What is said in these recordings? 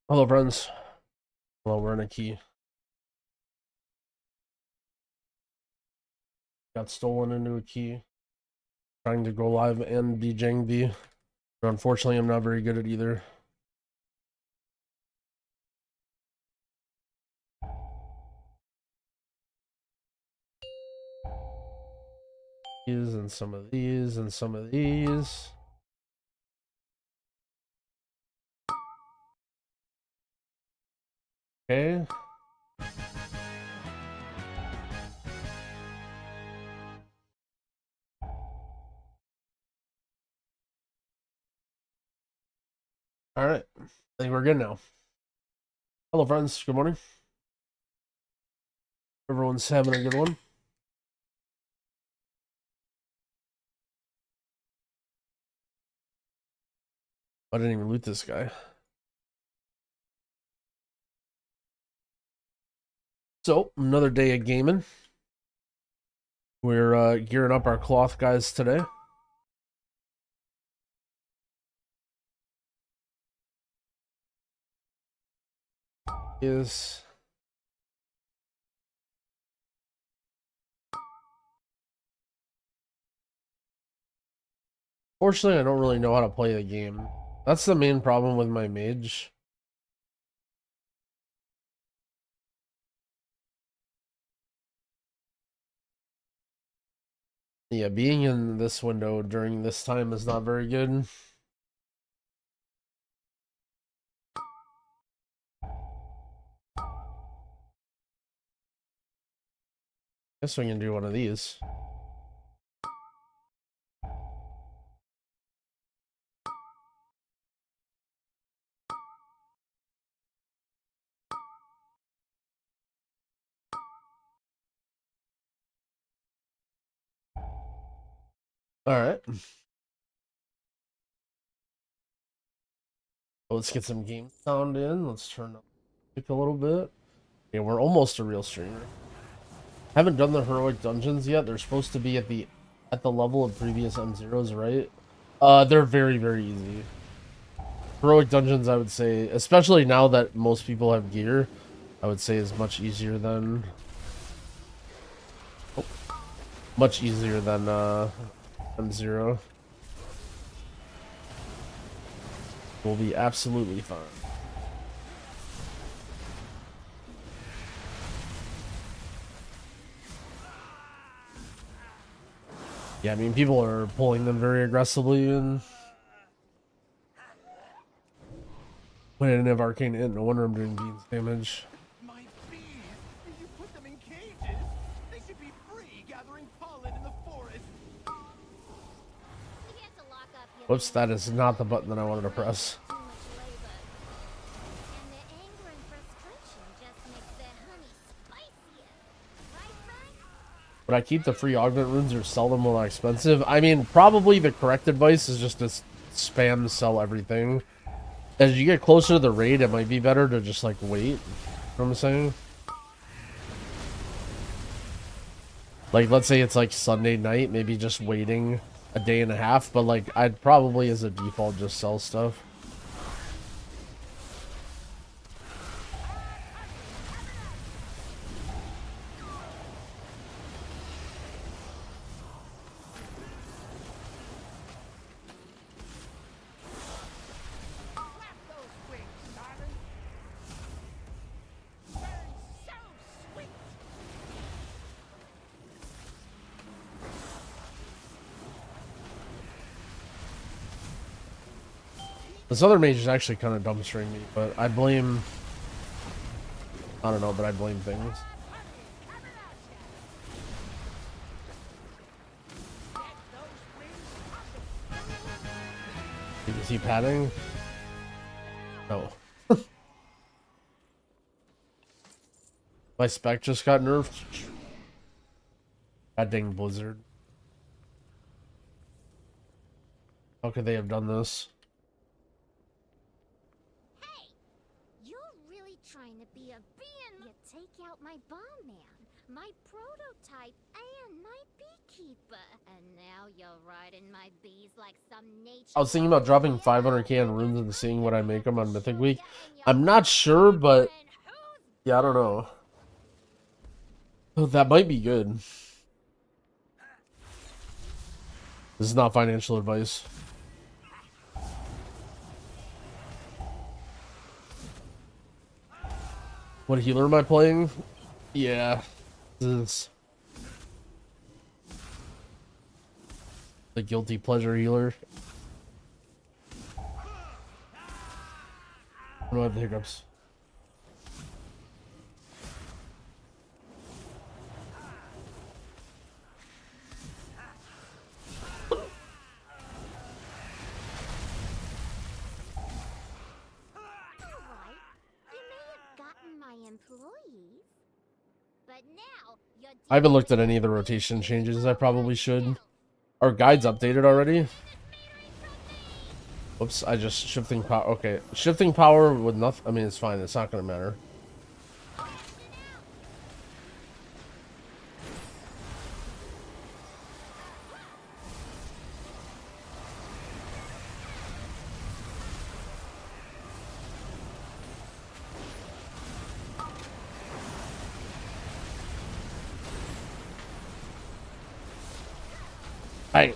Hello, friends. Hello, we're in a key. Got stolen into a key. Trying to go live and DJing V. But unfortunately, I'm not very good at either. These and some of these and some of these. Okay. All right. I think we're good now. Hello, friends. Good morning. Everyone's having a good one. I didn't even loot this guy. So, another day of gaming. We're gearing up our cloth guys today. Is fortunately, I don't really know how to play the game. That's the main problem with my mage. Yeah, being in this window during this time is not very good. Guess we can do one of these. Alright. Let's get some game sound in. Let's turn up a little bit. Yeah, we're almost a real streamer. Haven't done the heroic dungeons yet. They're supposed to be at the level of previous M0s, right? They're very, very easy. Heroic dungeons, I would say, especially now that most people have gear, I would say is much easier than M0. We'll be absolutely fine. Yeah, I mean, people are pulling them very aggressively, and when I didn't have arcane int, no wonder I'm doing beans damage. My bees! You put them in cages? They should be free gathering pollen in the forest. Whoops, that is not the button that I wanted to press. Would I keep the free augment runes or sell them more expensive? I mean, probably the correct advice is just to spam sell everything. As you get closer to the raid, it might be better to just like wait. You know what I'm saying? Like, let's say it's like Sunday night, maybe just waiting a day and a half, but like I'd probably as a default just sell stuff. This other mage is actually kind of dumbstering me, but I blame... I don't know, but I blame things. Is he padding? No. My spec just got nerfed. God dang Blizzard. How could they have done this? Hey! You're really trying to be a being. You take out my bomb man. my prototype, and my beekeeper. And now you're riding my bees like some nature. I was thinking about dropping 500k on runes and seeing what I make them on Mythic Week. I'm not sure, but yeah, I don't know. Oh, that might be good. This is not financial advice. What healer am I playing? Yeah. This is the guilty pleasure healer. I don't have the hiccups. I haven't looked at any of the rotation changes. I probably should. Our guide's updated already. Whoops, I just shifting power. Okay, shifting power with nothing. I mean, it's fine. It's not going to matter. Bang.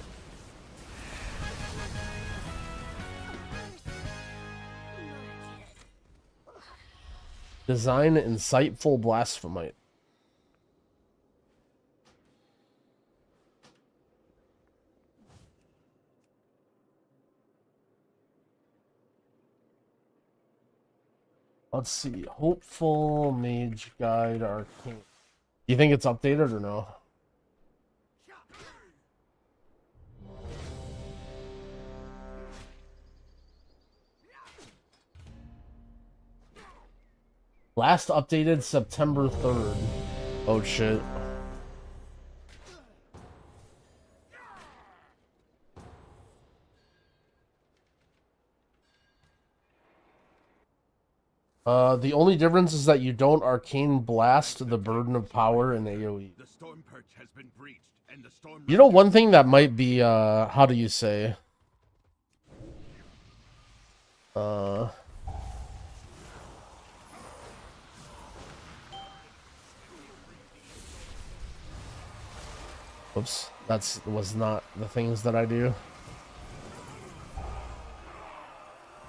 Design insightful blasphemite. Let's see. Hopeful mage guide arcane. You think it's updated or no? Last updated September 3rd. Oh shit. The only difference is that you don't arcane blast the burden of power in AoE. The storm perch has been breached, and the storm. You know, one thing that might be, how do you say? Whoops, was not the things that I do.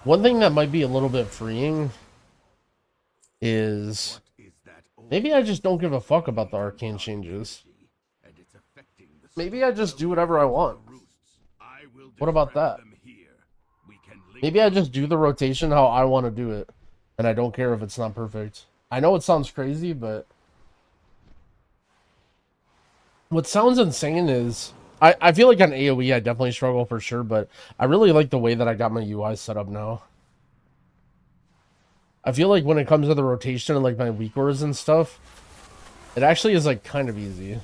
One thing that might be a little bit freeing is maybe I just don't give a fuck about the arcane changes. Maybe I just do whatever I want. What about that? Maybe I just do the rotation how I want to do it, and I don't care if it's not perfect. I know it sounds crazy, but what sounds insane is I feel like on AoE I definitely struggle for sure, but I really like the way that I got my UI set up now. I feel like when it comes to the rotation and like my weak words and stuff, it actually is like kind of easy.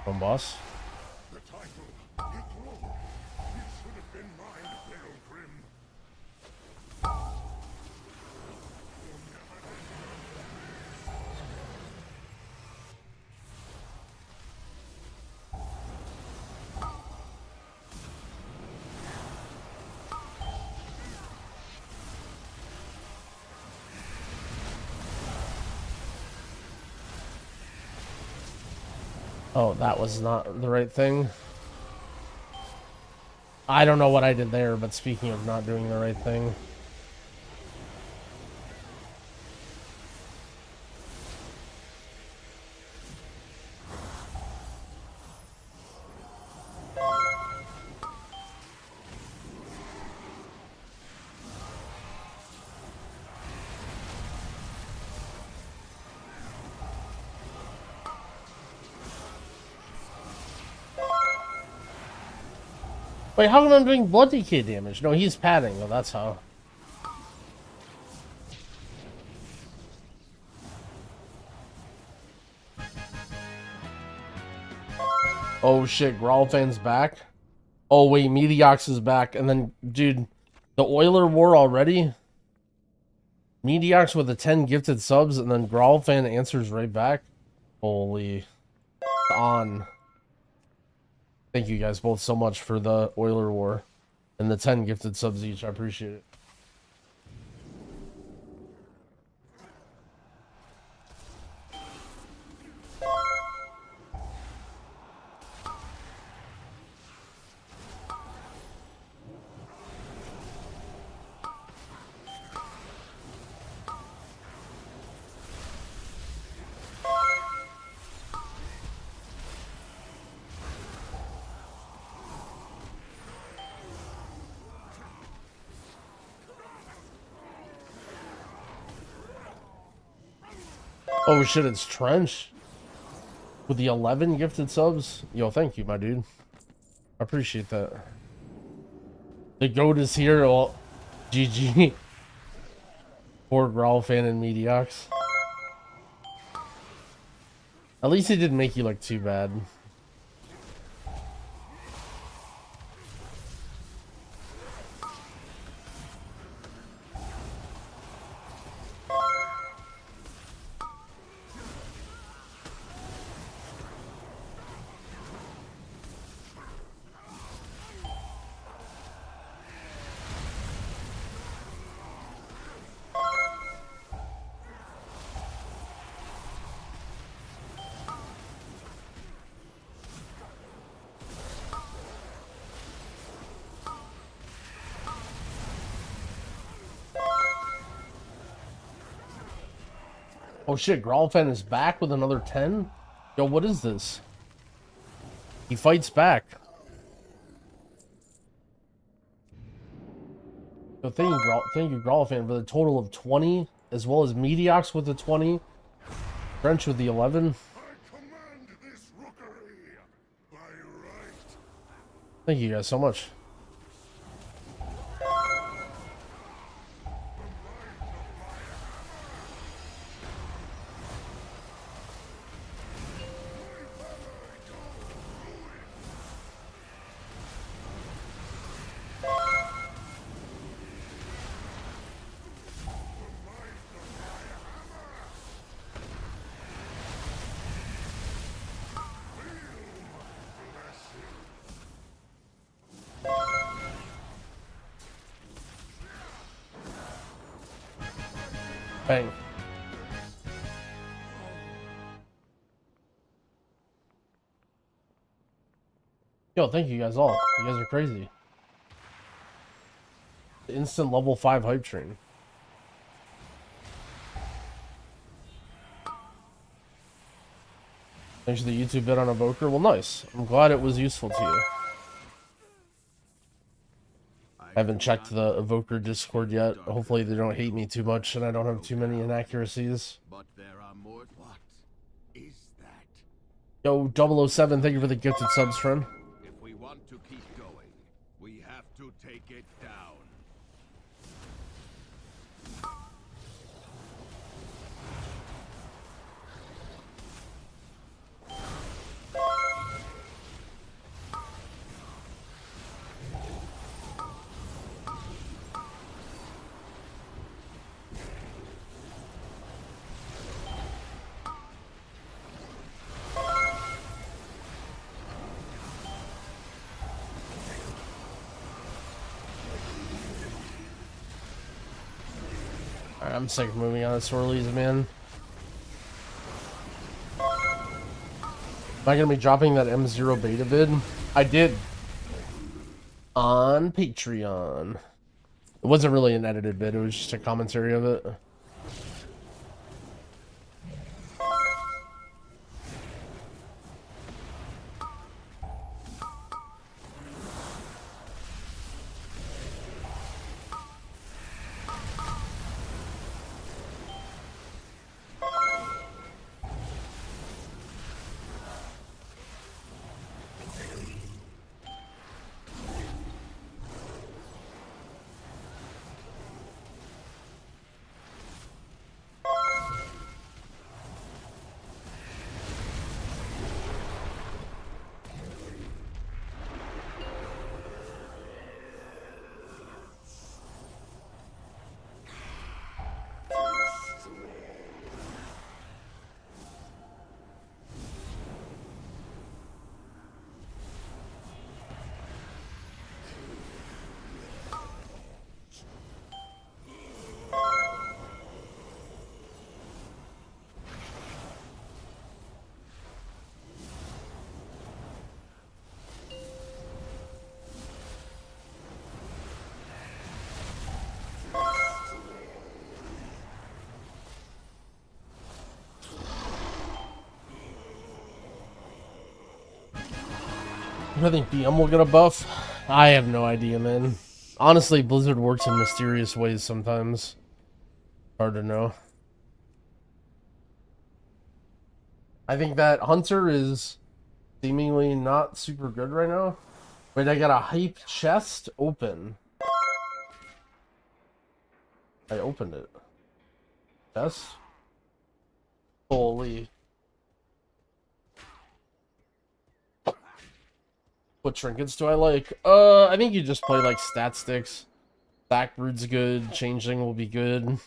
Come boss. Oh, that was not the right thing. I don't know what I did there, but speaking of not doing the right thing. Wait, how come I'm doing blood decay damage? No, he's padding. Well, that's how. Oh shit, Growlfan's back. Oh wait, Meteox is back. And then, dude, the Oiler War already? Mediox with the 10 gifted subs, and then Growlfan answers right back. Holy. On. Thank you guys both so much for the Oiler War and the 10 gifted subs each. I appreciate it. Oh shit, it's Trench with the 11 gifted subs. Yo, thank you, my dude. I appreciate that. The GOAT is here. Well, GG. Poor Growlfan and Mediox. At least he didn't make you look too bad. Oh shit, Growlfan is back with another 10? Yo, what is this? He fights back. Yo, thank you, Growlfan, for the total of 20, as well as Mediox with the 20, French with the 11. I command this rookery by right. Thank you guys so much. Bang. Yo, thank you guys all. You guys are crazy. The instant level 5 hype train. Thanks for the YouTube bit on Evoker. Well, nice. I'm glad it was useful to you. I haven't checked the Evoker Discord yet. Hopefully they don't hate me too much and I don't have too many inaccuracies. But there are more. What is that? Yo, 007, thank you for the gifted subs, friend. If we want to keep going, we have to take it down. Alright, I'm sick of moving on to Swirlies, man. Am I gonna be dropping that M0 beta vid? I did. On Patreon. It wasn't really an edited vid, it was just a commentary of it. I think BM will get a buff. I have no idea, man. Honestly, Blizzard works in mysterious ways sometimes. Hard to know. I think that Hunter is seemingly not super good right now. Wait, I got a hype chest open. I opened it. Yes? Holy. What trinkets do I like? I think you just play like stat sticks. Backbrood's good, Changeling will be good.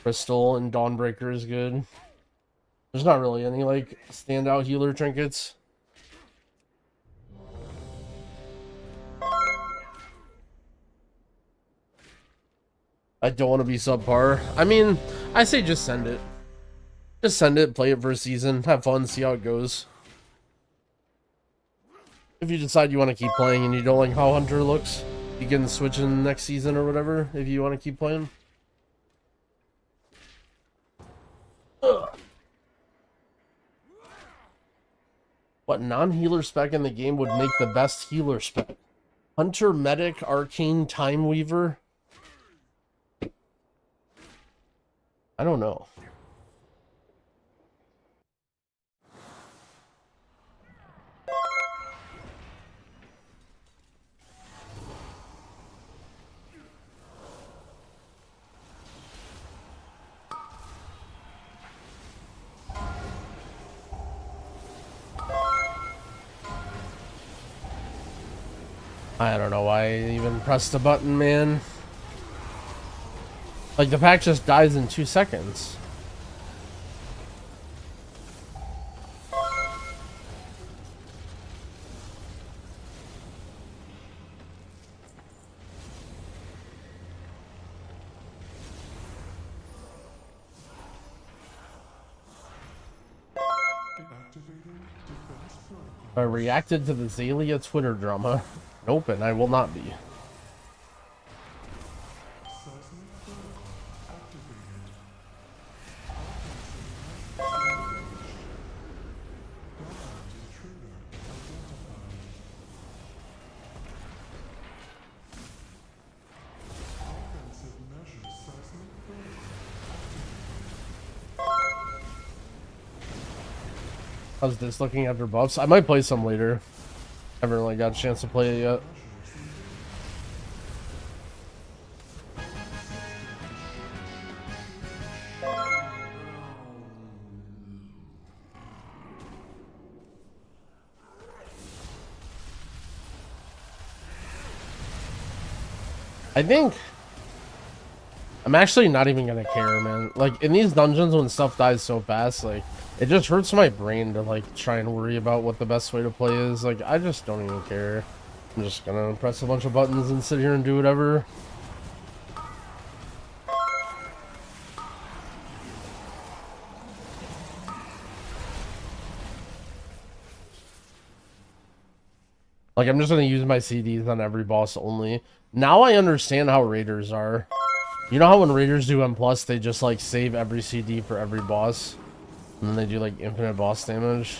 Crystal and Dawnbreaker is good. There's not really any like standout healer trinkets. I don't want to be subpar. I mean, I say just send it. Just send it, play it for a season, have fun, see how it goes. If you decide you want to keep playing and you don't like how Hunter looks, you can switch in next season or whatever if you want to keep playing. Ugh. What non-healer spec in the game would make the best healer spec? Hunter, Medic, Arcane, Time Weaver? I don't know. I don't know why I even pressed the button, man. Like, the pack just dies in 2 seconds. I reacted to the Zalia Twitter drama. Nope, and I will not be. How's this looking after buffs? I might play some later. Haven't really got a chance to play it yet. I think I'm actually not even gonna care, man. Like, in these dungeons when stuff dies so fast, like, it just hurts my brain to like try and worry about what the best way to play is. Like, I just don't even care. I'm just gonna press a bunch of buttons and sit here and do whatever. Like, I'm just gonna use my CDs on every boss only. Now I understand how raiders are. You know how when raiders do M+, they just like save every CD for every boss? And then they do like infinite boss damage?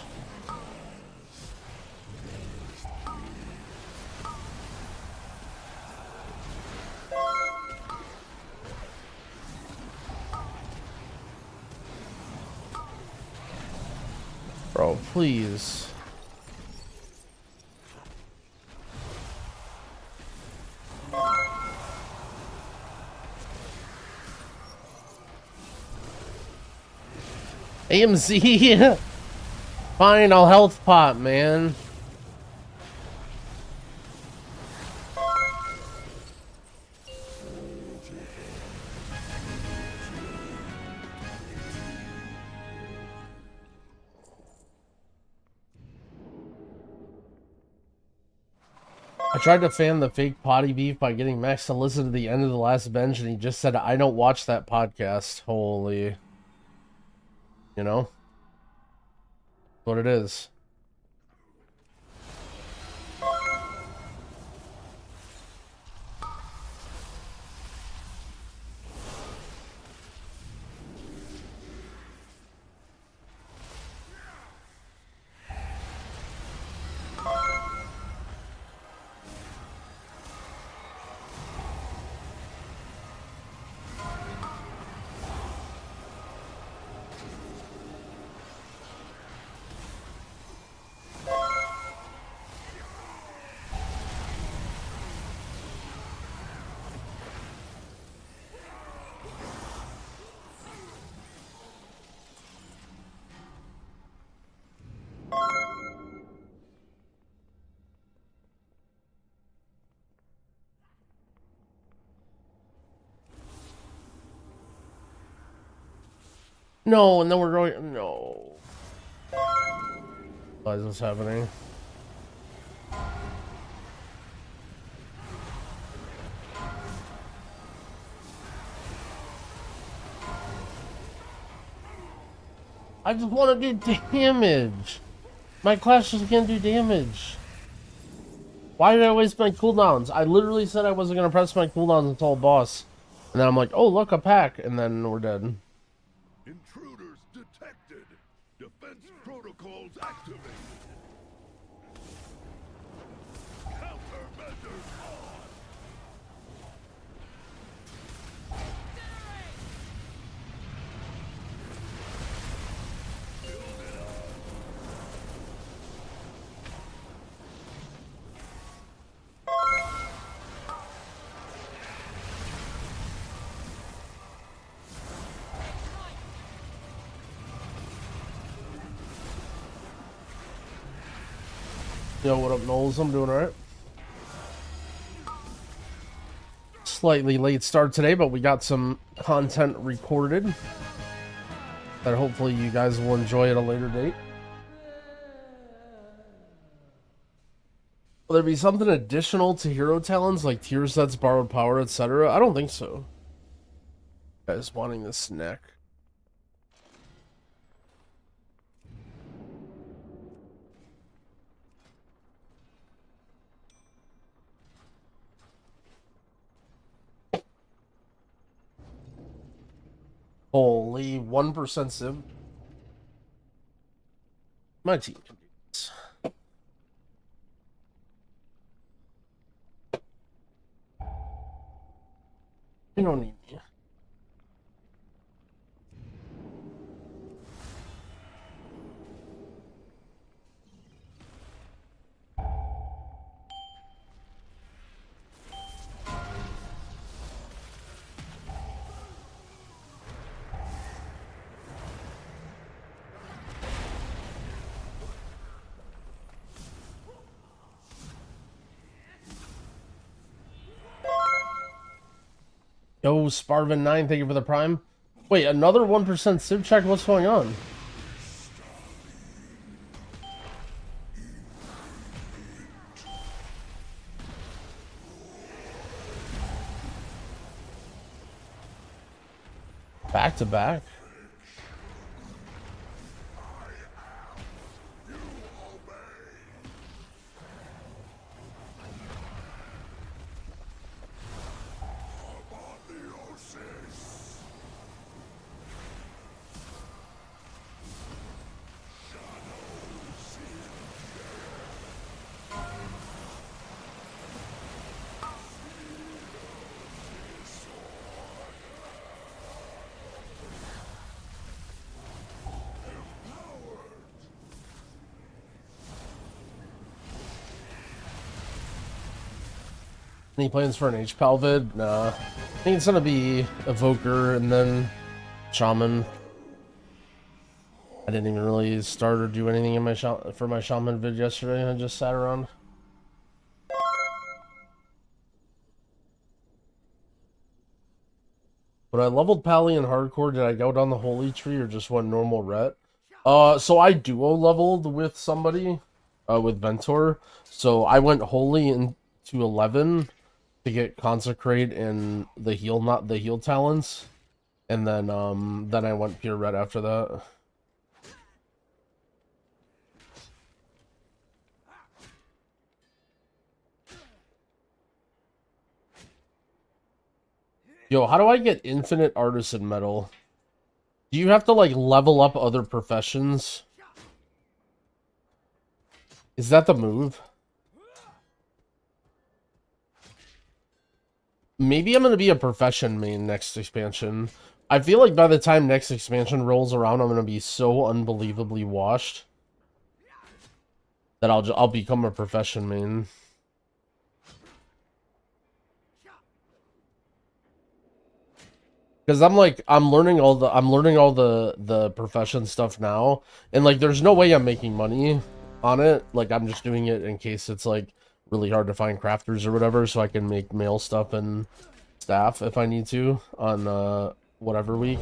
Bro, please. AMZ! Fine, I'll health pot, man. I tried to fan the fake potty beef by getting Max to listen to the end of the last bench, and he just said, I don't watch that podcast. Holy. You know? What it is. No, and then we're going. No. Why is this happening? I just want to do damage. My class just can't do damage. Why did I waste my cooldowns? I literally said I wasn't gonna press my cooldowns until a boss, and then I'm like, oh look, a pack, and then we're dead. Intruders detected. Defense protocols activated. Countermeasures on. Yo, what up, Knowles? I'm doing alright. Slightly late start today, but we got some content recorded that hopefully you guys will enjoy at a later date. Will there be something additional to hero talents like tier sets, borrowed power, etc.? I don't think so. Guys wanting this snack. Holy 1% sim. My team can do this. You don't need me. Yo, Sparvin9, thank you for the prime. Wait, another 1% civ check? What's going on? Back to back? Any plans for an H-Pal vid? Nah. I think it's gonna be evoker and then shaman. I didn't even really start or do anything in my for my shaman vid yesterday. I just sat around. When I leveled Pally in hardcore, did I go down the holy tree or just went normal ret? So I duo leveled with somebody, with Ventor. So I went holy into 11 to get consecrate and the heal, not the heal talents, and then I went pure red after that. Yo, how do I get infinite artisan metal? Do you have to like level up other professions? Is that the move? Maybe I'm going to be a profession main next expansion. I feel like by the time next expansion rolls around, I'm going to be so unbelievably washed that I'll become a profession main. Because I'm learning all the profession stuff now, and like there's no way I'm making money on it. Like I'm just doing it in case it's like really hard to find crafters or whatever, so I can make mail stuff and staff if I need to on whatever week.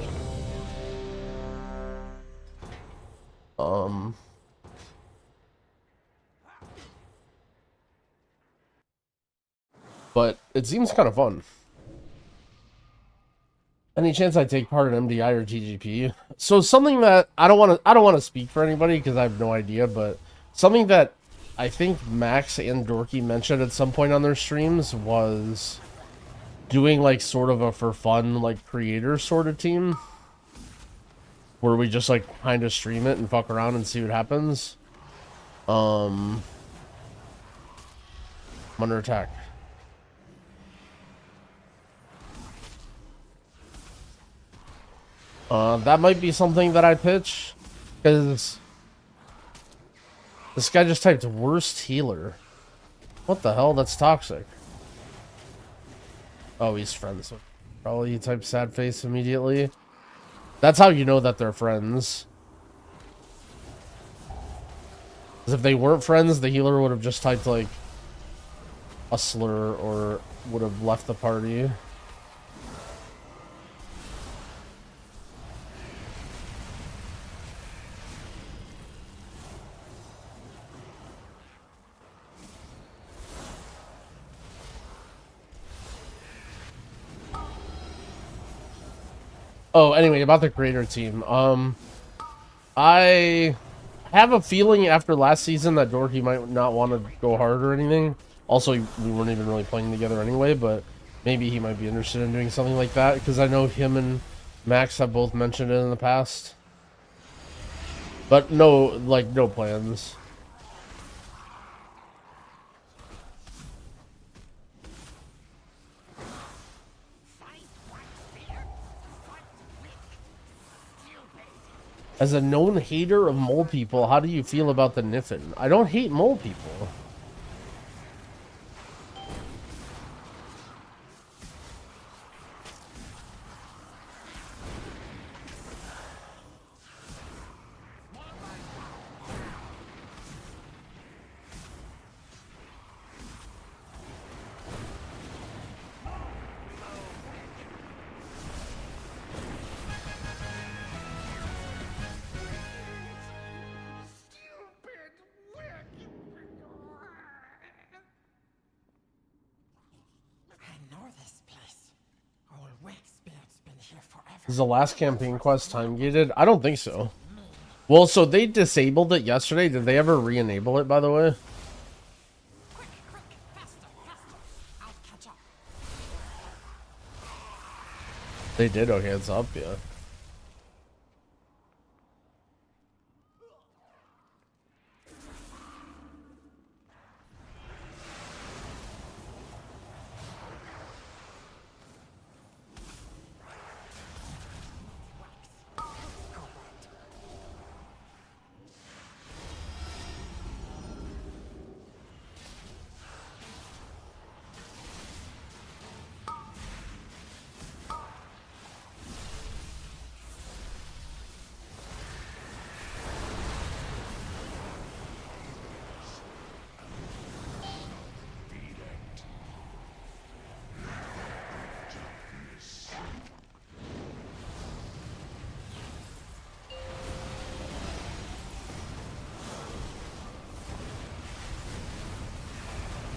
Um, but it seems kind of fun. Any chance I take part in MDI or GGP? So something that I don't want to speak for anybody because I have no idea, but something that I think Max and Dorky mentioned at some point on their streams was doing like sort of a for fun like creator sort of team where we just like kind of stream it and fuck around and see what happens. I'm under attack. That might be something that I pitch, because this guy just typed worst healer. What the hell? That's toxic. Oh, he's friends. So probably he typed sad face immediately. That's how you know that they're friends. Because if they weren't friends, the healer would have just typed like a slur or would have left the party. Oh, anyway, about the creator team. I have a feeling after last season that Dorky might not want to go hard or anything. Also, we weren't even really playing together anyway, but maybe he might be interested in doing something like that, because I know him and Max have both mentioned it in the past. But no, like, no plans. As a known hater of mole people, how do you feel about the Niffin? I don't hate mole people. Is the last campaign quest time gated? I don't think so. Well, so they disabled it yesterday. Did they ever re-enable it, by the way? They did? Okay, it's up, yeah.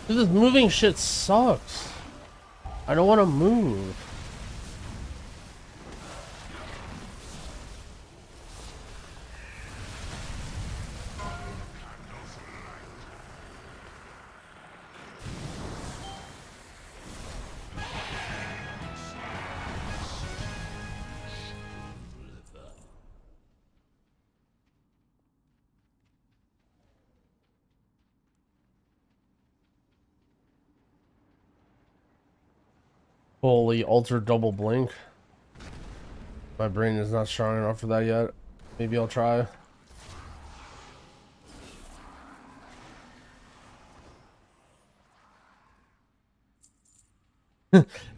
Dude, this moving shit sucks. I don't want to move. Holy alter double blink. My brain is not strong enough for that yet. Maybe I'll try.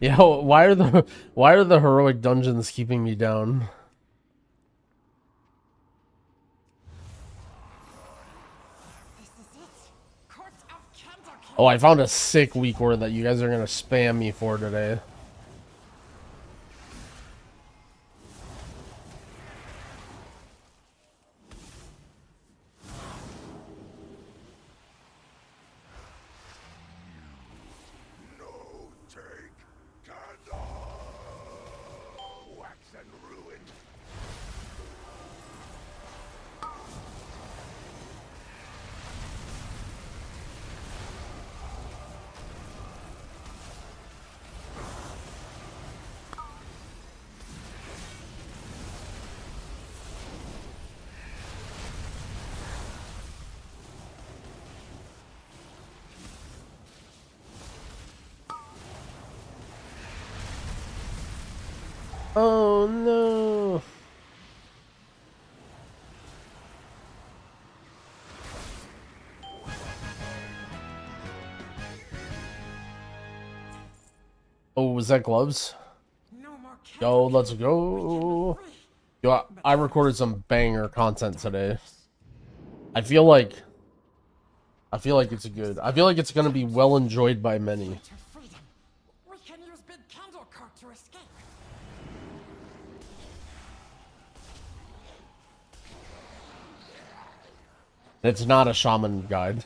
Yeah, why are the heroic dungeons keeping me down? Oh, I found a sick weak word that you guys are gonna spam me for today. Oh no. Oh, was that gloves? Yo, let's go. Yo, I recorded some banger content today. I feel like it's good. I feel like it's gonna be well enjoyed by many. We can use big candle coat to escape. It's not a shaman guide.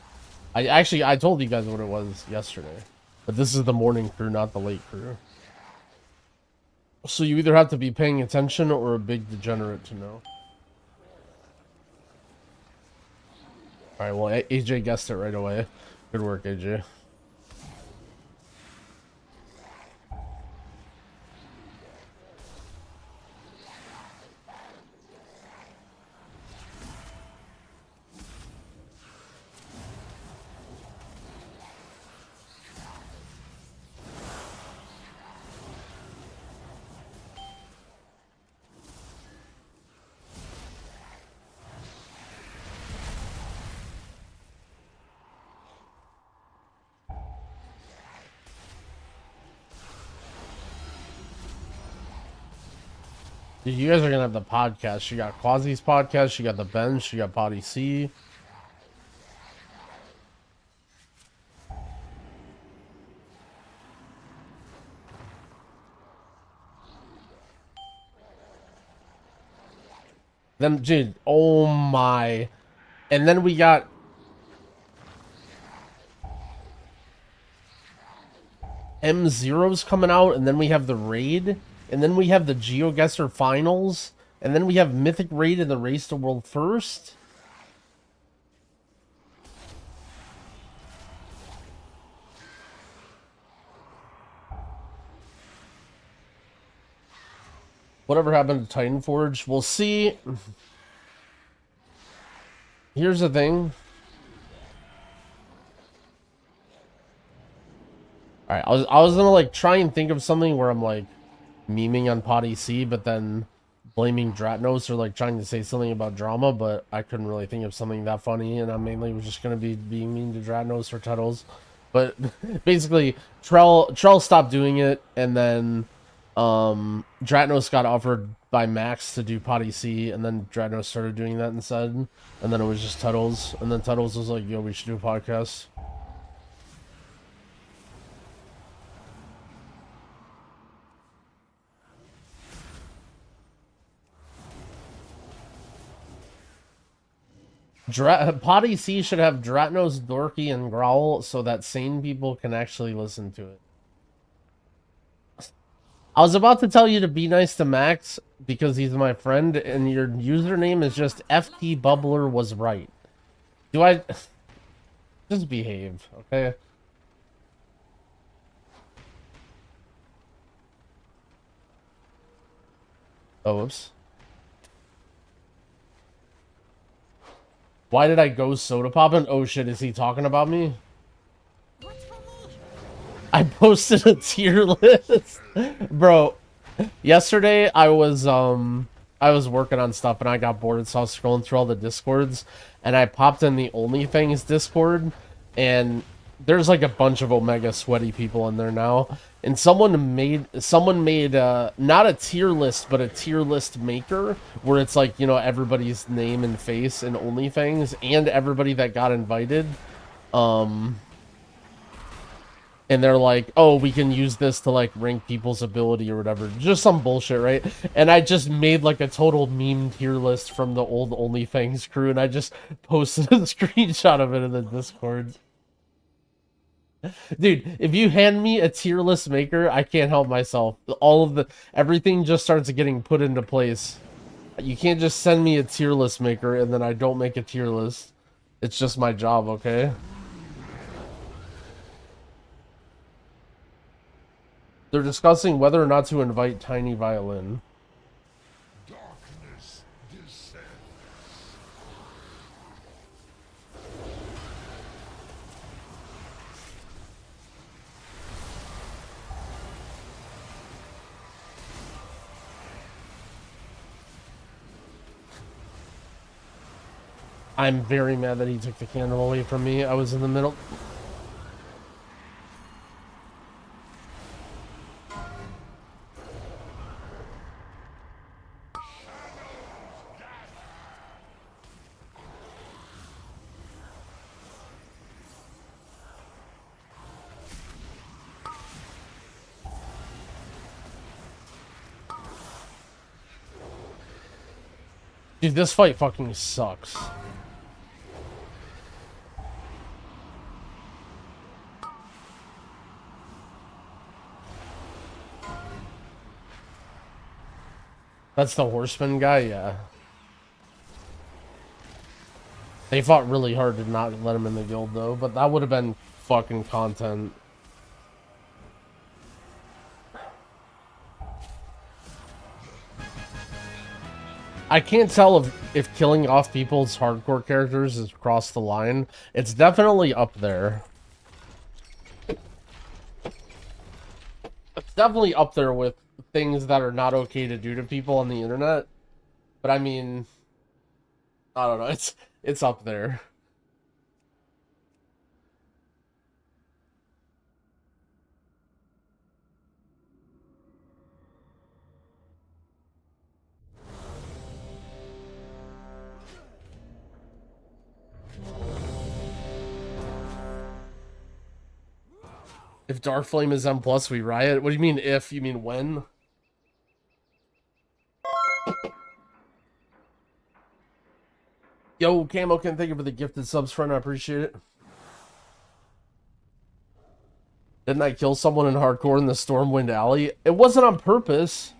I told you guys what it was yesterday, but this is the morning crew, not the late crew. So you either have to be paying attention or a big degenerate to know. Alright, well, AJ guessed it right away. Good work, AJ. Dude, you guys are gonna have the podcast. You got Quasi's podcast, you got the bench, you got Potty C. Then, dude, oh my. And then we got M0's coming out, and then we have the raid, and then we have the GeoGuessr finals, and then we have Mythic Raid in the Race to World First. Whatever happened to Titan Forge? We'll see. Here's the thing. Alright, I was gonna like try and think of something where I'm like memeing on Potty C, but then blaming Dratnos or like trying to say something about drama, but I couldn't really think of something that funny, and I mainly was just gonna be being mean to Dratnos or Tuttles. But basically, Trell stopped doing it, and then Dratnos got offered by Max to do Potty C, and then Dratnos started doing that instead, and then it was just Tuttles, and then Tuttles was like, yo, we should do a podcast. Potty C should have Dratnos, Dorky, and Growl so that sane people can actually listen to it. I was about to tell you to be nice to Max because he's my friend, and your username is just FT Bubbler was right. Do I... Just behave, okay? Oh, whoops. Why did I go soda poppin'? Oh shit, is he talking about me? I posted a tier list. Bro, yesterday I was working on stuff and I got bored, so I was scrolling through all the discords and I popped in the OnlyFans discord, and there's like a bunch of Omega sweaty people in there now, and someone made not a tier list but a tier list maker where it's like, you know, everybody's name and face in OnlyFans and everybody that got invited, and they're like, oh, we can use this to like rank people's ability or whatever, just some bullshit, right? And I just made like a total meme tier list from the old OnlyFans crew, and I just posted a screenshot of it in the Discord. Dude, if you hand me a tier list maker, I can't help myself. Everything just starts getting put into place. You can't just send me a tier list maker and then I don't make a tier list. It's just my job, okay? They're discussing whether or not to invite Tiny Violin. Darkness descends. I'm very mad that he took the candle away from me. I was in the middle. Dude, this fight fucking sucks. That's the horseman guy, yeah. They fought really hard to not let him in the guild, though, but that would have been fucking content. I can't tell if killing off people's hardcore characters has crossed the line. It's definitely up there. It's definitely up there with things that are not okay to do to people on the internet. But I mean, I don't know. It's up there. If Darkflame is M+, we riot. What do you mean if? You mean when? Yo, Camokin, thank you for the gifted subs, friend. I appreciate it. Didn't I kill someone in hardcore in the Stormwind Alley? It wasn't on purpose.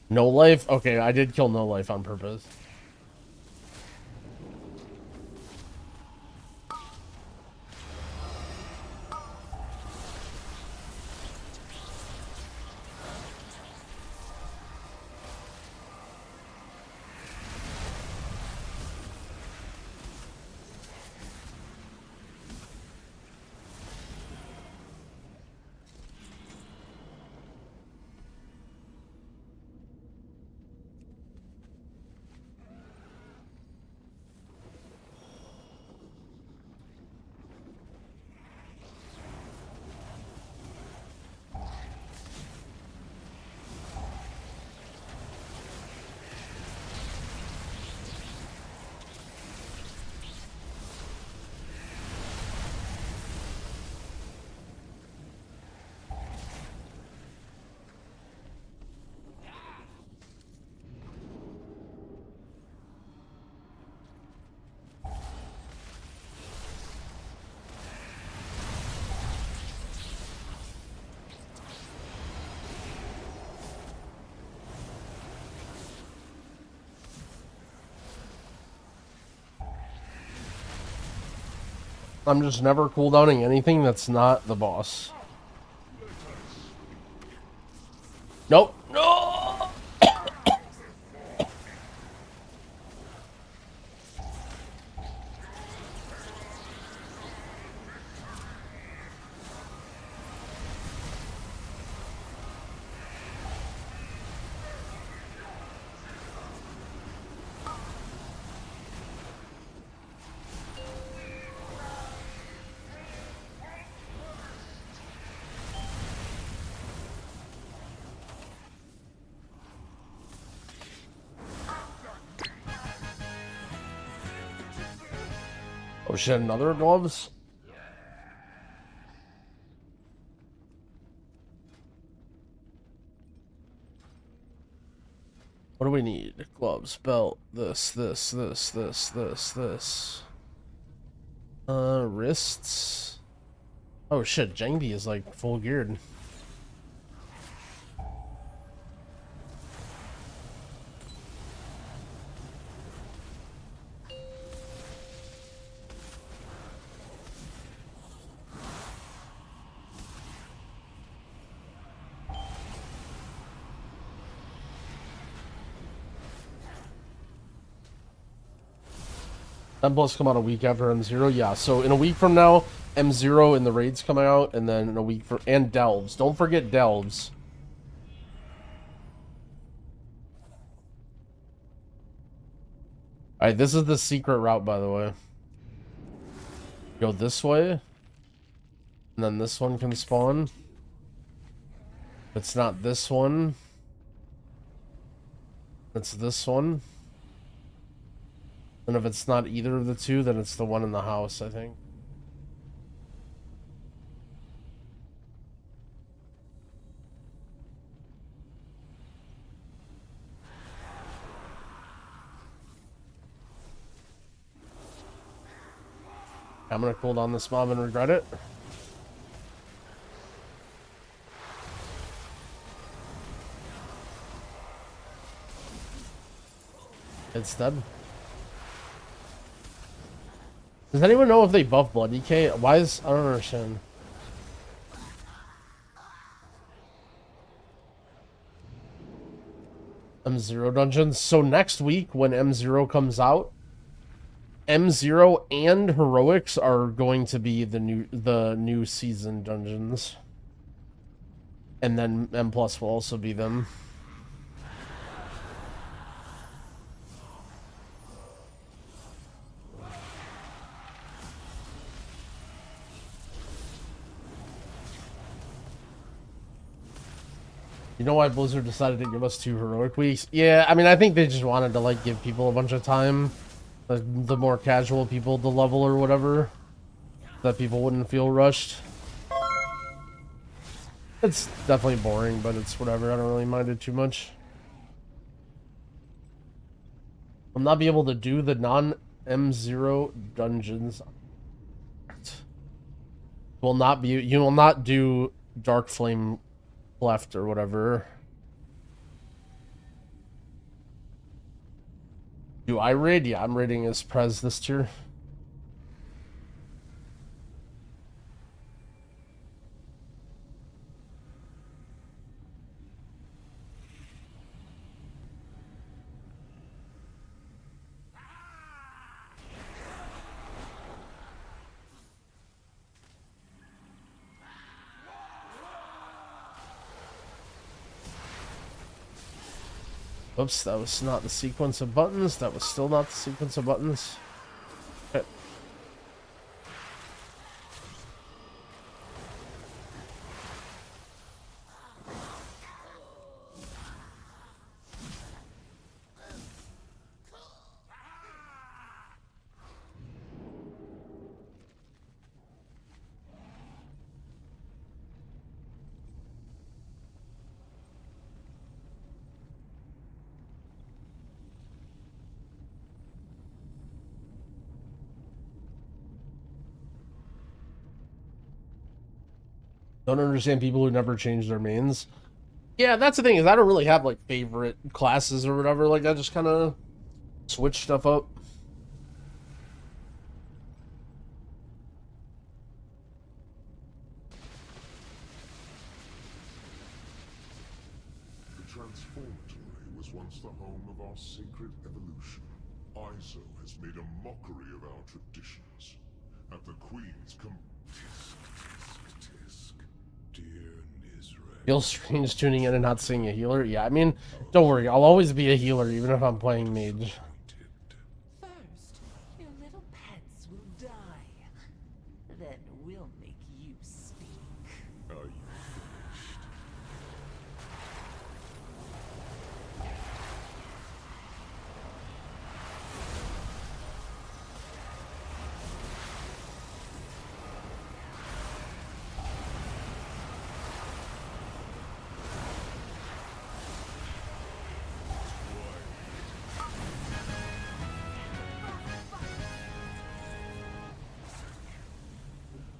No life? Okay, I did kill no life on purpose. I'm just never cooldowning anything that's not the boss. Nope. No! Oh shit, another gloves? What do we need? Gloves, belt, this. Wrists. Oh shit, Jangdi is like full geared. M+ come out a week after M0. Yeah, so in a week from now, M0 and the raids coming out, and then in a week for and delves. Don't forget delves. Alright, this is the secret route, by the way. Go this way. And then this one can spawn. If it's not this one, it's this one. And if it's not either of the two, then it's the one in the house, I think. I'm gonna cool down this mob and regret it. It's dead. Does anyone know if they buff blood decay? Why is... I don't understand. M0 dungeons. So next week when M0 comes out, M0 and heroics are going to be the new season dungeons. And then M+ will also be them. You know why Blizzard decided to give us 2 heroic weeks? Yeah, I mean, I think they just wanted to, like, give people a bunch of time. The more casual people to level or whatever. That people wouldn't feel rushed. It's definitely boring, but it's whatever. I don't really mind it too much. I'll not be able to do the non-M0 dungeons. Will not be... You will not do Dark Flame left or whatever. Do I raid? Yeah, I'm raiding as Prez this tier. Oops, that was not the sequence of buttons. That was still not the sequence of buttons. Okay. Don't understand people who never change their mains. Yeah, that's the thing, is I don't really have like favorite classes or whatever. Like I just kind of switch stuff up. The Transformatory was once the home of our sacred evolution. ISO has made a mockery of our traditions. At the Queen's Feels strange tuning in and not seeing a healer. Yeah, I mean, don't worry. I'll always be a healer, even if I'm playing mage. First, your little pets will die. Then we'll make you speak. Are you finished?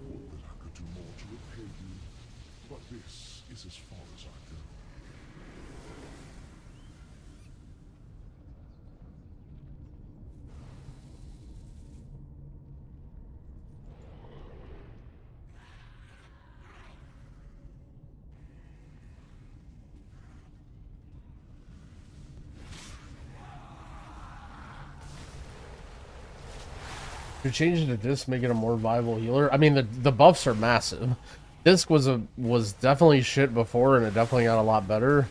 Would that I could do more to repay you, but this is as far as I go. To change it to disc, make it a more viable healer. I mean, the buffs are massive. Disc was definitely shit before, and it definitely got a lot better.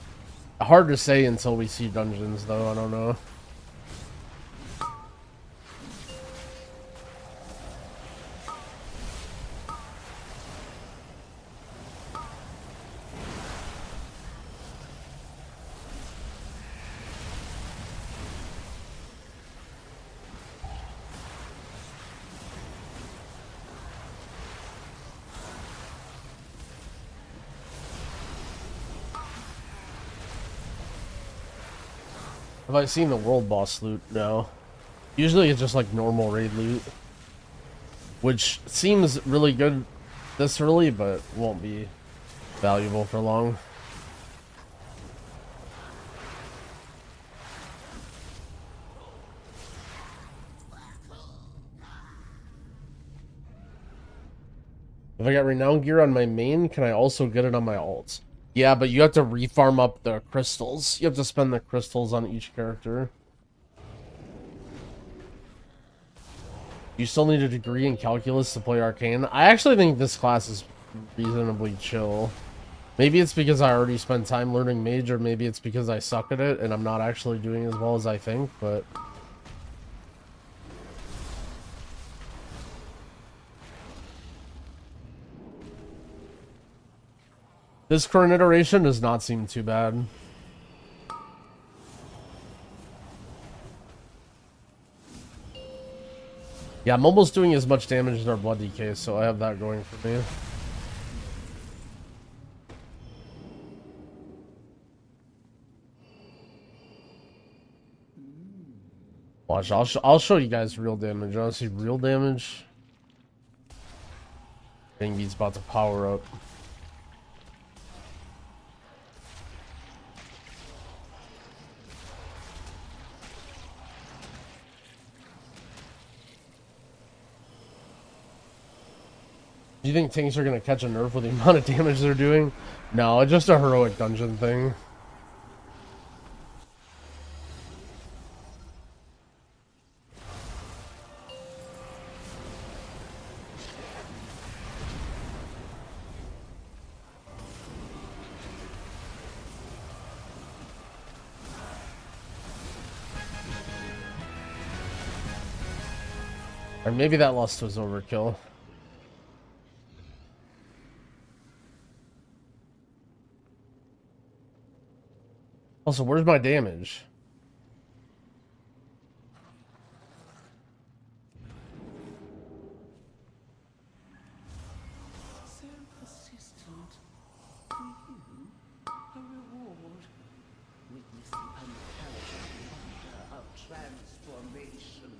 Hard to say until we see dungeons, though. I don't know. Have I seen the world boss loot? No. Usually it's just like normal raid loot, which seems really good this early, but won't be valuable for long. If I got renowned gear on my main, can I also get it on my alts? Yeah, but you have to refarm up the crystals. You have to spend the crystals on each character. You still need a degree in calculus to play arcane. I actually think this class is reasonably chill. Maybe it's because I already spent time learning mage, or maybe it's because I suck at it and I'm not actually doing as well as I think, but... this current iteration does not seem too bad. Yeah, I'm almost doing as much damage as our blood decay, so I have that going for me. Watch, I'll show you guys real damage. You want to see real damage? Beat's about to power up. Do you think tanks are going to catch a nerf with the amount of damage they're doing? No, it's just a heroic dungeon thing. Or maybe that lust was overkill. Also, where's my damage? So persistent. For you, a reward. Witness the unparalleled wonder of transformation.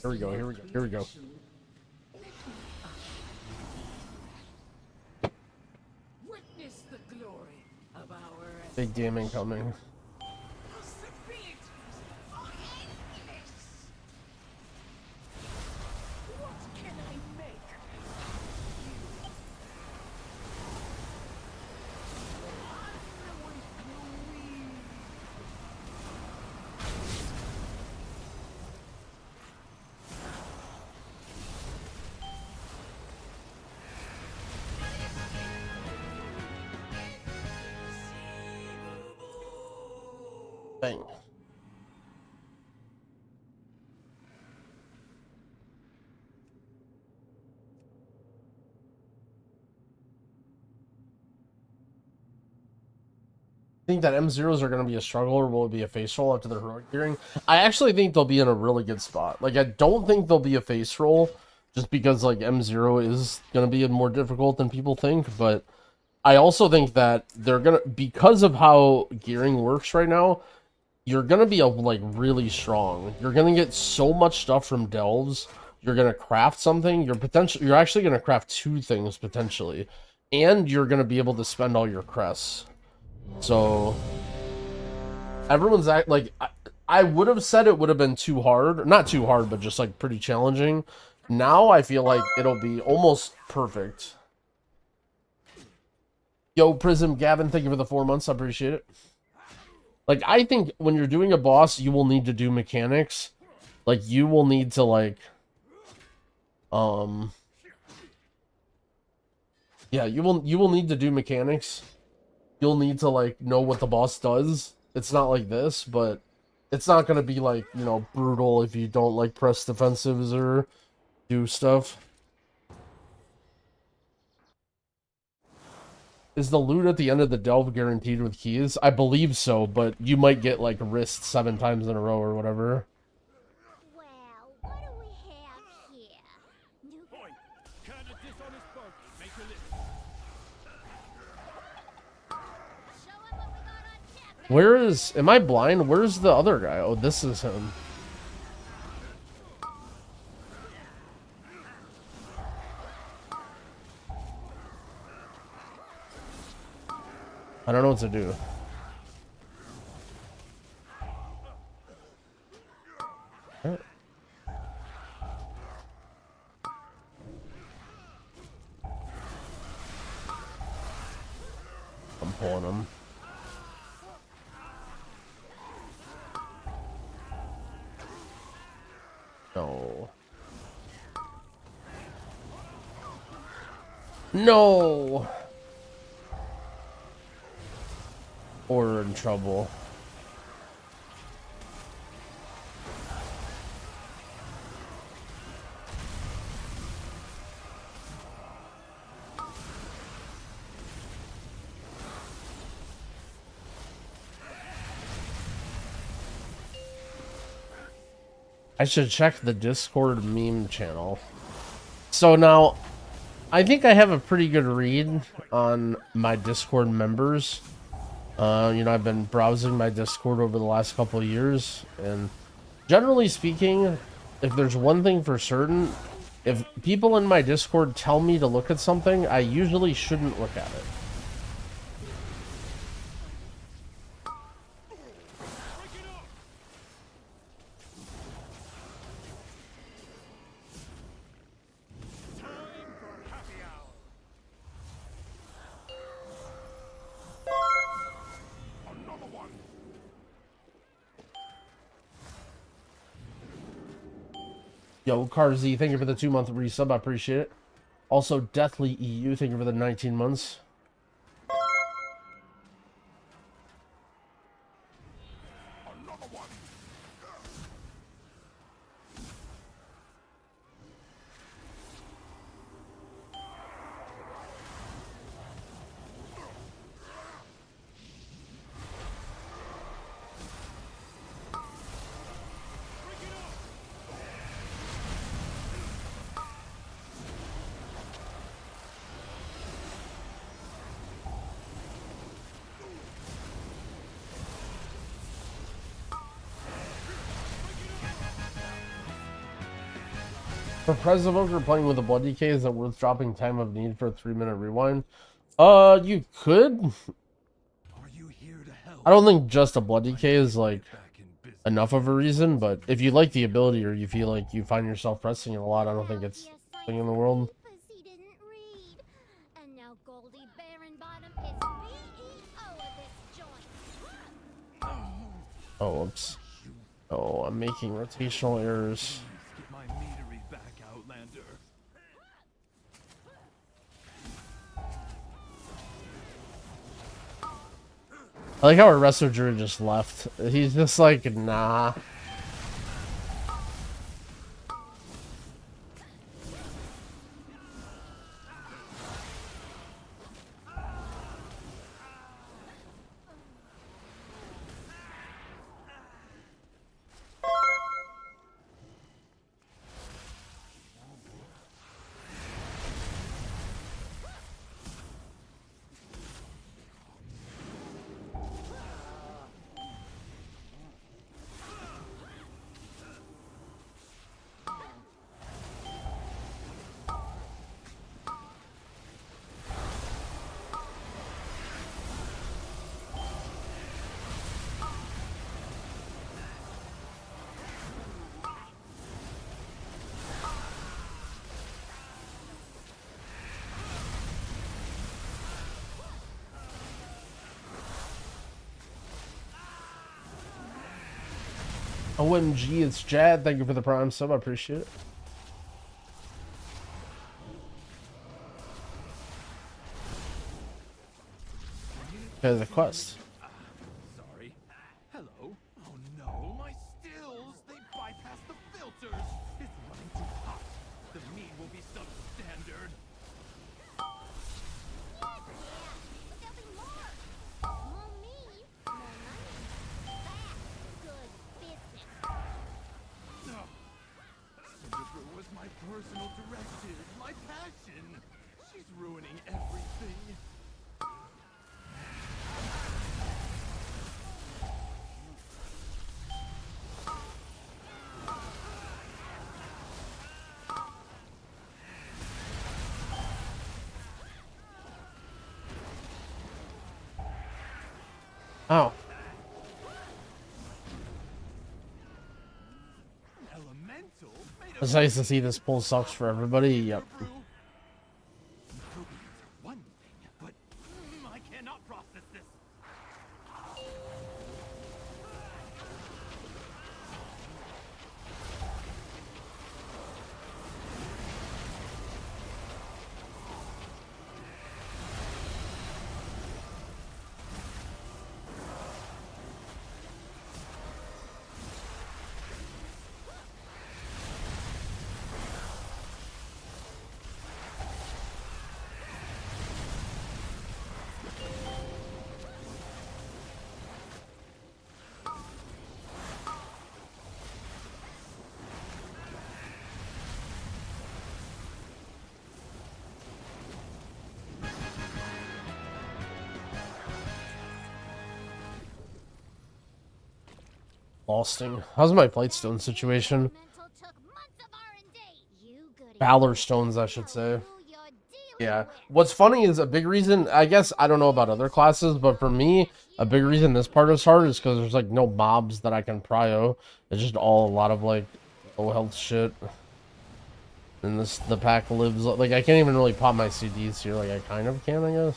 Here we go, here we go, here we go. Witness the glory of our Big game incoming. possibilities are endless. What can I make? Bang. Think that M0s are going to be a struggle, or will it be a face roll after the heroic gearing? I actually think they'll be in a really good spot. Like, I don't think they'll be a face roll just because like M0 is gonna be more difficult than people think. But I also think that they're gonna, because of how gearing works right now, you're gonna be like really strong. You're gonna get so much stuff from delves. You're gonna craft something. You're actually gonna craft 2 things potentially, and you're gonna be able to spend all your crests. So everyone's like, I would have said it would have been too hard, not too hard, but just like pretty challenging. Now I feel like it'll be almost perfect. Yo, Prism Gavin, thank you for the 4 months. I appreciate it. Like, I think when you're doing a boss, you will need to do mechanics. Like, you will need to, like, yeah, you will need to do mechanics. You'll need to, like, know what the boss does. It's not like this, but it's not going to be, like, you know, brutal if you don't, like, press defensives or do stuff. Is the loot at the end of the delve guaranteed with keys? I believe so, but you might get, like, wrist 7 times in a row or whatever. Well, what do we have here? New Point. Kind of dishonest bargain. Make a list. show 'em what we got on tap. Where is... Am I blind? Where's the other guy? Oh, this is him. I don't know what to do. I'm pulling him. No. No! Or in trouble. I should check the Discord meme channel. So now, I think I have a pretty good read on my Discord members. You know, I've been browsing my Discord over the last couple of years, and generally speaking, if there's one thing for certain, if people in my Discord tell me to look at something, I usually shouldn't look at it. Yo, Carzy, thank you for the 2-month resub. I appreciate it. Also, Deathly EU, thank you for the 19 months. For Prez Evoker playing with a Blood DK, is it worth dropping Time of Need for a 3-minute rewind? You could. Are you here to help? I don't think just a Blood DK is, like, enough of a reason, but if you like the ability or you feel like you find yourself pressing it a lot, I don't think it's a thing in the world. He didn't read. And now Goldie Baronbottom is CEO of this joint. Oh, whoops. Oh, I'm making rotational errors. Get my meadery back, Outlander. I like how our wrestler Druid just left. He's just like, nah. OMG, it's Jad. Thank you for the prime sub. I appreciate it. Okay, the quest. Sorry. Hello. Oh no, my stills! They bypassed the filters! It's running too hot. The meat will be substandard. But there'll be more. More meat, more money. That's good business. No. Cinder was my personal directive, my passion. She's ruining everything. Oh. Elemental? Made of It's nice to see this pull sucks for everybody. Yep. brew? Proteins are one thing, but I cannot process this. Losting. How's my Blightstone situation? Elemental took months of R&D. You goody Valor stones, I should say. who you're dealing Yeah. with. What's funny is a big reason, I guess, I don't know about other classes, but for me, a big reason this part is hard is because there's like no mobs that I can prio. It's just all a lot of like low health shit. And the pack lives, like I can't even really pop my CDs here, like I kind of can, I guess.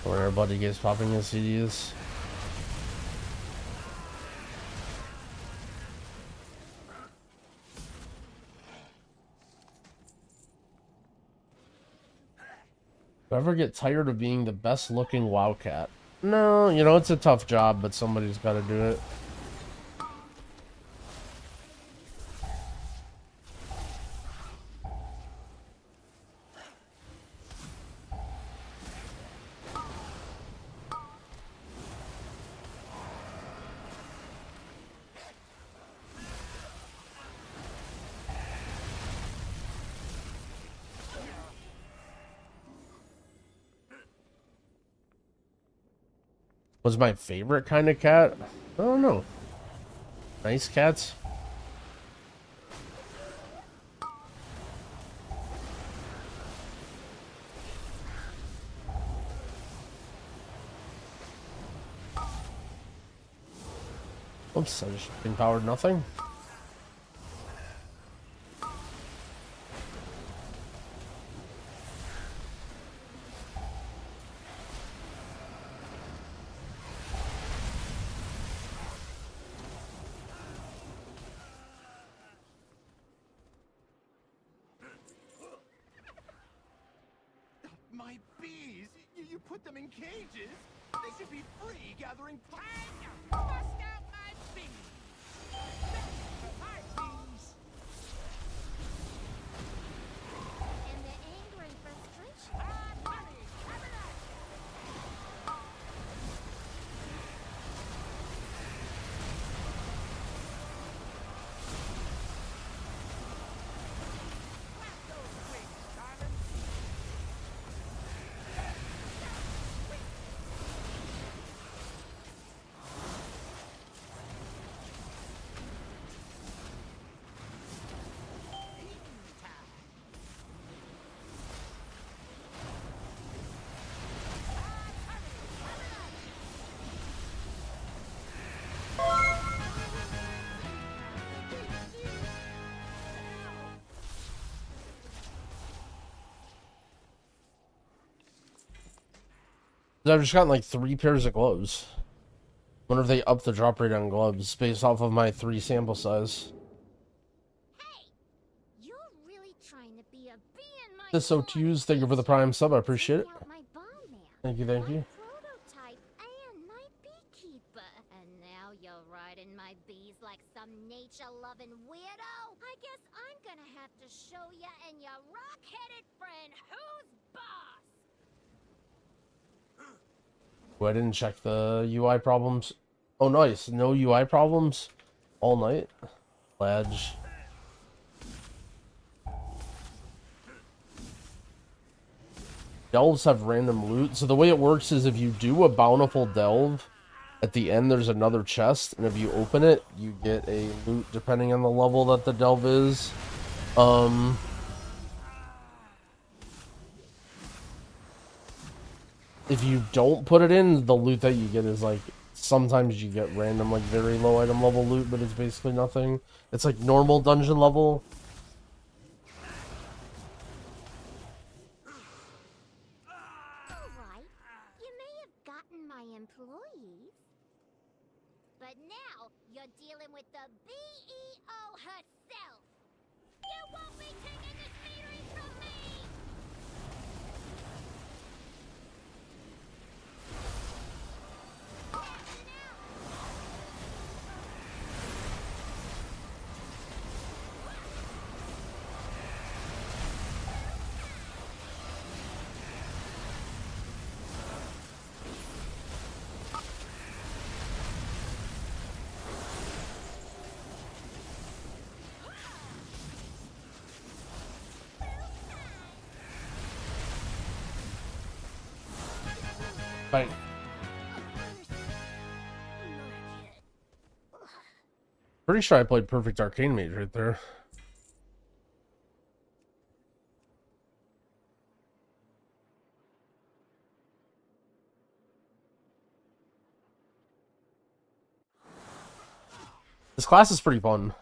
Where everybody gets popping his CDs. Do I ever get tired of being the best looking Wildcat? No, you know, it's a tough job, but somebody's got to do it. Was my favorite kind of cat? I don't know. Nice cats. Oops, I just empowered nothing. My bees! You put them in cages? They should be free gathering pollen. Bust out my bees! My bees! And the anger and frustration. I've just gotten like 3 pairs of gloves. Wonder if they up the drop rate on gloves based off of my 3 sample size. Hey, you're really trying to be a bee in my This OTUs, thank you for the prime sub, I appreciate it. Check out my bomb man. Thank you, thank you. My prototype and my beekeeper. And now you're riding my bees like some nature-loving weirdo. I guess I'm gonna have to show ya and your rock-headed friend who's boss. Oh, I didn't check the UI problems. Oh, nice. No UI problems all night. Ledge. Delves have random loot. So the way it works is if you do a bountiful delve, at the end there's another chest, and if you open it, you get a loot depending on the level that the delve is. If you don't put it in, the loot that you get is like, sometimes you get random, like very low item level loot, but it's basically nothing. It's like normal dungeon level. Alright, you may have gotten my employees. But now you're dealing with the BEO herself. You won't be taking this metering from me! Right. Pretty sure I played Perfect Arcane Mage right there. This class is pretty fun.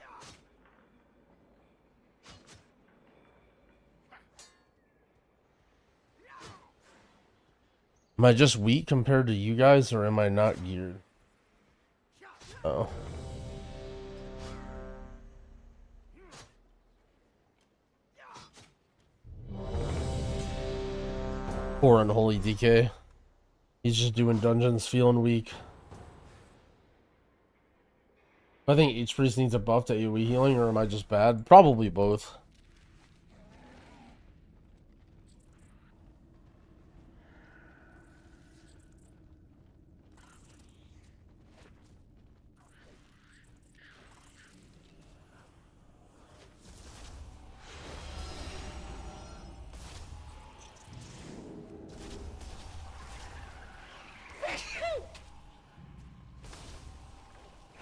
Am I just weak compared to you guys, or am I not geared? Oh. Poor unholy DK. He's just doing dungeons, feeling weak. I think each priest needs a buff to AoE healing, or am I just bad? Probably both.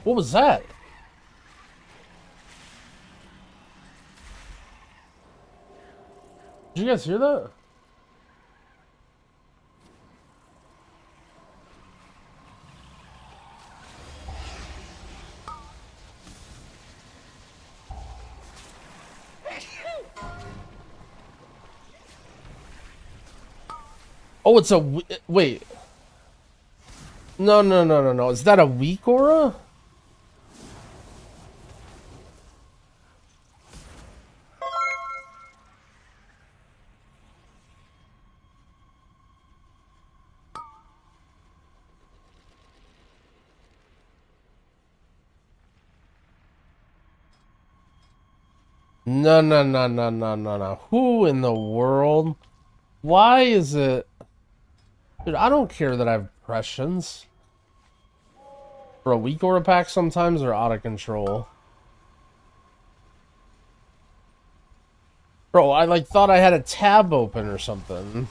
What was that? Did you guys hear that? Oh, it's a... Wait. No. Is that a weak aura? No. Who in the world? Why is it... Dude, I don't care that I have impressions. For a weak aura pack, sometimes they're out of control. Bro, I like thought I had a tab open or something.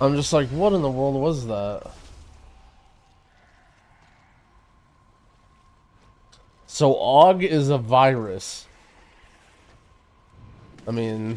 I'm just like, what in the world was that? So AUG is a virus. I mean...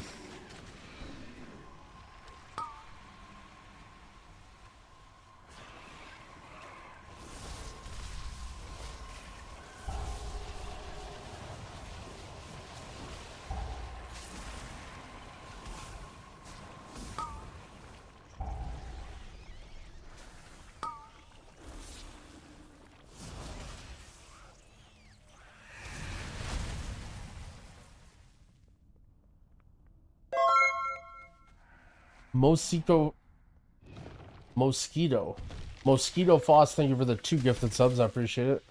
Mosquito Foss, thank you for the 2 gifted subs. I appreciate it.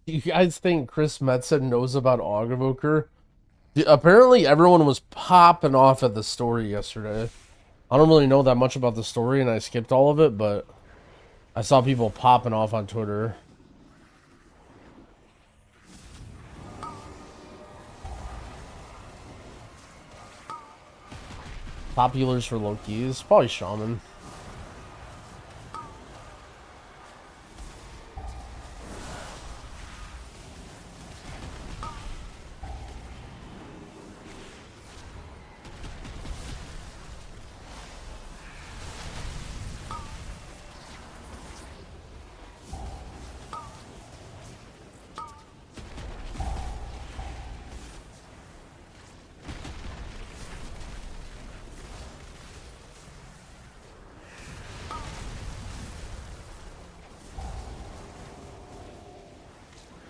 You guys think Chris Metzen knows about evoker? Apparently everyone was popping off at the story yesterday. I don't really know that much about the story and I skipped all of it, but I saw people popping off on Twitter. Top healers for Loki's, probably shaman.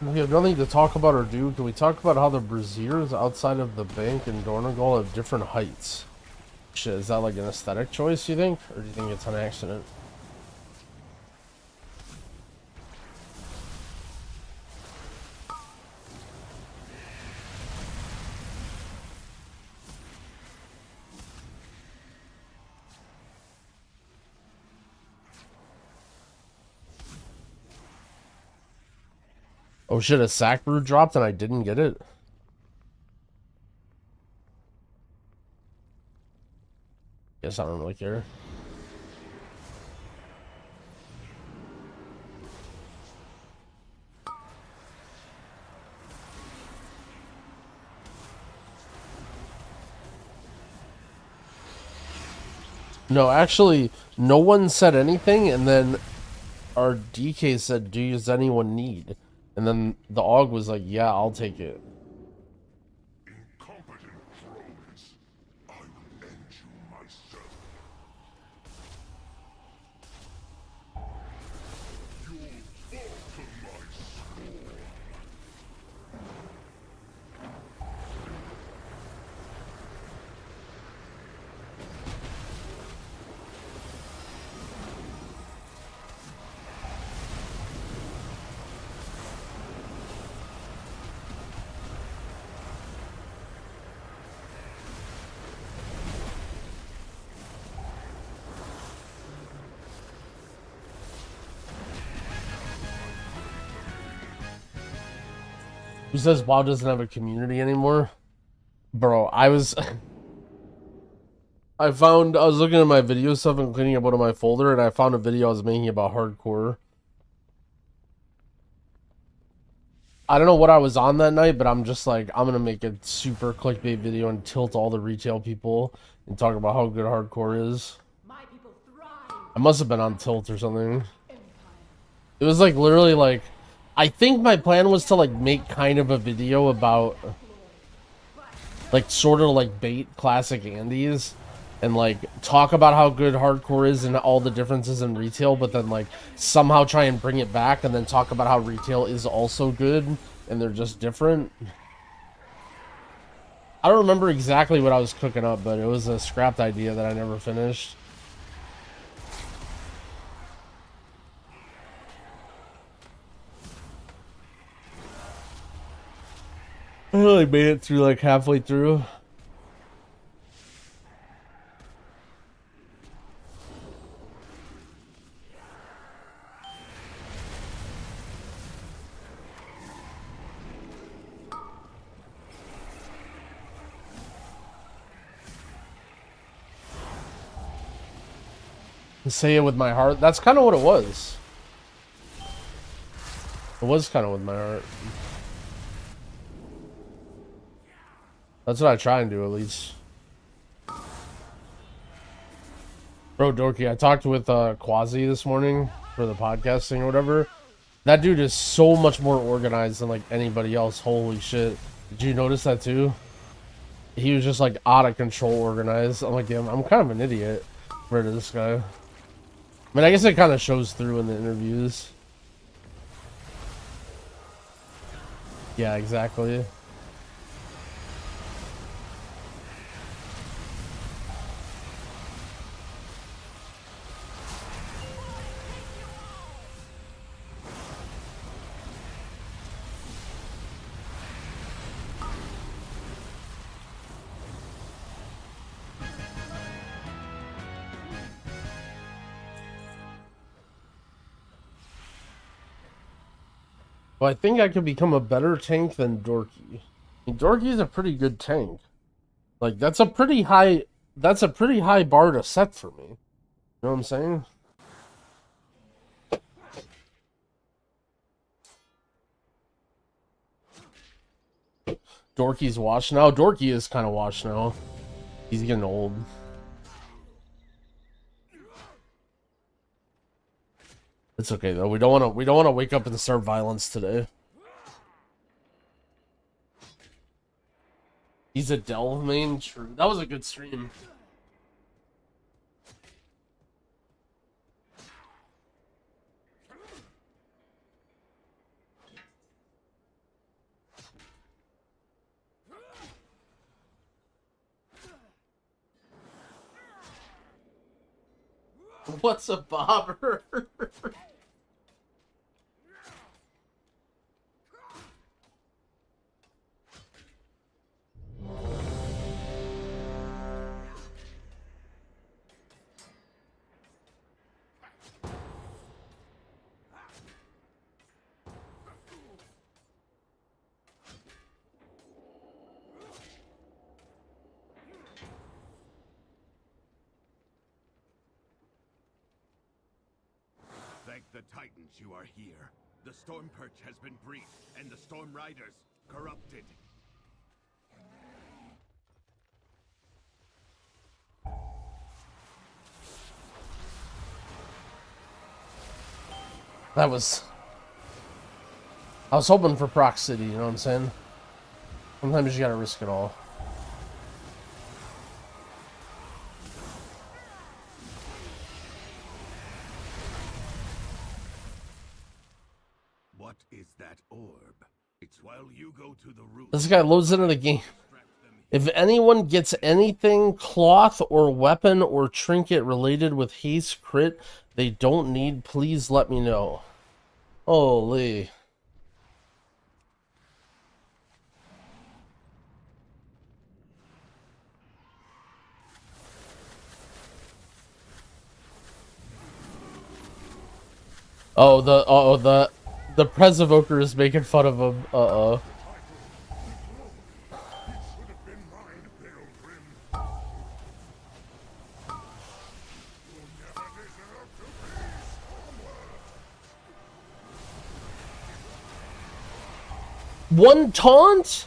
We have nothing to talk about or do. Can we talk about how the braziers outside of the bank in Dornegal have different heights? Shit, is that like an aesthetic choice, you think? Or do you think it's an accident? Oh shit, a sack brew dropped and I didn't get it? Guess I don't really care. No, actually, no one said anything, and then our DK said, does anyone need? And then the AUG was like, yeah, I'll take it. Incompetent drones. I will end you myself. You'll fall to my scorn. Who says WoW doesn't have a community anymore? Bro, I was looking at my video stuff and cleaning up one of my folder, and I found a video I was making about hardcore. I don't know what I was on that night, but I'm just like, I'm gonna make a super clickbait video and tilt all the retail people and talk about how good hardcore is. My people thrive. I must have been on tilt or something. It was like literally like, I think my plan was to like make kind of a video about like sort of like bait classic Andes and like talk about how good hardcore is and all the differences in retail, but then like somehow try and bring it back and then talk about how retail is also good and they're just different. I don't remember exactly what I was cooking up, but it was a scrapped idea that I never finished. I only made it through like halfway through. Say it with my heart. That's kind of what it was. It was kind of with my heart. That's what I try and do, at least. Bro, Dorky, I talked with Quasi this morning for the podcasting or whatever. That dude is so much more organized than like anybody else. Holy shit. Did you notice that too? He was just like out of control organized. I'm like, damn, I'm kind of an idiot for this guy. I mean, I guess it kind of shows through in the interviews. Yeah, exactly. Well, I think I could become a better tank than Dorky. I mean, Dorky's a pretty good tank. Like that's a pretty high bar to set for me. You know what I'm saying? Dorky's washed now. Dorky is kind of washed now. He's getting old. It's okay though. We don't want to wake up and start violence today. He's a Delve main. True. That was a good stream. What's a bobber? Thank the Titans you are here. The Storm Perch has been breached, and the Storm Riders corrupted. That was... I was hoping for Proc City, you know what I'm saying? Sometimes you gotta risk it all. What is that orb? It's while you go to the root. This guy loads into the game. If anyone gets anything, cloth or weapon or trinket related with haste crit they don't need, please let me know. Holy. The Prez Evoker is making fun of him. Uh-oh. One taunt?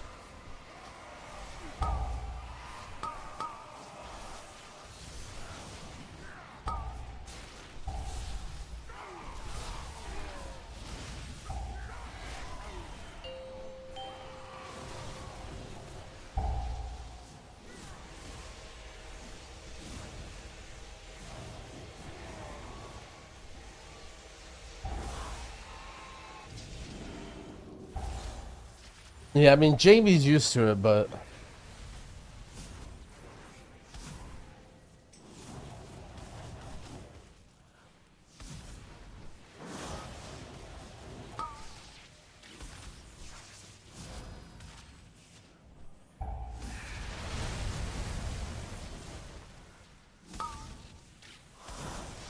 Yeah, I mean, Jamie's used to it, but...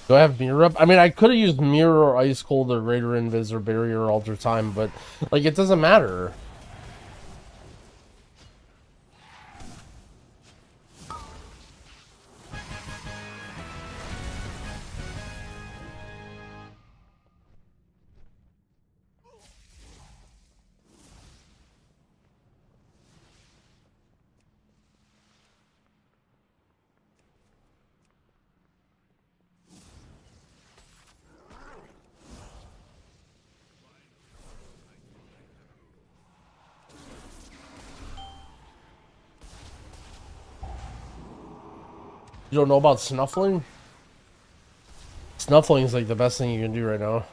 Do I have mirror up? I mean, I could have used mirror or ice cold or raider invis or barrier or alter time, but like it doesn't matter. You don't know about snuffling? Snuffling is like the best thing you can do right now.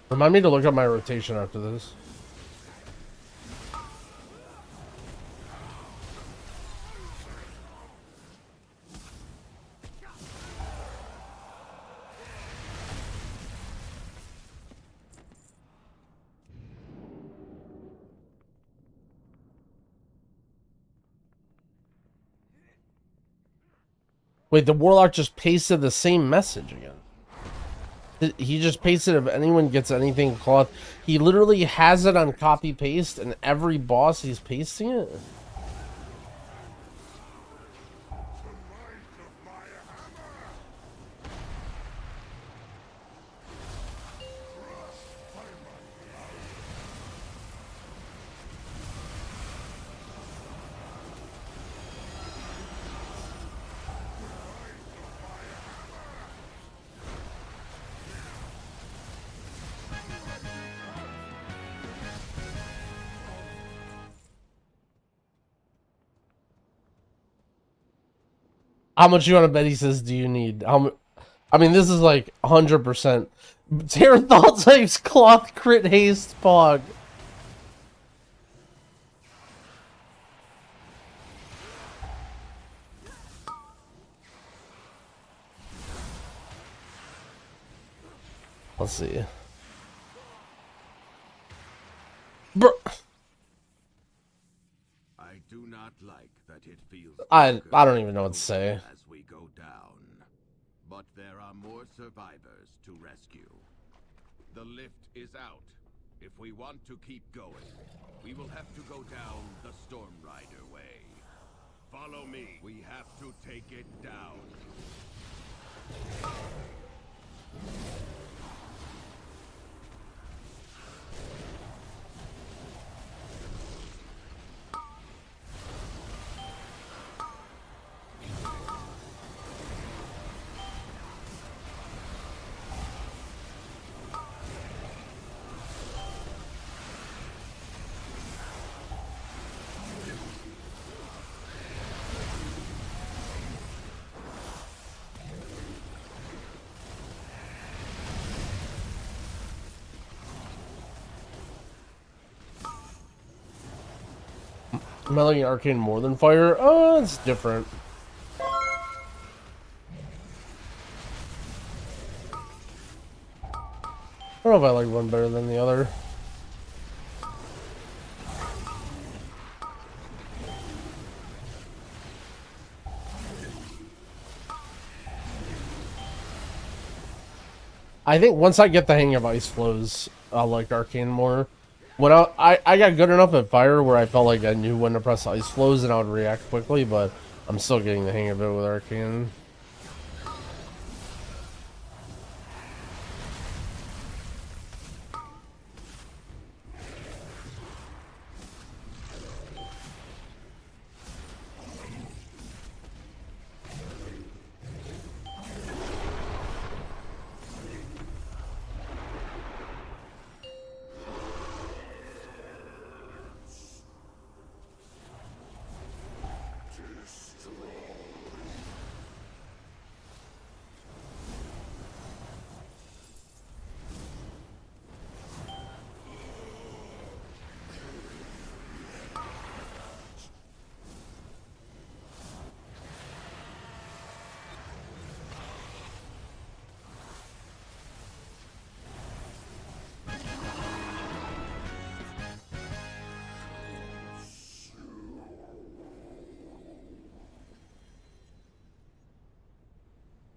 Remind me to look up my rotation after this. Wait, the Warlock just pasted the same message again. He just pasted if anyone gets anything cloth. He literally has it on copy paste and every boss he's pasting it. How much you want to bet he says, do you need? I mean, this is like 100%. Terrathal types cloth crit haste pog. Let's see. Bro. I do not like that it feels I don't even know what to say. as we go down. But there are more survivors to rescue. The lift is out. If we want to keep going, we will have to go down the Storm Rider way. Follow me. We have to take it down. Am I liking Arcane more than Fire? It's different. I don't know if I like one better than the other. I think once I get the hang of Ice Flows, I'll like Arcane more. When I got good enough at Fire where I felt like I knew when to press Ice Flows and I would react quickly, but I'm still getting the hang of it with Arcane.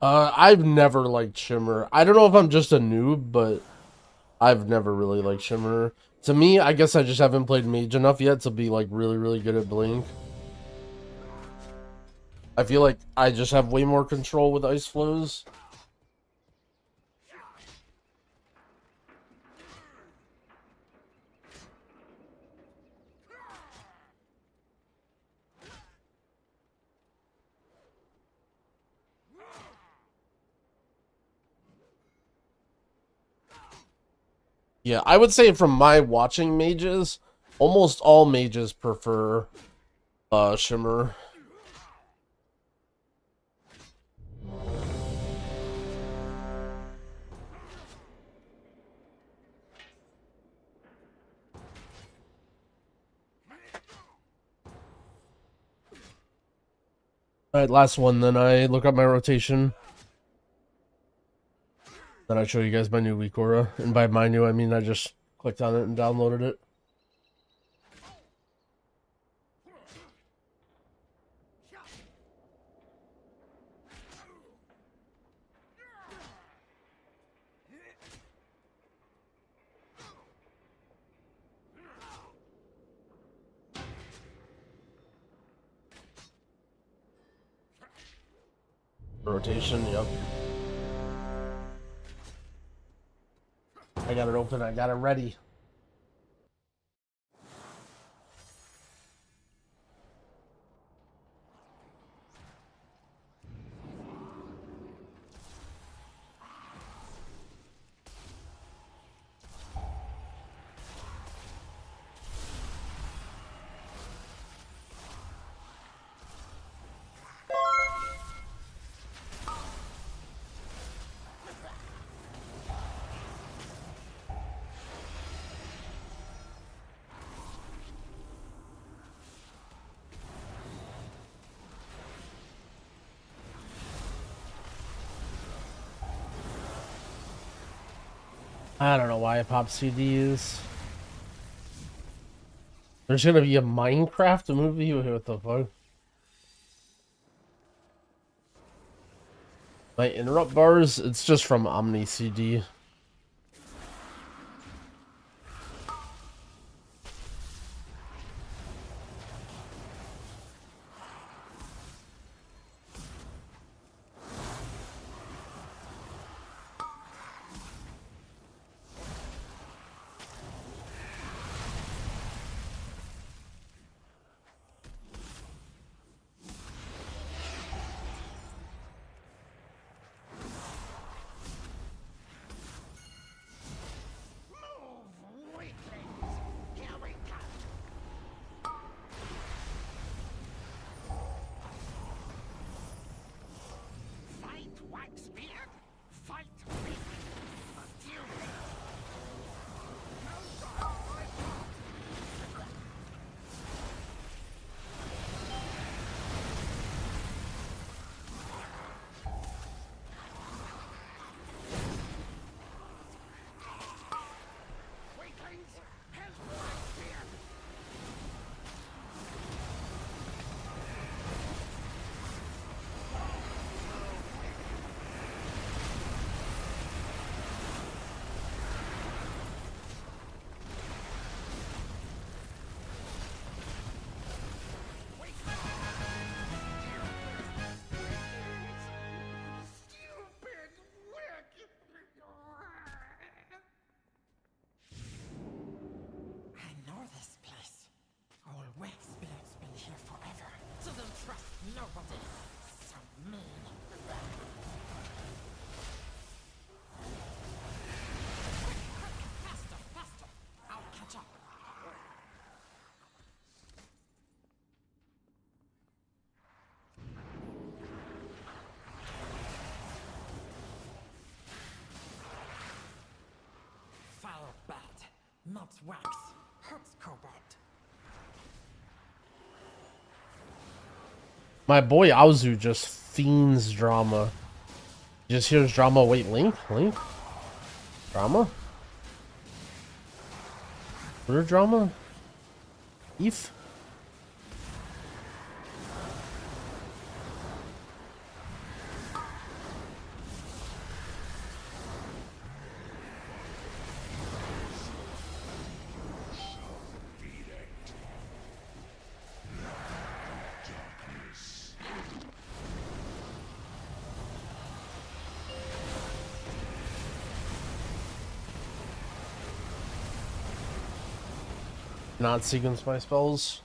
I've never liked Shimmer. I don't know if I'm just a noob, but I've never really liked Shimmer. To me, I guess I just haven't played Mage enough yet to be like really, really good at Blink. I feel like I just have way more control with Ice Flows. Yeah, I would say from my watching mages, almost all mages prefer Shimmer. Alright, last one, then I look up my rotation. Then I show you guys my new weak aura. And by my new, I mean I just clicked on it and downloaded it. Rotation, yep. I got it open, I got it ready. I don't know why I popped CDs. There's gonna be a Minecraft movie? What the fuck? My interrupt bars? It's just from Omni CD. Not wax. Hurts cobalt. My boy Aozu just fiends drama. Just hears drama. Wait, Link? Link? Drama? What drama? Eve? Not sequence my spells.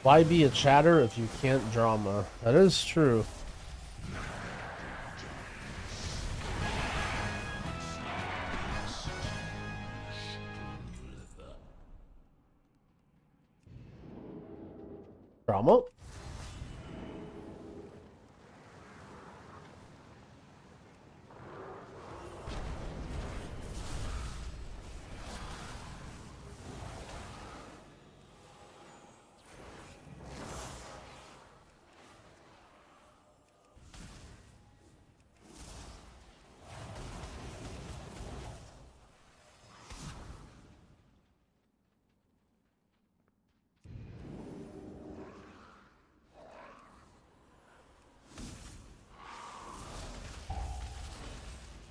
Why be a chatter if you can't drama? That is true. Drama?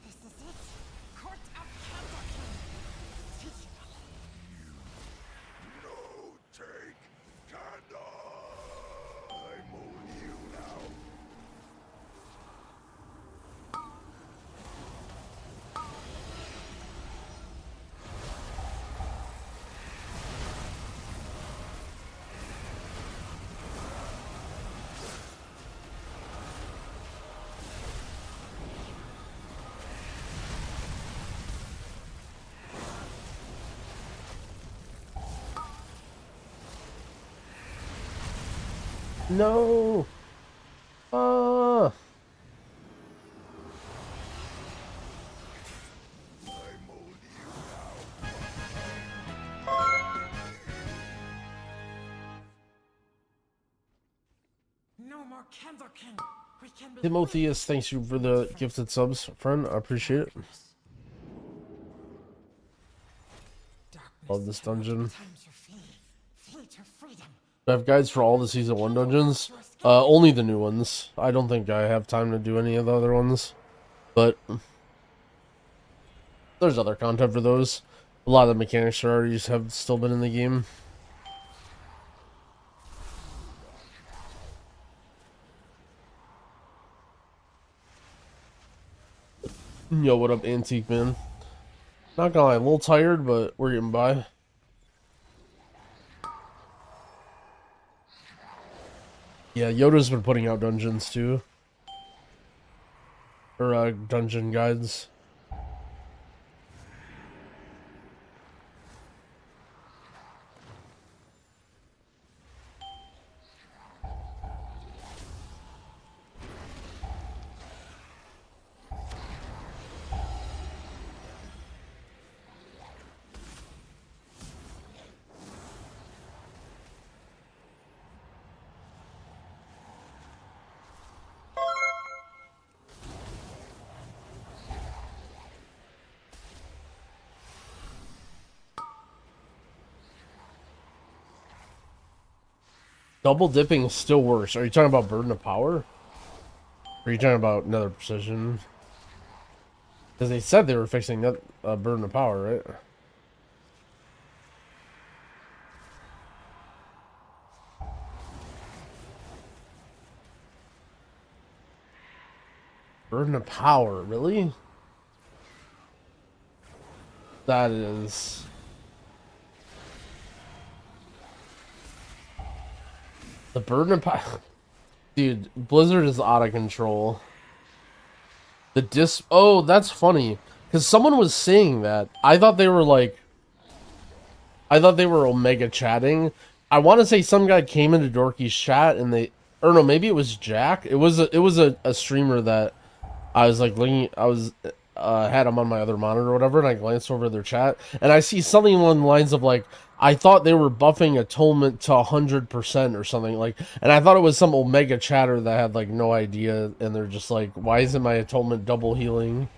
This is it. Court of Candlekin. No take candle! I'm on you now. No. Ah. No more Candlekin. We can be Timotheus, thanks you for the gifted subs, friend. I appreciate it. Love this dungeon. Flee to freedom. I have guides for all the season 1 dungeons. Only the new ones. I don't think I have time to do any of the other ones. But there's other content for those. A lot of the mechanics already have still been in the game. Yo, what up, Antique Man? Not gonna lie, a little tired, but we're getting by. Yeah, Yoda's been putting out dungeons too. Or dungeon guides. Double dipping is still worse. Are you talking about Burden of Power? Or are you talking about another precision? Because they said they were fixing that Burden of Power, right? Burden of Power, really? That is... The Burden of Power... Dude, Blizzard is out of control. The Oh, that's funny. Because someone was saying that. I thought they were like... I thought they were Omega chatting. I want to say some guy came into Dorky's chat and they... Or no, maybe it was Jack. It was a streamer that I was like looking... I was... had him on my other monitor or whatever, and I glanced over their chat, and I see something along the lines of like, I thought they were buffing Atonement to 100% or something, like, and I thought it was some Omega chatter that had like no idea, and they're just like, why isn't my Atonement double healing?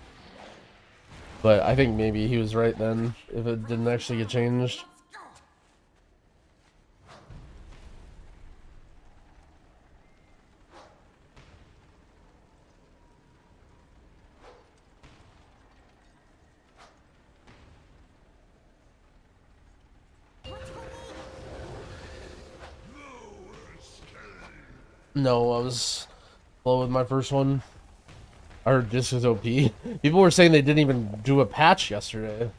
But I think maybe he was right then, if it didn't actually get changed. No, I was slow with my first one. I heard Disc is OP. People were saying they didn't even do a patch yesterday.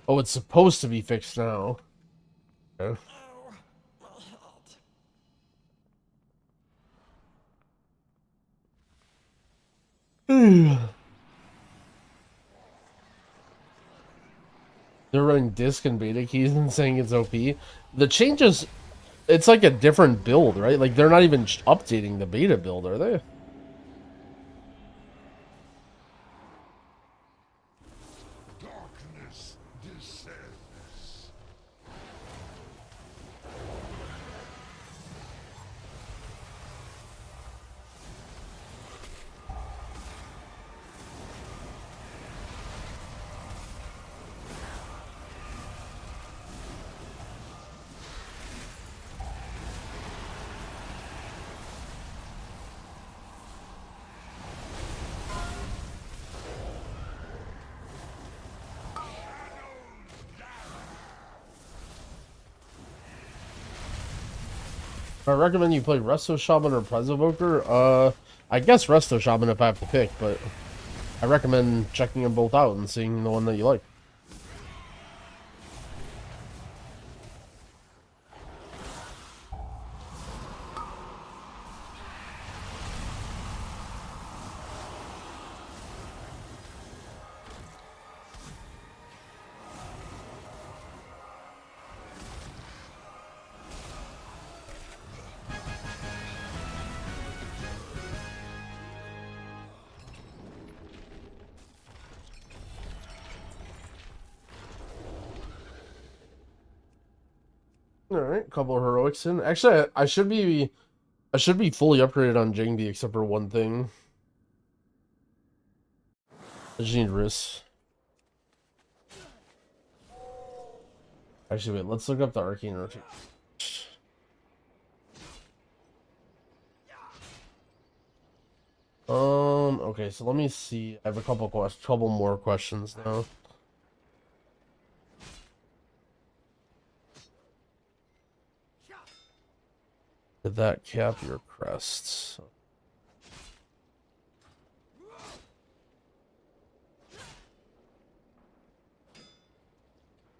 Oh, it's supposed to be fixed now. Okay. They're running disc and beta keys and saying it's OP. The changes, it's like a different build, right? Like they're not even updating the beta build, are they? Darkness descends. I recommend you play Resto Shaman or Prez Evoker. I guess Resto Shaman if I have to pick, but I recommend checking them both out and seeing the one that you like. All right, couple of heroics in. Actually, I should be fully upgraded on Jingbi except for one thing. I just need wrists. Actually, wait. Let's look up the arcane rotation. Okay. So let me see. I have a couple more questions now. Did that cap your crests?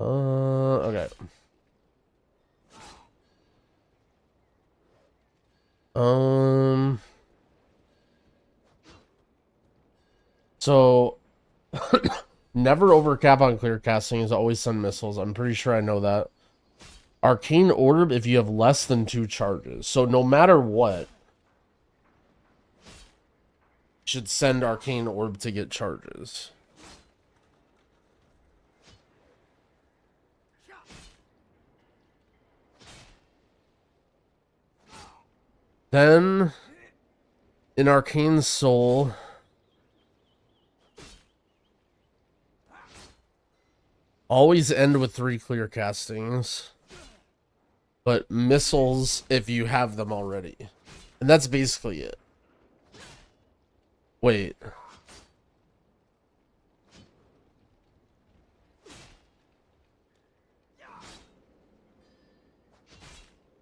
Okay. So never overcap on clear casting is always send missiles. I'm pretty sure I know that. Arcane Orb if you have less than 2 charges. So no matter what, you should send Arcane Orb to get charges. Then in Arcane Soul, always end with 3 clear castings. But missiles if you have them already. And that's basically it. Wait.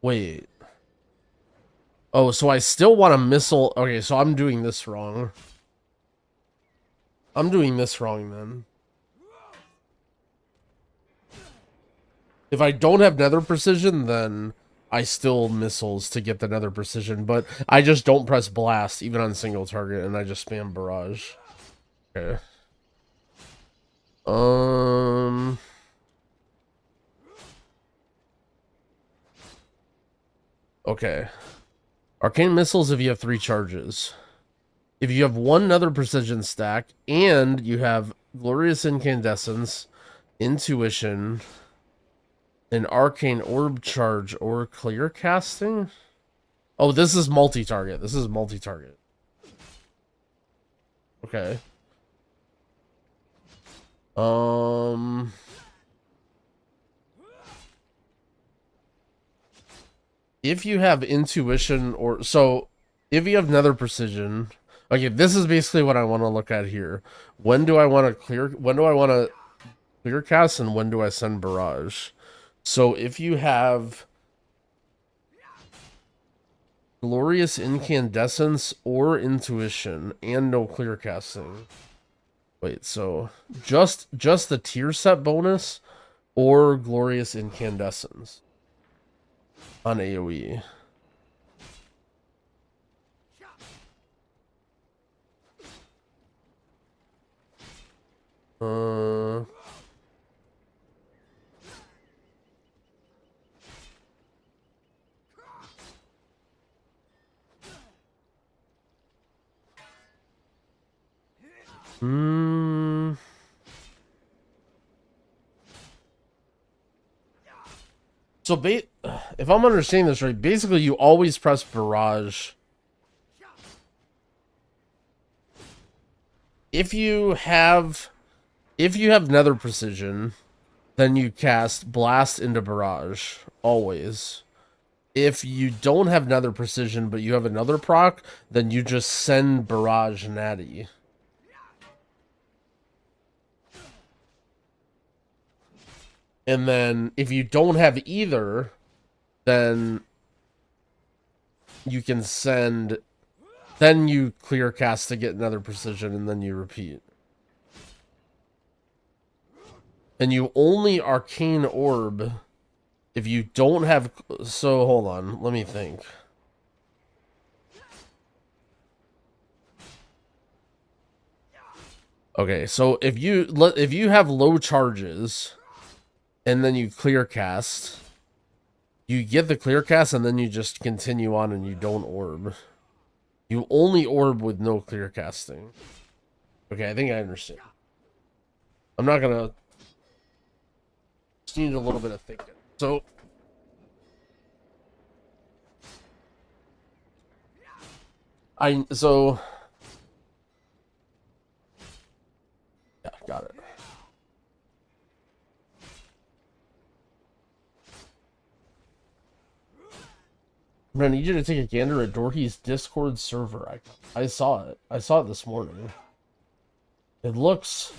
Wait. Oh, so I still want a missile. Okay, so I'm doing this wrong. I'm doing this wrong then. If I don't have nether precision, then I still missiles to get the nether precision, but I just don't press blast even on single target and I just spam barrage. Okay. Okay. Arcane missiles if you have 3 charges. If you have 1 nether precision stack and you have glorious incandescence, intuition, an arcane orb charge or clear casting? Oh, this is multi-target. This is multi-target. Okay. Um, if you have intuition or so, if you have nether precision, okay, this is basically what I want to look at here. When do I want to clear? When do I want to clear cast, and when do I send barrage? So if you have glorious incandescence or intuition and no clear casting. Wait, so just the tier set bonus or glorious incandescence on AoE. Uh Hmm. So, if I'm understanding this right, basically you always press barrage. If you have nether precision, then you cast blast into barrage always. If you don't have nether precision but you have another proc, then you just send barrage natty. And then if you don't have either, then you can send, then you clear cast to get another precision, and then you repeat. And you only arcane orb if you don't have, so hold on, let me think. Okay, so if you have low charges and then you clear cast, you get the clear cast and then you just continue on and you don't orb. You only orb with no clear casting. Okay, I think I understand. I'm not gonna, just need a little bit of thinking. So yeah, got it. I'm gonna need you to take a gander at Dorky's Discord server. I saw it. I saw it this morning. It looks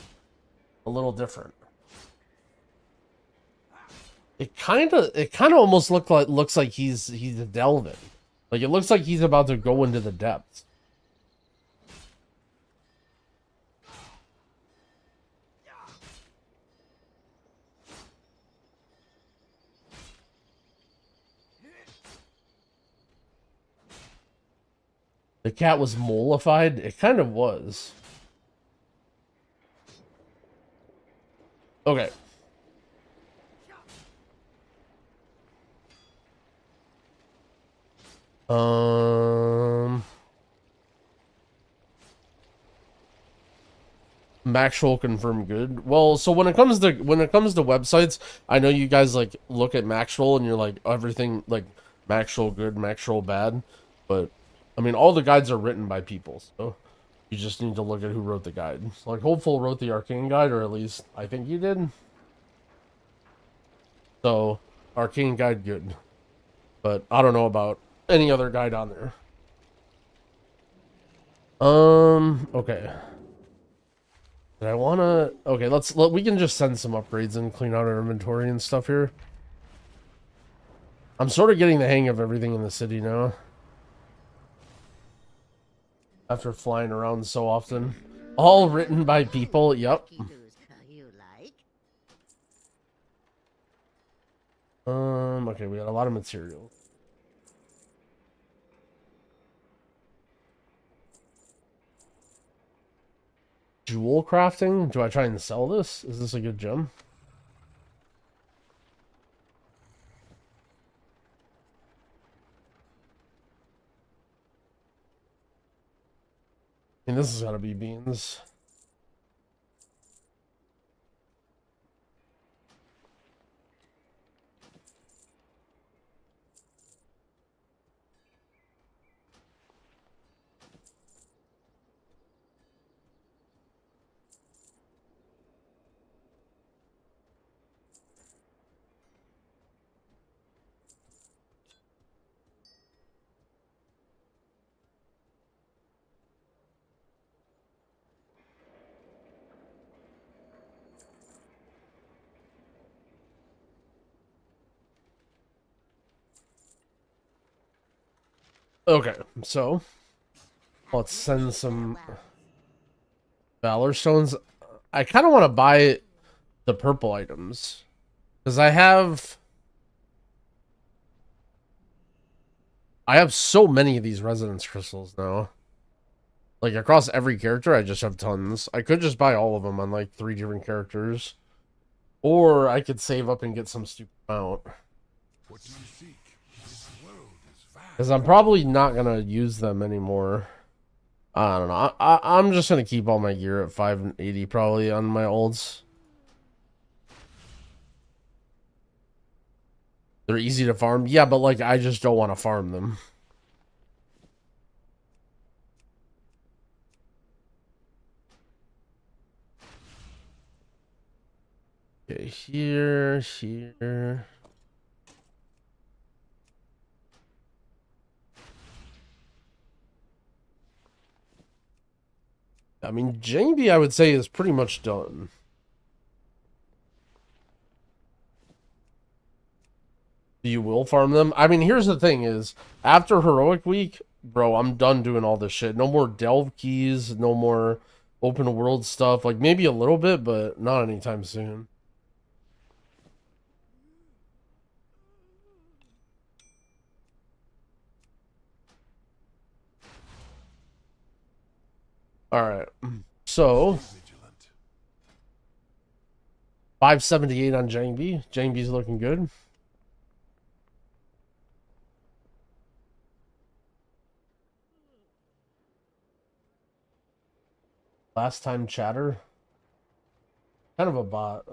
a little different. It kind of almost looks like he's delving. Like, it looks like he's about to go into the depths. The cat was mollified? It kind of was. Okay. Maxwell confirmed good. Well, so when it comes to websites, I know you guys like look at Maxwell and you're like everything like Maxwell good, Maxwell bad, but I mean all the guides are written by people, so you just need to look at who wrote the guide. Like Hopeful wrote the Arcane guide, or at least I think he did. So Arcane guide good, but I don't know about any other guide on there. Okay. Did I wanna? Okay, we can just send some upgrades and clean out our inventory and stuff here. I'm sort of getting the hang of everything in the city now. After flying around so often. All written by people, yep. Okay, we got a lot of material. Jewel crafting? Do I try and sell this? Is this a good gem? I mean, this has got to be beans. Okay, so let's send some Valor Stones. I kind of want to buy the purple items because I have so many of these resonance crystals now. Like across every character, I just have tons. I could just buy all of them on like 3 different characters, or I could save up and get some stupid amount. What do you seek? This world is vast. Because I'm probably not gonna use them anymore. I don't know. I'm just gonna keep all my gear at 580 probably on my olds. They're easy to farm. Yeah, but like I just don't want to farm them. Okay, here. I mean, Jangbi, I would say, is pretty much done. You will farm them? I mean, here's the thing is, after Heroic Week, bro, I'm done doing all this shit. No more Delve keys, no more open world stuff. Like, maybe a little bit, but not anytime soon. Alright, so 578 on Jangbi. Jangbi's looking good. Last time chatter. Kind of a bot.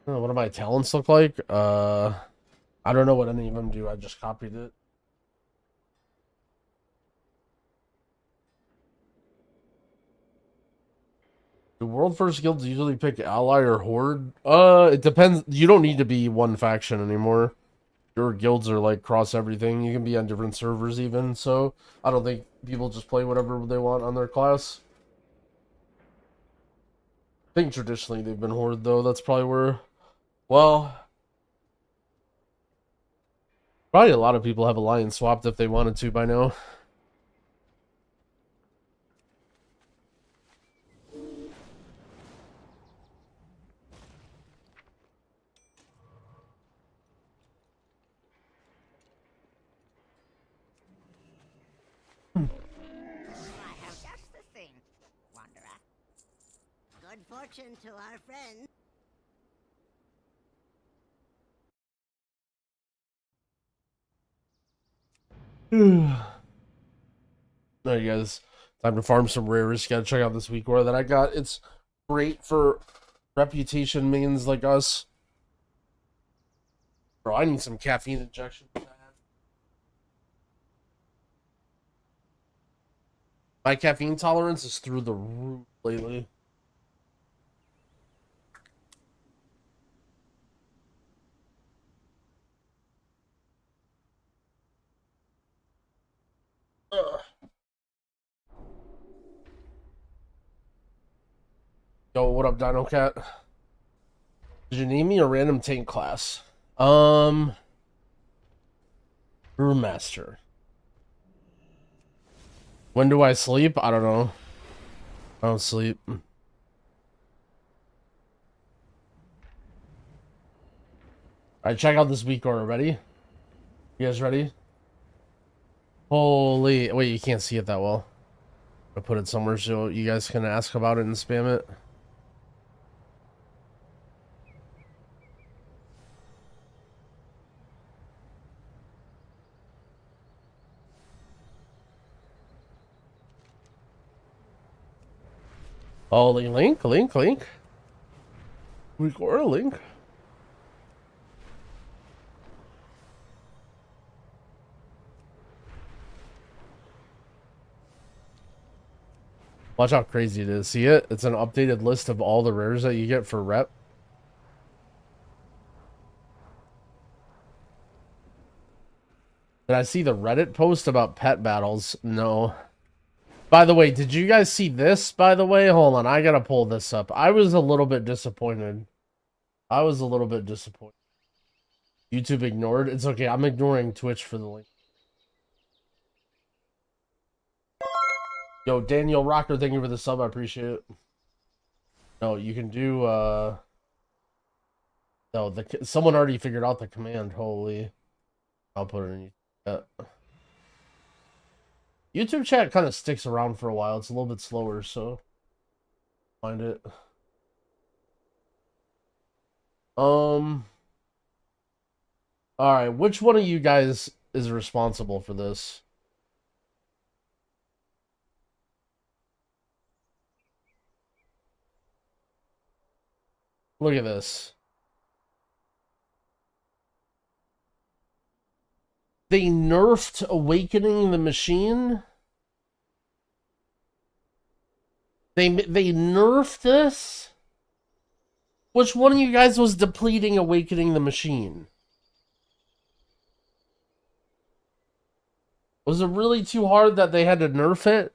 What do my talents look like? I don't know what any of them do. I just copied it. Do World First Guilds usually pick Ally or Horde? It depends. You don't need to be one faction anymore. Your guilds are like cross everything. You can be on different servers even. So I don't think people just play whatever they want on their class. I think traditionally they've been Horde though. That's probably where, well, probably a lot of people have Alliance swapped if they wanted to by now. I have just the thing, Wanderer. Good fortune to our friends. Alright, you guys. Time to farm some rares. Gotta check out this week order that I got. It's great for reputation mains like us. Bro, I need some caffeine injection. My caffeine tolerance is through the roof lately. Ugh. Yo, what up, Dino Cat? Did you name me a random tank class? Brewmaster. When do I sleep? I don't know. I don't sleep. Alright, check out this week order. Ready? You guys ready? Holy... Wait, you can't see it that well. I put it somewhere so you guys can ask about it and spam it. Holy link. Week order link. Watch how crazy it is. See it? It's an updated list of all the rares that you get for rep. Did I see the Reddit post about pet battles? No. By the way, did you guys see this, by the way? Hold on, I gotta pull this up. I was a little bit disappointed. YouTube ignored. It's okay, I'm ignoring Twitch for the link. Yo, Daniel Rocker, thank you for the sub. I appreciate it. No, you can do, no, someone already figured out the command. Holy. I'll put it in chat. YouTube chat kind of sticks around for a while. It's a little bit slower, so find it. All right, which one of you guys is responsible for this? Look at this. They nerfed Awakening the Machine. They nerfed this? Which one of you guys was depleting Awakening the Machine? Was it really too hard that they had to nerf it?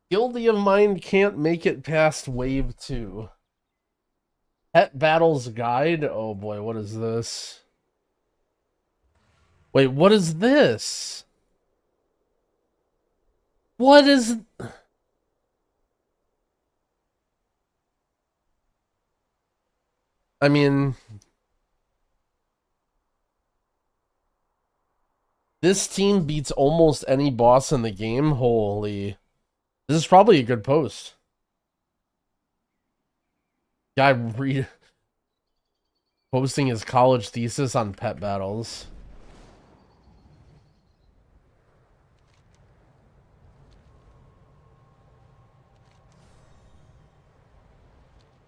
Guilty of Mind can't make it past Wave 2. Pet Battles Guide? Oh boy, what is this? Wait, what is this? What is... I mean... This team beats almost any boss in the game. Holy... This is probably a good post. Guy posting his college thesis on pet battles.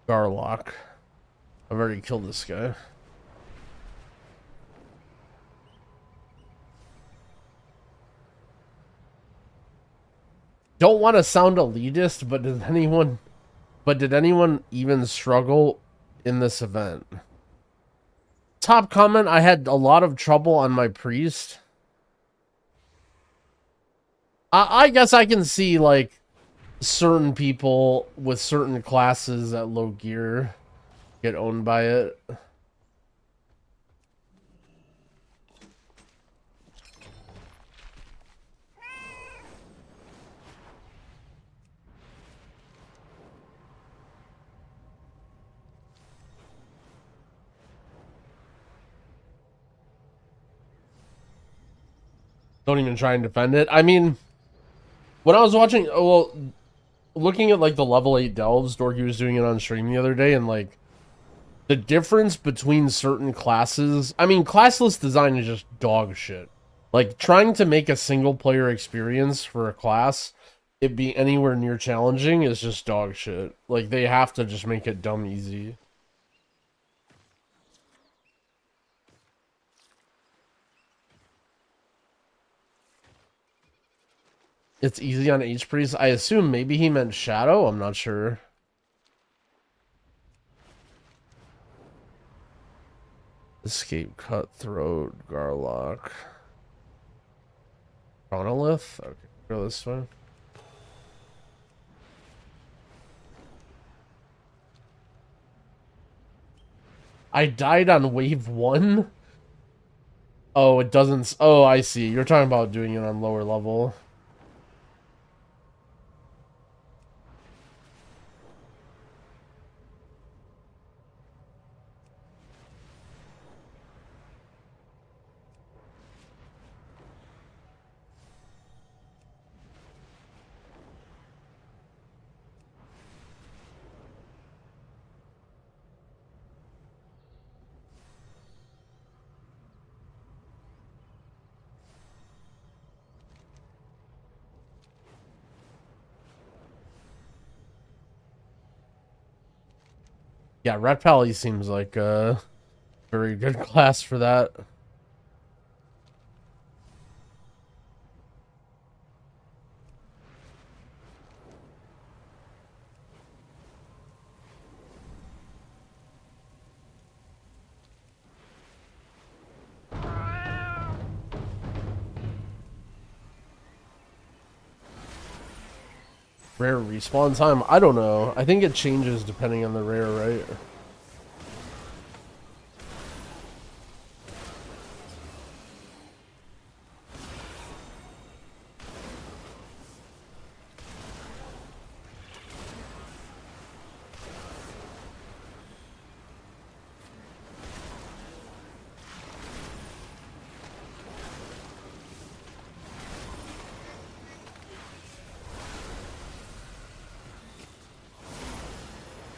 Garlock. I've already killed this guy. Don't want to sound elitist, but did anyone even struggle in this event? Top comment, I had a lot of trouble on my priest. I guess I can see, like, certain people with certain classes at low gear get owned by it. Don't even try and defend it. I mean, when I was watching, well, looking at like the level 8 delves, Dorky was doing it on stream the other day, and like the difference between certain classes. I mean, classless design is just dog shit. Like trying to make a single player experience for a class, it be anywhere near challenging is just dog shit. Like they have to just make it dumb easy. It's easy on H-Priest. I assume maybe he meant Shadow. I'm not sure. Escape, Cutthroat, Garlock. Chronolith? Okay, go this way. I died on wave 1? Oh, it doesn't... Oh, I see. You're talking about doing it on lower level. Yeah, Rat Pally seems like a very good class for that. Rare respawn time? I don't know. I think it changes depending on the rare, right?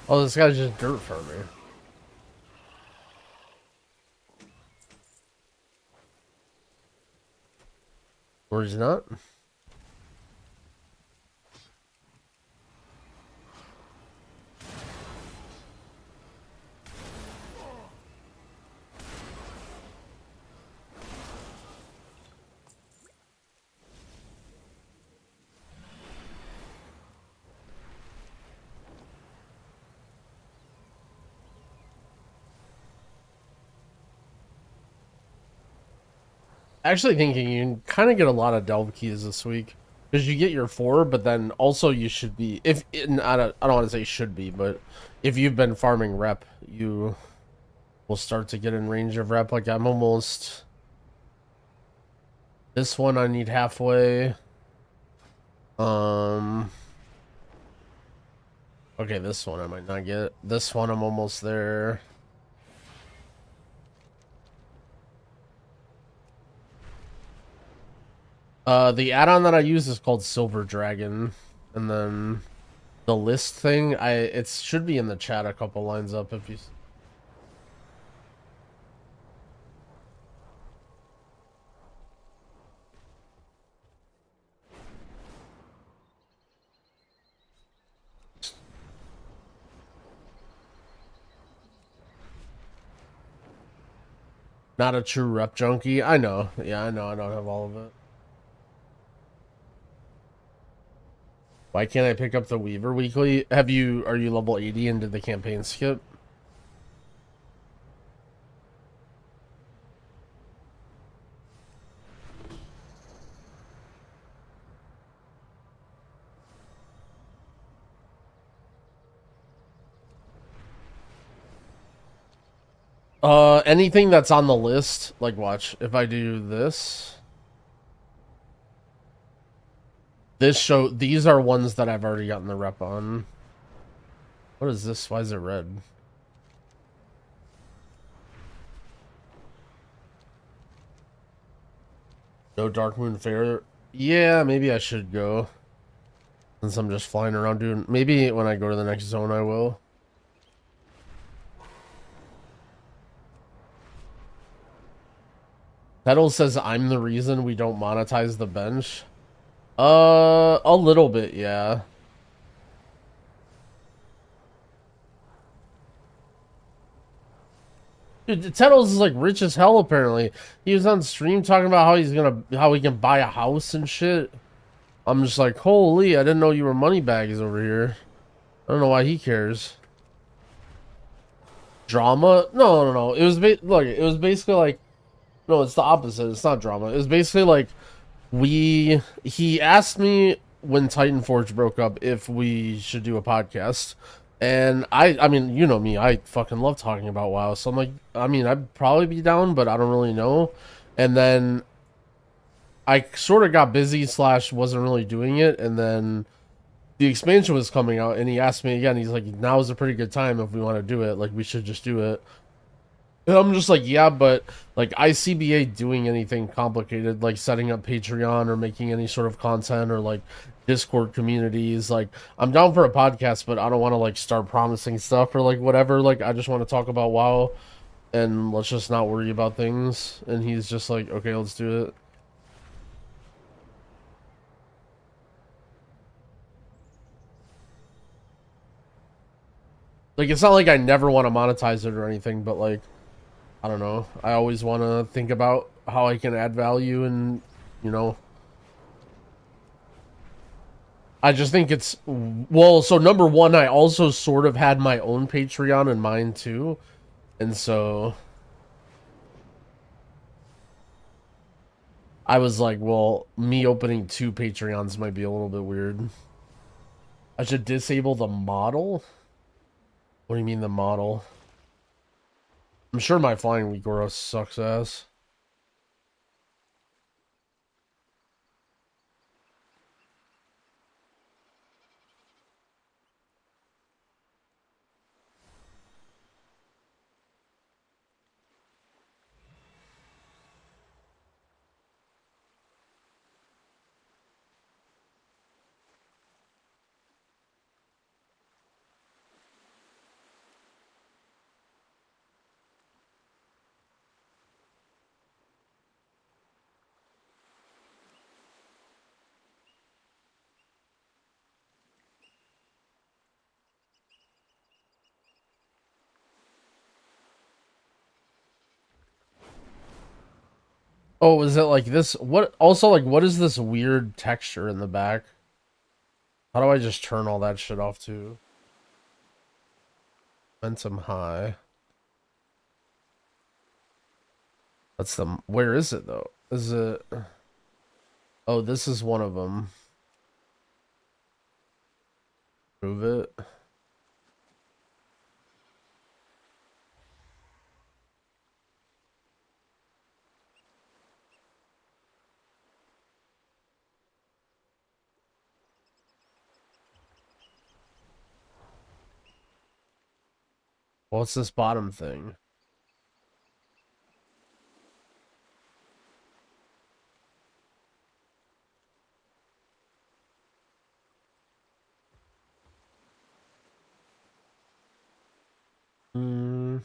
Oh, this guy's just dirt farming. Or he's not? Actually thinking you can kind of get a lot of delve keys this week because you get your 4, but then also you should be, if I don't want to say should be, but if you've been farming rep, you will start to get in range of rep. Like I'm almost, this one I need halfway. Okay, this one I might not get. This one I'm almost there. The add-on that I use is called Silver Dragon, and then the list thing, it should be in the chat a couple lines up if you. Not a true rep junkie. I know. Yeah, I know. I don't have all of it. Why can't I pick up the Weaver weekly? Are you level 80 and did the campaign skip? Anything that's on the list, like watch, if I do this. These are ones that I've already gotten the rep on. What is this? Why is it red? No Dark Moon Fair. Yeah, maybe I should go. Since I'm just flying around doing, maybe when I go to the next zone I will. Petal says I'm the reason we don't monetize the bench. A little bit, yeah. Dude, Tettles is like rich as hell apparently. He was on stream talking about how he can buy a house and shit. I'm just like, holy, I didn't know you were moneybags over here. I don't know why he cares. Drama? No. It was look, it was basically like, no, it's the opposite. It's not drama. It was basically like he asked me when Titan Forge broke up if we should do a podcast. And I mean, you know me, I fucking love talking about WoW. So I'm like, I mean, I'd probably be down, but I don't really know. And then I sort of got busy / wasn't really doing it. And then the expansion was coming out and he asked me again. He's like, now is a pretty good time if we want to do it. Like, we should just do it. And I'm just like, yeah, but like ICBA doing anything complicated, like setting up Patreon or making any sort of content or like Discord communities, like I'm down for a podcast, but I don't want to like start promising stuff or like whatever. Like I just want to talk about WoW and let's just not worry about things. And he's just like, okay, let's do it. Like it's not like I never want to monetize it or anything, but like I don't know. I always want to think about how I can add value and, you know. I just think it's, well, so number one, I also sort of had my own Patreon in mind too. And so I was like, well, me opening 2 Patreons might be a little bit weird. I should disable the model? What do you mean the model? I'm sure my flying Wigoro sucks ass. Oh, is it like this? What also like what is this weird texture in the back? How do I just turn all that shit off too? Momentum high. That's the where is it though? Is it oh, this is one of them. Move it. What's this bottom thing? Hmm.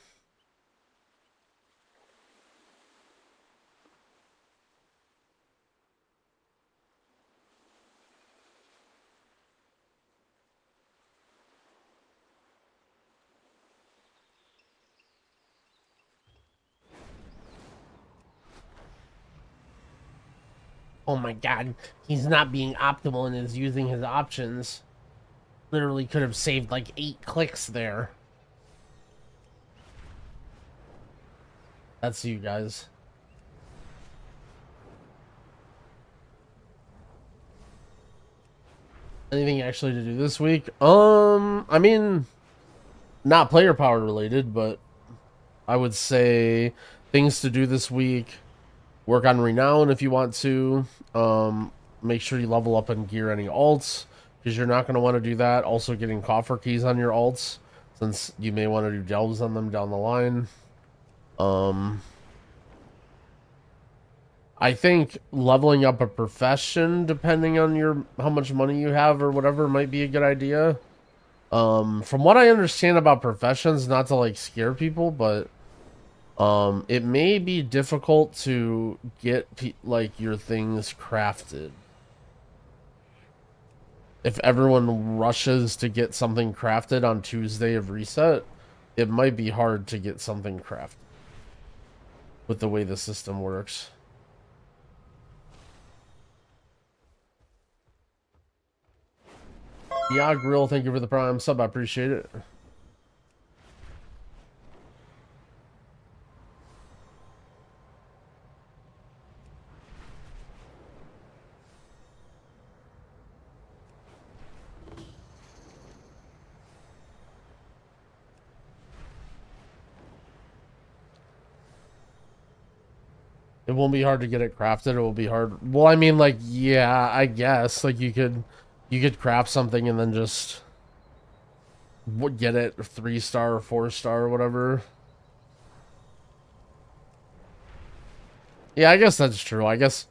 Oh my god, he's not being optimal and is using his options. Literally could have saved like 8 clicks there. That's you guys. Anything actually to do this week? I mean, not player power related, but I would say things to do this week. Work on renown if you want to. Make sure you level up and gear any alts because you're not going to want to do that. Also, getting coffer keys on your alts since you may want to do delves on them down the line. I think leveling up a profession, depending on your how much money you have or whatever, might be a good idea. From what I understand about professions, not to like scare people, but it may be difficult to get like your things crafted. If everyone rushes to get something crafted on Tuesday of reset, it might be hard to get something crafted with the way the system works. Yeah, Grill, thank you for the Prime sub. I appreciate it. It won't be hard to get it crafted. It will be hard. Well, I mean, like, yeah, I guess. Like, you could craft something and then just get it 3-star or 4-star or whatever. Yeah, I guess that's true. I guess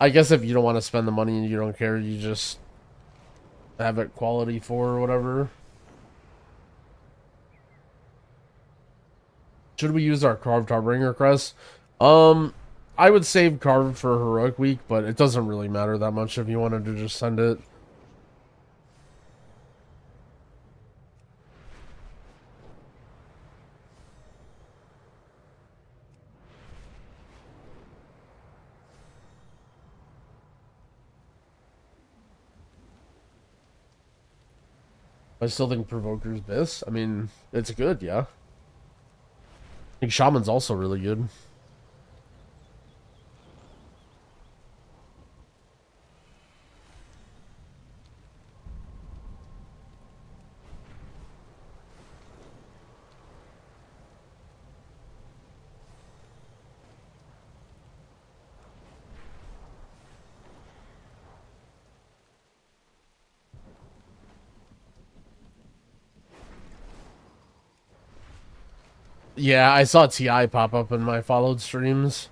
if you don't want to spend the money and you don't care, you just have it quality 4 or whatever. Should we use our carved Harbinger crest? I would save carved for heroic week, but it doesn't really matter that much if you wanted to just send it. I still think Provoker's best. I mean, it's good, yeah. I think Shaman's also really good. Yeah, I saw TI pop up in my followed streams.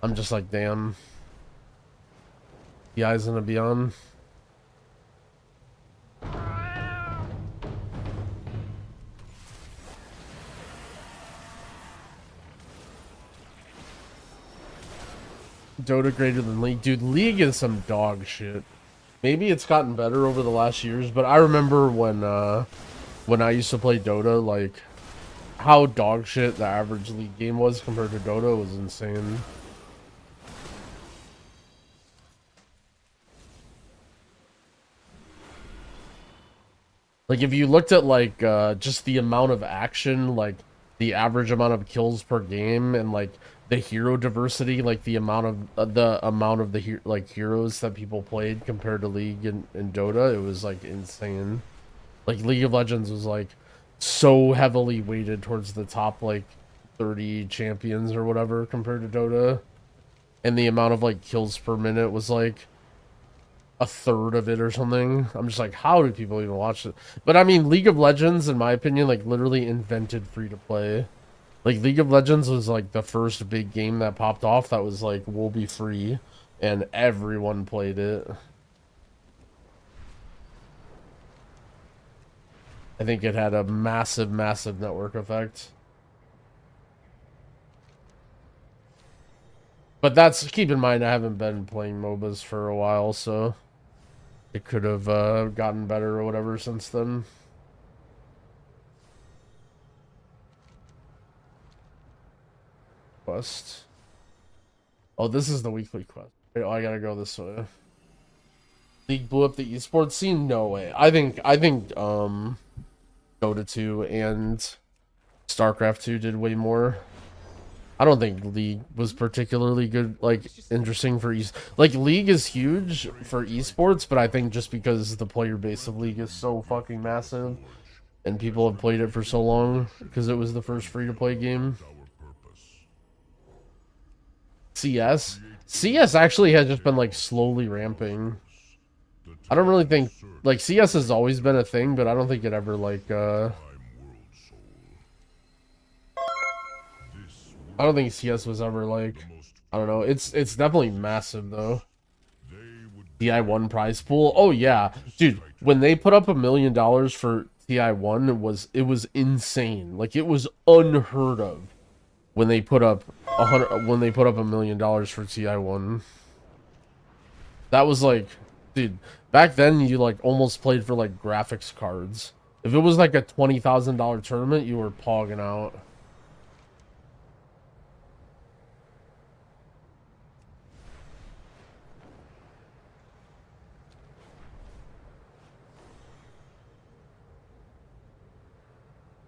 I'm just like, damn. TI's gonna be on. Dota greater than League. Dude, League is some dog shit. Maybe it's gotten better over the last years, but I remember when I used to play Dota, like, how dog shit the average League game was compared to Dota was insane. Like, if you looked at, like, just the amount of action, like, the average amount of kills per game, and, like, the hero diversity, like, the amount of the heroes that people played compared to League and Dota, it was, like, insane. Like, League of Legends was, like, so heavily weighted towards the top, like, 30 champions or whatever compared to Dota. And the amount of, like, kills per minute was, like, a third of it or something. I'm just like, how do people even watch it? But I mean, League of Legends, in my opinion, like literally invented free to play. Like League of Legends was like the first big game that popped off that was like, will be free, and everyone played it. I think it had a massive, massive network effect. But that's, keep in mind, I haven't been playing MOBAs for a while, so it could have gotten better or whatever since then. Quest. Oh, this is the weekly quest. Wait, oh, I gotta go this way. League blew up the esports scene? No way. I think Dota 2 and StarCraft 2 did way more. I don't think League was particularly good, like, interesting for like, League is huge for esports, but I think just because the player base of League is so fucking massive, and people have played it for so long, because it was the first free-to-play game. CS? CS actually has just been, like, slowly ramping. I don't really think, like, CS has always been a thing, but I don't think it ever, like, I don't think CS was ever like, I don't know. It's definitely massive though. TI1 prize pool. Oh yeah, dude. When they put up $1 million for TI1, it was insane. Like it was unheard of when they put up $1 million for TI1. That was like, dude. Back then, you like almost played for like graphics cards. If it was like a $20,000 tournament, you were pogging out.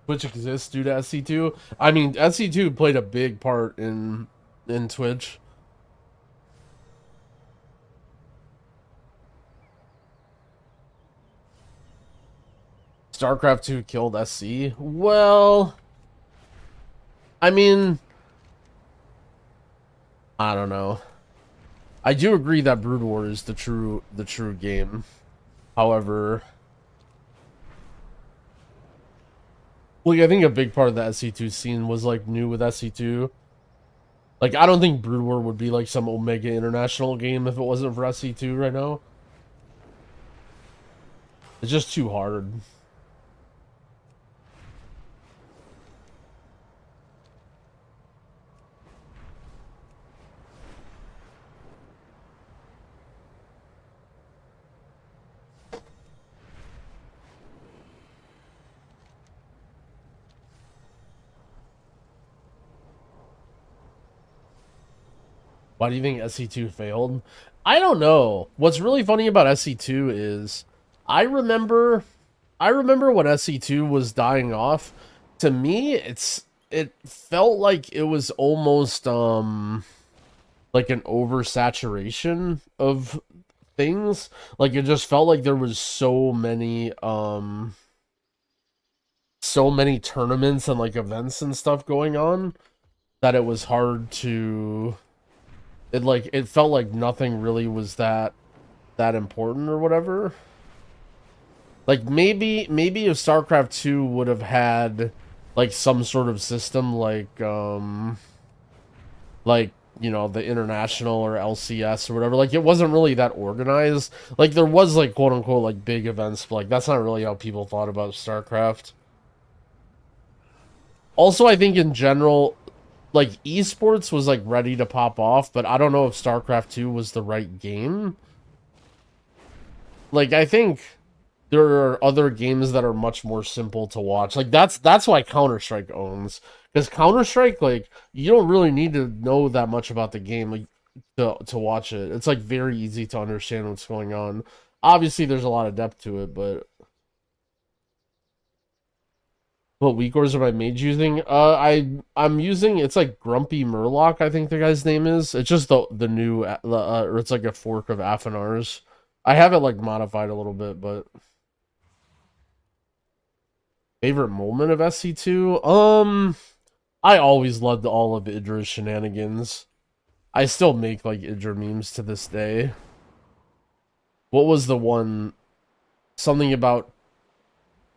Twitch exists due to SC2. I mean, SC2 played a big part in Twitch. StarCraft 2 killed SC. Well, I mean, I don't know. I do agree that Brood War is the true game. However, like, I think a big part of the SC2 scene was, like, new with SC2. Like, I don't think Brood War would be, like, some Omega International game if it wasn't for SC2 right now. It's just too hard. Why do you think SC2 failed? I don't know. What's really funny about SC2 is I remember when SC2 was dying off. To me, it felt like it was almost like an oversaturation of things. Like it just felt like there was so many tournaments and like events and stuff going on that it was hard to it felt like nothing really was that important or whatever. Like maybe if StarCraft 2 would have had like some sort of system like you know, the international or LCS or whatever. Like it wasn't really that organized. Like there was like quote unquote like big events, but like that's not really how people thought about StarCraft. Also, I think in general, like esports was like ready to pop off, but I don't know if StarCraft 2 was the right game. Like I think there are other games that are much more simple to watch. Like that's why Counter-Strike owns. Because Counter-Strike, like, you don't really need to know that much about the game like to watch it. It's like very easy to understand what's going on. Obviously there's a lot of depth to it, but what weak ores are my mage using? I'm using, it's like Grumpy Murloc, I think the guy's name is. It's just the new or it's like a fork of Afinar's. I have it like modified a little bit, but favorite moment of SC2? I always loved all of Idra's shenanigans. I still make like Idra memes to this day. What was the one? Something about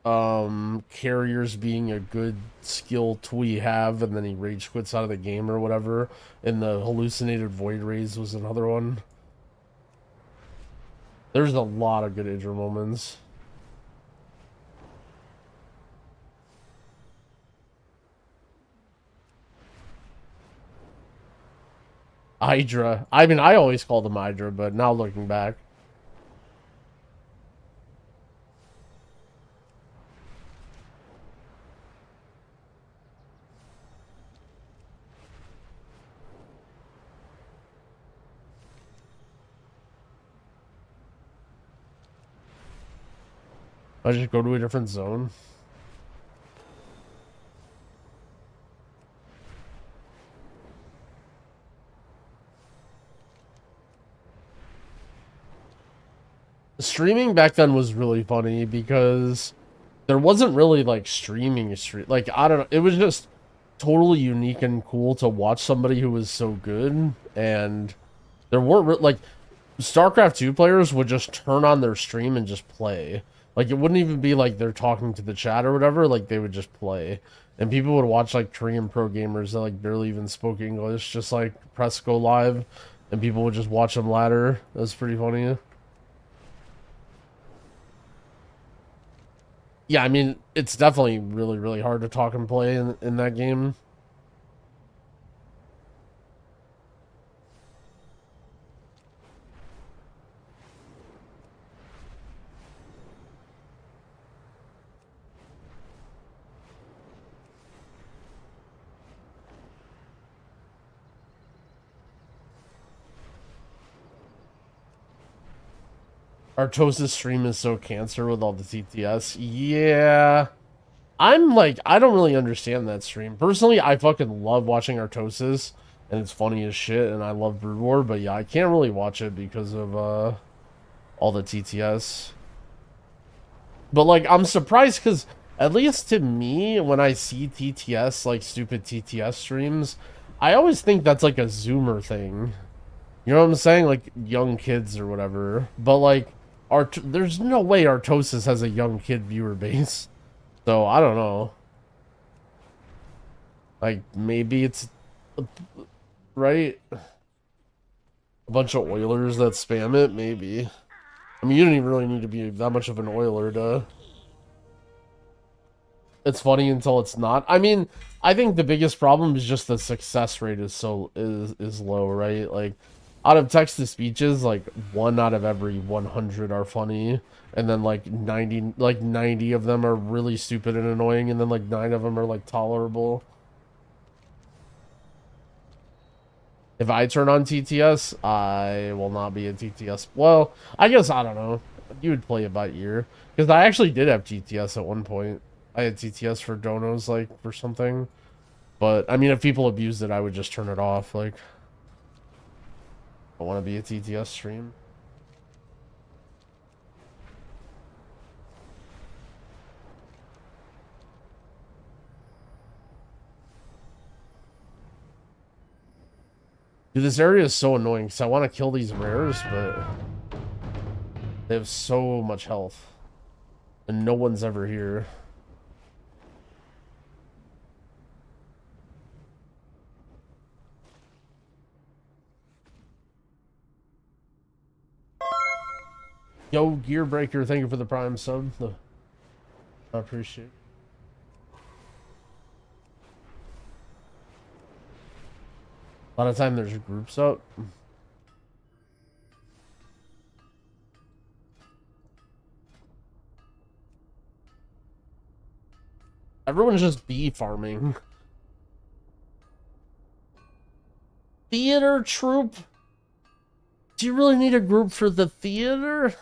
carriers being a good skill we have, and then he rage quits out of the game or whatever. And the hallucinated void rays was another one. There's a lot of good Idra moments. Hydra. I mean, I always called him Hydra, but now looking back. I just go to a different zone. Streaming back then was really funny because there wasn't really like streaming like I don't know, it was just totally unique and cool to watch somebody who was so good. And there weren't like StarCraft 2 players would just turn on their stream and just play. Like it wouldn't even be like they're talking to the chat or whatever, like they would just play. And people would watch like Korean pro gamers that like barely even spoke English, just like press go live, and people would just watch them ladder. That was pretty funny. Yeah, I mean, it's definitely really, really hard to talk and play in that game. Artosis stream is so cancer with all the TTS. Yeah. I'm like, I don't really understand that stream. Personally, I fucking love watching Artosis, and it's funny as shit, and I love Brood War, but yeah, I can't really watch it because of all the TTS. But like, I'm surprised because at least to me, when I see TTS, like stupid TTS streams, I always think that's like a Zoomer thing. You know what I'm saying? Like young kids or whatever. But like, there's no way Artosis has a young kid viewer base. So I don't know. Like maybe it's right. A bunch of Oilers that spam it, maybe. I mean, you don't even really need to be that much of an Oiler to. It's funny until it's not. I mean, I think the biggest problem is just the success rate is low, right? Like, out of text-to-speeches, like 1 out of every 100 are funny, and then like 90 of them are really stupid and annoying, and then like 9 of them are like tolerable. If I turn on TTS, I will not be a TTS. Well, I guess, I don't know. You would play it by ear. Because I actually did have TTS at one point. I had TTS for donos, like, for something. But, I mean, if people abused it, I would just turn it off, like. I want to be a TTS stream. Dude, this area is so annoying because I want to kill these rares, but they have so much health. And no one's ever here. Yo, Gear Breaker, thank you for the Prime sub. I appreciate it. A lot of time there's groups up. Everyone's just bee farming. Theater troupe? Do you really need a group for the theater?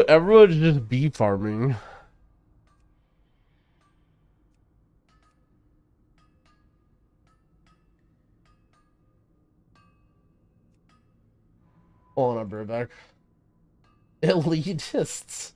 Everyone's just bee farming. Hold on, I'll be right back. Elitists.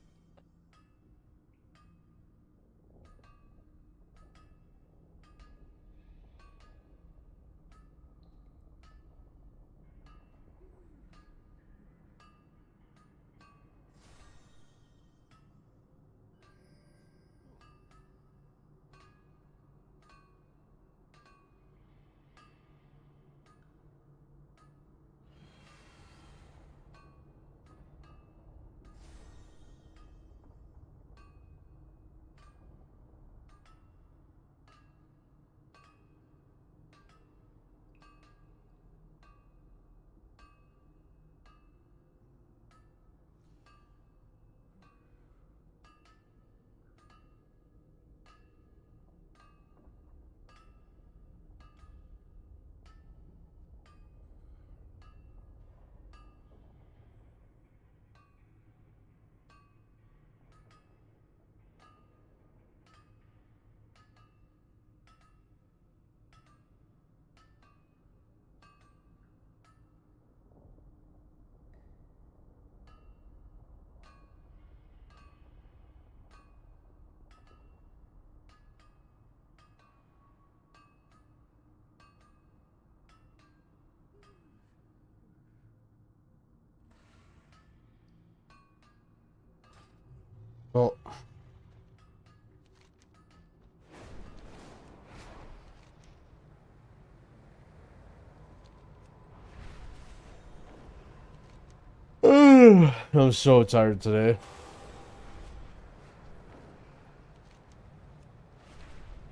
Well, I'm so tired today.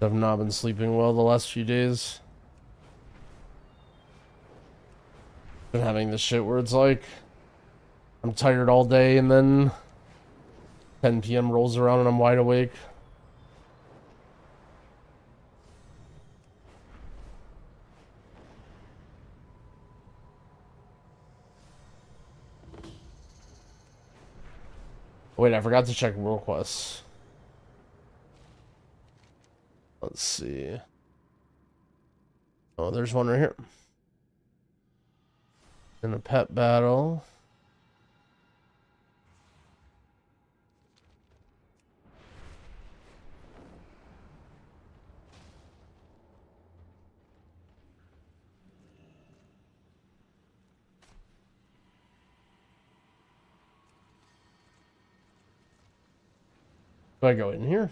I've not been sleeping well the last few days. Been having this shit where it's like I'm tired all day and then 10 p.m. rolls around and I'm wide awake. Wait, I forgot to check world quests. Let's see. Oh, there's one right here. In a pet battle. Do I go in here?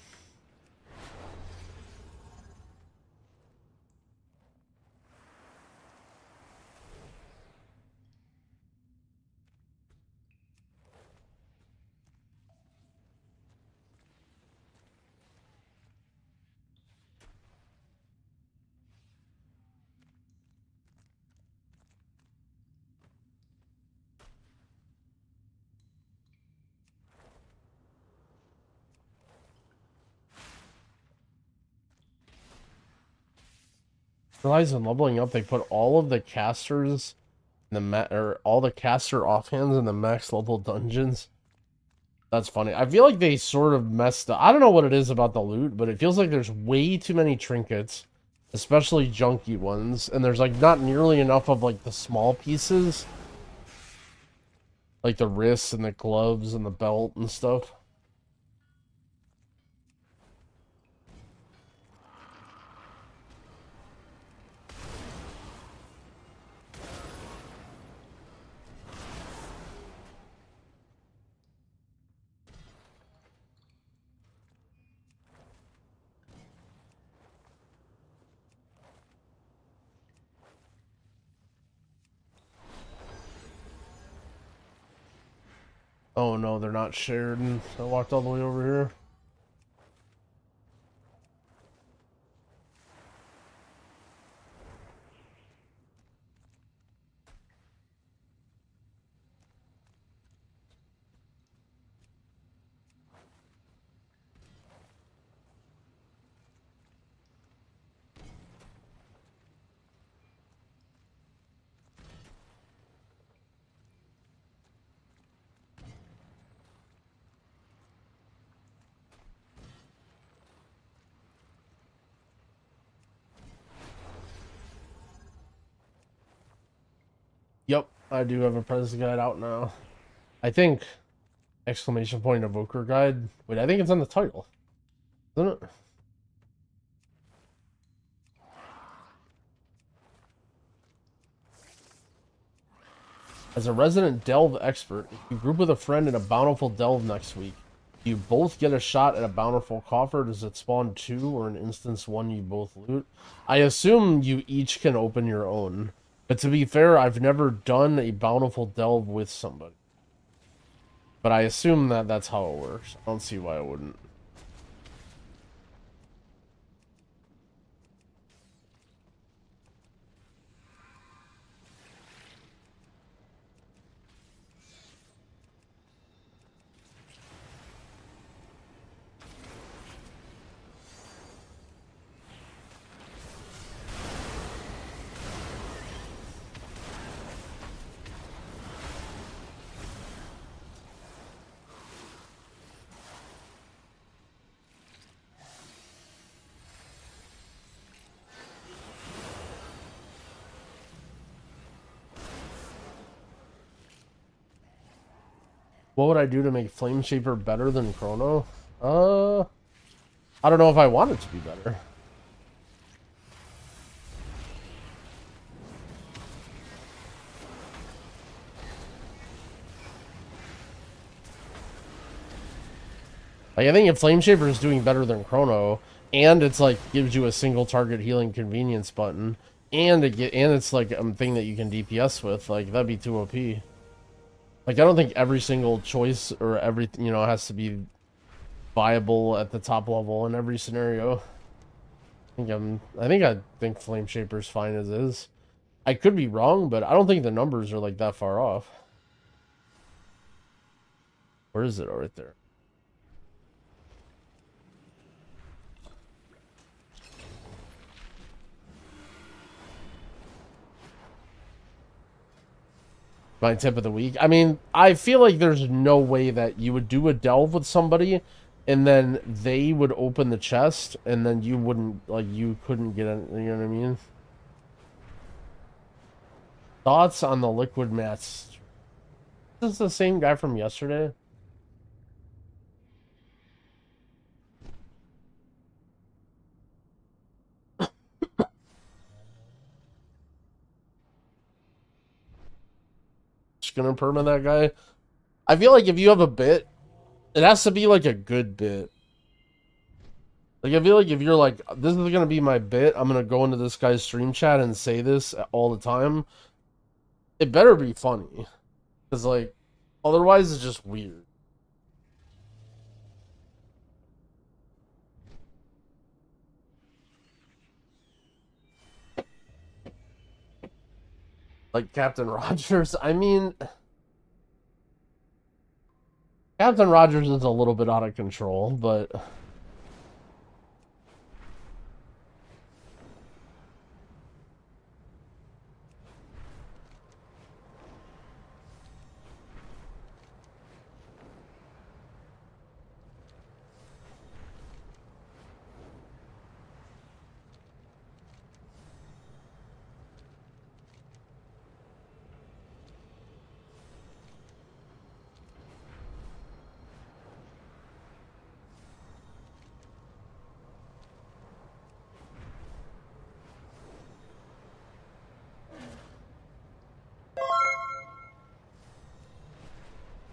Realize in leveling up, they put all of the casters in the or all the caster offhands in the max level dungeons. That's funny. I feel like they sort of messed up. I don't know what it is about the loot, but it feels like there's way too many trinkets, especially junky ones, and there's like not nearly enough of like the small pieces, like the wrists and the gloves and the belt and stuff. Oh no, they're not shared. And I walked all the way over here. Yep, I do have a Prez guide out now. I think exclamation point evoker guide. Wait, I think it's on the title, isn't it? As a resident delve expert, if you group with a friend in a bountiful delve next week, do you both get a shot at a bountiful coffer? Does it spawn 2 or in instance 1 you both loot? I assume you each can open your own. But to be fair, I've never done a bountiful delve with somebody. But I assume that that's how it works. I don't see why it wouldn't. What would I do to make Flame Shaper better than Chrono? I don't know if I want it to be better. Like, I think if Flame Shaper is doing better than Chrono, and it's like gives you a single target healing convenience button, and it's like a thing that you can DPS with, like that'd be too OP. Like, I don't think every single choice or every, you know, has to be viable at the top level in every scenario. I think Flame Shaper's fine as is. I could be wrong, but I don't think the numbers are like that far off. Where is it? Oh, right there. My tip of the week. I mean, I feel like there's no way that you would do a delve with somebody and then they would open the chest and then you wouldn't, like, you couldn't get it, you know what I mean? Thoughts on the liquid mats? Is this the same guy from yesterday? Just gonna perma that guy. I feel like if you have a bit, it has to be like a good bit. Like, I feel like if you're like, this is gonna be my bit, I'm gonna go into this guy's stream chat and say this all the time, it better be funny. Because, like, otherwise it's just weird. Like Captain Rogers, I mean, Captain Rogers is a little bit out of control, but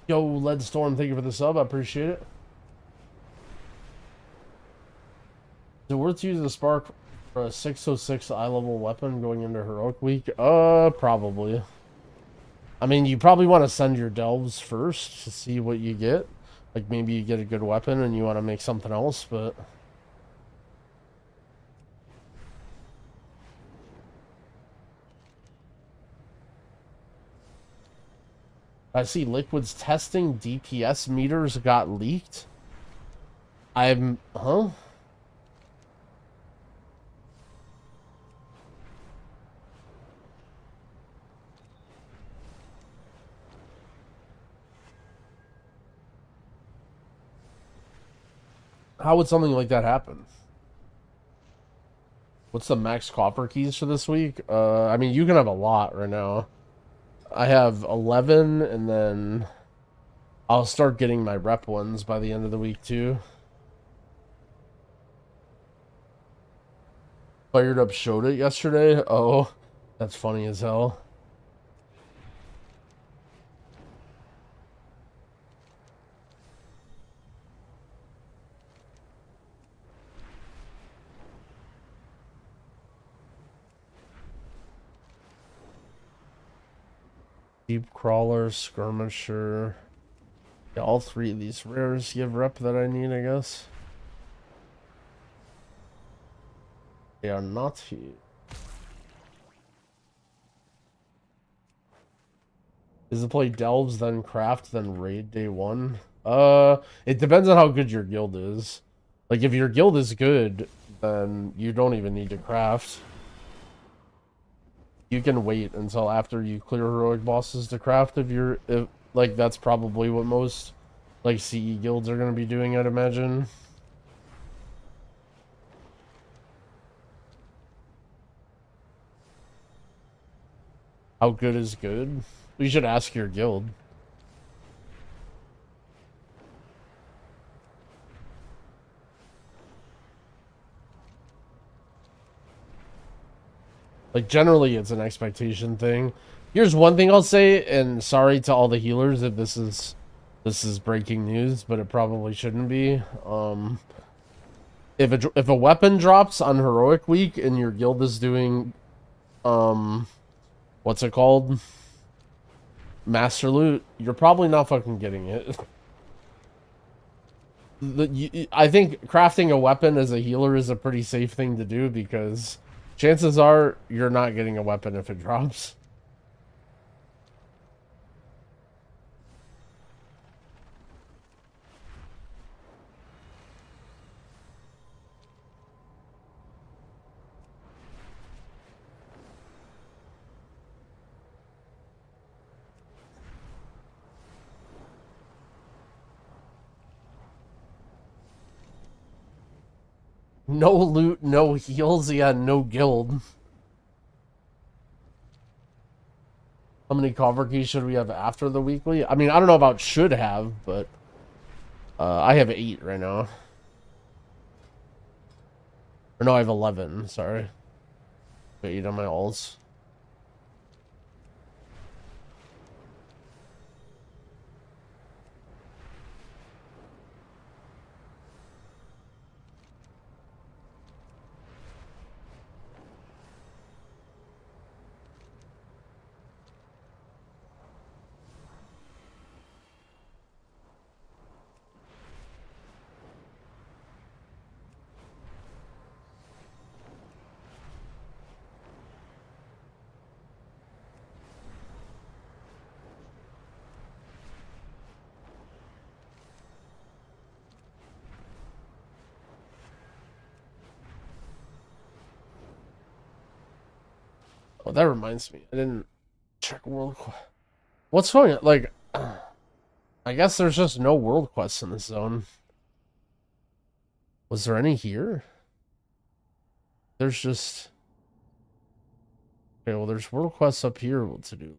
yo, Leadstorm, thank you for the sub. I appreciate it. Is it worth to use the spark for a 606 eye level weapon going into heroic week? Probably. I mean, you probably want to send your delves first to see what you get. Like, maybe you get a good weapon and you want to make something else, but... I see Liquid's testing DPS meters got leaked. Huh? How would something like that happen? What's the max copper keys for this week? I mean, you can have a lot right now. I have 11, and then I'll start getting my rep ones by the end of the week, too. Fired up showed it yesterday? Oh, that's funny as hell. Deep Crawler, Skirmisher. Yeah, all three of these rares give rep that I need, I guess. They are not here. Is it play Delves, then Craft, then Raid day 1? It depends on how good your guild is. Like, if your guild is good, then you don't even need to Craft. You can wait until after you clear heroic bosses to craft if like that's probably what most like CE guilds are going to be doing, I'd imagine. How good is good? You should ask your guild. Like, generally, it's an expectation thing. Here's one thing I'll say, and sorry to all the healers if this is breaking news, but it probably shouldn't be. If a weapon drops on heroic week and your guild is doing, what's it called? Master loot, you're probably not fucking getting it. I think crafting a weapon as a healer is a pretty safe thing to do because chances are you're not getting a weapon if it drops. No loot, no heals, yeah, no guild. How many copper keys should we have after the weekly? I mean, I don't know about should have, but I have 8 right now. Or no, I have 11, sorry. 8 on my alts. Oh, that reminds me. I didn't check world quest. What's funny? Like, I guess there's just no world quests in this zone. Was there any here? There's just... Okay, well, there's world quests up here to do.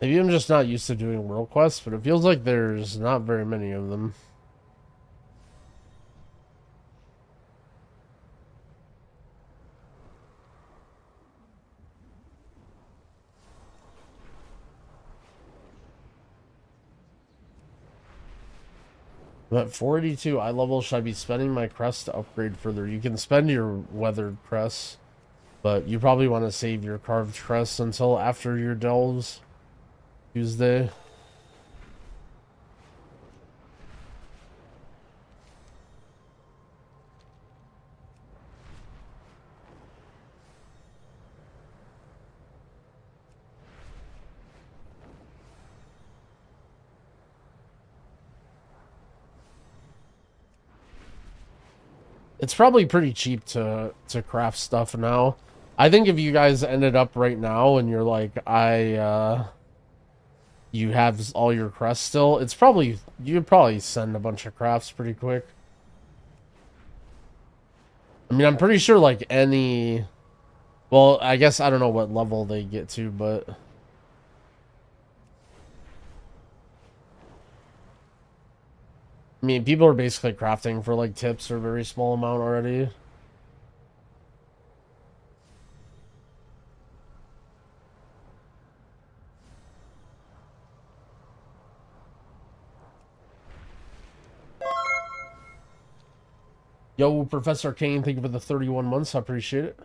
Maybe I'm just not used to doing world quests, but it feels like there's not very many of them. I'm at 482 eye level. Should I be spending my crest to upgrade further? You can spend your weathered crest But you probably want to save your carved crest until after your delves Tuesday. It's probably pretty cheap to craft stuff now. I think if you guys ended up right now and you're like, you have all your crests still, it's probably, you could probably send a bunch of crafts pretty quick. I mean, I'm pretty sure like any, well, I guess I don't know what level they get to, but I mean, people are basically crafting for like tips or a very small amount already. Yo, Professor Kane, thank you for the 31 months. I appreciate it.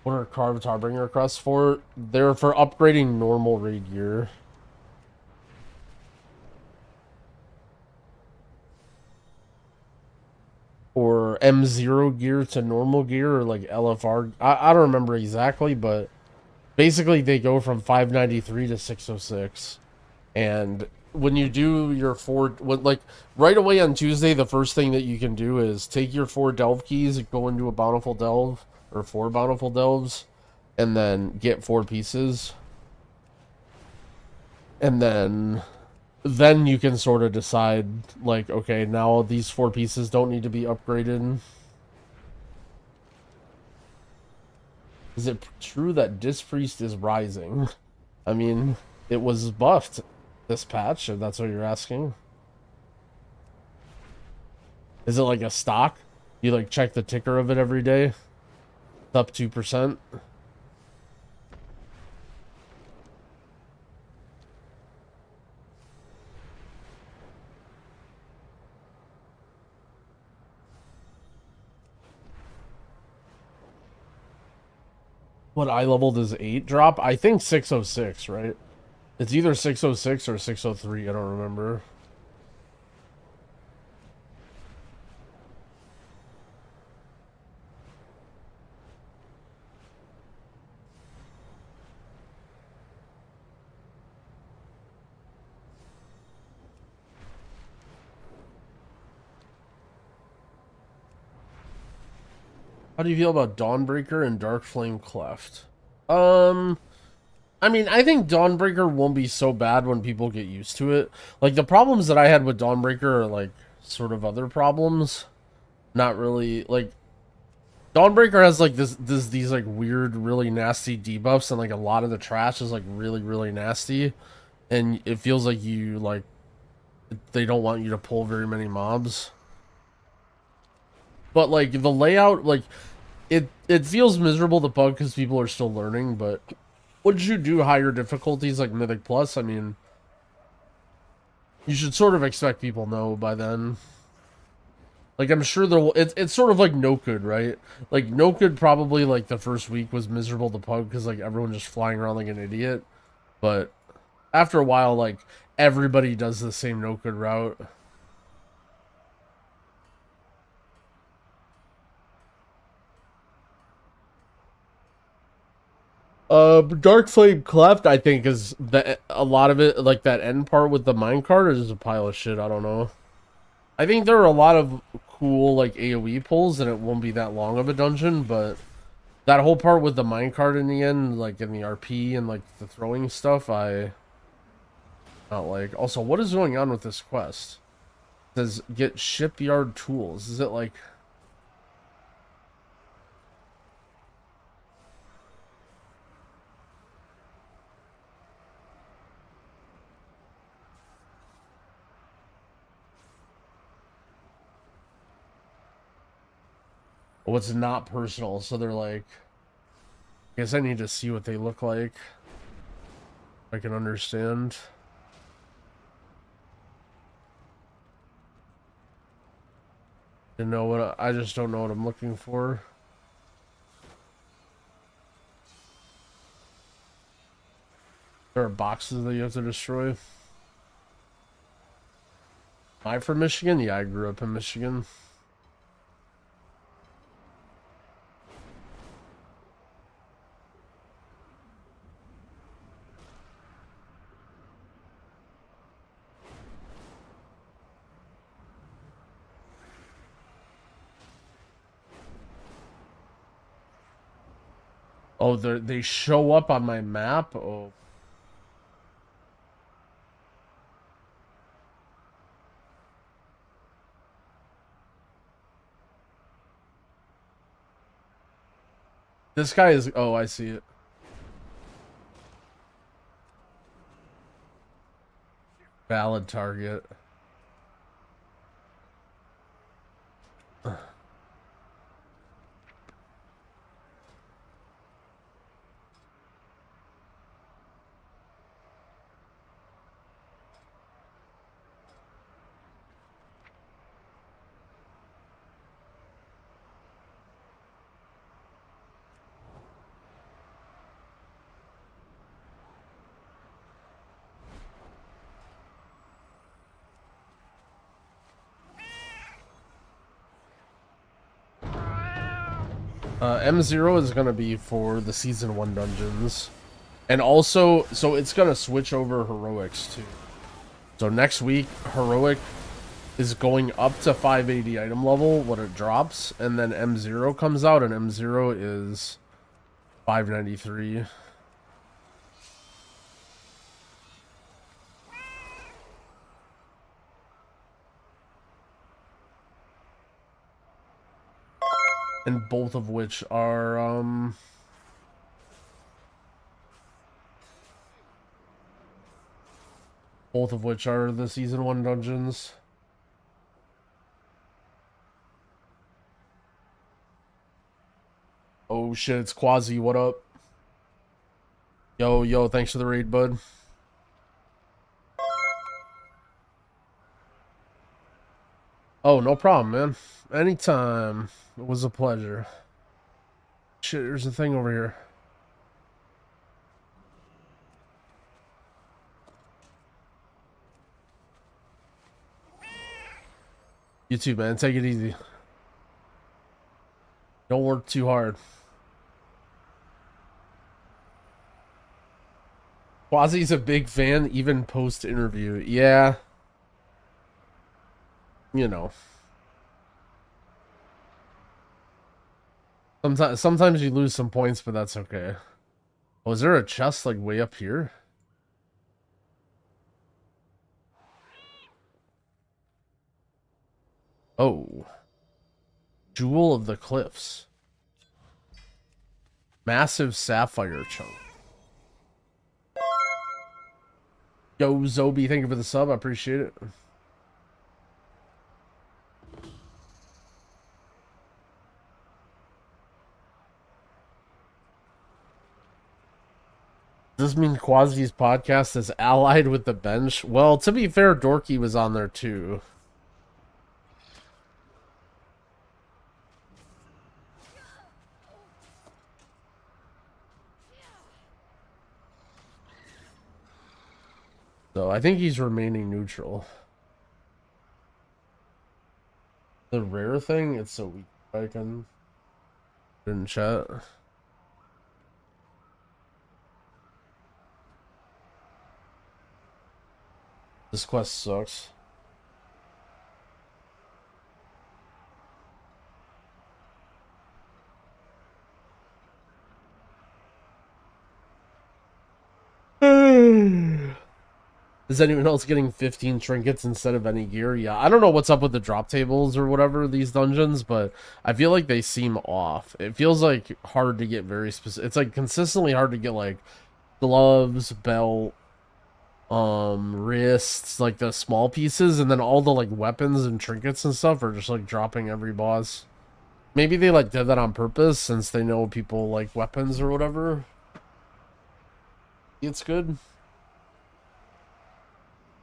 What are carved Harbinger requests for? They're for upgrading normal raid gear. Or M0 gear to normal gear, or like LFR. I don't remember exactly, but basically they go from 593 to 606. And when you do your like right away on Tuesday, the first thing that you can do is take your 4 delve keys, go into a bountiful delve, or 4 bountiful delves, and then get 4 pieces. And then you can sort of decide, like, okay, now these 4 pieces don't need to be upgraded. Is it true that Dispriest is rising? I mean, it was buffed this patch, if that's what you're asking. Is it like a stock? You like check the ticker of it every day? It's up 2%. What eye level does 8 drop? I think 606, right? It's either 606 or 603, I don't remember. How do you feel about Dawnbreaker and Darkflame Cleft? I mean, I think Dawnbreaker won't be so bad when people get used to it. Like, the problems that I had with Dawnbreaker are, like, sort of other problems. Not really, like, Dawnbreaker has, like, these, like, weird, really nasty debuffs, and, like, a lot of the trash is, like, really, really nasty. And it feels like you, like, they don't want you to pull very many mobs. But, like, the layout, like, it feels miserable to bug because people are still learning, but once you do higher difficulties like Mythic Plus, I mean, you should sort of expect people know by then. Like, I'm sure there will, it's sort of like Nokud, right? Like, Nokud probably, like, the first week was miserable to pug because, like, everyone just flying around like an idiot. But after a while, like, everybody does the same Nokud route. Dark Flame Cleft, I think, is a lot of it, like that end part with the minecart is a pile of shit. I don't know. I think there are a lot of cool, like, AoE pulls, and it won't be that long of a dungeon, but that whole part with the minecart in the end, like, in the RP and, like, the throwing stuff, I not like. Also, what is going on with this quest? It says, get shipyard tools. Is it, like... what's not personal, so they're like, I guess I need to see what they look like. I can understand. You know what? I just don't know what I'm looking for. There are boxes that you have to destroy. Am I from Michigan? Yeah, I grew up in Michigan. Oh, they show up on my map? Oh. This guy is... Oh, I see it. Valid target. M0 is gonna be for the Season 1 dungeons. And also, so it's gonna switch over Heroics too. So next week, Heroic is going up to 580 item level when it drops, and then M0 comes out, and M0 is 593. And both of which are, both of which are the Season 1 dungeons. Oh shit, it's Quasi, what up? Yo, thanks for the raid, bud. Oh, no problem, man. Anytime. It was a pleasure. Shit, there's a thing over here. You too, man. Take it easy. Don't work too hard. Quasi's a big fan, even post-interview. Yeah. You know. Sometimes you lose some points, but that's okay. Oh, is there a chest, like, way up here? Oh. Jewel of the Cliffs. Massive sapphire chunk. Yo, Zobi, thank you for the sub. I appreciate it. Does this mean Quasi's podcast is allied with the bench? Well, to be fair, Dorky was on there too. So I think he's remaining neutral. The rare thing, it's so weak. I can put in chat. This quest sucks. Is anyone else getting 15 trinkets instead of any gear? Yeah, I don't know what's up with the drop tables or whatever, these dungeons, but I feel like they seem off. It feels like hard to get very specific. It's like consistently hard to get like gloves, belt, wrists, like the small pieces, and then all the like weapons and trinkets and stuff are just like dropping every boss. Maybe they like did that on purpose since they know people like weapons or whatever. It's good.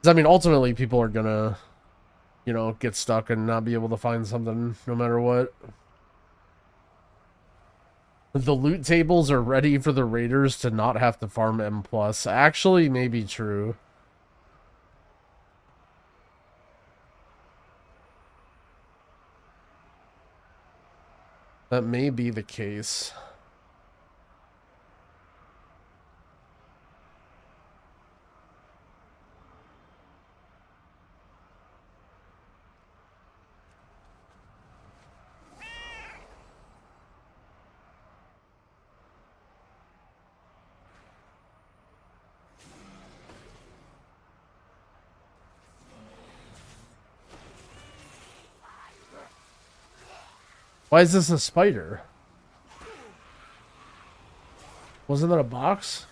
'Cause, I mean, ultimately, people are gonna, you know, get stuck and not be able to find something no matter what. The loot tables are ready for the raiders to not have to farm M+. Actually, may be true. That may be the case. Why is this a spider? Wasn't that a box?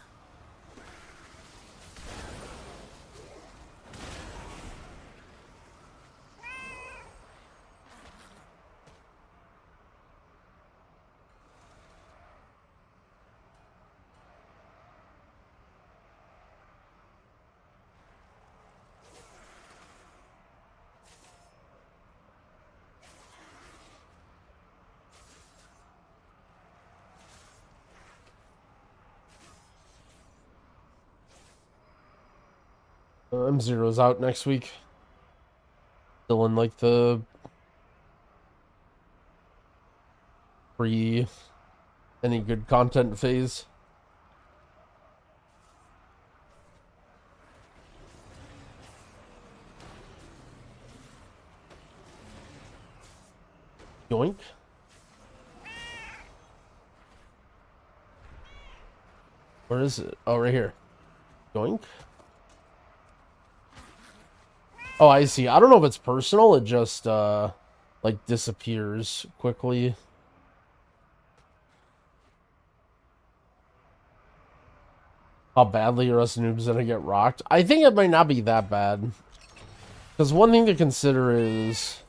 M0's out next week. Still in like the pre any good content phase. Yoink. Where is it? Oh, right here. Yoink. Oh, I see. I don't know if it's personal. It just, like, disappears quickly. How badly are us noobs gonna get rocked? I think it might not be that bad. Because one thing to consider is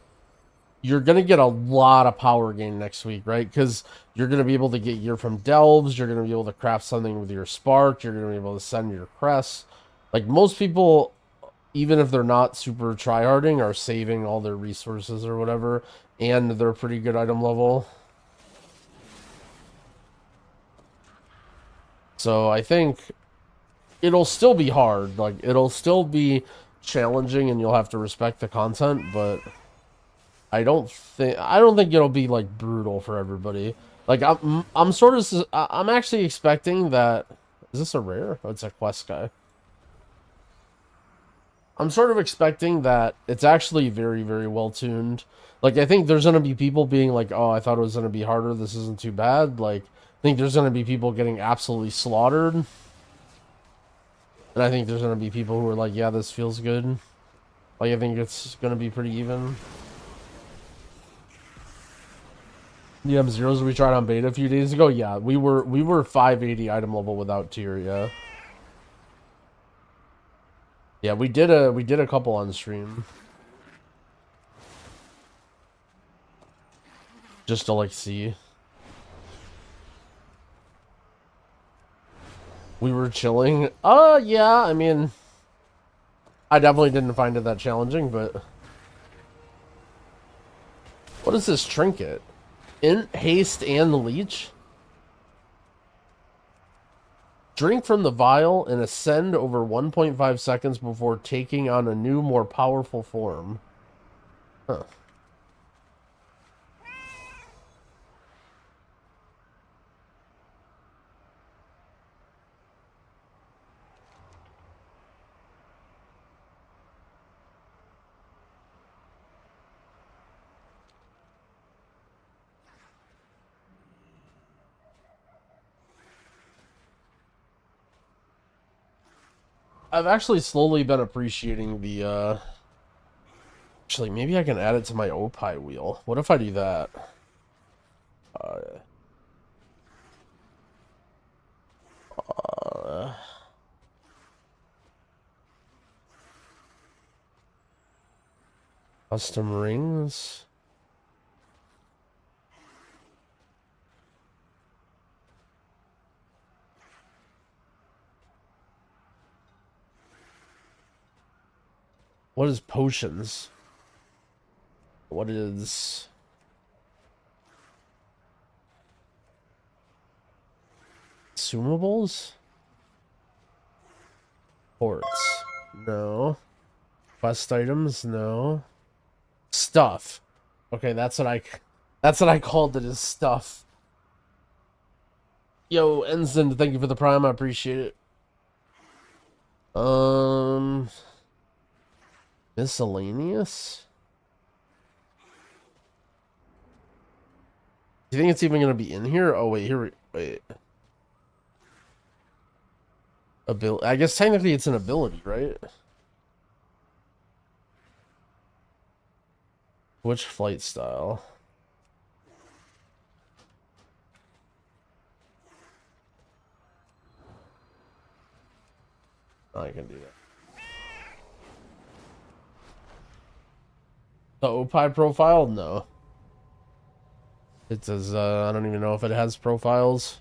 you're going to get a lot of power gain next week, right? Because you're going to be able to get gear from delves. You're going to be able to craft something with your spark. You're going to be able to send your crests. Like, most people, even if they're not super tryharding, are saving all their resources or whatever. And they're pretty good item level. So I think it'll still be hard. Like, it'll still be challenging and you'll have to respect the content, but I don't think it'll be like brutal for everybody. Like, I'm actually expecting that. Is this a rare? Oh, it's a quest guy. I'm sort of expecting that it's actually very, very well tuned. Like, I think there's gonna be people being like, "Oh, I thought it was gonna be harder. This isn't too bad." Like, I think there's gonna be people getting absolutely slaughtered, and I think there's gonna be people who are like, "Yeah, this feels good." Like, I think it's gonna be pretty even. The M0s we tried on beta a few days ago, yeah, we were 580 item level without tier, yeah. Yeah, we did a couple on stream. Just to like see. We were chilling. Yeah, I mean, I definitely didn't find it that challenging, but what is this trinket? Int, haste, and leech? Drink from the vial and ascend over 1.5 seconds before taking on a new, more powerful form. Huh. I've actually slowly been appreciating the, Actually, maybe I can add it to my Opie wheel. What if I do that? Custom rings? What is potions? What is... consumables? Ports. No. Quest items? No. Stuff. Okay, that's what I called it, is stuff. Yo, Ensign, thank you for the prime, I appreciate it. Miscellaneous? Do you think it's even gonna be in here? Oh wait, wait. I guess technically it's an ability, right? Which flight style? Oh, I can do that. The Opie profile? No. It says, I don't even know if it has profiles.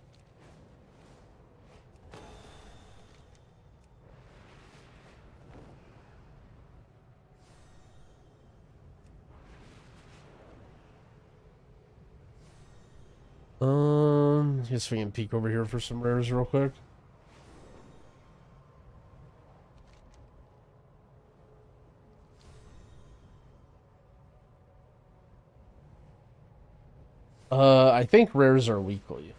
Guess we can peek over here for some rares real quick. I think rares are weekly.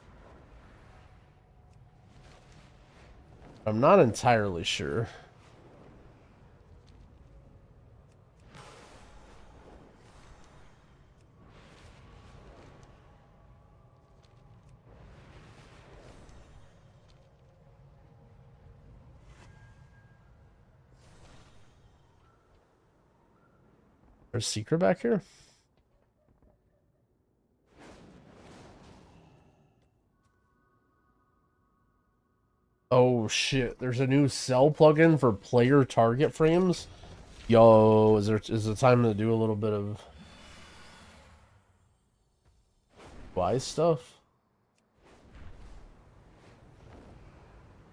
I'm not entirely sure. There's a secret back here? Oh shit, there's a new cell plugin for player target frames. Yo, is it time to do a little bit of buy stuff?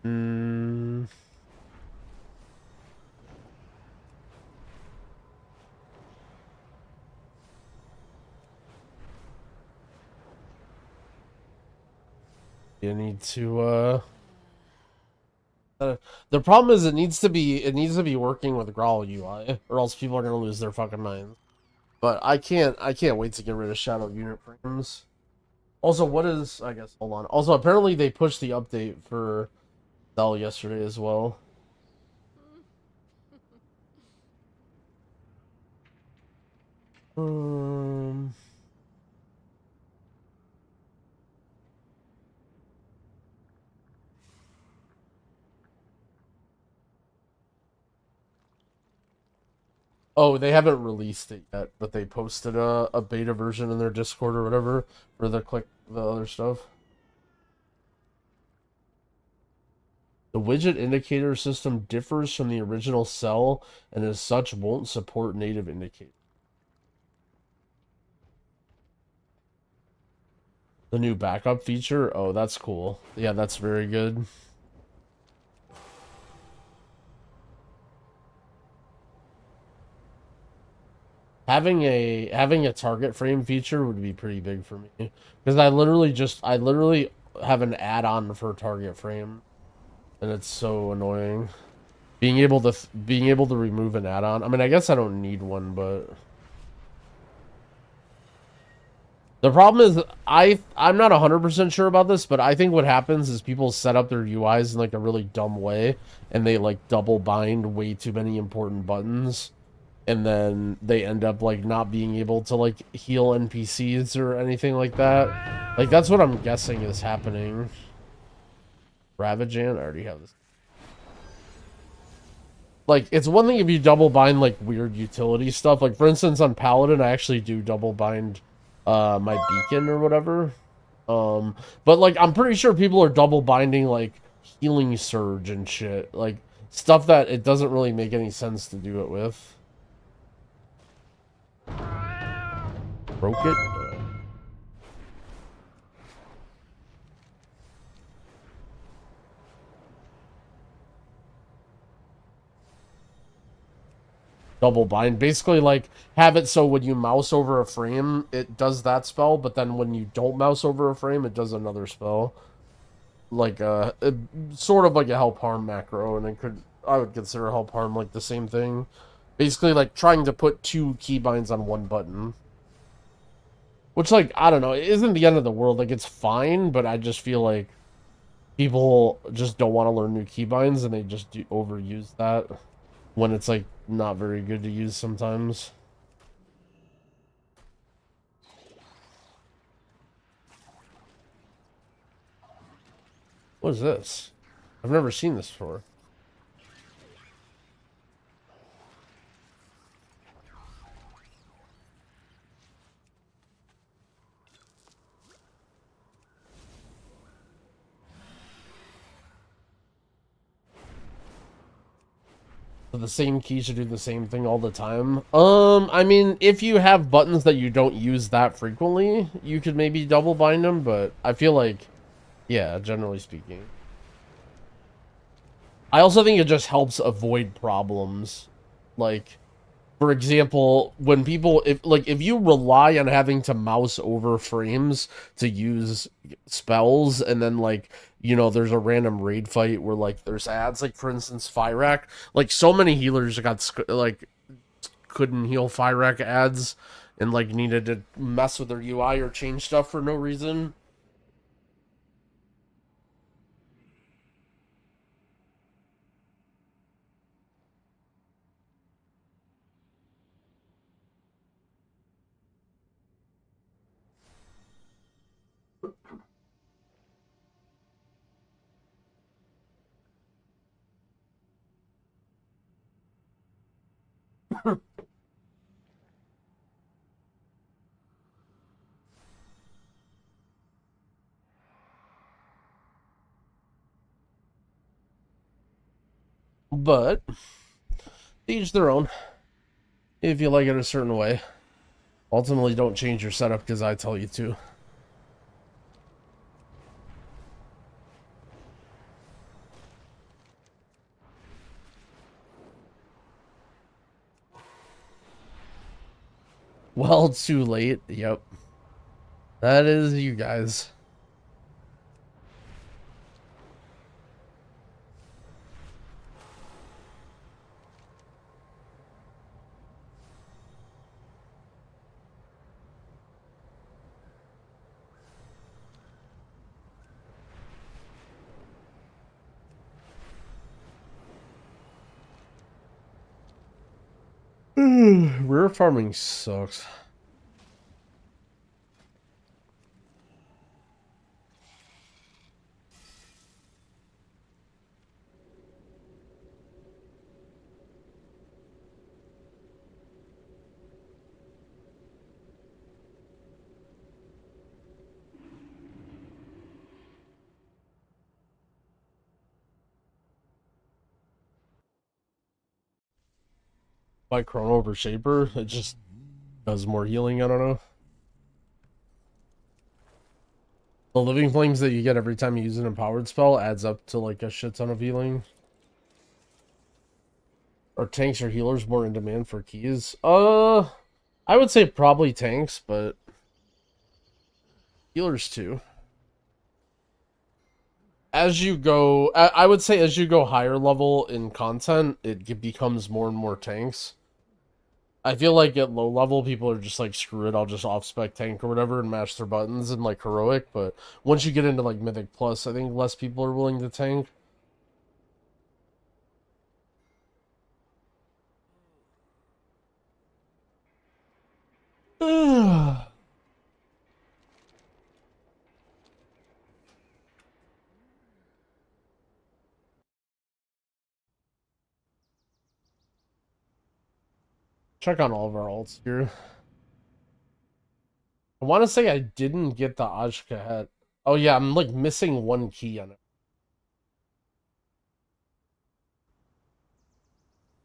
You need to the problem is it needs to be working with Growl UI, or else people are gonna lose their fucking minds. But I can't wait to get rid of shadow unit frames. Also, what is, I guess, hold on. Also, apparently they pushed the update for Cell yesterday as well. Oh, they haven't released it yet, but they posted a beta version in their Discord or whatever for the other stuff. The widget indicator system differs from the original Cell and as such won't support native indicators. The new backup feature? Oh, that's cool. Yeah, that's very good. Having a target frame feature would be pretty big for me, because I literally have an add-on for target frame, and it's so annoying. Being able to remove an add-on. I mean, I guess I don't need one, but the problem is I'm not 100% sure about this, but I think what happens is people set up their UIs in like a really dumb way, and they like double bind way too many important buttons. And then they end up like not being able to like heal NPCs or anything like that. Like that's what I'm guessing is happening. Ravajan, I already have this. Like it's one thing if you double bind like weird utility stuff. Like for instance on Paladin, I actually do double bind my beacon or whatever. But like I'm pretty sure people are double binding like healing surge and shit. Like stuff that it doesn't really make any sense to do it with. Broke it? double bind. Basically, like, have it so when you mouse over a frame, it does that spell, but then when you don't mouse over a frame, it does another spell. Like, sort of like a help harm macro, and I would consider help harm like the same thing. Basically, like, trying to put 2 keybinds on 1 button. Which, like, I don't know, it isn't the end of the world. Like, it's fine, but I just feel like people just don't want to learn new keybinds, and they just overuse that when it's, like, not very good to use sometimes. What is this? I've never seen this before. So the same key should do the same thing all the time. I mean, if you have buttons that you don't use that frequently, you could maybe double bind them, but I feel like, yeah, generally speaking. I also think it just helps avoid problems. Like, for example, when people, if you rely on having to mouse over frames to use spells, and then, like, you know, there's a random raid fight where, like, there's ads, like, for instance, Fyrak, like, so many healers got, like, couldn't heal Fyrak ads, and, like, needed to mess with their UI or change stuff for no reason. But each their own. If you like it a certain way. Ultimately, don't change your setup because I tell you to. Well, too late. Yep. That is you guys. Rare farming sucks. By Chrono over Shaper, it just does more healing, I don't know. The living flames that you get every time you use an empowered spell adds up to like a shit ton of healing. Are tanks or healers more in demand for keys? I would say probably tanks, but healers too. As you go, I would say as you go higher level in content, it becomes more and more tanks. I feel like at low level, people are just like, screw it, I'll just off-spec tank or whatever and mash their buttons and like heroic, but once you get into like Mythic Plus, I think less people are willing to tank. Check on all of our alts here. I want to say I didn't get the Ajkahet. Oh yeah, I'm like missing 1 key on it.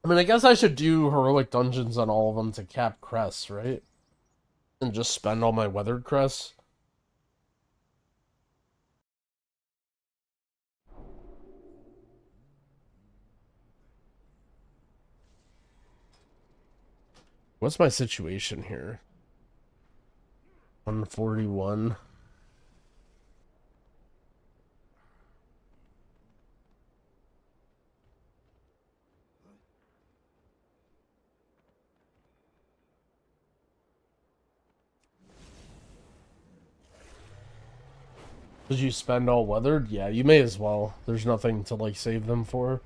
I mean, I guess I should do heroic dungeons on all of them to cap crests, right? And just spend all my weathered crests. What's my situation here? 141. Did you spend all weathered? Yeah, you may as well. There's nothing to like save them for.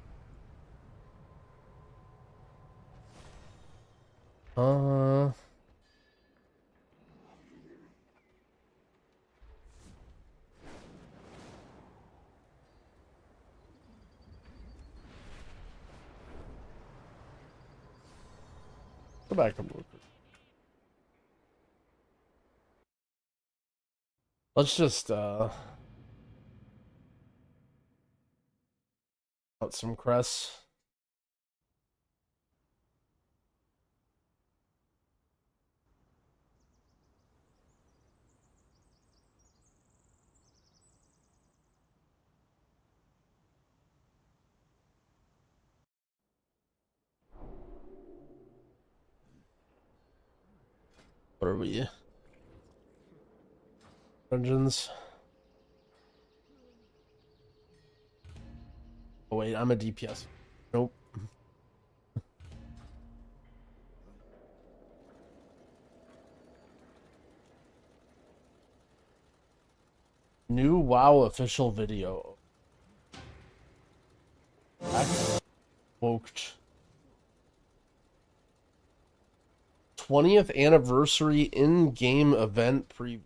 Go back a little bit. Let's just out some crests. What are we? Dungeons. Oh wait, I'm a DPS. Nope. New WoW official video. Woked. 20th anniversary in-game event preview.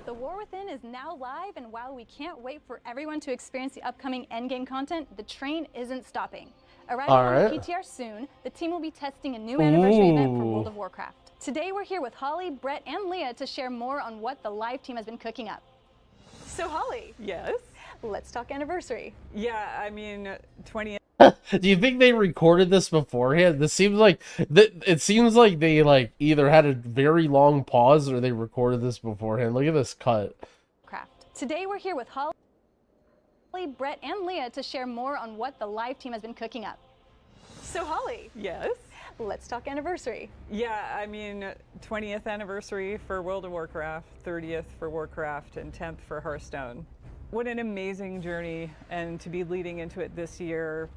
The War Within is now live, and while we can't wait for everyone to experience the upcoming endgame content, the train isn't stopping. Arriving on the PTR soon, the team will be testing a new anniversary event for World of Warcraft. Today we're here with Holly, Brett, and Leah to share more on what the live team has been cooking up. So Holly. Yes? Let's talk anniversary. Yeah, I mean, 20. Do you think they recorded this beforehand? This seems like it seems like they like either had a very long pause or they recorded this beforehand. Look at this cut. Today we're here with Holly, Brett, and Leah to share more on what the live team has been cooking up. So Holly. Yes? Let's talk anniversary. Yeah, I mean, 20th anniversary for World of Warcraft, 30th for Warcraft, and 10th for Hearthstone. What an amazing journey, and to be leading into it this year.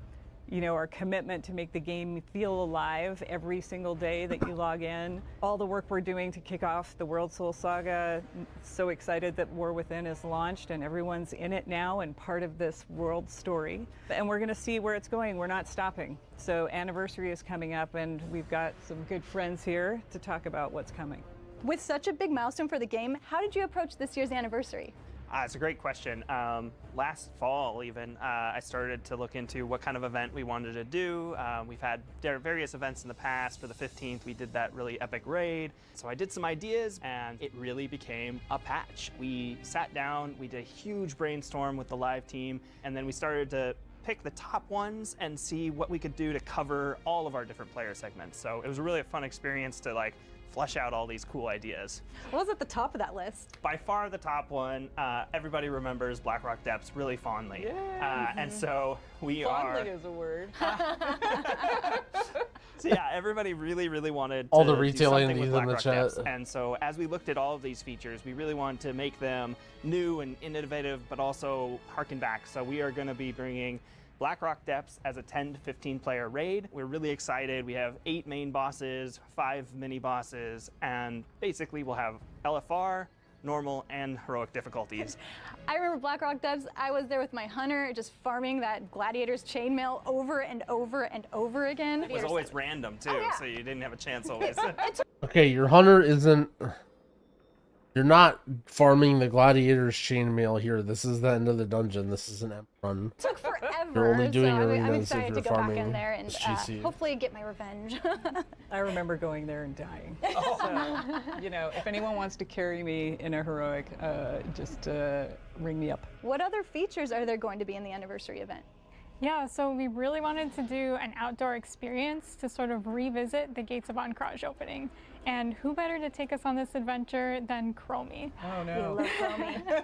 You know, our commitment to make the game feel alive every single day that you log in. All the work we're doing to kick off the World Soul Saga. So excited that War Within is launched and everyone's in it now and part of this world story. And we're gonna see where it's going. We're not stopping. So anniversary is coming up and we've got some good friends here to talk about what's coming. With such a big milestone for the game, how did you approach this year's anniversary? It's a great question. Last fall even, I started to look into what kind of event we wanted to do. We've had various events in the past. For the 15th, we did that really epic raid. So I did some ideas and it really became a patch. We sat down, we did a huge brainstorm with the live team, and then we started to pick the top ones and see what we could do to cover all of our different player segments. So it was really a fun experience to like flesh out all these cool ideas. What was at the top of that list? By far the top one, everybody remembers Blackrock Depths really fondly. Yeah. And so we Fondly is a word. So yeah, everybody really wanted all to the retail do something entities with in the Blackrock chat. Depths. And so as we looked at all of these features, we really wanted to make them new and innovative, but also harken back. So we are going to be bringing Blackrock Depths as a 10 to 15 player raid. We're really excited. We have 8 main bosses, 5 mini bosses, and basically we'll have LFR, normal, and heroic difficulties. I remember Blackrock Depths. I was there with my hunter, just farming that gladiator's chainmail over and over and over again. It was always random too, Oh, yeah. So you didn't have a chance always. Okay, your hunter isn't You're not farming the gladiator's chainmail here. This is the end of the dungeon. This is an M run. Took forever. You're only doing so I'm arenas if excited you're to go back farming in there and GC. hopefully get my revenge. I remember going there and dying. So, you know, if anyone wants to carry me in a heroic, just ring me up. What other features are there going to be in the anniversary event? Yeah, so we really wanted to do an outdoor experience to sort of revisit the Gates of Ancrage opening. And who better to take us on this adventure than Chromie? Oh no. You love Chromie.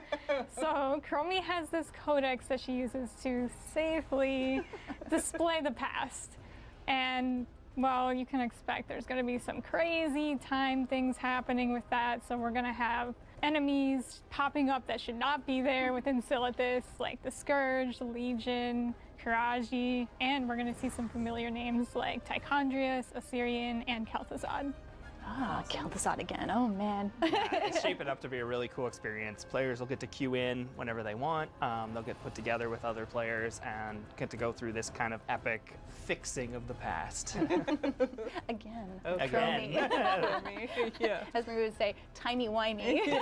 So Chromie has this codex that she uses to safely display the past. And well, you can expect there's going to be some crazy time things happening with that. So we're going to have enemies popping up that should not be there within Silithus, like the Scourge, the Legion, Karaji, and we're going to see some familiar names like Tichondrius, Assyrian, and Kel'Thuzad. Ah, Kel'Thuzad again. Oh man. Yeah, it's shaping up to be a really cool experience. Players will get to queue in whenever they want. They'll get put together with other players and get to go through this kind of epic fixing of the past. Again. Oh, Again. Chromie. Yeah. As we would say, timey-wimey.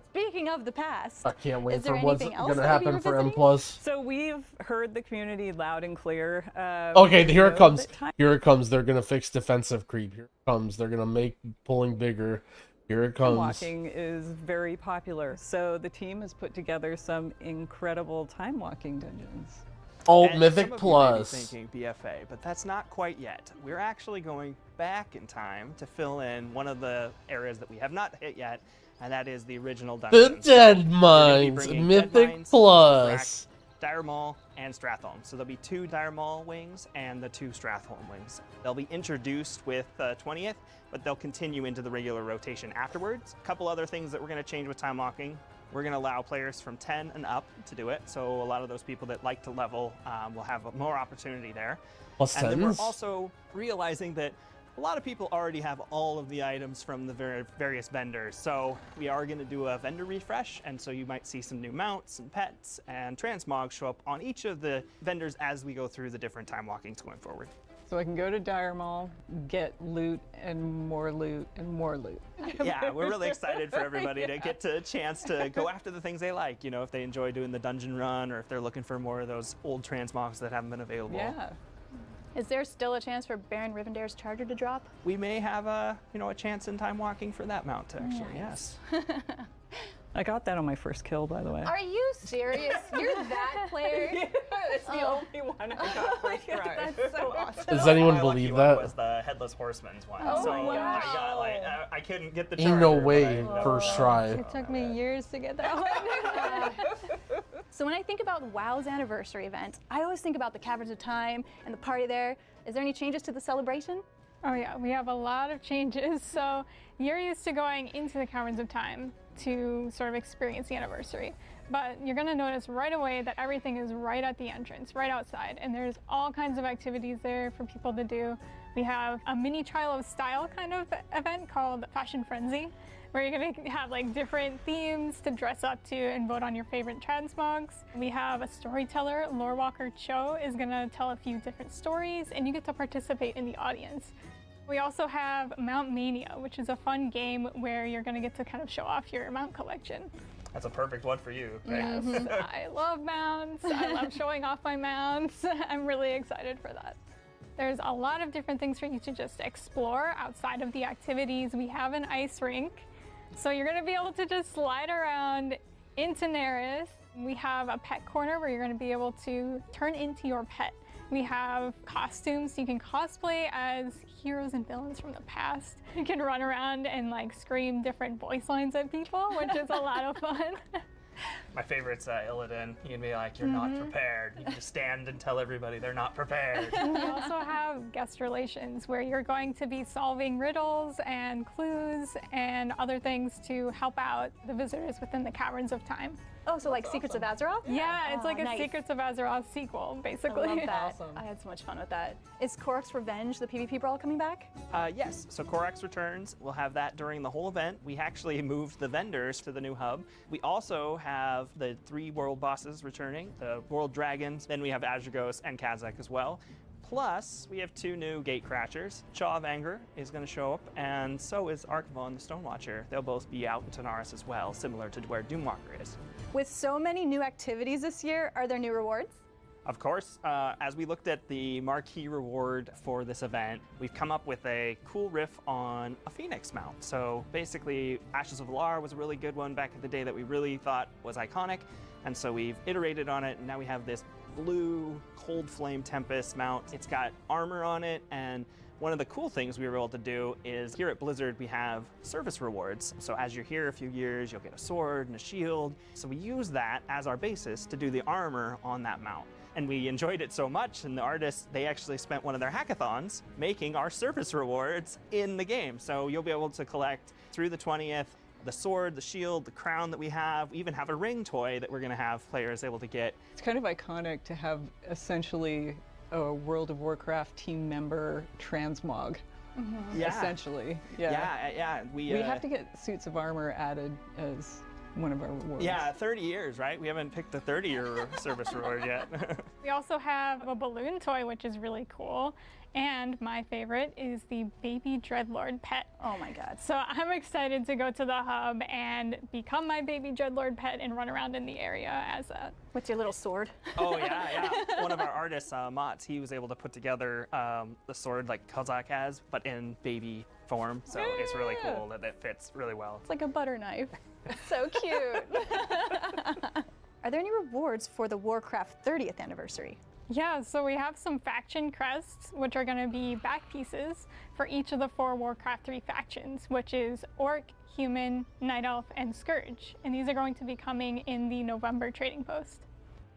Speaking of the past, I can't wait is there for what's anything else gonna that we'll be happen for M revisiting? plus. So we've heard the community loud and clear. Okay, we here it know comes. that time- Here it comes. They're gonna fix defensive creep. Here it comes. They're gonna make pulling bigger. Here it comes. Walking is very popular. So the team has put together some incredible time walking dungeons. Oh, And Mythic some of you may be Plus. thinking BFA, but that's not quite yet. We're actually going back in time to fill in one of the areas that we have not hit yet, and that is the original The dungeon. Dead We're gonna be Mines. bringing Dead Mythic Mines, Plus. Strack, Dire Maul, and Stratholme. So there'll be 2 Dire Maul wings and the 2 Stratholme wings. They'll be introduced with 20th, but they'll continue into the regular rotation afterwards. A couple other things that we're going to change with time walking. We're going to allow players from 10 and up to do it. So a lot of those people that like to level will have more opportunity there. Plus And then we're 10s. also realizing that a lot of people already have all of the items from the various vendors. So we are going to do a vendor refresh. And so you might see some new mounts and pets and transmogs show up on each of the vendors as we go through the different time walkings going forward. So I can go to Dire Maul, get loot and more loot and more loot. Yeah, we're really excited for everybody to get a chance to go after the things they like. You know, if they enjoy doing the dungeon run or if they're looking for more of those old transmogs that haven't been available. Yeah. Is there still a chance for Baron Rivendare's charger to drop? We may have a chance in time walking for that mount actually. Yes. I got that on my first kill, by the way. Are you serious? You're that player? It's the only one I got first try. That's so awesome. Does anyone My lucky believe one that? was the Headless Horseman's one. Oh so my I gosh. got I couldn't get the Ain't no charger, but way. I- First try. It took me years to get that one. So when I think about WoW's anniversary event, I always think about the Caverns of Time and the party there. Is there any changes to the celebration? Oh yeah, we have a lot of changes. So you're used to going into the Caverns of Time to sort of experience the anniversary. But you're gonna notice right away that everything is right at the entrance, right outside. And there's all kinds of activities there for people to do. We have a mini trial of style kind of event called Fashion Frenzy, where you're gonna have like different themes to dress up to and vote on your favorite transmogs. We have a storyteller, Lorewalker Cho, is gonna tell a few different stories and you get to participate in the audience. We also have Mount Mania, which is a fun game where you're gonna get to kind of show off your mount collection. That's a perfect one for you. Yes, I love mounts. I love showing off my mounts. I'm really excited for that. There's a lot of different things for you to just explore outside of the activities. We have an ice rink, so you're gonna be able to just slide around into Neris. We have a pet corner where you're gonna be able to turn into your pet. We have costumes. You can cosplay as heroes and villains from the past. You can run around and like scream different voice lines at people, which is a lot of fun. My favorite's Illidan. You can be like, you're not prepared. You can just stand and tell everybody they're not prepared. We also have guest relations where you're going to be solving riddles and clues and other things to help out the visitors within the Caverns of Time. Oh, so like Secrets of Azeroth? Yeah, it's like a nice. Secrets of Azeroth sequel, basically. I love that. Awesome. I had so much fun with that. Is Korok's Revenge, the PvP brawl, coming back? Yes, so Korax returns. We'll have that during the whole event. We actually moved the vendors to the new hub. We also have the 3 world bosses returning, the world dragons. Then we have Azurgos and Kazakh as well. Plus, we have 2 new gate crashers. Chaw of Anger is going to show up, and so is Archivon the Stonewatcher. They'll both be out in Tanaris as well, similar to where Doomwalker is. With so many new activities this year, are there new rewards? Of course, as we looked at the marquee reward for this event, we've come up with a cool riff on a Phoenix mount. So basically, Ashes of Valar was a really good one back in the day that we really thought was iconic. And so we've iterated on it, and now we have this blue Cold Flame Tempest mount. It's got armor on it, and one of the cool things we were able to do is here at Blizzard we have service rewards. So as you're here a few years, you'll get a sword and a shield. So we use that as our basis to do the armor on that mount. And we enjoyed it so much, and the artists, they actually spent one of their hackathons making our service rewards in the game. So you'll be able to collect through the 20th the sword, the shield, the crown that we have. We even have a ring toy that we're going to have players able to get. It's kind of iconic to have essentially a World of Warcraft team member transmog. Yeah. Essentially. Yeah. We have to get suits of armor added as one of our rewards. Yeah, 30 years, right? We haven't picked the 30-year service reward yet. We also have a balloon toy, which is really cool. And my favorite is the baby Dreadlord pet. Oh my god. So I'm excited to go to the hub and become my baby Dreadlord pet and run around in the area as a... With your little sword. Oh yeah. One of our artists, Mats, he was able to put together the sword like Kozak has, but in baby form. So it's really cool that it fits really well. It's like a butter knife. So cute. Are there any rewards for the Warcraft 30th anniversary? Yeah, so we have some faction crests, which are going to be back pieces for each of the 4 Warcraft 3 factions, which is Orc, Human, Night Elf, and Scourge. And these are going to be coming in the November trading post.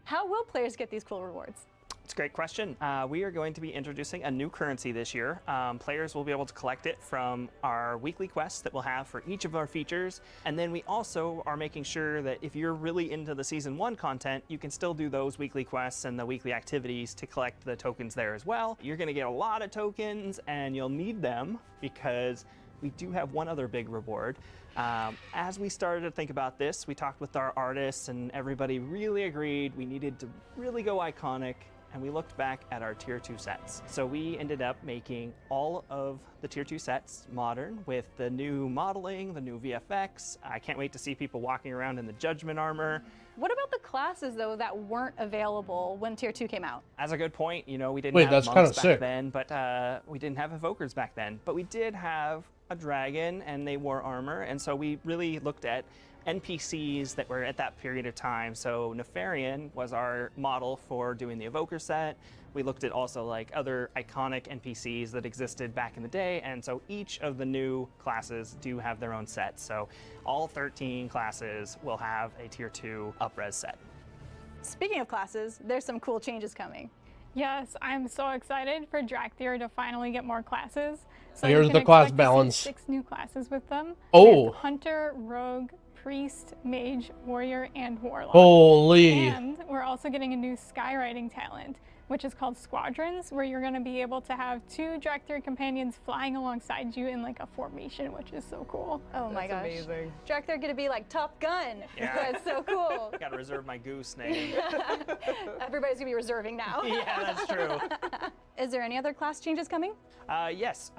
How will players get these cool rewards? It's a great question. We are going to be introducing a new currency this year. Players will be able to collect it from our weekly quests that we'll have for each of our features. And then we also are making sure that if you're really into the Season 1 content, you can still do those weekly quests and the weekly activities to collect the tokens there as well. You're going to get a lot of tokens, and you'll need them because we do have one other big reward. As we started to think about this, we talked with our artists, and everybody really agreed we needed to really go iconic. And we looked back at our Tier 2 sets. So we ended up making all of the Tier 2 sets modern with the new modeling, the new VFX. I can't wait to see people walking around in the Judgment armor. What about the classes, though, that weren't available when Tier 2 came out? That's a good point. You know, we didn't have monks back then, but we didn't have evokers back then. But we did have a dragon, and they wore armor. And so we really looked at NPCs that were at that period of time. So Nefarian was our model for doing the evoker set. We looked at also like other iconic NPCs that existed back in the day, and so each of the new classes do have their own set. So all 13 classes will have a Tier 2 up-res set. Speaking of classes, there's some cool changes coming. Yes, I'm so excited for Drakthir to finally get more classes. So here's the class balance. 6 new classes with them. Oh. Hunter, Rogue, Priest, Mage, Warrior, and Warlock. Holy. And we're also getting a new skywriting talent, which is called Squadrons, where you're going to be able to have 2 Drakthir companions flying alongside you in like a formation, which is so cool. Oh my gosh. That's amazing. Drakthir going to be like Top Gun. Yeah. That's so cool. Gotta reserve my goose name. Everybody's going to be reserving now. Yeah, that's true. Is there any other class changes coming? Yes,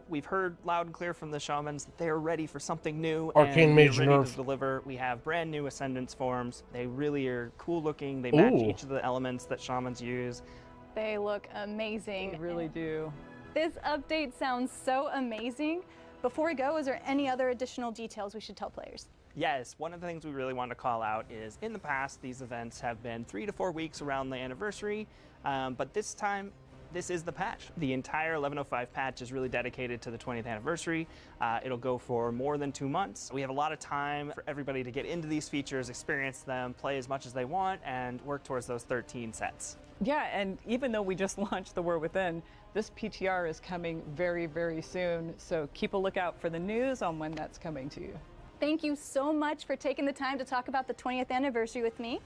we've heard loud and clear from the shamans that they're ready for something new. Arcane and Mage we're ready nerf. to deliver. We have brand new Ascendance forms. They really are cool looking. They match Ooh. each of the elements that shamans use. They look amazing. They really do. This update sounds so amazing. Before we go, is there any other additional details we should tell players? Yes, one of the things we really want to call out is in the past, these events have been 3 to 4 weeks around the anniversary, but this time, this is the patch. The entire 11.05 patch is really dedicated to the 20th anniversary. It'll go for more than 2 months. We have a lot of time for everybody to get into these features, experience them, play as much as they want, and work towards those 13 sets. Yeah, and even though we just launched the War Within, this PTR is coming very, very soon. So keep a lookout for the news on when that's coming to you. Thank you so much for taking the time to talk about the 20th anniversary with me.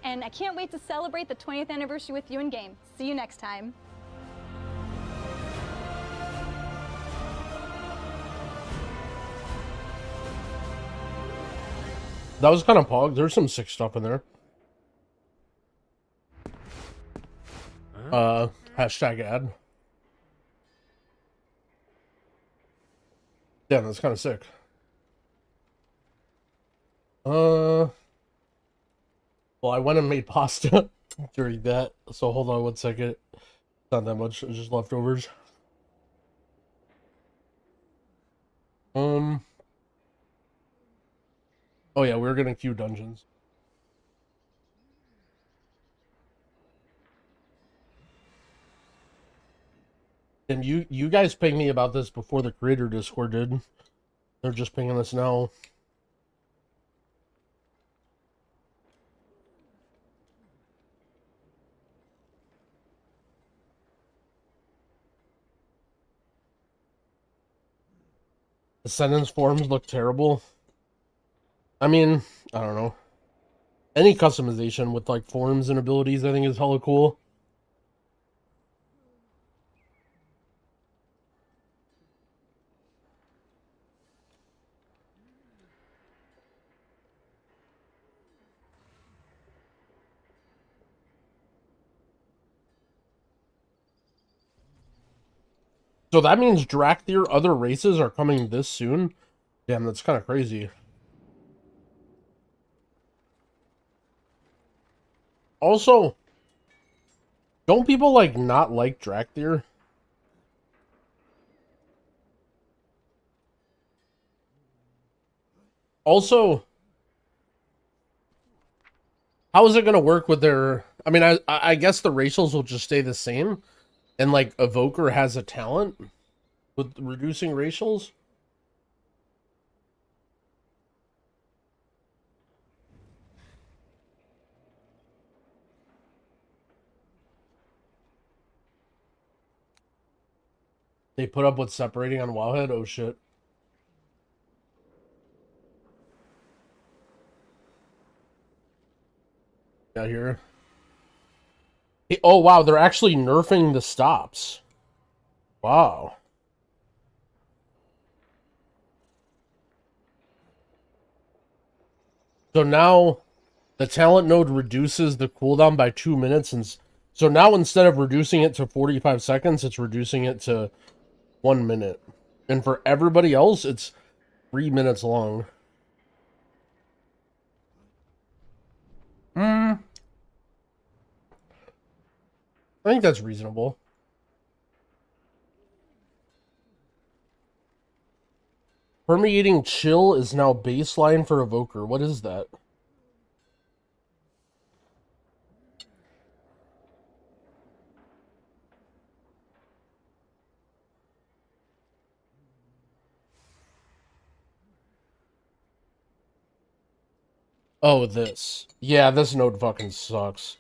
And I can't wait to celebrate the 20th anniversary with you in game. See you next time. That was kind of pog. There's some sick stuff in there. Hashtag ad. Yeah, that's kind of sick. Well, I went and made pasta during that, so hold on one second. Not that much, it's just leftovers. Oh yeah, we're gonna queue dungeons. And you guys pinged me about this before the creator Discord did. They're just pinging us now. The sentence forms look terrible. I mean, I don't know. Any customization with like forms and abilities I think is hella cool. So that means Drakthir other races are coming this soon? Damn, that's kind of crazy. Also, don't people like not like Drakthir? Also, how is it going to work with their... I mean, I guess the racials will just stay the same. And like Evoker has a talent with reducing racials. They put up with separating on Wowhead? Oh shit. Got here. Hey, oh wow, they're actually nerfing the stops. Wow. So now the talent node reduces the cooldown by 2 minutes, and so now instead of reducing it to 45 seconds, it's reducing it to 1 minute. And for everybody else, it's 3 minutes long. I think that's reasonable. Permeating chill is now baseline for Evoker. What is that? Oh, this. Yeah, this node fucking sucks.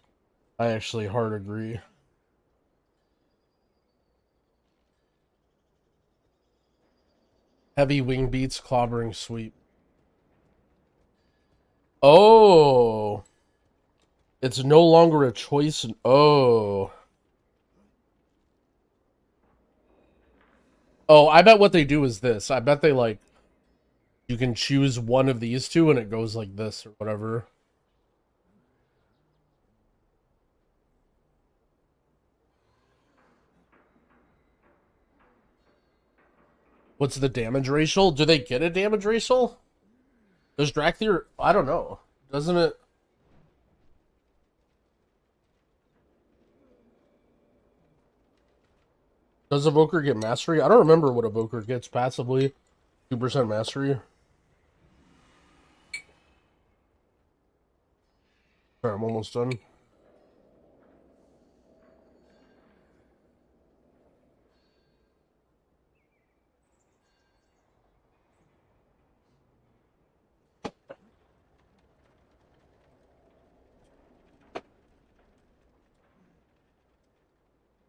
I actually hard agree. Heavy wing beats, clobbering sweep. Oh. It's no longer a choice. Oh. Oh, I bet what they do is this. I bet they like... You can choose one of these two and it goes like this or whatever. What's the damage racial? Do they get a damage racial? Does Drakthir... I don't know. Doesn't it... Does Evoker get mastery? I don't remember what Evoker gets passively. 2% mastery. Alright, I'm almost done.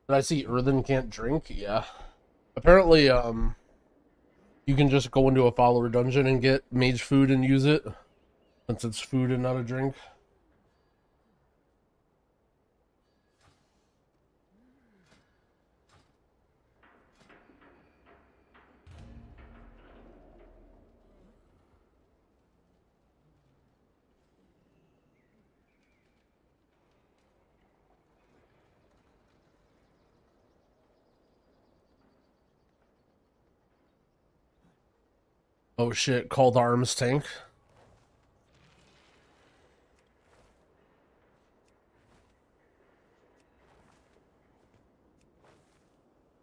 Did I see Earthen can't drink? Yeah. Apparently, you can just go into a follower dungeon and get mage food and use it. Since it's food and not a drink. Oh shit, called arms tank.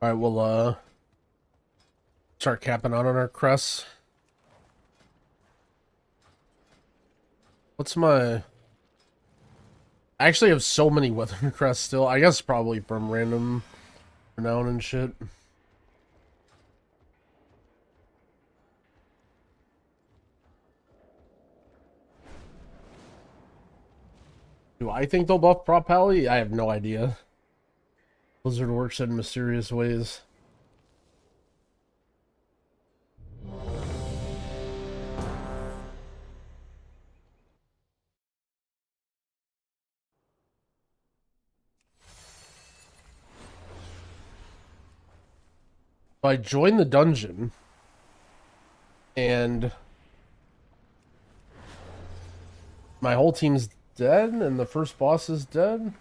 Alright, we'll start capping on our crests. What's my... I actually have so many weather crests still. I guess probably from random renown and shit. Do I think they'll buff Prop Pally? I have no idea. Blizzard works in mysterious ways. I joined the dungeon and my whole team's dead and the first boss is dead.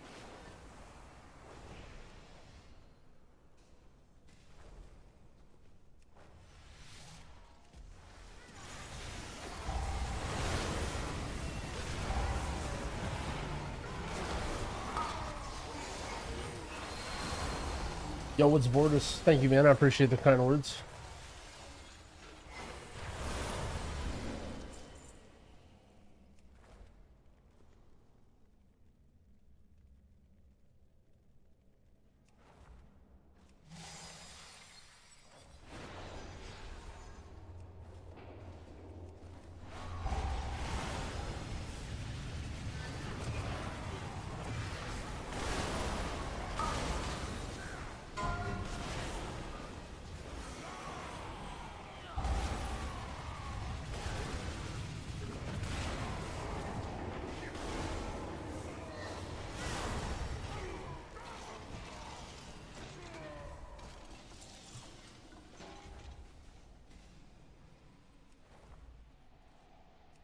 Yo, what's Bordus? Thank you, man. I appreciate the kind words.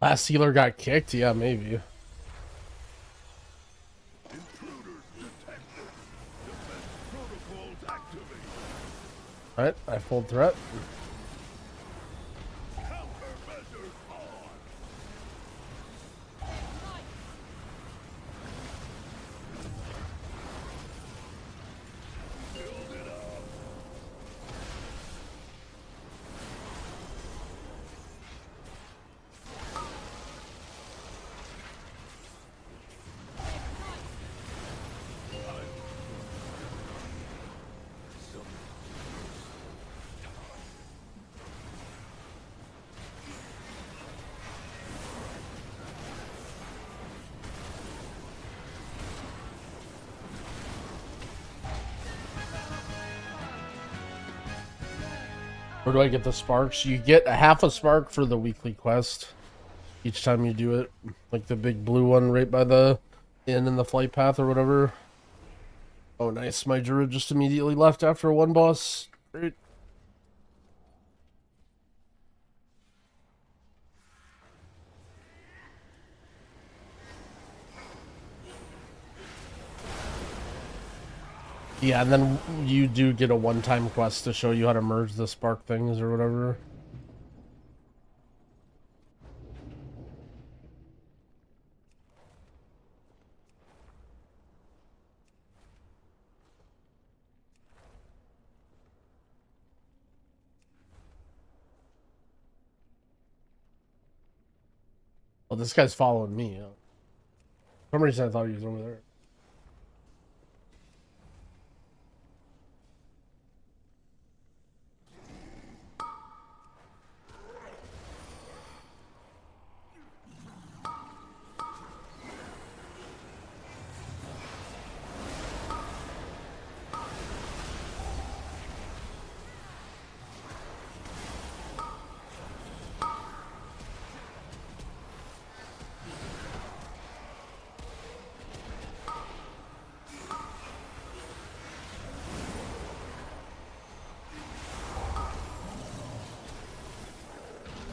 Last healer got kicked? Yeah, maybe. Alright, I full threat. Where do I get the sparks? You get a half a spark for the weekly quest each time you do it. Like the big blue one right by the inn in the flight path or whatever. Oh, nice. My druid just immediately left after one boss. Great. Yeah, and then you do get a one-time quest to show you how to merge the spark things or whatever. Oh, this guy's following me. Yeah. For some reason I thought he was over there.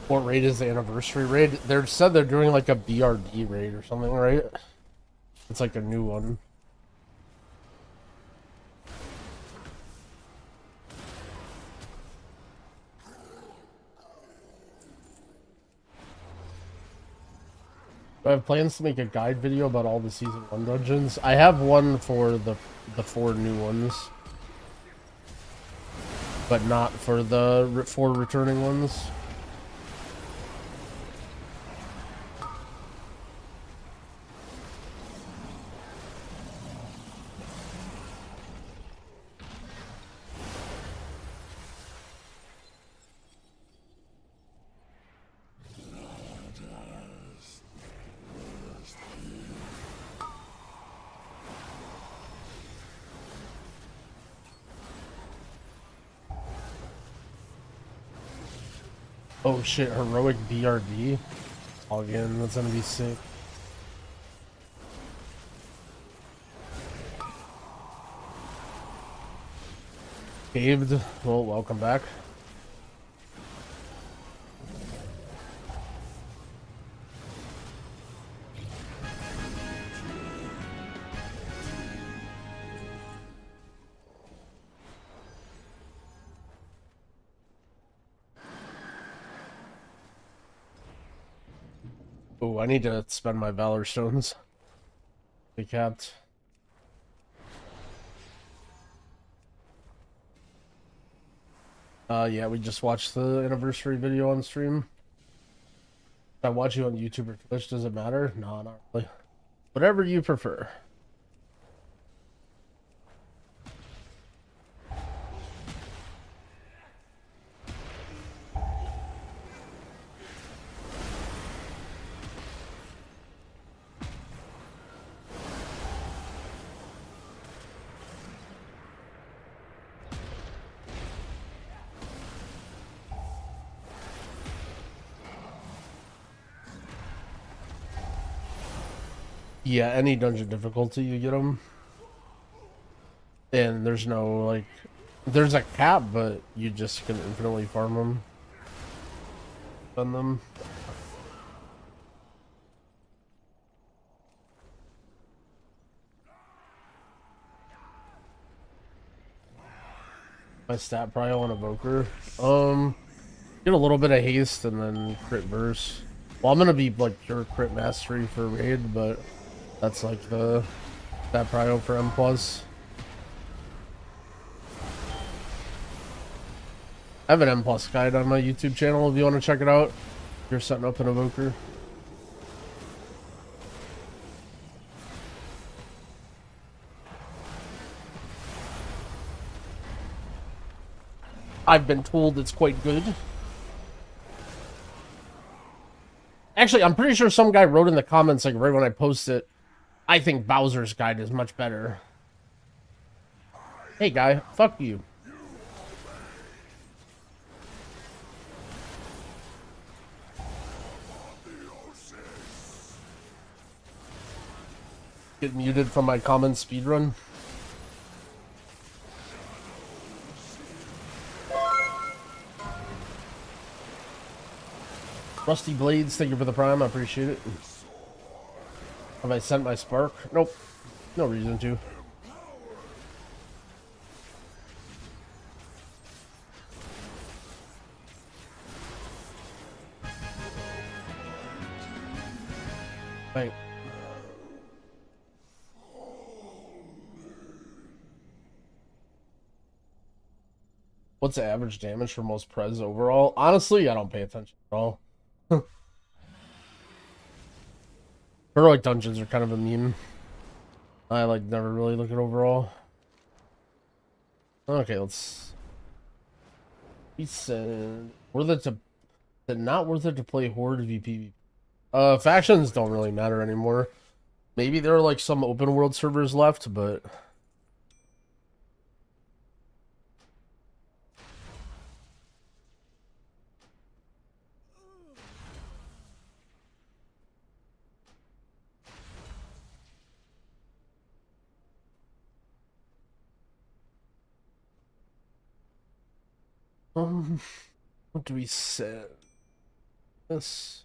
What raid is the anniversary raid? They said they're doing like a BRD raid or something, right? It's like a new one. I have plans to make a guide video about all the Season 1 dungeons. I have one for the 4 new ones. But not for the 4 returning ones. Oh shit, heroic BRD. Again, that's gonna be sick. Caved. Well, welcome back. Oh, I need to spend my Valor Stones. Be capped. Yeah, we just watched the anniversary video on stream. If I watch you on YouTube or Twitch, does it matter? No, not really. Whatever you prefer. Yeah, any dungeon difficulty you get them. And there's no, like, there's a cap, but you just can infinitely farm them. Spend them. My stat prio on evoker. Get a little bit of haste and then crit burst. Well, I'm gonna be like pure crit mastery for raid, but that's like the stat prio for M+. I have an M+ guide on my YouTube channel if you want to check it out. If you're setting up an evoker. I've been told it's quite good. Actually, I'm pretty sure some guy wrote in the comments, like right when I posted it, I think Bowser's guide is much better. Hey guy, fuck you. Get muted from my common speedrun. Rusty Blades, thank you for the prime, I appreciate it. Have I sent my spark? Nope. No reason to. Right. What's the average damage for most prez overall? Honestly, I don't pay attention at all. Heroic dungeons are kind of a meme. I like never really look at overall. Okay, let's. He said, "Worth it to not worth it to play Horde VP." Factions don't really matter anymore. Maybe there are like some open world servers left, but. What do we say? This.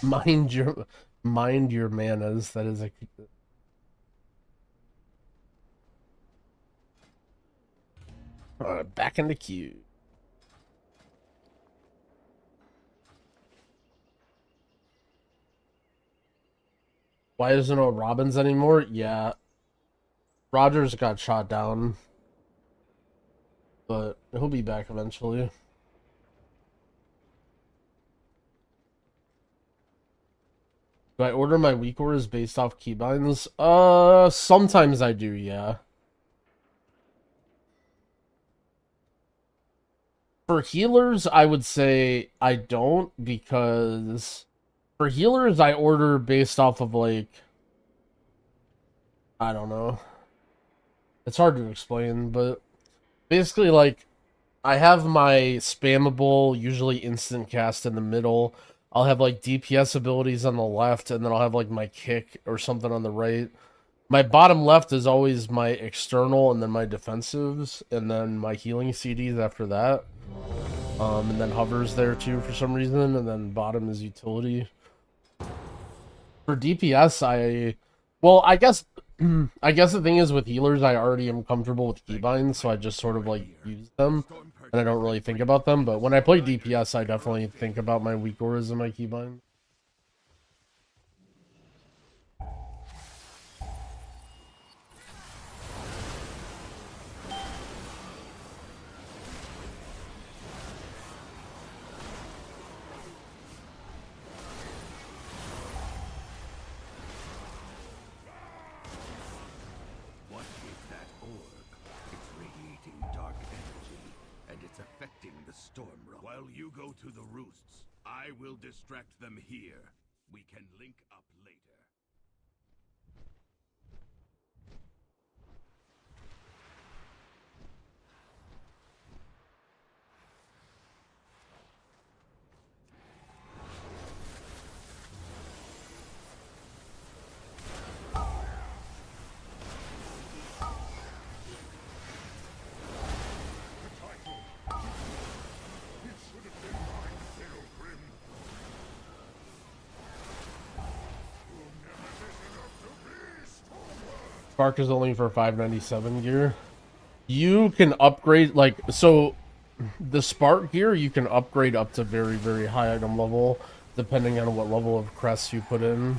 Mind your manas. That is a. Back in the queue. Why isn't no Robins anymore? Yeah. Rogers got shot down. But he'll be back eventually. Do I order my weak orders based off keybinds? Sometimes I do, yeah. For healers, I would say I don't, because for healers, I order based off of, like, I don't know. It's hard to explain, but basically, like, I have my spammable, usually instant cast in the middle. I'll have, like, DPS abilities on the left, and then I'll have, like, my kick or something on the right. My bottom left is always my external, and then my defensives, and then my healing CDs after that. And then hovers there, too, for some reason, and then bottom is utility. For DPS, I guess the thing is with healers, I already am comfortable with keybinds, so I just sort of, like, use them, and I don't really think about them. But when I play DPS, I definitely think about my weak auras and my keybinds. While you go to the roosts, I will distract them here. We can link up later. Spark is only for 597 gear. You can upgrade, like, so the Spark gear you can upgrade up to very, very high item level, depending on what level of crests you put in.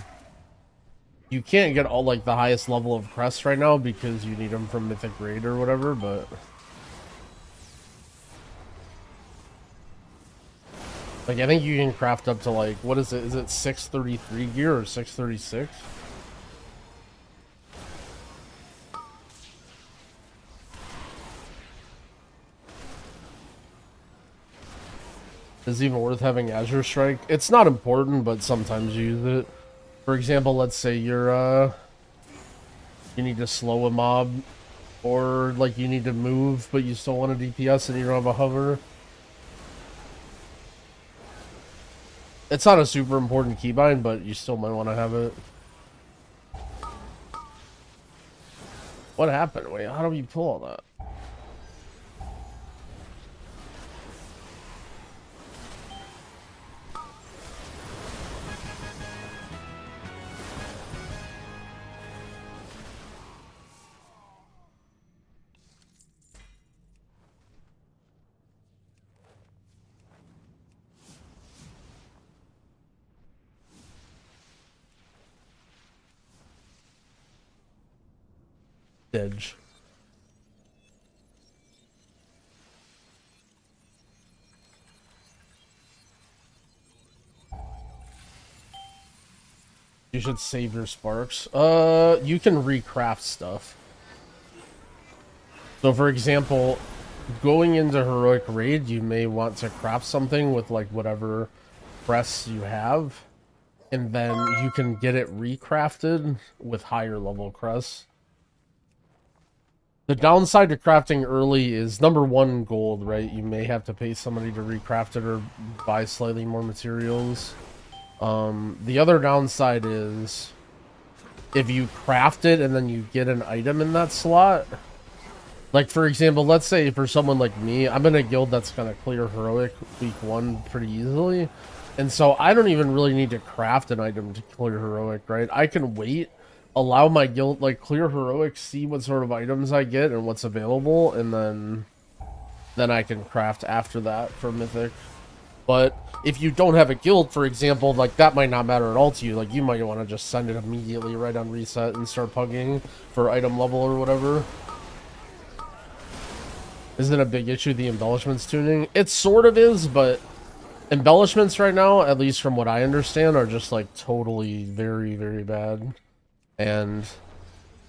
You can't get all, like, the highest level of crests right now because you need them from Mythic Raid or whatever, but like, I think you can craft up to, like, what is it? Is it 633 gear or 636? Is it even worth having Azure Strike? It's not important, but sometimes you use it. For example, let's say you're, you need to slow a mob, or, like, you need to move, but you still want a DPS and you don't have a hover. It's not a super important keybind, but you still might want to have it. What happened? Wait, how do you pull all that? Edge. You should save your sparks. You can recraft stuff. So for example, going into Heroic Raid, you may want to craft something with, like, whatever crests you have, and then you can get it recrafted with higher level crests. The downside to crafting early is, number one, gold, right? You may have to pay somebody to recraft it or buy slightly more materials. The other downside is, if you craft it and then you get an item in that slot, like, for example, let's say for someone like me, I'm in a guild that's going to clear Heroic week 1 pretty easily. And so I don't even really need to craft an item to clear heroic, right? I can wait, allow my guild, like, clear heroic, see what sort of items I get and what's available, and then I can craft after that for mythic. But if you don't have a guild, for example, like, that might not matter at all to you. Like, you might want to just send it immediately right on reset and start pugging for item level or whatever. Isn't a big issue the embellishments tuning? It sort of is, but embellishments right now, at least from what I understand, are just like totally very, very bad. And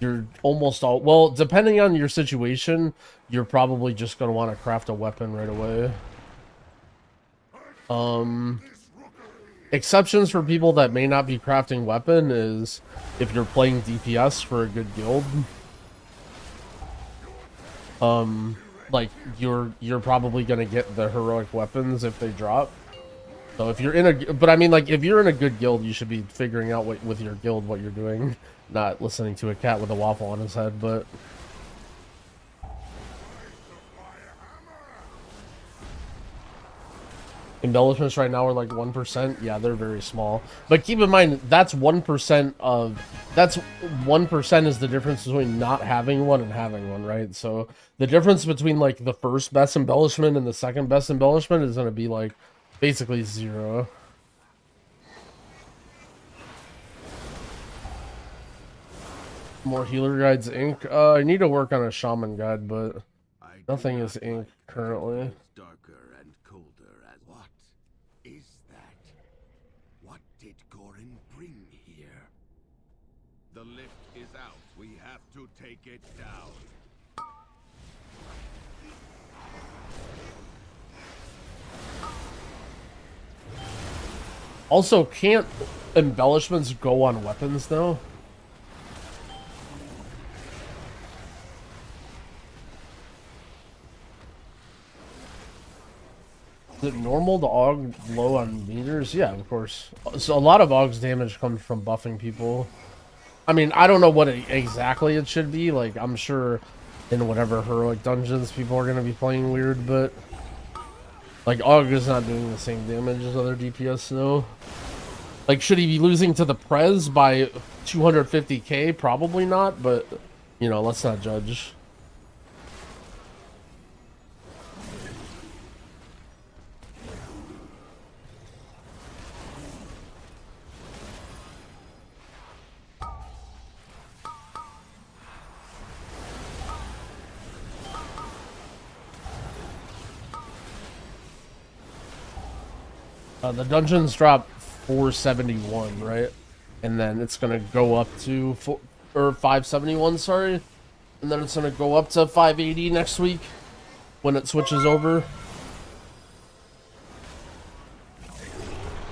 you're almost all, well, depending on your situation, you're probably just going to want to craft a weapon right away. Exceptions for people that may not be crafting weapon is if you're playing DPS for a good guild. Like you're probably gonna get the heroic weapons if they drop. So if you're in a, but I mean, like, if you're in a good guild, you should be figuring out what, with your guild what you're doing, not listening to a cat with a waffle on his head. But embellishments right now are like 1%. Yeah, they're very small. But keep in mind, that's 1% of, that's 1% is the difference between not having one and having one, right? So the difference between like the first best embellishment and the second best embellishment is going to be like basically 0. More healer guides, ink. I need to work on a shaman guide, but nothing is ink currently. Darker and colder as what is that? What did Gearin bring here? The lift is out. We have to take it down. Also, can't embellishments go on weapons though? Is it normal to AUG low on meters? Yeah, of course. So a lot of AUG's damage comes from buffing people. I mean, I don't know what exactly it should be. Like, I'm sure in whatever heroic dungeons people are going to be playing weird, but like, AUG is not doing the same damage as other DPS, no. Like, should he be losing to the Prez by 250k? Probably not, but, you know, let's not judge. The dungeons drop 471, right? And then it's gonna go up to 571, sorry. And then it's gonna go up to 580 next week when it switches over.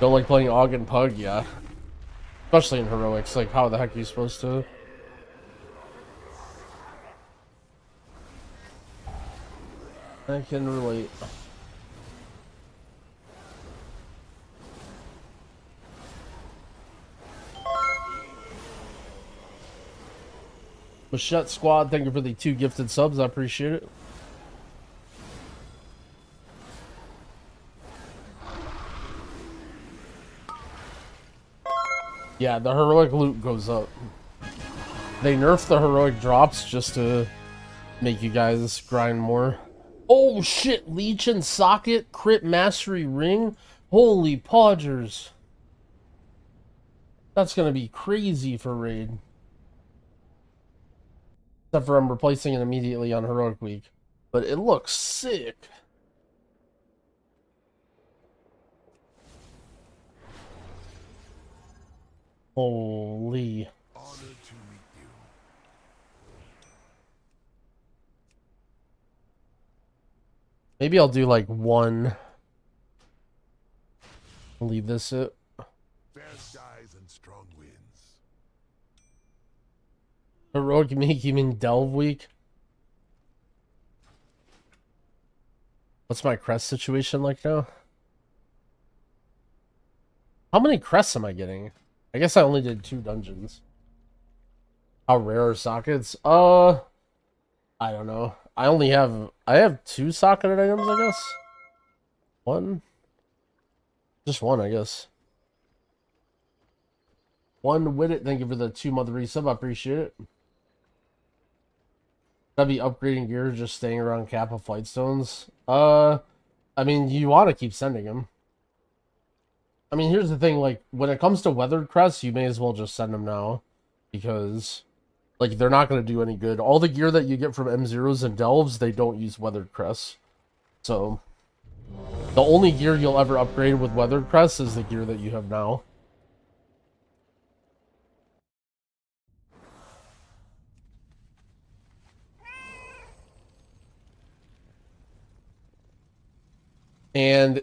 Don't like playing AUG and Pug, yeah. Especially in heroics, like how the heck are you supposed to? I can relate. Machette Squad, thank you for the 2 gifted subs. I appreciate it. Yeah, the heroic loot goes up. They nerf the heroic drops just to make you guys grind more. Oh shit, Leech and Socket, Crit Mastery Ring. Holy podgers. That's gonna be crazy for Raid. Except for I'm replacing it immediately on Heroic Week. But it looks sick. Holy. Honored to meet you. Maybe I'll do like one. Leave this it. Fair skies and strong winds. Heroic Week, you mean Delve Week? What's my crest situation like now? How many crests am I getting? I guess I only did 2 dungeons. How rare are sockets? I don't know. I have 2 socketed items, I guess. 1. Just one, I guess. One with it. Thank you for the 2-month resub. I appreciate it. That'd be upgrading gear, just staying around cap of flight stones. I mean, you want to keep sending them. I mean, here's the thing, like, when it comes to weathered crests, you may as well just send them now. Because, like, they're not going to do any good. All the gear that you get from M0s and Delves, they don't use weathered crests. So, the only gear you'll ever upgrade with weathered crests is the gear that you have now. And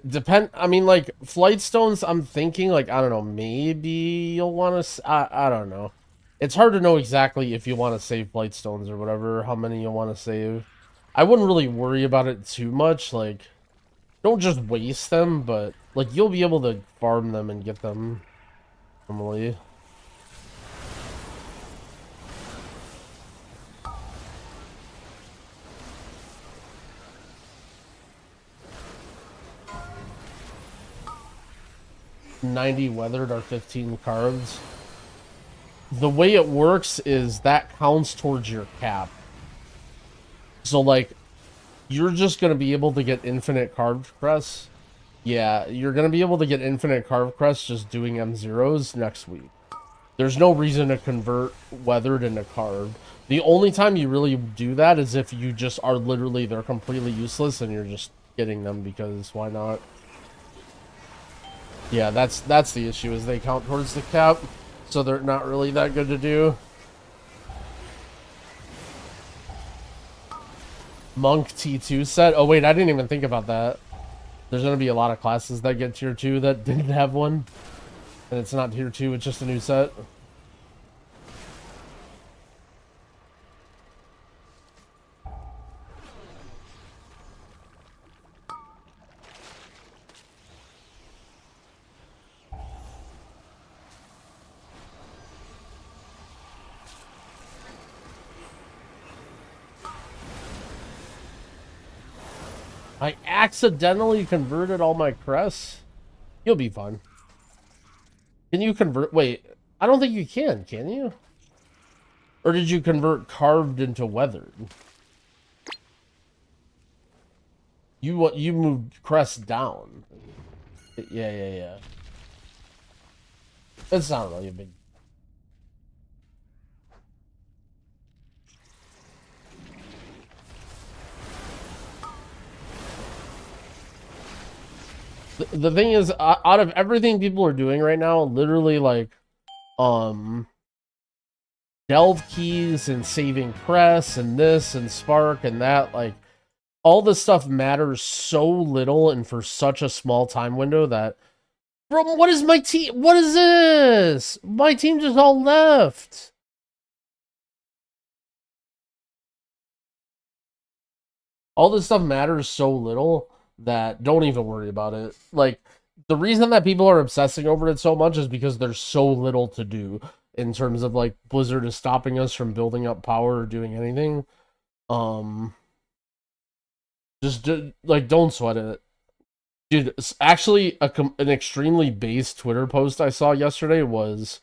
I mean, like, flight stones, I'm thinking, like, I don't know, maybe you'll want to, I don't know. It's hard to know exactly if you want to save flight stones or whatever, how many you'll want to save. I wouldn't really worry about it too much, like, don't just waste them, but, like, you'll be able to farm them and get them normally. $90 weathered are 15 cards. The way it works is that counts towards your cap. So, like, you're just going to be able to get infinite carved crests. Yeah, you're going to be able to get infinite carved crests just doing M0s next week. There's no reason to convert weathered into carved. The only time you really do that is if you just are literally, they're completely useless and you're just getting them because why not? Yeah, that's the issue, is they count towards the cap, so they're not really that good to do. Monk T2 set? Oh wait, I didn't even think about that. There's going to be a lot of classes that get tier 2 that didn't have one. And it's not tier 2, it's just a new set. I accidentally converted all my crests. You'll be fine. Can you convert? Wait, I don't think you can you? Or did you convert carved into weathered? You moved crests down. Yeah. It's not really a big. The thing is, out of everything people are doing right now, literally, like, delve keys and saving crests and this and spark and that, like, all this stuff matters so little and for such a small time window that, bro, what is my team? What is this? My team just all left. All this stuff matters so little that don't even worry about it. Like, the reason that people are obsessing over it so much is because there's so little to do in terms of, like, Blizzard is stopping us from building up power or doing anything. Just like, don't sweat it. Dude, actually, an extremely base Twitter post I saw yesterday was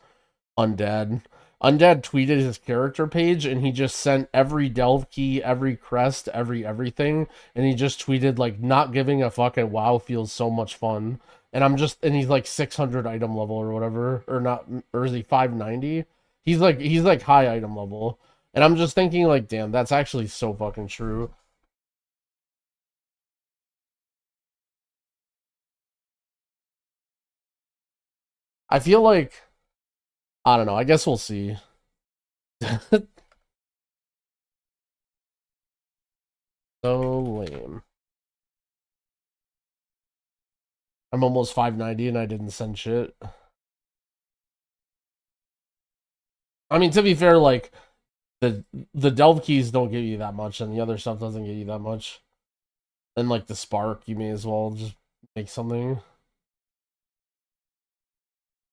Undead. Undead tweeted his character page, and he just sent every delve key, every crest, everything, and he just tweeted, like, not giving a fuck and WoW feels so much fun. And he's like 600 item level or whatever, or is he 590? He's like high item level. And I'm just thinking, like, damn, that's actually so fucking true. I feel like, I don't know, I guess we'll see. So lame. I'm almost 590 and I didn't send shit. I mean, to be fair, like, the delve keys don't give you that much and the other stuff doesn't give you that much. And, like, the spark, you may as well just make something.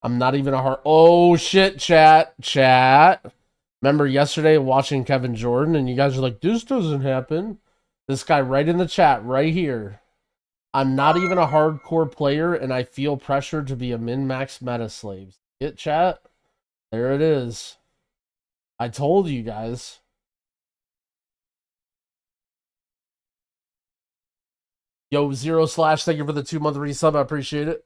I'm not even a hard... Oh, shit, chat. Remember yesterday watching Kevin Jordan and you guys are like, this doesn't happen. This guy right in the chat, right here. I'm not even a hardcore player, and I feel pressure to be a min-max meta slave. Get chat? There it is. I told you guys. Yo, Zero Slash, thank you for the 2-month resub. I appreciate it.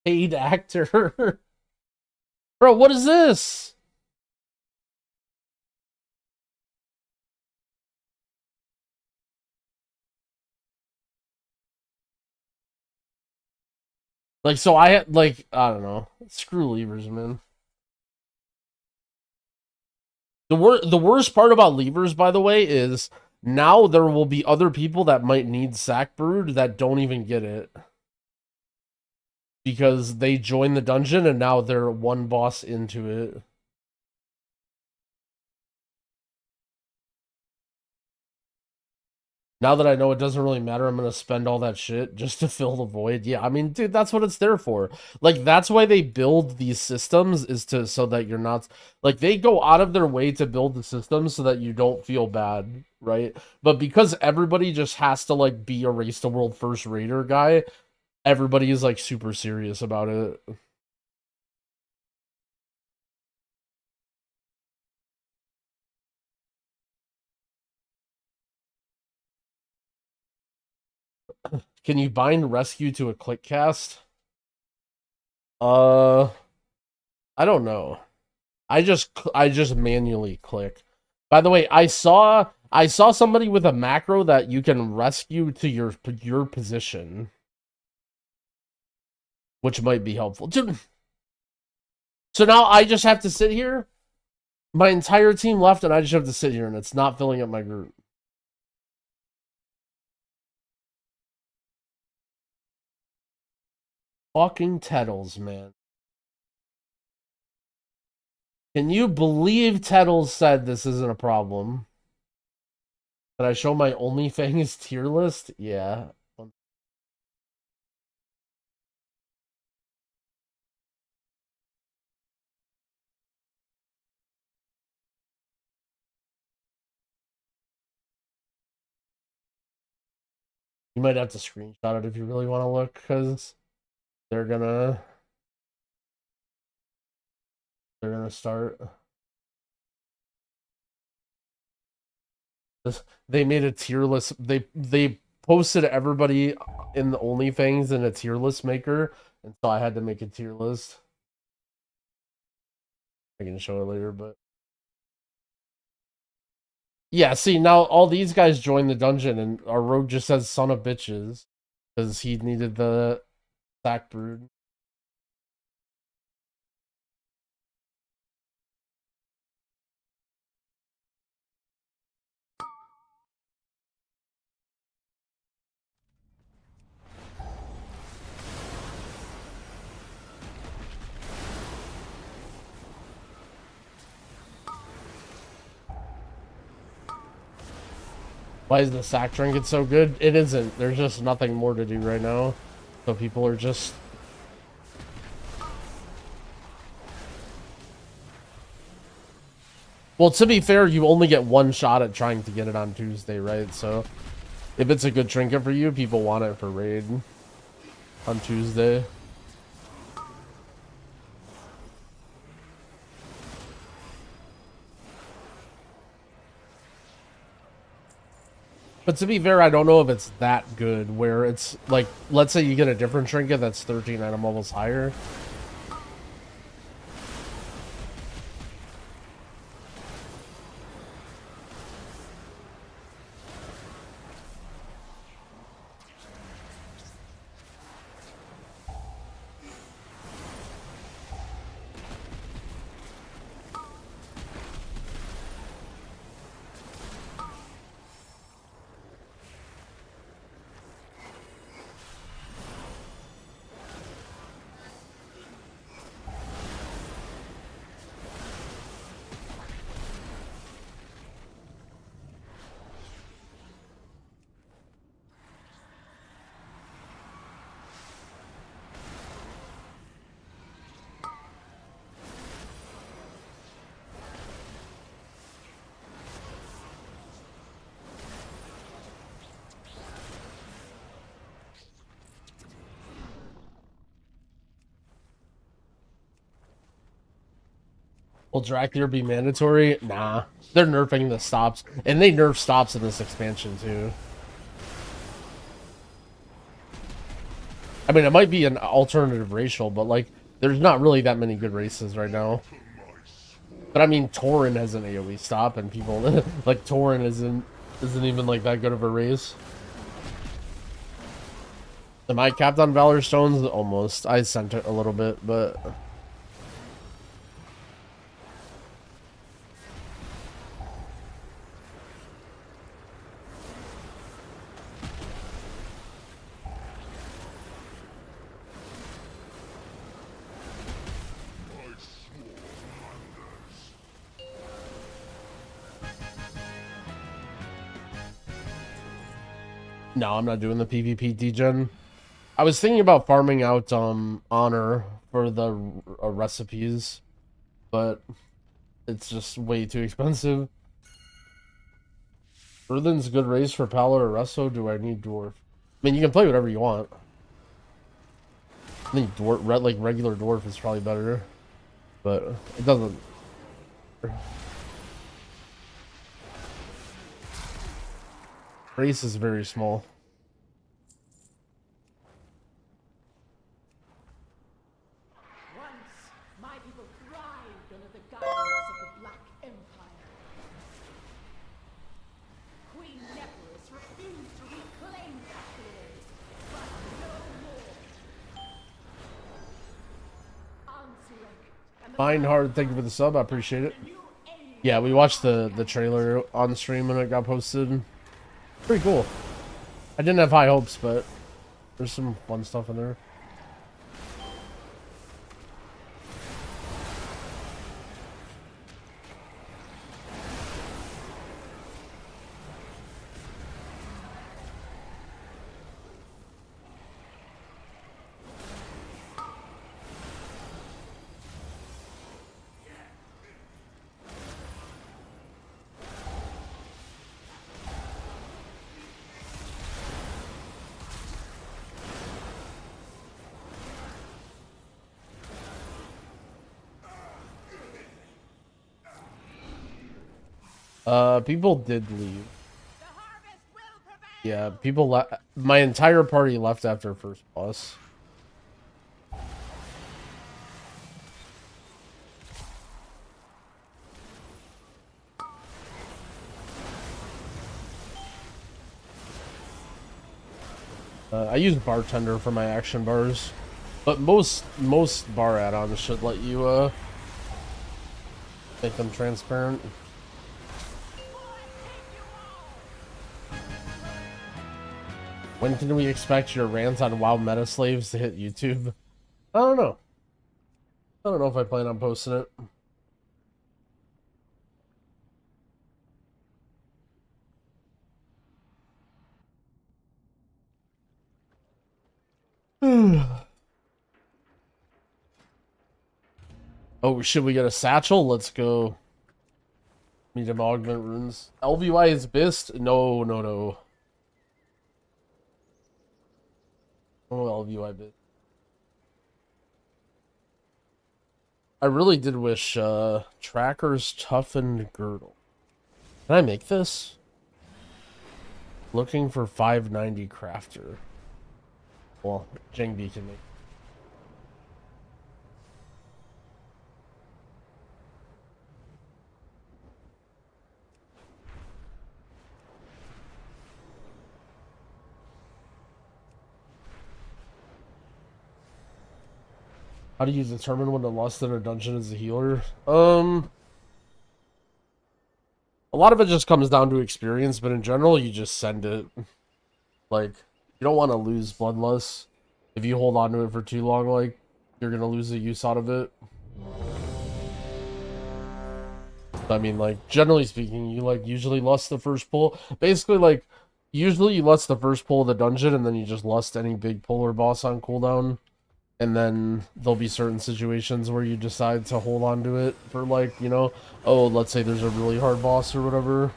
Paid actor. Bro, what is this? Like, so I had, like, I don't know. Screw levers, man. The worst part about levers, by the way, is now there will be other people that might need sack brood that don't even get it. Because they joined the dungeon and now they're one boss into it. Now that I know it doesn't really matter, I'm going to spend all that shit just to fill the void. Yeah, I mean, dude, that's what it's there for. Like, that's why they build these systems, is to so that you're not... Like, they go out of their way to build the systems so that you don't feel bad, right? But because everybody just has to, like, be a Race to World first raider guy, everybody is, like, super serious about it. Can you bind rescue to a click cast? I don't know. I just manually click. By the way, I saw somebody with a macro that you can rescue to your position, which might be helpful. Dude. So now I just have to sit here. My entire team left, and I just have to sit here, and it's not filling up my group. Fucking Tettles, man. Can you believe Tettles said this isn't a problem? Did I show my OnlyFans tier list? Yeah. You might have to screenshot it if you really want to look, because they're gonna start. They made a tier list. They posted everybody in the OnlyFans in a tier list maker, and so I had to make a tier list. I can show it later, but yeah. See, now all these guys joined the dungeon, and our rogue just says "son of bitches" because he needed the sack brood. Why is the sack trinket so good? It isn't. There's just nothing more to do right now. So people are just... Well, to be fair, you only get one shot at trying to get it on Tuesday, right? So if it's a good trinket for you, people want it for raid on Tuesday. But to be fair, I don't know if it's that good, where it's like, let's say you get a different trinket that's 13 item levels higher. Will Dracula be mandatory? Nah. They're nerfing the stops. And they nerf stops in this expansion, too. I mean, it might be an alternative racial, but, like, there's not really that many good races right now. But, I mean, Tauren has an AoE stop, and people... like, Tauren isn't even, like, that good of a race. Am I capped on Valor Stones? Almost. I sent it a little bit, but... No, I'm not doing the PvP degen. I was thinking about farming out honor for the recipes, but it's just way too expensive. Earthen's good race for Palo or Resto. Do I need dwarf? I mean, you can play whatever you want. I think dwarf, like regular dwarf, is probably better, but it doesn't. Race is very small. Once, my people thrived under the guidance of the Black Empire. Queen Nephris refused to reclaim that glory, but no more. Ansurek and the Mindhard, thank you for the sub. I appreciate it. Yeah, we watched the trailer on stream when it got posted. Pretty cool. I didn't have high hopes, but there's some fun stuff in there. People did leave. Yeah, people left. My entire party left after first boss. I use bartender for my action bars, but most bar add-ons should let you make them transparent. When can we expect your rant on WoW meta slaves to hit YouTube? I don't know. I don't know if I plan on posting it. Oh, should we get a satchel? Let's go. Medium augment runes. LVY is best? No. No LVY bit. I really did wish Tracker's Toughened Girdle. Can I make this? Looking for 590 crafter. Well, Jengbi can make. How do you determine when to lust in a dungeon as a healer? A lot of it just comes down to experience, but in general, you just send it. Like, you don't want to lose bloodlust. If you hold on to it for too long, like, you're gonna lose the use out of it. I mean, like, generally speaking, you, like, usually lust the first pull. Basically, like, usually you lust the first pull of the dungeon, and then you just lust any big pull or boss on cooldown. And then there'll be certain situations where you decide to hold on to it for, like, you know, oh, let's say there's a really hard boss or whatever.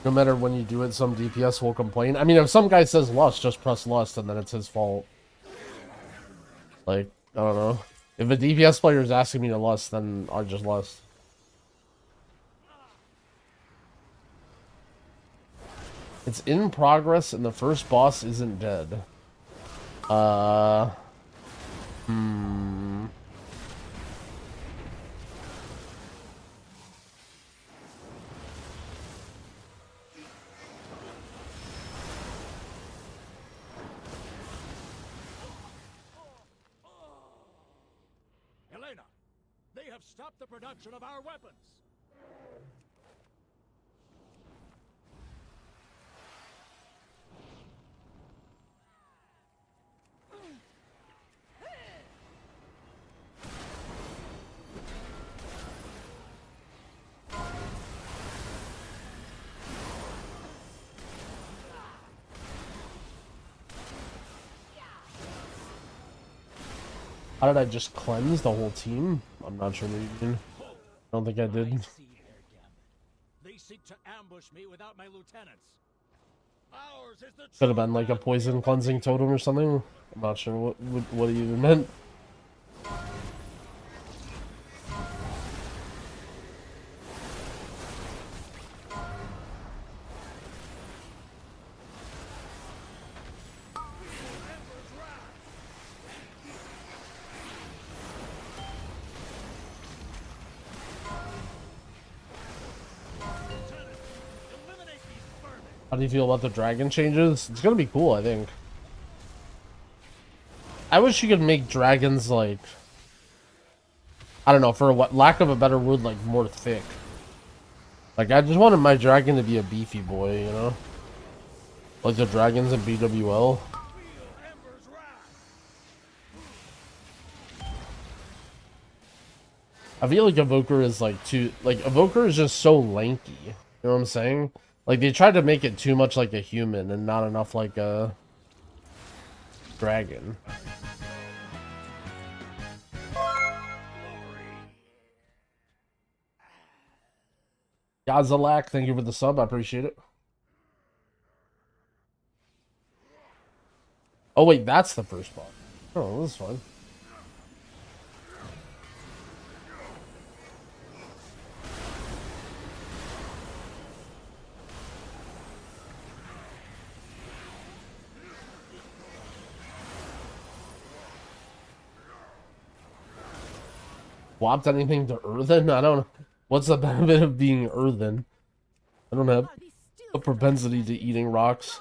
No matter when you do it, some DPS will complain. I mean, if some guy says lust, just press lust, and then it's his fault. Like, I don't know. If a DPS player is asking me to lust, then I just lust. It's in progress and the first boss isn't dead. Elena, they have stopped the production of our weapons. How did I just cleanse the whole team? I'm not sure what you mean. I don't think I did. They seek to ambush me without my lieutenants. Ours is the Could have been like a poison cleansing totem or something. I'm not sure what he even meant. How do you feel about the dragon changes? It's gonna be cool, I think. I wish you could make dragons like, I don't know, for what lack of a better word, like more thick. Like I just wanted my dragon to be a beefy boy, you know, like the dragons in BWL. I feel like evoker is like too, like evoker is just so lanky. You know what I'm saying? Like, they tried to make it too much like a human and not enough like a dragon. Yazalak, thank you for the sub. I appreciate it. Oh, wait, that's the first boss. Oh, this is fun. Swapped anything to earthen? I don't know. What's the benefit of being earthen? I don't have a propensity to eating rocks.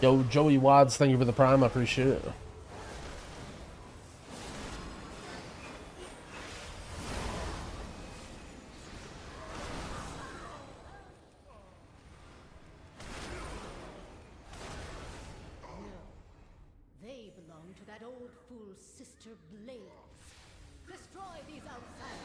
Yo, Joey Wads, thank you for the prime. I appreciate it. They belong to that old fool sister Blaze. Destroy these outsiders.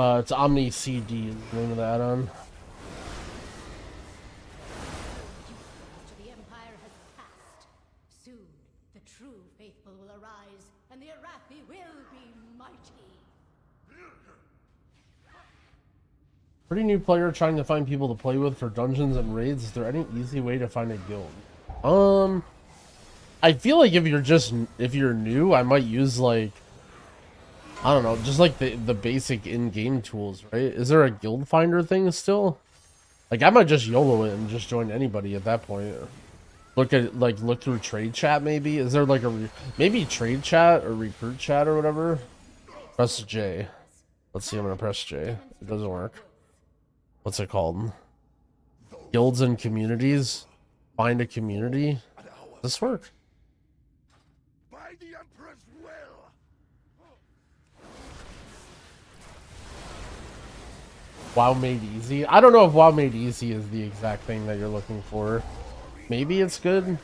It's Omni CD is the name of the add-on. The Empire has passed. Soon, the true faithful will arise, and the Arathi will be mighty. Pretty new player trying to find people to play with for dungeons and raids. Is there any easy way to find a guild? I feel like if you're new, I might use like, I don't know, just like the basic in-game tools, right? Is there a guild finder thing still? Like I might just YOLO it and just join anybody at that point. Look through trade chat maybe. Is there like maybe trade chat or recruit chat or whatever? Press J. Let's see. I'm gonna press J. It doesn't work. what's it called? Guilds and communities. Find a community. Does this work? By the Emperor's will. WoW Made Easy. I don't know if WoW Made Easy is the exact thing that you're looking for. Maybe it's good.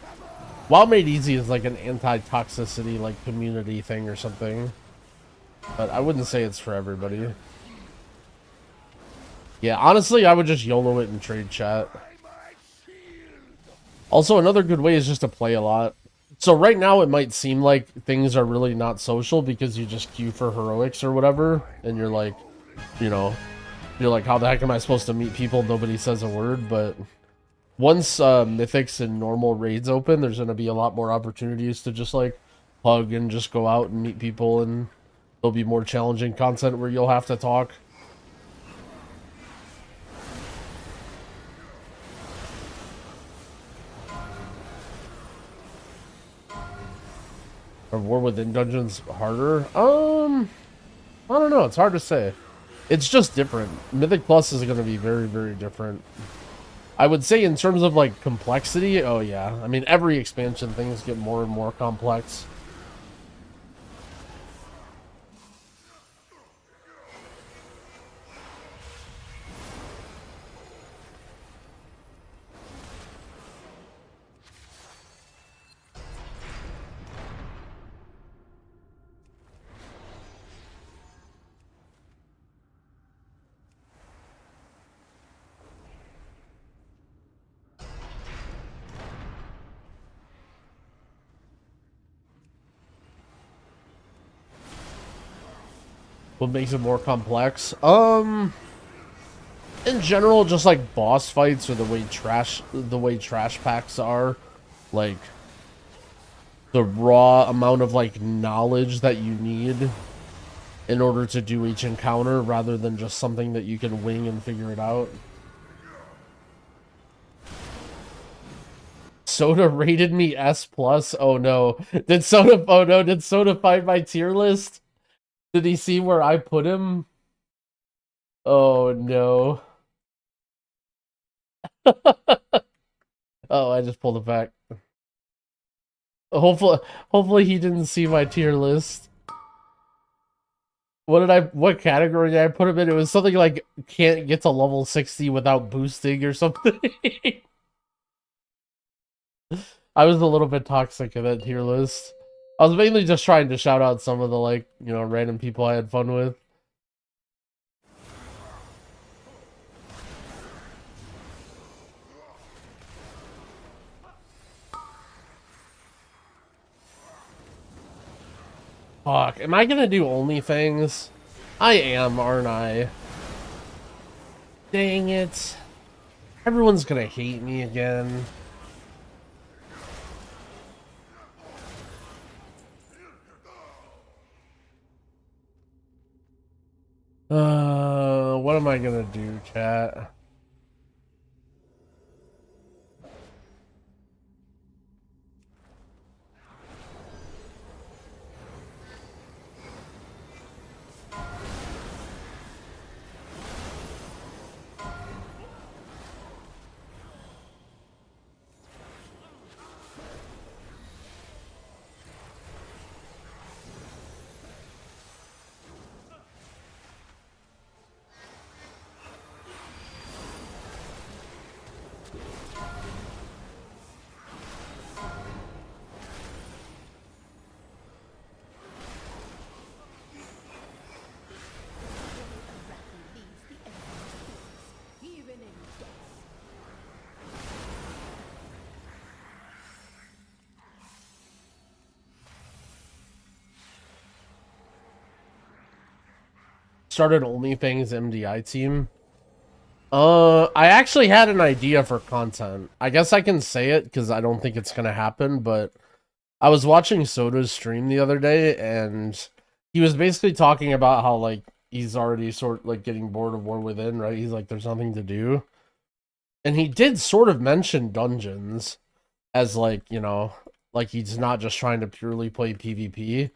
WoW Made Easy is like an anti-toxicity like community thing or something. But I wouldn't say it's for everybody. Yeah, honestly, I would just YOLO it and trade chat. Also, another good way is just to play a lot. So right now it might seem like things are really not social because you just queue for heroics or whatever. And you're like, you know, you're like, how the heck am I supposed to meet people? Nobody says a word. But once mythics and normal raids open, there's going to be a lot more opportunities to just like hug and just go out and meet people. And there'll be more challenging content where you'll have to talk. Are War Within dungeons harder? I don't know. It's hard to say. It's just different. Mythic Plus is going to be very, very different. I would say in terms of like complexity, oh yeah. I mean, every expansion things get more and more complex. What makes it more complex? In general, just like boss fights or the way trash packs are, like the raw amount of like knowledge that you need in order to do each encounter rather than just something that you can wing and figure it out. Soda rated me S+. Oh no. Did Soda find my tier list? Did he see where I put him? Oh no. Oh, I just pulled it back. Hopefully he didn't see my tier list. What category did I put him in? It was something like can't get to level 60 without boosting or something. I was a little bit toxic in that tier list. I was mainly just trying to shout out some of the, like, you know, random people I had fun with. Fuck, am I gonna do OnlyFans? I am, aren't I? Dang it. Everyone's gonna hate me again. What am I gonna do, chat? Started OnlyFans MDI team. I actually had an idea for content. I guess I can say it because I don't think it's gonna happen, but I was watching Soda's stream the other day and he was basically talking about how like he's already sort of like getting bored of War Within, right? He's like, there's nothing to do. And he did sort of mention dungeons as like, you know, like he's not just trying to purely play PvP.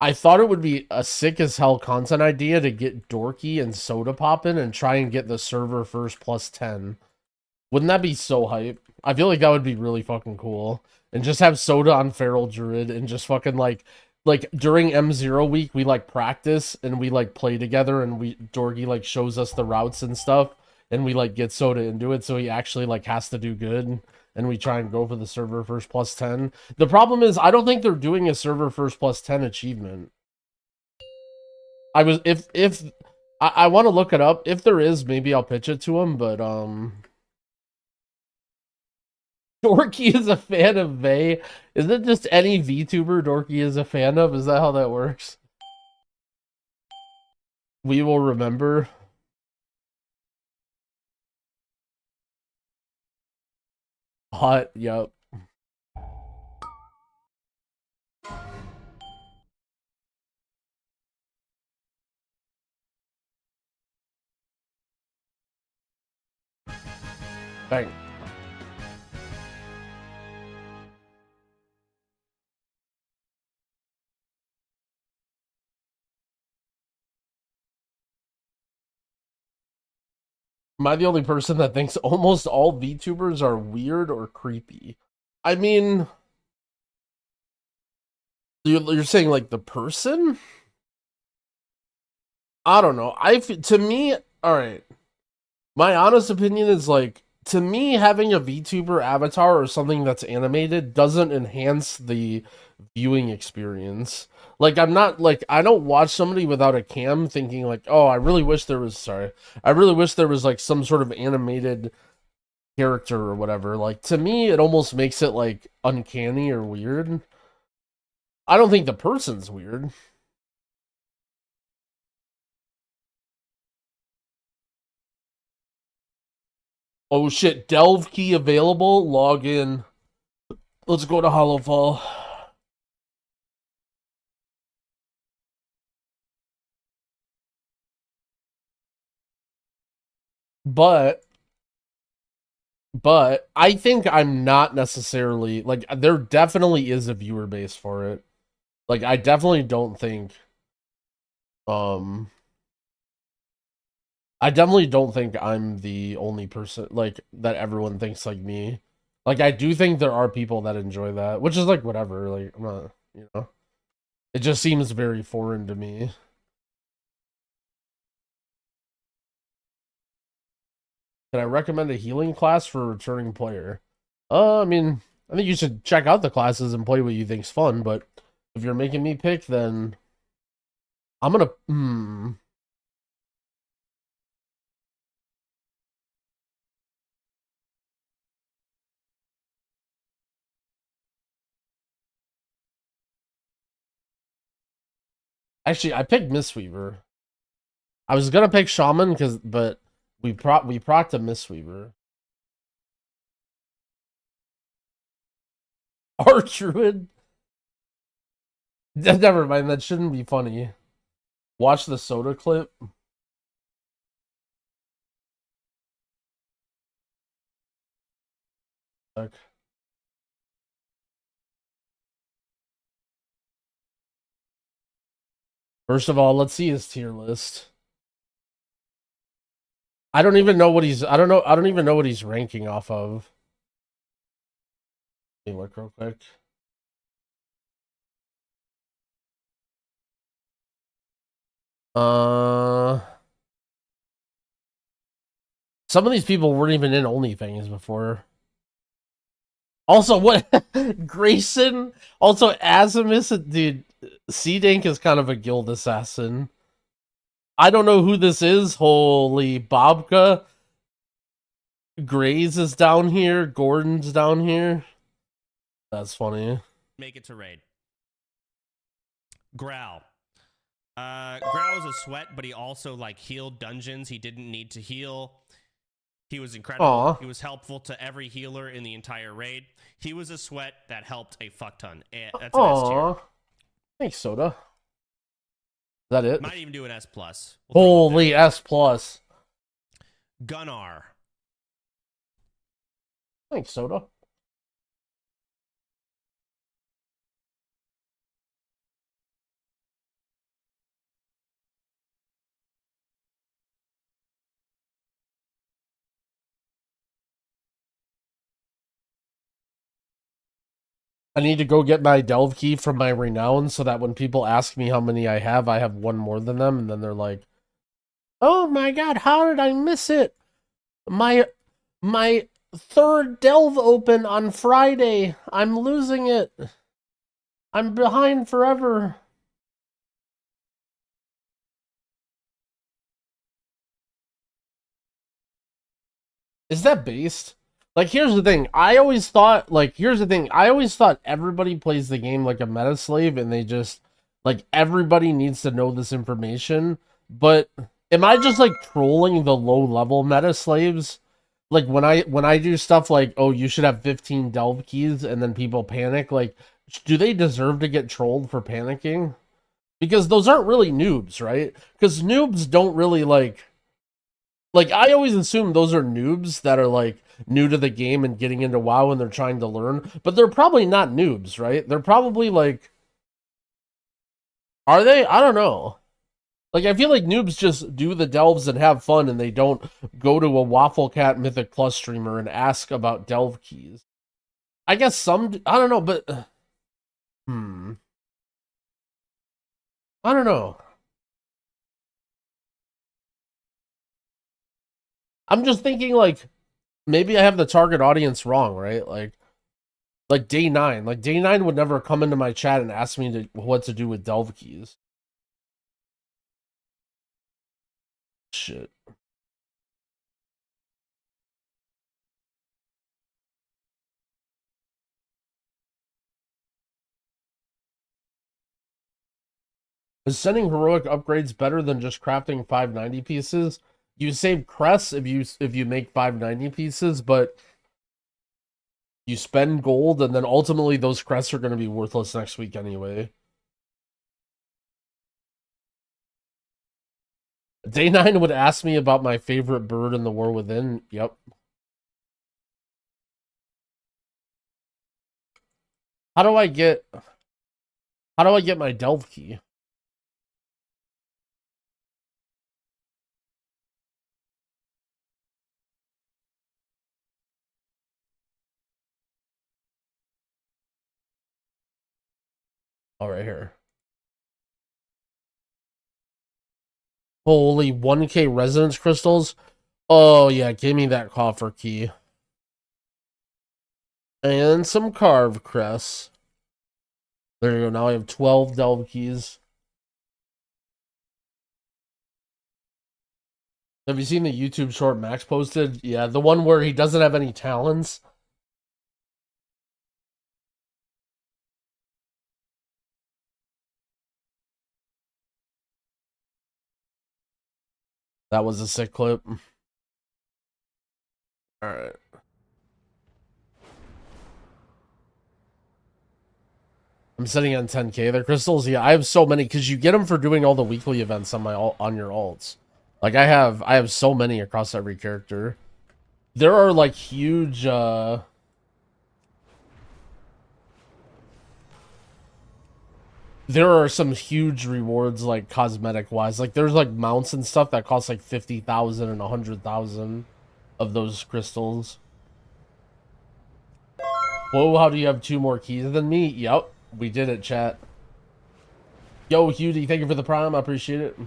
I thought it would be a sick as hell content idea to get Dorky and Soda poppin' and try and get the server first plus 10. Wouldn't that be so hype? I feel like that would be really fucking cool. And just have Soda on Feral Druid and just fucking like during M0 week we like practice and we like play together and Dorky like shows us the routes and stuff and we like get Soda into it so he actually like has to do good and we try and go for the server first plus 10. The problem is I don't think they're doing a server first plus 10 achievement. I want to look it up. If there is, maybe I'll pitch it to him, but Dorky is a fan of Vey. Is it just any VTuber Dorky is a fan of? Is that how that works? We will remember. Hot, yup. Bang. Am I the only person that thinks almost all VTubers are weird or creepy? I mean, you're saying like the person? I don't know. To me, all right. My honest opinion is like, to me, having a VTuber avatar or something that's animated doesn't enhance the viewing experience. Like, I'm not, like, I don't watch somebody without a cam thinking, like, oh, I really wish there was, like, some sort of animated character or whatever. Like, to me, it almost makes it, like, uncanny or weird. I don't think the person's weird. Oh shit, delve key available, log in. Let's go to Hollowfall. But I think I'm not necessarily, like, there definitely is a viewer base for it. Like, I definitely don't think, I definitely don't think I'm the only person, like, that everyone thinks like me. Like, I do think there are people that enjoy that, which is, like, whatever, like, I'm not, you know. It just seems very foreign to me. Can I recommend a healing class for a returning player? I mean, I think you should check out the classes and play what you think's fun, but if you're making me pick, then I'm gonna, Actually, I picked Mistweaver. I was gonna pick Shaman, but we procced a Mistweaver. Our Druid? Never mind, that shouldn't be funny. Watch the Soda clip. Okay. First of all, let's see his tier list. I don't even know what he's I don't even know what he's ranking off of. Let me look real quick. Some of these people weren't even in OnlyFans before. Also, what Grayson? Also, Azimus, dude. C-Dank is kind of a guild assassin. I don't know who this is. Holy Bobka. Grays is down here. Gordon's down here. That's funny. Make it to raid. Growl. Growl was a sweat, but he also like healed dungeons he didn't need to heal. He was incredible. Aww. He was helpful to every healer in the entire raid. He was a sweat that helped a fuck ton. That's an S tier. Thanks, Soda. Is that it? Might even do an S+. Holy S+. Gunnar. Thanks, Soda. I need to go get my delve key from my renown so that when people ask me how many I have one more than them, and then they're like, "Oh my god, how did I miss it? My third delve open on Friday. I'm losing it. I'm behind forever." Is that based? Like, here's the thing. I always thought everybody plays the game like a meta slave, and they just, like, everybody needs to know this information. But am I just, like, trolling the low-level meta slaves? Like, when I do stuff like, oh, you should have 15 delve keys, and then people panic, like, do they deserve to get trolled for panicking? Because those aren't really noobs, right? Because noobs don't really, like, I always assume those are noobs that are, like, new to the game and getting into WoW and they're trying to learn. But they're probably not noobs, right? They're probably, like... Are they? I don't know. Like, I feel like noobs just do the delves and have fun, and they don't go to a Waffle Cat Mythic Plus streamer and ask about delve keys. I guess some... I don't know, but... I don't know. I'm just thinking, like, maybe I have the target audience wrong, right? Like day 9. Like, day 9 would never come into my chat and ask me what to do with delve keys. Shit. Is sending heroic upgrades better than just crafting 590 pieces? You save crests if you make 590 pieces, but you spend gold, and then ultimately those crests are going to be worthless next week anyway. Day 9 would ask me about my favorite bird in the War Within. Yep. How do I get my delve key? Oh, right here. Holy 1k resonance crystals. Oh, yeah, give me that coffer key. And some carved crests. There you go. Now I have 12 delve keys. Have you seen the YouTube short Max posted? Yeah, the one where he doesn't have any talons. That was a sick clip. Alright. I'm sitting on 10k. They're crystals. Yeah, I have so many because you get them for doing all the weekly events on your alts. Like, I have so many across every character. There are, like, huge there are some huge rewards, like, cosmetic wise. Like, there's, like, mounts and stuff that cost like 50,000 and 100,000 of those crystals. Whoa, how do you have 2 more keys than me? Yep, we did it, chat. Yo, Hudie, thank you for the prime. I appreciate it.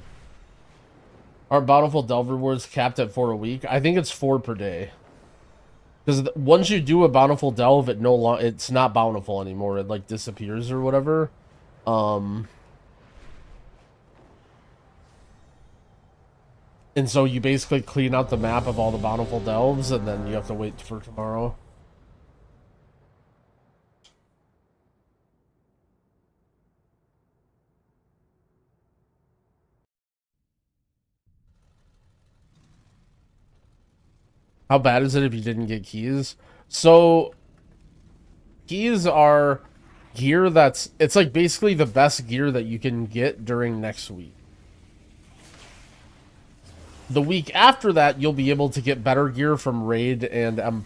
Are bountiful delve rewards capped at 4 a week? I think it's 4 per day. Because once you do a bountiful delve, it's not bountiful anymore. It, like, disappears or whatever. And so you basically clean out the map of all the bountiful delves, and then you have to wait for tomorrow. How bad is it if you didn't get keys? So, keys are gear it's like basically the best gear that you can get during next week. The week after that, you'll be able to get better gear from Raid and M+,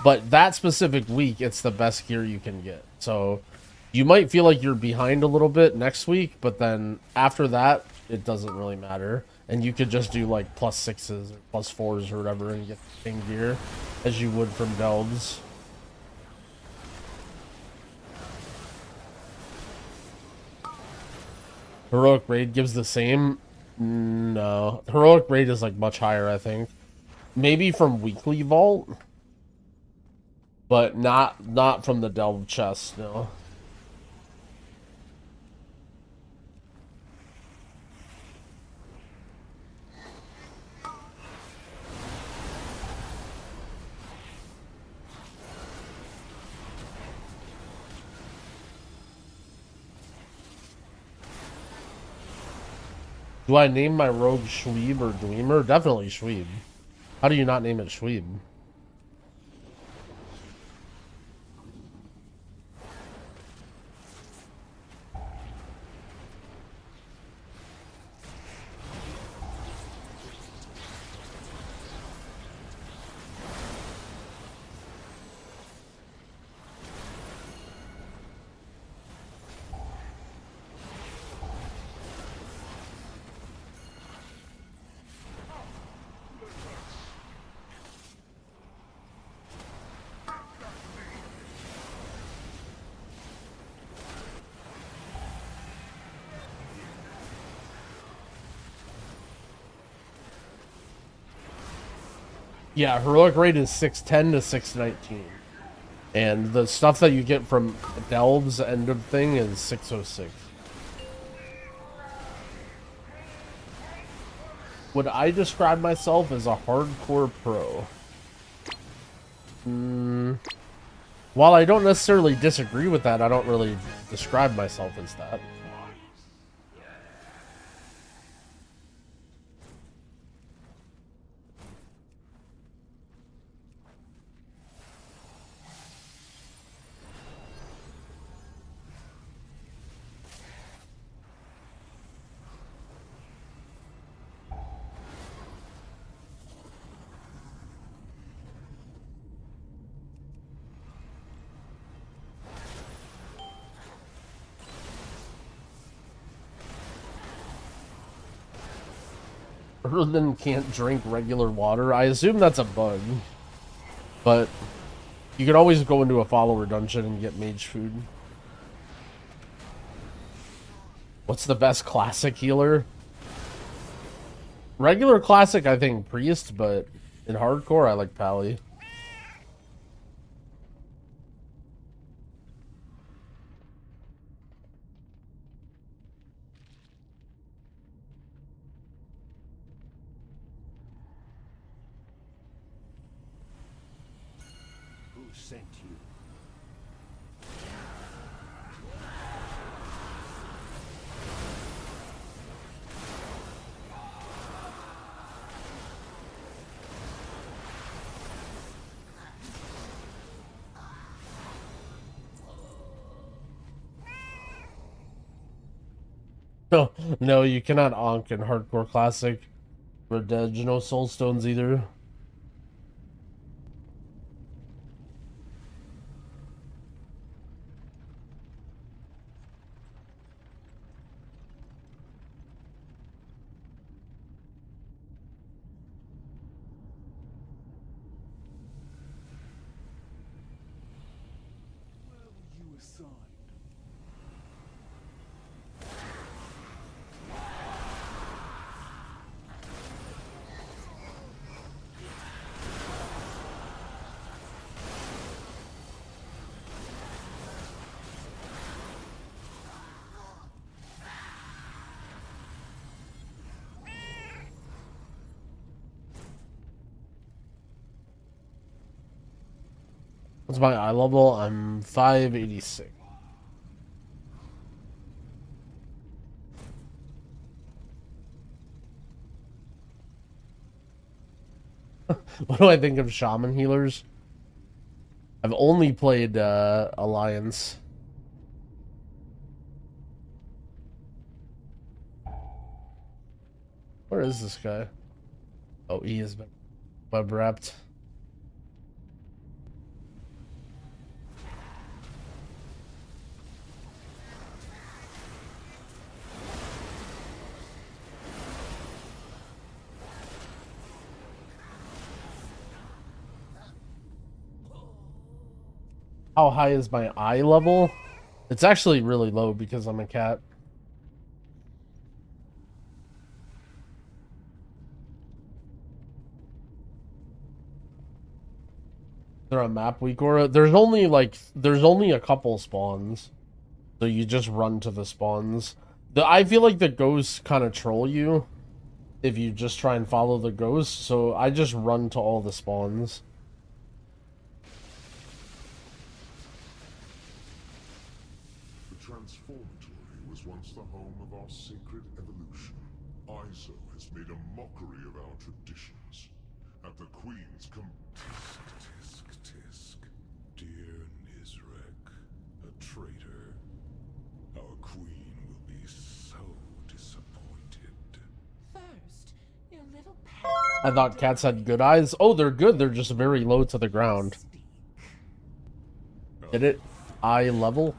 but that specific week, it's the best gear you can get. So, you might feel like you're behind a little bit next week, but then after that, it doesn't really matter. And you could just do like +6s or +4s or whatever and get the same gear as you would from delves. Heroic Raid gives the same? No. Heroic Raid is like much higher, I think. Maybe from Weekly Vault, but not from the Delve chest, no. Do I name my rogue Shweeb or Dweemer? Definitely Shweeb. How do you not name it Shweeb? Yeah, Heroic Raid is 610 to 619. And the stuff that you get from Delve's end of thing is 606. Would I describe myself as a hardcore pro? While I don't necessarily disagree with that, I don't really describe myself as that. Earthen can't drink regular water. I assume that's a bug. But you could always go into a follower dungeon and get mage food. What's the best classic healer? Regular classic, I think priest, but in hardcore, I like Pally. Sent you. No, no, you cannot onk in hardcore classic. Red Dead, no soul stones either. What's my eye level? I'm 586. What do I think of shaman healers? I've only played Alliance. Where is this guy? Oh, he has been web wrapped. How high is my eye level? It's actually really low because I'm a cat. there a map week or there's only a couple spawns, so you just run to the spawns. I feel like the ghosts kind of troll you if you just try and follow the ghosts, so I just run to all the spawns. The Transformatory was once the home of our sacred evolution. ISO has made a mockery of our traditions. At the Queen's tisk, tisk, tisk. Dear Nizrek, a traitor. Our Queen will be so disappointed. First, your little pets I thought cats had good eyes. Oh, they're good. They're just very low to the ground. Get it? Eye level?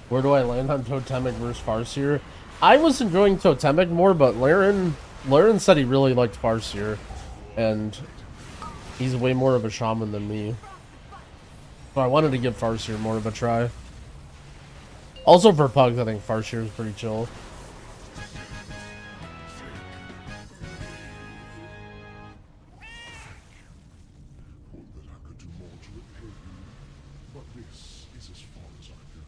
Where do I land on Totemic versus Farseer? I was enjoying Totemic more, but Laren said he really liked Farseer, and he's way more of a shaman than me. So I wanted to give Farseer more of a try. Also for pugs, I think Farseer is pretty chill. Would that I could do more to repay you, but this is as far as I go.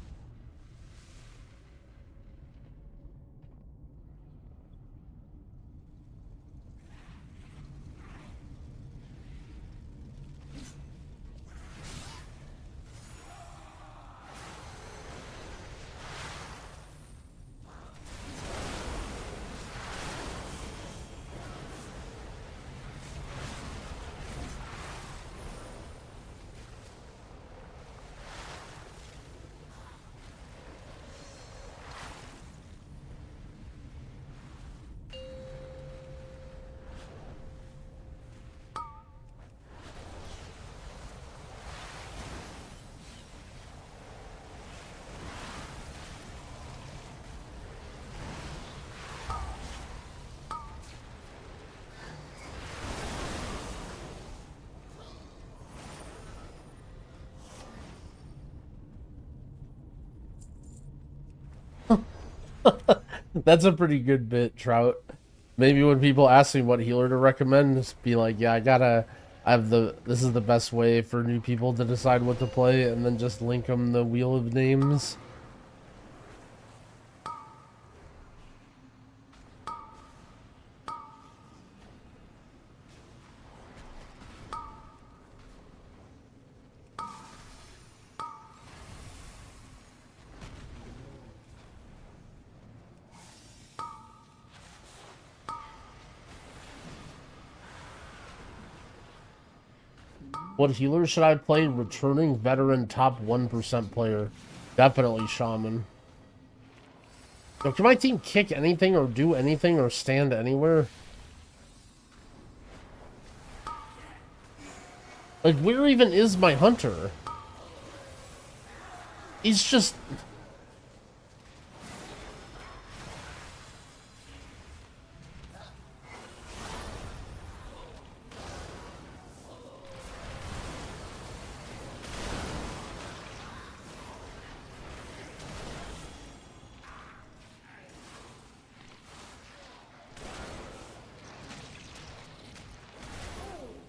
That's a pretty good bit, Trout. Maybe when people ask me what healer to recommend, just be like, yeah, this is the best way for new people to decide what to play, and then just link them the wheel of names. What healer should I play? Returning veteran top 1% player. Definitely shaman. Yo, can my team kick anything or do anything or stand anywhere? Like, where even is my hunter? He's just...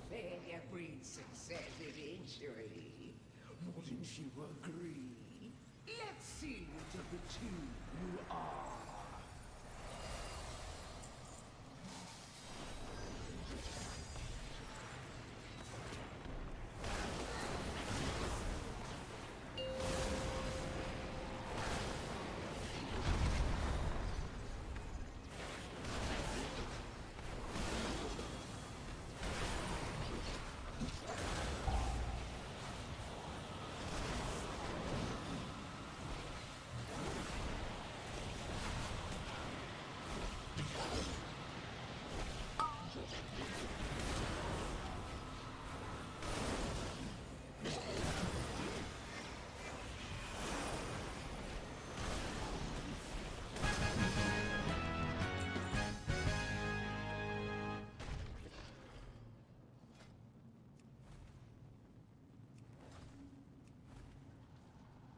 Failure breeds success eventually. Wouldn't you agree? Let's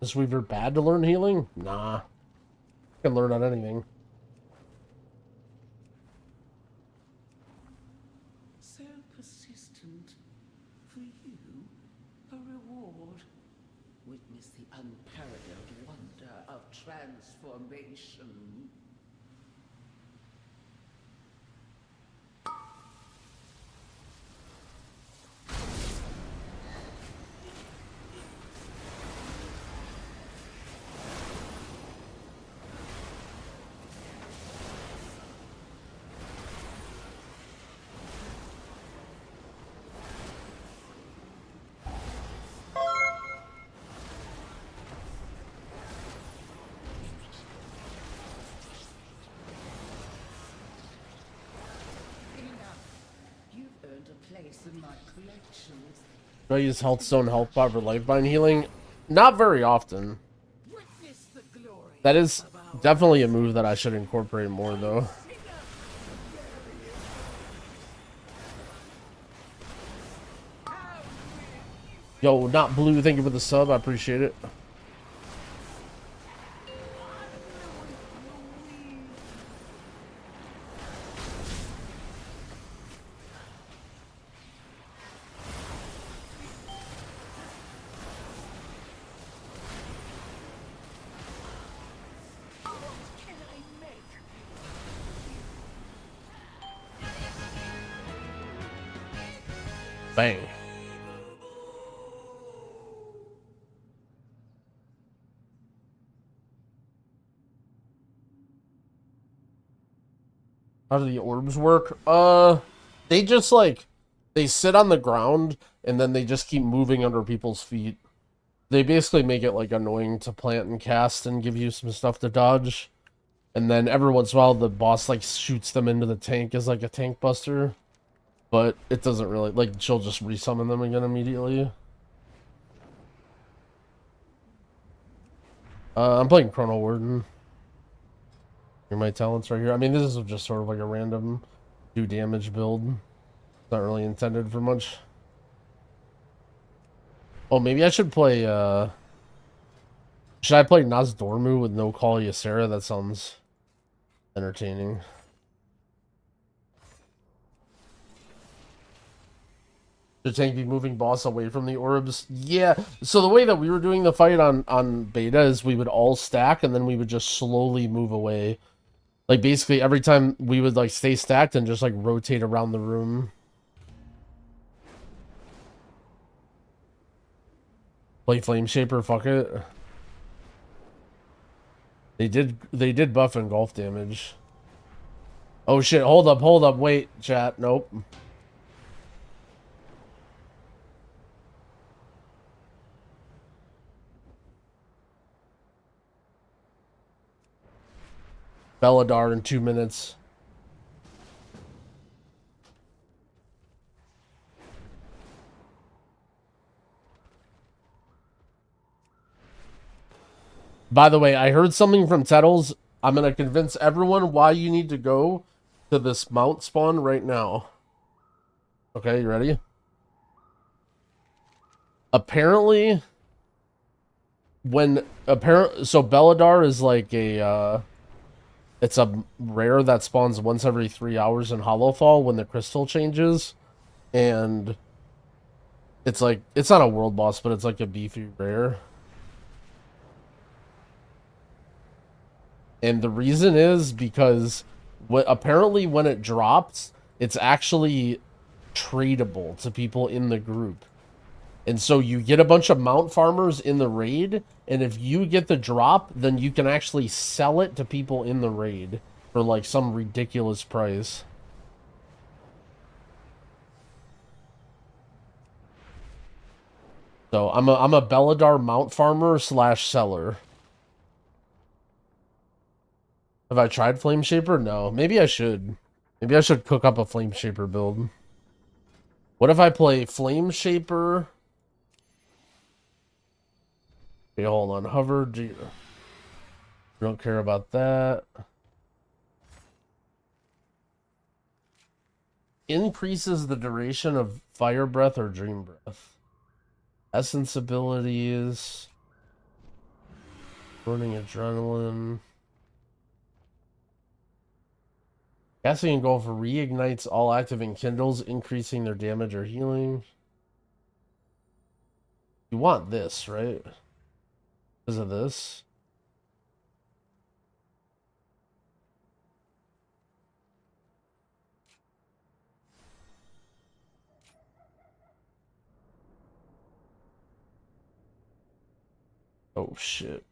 Is Weaver bad to learn healing? Nah. You can learn on anything. So persistent. For you, a reward. Witness the unparalleled wonder of transformation. Place in my collections. Do I use Health Stone, Health Pot, or Lifeline healing? Not very often. That is definitely a move that I should incorporate more, though. Yo, not blue, thank you for the sub, I appreciate it. Bang. How do the orbs work? They just like, they sit on the ground and then they just keep moving under people's feet. They basically make it like annoying to plant and cast and give you some stuff to dodge. And then every once in a while the boss like shoots them into the tank as like a tank buster. But it doesn't really, like, she'll just resummon them again immediately. I'm playing Chrono Warden. Here are my talents right here. I mean, this is just sort of like a random do damage build. It's not really intended for much. Oh, maybe I should play, should I play Nozdormu with no Call Ysera? That sounds entertaining. The tank be moving boss away from the orbs? Yeah, so the way that we were doing the fight on beta is we would all stack and then we would just slowly move away. Like, basically every time we would, like, stay stacked and just, like, rotate around the room. Play Flame Shaper, fuck it. They did buff engulf damage. Oh shit, hold up, wait, chat, nope. Belladar in 2 minutes. By the way, I heard something from Tettles. I'm going to convince everyone why you need to go to this mount spawn right now. Okay, you ready? Apparently, so Belladar is like a, it's a rare that spawns once every 3 hours in Hollowfall when the crystal changes. And it's like, it's not a world boss, but it's like a beefy rare. And the reason is because apparently when it drops, it's actually tradable to people in the group. And so you get a bunch of mount farmers in the raid, and if you get the drop, then you can actually sell it to people in the raid for like some ridiculous price. So I'm a Belladar mount farmer / seller. Have I tried Flame Shaper? No. Maybe I should. Maybe I should cook up a Flame Shaper build. What if I play Flame Shaper? Okay, hold on. Hover. Don't care about that. Increases the duration of Fire Breath or Dream Breath. Essence abilities. Burning adrenaline. Casting engulf reignites all active and kindles, increasing their damage or healing. You want this, right? Because of this. Oh shit.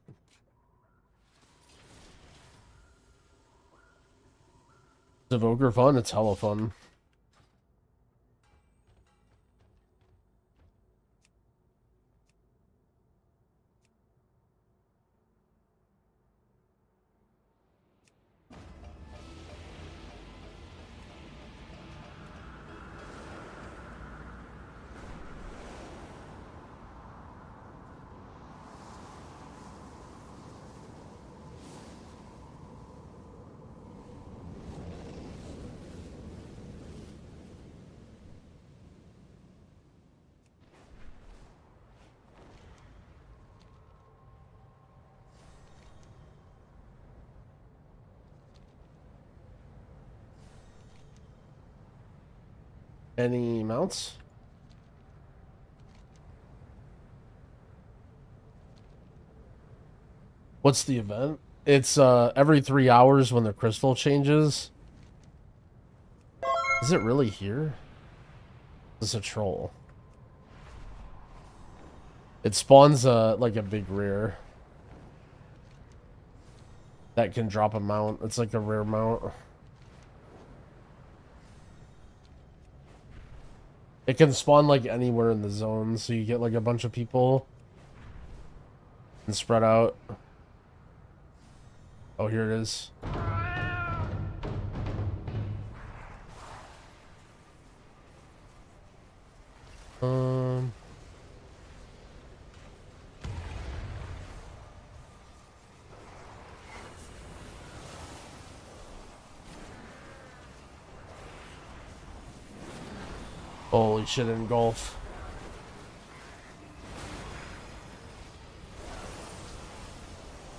Is evoker fun? It's hella fun. Any mounts? What's the event? It's every 3 hours when the crystal changes. Is it really here? This is a troll. It spawns like a big rare that can drop a mount. It's like a rare mount. It can spawn like anywhere in the zone, so you get like a bunch of people and spread out. Oh, here it is. Holy shit, engulf.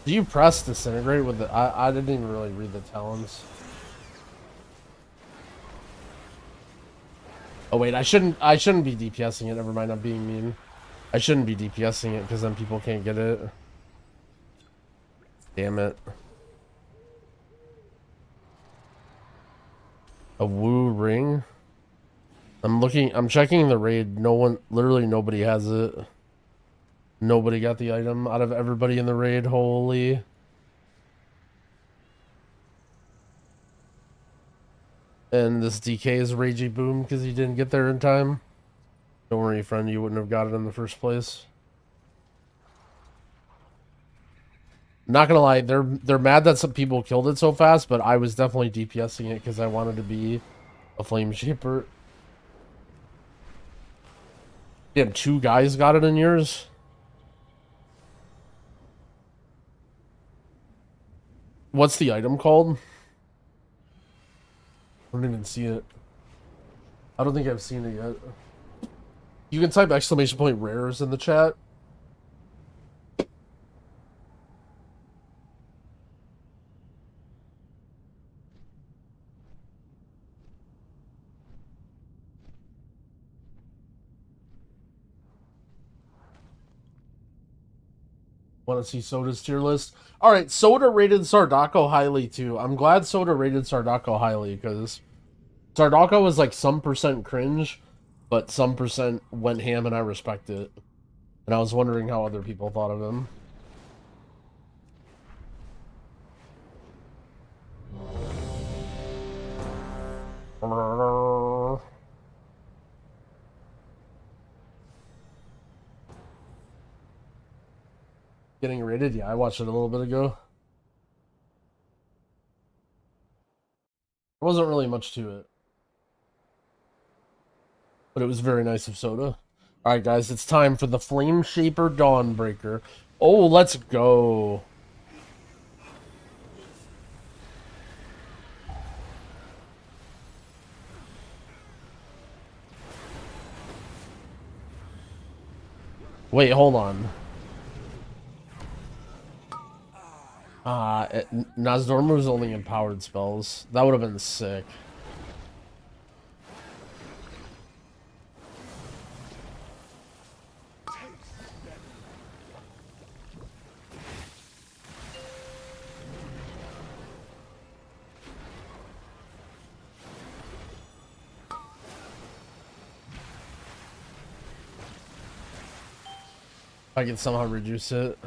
Do you press disintegrate with the... I didn't even really read the talons. Oh wait, I shouldn't be DPSing it. Never mind, I'm being mean. I shouldn't be DPSing it because then people can't get it. Damn it. A woo ring? I'm checking the raid. Literally nobody has it. Nobody got the item out of everybody in the raid. Holy. And this DK is Ragey Boom because he didn't get there in time. Don't worry, friend, you wouldn't have got it in the first place. Not gonna lie, they're mad that some people killed it so fast, but I was definitely DPSing it because I wanted to be a flame shaper. Damn, 2 guys got it in yours? What's the item called? I don't even see it. I don't think I've seen it yet. You can type exclamation point rares in the chat. Want to see Soda's tier list? All right, Soda rated Sardako highly too. I'm glad Soda rated Sardako highly because Sardako was like some percent cringe, but some percent went ham, and I respect it. And I was wondering how other people thought of him. Getting rated? Yeah, I watched it a little bit ago. There wasn't really much to it. But it was very nice of Soda. Alright guys, it's time for the Flame Shaper Dawnbreaker. Oh, let's go. Wait, hold on. Nozdormu's only empowered spells. That would have been sick. I can somehow reduce it.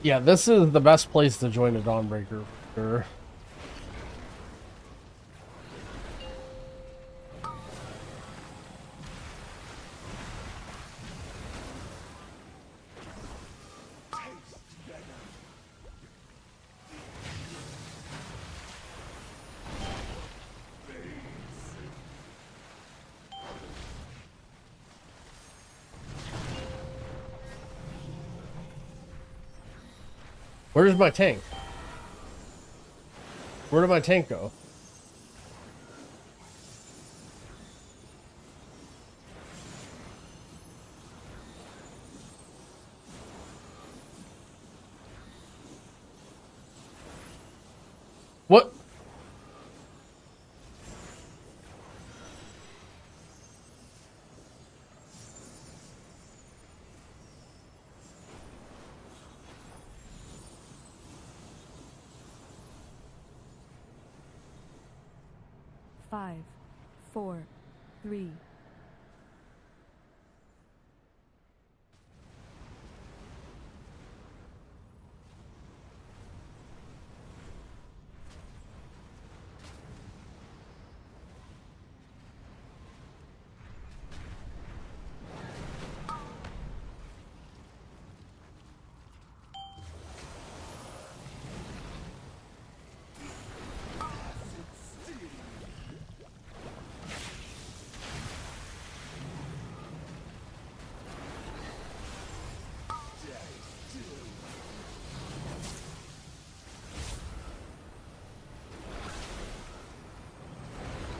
Yeah, this is the best place to join a Dawnbreaker. For sure. Where's my tank? Where did my tank go? What? Five, four, three.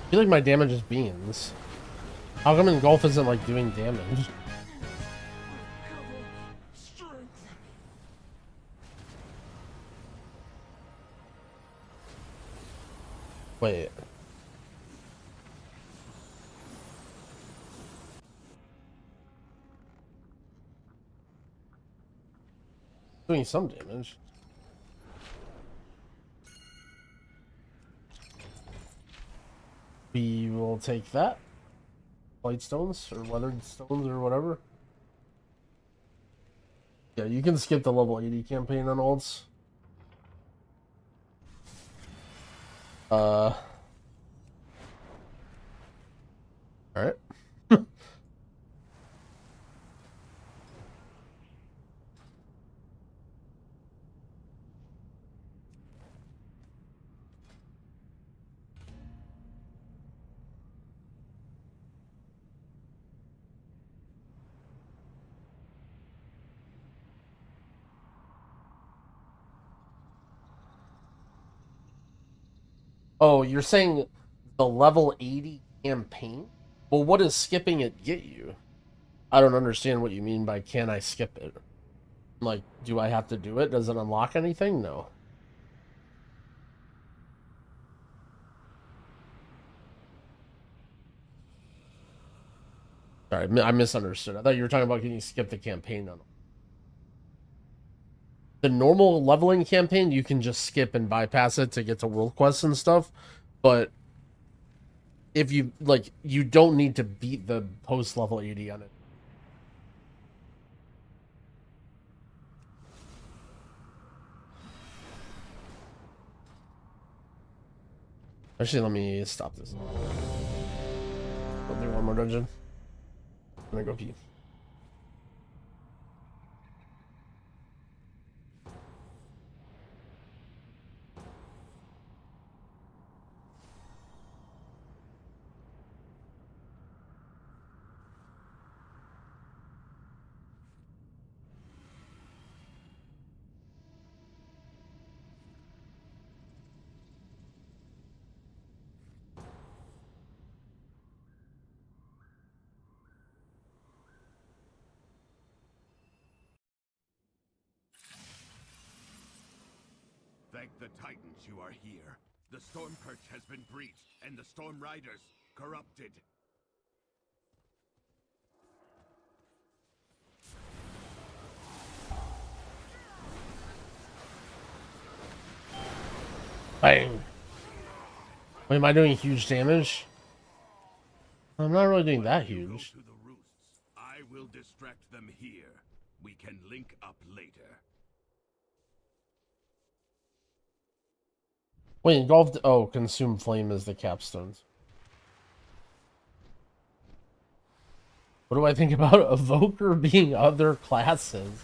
I feel like my damage is beans. How come Engulf isn't like doing damage? Wait. Doing some damage. We will take that. Light stones or weathered stones or whatever. Yeah, you can skip the level 80 campaign on ults. Alright. Oh, you're saying the level 80 campaign? Well, what does skipping it get you? I don't understand what you mean by can I skip it? Like, do I have to do it? Does it unlock anything? No. Sorry, I misunderstood. I thought you were talking about can you skip the campaign on the normal leveling campaign. You can just skip and bypass it to get to world quests and stuff, but if you like, you don't need to beat the post level 80 on it. Actually, let me stop this. I'll do one more dungeon. I'm gonna go pee. Thank the Titans you are here. The Storm Perch has been breached, and the Storm Riders corrupted. Bang. Wait, am I doing huge damage? I'm not really doing that huge. To the roosts. I will distract them here. We can link up later. Wait, engulfed. Oh, consume flame is the capstones. What do I think about evoker being other classes?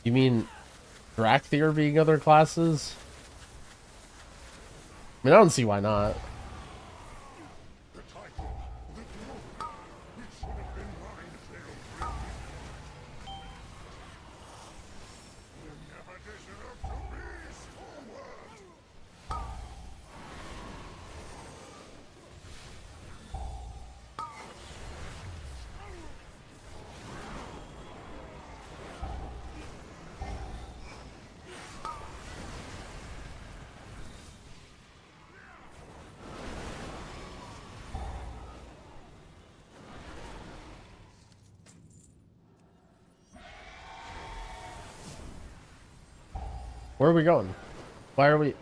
You mean Drakthir being other classes? I mean, I don't see why not. Where are we going? Why are we...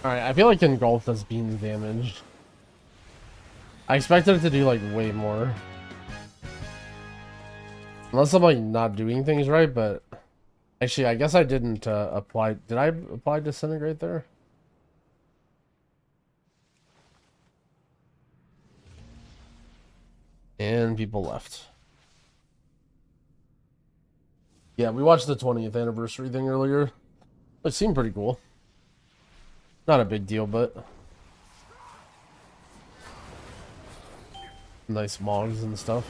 Alright, I feel like engulfed does beam damage. I expected it to do like way more. Unless I'm like not doing things right, but... Actually, I guess I didn't apply... Did I apply Disintegrate there? And people left. Yeah, we watched the 20th anniversary thing earlier. It seemed pretty cool. Not a big deal, but... Nice mogs and stuff.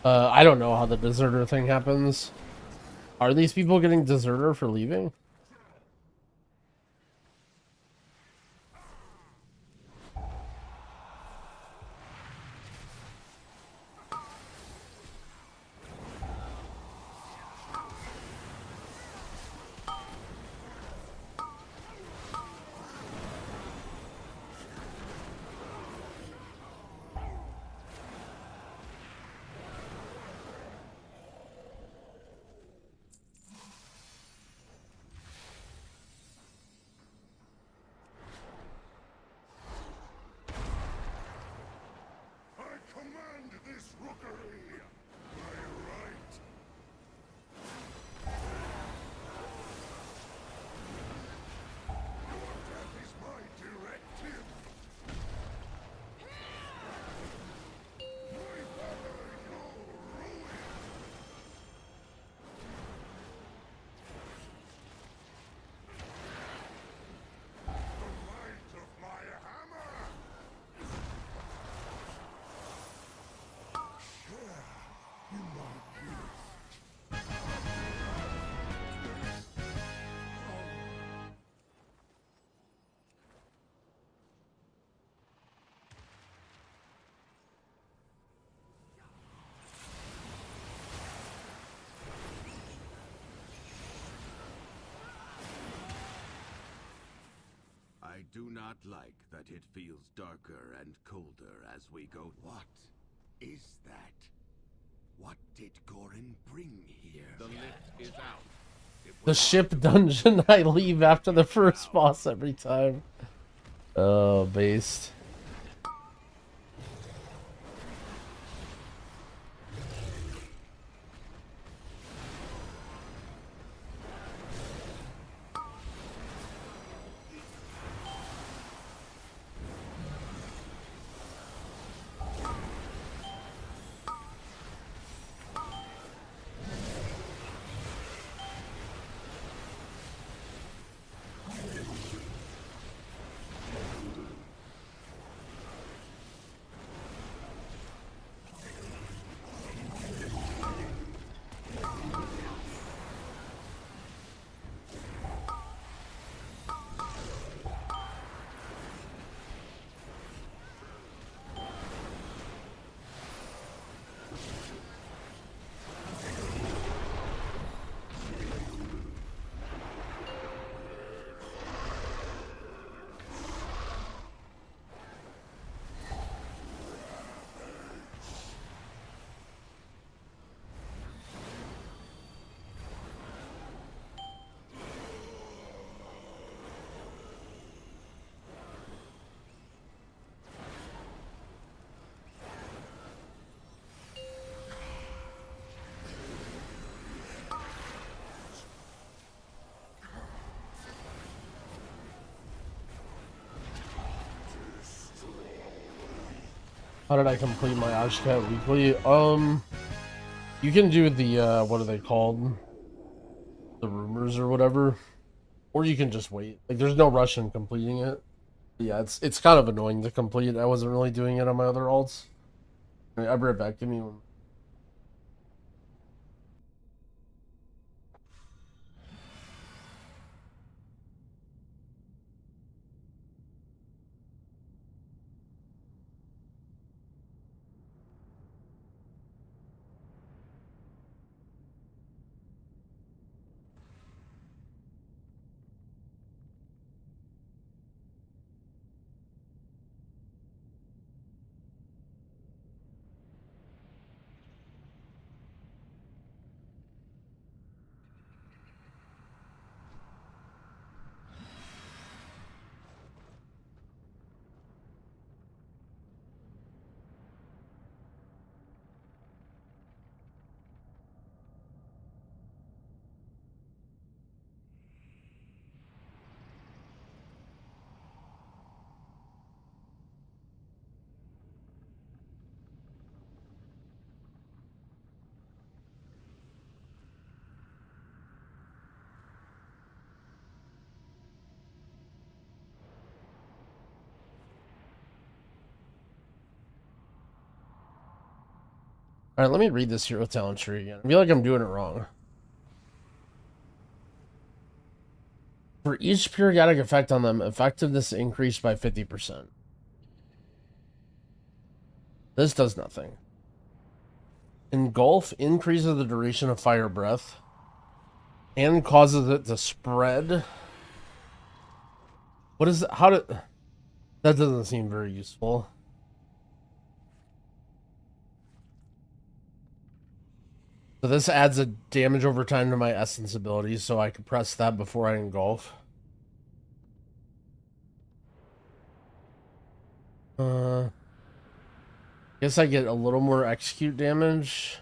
I don't know how the deserter thing happens. Are these people getting deserter for leaving? I do not like that it feels darker and colder as we go. What is that? What did Gearin bring here? The lift is out. The ship dungeon, I leave after the first boss every time. Oh, based. How did I complete my Ashcat weekly? You can do the, what are they called? The rumors or whatever. Or you can just wait. Like, there's no rush in completing it. Yeah, it's kind of annoying to complete. I wasn't really doing it on my other alts. I'll be right back. Give me one. Alright, let me read this hero talent tree again. I feel like I'm doing it wrong. For each periodic effect on them, effectiveness increased by 50%. This does nothing. Engulf increases the duration of fire breath and causes it to spread. What is it? How did... That doesn't seem very useful. So this adds a damage over time to my essence ability, so I can press that before I engulf. Guess I get a little more execute damage.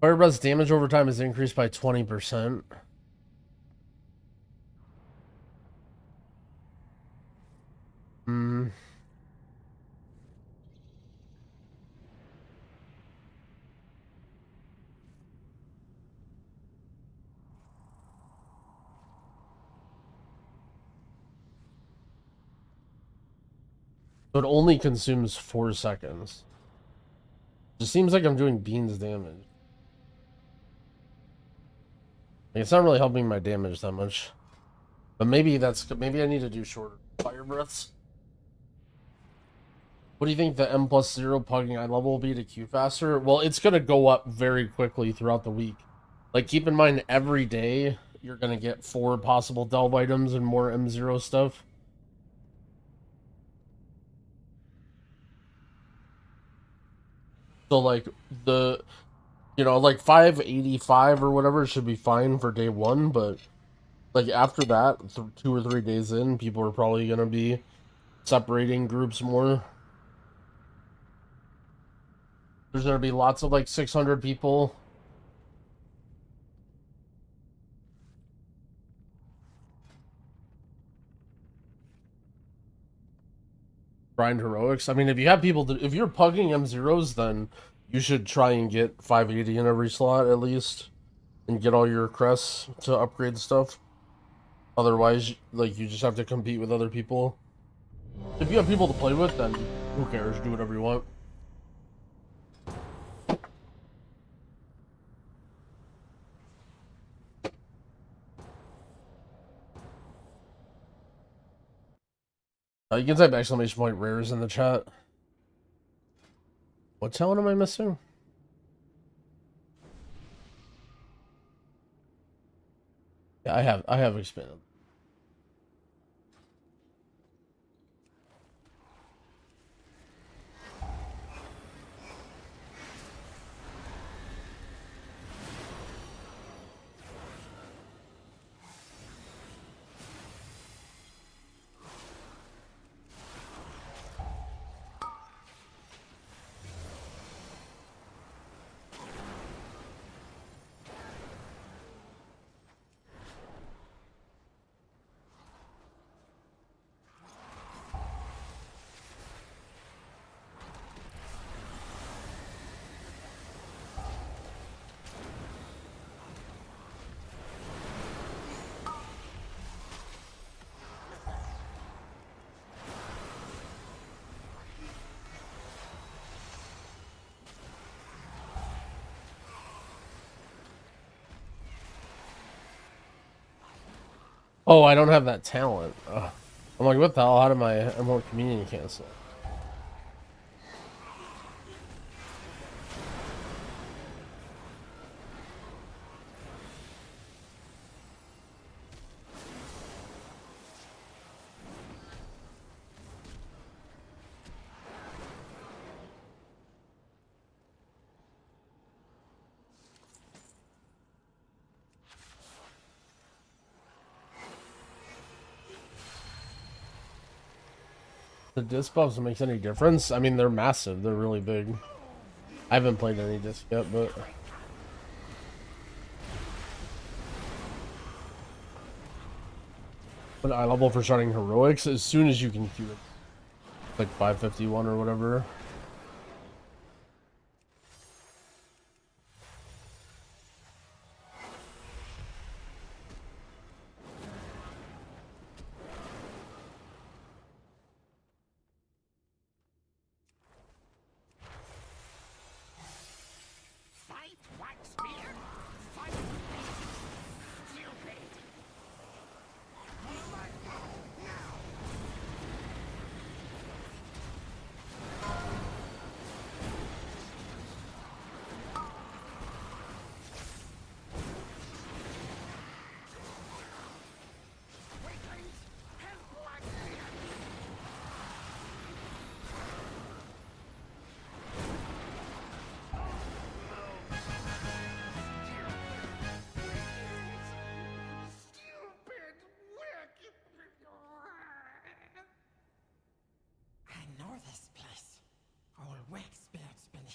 Fire breath's damage over time is increased by 20%. So it only consumes 4 seconds. It just seems like I'm doing beans damage. Like, it's not really helping my damage that much. But maybe I need to do shorter fire breaths. What do you think the M+0 pugging eye level will be to Q faster? Well, it's going to go up very quickly throughout the week. Like, keep in mind, every day you're going to get 4 possible delve items and more M0 stuff. So like the, like 585 or whatever should be fine for day one, but like after that, 2 or 3 days in, people are probably gonna be separating groups more. There's gonna be lots of like 600 people. Grind heroics. I mean, if you have people, if you're pugging M0s, then you should try and get 580 in every slot at least, and get all your crests to upgrade stuff. Otherwise, like, you just have to compete with other people. If you have people to play with, then who cares? Do whatever you want. You can type exclamation point rares in the chat. What talent am I missing? Yeah, I have expanded. Oh, I don't have that talent. Ugh. I'm like, what the hell? How did my Emerald Communion cancel? The disc buffs makes any difference? I mean, they're massive. They're really big. I haven't played any disc yet, but... But eye level for starting heroics as soon as you can queue it. Like 551 or whatever.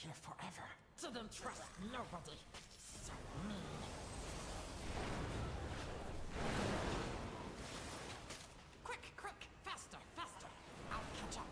here forever. Didn't trust nobody. So mean. Quick, quick, faster, faster. I'll catch up.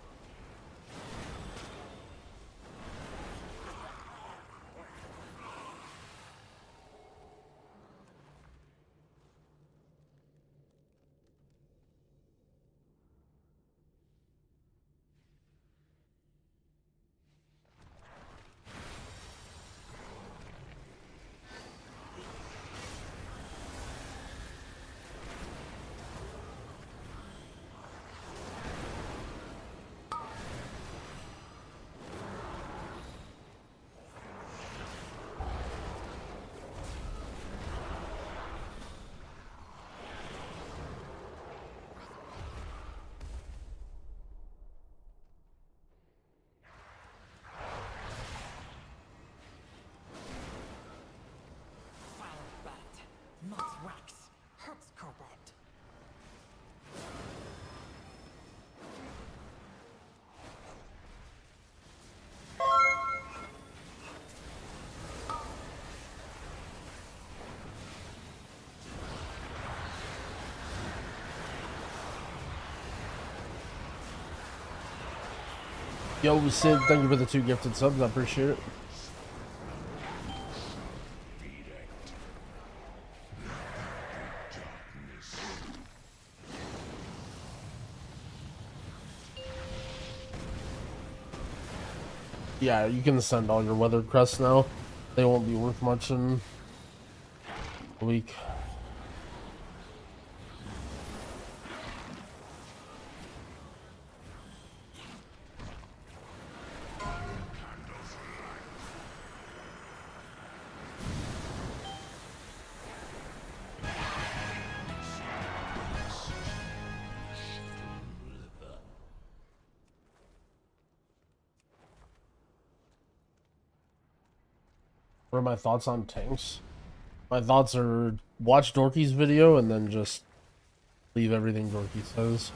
Yo, Sid, thank you for the 2 gifted subs. I appreciate it. Yeah, you can send all your weathered crests now. They won't be worth much in a week. What are my thoughts on tanks? My thoughts are watch Dorky's video and then just leave everything Dorky says.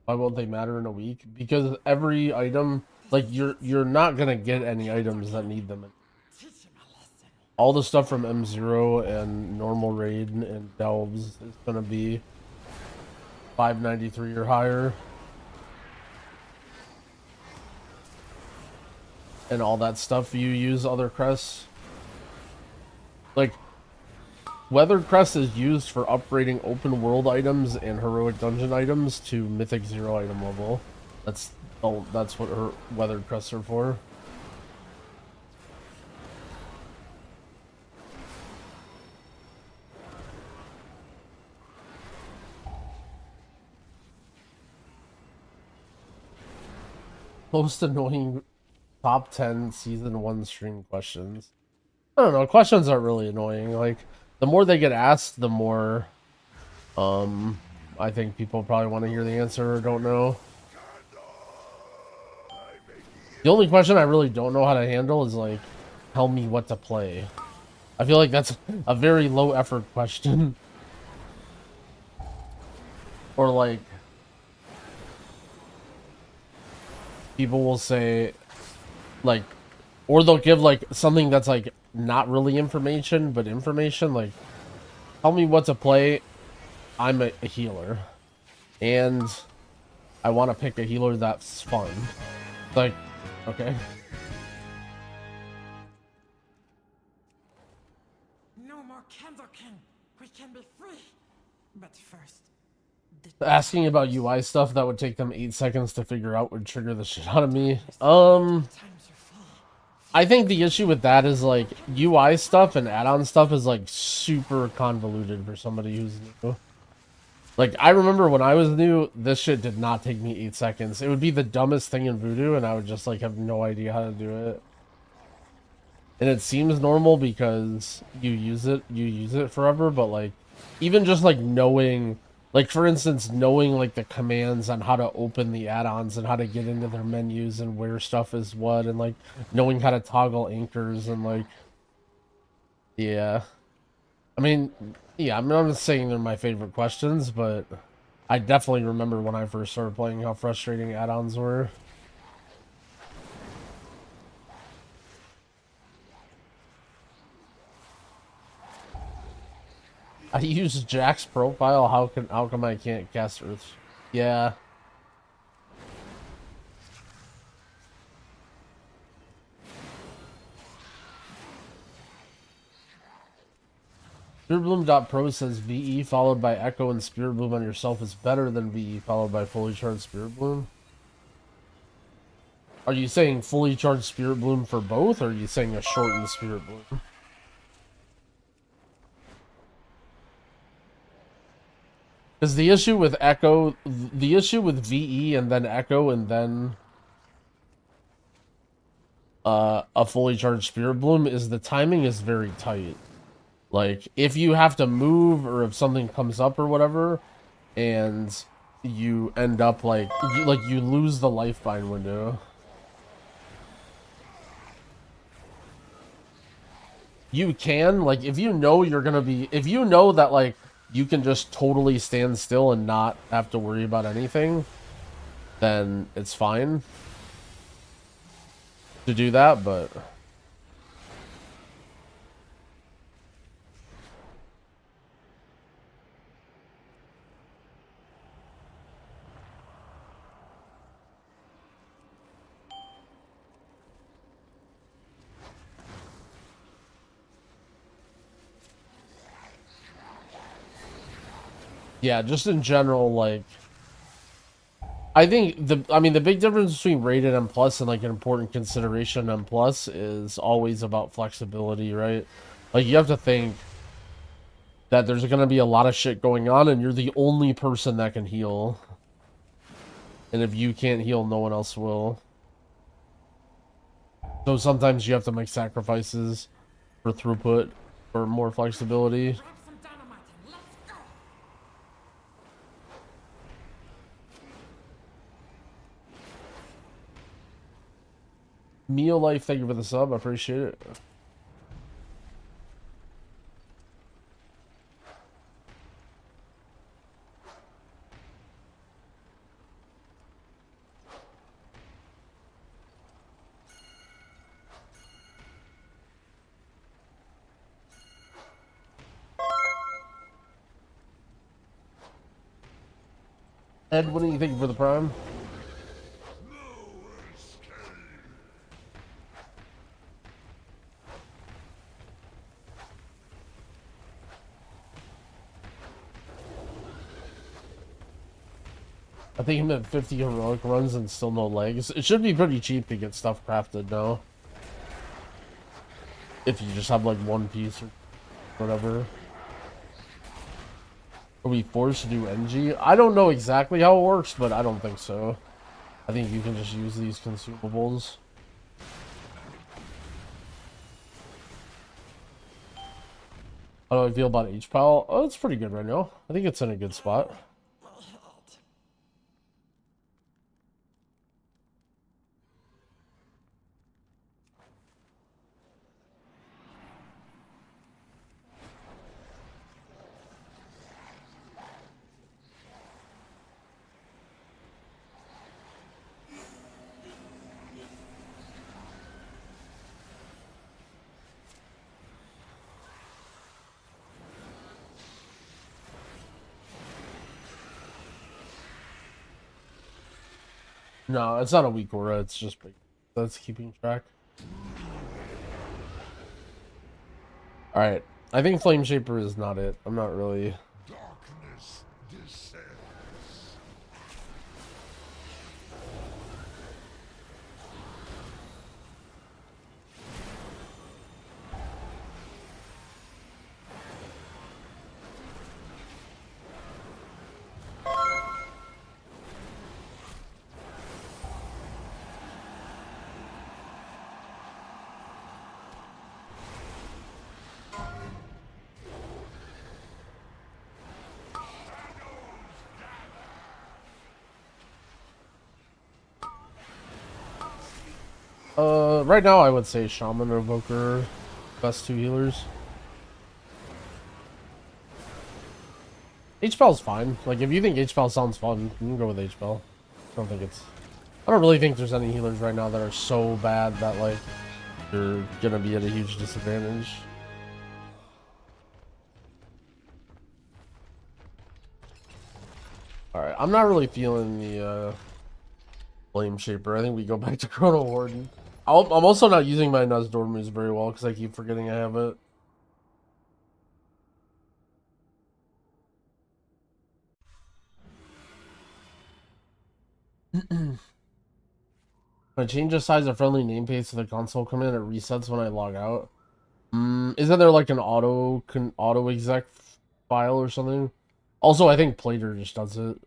Why won't they matter in a week? Because every item, like you're not gonna get any items that need them. All the stuff from M0 and normal raid and delves is gonna be 593 or higher. And all that stuff you use other crests. Like Weathered Crest is used for upgrading open world items and heroic dungeon items to Mythic 0 item level. That's what her Weathered Crests are for. Most annoying top 10 season 1 stream questions. I don't know, questions aren't really annoying. Like, the more they get asked, the more I think people probably want to hear the answer or don't know. The only question I really don't know how to handle is like, tell me what to play. I feel like that's a very low effort question. Or like, people will say like, or they'll give like something that's like not really information but information, like tell me what to play. I'm a healer and I want to pick a healer that's fun. Like, okay, No more Candlekin. We can be free. But first, asking about UI stuff that would take them 8 seconds to figure out would trigger the shit out of me. I think the issue with that is like UI stuff and add-on stuff is like super convoluted for somebody who's new. Like, I remember when I was new, this shit did not take me 8 seconds. It would be the dumbest thing in Voodoo and I would just like have no idea how to do it. And it seems normal because you use it forever, but like even just like knowing, like for instance, knowing like the commands on how to open the add-ons and how to get into their menus and where stuff is what, and like knowing how to toggle anchors and like, yeah. I mean, yeah, I'm not saying they're my favorite questions, but I definitely remember when I first started playing how frustrating add-ons were. I use Jack's profile. How come I can't cast Earth? Yeah. SpiritBloom.pro says VE followed by Echo and Spirit Bloom on yourself is better than VE followed by fully charged Spirit Bloom. Are you saying fully charged Spirit Bloom for both, or are you saying a shortened Spirit Bloom? Because the issue with Echo, the issue with VE and then Echo and then a fully charged Spirit Bloom is the timing is very tight. Like, if you have to move or if something comes up or whatever, and you end up like you lose the lifeline window. You can, like, if you know you're gonna be, if you know that like you can just totally stand still and not have to worry about anything, then it's fine. to do that, but yeah, just in general, like, I think the big difference between raid and M plus and like an important consideration in M plus is always about flexibility, right? Like, you have to think that there's going to be a lot of shit going on and you're the only person that can heal. And if you can't heal, no one else will. So sometimes you have to make sacrifices for throughput or more flexibility. Meal Life, thank you for the sub. I appreciate it. Ed, what do you think for the Prime? I think I'm at 50 heroic runs and still no legs. It should be pretty cheap to get stuff crafted now. If you just have like one piece or whatever. Are we forced to do NG? I don't know exactly how it works, but I don't think so. I think you can just use these consumables. How do I feel about H-Pal? Oh, it's pretty good right now. I think it's in a good spot. No, it's not a weak aura, it's just big. That's keeping track. Alright, I think Flame Shaper is not it. I'm not really... Darkness descends. Right now I would say Shaman or Evoker, best two healers. H-Spell's fine. Like, if you think H-Spell sounds fun, you can go with H-Spell. I don't really think there's any healers right now that are so bad that, like, you're gonna be at a huge disadvantage. Alright, I'm not really feeling the, Flame Shaper. I think we go back to Chrono Warden. I'm also not using my Nuz Dormus very well because I keep forgetting I have it. When I change the size of friendly nameplates to the console command, it resets when I log out. Isn't there like an auto exec file or something? Also, I think Plater just does it.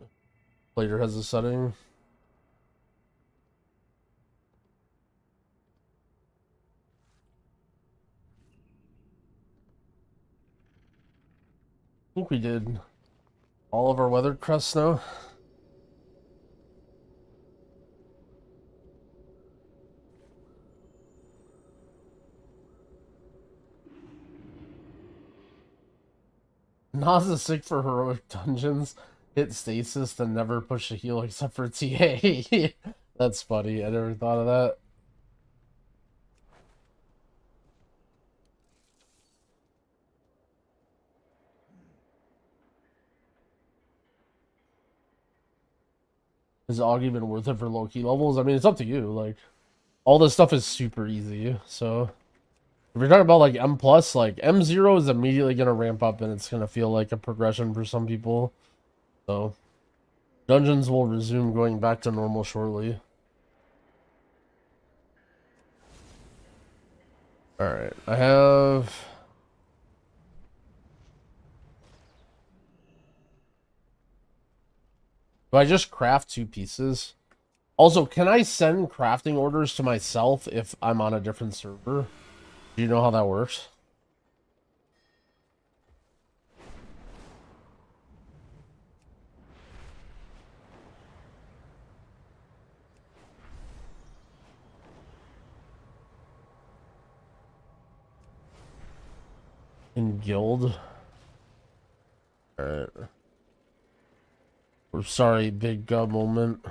Plater has a setting. I think we did all of our weather crests now. Nas is sick for heroic dungeons. Hit stasis, then never push a heal except for TA. That's funny. I never thought of that. Is AUG even worth it for low key levels? I mean, it's up to you. Like, all this stuff is super easy. So, if you're talking about like M+, like M0 is immediately going to ramp up and it's going to feel like a progression for some people. So, dungeons will resume going back to normal shortly. Alright, I have... Do I just craft 2 pieces? Also, can I send crafting orders to myself if I'm on a different server? Do you know how that works? In guild? Alright. We're sorry, big gut moment.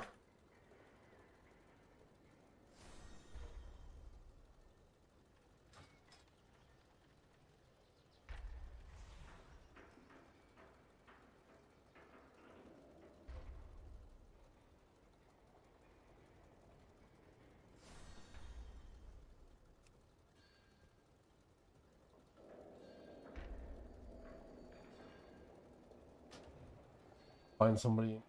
Find somebody.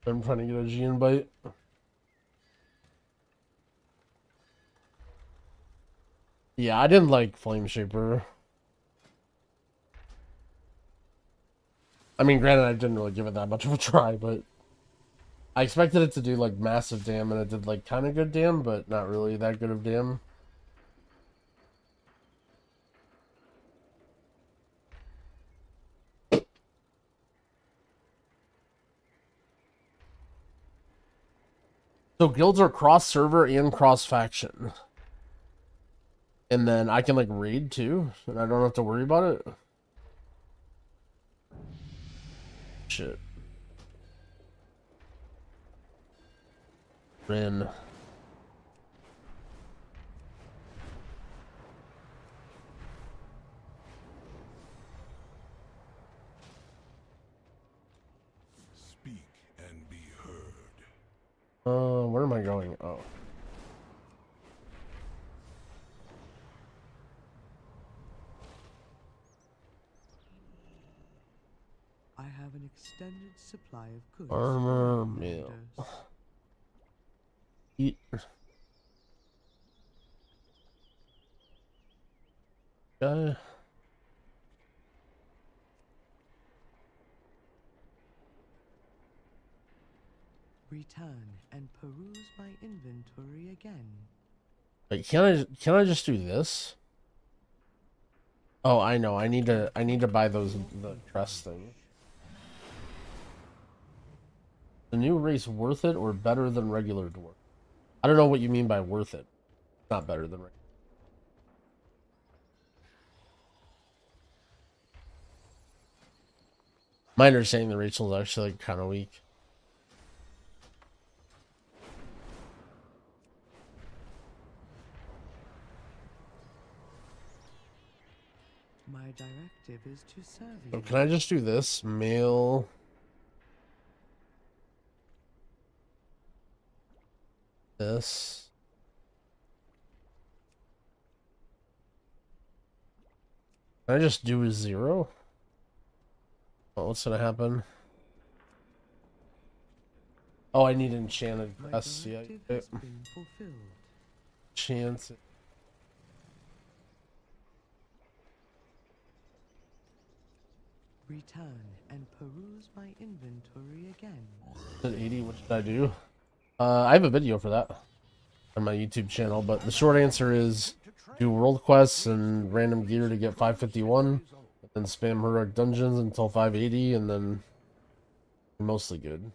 I'm trying to get a G invite. Yeah, I didn't like Flame Shaper. I mean, granted, I didn't really give it that much of a try, but I expected it to do like massive dam, and it did like kind of good dam, but not really that good of dam. So guilds are cross-server and cross-faction. And then I can like raid too, and I don't have to worry about it. Shit. Rin. Speak and be heard. Where am I going? Oh. I have an extended supply of goods. Armor meal. Eat. Okay. Return and peruse my inventory again. Wait, can I just do this? Oh, I know. I need to buy the dress thing. The new race worth it or better than regular dwarf? I don't know what you mean by worth it. Not better than regular. My understanding, the Rachel's actually like, kind of weak. My directive is to serve you. So can I just do this? Mail. This. Can I just do a 0? Oh, what's gonna happen? Oh, I need enchanted quests. Yeah. Chance. Return and peruse my inventory again. At 80, what should I do? I have a video for that on my YouTube channel, but the short answer is do world quests and random gear to get 551. Then spam heroic dungeons until 580, and then you're mostly good.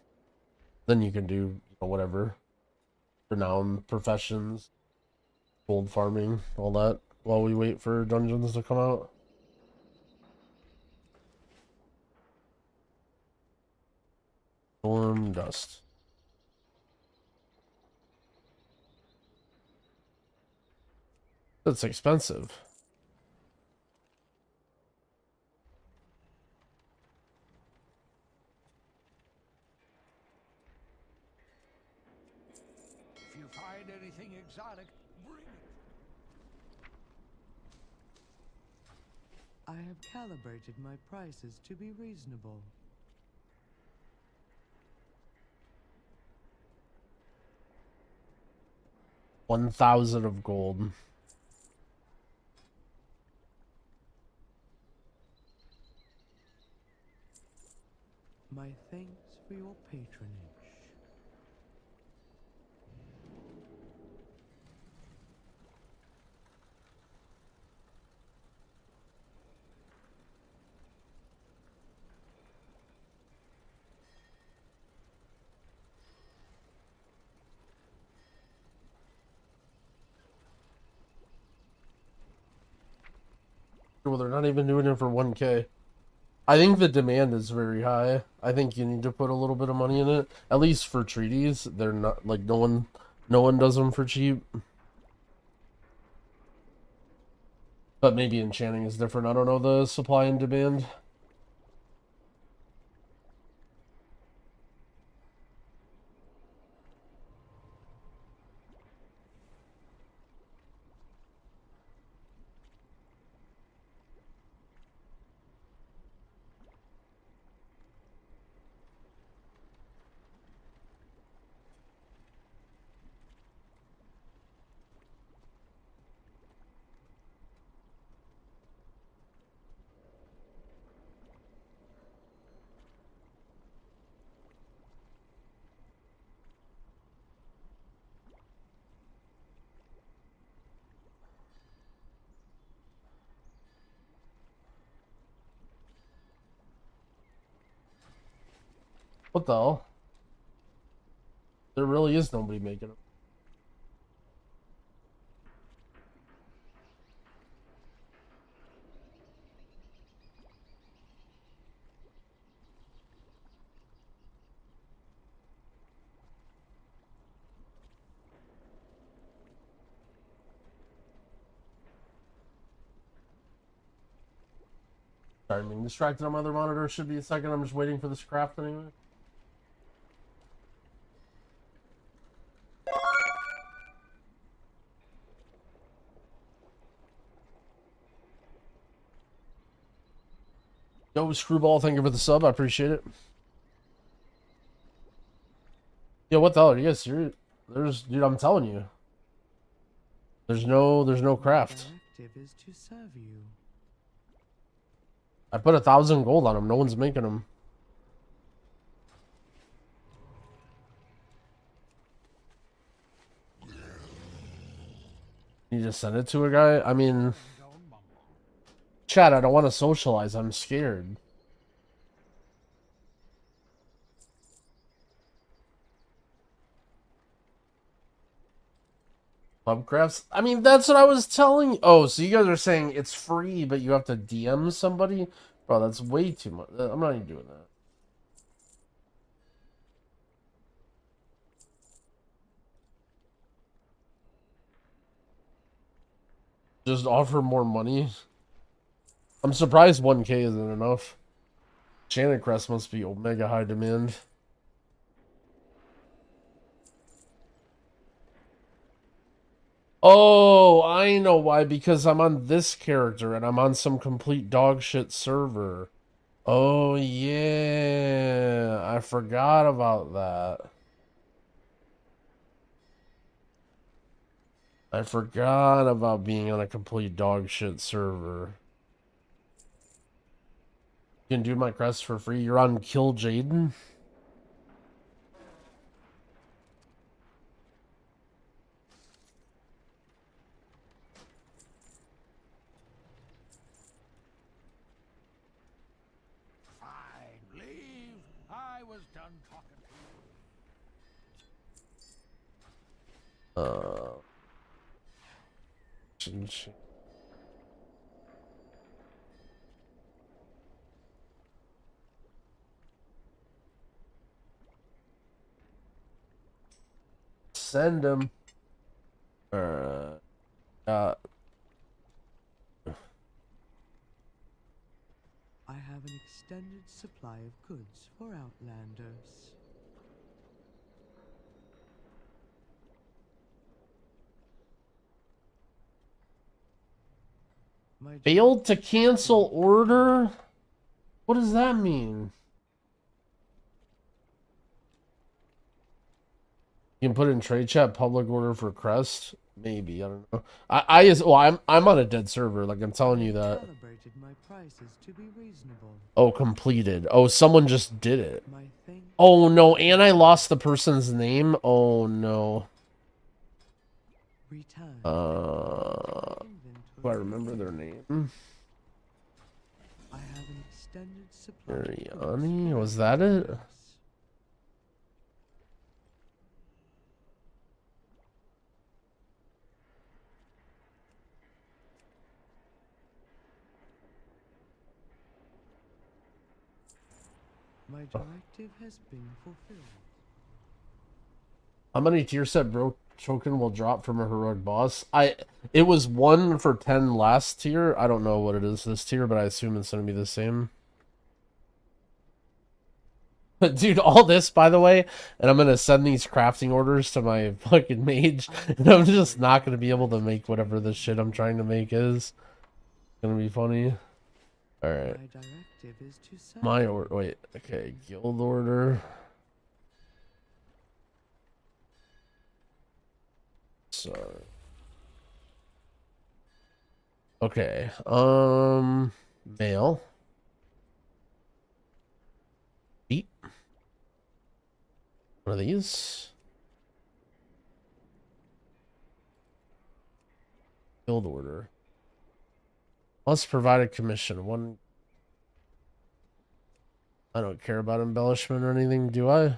Then you can do, you know, whatever. Renowned professions, gold farming, all that, while we wait for dungeons to come out. Storm dust. That's expensive. If you find anything exotic, bring it. I have calibrated my prices to be reasonable. $1,000 of gold. My thanks for your patronage. Well, they're not even doing it for 1K. I think the demand is very high. I think you need to put a little bit of money in it. At least for treaties. They're not like no one does them for cheap. But maybe enchanting is different. I don't know the supply and demand. What the hell? There really is nobody making them. Sorry, I'm being distracted on my other monitor. Should be a second. I'm just waiting for this craft anyway. Yo, Screwball, thank you for the sub. I appreciate it. Yo, what the hell? Are you guys serious? Dude, I'm telling you. There's no craft. My objective is to serve you. I put 1,000 gold on them. No one's making them. You just send it to a guy? I mean... Chat, I don't want to socialize. I'm scared. Pubcrafts? I mean, that's what I was telling... Oh, so you guys are saying it's free, but you have to DM somebody? Bro, that's way too much. I'm not even doing that. Just offer more money? I'm surprised 1K isn't enough. Shannon Crest must be mega high demand. Oh, I know why. Because I'm on this character and I'm on some complete dog shit server. Oh, yeah. I forgot about that. I forgot about being on a complete dog shit server. You can do my crest for free. You're on Kill Jaden? done talking to you? Send him. I have an extended supply of goods for Outlanders. Failed to cancel order? What does that mean? You can put in trade chat public order for Crest? Maybe, I don't know. I'm on a dead server, like I'm telling you that. Calibrated my prices to be reasonable. Oh, completed. Oh, someone just did it. Oh no, and I lost the person's name. Oh no. Do I remember their name? I have an extended supply. Ariani? Was that it? My directive has been fulfilled. How many tier set broke token will drop from a heroic boss? It was 1 for 10 last tier. I don't know what it is this tier, but I assume it's gonna be the same. Dude, all this, by the way, and I'm gonna send these crafting orders to my fucking mage, and I'm just not gonna be able to make whatever the shit I'm trying to make is. It's gonna be funny. Alright. My directive is to sell. My order. Wait, okay, guild order. So. Okay, mail. Beat. One of these. Guild order. Must provide a commission. One. I don't care about embellishment or anything, do I?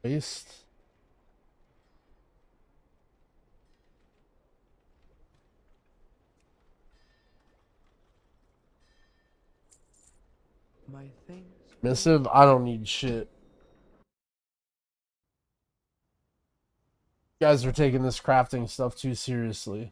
Waste. My things. Missive, I don't need shit. You guys are taking this crafting stuff too seriously.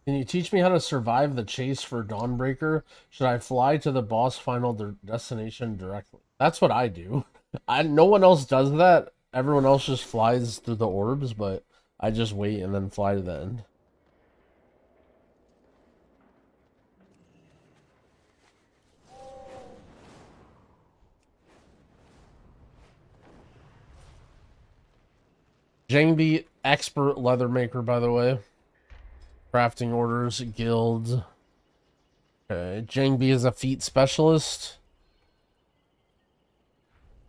Can you teach me how to survive the chase for Dawnbreaker? Should I fly to the boss final destination directly? That's what I do. No one else does that. Everyone else just flies through the orbs, but I just wait and then fly to the end. Jangbi, expert leather maker, by the way. Crafting orders, guild. Okay, Jangbi is a feat specialist.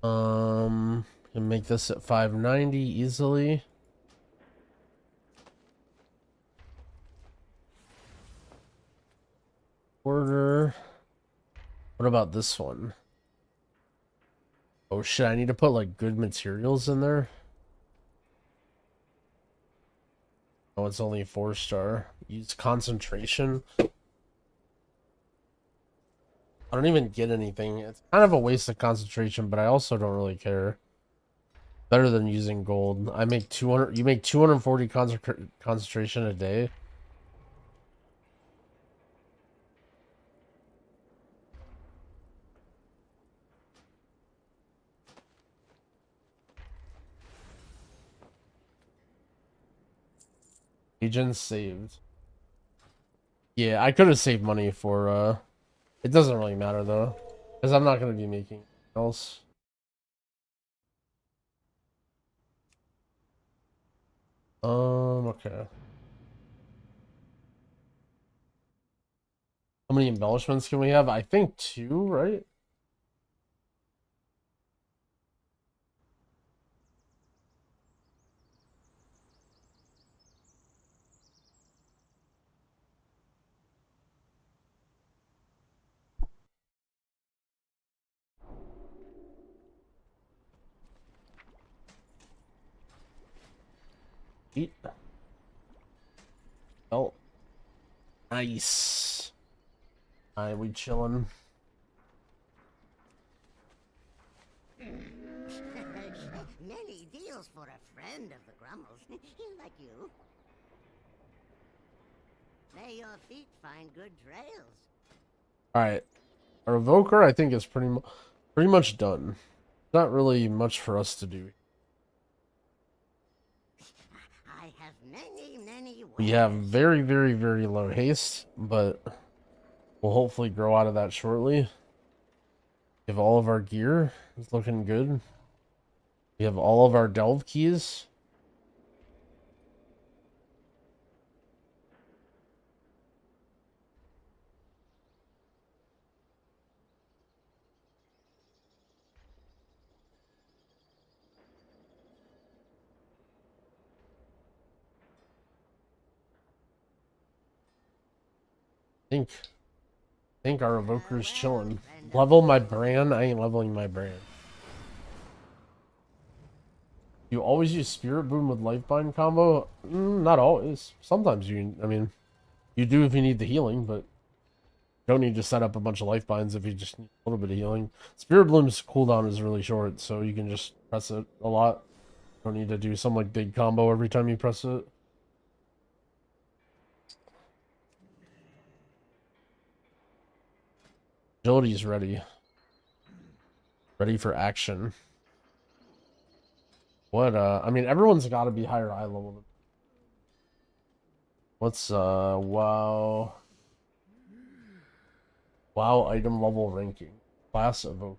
Can make this at 590 easily. Order. What about this one? Oh shit, I need to put like good materials in there. Oh, it's only 4-star. Use concentration. I don't even get anything. It's kind of a waste of concentration, but I also don't really care. Better than using gold. I make 200. You make 240 concentration a day. Agents saved. Yeah, I could have saved money for it doesn't really matter though, because I'm not going to be making else. Okay. How many embellishments can we have? I think 2, right? Eat. Oh. Nice. Alright, we chillin'. Many deals for a friend of the Grummels. Like you. May your feet find good trails. Alright. Our evoker, I think, is pretty much done. Not really much for us to do. I have many We have very, very, very low haste, but we'll hopefully grow out of that shortly. We have all of our gear. It's looking good. We have all of our delve keys. I think our evoker's chilling. Level my brand? I ain't leveling my brand. You always use Spirit Boom with Lifebind combo? Not always. Sometimes I mean, you do if you need the healing, but you don't need to set up a bunch of Lifebinds if you just need a little bit of healing. Spirit Bloom's cooldown is really short, so you can just press it a lot. You don't need to do some like big combo every time you press it. Agility's ready. Ready for action. What, I mean, everyone's got to be higher eye level than... What's, WoW... WoW item level ranking. Class evoker.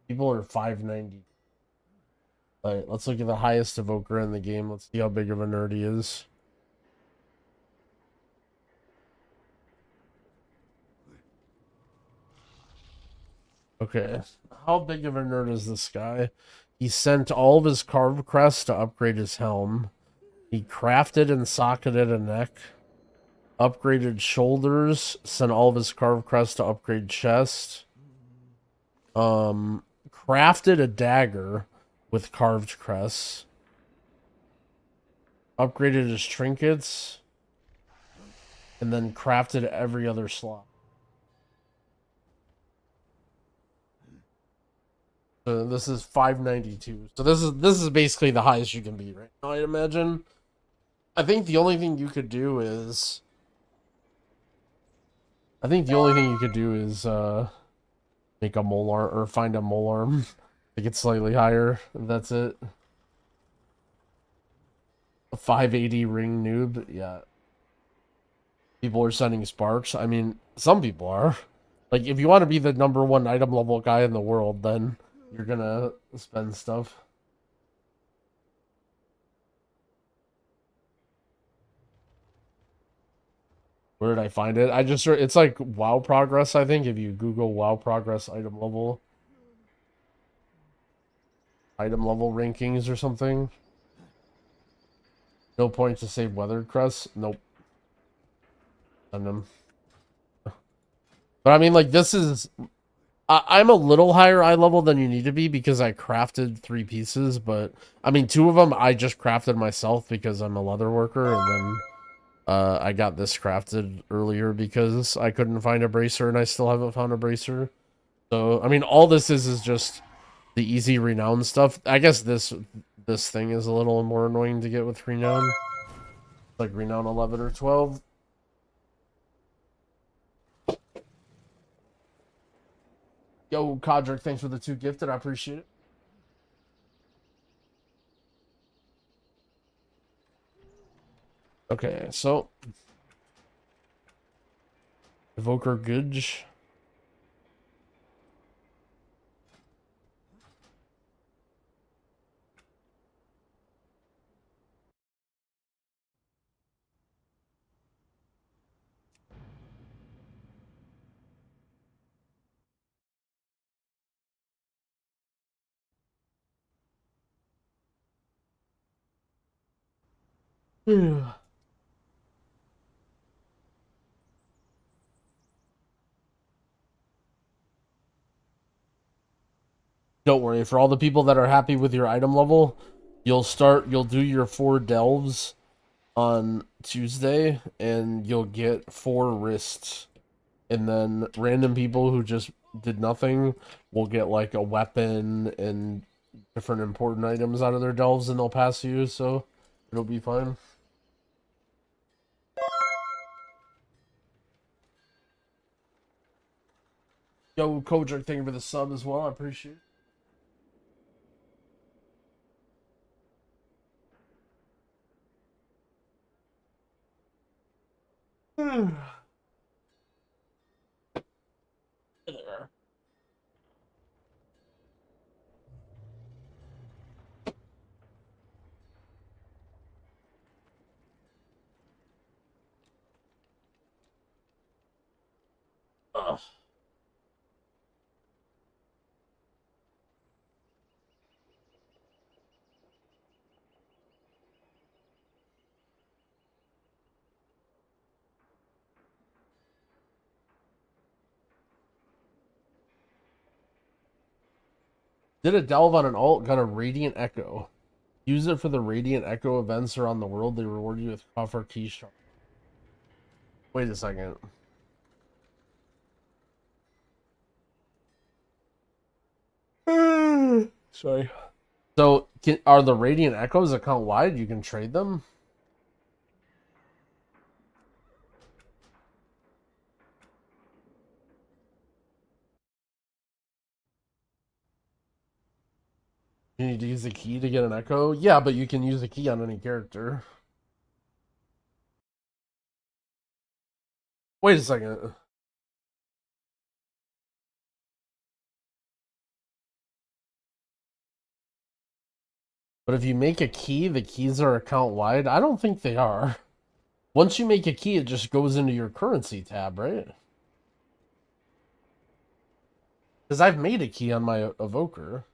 People are 590. Alright, let's look at the highest evoker in the game. Let's see how big of a nerd he is. Okay, how big of a nerd is this guy? He sent all of his carved crests to upgrade his helm. He crafted and socketed a neck. Upgraded shoulders. Sent all of his carved crests to upgrade chest. Crafted a dagger with carved crests. Upgraded his trinkets. And then crafted every other slot. So this is 592. So this is basically the highest you can be right now, I imagine. I think the only thing you could do is make a mole arm or find a mole arm to get slightly higher. That's it. A 580 ring noob, yeah. People are sending sparks. I mean, some people are. Like, if you want to be the #1 item level guy in the world, then you're gonna spend stuff. Where did I find it? I just, it's like WoW progress, I think. If you Google WoW progress item level rankings or something. No point to save weathered crests. Nope. Send them. But I mean, like, this is... I'm a little higher eye level than you need to be because I crafted 3 pieces, but I mean 2 of them I just crafted myself because I'm a leather worker, and then I got this crafted earlier because I couldn't find a bracer and I still haven't found a bracer. So I mean, all this is just the easy renown stuff. I guess this thing is a little more annoying to get with renown, like renown 11 or 12. Yo, Kodrick, thanks for the 2 gifted. I appreciate it. Okay, so Evoker Gudge. Don't worry, for all the people that are happy with your item level, you'll do your 4 delves on Tuesday, and you'll get 4 wrists. And then random people who just did nothing will get like a weapon and different important items out of their delves, and they'll pass you, so it'll be fine. Yo, Kojak, thank you for the sub as well. I appreciate it. There. Ugh. Did a delve on an alt, got a Radiant Echo. Use it for the Radiant Echo events around the world. They reward you with copper key shard. Wait a second. Sorry. So, are the Radiant Echoes account wide? You can trade them? You need to use a key to get an echo? Yeah, but you can use a key on any character. Wait a second. But if you make a key, the keys are account wide? I don't think they are. Once you make a key, it just goes into your currency tab, right? Because I've made a key on my evoker.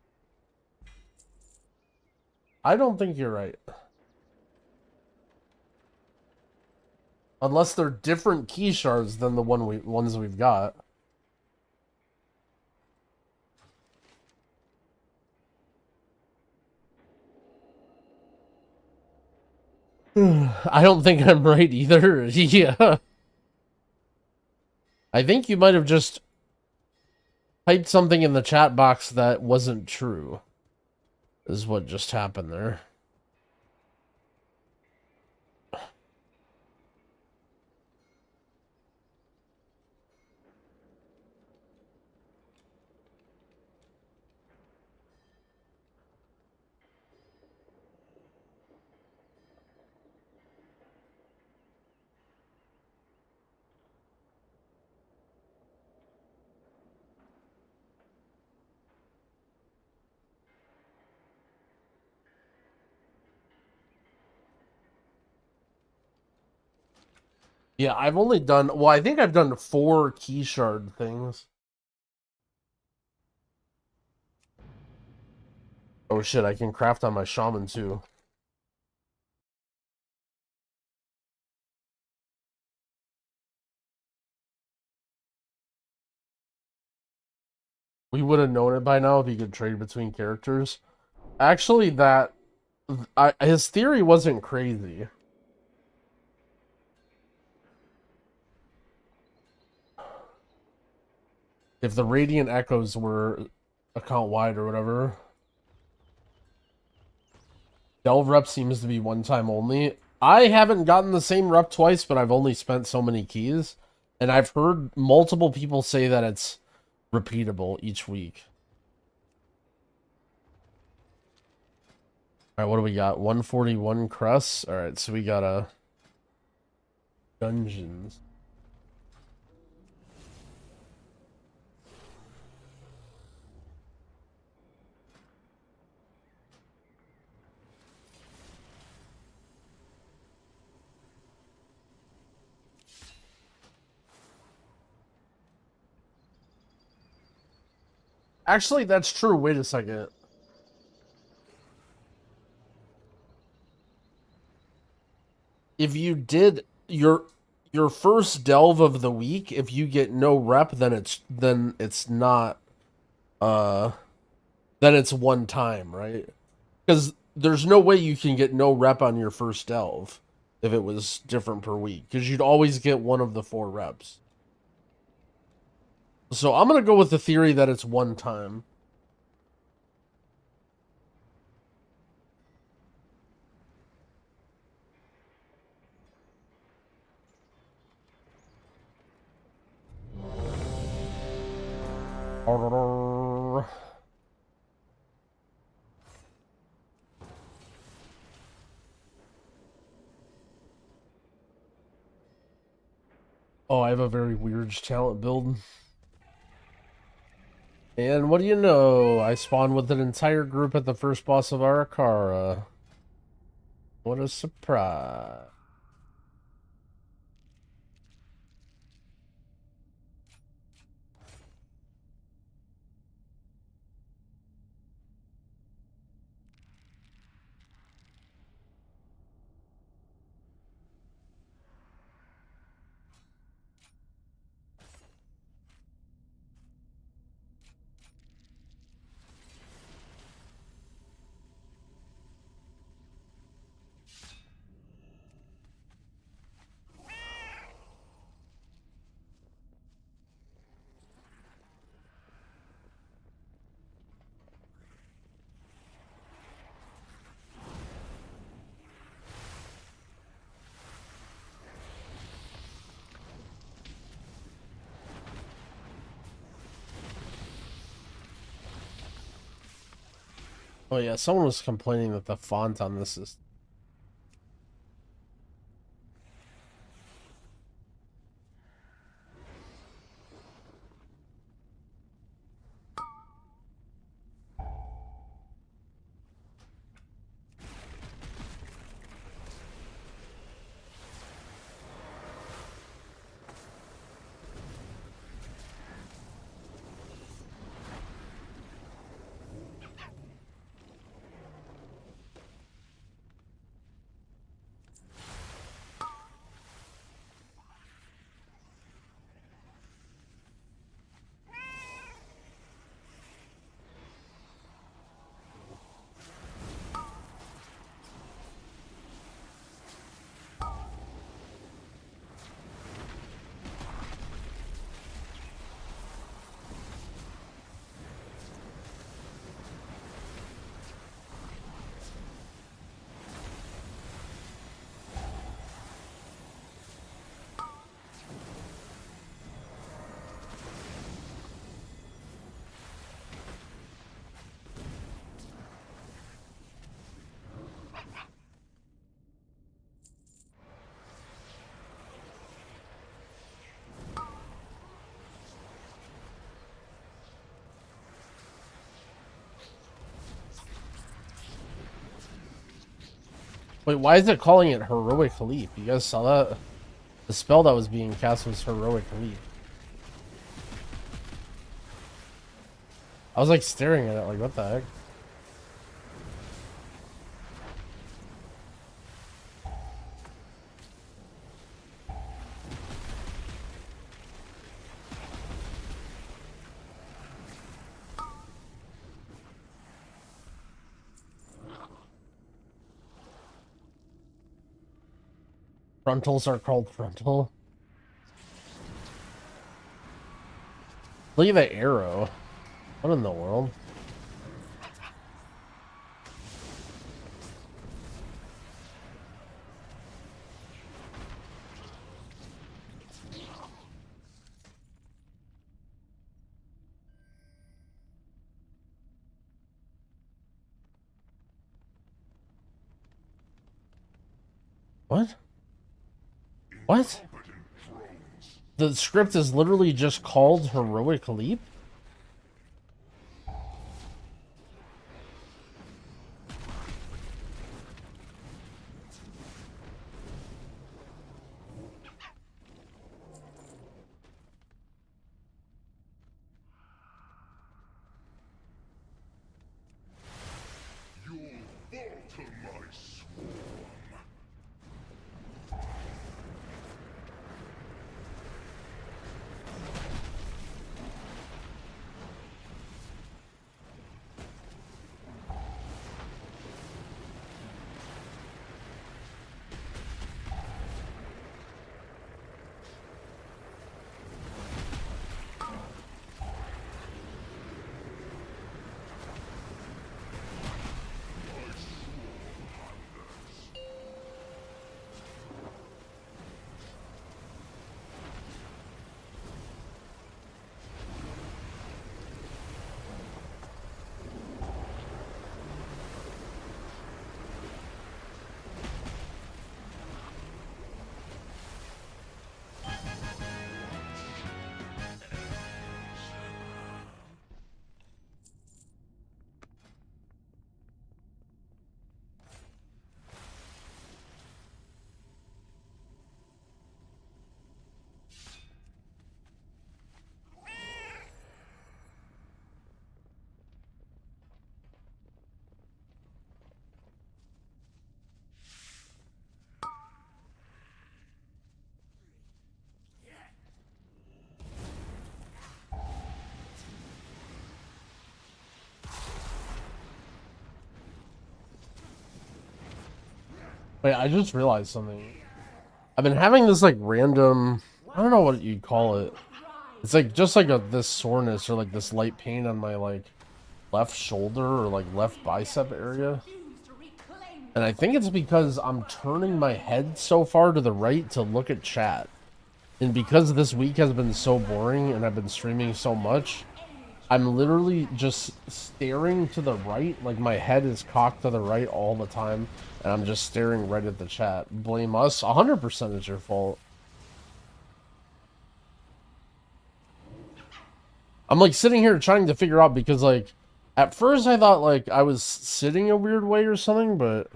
I don't think you're right. Unless they're different key shards than the ones we've got. I don't think I'm right either. Yeah. I think you might have just typed something in the chat box that wasn't true. Is what just happened there. Yeah, I've only done... Well, I think I've done 4 key shard things. Oh shit, I can craft on my shaman too. We would have known it by now if he could trade between characters. Actually, his theory wasn't crazy. If the Radiant Echoes were account wide or whatever. Delve rep seems to be one time only. I haven't gotten the same rep twice, but I've only spent so many keys. And I've heard multiple people say that it's repeatable each week. Alright, what do we got? 141 crusts. Alright, so we got a dungeons. Actually, that's true. Wait a second. if you did your first delve of the week, if you get no rep, then it's not then it's one time, right? Because there's no way you can get no rep on your first delve if it was different per week, because you'd always get one of the 4 reps. So I'm gonna go with the theory that it's one time. Oh, I have a very weird talent build. And what do you know? I spawned with an entire group at the first boss of Arakara. What a surprise. Oh yeah, someone was complaining that the font on this is... Wait, why is it calling it Heroic Leap? You guys saw that? The spell that was being cast was Heroic Leap. I was like staring at it like, what the heck? Frontals are called frontal. Look at that arrow. What in the world? What? What? The script is literally just called Heroic Leap? Wait, I just realized something. I've been having this like random, I don't know what you'd call it. It's like just like this soreness or like this light pain on my like left shoulder or like left bicep area. And I think it's because I'm turning my head so far to the right to look at chat. And because this week has been so boring and I've been streaming so much, I'm literally just staring to the right, like my head is cocked to the right all the time, and I'm just staring right at the chat. Blame us? 100% it's your fault. I'm like sitting here trying to figure out because like, at first I thought like I was sitting a weird way or something, but...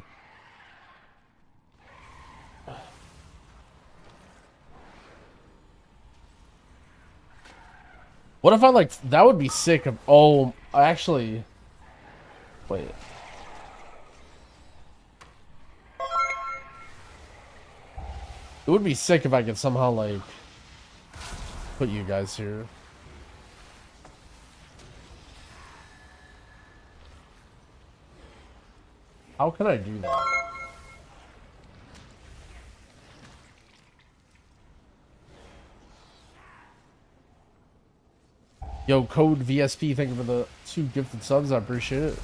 What if I like, that would be sick of, oh, actually, wait. It would be sick if I could somehow like, put you guys here. How can I do that? Yo, code VSP, thank you for the 2 gifted subs. I appreciate it.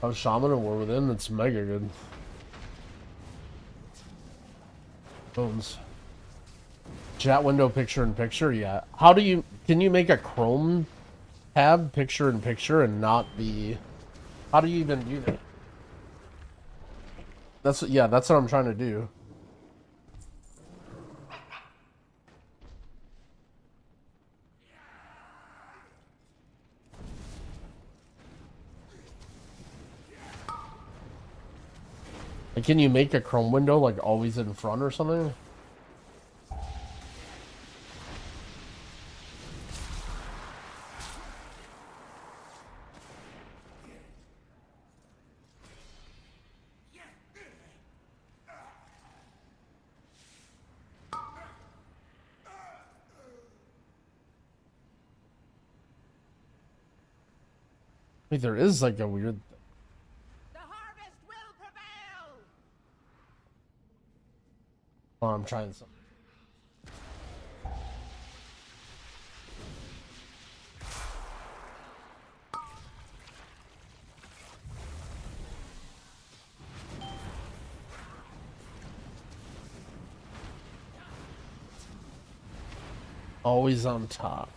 How's Shaman and War Within? It's mega good. Bones. Chat window picture in picture? Yeah. How do you... Can you make a Chrome tab picture in picture and not be... How do you even do that? Yeah, that's what I'm trying to do. Like, can you make a Chrome window like always in front or something? Wait, there is like a weird... The harvest will prevail! Oh, I'm trying something. Always on top.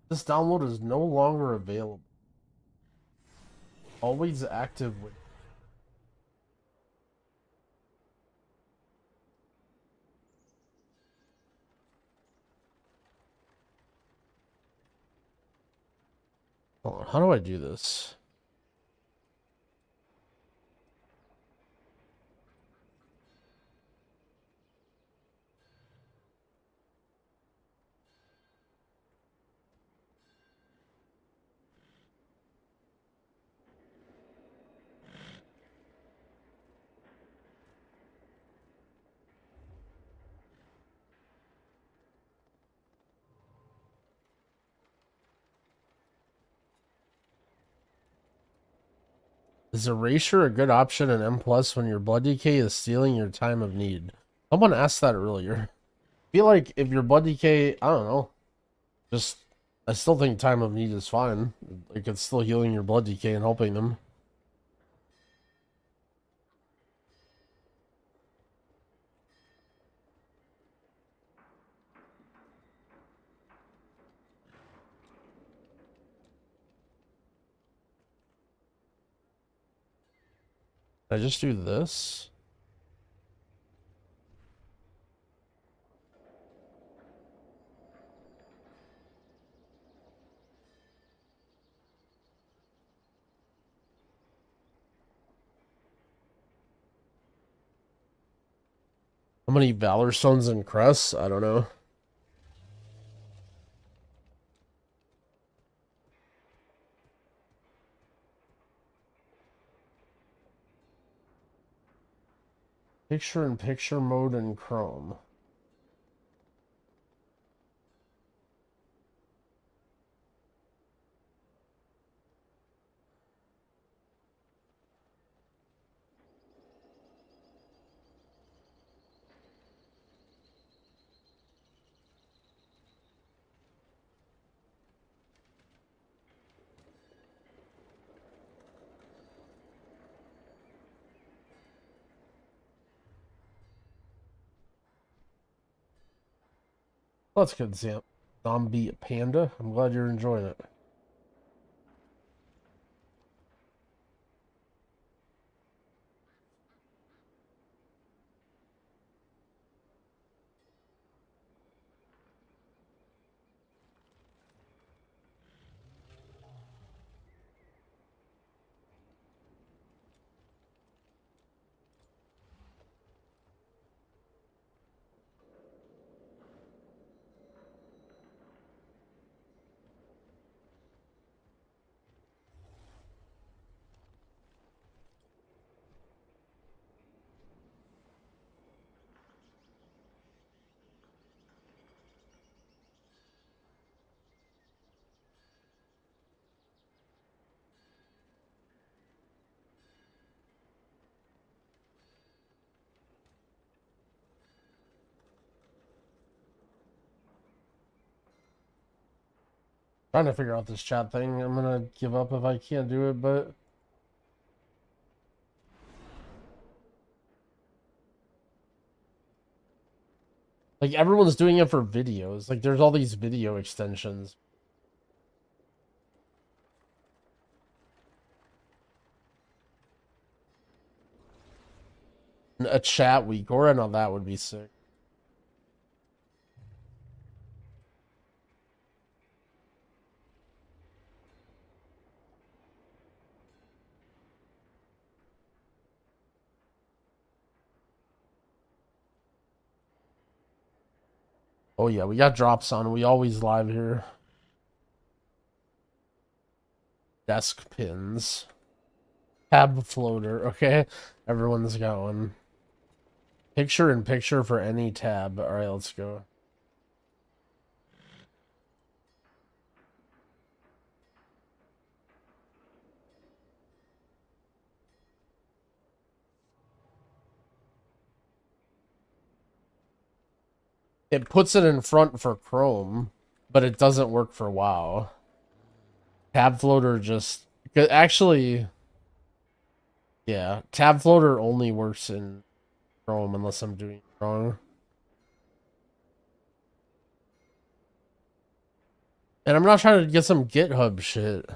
This download is no longer available. Always active with... Hold on, how do I do this? Is Erasure a good option in M+ when your blood decay is stealing your time of need? Someone asked that earlier. I feel like if your blood decay, I don't know, just I still think Time of Need is fine. Like, it's still healing your blood decay and helping them. I just do this. How many Valor Stones and Crests? I don't know. Picture-in-picture mode in Chrome. Well, that's good, Sam. Zombie Panda. I'm glad you're enjoying it. Trying to figure out this chat thing. I'm gonna give up if I can't do it, but like everyone's doing it for videos. Like there's all these video extensions. A chat week, or I know that would be sick. Oh yeah, we got drops on. We always live here. Desk pins. Tab floater. Okay, everyone's got one. Picture-in-picture for any tab. All right, let's go. It puts it in front for Chrome, but it doesn't work for WoW. Tab floater just actually, yeah, tab floater only works in Chrome unless I'm doing it wrong. And I'm not trying to get some GitHub shit.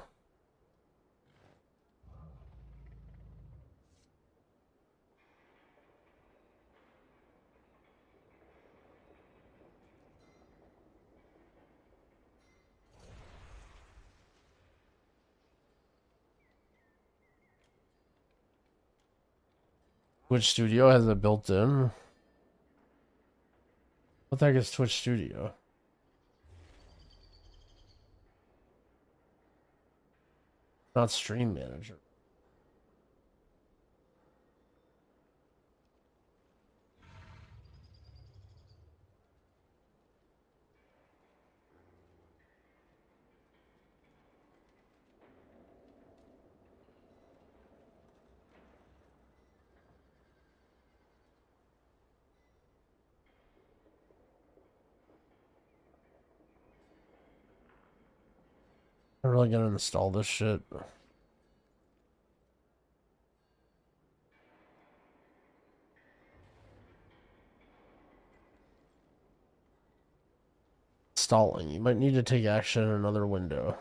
Twitch Studio has it built in. What the heck is Twitch Studio? Not Stream Manager. really gonna install this shit. Installing. You might need to take action in another window.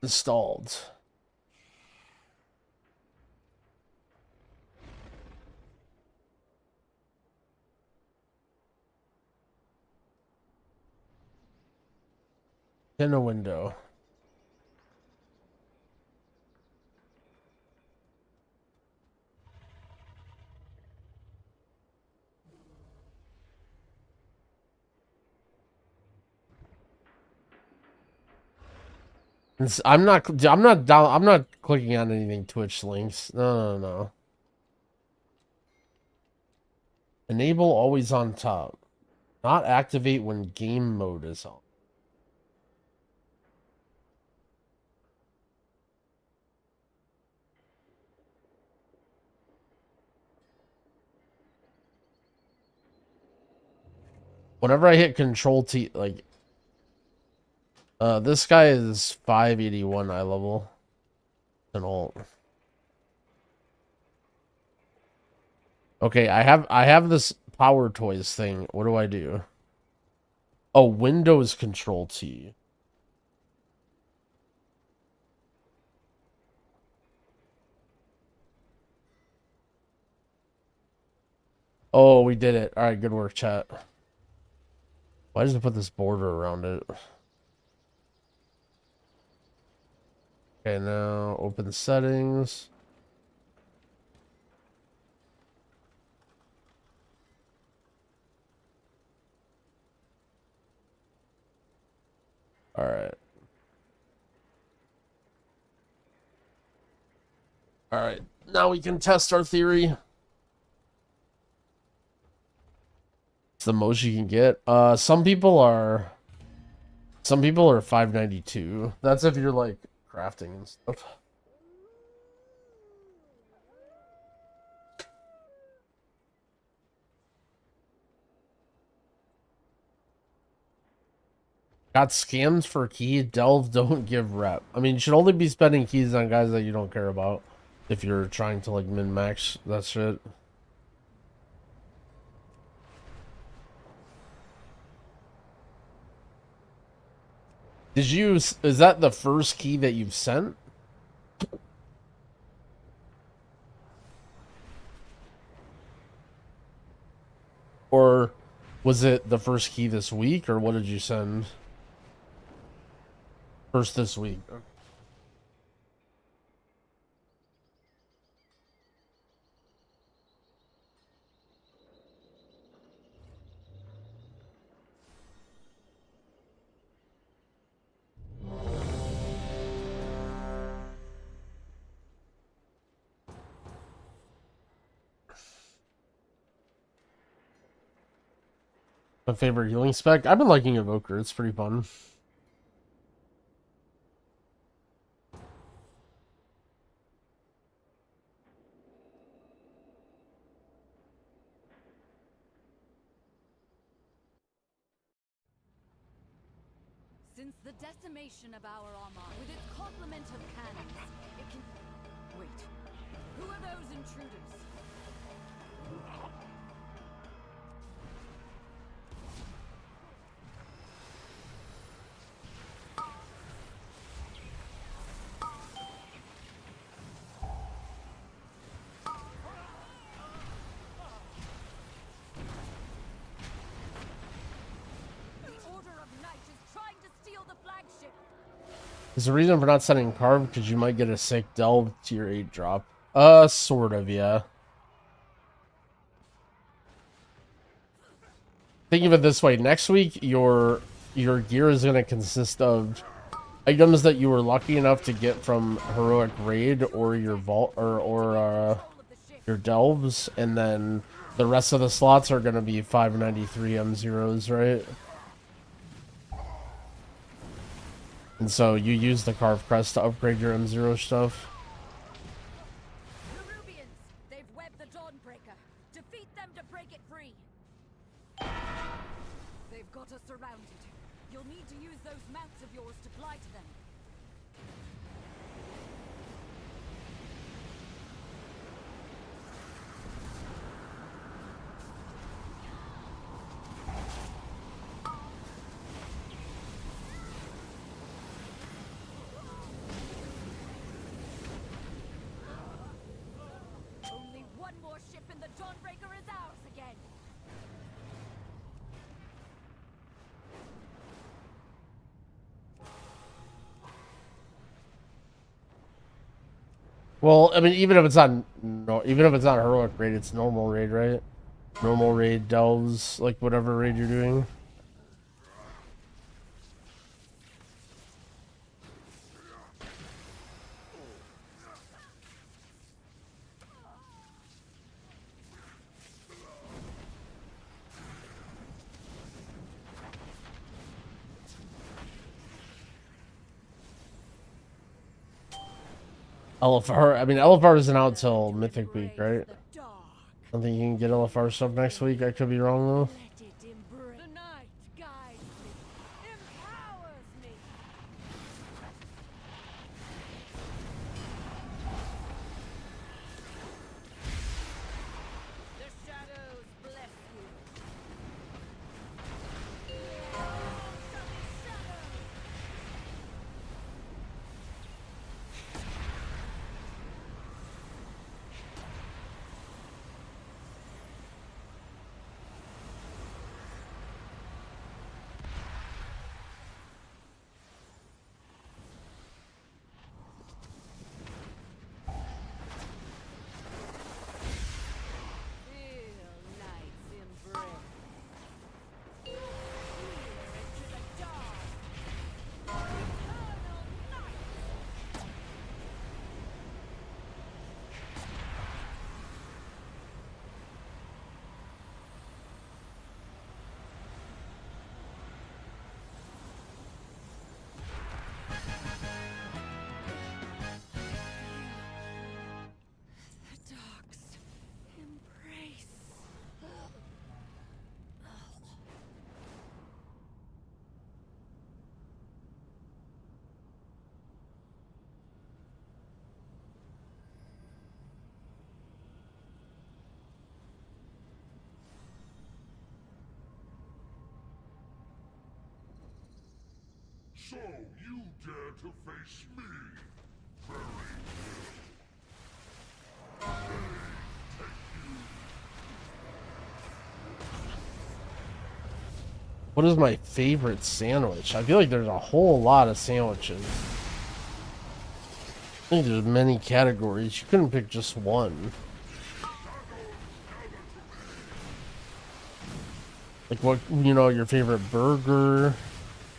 Installed. In a window. I'm not clicking on anything Twitch links. No. Enable always on top. Not activate when game mode is on. Whenever I hit Control T, like, this guy is 581 eye level. An alt. Okay, I have this power toys thing. What do I do? Oh, Windows Control T. Oh, we did it. All right, good work, chat. Why does it put this border around it? Okay, now open settings. All right. All right. Now we can test our theory. It's the most you can get. Some people are 592. That's if you're like crafting and stuff. Got scammed for key. Delve, don't give rep. I mean, you should only be spending keys on guys that you don't care about if you're trying to like min-max that shit. Is that the first key that you've sent? Or was it the first key this week, or what did you send? First this week. My favorite healing spec? I've been liking Evoker. It's pretty fun. Since the decimation of our Armada, with its complement of cannons, it can... Wait. Who are those intruders? Is the reason for not sending carve because you might get a sick delve tier 8 drop? Sort of, yeah. Think of it this way: next week, your gear is going to consist of items that you were lucky enough to get from Heroic Raid or your vault or your delves, and then The rest of the slots are gonna be 593 M0s, right? And so you use the Carved Crest to upgrade your M0 stuff. The Rubians! They've webbed the Dawnbreaker. Defeat them to break it free. They've got us surrounded. You'll need to use those mounts of yours to fly to them. Only one more ship and the Dawnbreaker is ours again. Well, I mean, even if it's not heroic raid, it's normal raid, right? Normal raid, delves, like whatever raid you're doing. LFR, I mean, LFR isn't out till Mythic Week, right? I don't think you can get LFR stuff next week. I could be wrong, though. The night guides me, empowers me. The shadows bless you. So you dare to face me? Very What is my favorite sandwich? I feel like there's a whole lot of sandwiches. I think there's many categories. You couldn't pick just one. Like what, you know, your favorite burger,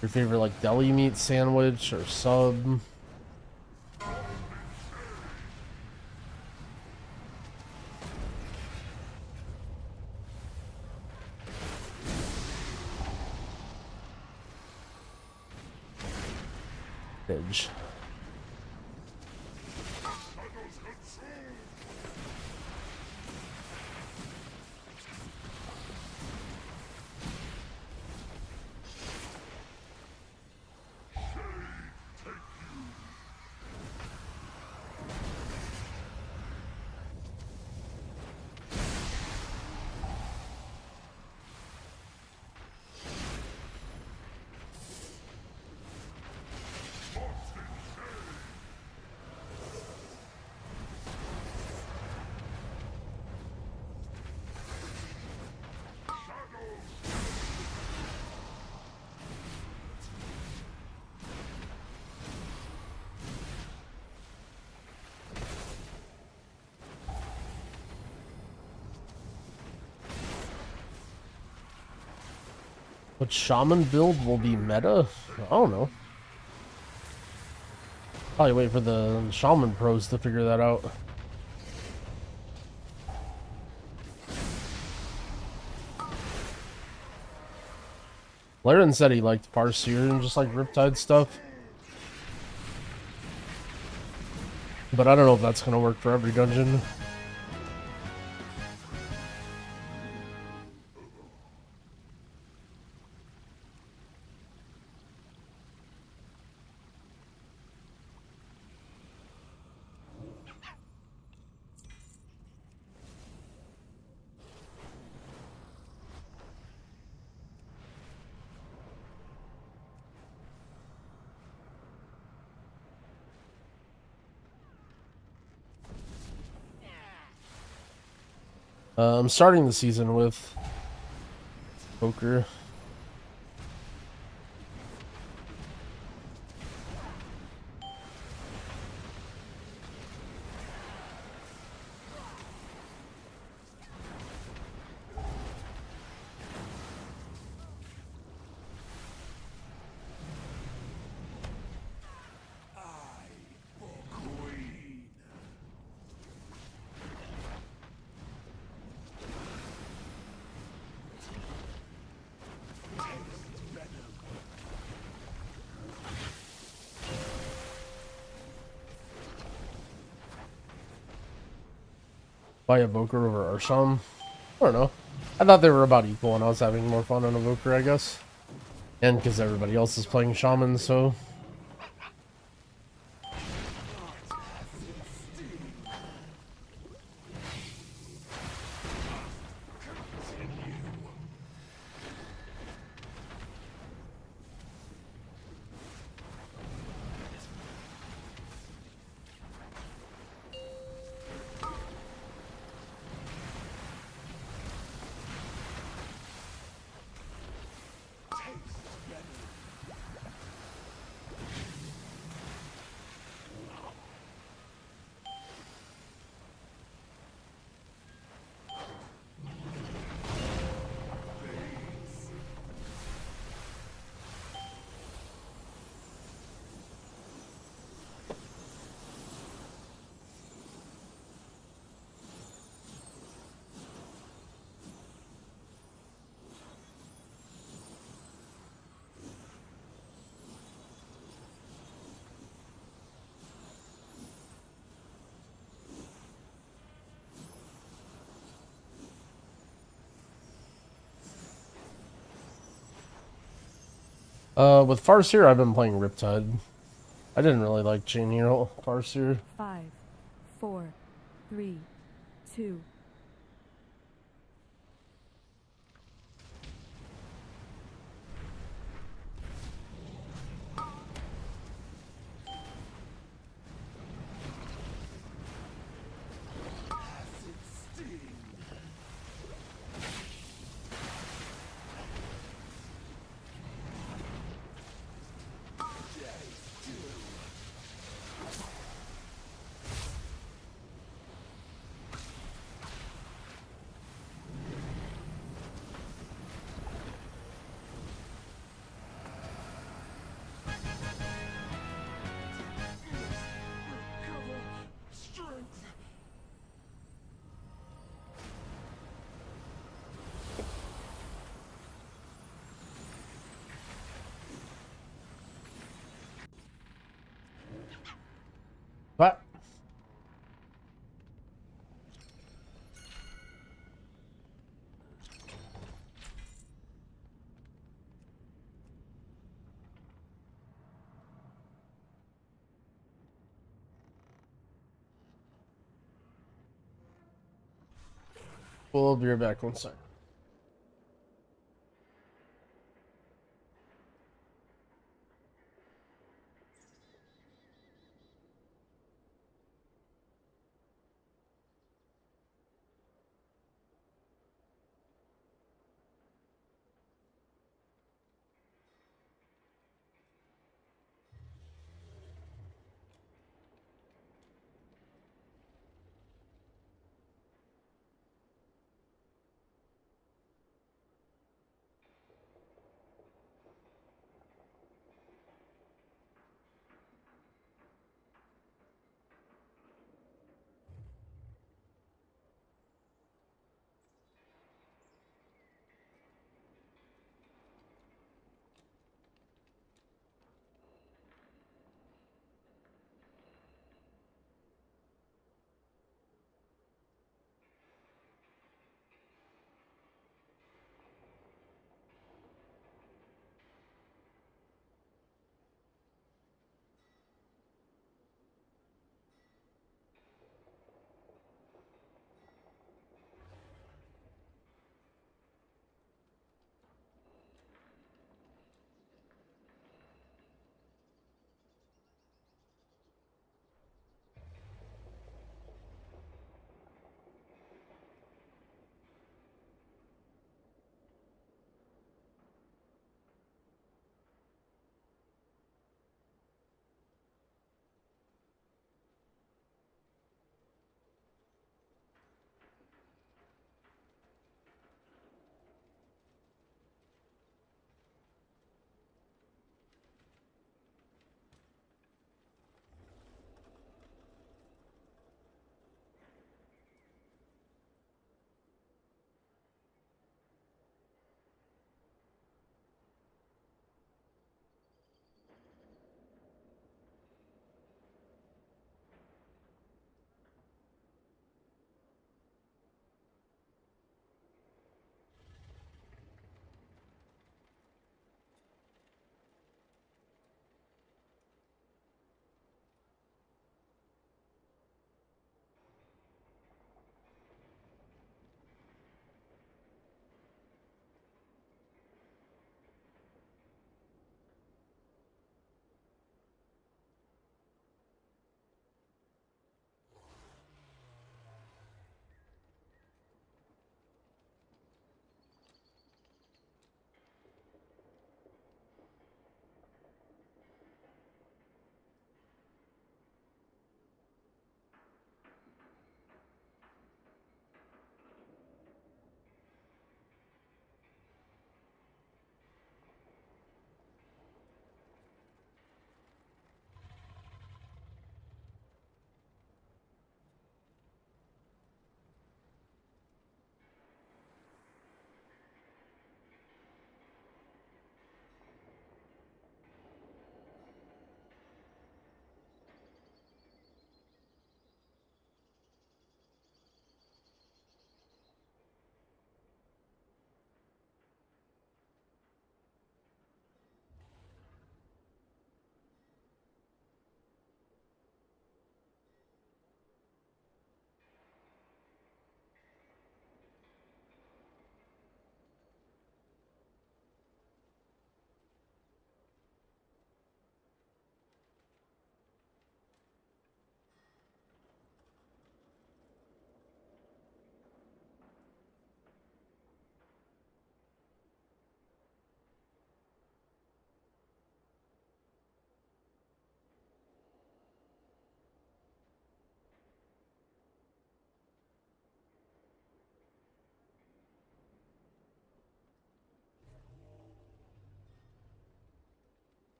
your favorite like deli meat sandwich or sub. Edge. What shaman build will be meta? I don't know. Probably wait for the shaman pros to figure that out. Laren said he liked Parseer and just like Riptide stuff. But I don't know if that's gonna work for every dungeon. I'm starting the season with Evoker. By Evoker over Arsham. I don't know. I thought they were about equal and I was having more fun on Evoker, I guess. And because everybody else is playing Shaman, so... With Farseer, I've been playing Riptide. I didn't really like Chain Hero Farseer. 5, 4, 3, 2. What? We'll be right back one second.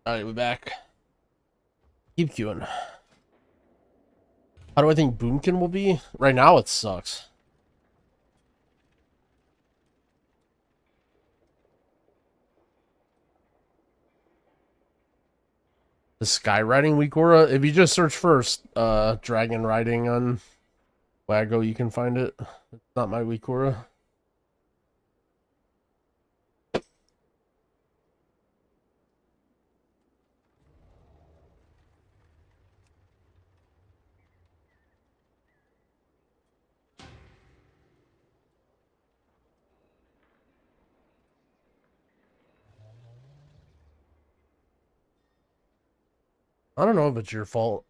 Alright, we're back. Keep queuing. How do I think Boomkin will be? Right now it sucks. The skywriting weak aura. If you just search first, dragon riding on Wago, you can find it. It's not my weak aura. I don't know if it's your fault.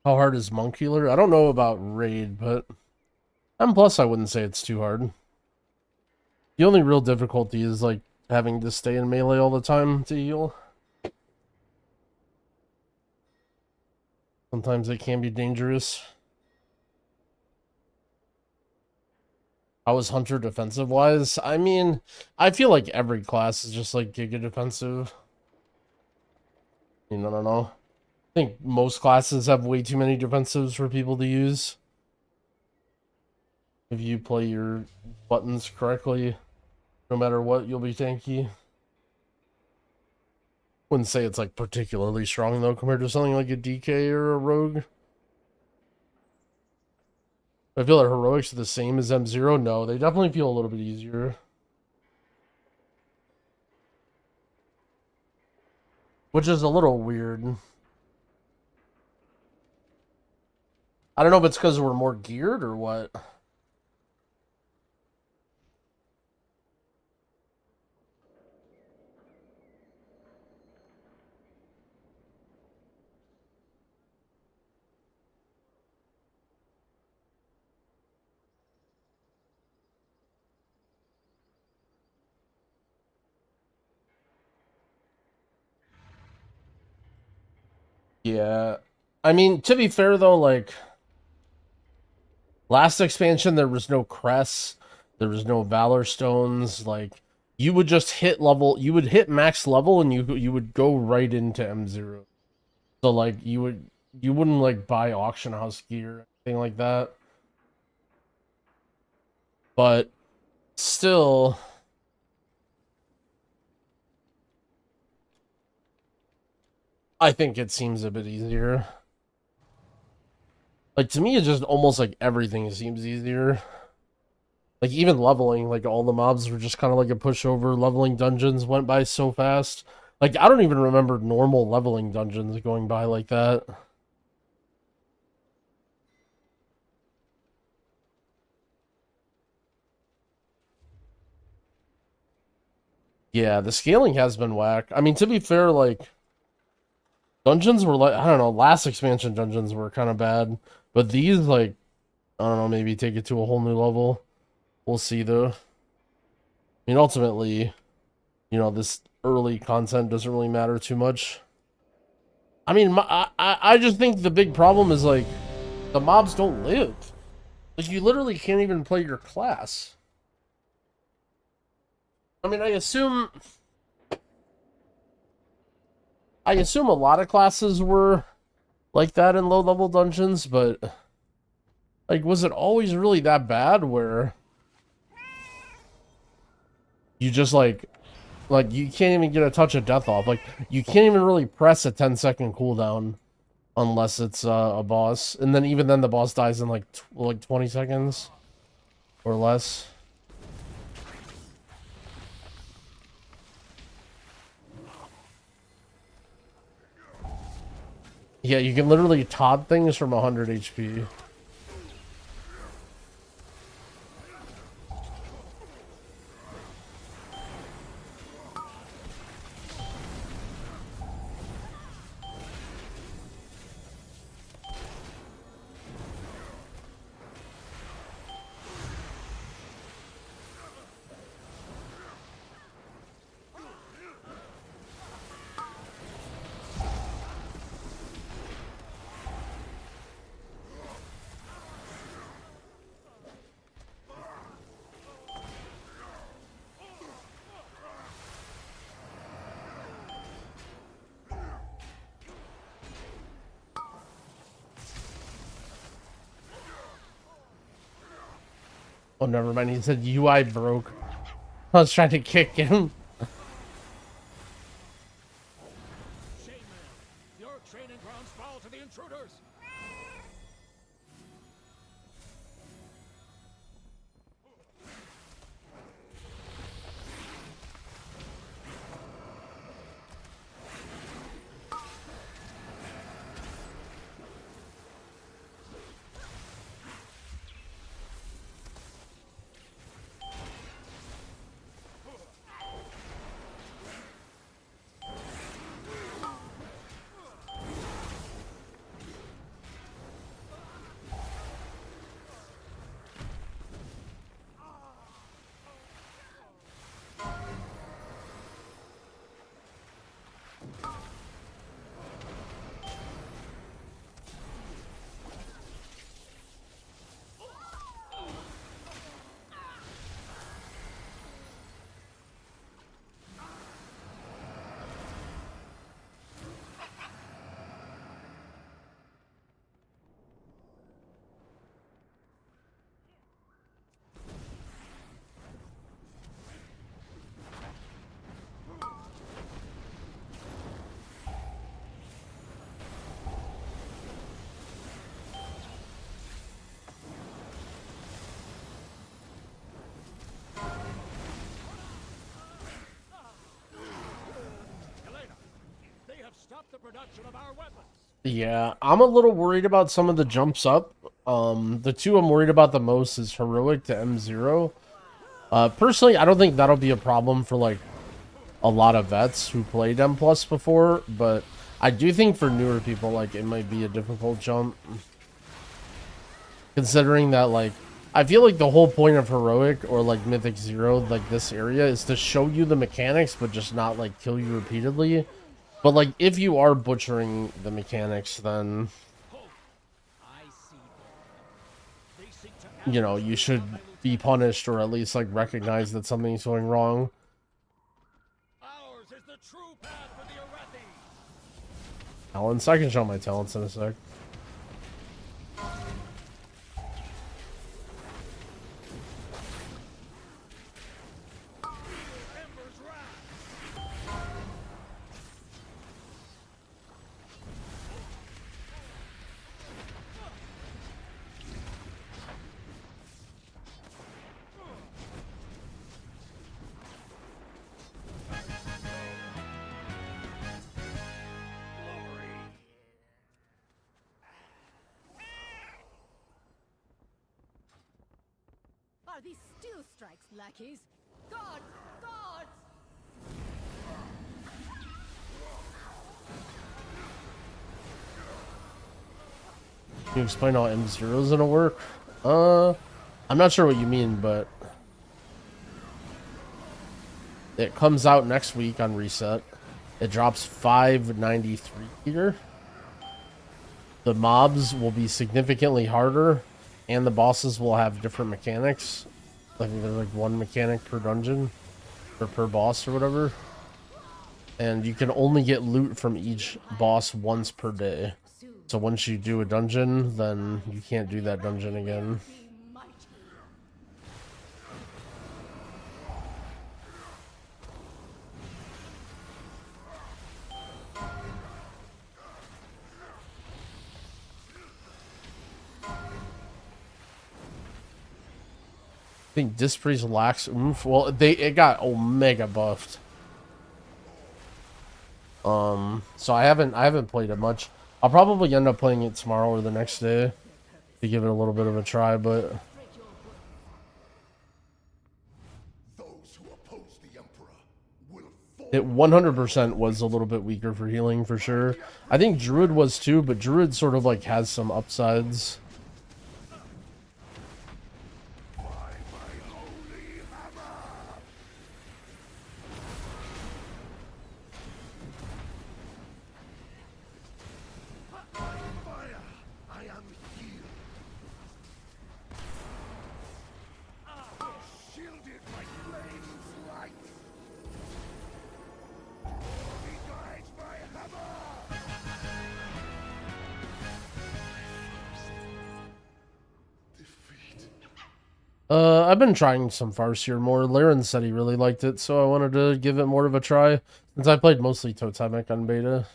How hard is Monk Healer? I don't know about Raid, but M+ I wouldn't say it's too hard. The only real difficulty is like having to stay in melee all the time to heal. Sometimes it can be dangerous. How is Hunter defensive-wise? I mean, I feel like every class is just like giga defensive. I mean, I don't know. I think most classes have way too many defensives for people to use. If you play your buttons correctly, no matter what, you'll be tanky. Wouldn't say it's like particularly strong though compared to something like a DK or a Rogue. I feel like heroics are the same as M0. No, they definitely feel a little bit easier. Which is a little weird. I don't know if it's because we're more geared or what. Yeah. I mean, to be fair though, like last expansion there was no crests, there was no valor stones, like you would just hit level, you would hit max level and you would go right into M0. So like you wouldn't like buy auction house gear or anything like that. But still I think it seems a bit easier. Like, to me, it's just almost like everything seems easier. Like, even leveling, like, all the mobs were just kind of like a pushover. Leveling dungeons went by so fast. Like, I don't even remember normal leveling dungeons going by like that. Yeah, the scaling has been whack. I mean, to be fair, like, dungeons were like, I don't know, last expansion dungeons were kind of bad. But these, like, I don't know, maybe take it to a whole new level. We'll see, though. I mean, ultimately, you know, this early content doesn't really matter too much. I mean, I just think the big problem is, like, the mobs don't live. Like, you literally can't even play your class. I mean, I assume a lot of classes were like that in low-level dungeons, but, like, was it always really that bad where you just, like, you can't even get a touch of death off. Like, you can't even really press a 10-second cooldown unless it's a boss. And then even then the boss dies in, like 20 seconds or less. Yeah, you can literally Todd things from 100 HP. Oh, never mind. He said UI broke. I was trying to kick him. Shaman, your training grounds fall to the intruders. The production of our weapons. Yeah, I'm a little worried about some of the jumps up. The two I'm worried about the most is heroic to M0. Personally, I don't think that'll be a problem for like a lot of vets who played M+ before, but I do think for newer people, like, it might be a difficult jump. Considering that, like, I feel like the whole point of heroic or like Mythic 0, like this area, is to show you the mechanics, but just not like kill you repeatedly. But, like, if you are butchering the mechanics, then, you know, you should be punished or at least, like, recognize that something's going wrong. Ours is the true path for the Arathi. Talents? I can show my talents in a sec. Are these steel strikes, lackeys? Gods! Gods! Can you explain how M0 is gonna work? I'm not sure what you mean, but it comes out next week on reset. It drops 593 here. The mobs will be significantly harder, and the bosses will have different mechanics. I think there's like one mechanic per dungeon, or per boss or whatever. And you can only get loot from each boss once per day. So once you do a dungeon, then you can't do that dungeon again. I think Dispriest lacks oomph. Well, it got Omega buffed. So I haven't played it much. I'll probably end up playing it tomorrow or the next day to give it a little bit of a try, but it 100% was a little bit weaker for healing for sure. I think Druid was too, but Druid sort of like has some upsides. I've been trying some Farseer more. Laren said he really liked it, so I wanted to give it more of a try, since I played mostly Totemic on beta.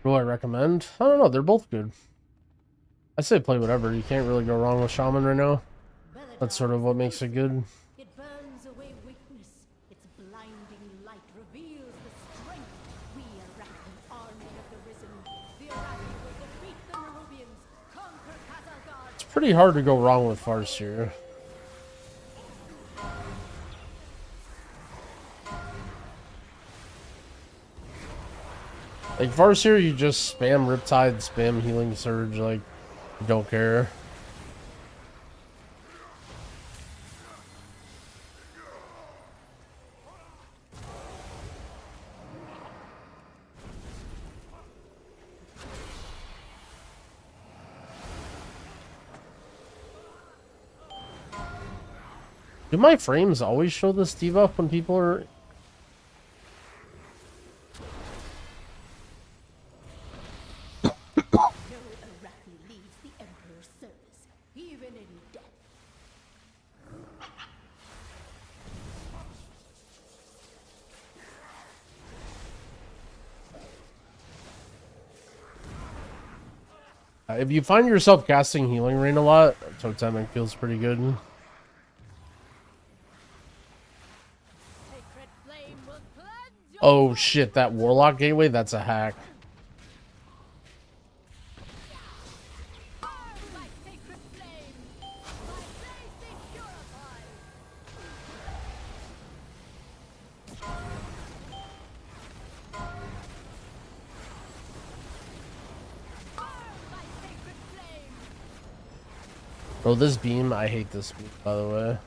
What do I recommend? I don't know, they're both good. I say play whatever, you can't really go wrong with Shaman right now. That's sort of what makes it good. It burns away weakness. Its blinding light reveals the strength. We Arathi, army of the risen. The Arathi will defeat the Nerubians, conquer Kazalgard. It's pretty hard to go wrong with Farseer. Like Farseer, you just spam Riptide, spam Healing Surge, like, don't care. Do my frames always show this debuff when people are... No Arathi leaves the Emperor's service, even in death. If you find yourself casting Healing Rain a lot, Totemic feels pretty good. Oh shit, that Warlock Gateway, that's a hack. Bro, this beam, I hate this beam, by the way.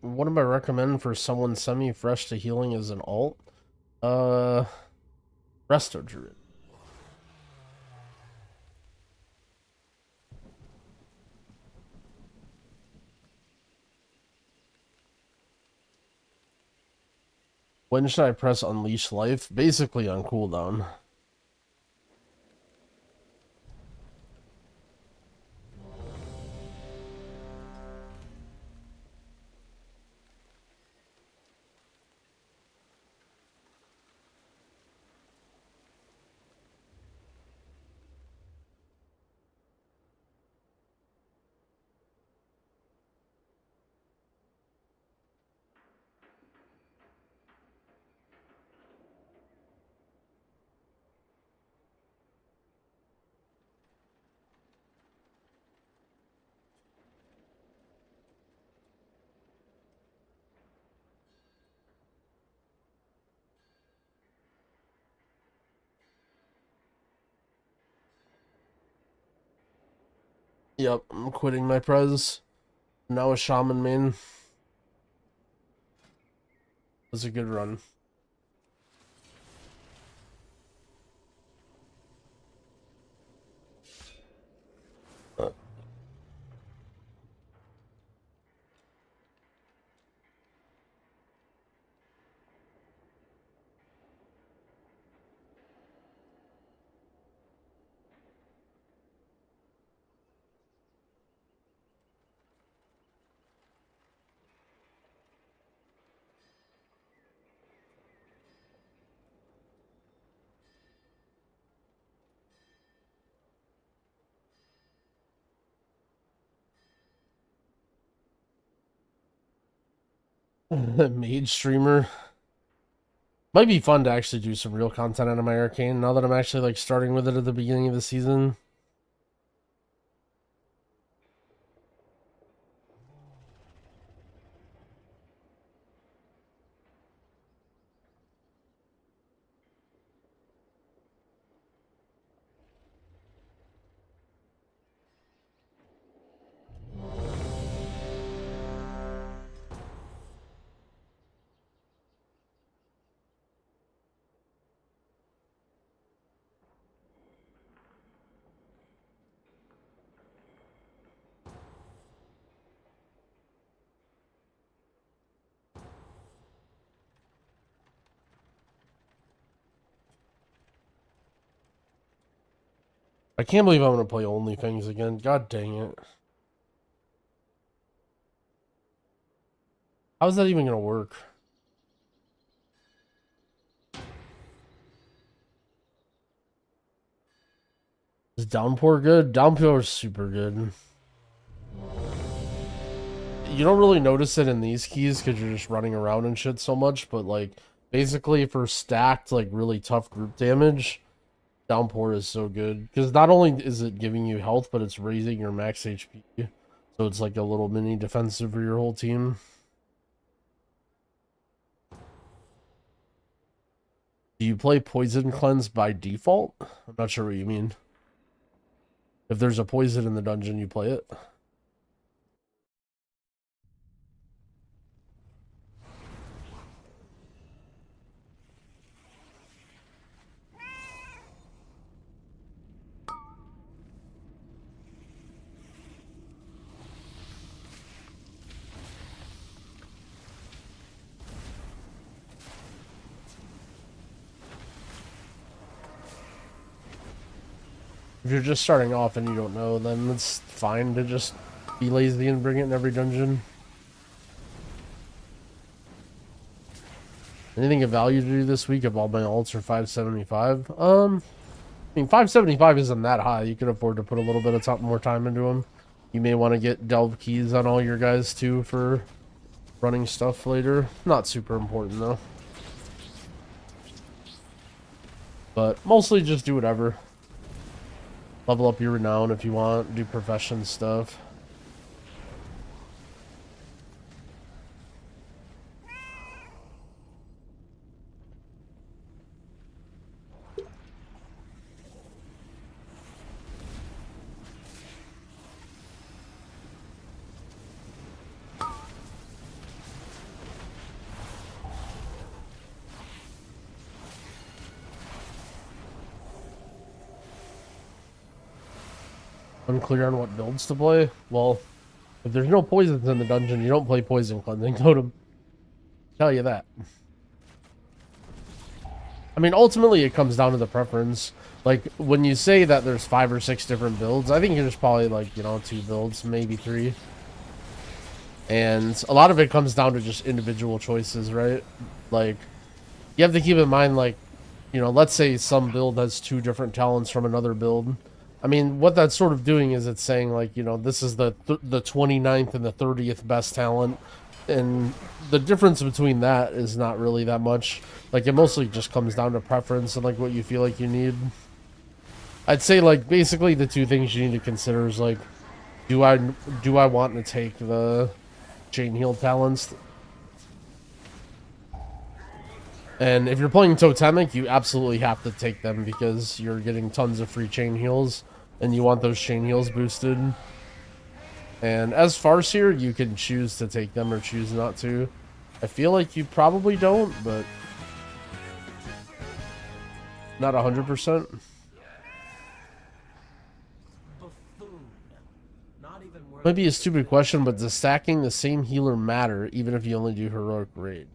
What do I recommend for someone semi-fresh to healing as an alt? Resto Druid. When should I press Unleash Life? Basically on cooldown. Yep, I'm quitting my prez. Now a Shaman main. It was a good run. Mage streamer. Might be fun to actually do some real content out of my arcane now that I'm actually like starting with it at the beginning of the season. I can't believe I'm going to play Only Things again. God dang it. How's that even going to work? Is Downpour good? Downpour is super good. You don't really notice it in these keys because you're just running around and shit so much, but like basically for stacked like really tough group damage, Downpour is so good because not only is it giving you health, but it's raising your max HP, so it's like a little mini defensive for your whole team. Do you play Poison Cleanse by default? I'm not sure what you mean. If there's a poison in the dungeon, you play it. If you're just starting off and you don't know, then it's fine to just be lazy and bring it in every dungeon. Anything of value to do this week if all my alts are 575? I mean, 575 isn't that high. You could afford to put a little bit of more time into them. You may want to get delve keys on all your guys too for running stuff later. Not super important though. But mostly just do whatever. Level up your renown if you want, do profession stuff. Unclear on what builds to play? Well, if there's no poisons in the dungeon, you don't play Poison Cleansing Totem. Tell you that. I mean, ultimately it comes down to the preference. Like, when you say that there's 5 or 6 different builds, I think there's probably, like, you know, 2 builds, maybe 3. And a lot of it comes down to just individual choices, right? Like, you have to keep in mind, like, you know, let's say some build has 2 different talents from another build. I mean, what that's sort of doing is it's saying, like, you know, this is the 29th and the 30th best talent. And the difference between that is not really that much. Like, it mostly just comes down to preference and, like, what you feel like you need. I'd say, like, basically the 2 things you need to consider is, like, do I want to take the chain heal talents? And if you're playing Totemic, you absolutely have to take them because you're getting tons of free chain heals, and you want those chain heals boosted. And as Farseer, you can choose to take them or choose not to. I feel like you probably don't, but not 100%. Maybe a stupid question, but does stacking the same healer matter even if you only do heroic raid?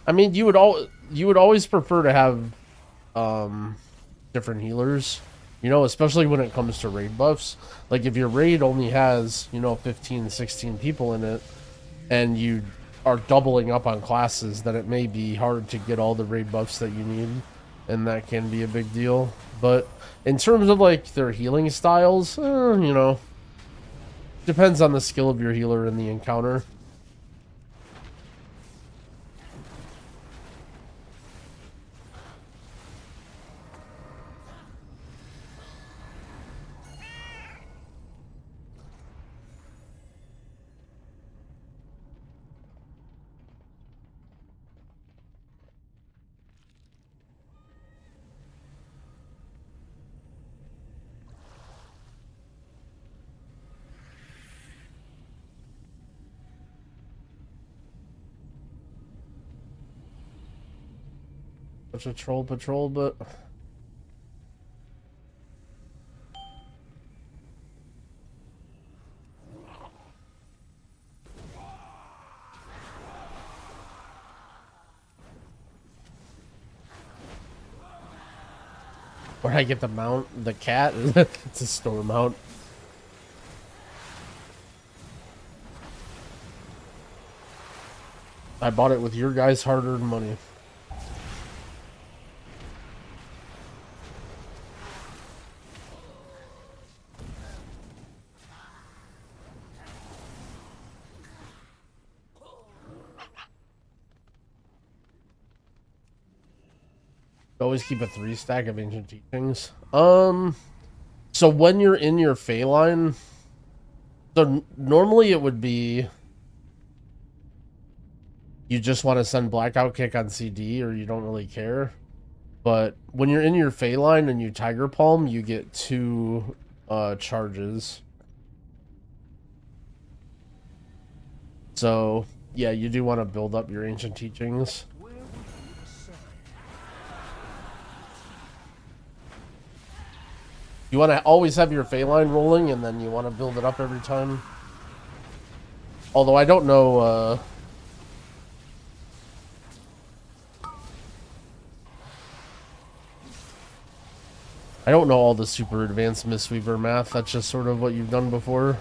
I mean, you would always prefer to have different healers, you know, especially when it comes to raid buffs. Like, if your raid only has, you know, 15, 16 people in it, and you are doubling up on classes, then it may be hard to get all the raid buffs that you need, and that can be a big deal. But in terms of, like, their healing styles, you know, depends on the skill of your healer in the encounter. Such a troll patrol, but where'd I get the mount? The cat? It's a store mount. I bought it with your guys' hard-earned money. Always keep a 3 stack of ancient teachings. So when you're in your Fey line, so normally it would be you just want to send Blackout Kick on CD or you don't really care. But when you're in your Fey line and you Tiger Palm, you get 2 charges. So yeah, you do want to build up your ancient teachings. You want to always have your Fey line rolling, and then you want to build it up every time. Although I don't know, I don't know all the super advanced Mistweaver math. That's just sort of what you've done before.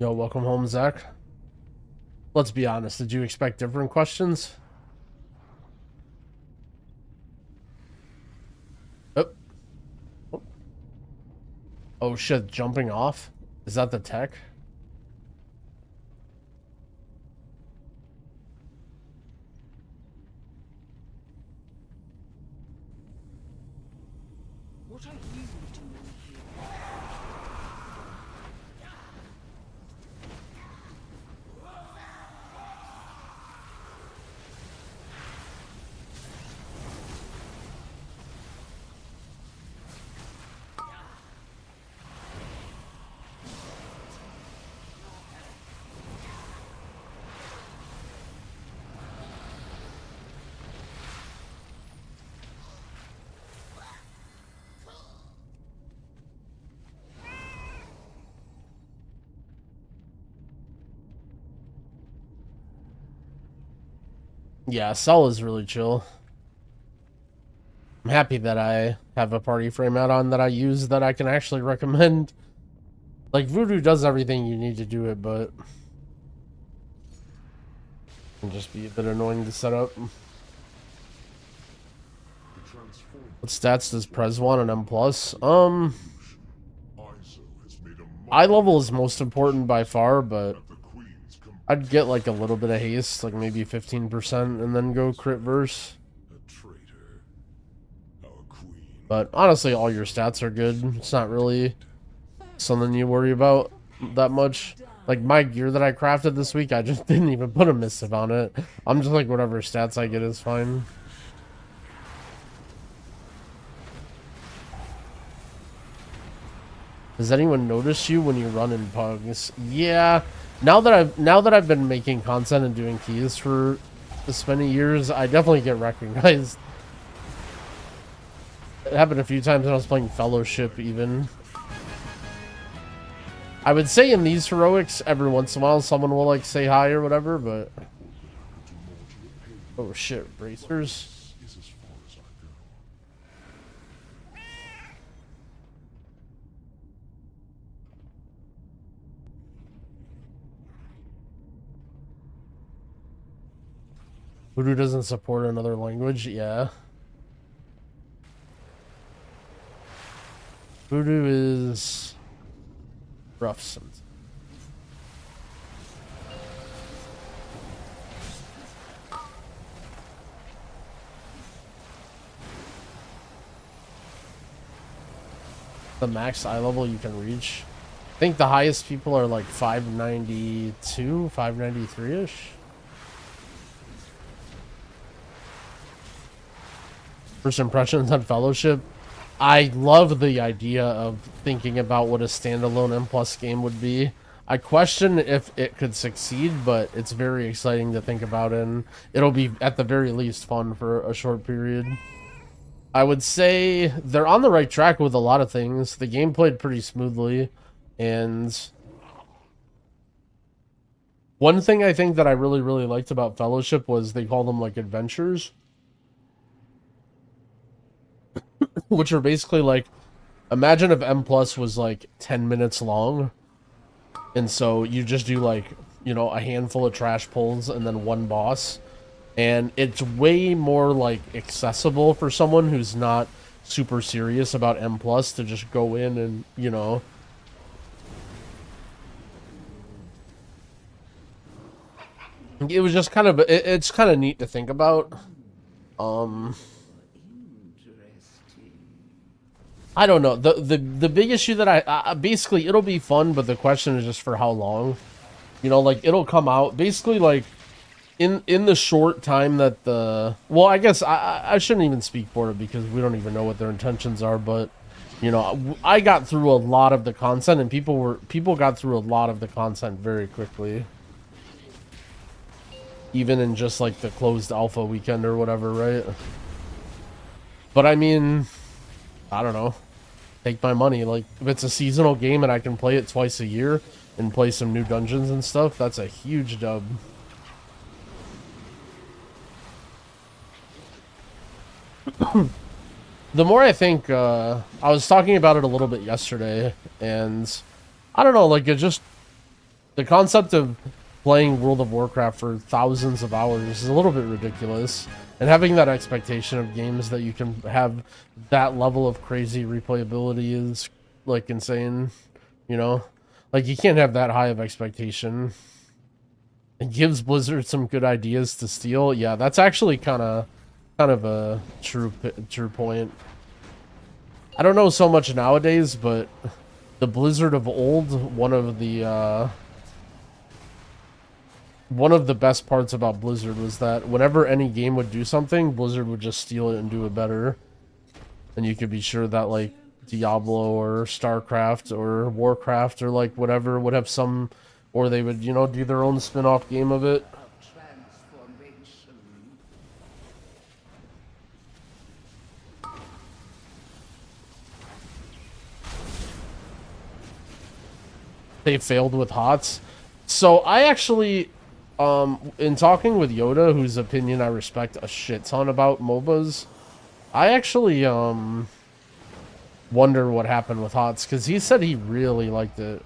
Yo, welcome home, Zach. Let's be honest, did you expect different questions? Oh. Oh shit, jumping off? Is that the tech? What are you doing here? Yeah, Cell is really chill. I'm happy that I have a party frame add-on that I use that I can actually recommend. Like, Voodoo does everything you need to do it, but it can just be a bit annoying to set up. What stats does Prez want on M+? Eye level is most important by far, but I'd get like a little bit of haste, like maybe 15%, and then go crit verse. But honestly, all your stats are good. It's not really something you worry about that much. Like my gear that I crafted this week, I just didn't even put a missive on it. I'm just like, whatever stats I get is fine. Does anyone notice you when you run in pugs? Yeah. Now that I've been making content and doing keys for this many years, I definitely get recognized. It happened a few times when I was playing Fellowship even. I would say in these heroics, every once in a while someone will like say hi or whatever, but... Oh shit, bracers? Voodoo doesn't support another language? Yeah. Voodoo is rough sometimes. the max eye level you can reach. I think the highest people are like 592, 593-ish. First impressions on Fellowship. I love the idea of thinking about what a standalone M+ game would be. I question if it could succeed, but it's very exciting to think about, and it'll be, at the very least, fun for a short period. I would say they're on the right track with a lot of things. The game played pretty smoothly, and one thing I think that I really, really liked about Fellowship was they call them, like, adventures. Which are basically like, imagine if M+ was, like, 10 minutes long. And so you just do, like, you know, a handful of trash pulls and then one boss. And it's way more, like, accessible for someone who's not super serious about M+ to just go in and, you know... It was just kind of... It's kind of neat to think about. I don't know. The big issue that I basically, it'll be fun, but the question is just for how long. You know, like, it'll come out basically, like, in the short time that the... Well, I guess I shouldn't even speak for it because we don't even know what their intentions are, but, you know, I got through a lot of the content, and people got through a lot of the content very quickly. Even in just, like, the closed alpha weekend or whatever, right? But, I mean, I don't know. Take my money. Like, if it's a seasonal game and I can play it twice a year and play some new dungeons and stuff, that's a huge dub. The more I think, I was talking about it a little bit yesterday, and I don't know, like, it just, the concept of playing World of Warcraft for thousands of hours is a little bit ridiculous. And having that expectation of games that you can have that level of crazy replayability is, like, insane, you know? Like, you can't have that high of expectation. It gives Blizzard some good ideas to steal. Yeah, that's actually kind of a true point. I don't know so much nowadays, but the Blizzard of old, one of the best parts about Blizzard was that whenever any game would do something, Blizzard would just steal it and do it better. And you could be sure that, like, Diablo or StarCraft or Warcraft or, like, whatever would have some... Or they would, you know, do their own spin-off game of it. They failed with HOTS. So I actually... in talking with Yoda, whose opinion I respect a shit ton about MOBAs, I actually, wonder what happened with HOTS, because he said he really liked it.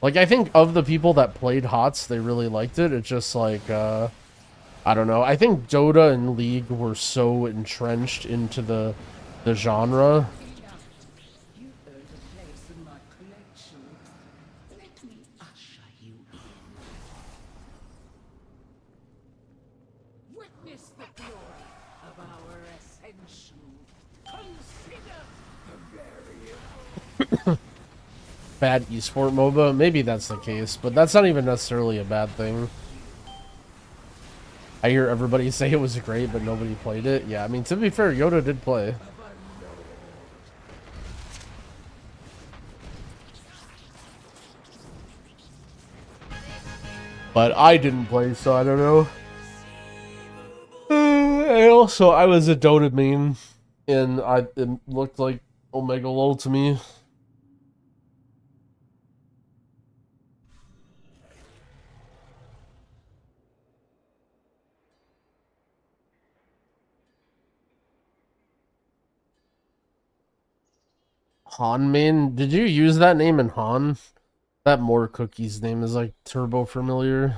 Like, I think of the people that played HOTS, they really liked it. It's just like, I don't know. I think Dota and League were so entrenched into the genre. Bad esport MOBA? Maybe that's the case, but that's not even necessarily a bad thing. I hear everybody say it was great, but nobody played it. Yeah, I mean, to be fair, Yoda did play. But I didn't play, so I don't know. And also, I was a Dota main, and it looked like Omega LOL to me. Han main? Did you use that name in Han? That More Cookies name is like turbo familiar.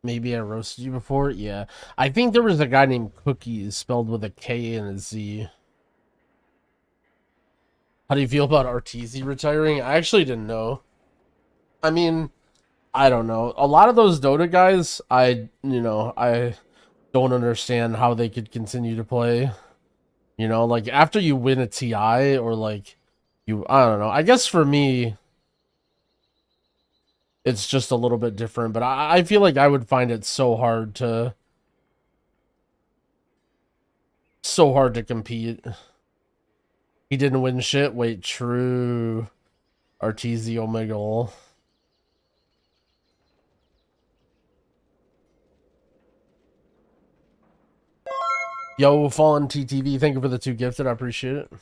Maybe I roasted you before. Yeah, I think there was a guy named Cookies, spelled with a K and a Z. How do you feel about RTZ retiring? I actually didn't know. I mean, I don't know. A lot of those Dota guys, I don't understand how they could continue to play. You know, like after you win a TI or like I don't know. I guess for me, it's just a little bit different, but I feel like I would find it so hard to compete. He didn't win shit. Wait, true. RTZ Omega. Yo, Fallen TTV, thank you for the 2 gifted. I appreciate it.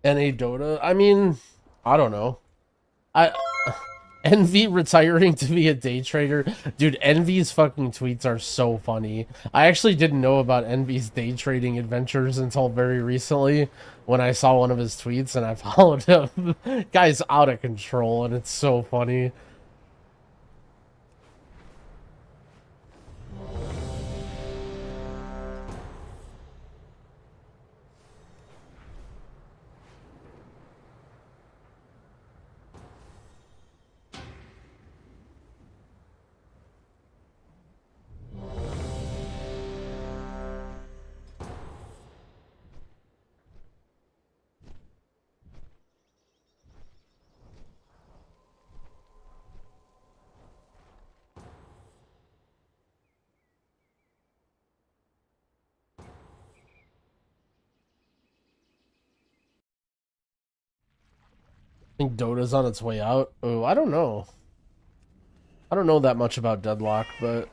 NA Dota? I mean, I don't know. Envy retiring to be a day trader. Dude, Envy's fucking tweets are so funny. I actually didn't know about Envy's day trading adventures until very recently when I saw one of his tweets and I followed him. Guy's out of control and it's so funny. I think Dota's on its way out. Oh, I don't know. I don't know that much about Deadlock, but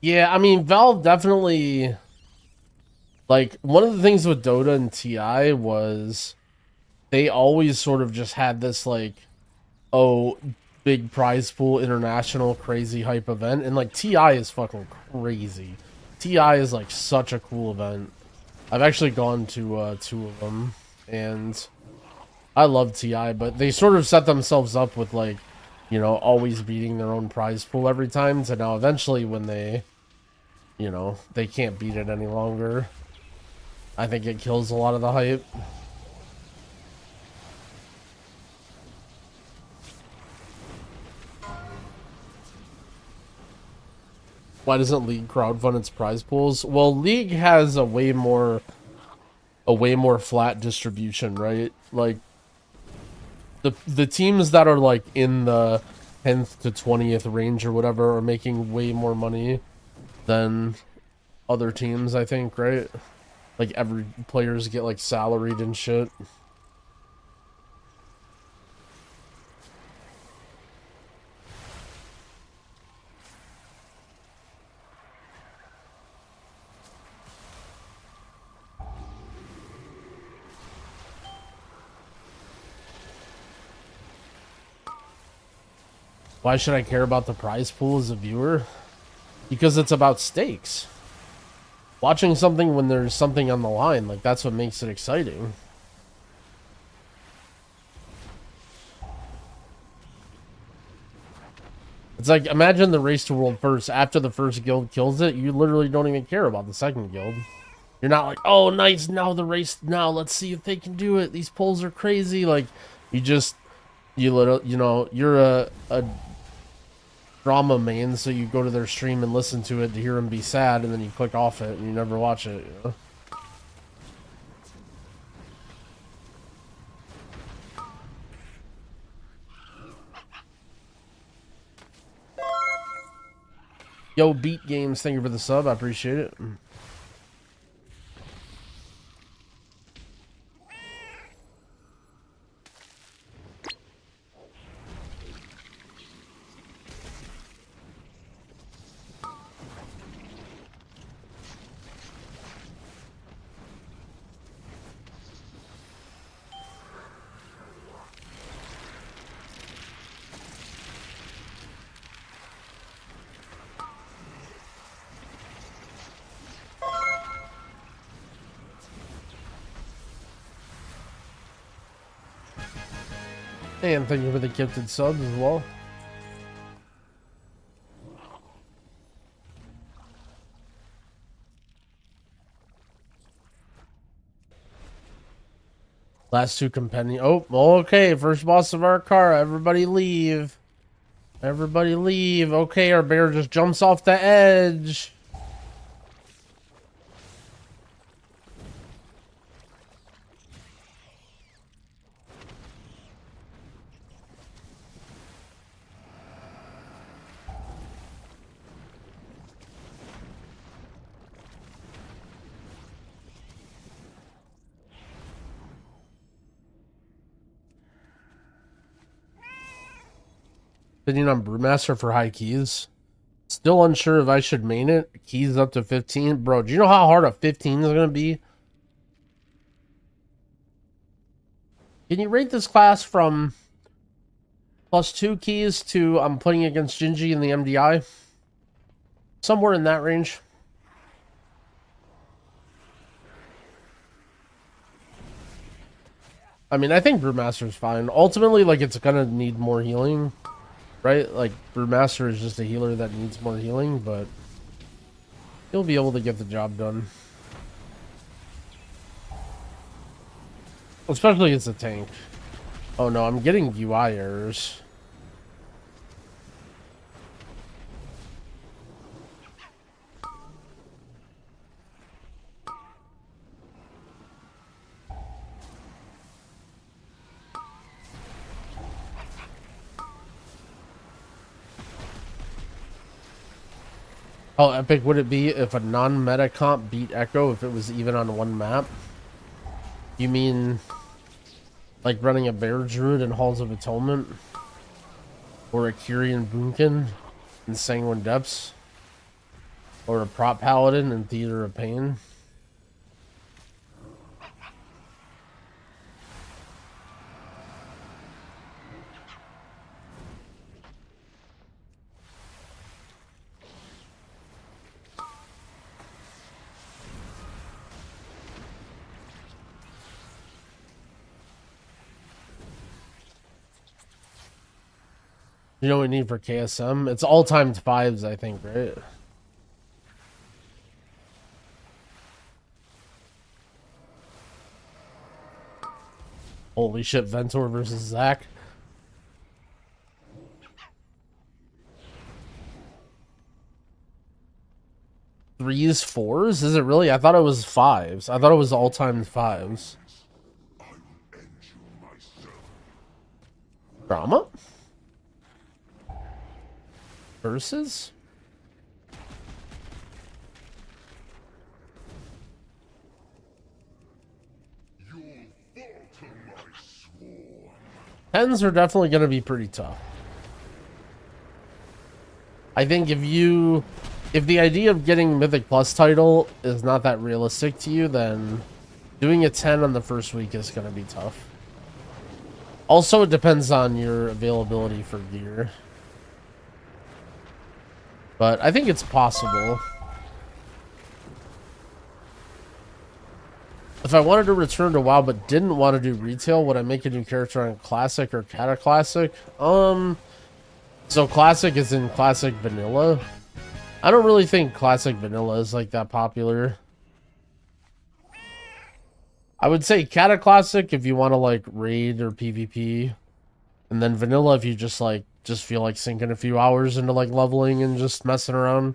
yeah, I mean, Valve definitely, like, one of the things with Dota and TI was they always sort of just had this, like, oh, big prize pool, international, crazy hype event. And, like, TI is fucking crazy. TI is, like, such a cool event. I've actually gone to 2 of them, and I love TI, but they sort of set themselves up with, like, you know, always beating their own prize pool every time. So now eventually when they, you know, they can't beat it any longer, I think it kills a lot of the hype. Why doesn't League crowdfund its prize pools? Well, League has a way more flat distribution, right? Like the teams that are like in the 10th to 20th range or whatever are making way more money than other teams, I think, right? Like every players get like salaried and shit. Why should I care about the prize pool as a viewer? Because it's about stakes. Watching something when there's something on the line, like, that's what makes it exciting. It's like, imagine the race to world first. After the first guild kills it, you literally don't even care about the second guild. You're not like, oh, nice, now the race, now let's see if they can do it. These polls are crazy. Like, you literally, you know, you're a drama main, so you go to their stream and listen to it to hear them be sad, and then you click off it and you never watch it, you know? Yo, Beat Games, thank you for the sub, I appreciate it. And thank you for the gifted subs as well. Last two companion. Oh, okay. First boss of our car. Everybody leave. Everybody leave. Okay, our bear just jumps off the edge. Opinion on Brewmaster for high keys. Still unsure if I should main it. Keys up to 15. Bro, do you know how hard a 15 is going to be? Can you rate this class from +2 keys to I'm putting against Gingy in the MDI? Somewhere in that range. I mean, I think Brewmaster's fine. Ultimately, like, it's going to need more healing. Right? Like, Brewmaster is just a healer that needs more healing, but he'll be able to get the job done. Especially as a tank. Oh no, I'm getting UI errors. How epic would it be if a non-meta comp beat Echo if it was even on one map? You mean like running a Bear Druid in Halls of Atonement? Or a Kyrian Boomkin in Sanguine Depths? Or a Prop Paladin in Theater of Pain? You know what we need for KSM? It's all timed 5s, I think, right? Holy shit, Ventor versus Zach. Threes, 4s? Is it really? I thought it was 5s. I thought it was all timed 5s. Drama? Versus? Tens are definitely going to be pretty tough. I think if the idea of getting Mythic Plus title is not that realistic to you, then doing a 10 on the first week is going to be tough. Also, it depends on your availability for gear. But I think it's possible. If I wanted to return to WoW but didn't want to do retail, would I make a new character on Classic or Cataclassic? So Classic is in Classic Vanilla. I don't really think Classic Vanilla is like that popular. I would say Cataclassic if you want to like raid or PvP. And then Vanilla if you just feel like sinking a few hours into like leveling and just messing around.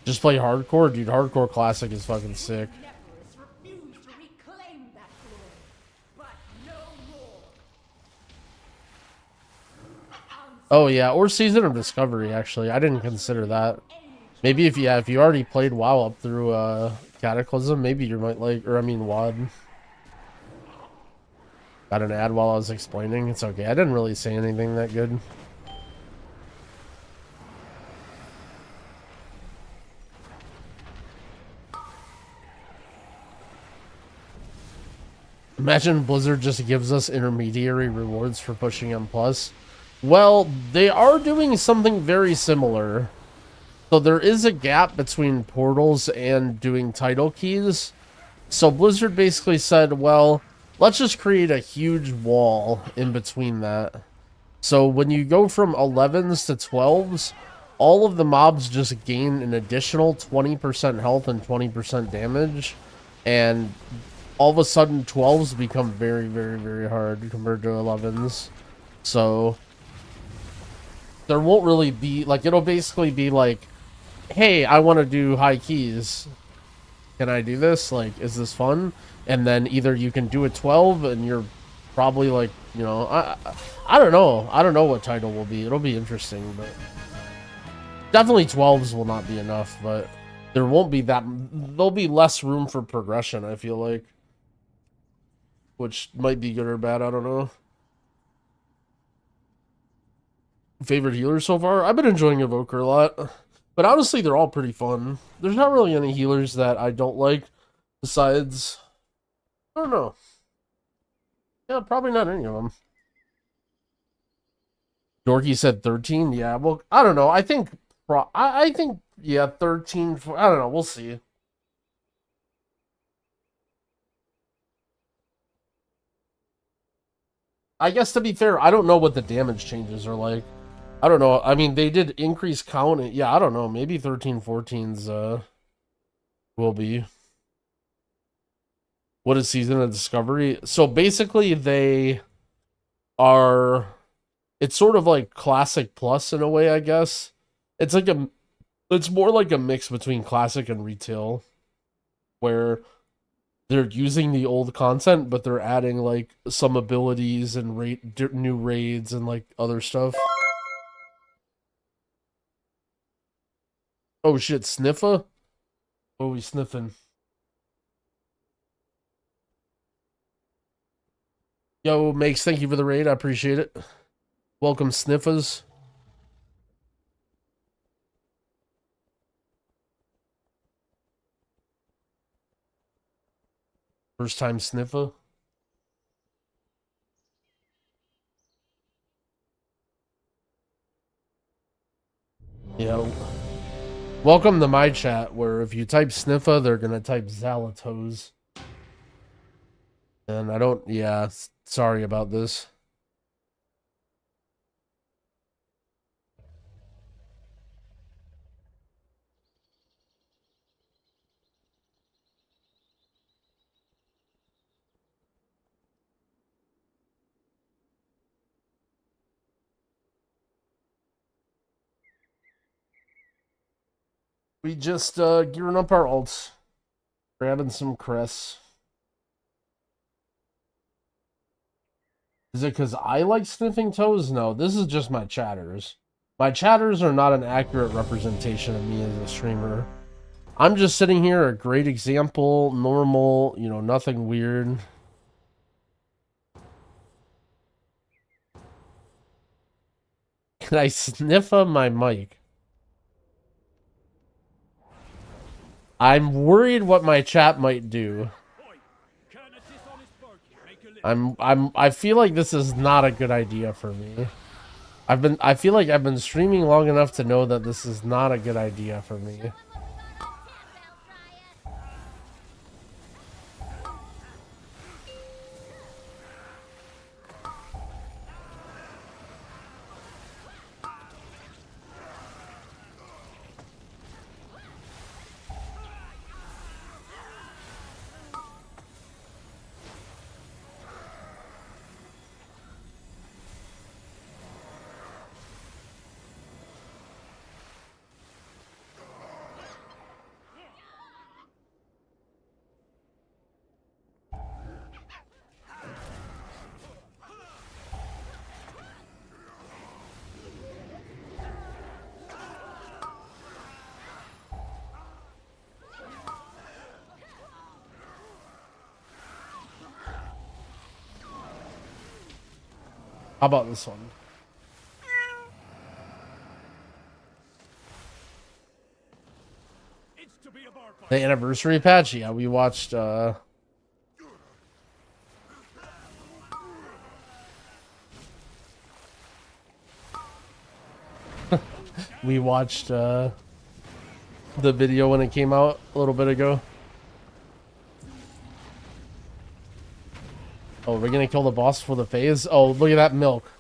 Just play hardcore? Dude, hardcore classic is fucking sick. Oh yeah, or Season of Discovery actually. I didn't consider that. Maybe if you already played WoW up through Cataclysm, maybe you might like, or I mean WoD. Got an ad while I was explaining. It's okay. I didn't really say anything that good. Imagine Blizzard just gives us intermediary rewards for pushing M+. Well, they are doing something very similar. So there is a gap between portals and doing title keys. So Blizzard basically said, well, let's just create a huge wall in between that. So when you go from 11s to 12s, all of the mobs just gain an additional 20% health and 20% damage. And all of a sudden 12s become very, very, very hard compared to 11s. So there won't really be, like, it'll basically be like, hey, I want to do high keys. Can I do this? Like, is this fun? And then either you can do a 12 and you're probably like, you know, I don't know. I don't know what title will be. It'll be interesting, but definitely 12s will not be enough, but there won't be that, there'll be less room for progression, I feel like. Which might be good or bad, I don't know. Favorite healer so far? I've been enjoying Evoker a lot. But honestly, they're all pretty fun. There's not really any healers that I don't like. Besides, I don't know. Yeah, probably not any of them. Dorky said 13. Yeah, well, I don't know. I think, yeah, 13. I don't know. We'll see. I guess to be fair, I don't know what the damage changes are like. I don't know. I mean, they did increase count. Yeah, I don't know. Maybe 13, 14's will be. What is Season of Discovery? So basically they are, it's sort of like Classic Plus in a way, I guess. It's like it's more like a mix between Classic and Retail, where they're using the old content, but they're adding like some abilities and new raids and like other stuff. Oh shit, Sniffa? What are we sniffing? Yo, Makes, thank you for the raid. I appreciate it. Welcome, Sniffas. First time Sniffa. Yeah. Welcome to my chat, where if you type Sniffa, they're gonna type Zalatos. And I don't, yeah, sorry about this. We just gearing up our ults. Grabbing some crests. Is it because I like sniffing toes? No, this is just my chatters. My chatters are not an accurate representation of me as a streamer. I'm just sitting here, a great example, normal, you know, nothing weird. Can I sniff on my mic? I'm worried what my chat might do. I feel like this is not a good idea for me. I feel like I've been streaming long enough to know that this is not a good idea for me. How about this one? The anniversary patch? Yeah, we watched we watched the video when it came out a little bit ago. Oh, we're gonna kill the boss for the phase. Oh, look at that milk.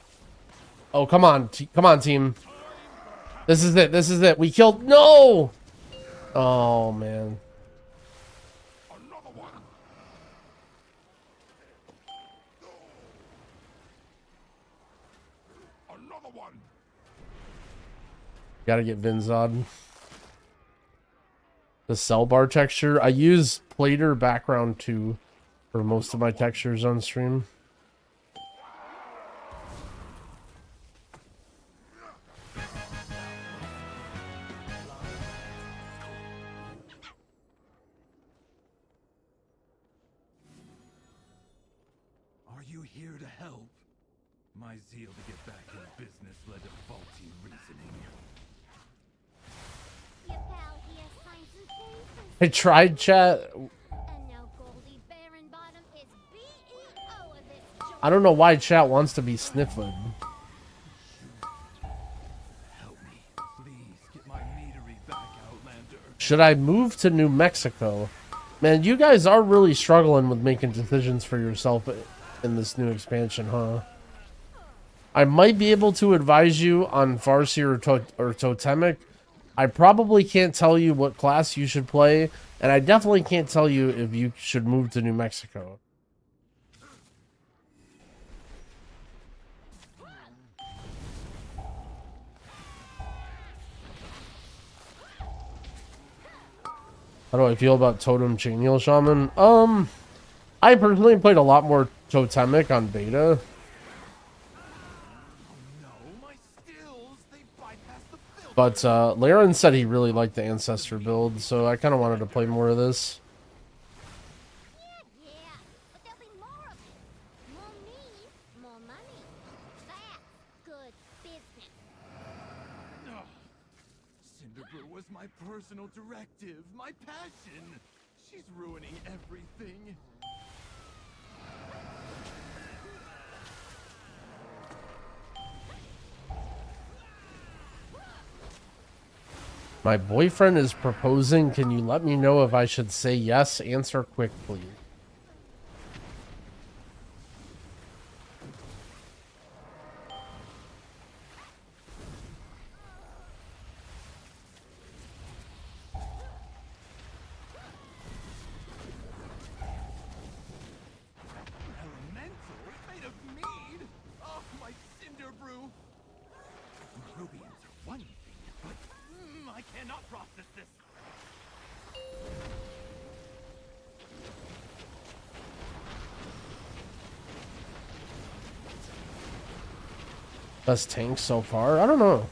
Oh, come on, come on, team. This is it. This is it. We killed. No. Oh man. Gotta get Vinzod. The cell bar texture. I use Plater background 2 for most of my textures on stream. Are you here to help? My zeal to get back in business led to faulty reasoning. I tried, chat. I don't know why chat wants to be sniffling. Should I move to New Mexico? Man, you guys are really struggling with making decisions for yourself in this new expansion, huh? I might be able to advise you on Farsi or Totemic. I probably can't tell you what class you should play, and I definitely can't tell you if you should move to New Mexico. How do I feel about Totem Chain Heal Shaman? I personally played a lot more Totemic on beta. But Laren said he really liked the Ancestor build, so I kind of wanted to play more of this. But there'll be more of it. More mead, more money. That's good business. Cinderbrew was my personal directive, my passion. She's ruining everything. My boyfriend is proposing. Can you let me know if I should say yes? Answer quick, please. Elemental made of mead? Oh, my Cinderbrew. Rubians are one thing, but I cannot process this. Best tanks so far? I don't know.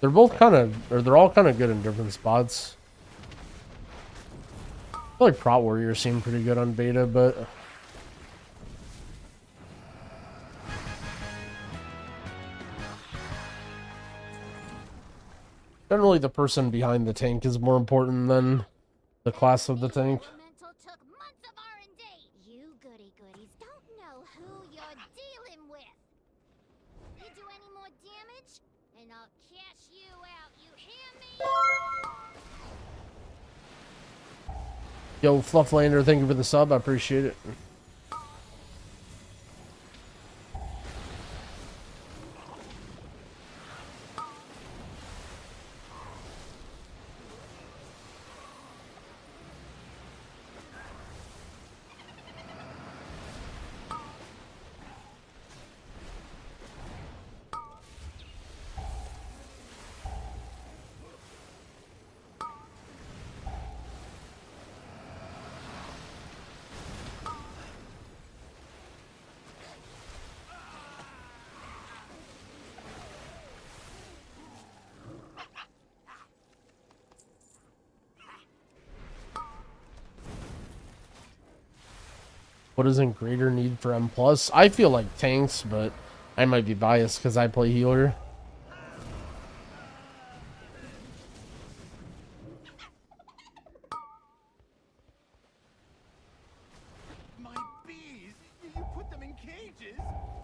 They're both kind of, or they're all kind of good in different spots. I feel like Prot Warrior seemed pretty good on beta, but generally the person behind the tank is more important than the class of the tank. Took months of R&D. You goody-goodies don't know who you're dealing with. You do any more damage, and I'll cash you out. You hear me? Yo, Flufflander, thank you for the sub. I appreciate it. What is in greater need for M+? I feel like tanks, but I might be biased because I play healer. My bees! You put them in cages?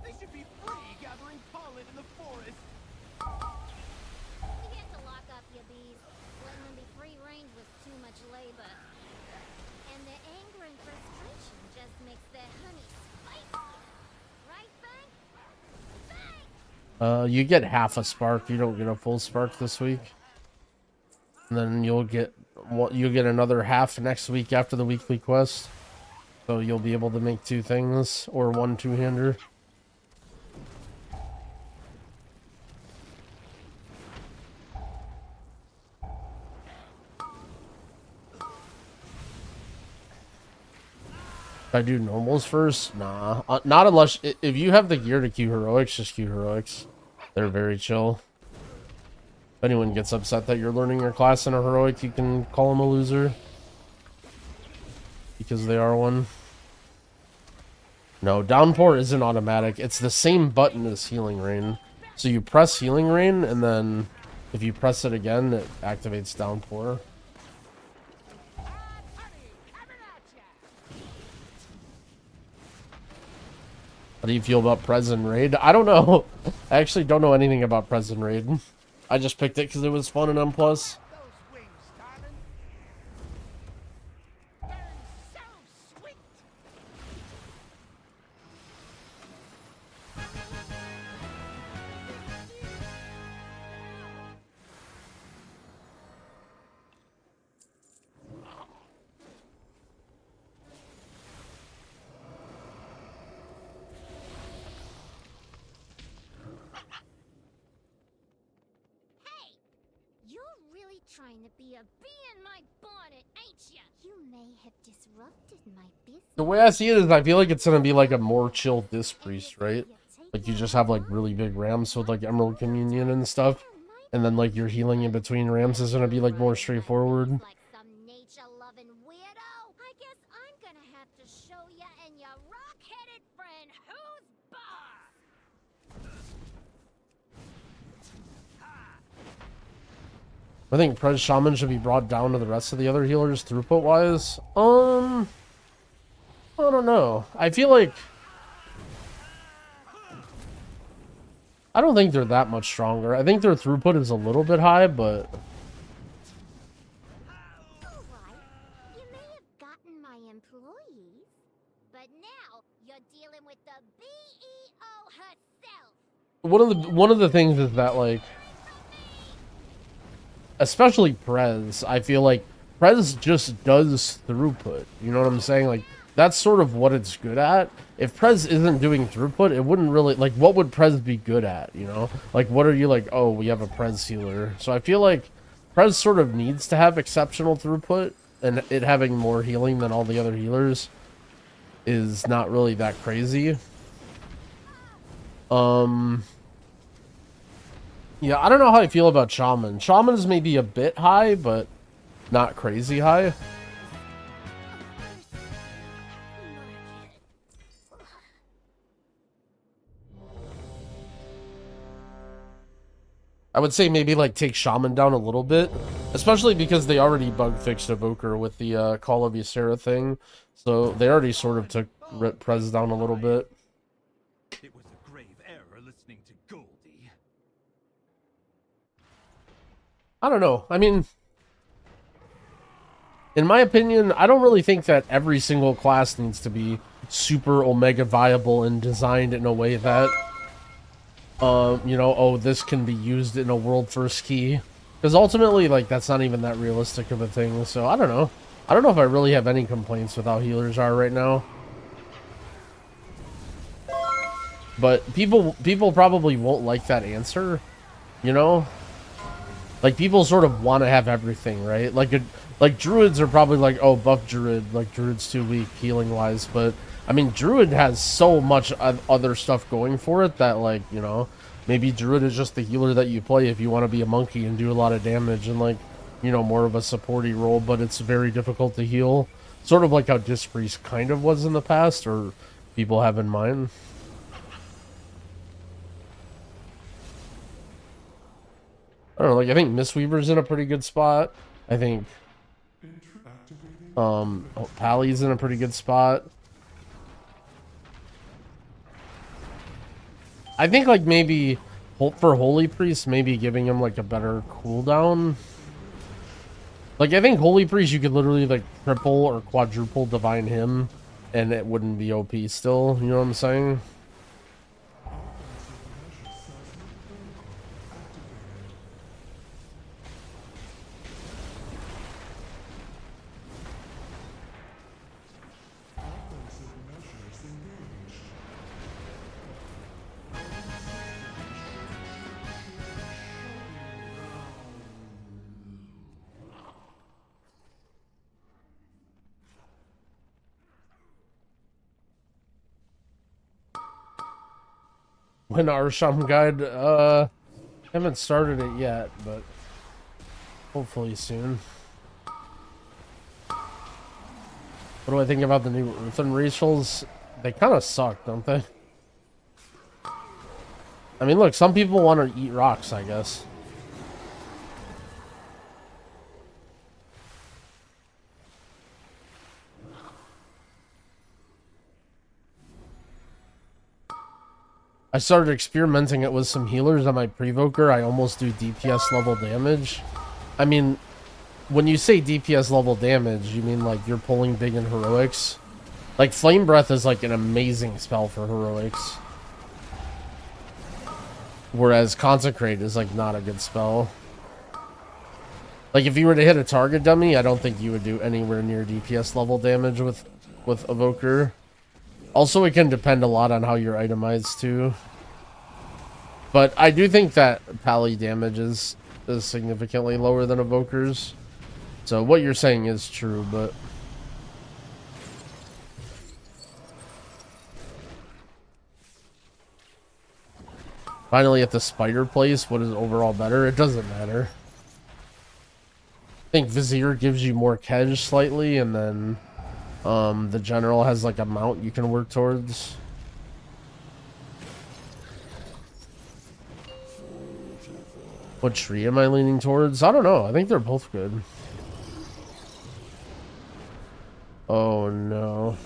They should be free gathering pollen in the forest. We Forget to lock up your bees. Letting them be free range was too much labor. And their anger and frustration just makes their honey spicier. Right, Bang? You get half a spark. You don't get a full spark this week. And then you'll get another half next week after the weekly quest. So you'll be able to make 2 things or 1 two-hander. Should I do normals first? Nah. Not unless... If you have the gear to queue heroics, just queue heroics. They're very chill. If anyone gets upset that you're learning your class in a heroic, you can call them a loser. Because they are one. No, downpour isn't automatic. It's the same button as healing rain. So you press healing rain, and then if you press it again, it activates downpour. How do you feel about Prez and Raid? I don't know. I actually don't know anything about Prez and Raid. I just picked it because it was fun in M+. Trying to be a bee in my bonnet, ain't ya? You may have disrupted my business. The way I see it is I feel like it's going to be like a more chill Disc Priest, right? Like you just have like really big rams with like Emerald Communion and stuff. And then like your healing in between rams is going to be like more straightforward. Like some nature-loving weirdo. I guess I'm gonna have to show ya and your rock-headed friend who's boss. I think Prez Shaman should be brought down to the rest of the other healers throughput-wise. I don't know. I feel like... I don't think they're that much stronger. I think their throughput is a little bit high, but... You may have gotten my employees, but now you're dealing with the BEO herself. One of the things is that, like... Especially Prez, I feel like Prez just does throughput. You know what I'm saying? Like, that's sort of what it's good at. If Prez isn't doing throughput, it wouldn't really... Like, what would Prez be good at, you know? Like, what are you like, oh, we have a Prez healer. So I feel like Prez sort of needs to have exceptional throughput, and it having more healing than all the other healers is not really that crazy. Yeah, I don't know how I feel about Shaman. Shaman is maybe a bit high, but not crazy high. I would say maybe like take Shaman down a little bit, especially because they already bug fixed Evoker with the Call of Ysera thing. So they already sort of took Prez down a little bit. It was a grave error listening to Goldie. I don't know. I mean, in my opinion, I don't really think that every single class needs to be super Omega viable and designed in a way that, you know, oh, this can be used in a world first key. Because ultimately, like, that's not even that realistic of a thing. So, I don't know. I don't know if I really have any complaints with how healers are right now. But people probably won't like that answer, you know? Like, people sort of want to have everything, right? Like, druids are probably like, oh, buff druid. Like, druid's too weak healing-wise. But, I mean, druid has so much other stuff going for it that, like, you know, maybe druid is just the healer that you play if you want to be a monkey and do a lot of damage and, like, you know, more of a supporty role, but it's very difficult to heal. Sort of like how Disc Priest kind of was in the past, or people have in mind. I don't know, like, I think Mistweaver's in a pretty good spot. I think, Pally's in a pretty good spot. I think, like, maybe For Holy Priest, maybe giving him like a better cooldown. Like, I think Holy Priest, you could literally like triple or quadruple divine him, and it wouldn't be OP still. You know what I'm saying? When Arsham guide, haven't started it yet, but hopefully soon. What do I think about the new Earthen racials? They kind of suck, don't they? I mean, look, some people want to eat rocks, I guess. I started experimenting it with some healers on my Prevoker. I almost do DPS level damage. I mean, when you say DPS level damage, you mean like you're pulling big in heroics. Like Flame Breath is like an amazing spell for heroics. Whereas Consecrate is like not a good spell. Like if you were to hit a target dummy, I don't think you would do anywhere near DPS level damage with Evoker. Also, it can depend a lot on how you're itemized too. But I do think that pally damage is significantly lower than Evoker's. So what you're saying is true, but... Finally at the spider place, what is overall better? It doesn't matter. I think Vizier gives you more kedge slightly, and then the general has like a mount you can work towards. What tree am I leaning towards? I don't know. I think they're both good. Oh no.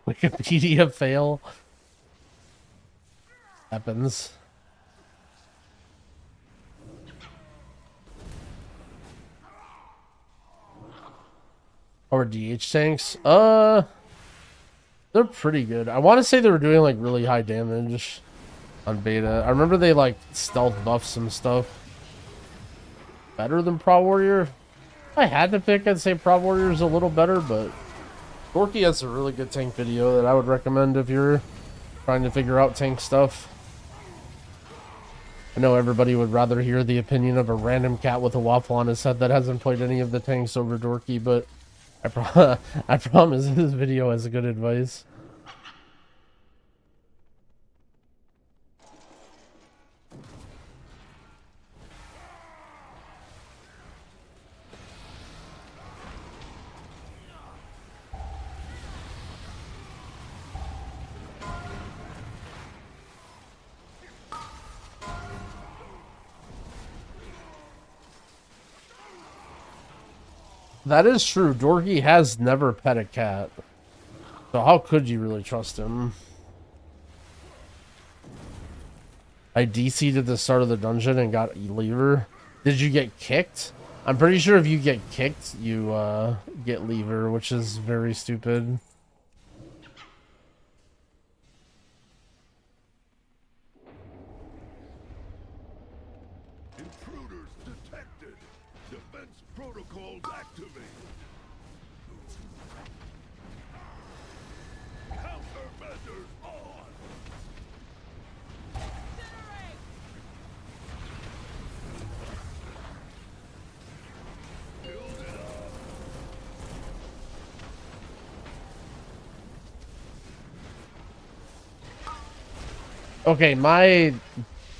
Wikipedia fail. Happens. Or DH tanks? They're pretty good. I want to say they were doing like really high damage on beta. I remember they like stealth buffed some stuff. Better than Prot Warrior? If I had to pick, I'd say Prot Warrior's a little better, but Dorky has a really good tank video that I would recommend if you're trying to figure out tank stuff. I know everybody would rather hear the opinion of a random cat with a waffle on his head that hasn't played any of the tanks over Dorky, but I promise this video has good advice. That is true. Dorky has never pet a cat. So how could you really trust him? I DC'd at the start of the dungeon and got lever. Did you get kicked? I'm pretty sure if you get kicked, you get lever, which is very stupid. Intruders detected. Defense protocols activated. Countermeasures on. Okay, my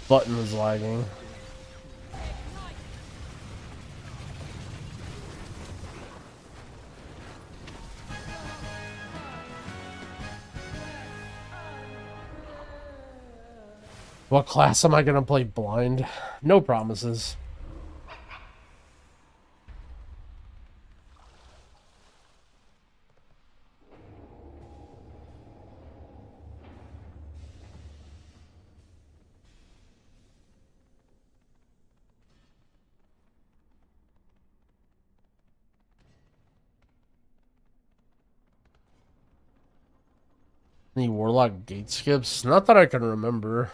button is lagging. What class am I gonna play blind? No promises. Any warlock gate skips? Not that I can remember.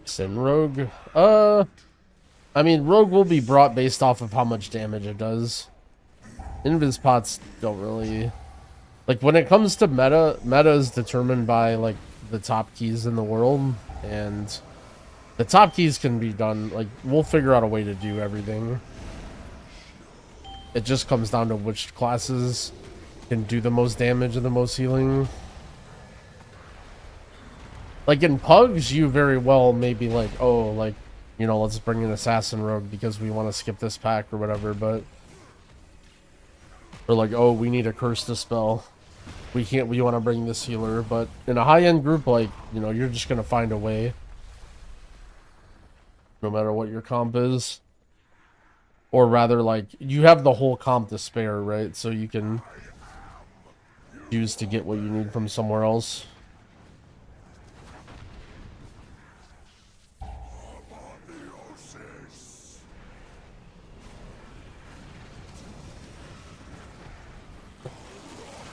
Sin Rogue? I mean, Rogue will be brought based off of how much damage it does. Invis pots don't really... Like, when it comes to meta is determined by, like, the top keys in the world, and the top keys can be done, like, we'll figure out a way to do everything. It just comes down to which classes can do the most damage and the most healing. Like, in Pugs, you very well may be like, oh, like, you know, let's bring in Assassin Rogue because we want to skip this pack or whatever, but... Or like, oh, we need a curse to spell. We want to bring this healer, but in a high-end group, like, you know, you're just going to find a way. No matter what your comp is. Or rather, like, you have the whole comp to spare, right? So you can choose to get what you need from somewhere else.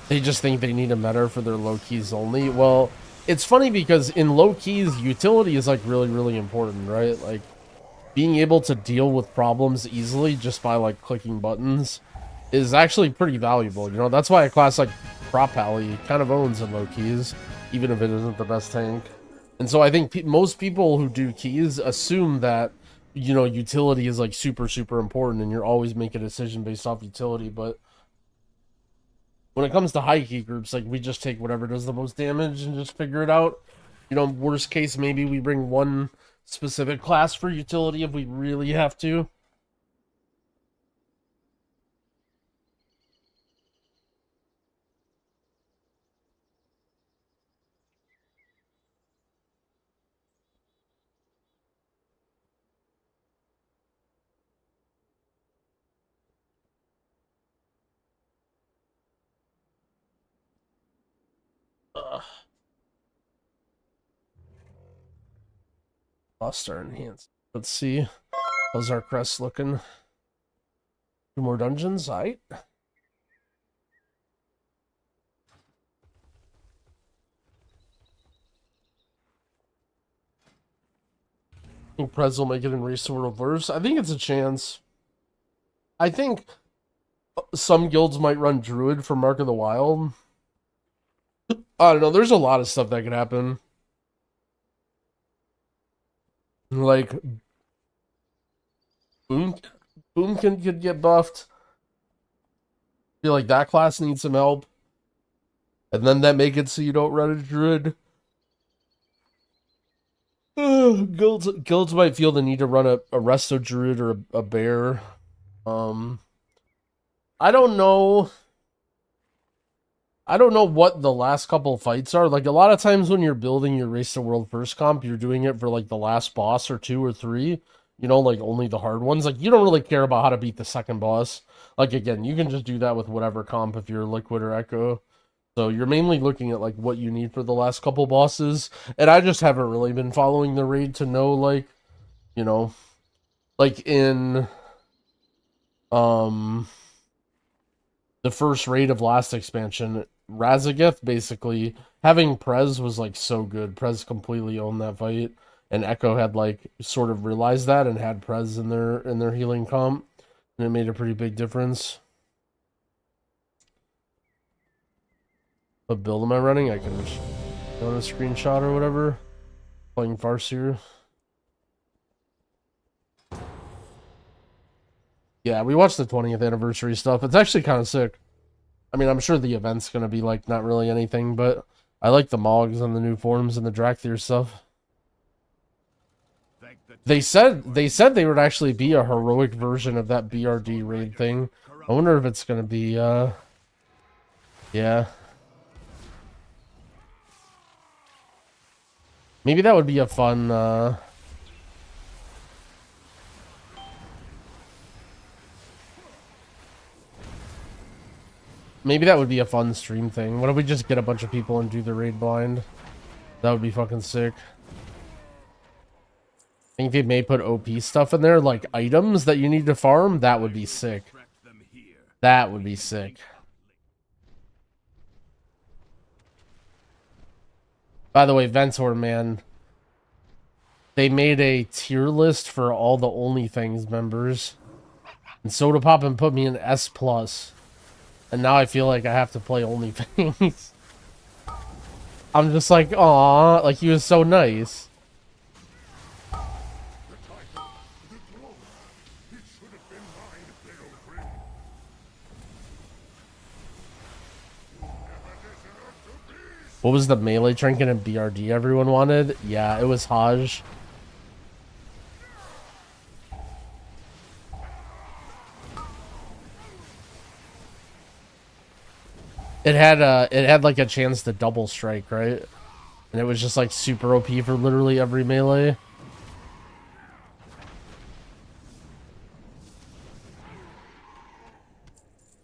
They just think they need a meta for their low keys only. Well, it's funny because in low keys, utility is like really, really important, right? Like being able to deal with problems easily just by like clicking buttons is actually pretty valuable. You know, that's why a class like Prop Pally kind of owns in low keys, even if it isn't the best tank. And so I think most people who do keys assume that, you know, utility is like super, super important and you're always making a decision based off utility, but when it comes to high key groups, like, we just take whatever does the most damage and just figure it out. You know, worst case, maybe we bring one specific class for utility if we really have to. Lost our enhance. Let's see. How's our crest looking? 2 more dungeons, aight. I think Prez will make it in Race to World Verse. I think it's a chance. I think some guilds might run Druid for Mark of the Wild. I don't know. There's a lot of stuff that could happen. Like, Boom could get buffed. Feel like that class needs some help. And then that make it so you don't run a Druid. Guilds might feel the need to run a Resto Druid or a Bear. I don't know. I don't know what the last couple fights are. Like, a lot of times when you're building your Race to World first comp, you're doing it for, like, the last boss or 2 or 3. You know, like, only the hard ones. Like, you don't really care about how to beat the second boss. Like, again, you can just do that with whatever comp if you're Liquid or Echo. So you're mainly looking at, like, what you need for the last couple bosses. And I just haven't really been following the raid to know, like, You know, like in the first raid of last expansion, Razageth basically having Prez was like so good. Prez completely owned that fight, and Echo had like sort of realized that and had Prez in their healing comp, and it made a pretty big difference. What build am I running? I can go on a screenshot or whatever. Playing Farseer. Yeah, we watched the 20th anniversary stuff. It's actually kind of sick. I mean, I'm sure the event's gonna be like not really anything, but I like the Mogs and the new forms and the Drakthir stuff. They said they would actually be a heroic version of that BRD raid thing. I wonder if it's gonna be yeah. Maybe that would be a fun maybe that would be a fun stream thing. What if we just get a bunch of people and do the raid blind? That would be fucking sick. I think they may put OP stuff in there, like items that you need to farm. That would be sick. That would be sick. By the way, Ventor, man, they made a tier list for all the OnlyThings members. And Soda Pop and put me in S+. And now I feel like I have to play OnlyThings. I'm just like, aw, like he was so nice. What was the melee trinket in BRD everyone wanted? Yeah, it was Hajj. It had like a chance to double strike, right? And it was just like super OP for literally every melee.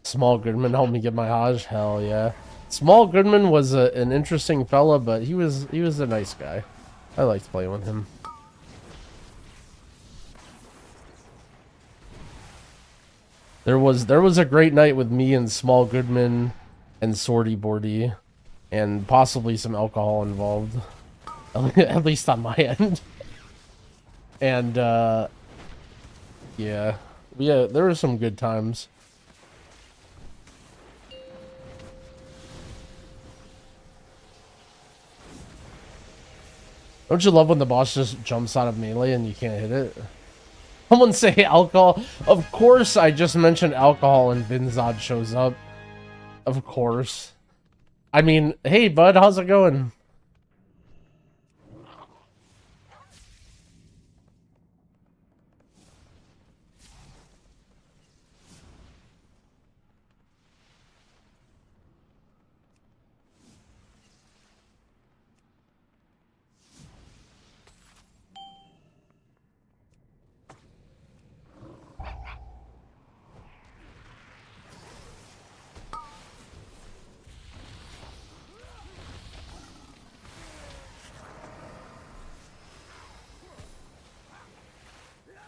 Small Goodman helped me get my Hajj. Hell yeah. Small Goodman was an interesting fella, but he was a nice guy. I liked playing with him. There was a great night with me and Small Goodman and Swordy Boardy, and possibly some alcohol involved, at least on my end. And yeah, there were some good times. Don't you love when the boss just jumps out of melee and you can't hit it? Someone say alcohol. Of course, I just mentioned alcohol and Vinzod shows up. Of course. I mean, hey bud, how's it going?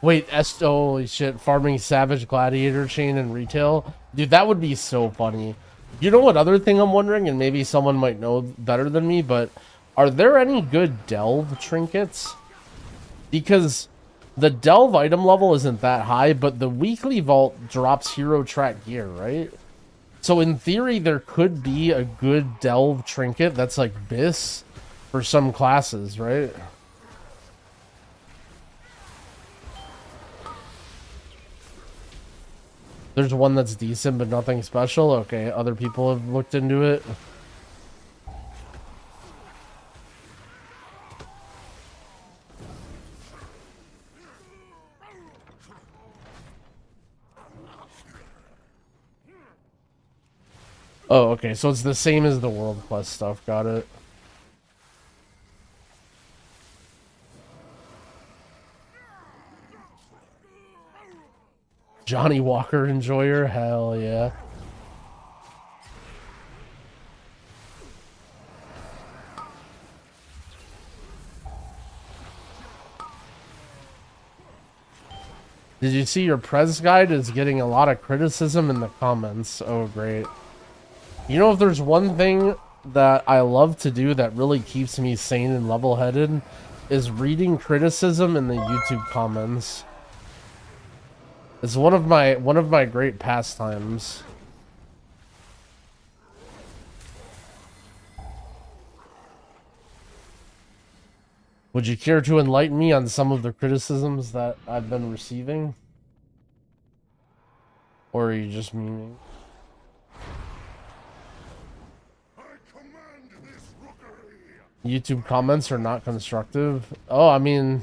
Wait, holy shit, farming Savage Gladiator chain in retail? Dude, that would be so funny. You know what other thing I'm wondering, and maybe someone might know better than me, but are there any good delve trinkets? Because the delve item level isn't that high, but the weekly vault drops hero track gear, right? So in theory, there could be a good delve trinket that's like BIS for some classes, right? There's one that's decent, but nothing special? Okay, other people have looked into it. Oh, okay, so it's the same as the World Plus stuff, got it. Johnny Walker enjoyer? Hell yeah. Did you see your Prez guide is getting a lot of criticism in the comments? Oh, great. You know, if there's one thing that I love to do that really keeps me sane and level-headed, is reading criticism in the YouTube comments. It's one of my great pastimes. Would you care to enlighten me on some of the criticisms that I've been receiving? Or are you just memeing? YouTube comments are not constructive. Oh, I mean...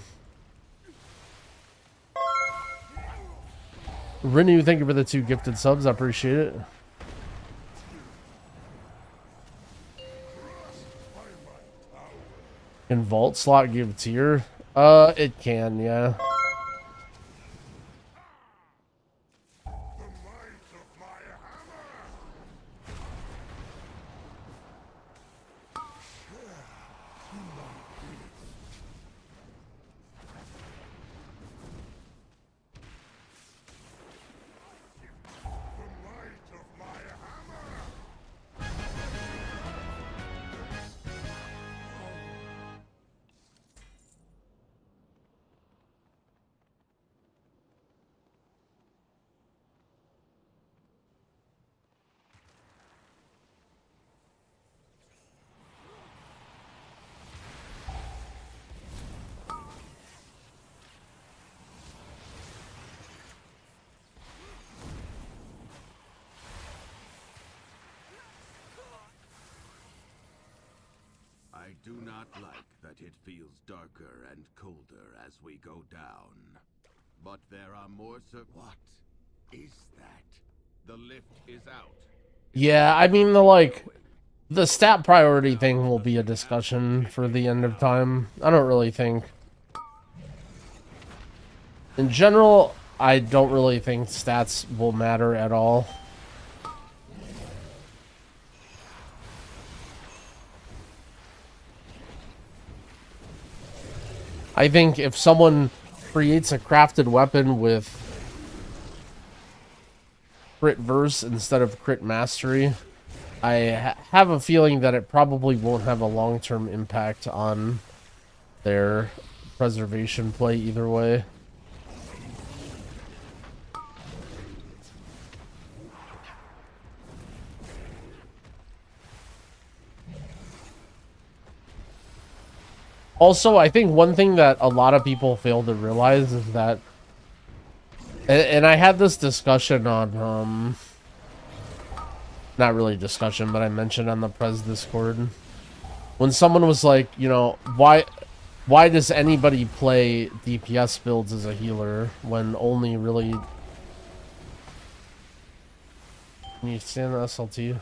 Renu, thank you for the 2 gifted subs. I appreciate it. Can vault slot give tier? It can, yeah. I do not like that it feels darker and colder as we go down. But there are more What is that? The lift is out. Yeah, I mean, the stat priority thing will be a discussion for the end of time. I don't really think... In general, I don't really think stats will matter at all. I think if someone creates a crafted weapon with crit verse instead of crit mastery, I have a feeling that it probably won't have a long-term impact on their preservation play either way. Also, I think one thing that a lot of people fail to realize is that, and I had this discussion on, not really discussion, but I mentioned on the Prez Discord, when someone was like, you know, why does anybody play DPS builds as a healer when only really... Can you stand the SLT?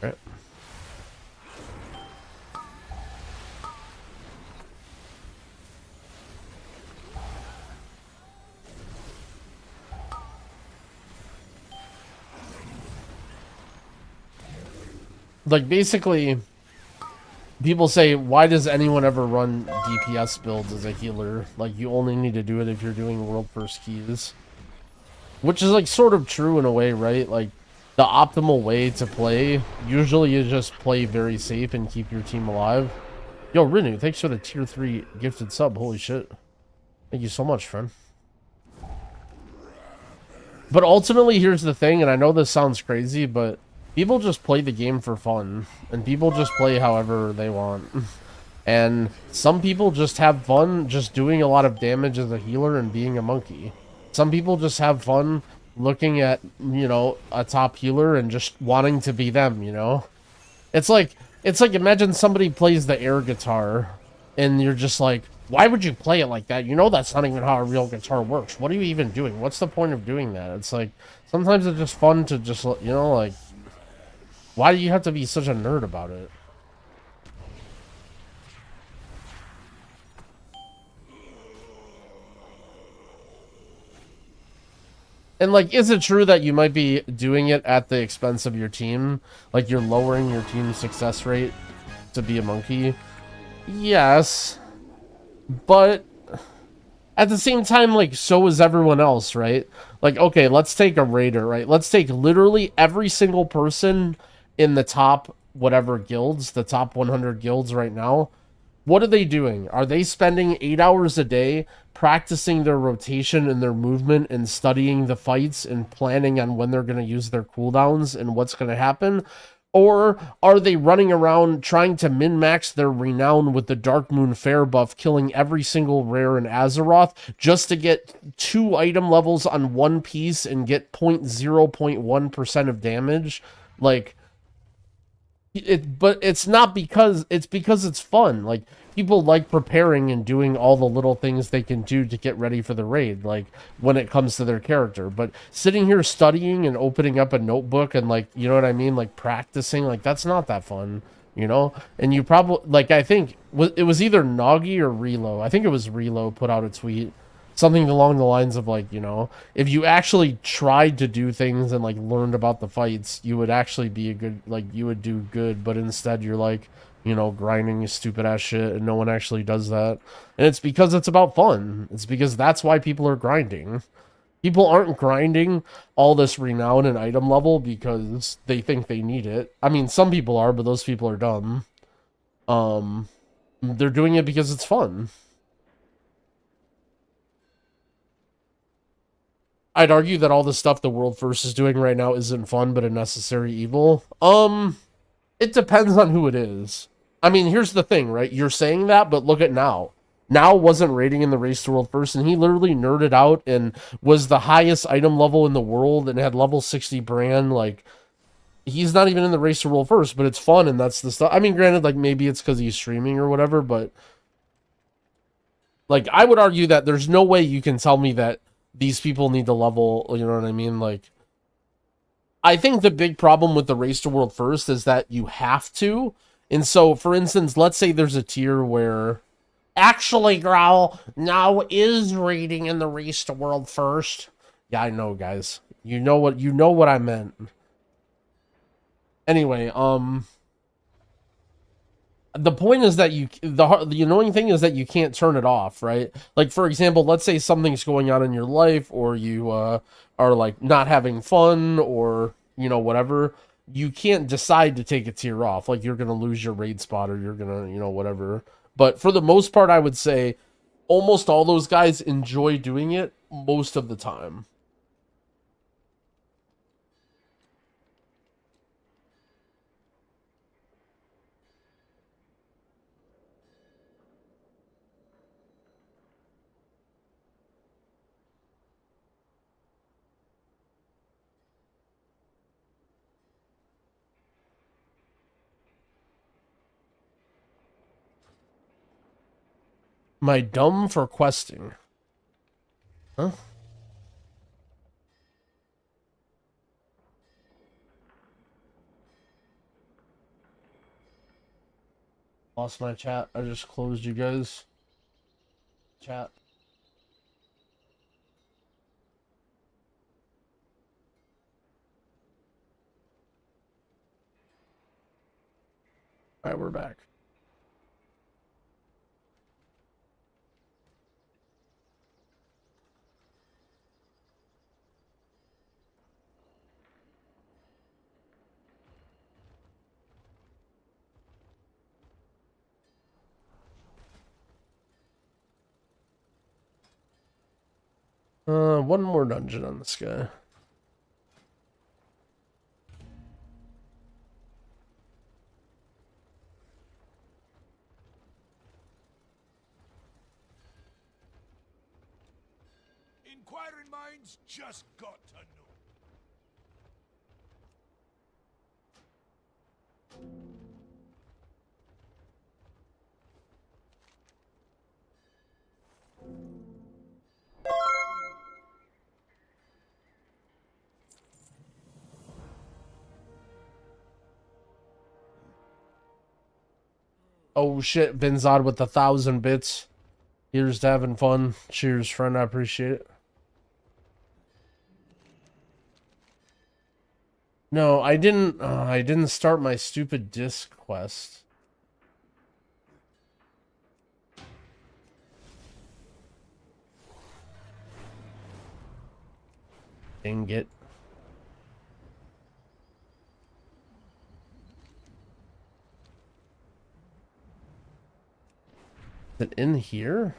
Right. Like, basically, people say, why does anyone ever run DPS builds as a healer? Like, you only need to do it if you're doing world first keys. Which is, like, sort of true in a way, right? Like, the optimal way to play usually is just play very safe and keep your team alive. Yo, Renu, thanks for the tier 3 gifted sub. Holy shit. Thank you so much, friend. But ultimately, here's the thing, and I know this sounds crazy, but... people just play the game for fun, and people just play however they want. And some people just have fun just doing a lot of damage as a healer and being a monkey. Some people just have fun looking at, you know, a top healer and just wanting to be them, you know? It's like imagine somebody plays the air guitar, and you're just like, why would you play it like that? You know that's not even how a real guitar works. What are you even doing? What's the point of doing that? It's like, sometimes it's just fun to just, you know, like... why do you have to be such a nerd about it? And, like, is it true that you might be doing it at the expense of your team? Like, you're lowering your team's success rate to be a monkey? Yes. But at the same time, like, so is everyone else, right? Like, okay, let's take a raider, right? Let's take literally every single person in the top whatever guilds, the top 100 guilds right now. What are they doing? Are they spending 8 hours a day practicing their rotation and their movement and studying the fights and planning on when they're going to use their cooldowns and what's going to happen? Or are they running around trying to min-max their renown with the Dark Moon Fair buff, killing every single rare in Azeroth just to get 2 item levels on one piece and get 0.1% of damage? Like, but it's not because it's fun. Like, people like preparing and doing all the little things they can do to get ready for the raid, like when it comes to their character. But sitting here studying and opening up a notebook and, like, you know what I mean, like practicing, like, that's not that fun, you know. And you probably, like, I think it was either Noggy or Relo. I think it was Relo put out a tweet, something along the lines of, like, you know, if you actually tried to do things and, like, learned about the fights, you would actually be a good, like, you would do good. But instead you're, like, you know, grinding stupid ass shit, and no one actually does that. And it's because it's about fun. It's because that's why people are grinding. People aren't grinding all this renown and item level because they think they need it. I mean, some people are, but those people are dumb. They're doing it because it's fun. I'd argue that all the stuff the World First is doing right now isn't fun, but a necessary evil. It depends on who it is. I mean, here's the thing, right? You're saying that, but look at Now. Now wasn't raiding in the Race to World First, and he literally nerded out and was the highest item level in the world and had level 60 brand. Like, he's not even in the Race to World First, but it's fun, and that's the stuff. I mean, granted, like, maybe it's because he's streaming or whatever, but, like, I would argue that there's no way you can tell me that these people need to level, you know what I mean? Like, I think the big problem with the Race to World First is that you have to. And so, for instance, let's say there's a tier where, actually, Growl, Now is raiding in the Race to World First. Yeah, I know, guys. You know what I meant. Anyway, the point is that the annoying thing is that you can't turn it off, right? Like, for example, let's say something's going on in your life, or you are, like, not having fun, or, you know, whatever. You can't decide to take a tier off. Like, you're gonna lose your raid spot, or you're gonna, you know, whatever. But for the most part, I would say almost all those guys enjoy doing it most of the time. My dumb for questing. Huh? Lost my chat. I just closed you guys. Chat. Alright, we're back. One more dungeon on this guy. Inquiring minds just got to know. Oh shit, Vinzod with 1,000 bits. Here's to having fun. Cheers, friend. I appreciate it. No, I didn't start my stupid disc quest. Dang it. Is it in here?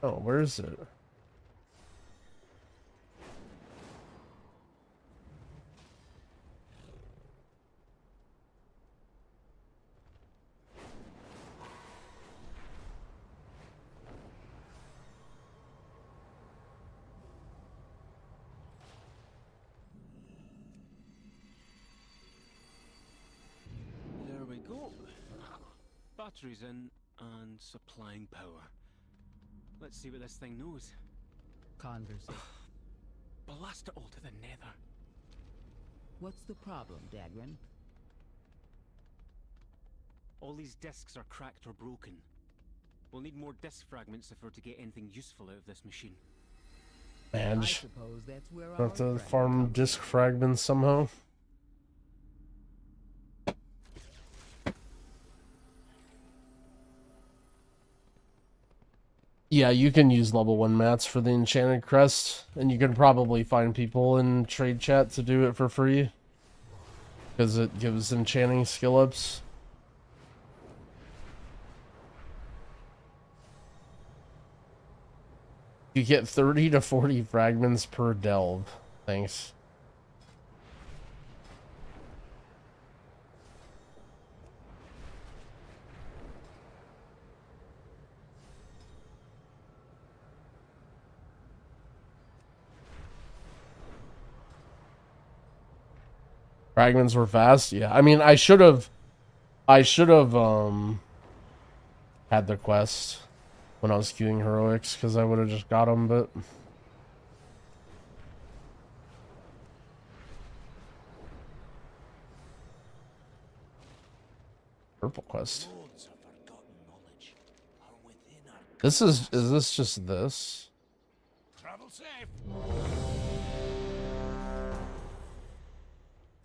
Oh, where is it? There we go. Batteries in and supplying power. Let's see what this thing knows. Conversation. Blast it all to the nether. What's the problem, Dagrin? All these discs are cracked or broken. We'll need more disc fragments if we're to get anything useful out of this machine. And I suppose that's where have to our farm disc fragments somehow. Yeah, you can use level 1 mats for the enchanted crest, and you can probably find people in trade chat to do it for free, because it gives enchanting skill ups. You get 30 to 40 fragments per delve. Thanks. Fragments were fast. Yeah, I mean, I should have had the quest when I was queuing heroics, because I would have just got them, but purple quest. This is this just this? Travel safe.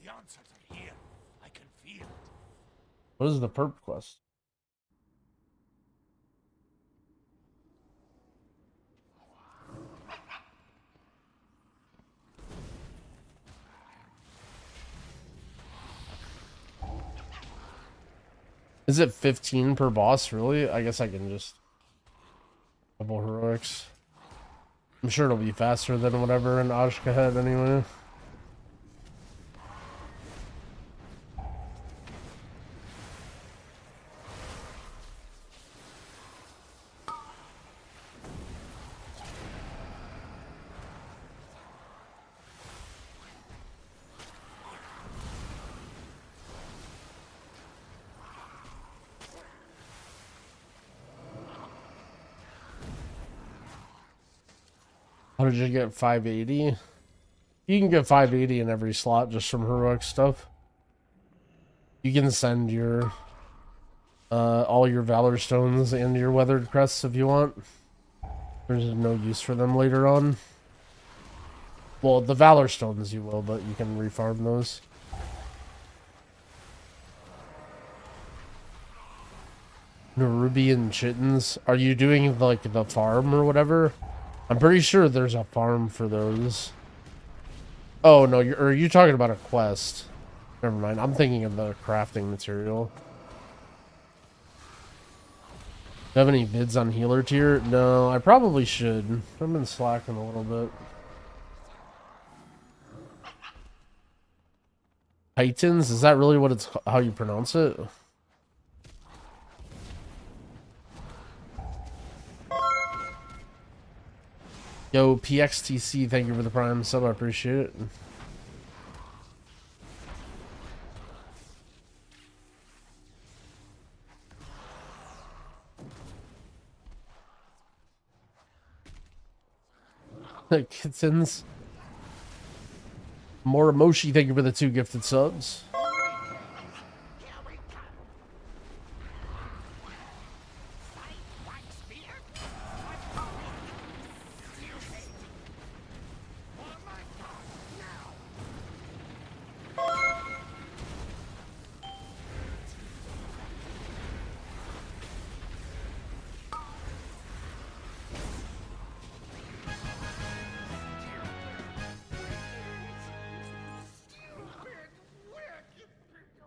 The answers are here. I can feel it. What is the purple quest? Is it 15 per boss, really? I guess I can just double heroics. I'm sure it'll be faster than whatever in Ashka had anyway. How did you get 580? You can get 580 in every slot just from heroic stuff. You can send your all your valor stones and your weathered crests if you want. There's no use for them later on. Well, the valor stones you will, but you can refarm those. Nerubian chittens. Are you doing like the farm or whatever? I'm pretty sure there's a farm for those. Oh no, are you talking about a quest? Never mind. I'm thinking of the crafting material. Do you have any bids on healer tier? No, I probably should. I've been slacking a little bit. Titans? Is that really what it's how you pronounce it? Yo, PXTC, thank you for the prime sub. I appreciate it. Kittens. Morimoshi, thank you for the 2 gifted subs.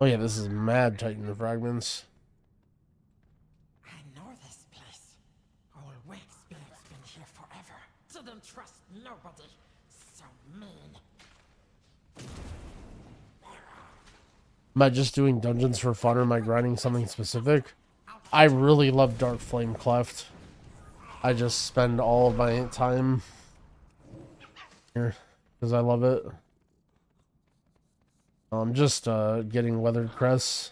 Oh yeah, this is mad Titan fragments. I know this place. Old Wakespirit's been here forever. Didn't trust nobody. So mean. Am I just doing dungeons for fun or am I grinding something specific? I really love Dark Flame Cleft. I just spend all of my time here because I love it. I'm just getting Weathered Crest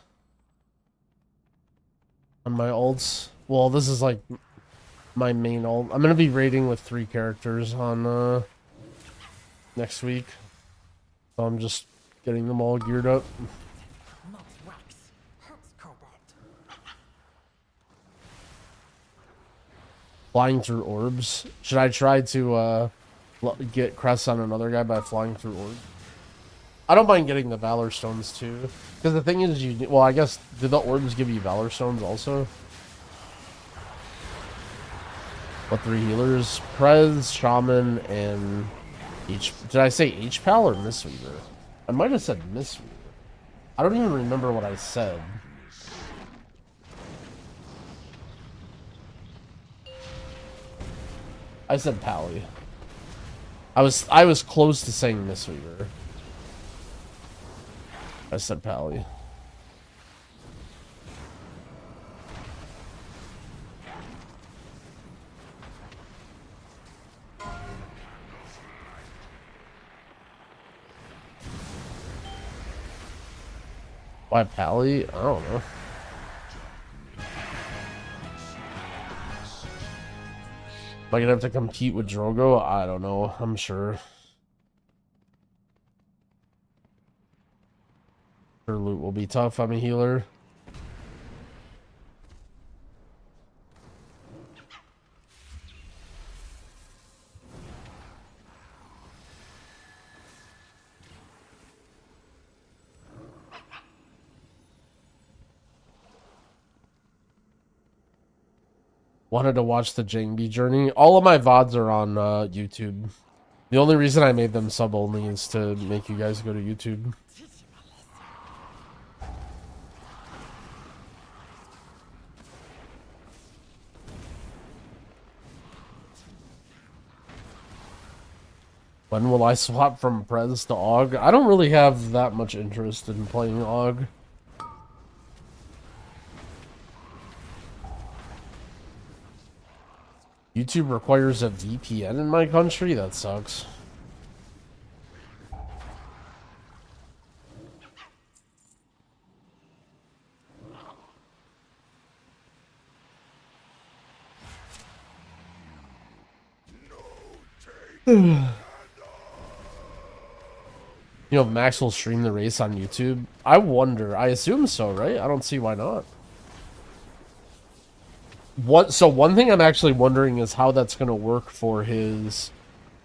on my ults. Well, this is like my main ult. I'm gonna be raiding with 3 characters on next week, so I'm just getting them all geared up. Flying through orbs. Should I try to get crests on another guy by flying through orbs? I don't mind getting the Valor Stones too. Because the thing is, well, I guess, did the orbs give you Valor Stones also? What 3 healers? Prez, Shaman, and did I say H-Pal or Mistweaver? I might have said Mistweaver. I don't even remember what I said. I said Pally. I was close to saying Mistweaver. I said Pally. Why Pally? I don't know. Am I gonna have to compete with Drogo? I don't know. I'm sure. Her loot will be tough. I'm a healer. Wanted to watch the Jangbi journey. All of my VODs are on YouTube. The only reason I made them sub only is to make you guys go to YouTube. When will I swap from Prez to AUG? I don't really have that much interest in playing AUG. YouTube requires a VPN in my country? That sucks. You know, Max will stream the race on YouTube. I wonder. I assume so, right? I don't see why not. So one thing I'm actually wondering is how that's going to work for his...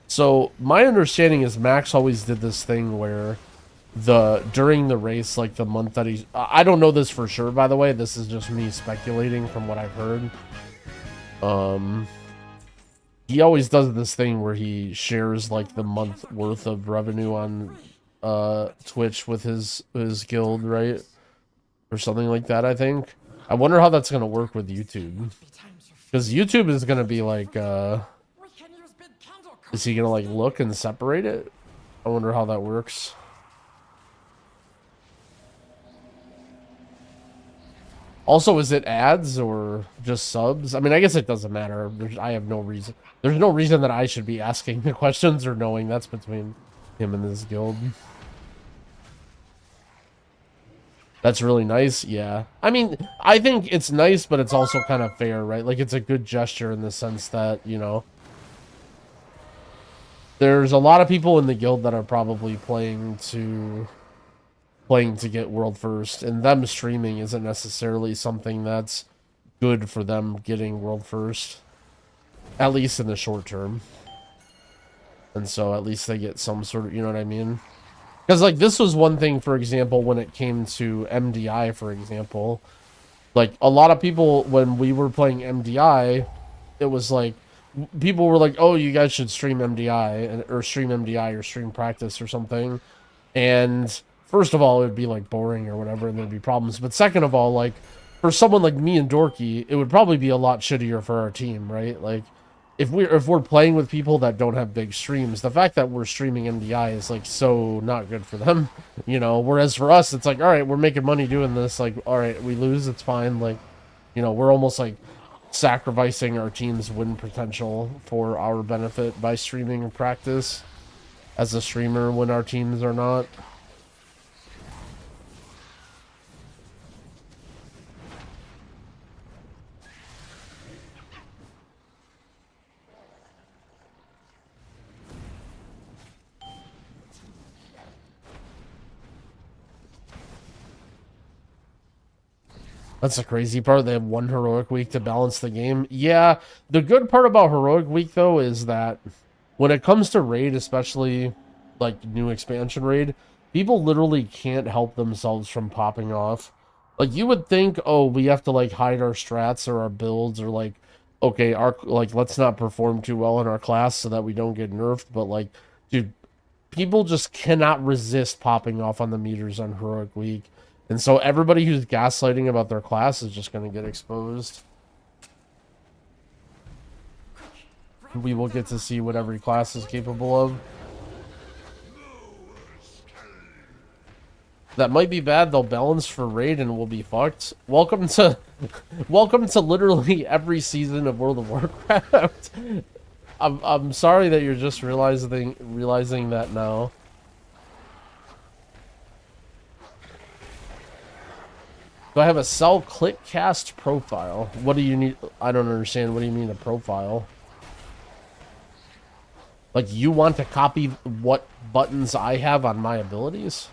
So my understanding is Max always did this thing where during the race, like the month that he's... I don't know this for sure, by the way. This is just me speculating from what I've heard. He always does this thing where he shares like the month worth of revenue on Twitch with his guild, right? Or something like that, I think. I wonder how that's going to work with YouTube. Because YouTube is going to be like, is he going to like look and separate it? I wonder how that works. Also, is it ads or just subs? I mean, I guess it doesn't matter. I have no reason. There's no reason that I should be asking the questions or knowing. That's between him and his guild. That's really nice, yeah. I mean, I think it's nice, but it's also kind of fair, right? Like, it's a good gesture in the sense that, you know, there's a lot of people in the guild that are probably playing to get world first, and them streaming isn't necessarily something that's good for them getting world first, at least in the short term. And so at least they get some sort of, you know what I mean? Because, like, this was one thing, for example, when it came to MDI, for example. Like, a lot of people, when we were playing MDI, it was like, people were like, oh, you guys should stream MDI, or stream MDI, or stream practice, or something. And first of all, it would be like boring or whatever, and there'd be problems. But second of all, like for someone like me and Dorky, it would probably be a lot shittier for our team, right? Like if we're playing with people that don't have big streams, the fact that we're streaming MDI is like so not good for them, you know. Whereas for us, it's like, all right, we're making money doing this. Like, all right, we lose, it's fine. Like, you know, we're almost like sacrificing our team's win potential for our benefit by streaming practice as a streamer when our teams are not. That's the crazy part. They have one heroic week to balance the game. Yeah, the good part about heroic week, though, is that when it comes to raid, especially like new expansion raid, people literally can't help themselves from popping off. Like, you would think, oh, we have to like hide our strats or our builds, or like, okay, our like let's not perform too well in our class so that we don't get nerfed. But like, dude, people just cannot resist popping off on the meters on heroic week. And so everybody who's gaslighting about their class is just going to get exposed. We will get to see what every class is capable of. That might be bad. They'll balance for raid and we'll be fucked. Welcome to literally every season of World of Warcraft. I'm sorry that you're just realizing that now. Do I have a sell click cast profile? What do you need? I don't understand. What do you mean a profile? Like, you want to copy what buttons I have on my abilities?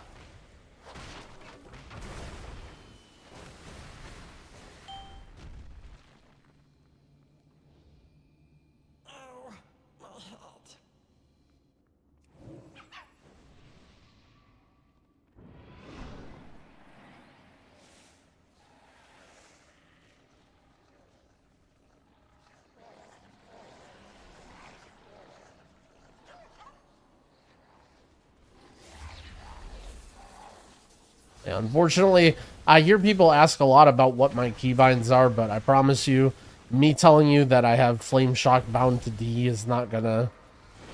Yeah, unfortunately, I hear people ask a lot about what my keybinds are, but I promise you, me telling you that I have Flame Shock bound to D is not gonna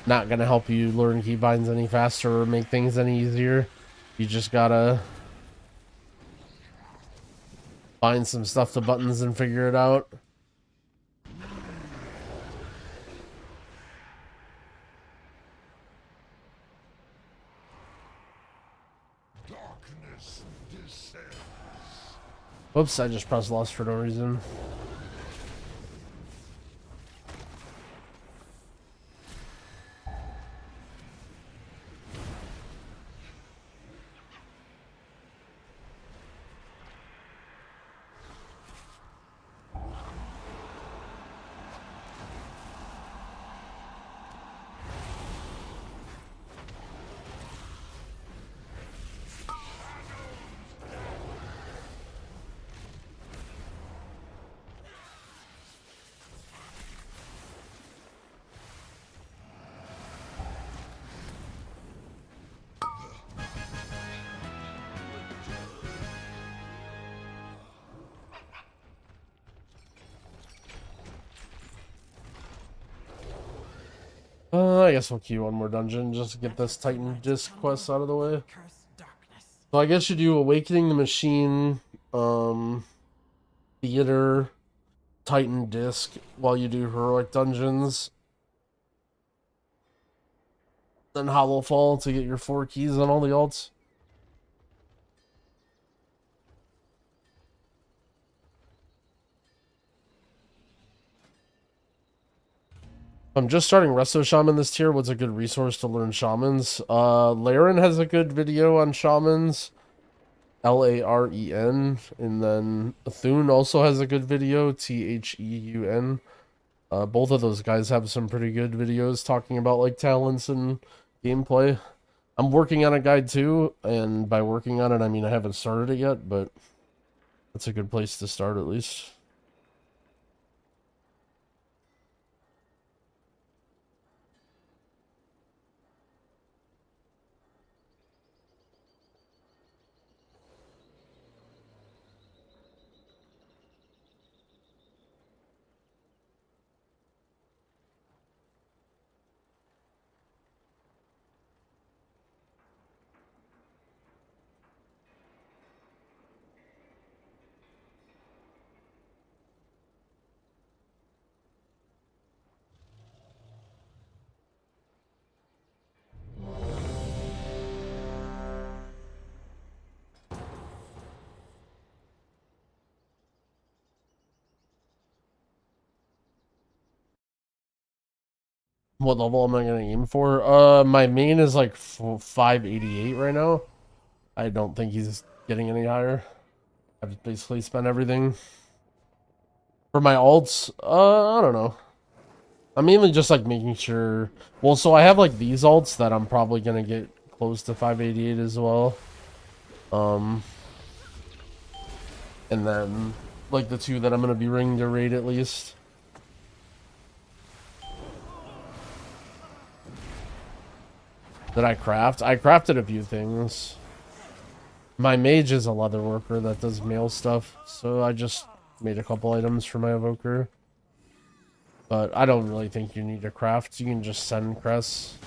help you learn keybinds any faster or make things any easier. You just gotta find some stuff to buttons and figure it out. Whoops, I just pressed lost for no reason. I guess we'll queue one more dungeon just to get this Titan Disc quest out of the way. So I guess you do Awakening the Machine, Theater, Titan Disc while you do Heroic Dungeons. Then Hollow Fall to get your 4 keys on all the alts. I'm just starting Resto Shaman this tier. What's a good resource to learn shamans? Laren has a good video on shamans. Laren. And then Thune also has a good video. Theun. Both of those guys have some pretty good videos talking about like talents and gameplay. I'm working on a guide too, and by working on it I mean I haven't started it yet, but that's a good place to start at least. What level am I gonna aim for? My main is like 588 right now. I don't think he's getting any higher. I've basically spent everything. For my alts, I don't know. I'm mainly just like making sure. Well, so I have like these alts that I'm probably gonna get close to 588 as well. And then like the two that I'm gonna be ringing to raid at least. Did I craft? I crafted a few things. My mage is a leather worker that does mail stuff, so I just made a couple items for my evoker. But I don't really think you need to craft. You can just send crests.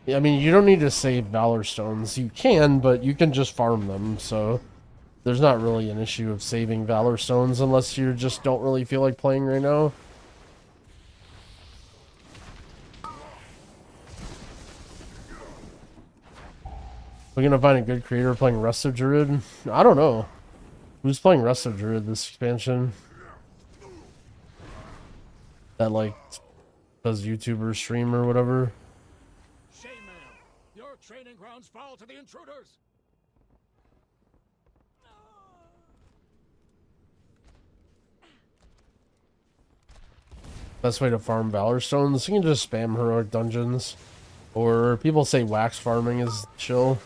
I mean, you don't need to save Valor Stones. You can, but you can just farm them, so there's not really an issue of saving Valor Stones unless you just don't really feel like playing right now. We're gonna find a good creator playing Resto Druid? I don't know. Who's playing Resto Druid this expansion? That, like, does YouTuber stream or whatever? Your training grounds fall to the intruders. Best way to farm Valor Stones? You can just spam heroic dungeons. Or people say wax farming is chill.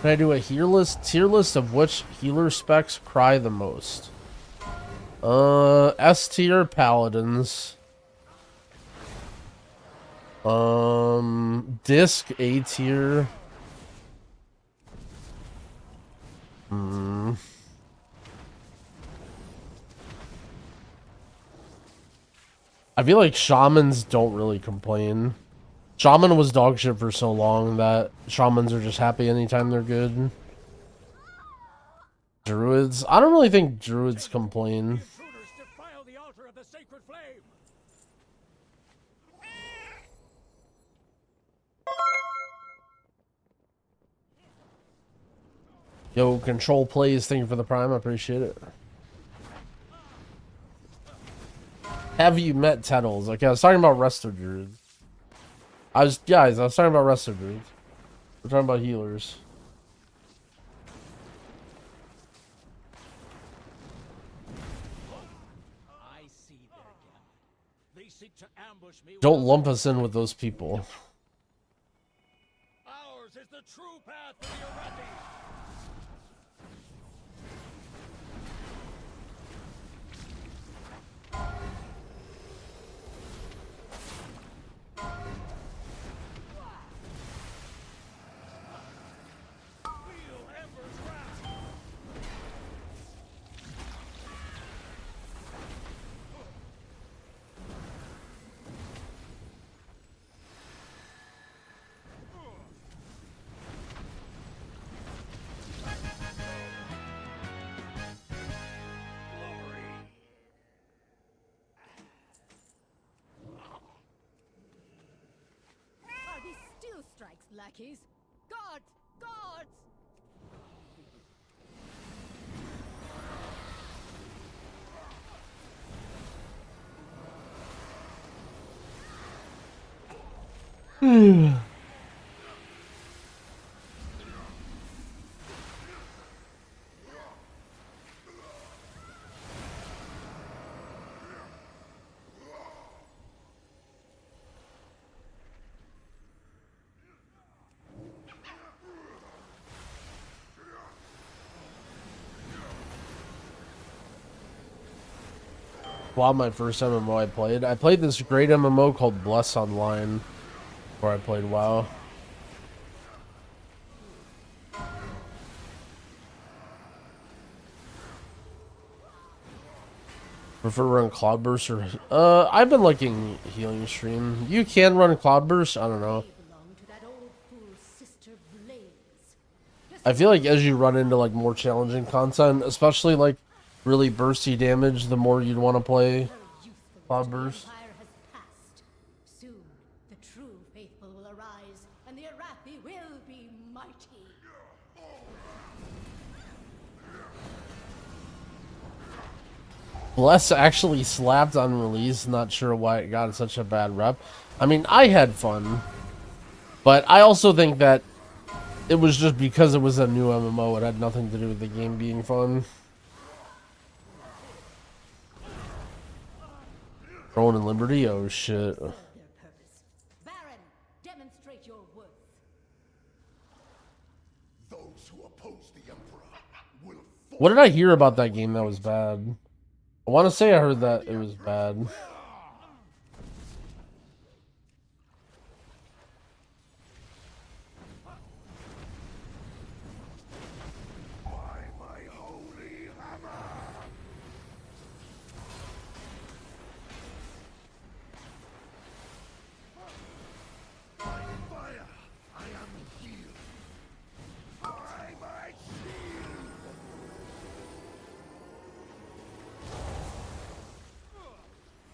Can I do a tier list of which healer specs cry the most? S tier paladins. Disc A tier. I feel like shamans don't really complain. Shaman was dog shit for so long that shamans are just happy anytime they're good. Druids? I don't really think druids complain. Yo, Control Plays, thank you for the prime, I appreciate it. Have you met Tettles? Okay, I was talking about Resto Druids. I was talking about Resto Druids. We're talking about healers. Don't lump us in with those people. Ours is the true path to the Arathi. Are these still strikes, lackeys? Guards! Guards! WoW, my first MMO I played. I played this great MMO called Bless Online, where I played WoW. Prefer run Cloudburst or I've been liking Healing Stream. You can run Cloudburst. I don't know. I feel like as you run into like more challenging content, especially like really bursty damage, the more you'd want to play Cloudburst. Soon, the true faithful will arise, and the Arathi will be mighty. Bless actually slapped on release. Not sure why it got such a bad rep. I mean, I had fun, but I also think that it was just because it was a new MMO. It had nothing to do with the game being fun. Throne and Liberty? Oh shit. Baron, demonstrate your worth. Those who oppose the Emperor will What did I hear about that game that was bad? I want to say I heard that it was bad.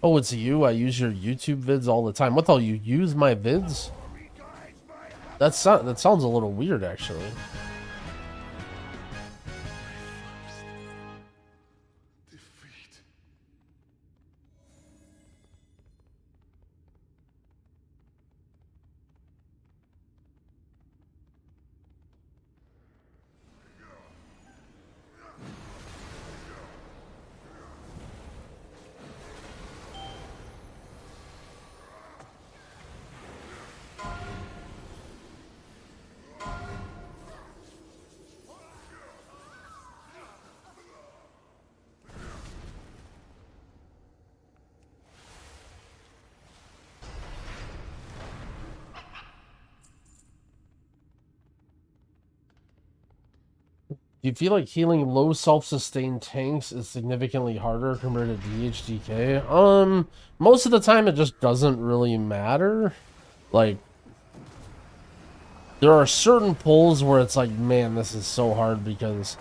Oh, it's you? I use your YouTube vids all the time. What the hell, you use my vids? That sounds a little weird, actually. Do you feel like healing low self-sustained tanks is significantly harder compared to DHDK? Most of the time it just doesn't really matter. Like, there are certain pulls where it's like, man, this is so hard because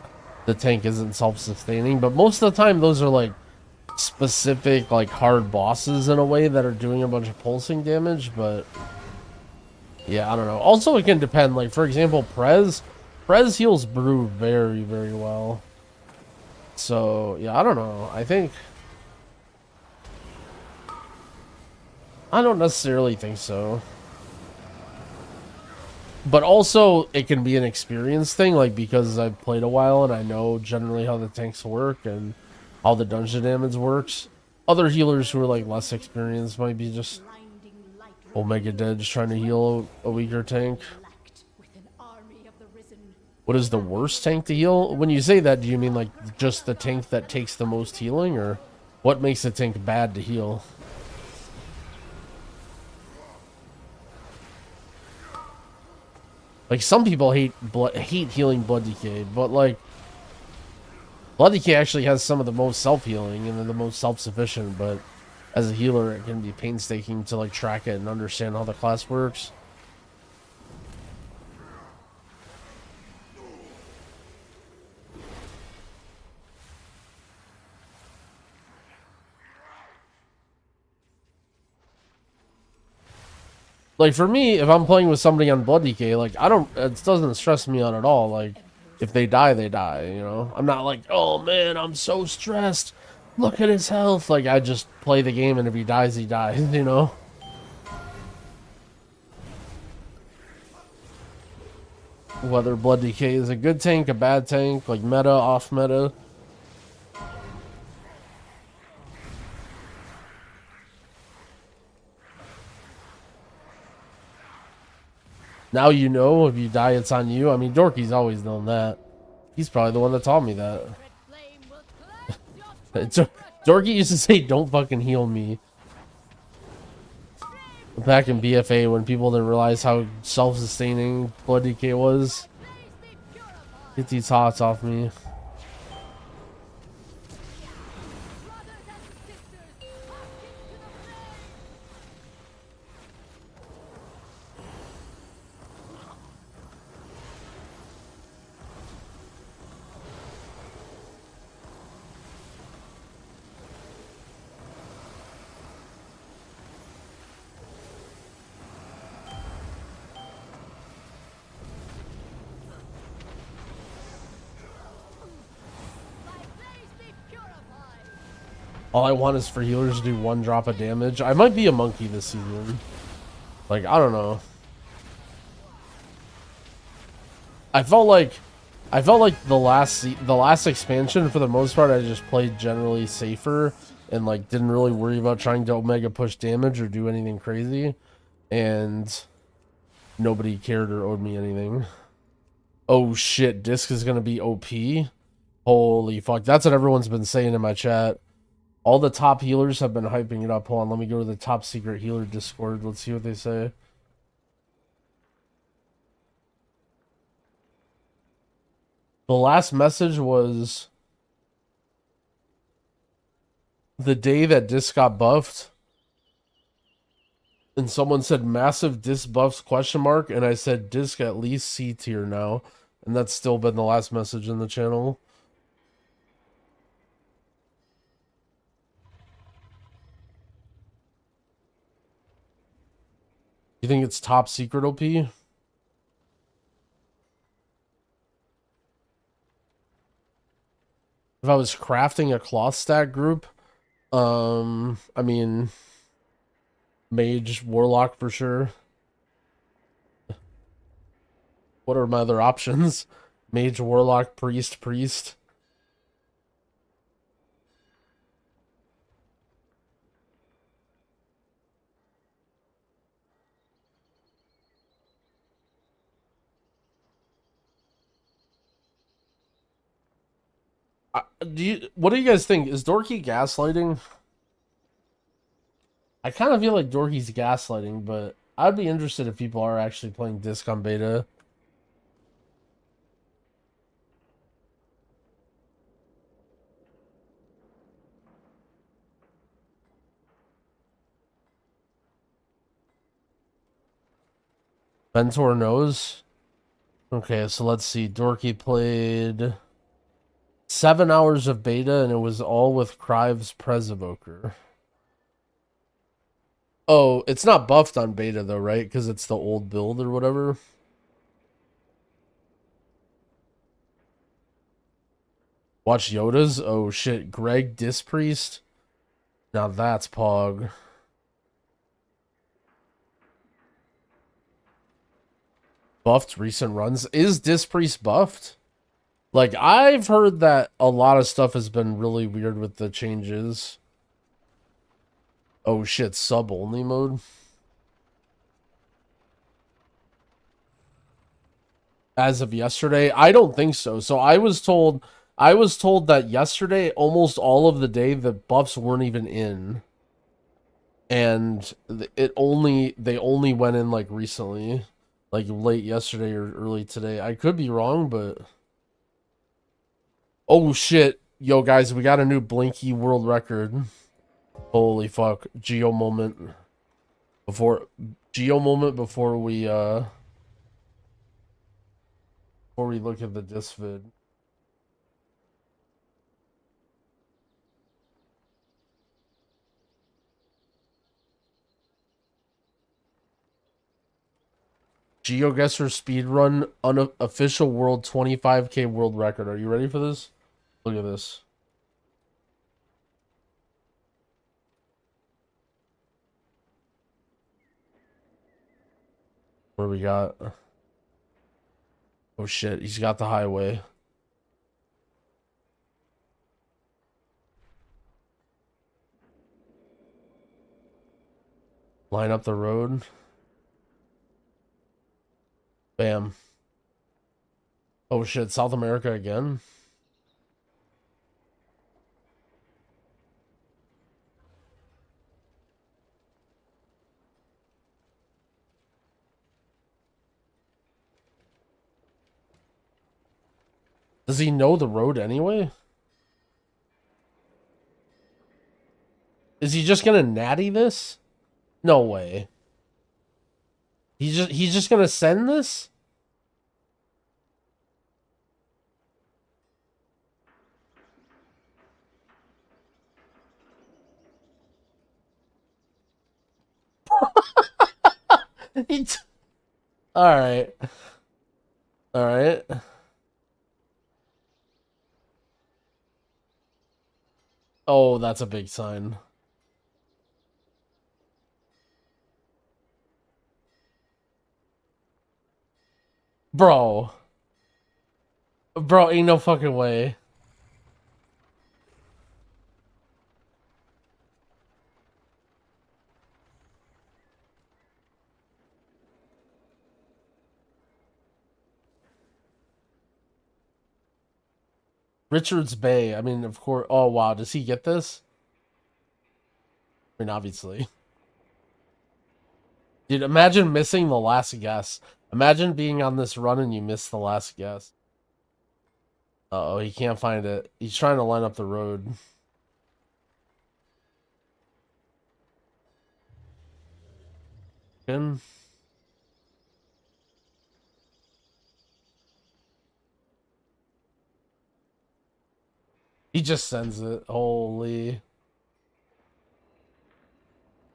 the tank isn't self-sustaining. But most of the time those are like specific, like hard bosses in a way that are doing a bunch of pulsing damage. But yeah, I don't know. Also, it can depend. Like, for example, Prez heals Brew very, very well. So, yeah, I don't know. I don't necessarily think so. But also, it can be an experience thing, like, because I've played a while and I know generally how the tanks work and how the dungeon damage works. Other healers who are, like, less experienced might be just Omega Dead just trying to heal a weaker tank. What is the worst tank to heal? When you say that, do you mean like just the tank that takes the most healing, or what makes a tank bad to heal? Like, some people hate healing Blood Decay, but like Blood Decay actually has some of the most self-healing and the most self-sufficient, but as a healer it can be painstaking to like track it and understand how the class works. Like, for me, if I'm playing with somebody on Blood Decay, like, it doesn't stress me out at all. Like, if they die, they die, you know? I'm not like, oh man, I'm so stressed. Look at his health. Like, I just play the game, and if he dies, he dies, you know? whether Blood Decay is a good tank, a bad tank, like meta, off meta. Now you know, if you die, it's on you. I mean, Dorky's always known that. He's probably the one that taught me that. Dorky used to say, "Don't fucking heal me." Back in BFA, when people didn't realize how self-sustaining Blood Decay was. Get these hots off me. All I want is for healers to do 1 drop of damage. I might be a monkey this season. Like, I don't know. I felt like the last expansion, for the most part, I just played generally safer and like didn't really worry about trying to omega push damage or do anything crazy, and nobody cared or owed me anything. Oh shit, Disc is gonna be OP. Holy fuck, that's what everyone's been saying in my chat. All the top healers have been hyping it up. Hold on, let me go to the top secret healer Discord. Let's see what they say. The last message was the day that Disc got buffed. And someone said massive Disc buffs question mark, and I said Disc at least C tier now. And that's still been the last message in the channel. You think it's top secret OP? If I was crafting a cloth stack group, I mean, mage, warlock for sure. What are my other options? Mage, warlock, priest, priest. What do you guys think? Is Dorky gaslighting? I kind of feel like Dorky's gaslighting, but I'd be interested if people are actually playing Disc on beta. Mentor knows. Okay, so let's see. Dorky played 7 hours of beta, and it was all with Crive's Prez Evoker. Oh, it's not buffed on beta though, right? Because it's the old build or whatever. Watch Yoda's? Oh shit, Greg Dispriest? Now that's Pog. Buffed recent runs. Is Dispriest buffed? Like, I've heard that a lot of stuff has been really weird with the changes. Oh shit, sub-only mode? As of yesterday? I don't think so. So I was told that yesterday, almost all of the day, the buffs weren't even in. And they only went in like recently. Like late yesterday or early today. I could be wrong, but... Oh shit. Yo guys, we got a new Blinky world record. Holy fuck. Geo moment before we look at the disc vid. GeoGuessr speedrun unofficial world 25k world record. Are you ready for this? Look at this. What do we got? Oh shit, he's got the highway. Line up the road. Bam. Oh shit, South America again? Does he know the road anyway? Is he just gonna natty this? No way. He's just gonna send this? Alright. Alright. Oh, that's a big sign. Bro. Bro, ain't no fucking way. Richards Bay. I mean, of course. Oh, wow. Does he get this? I mean, obviously. Dude, imagine missing the last guess. Imagine being on this run and you miss the last guess. Uh-oh, he can't find it. He's trying to line up the road. In. He just sends it. Holy.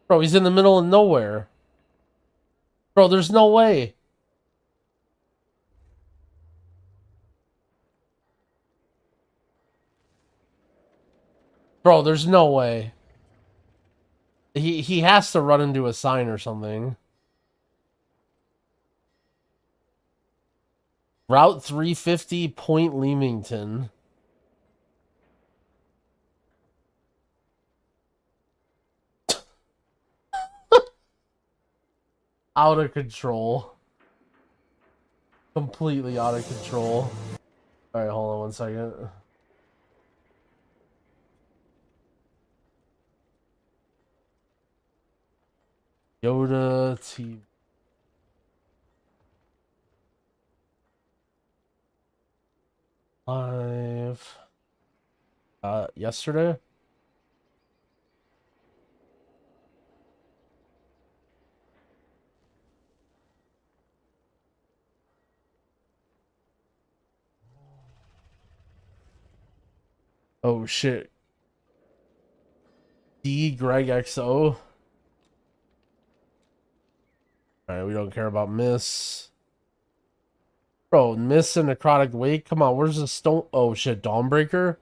Bro, he's in the middle of nowhere. Bro, there's no way. Bro, there's no way. He has to run into a sign or something. Route 350, Point Leamington. Out of control. Completely out of control. Alright, hold on one second. Yoda TV. Live. Yesterday? Oh shit. D Greg XO. Alright, we don't care about Miss. Bro, Miss and Necrotic Wake? Come on, where's the stone? Oh shit, Dawnbreaker?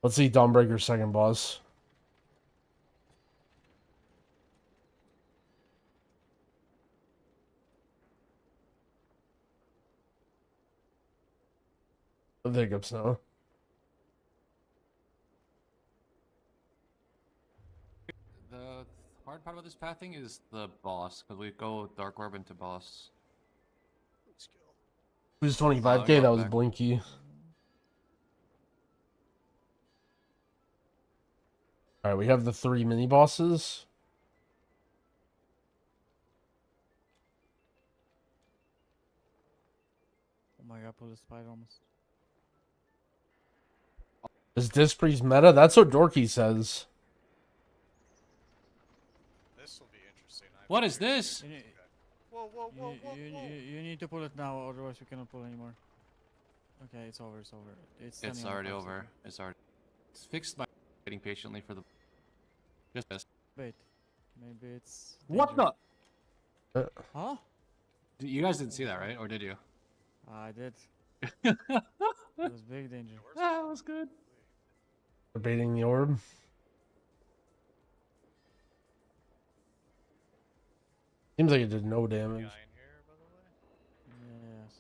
Let's see Dawnbreaker's second boss. The hiccups now. The hard part about this pathing is the boss, because we go Dark Orb into boss. Who's 25k? That was Blinky. Alright, we have the 3 mini bosses. Oh my god, pull the spider almost. Is Dispriest meta? That's what Dorky says. This will be interesting. What is this? You need to pull it now, otherwise we cannot pull anymore. Okay, it's over, it's over. It's already over. It's already... It's fixed by waiting patiently for the... Just this. Wait. Maybe it's... What the... Huh? You guys didn't see that, right? Or did you? I did. It was big danger. That was good. Debating the orb. Seems like it did no damage. Yeah,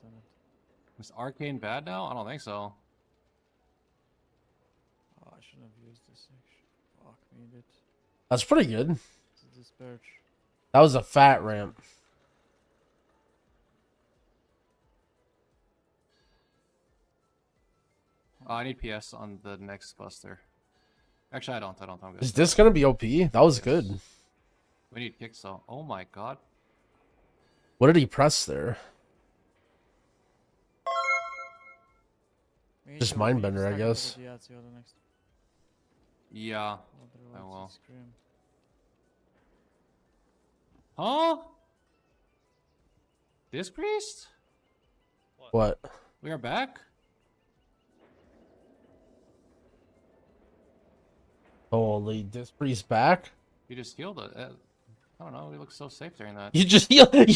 send it. Is Arcane bad now? I don't think so. Oh, I shouldn't have used this actually. Fuck me, dude. That's pretty good. This is disperse. That was a fat ramp. Oh, I need PS on the next buster. Actually, I don't. I'm good. Is this gonna be OP? That was good. We need kicks though. Oh my god. What did he press there? Just Mindbender, I guess. Yeah. I will. Huh? Disc Priest? What? We are back? Holy, Disc Priest back? You just healed it. I don't know. We look so safe during that. You just Yoda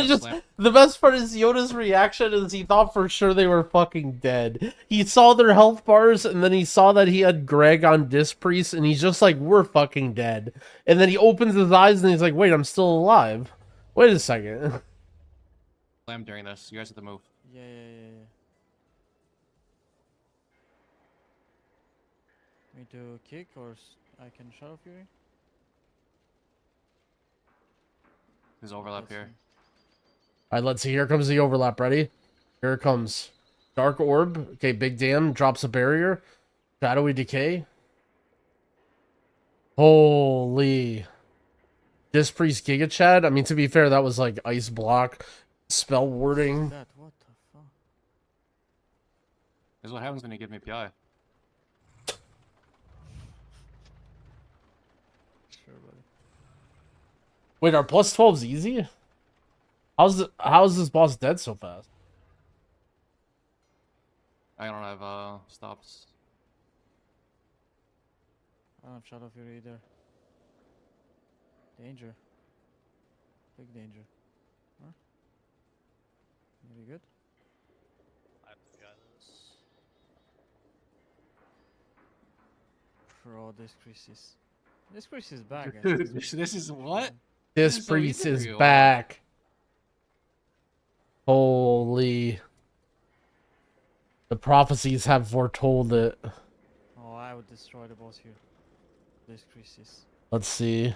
just. The best part is Yoda's reaction is he thought for sure they were fucking dead. He saw their health bars and then he saw that he had Greg on Disc Priest and he's just like, we're fucking dead. And then he opens his eyes and he's like, wait, I'm still alive. Wait a second. Slam during this. You guys have to move. Yeah. Me to kick or I can Shadow Fury? There's overlap here. Alright, let's see. Here comes the overlap. Ready? Here it comes. Dark Orb. Okay, Big Dam drops a barrier. Shadowy Decay. Holy. Disc Priest Giga Chad. I mean, to be fair, that was like Ice Block. Spell wording. What the fuck? This is what happens when you give me PI. Sure, buddy. Wait, our plus 12's easy? How's this boss dead so fast? I don't have stops. I don't have Shadow Fury either. Danger. Big danger. Huh? Maybe good? I have to got this. Bro, this Priest is back. Dude, this is what? This Priest is back. Holy. The prophecies have foretold it. Oh, I would destroy the boss here. This Priest is Let's see.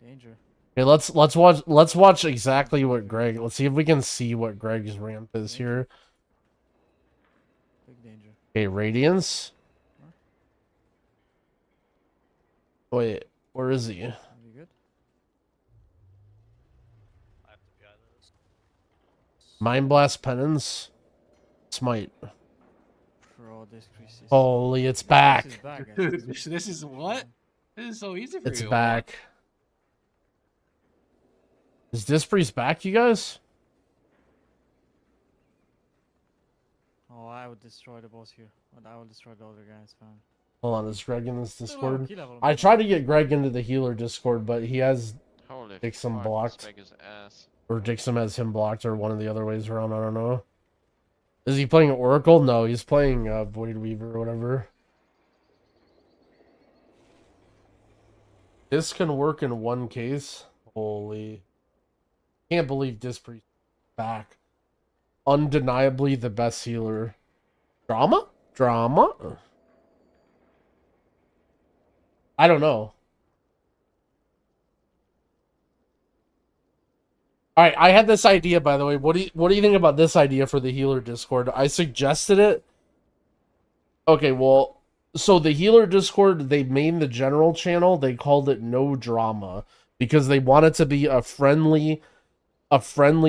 danger. Okay, let's watch exactly what Greg. Let's see if we can see what Greg's ramp is here. Big danger. Okay, Radiance. Wait, where is he? Maybe good? I have to got this. Mind Blast Penance. Smite. Bro, this Priest is Holy, it's back. Dude, this is what? This is so easy for you. It's back. Is Disc Priest back, you guys? Oh, I would destroy the boss here. But I will destroy the other guys, fine. Hold on, is Greg in this Discord? key level. I tried to get Greg into the healer Discord, but he has Holy Dixon fuck, blocked. this big as ass. Or Dixon has him blocked, or one of the other ways around, I don't know. Is he playing Oracle? No, he's playing Void Weaver or whatever. This can work in one case. Holy. Can't believe Disc Priest is back. Undeniably the best healer. Drama? Drama? I don't know. Alright, I had this idea, by the way. What do you think about this idea for the healer Discord? I suggested it. Okay, well, so the healer Discord, they made the general channel, they called it No Drama. Because they want it to be a friendly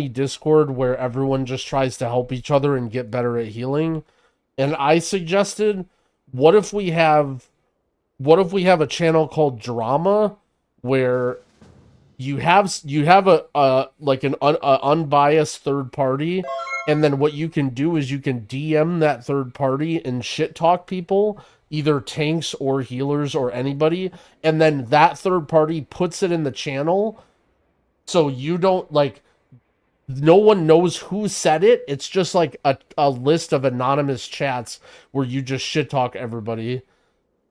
Discord where everyone just tries to help each other and get better at healing. And I suggested, what if we have a channel called Drama where you have a like an unbiased third party, and then what you can do is you can DM that third party and shit talk people, either tanks or healers or anybody, and then that third party puts it in the channel, so you don't like. No one knows who said it. It's just like a list of anonymous chats where you just shit talk everybody.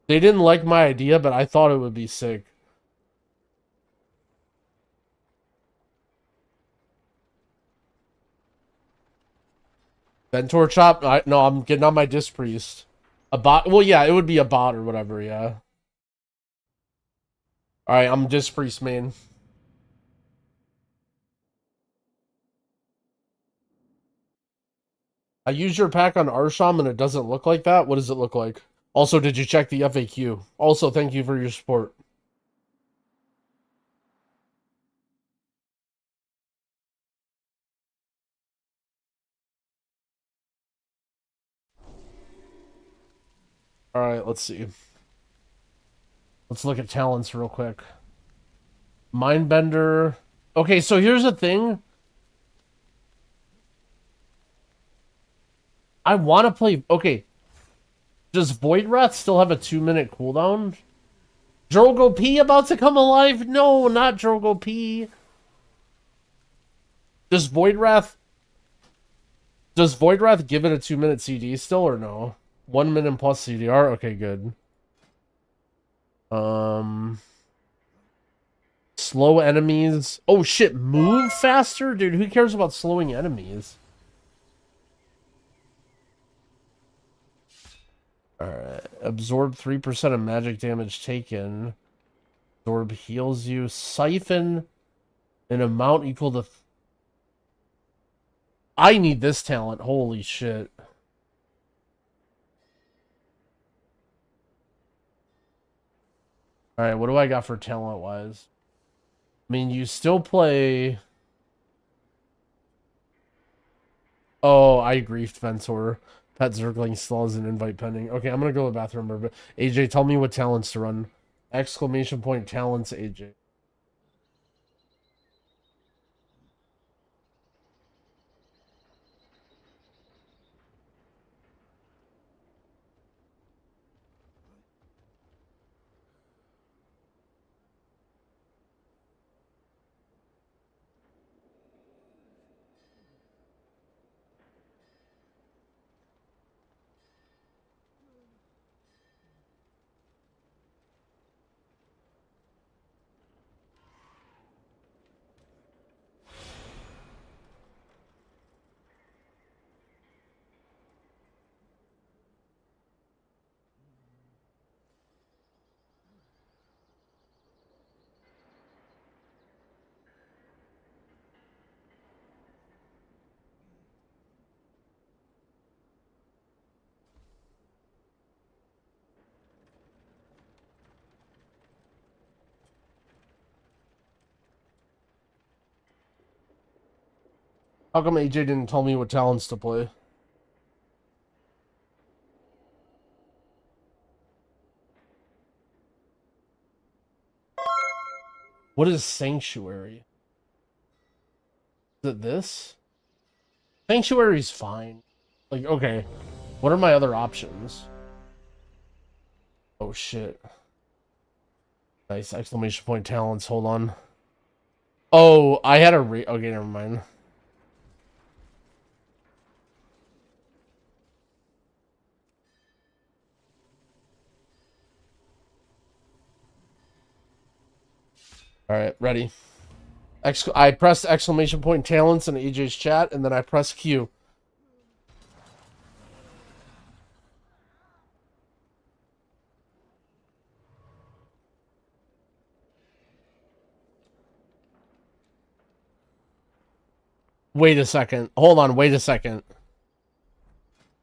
They didn't like my idea, but I thought it would be sick. Ventor chop? No, I'm getting on my disc priest. A bot? Well, yeah, it would be a bot or whatever, yeah. Alright, I'm disc priest main. I used your pack on Arsham and it doesn't look like that. What does it look like? Also, did you check the FAQ? Also, thank you for your support. Alright, let's see. Let's look at talents real quick. Mindbender. Okay, so here's the thing. I want to play... Okay. Does Void Wrath still have a 2-minute cooldown? Drogo P about to come alive? No, not Drogo P. Does Void Wrath give it a 2-minute CD still or no? 1 minute plus CDR? Okay, good. Slow enemies. Oh shit, move faster? Dude, who cares about slowing enemies? Alright. Absorb 3% of magic damage taken. Absorb heals you. Siphon an amount equal to... I need this talent. Holy shit. Alright, what do I got for talent-wise? I mean, you still play... Oh, I griefed Ventor. Pet Zergling still has an invite pending. Okay, I'm gonna go to the bathroom. But AJ, tell me what talents to run. Exclamation point talents, AJ. How come AJ didn't tell me what talents to play? What is Sanctuary? Is it this? Sanctuary's fine. Like, okay. What are my other options? Oh, shit. Nice. Exclamation point talents. Hold on. Oh, I had a okay, never mind. Alright, ready. I pressed exclamation point talents in AJ's chat, and then I press Q. Wait a second. Hold on, wait a second.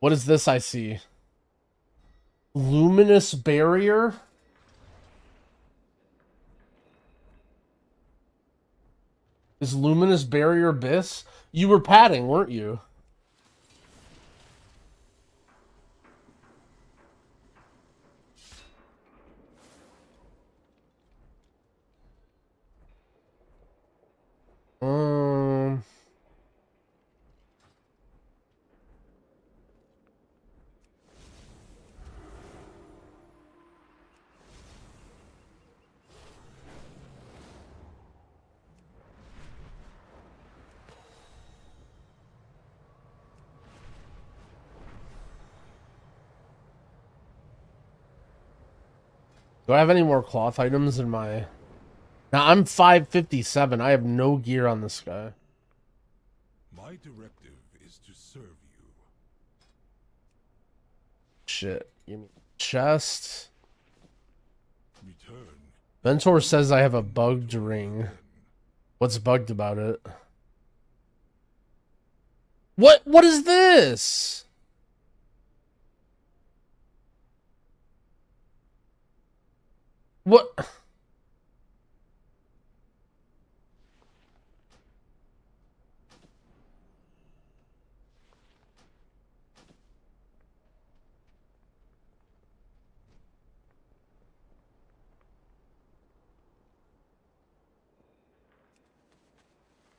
What is this I see? Luminous Barrier? Is Luminous Barrier Abyss? You were padding, weren't you? Do I have any more cloth items in my... Now, I'm 557. I have no gear on this guy. My directive is to serve you. shit. Give me chest. Mentor says I have a bugged ring. What's bugged about it? What is this? What?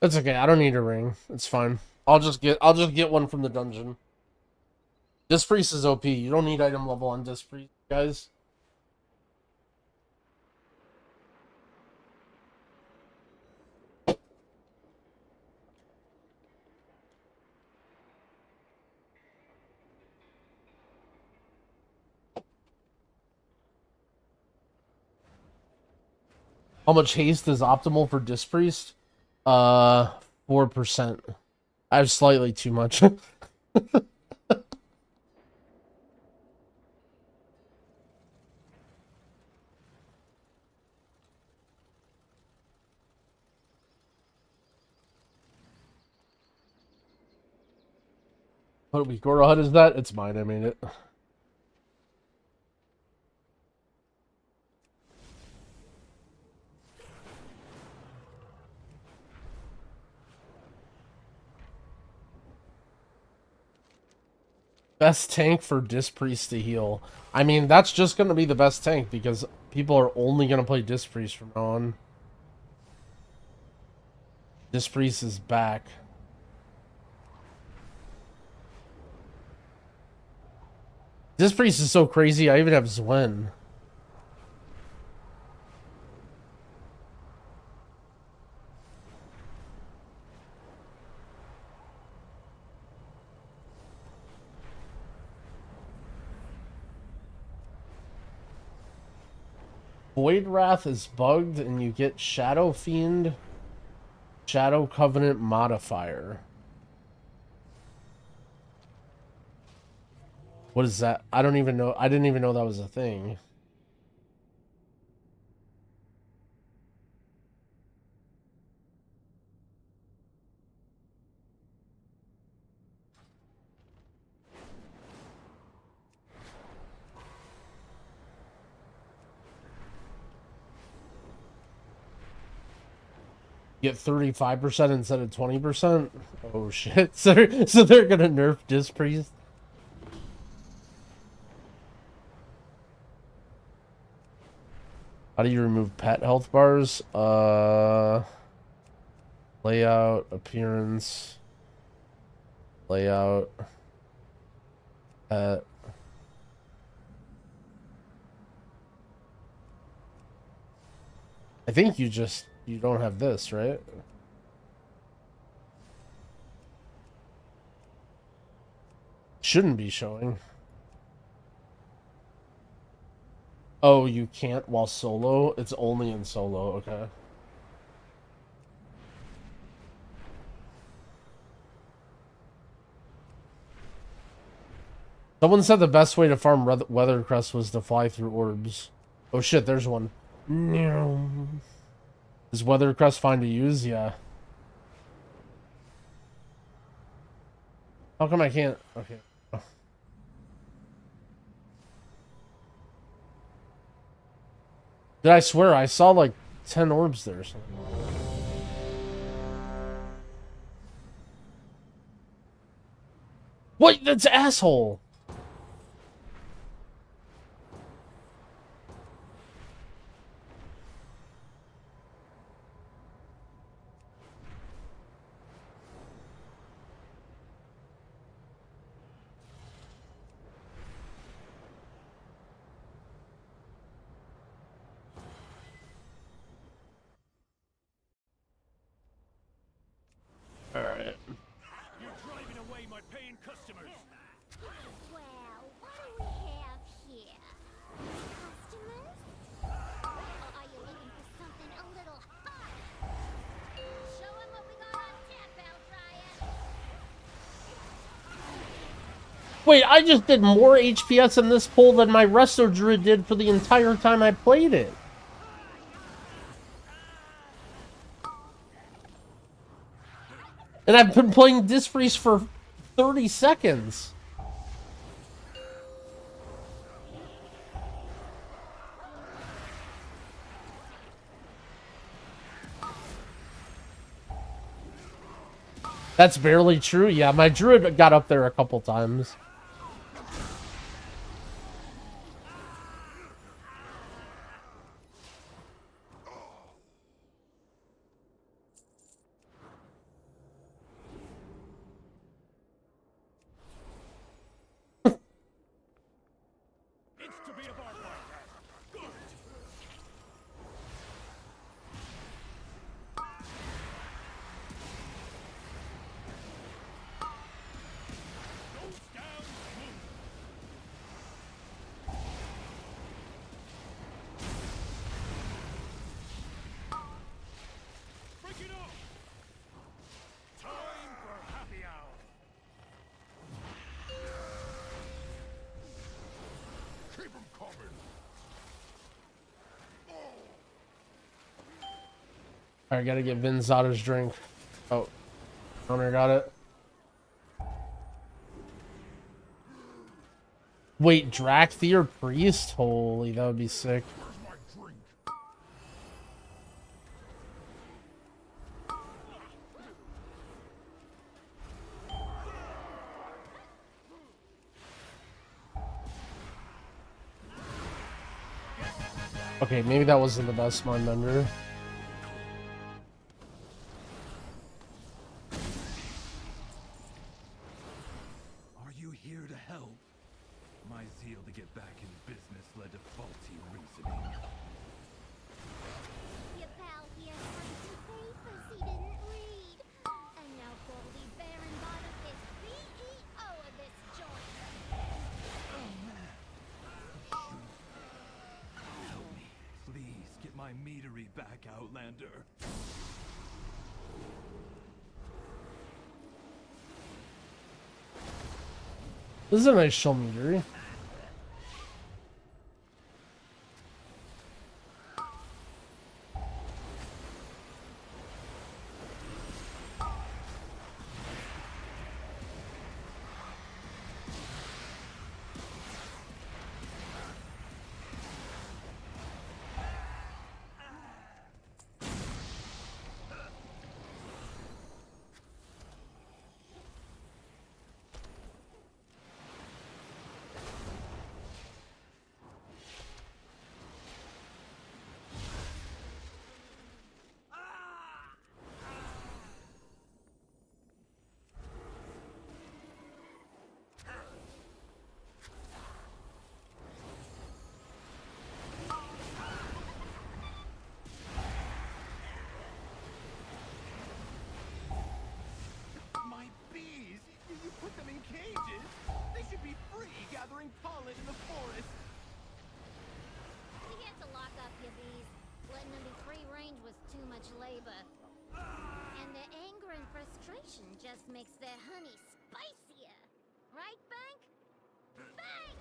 It's okay. I don't need a ring. It's fine. I'll just get one from the dungeon. Disc Priest is OP. You don't need item level on Disc Priest, guys. How much haste is optimal for Disc Priest? 4%. I have slightly too much. What week Goro Hut is that? It's mine, I made it. Best tank for Disc Priest to heal. I mean, that's just going to be the best tank because people are only going to play Disc Priest from now on. Disc Priest is back. Disc Priest is so crazy, I even have Zwen. Void Wrath is bugged and you get Shadow Fiend, Shadow Covenant modifier. What is that? I don't even know. I didn't even know that was a thing. Get 35% instead of 20%? Oh shit. So they're gonna nerf Disc Priest? How do you remove pet health bars? Layout, appearance, layout, pet. I think you don't have this, right? Shouldn't be showing. Oh, you can't while solo? It's only in solo, okay. Someone said the best way to farm Weathercrest was to fly through orbs. Oh shit, there's one. No. Is Weathercrest fine to use? Yeah. How come I can't? Okay. Did I swear I saw like 10 orbs there or something? What? That's asshole. Alright. You're driving away my paying customers. Well, what do we have here? Customers? Or are you looking for something a little hot? Show 'em what we got on tap, Bell Dryer. Wait, I just did more HPS in this pull than my Resto Druid did for the entire time I played it. And I've been playing Disc Priest for 30 seconds. That's barely true. Yeah, my Druid got up there a couple times. Alright, gotta get Vinzada's drink. Oh, owner got it. Wait, Drakthir Priest? Holy, that would be sick. Okay, maybe that wasn't the best Mindbender. Are you here to help? My zeal to get back in business led to faulty reasoning. Your pal here had some papers he didn't read. And now Goldie Baron Bottom is CEO of this joint. Help me. Please get my meadery back, Outlander. This is a nice show meter. My bees! You put them in cages? They should be free gathering pollen in the forest. We had to lock up your bees. Letting them be free range was too much labor. And their anger and frustration just makes their honey spicier. Right, Bank? Bank!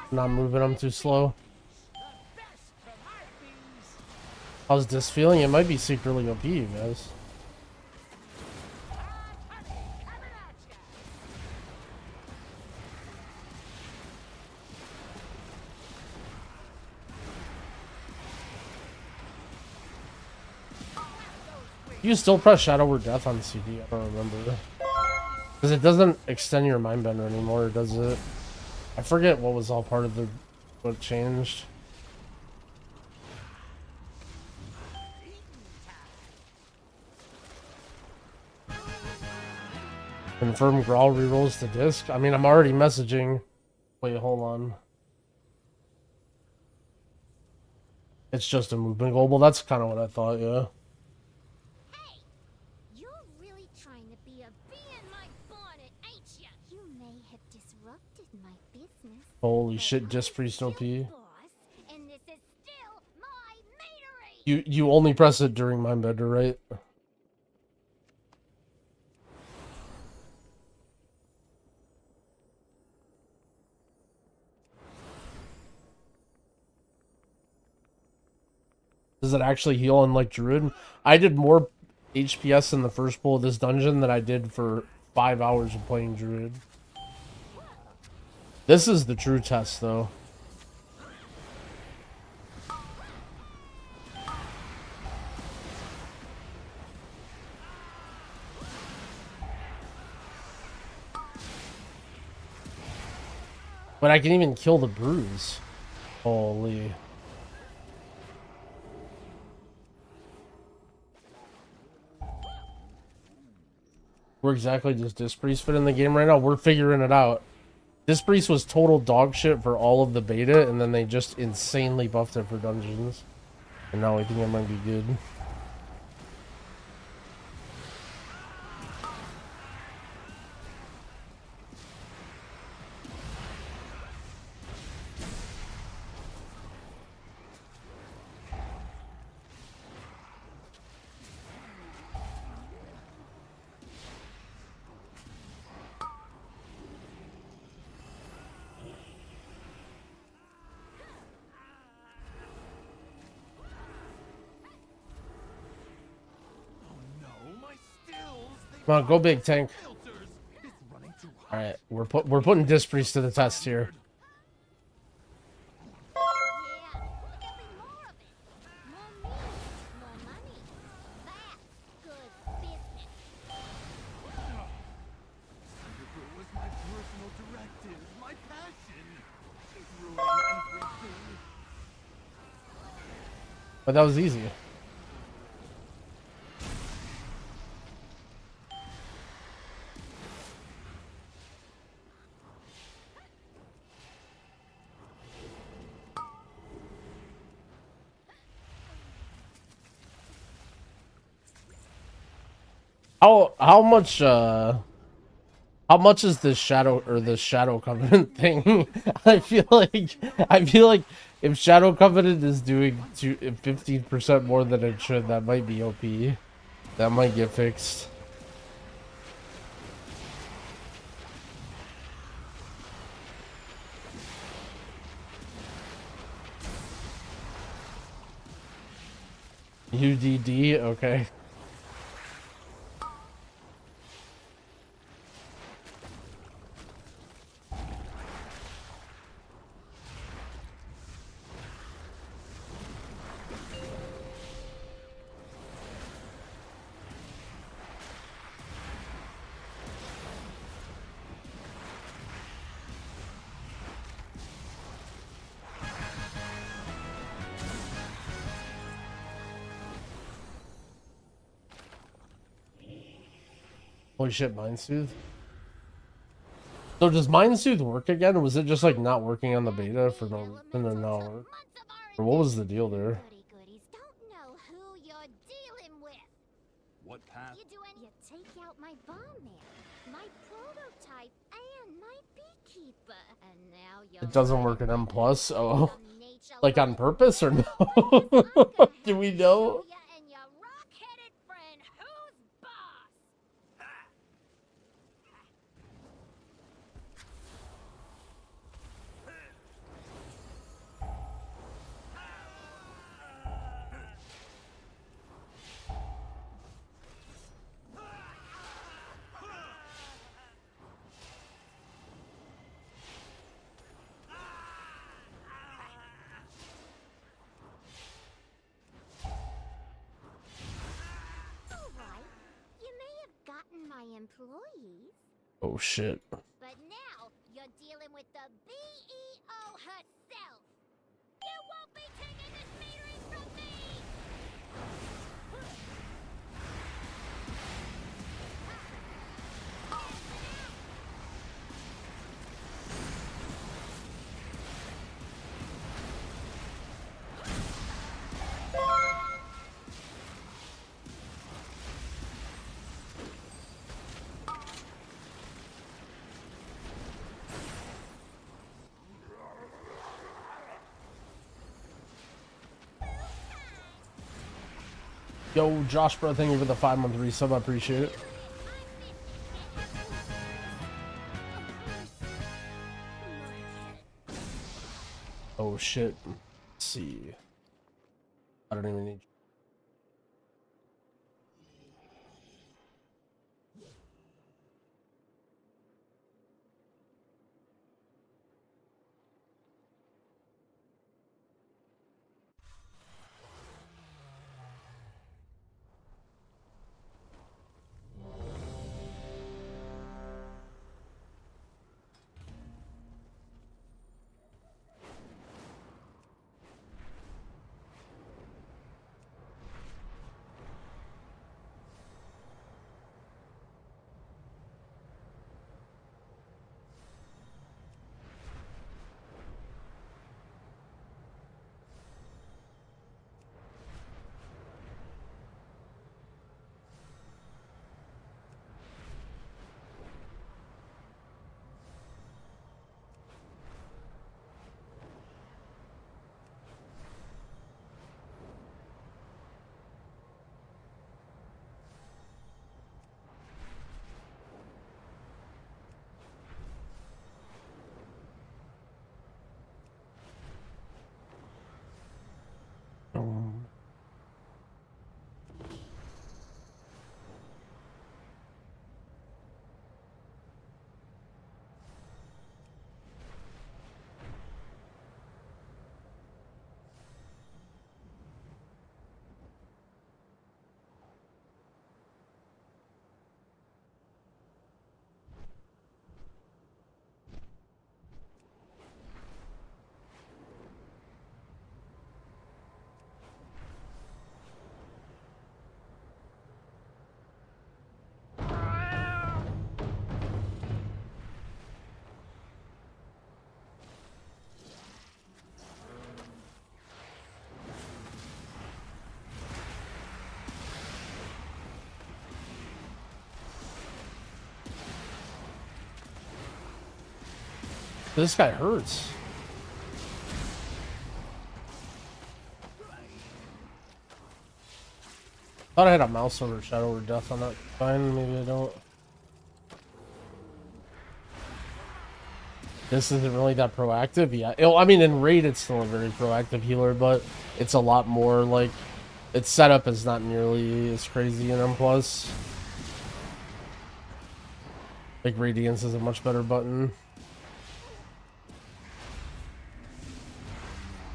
Not moving, I'm too slow. How's this feeling? It might be secretly OP, you guys. You still press Shadow or Death on CD? I don't remember. Because it doesn't extend your Mindbender anymore, does it? I forget what was all part of the what changed. Confirm Grawl rerolls the disc. I mean, I'm already messaging. Wait, hold on. It's just a movement global. That's kind of what I thought, yeah. Hey! You're really trying to be a bee in my bonnet, ain't ya? You may have disrupted my Holy shit, Disc Priest OP. You only press it during Mindbender, right? Does it actually heal unlike Druid? I did more HPS in the first pull of this dungeon than I did for 5 hours of playing Druid. This is the true test, though. But I can even kill the bruise. Holy. Where exactly does Disc Priest fit in the game right now? We're figuring it out. Disc Priest was total dog shit for all of the beta, and then they just insanely buffed it for dungeons. And now I think it might be good. Come on, go big, tank. All right, we're putting Disc Priest to the test here. But that was easy. How much is this Shadow Covenant thing? I feel like if Shadow Covenant is doing 15% more than it should, that might be OP. That might get fixed. UDD, okay. Holy shit, Mind Soothe. So does Mind Soothe work again, or was it just like not working on the beta for no reason and now work? Or what was the deal there? What path? You take out my bomb man, my prototype, and my beekeeper. And now you're It doesn't work in M+. Oh, like on purpose or no? Do we know? Employees. Oh shit. But now you're dealing with the BEO herself. You won't be taking this metering from me. Yo, Josh, bro, thank you for the 5-month resub. I appreciate it. Oh shit. Let's see. I don't even need. This guy hurts. Thought I had a mouse over Shadow or Death on that. Fine, maybe I don't. This isn't really that proactive. Yeah, I mean, in Raid, it's still a very proactive healer, but it's a lot more like its setup is not nearly as crazy in M+. Like Radiance is a much better button.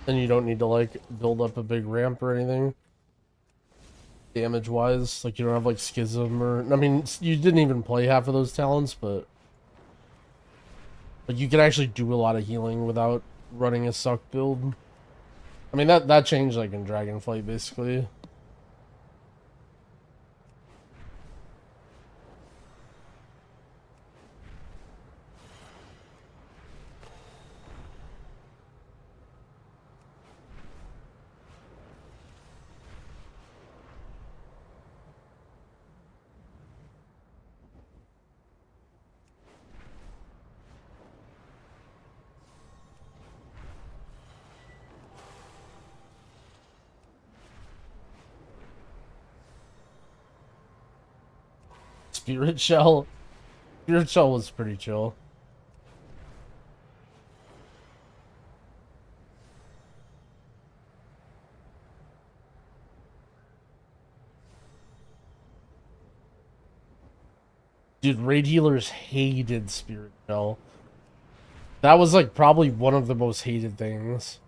And you don't need to like build up a big ramp or anything. Damage wise, like you don't have like Schism or, I mean, you didn't even play half of those talents, but like you can actually do a lot of healing without running a suck build. I mean, that changed like in Dragonflight basically. Spirit Shell. Spirit Shell was pretty chill. Dude, raid healers hated Spirit Shell. That was like probably one of the most hated things.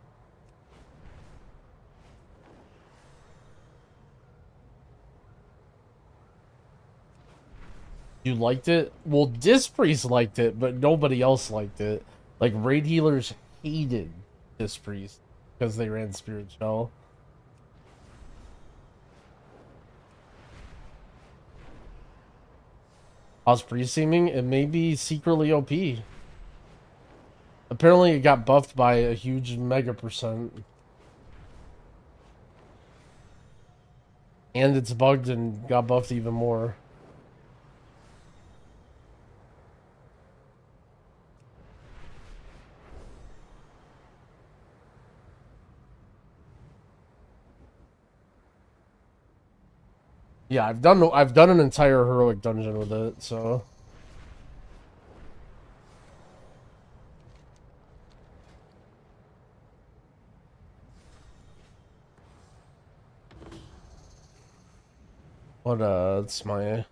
You liked it? Well, Disc Priest liked it, but nobody else liked it. Like, raid healers hated Disc Priest because they ran Spirit Shell. How's Priest seeming? It may be secretly OP. Apparently it got buffed by a huge mega percent. And it's bugged and got buffed even more. Yeah, I've done an entire heroic dungeon with it, so. What it's my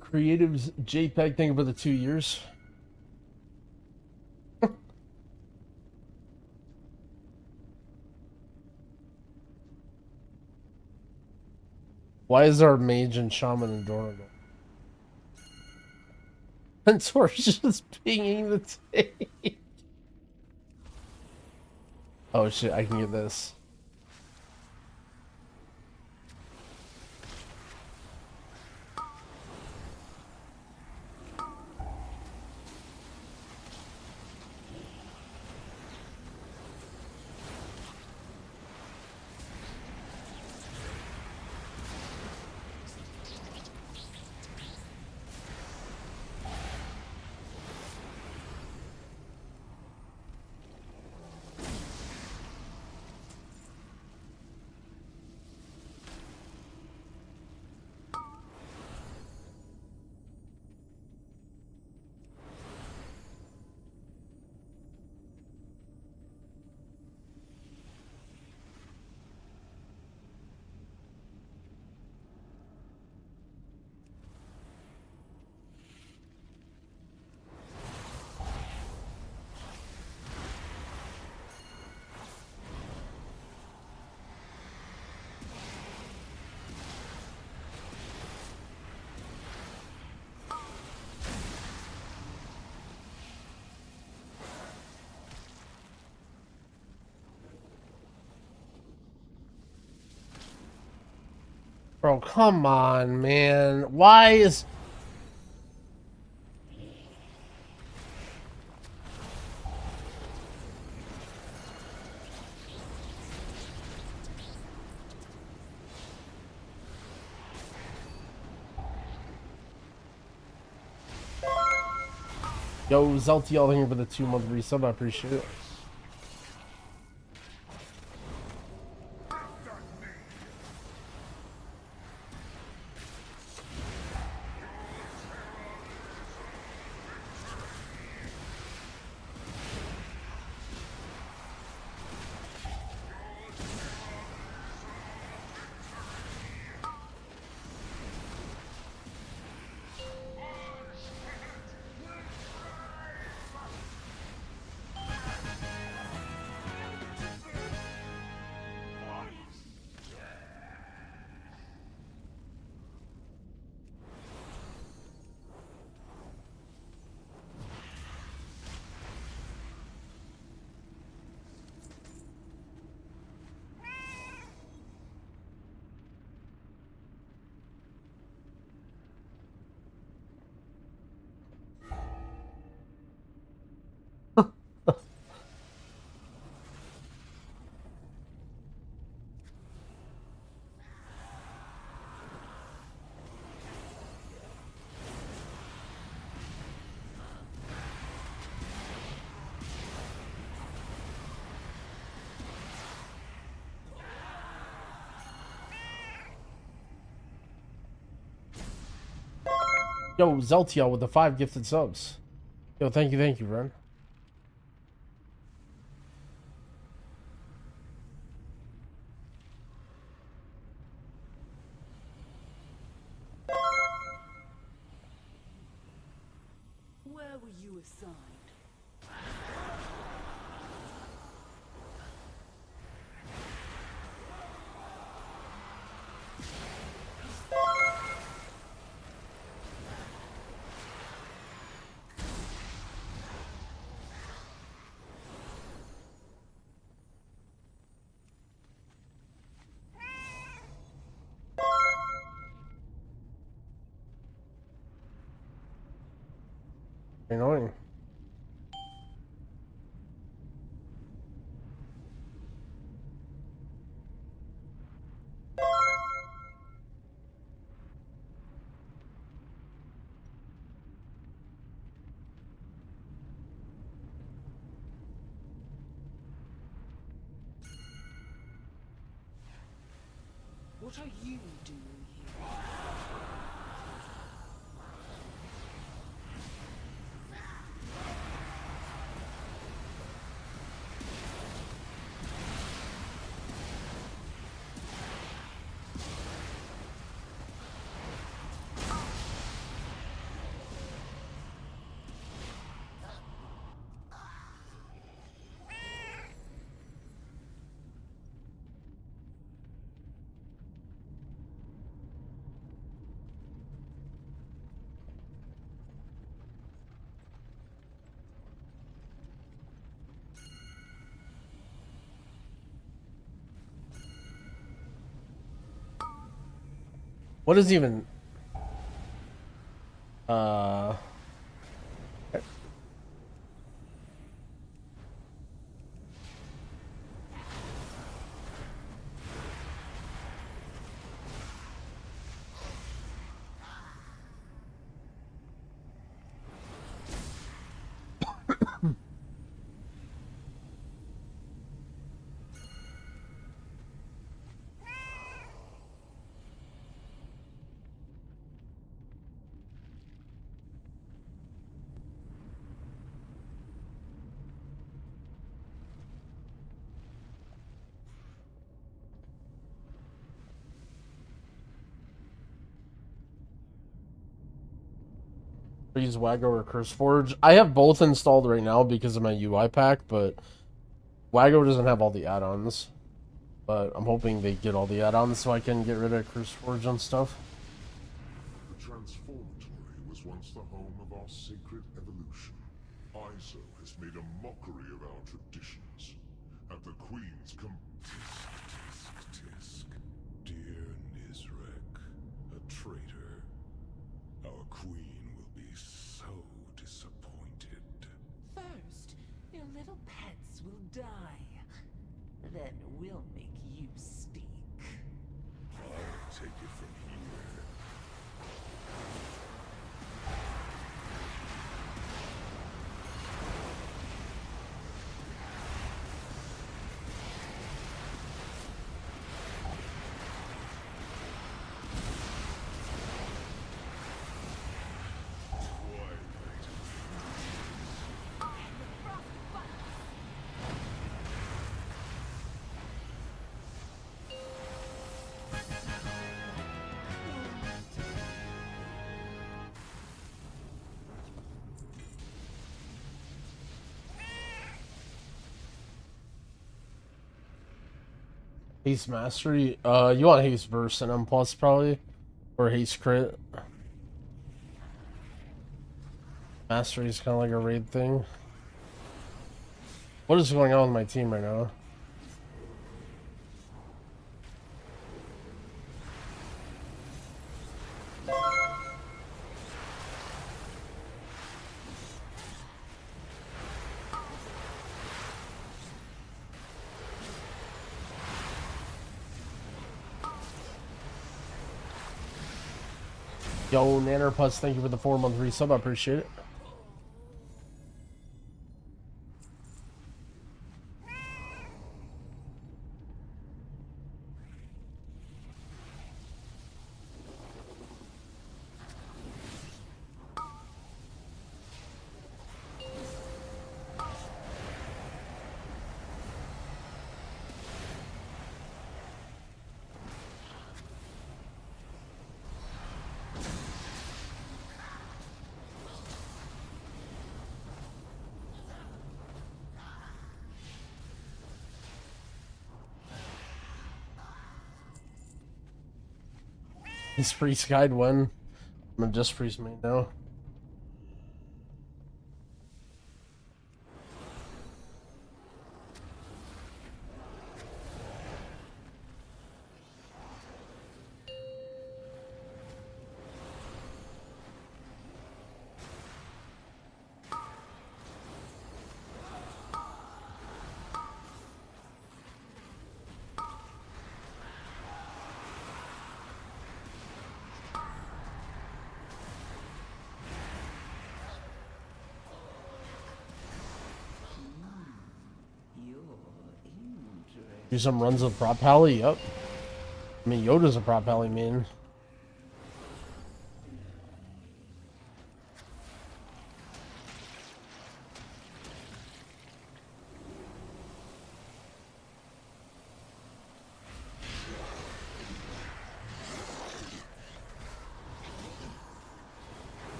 Creatives JPEG, thank you for the 2 years. Why is our mage and shaman adorable? Mentor's just pinging the tape. Oh shit, I can get this. Bro, come on, man. Why is... Yo, Zeltiel, thank you for the 2-month resub. I appreciate it. Yo, Zeltiel with the 5 gifted subs. Yo, thank you, Ren. assigned. Annoying. What are you doing here? What is even use Wago or CurseForge? I have both installed right now because of my UI pack, but Wago doesn't have all the add-ons. But I'm hoping they get all the add-ons so I can get rid of CurseForge and stuff. The Transformatory was once the home of our sacred evolution. ISO has made a mockery of our traditions. At the Queen's tisk. Dear Nizrek, a traitor. Our Queen will be so disappointed. First, your little pets will die. Then we'll make you speak. I'll take it from here. Haste Mastery? You want Haste Burst and M plus probably? Or Haste Crit? Mastery is kind of like a raid thing. What is going on with my team right now? Yo, Nannerpus, thank you for the 4-month resub. I appreciate it. This priest guide when? I'm a just priest main now. Do some runs of prop pally, yep. I mean, Yoda's a prop pally main.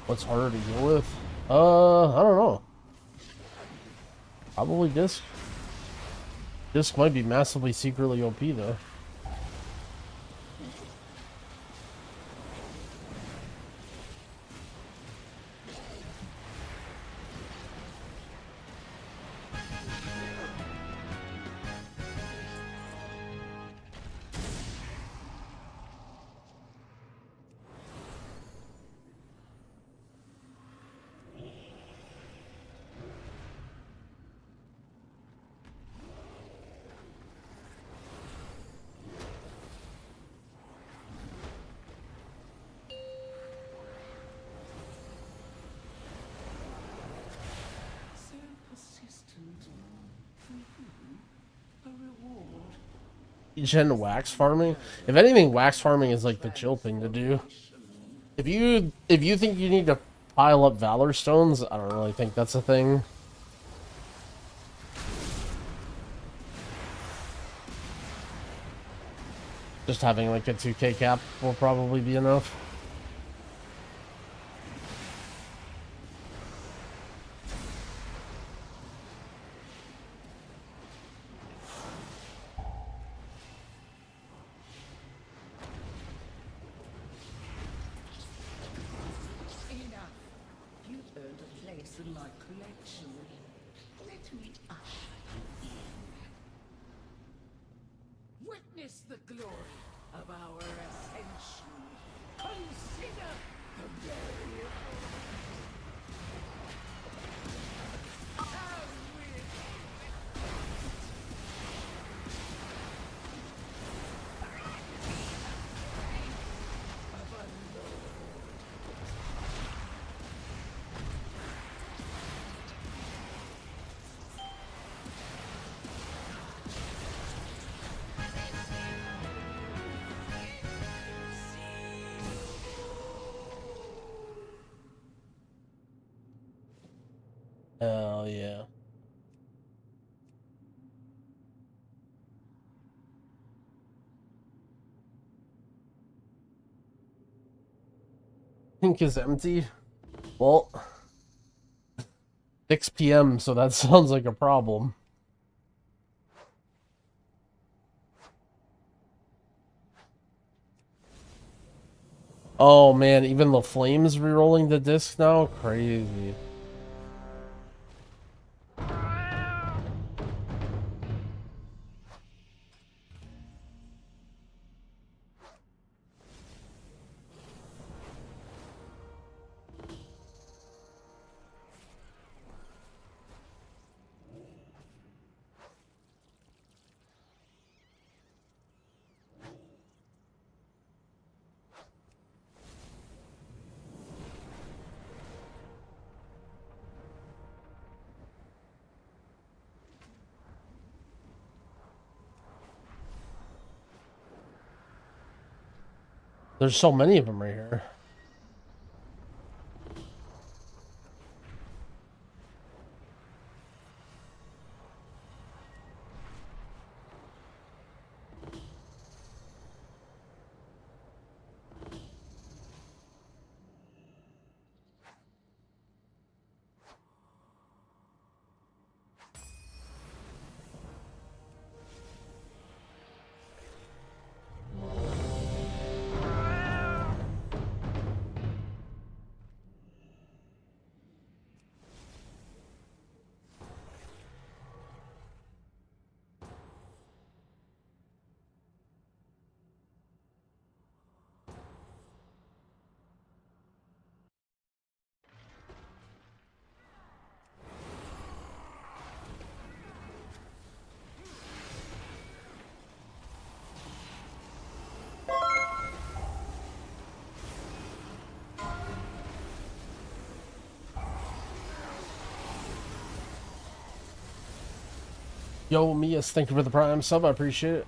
What's harder to deal with? I don't know. Probably Disc. Disc might be massively secretly OP though. Gen wax farming. If anything, wax farming is like the chill thing to do. If you think you need to pile up valor stones, I don't really think that's a thing. Just having like a 2k cap will probably be enough. Enough. You've earned a place in my collection. Let me usher you in. Witness the glory of our ascension. Consider the very Hell yeah. Pink is empty. Well, 6 p.m., so that sounds like a problem. Oh man, even the flames rerolling the disc now? Crazy. There's so many of them right here. Yo, Mias, thank you for the prime sub. I appreciate it.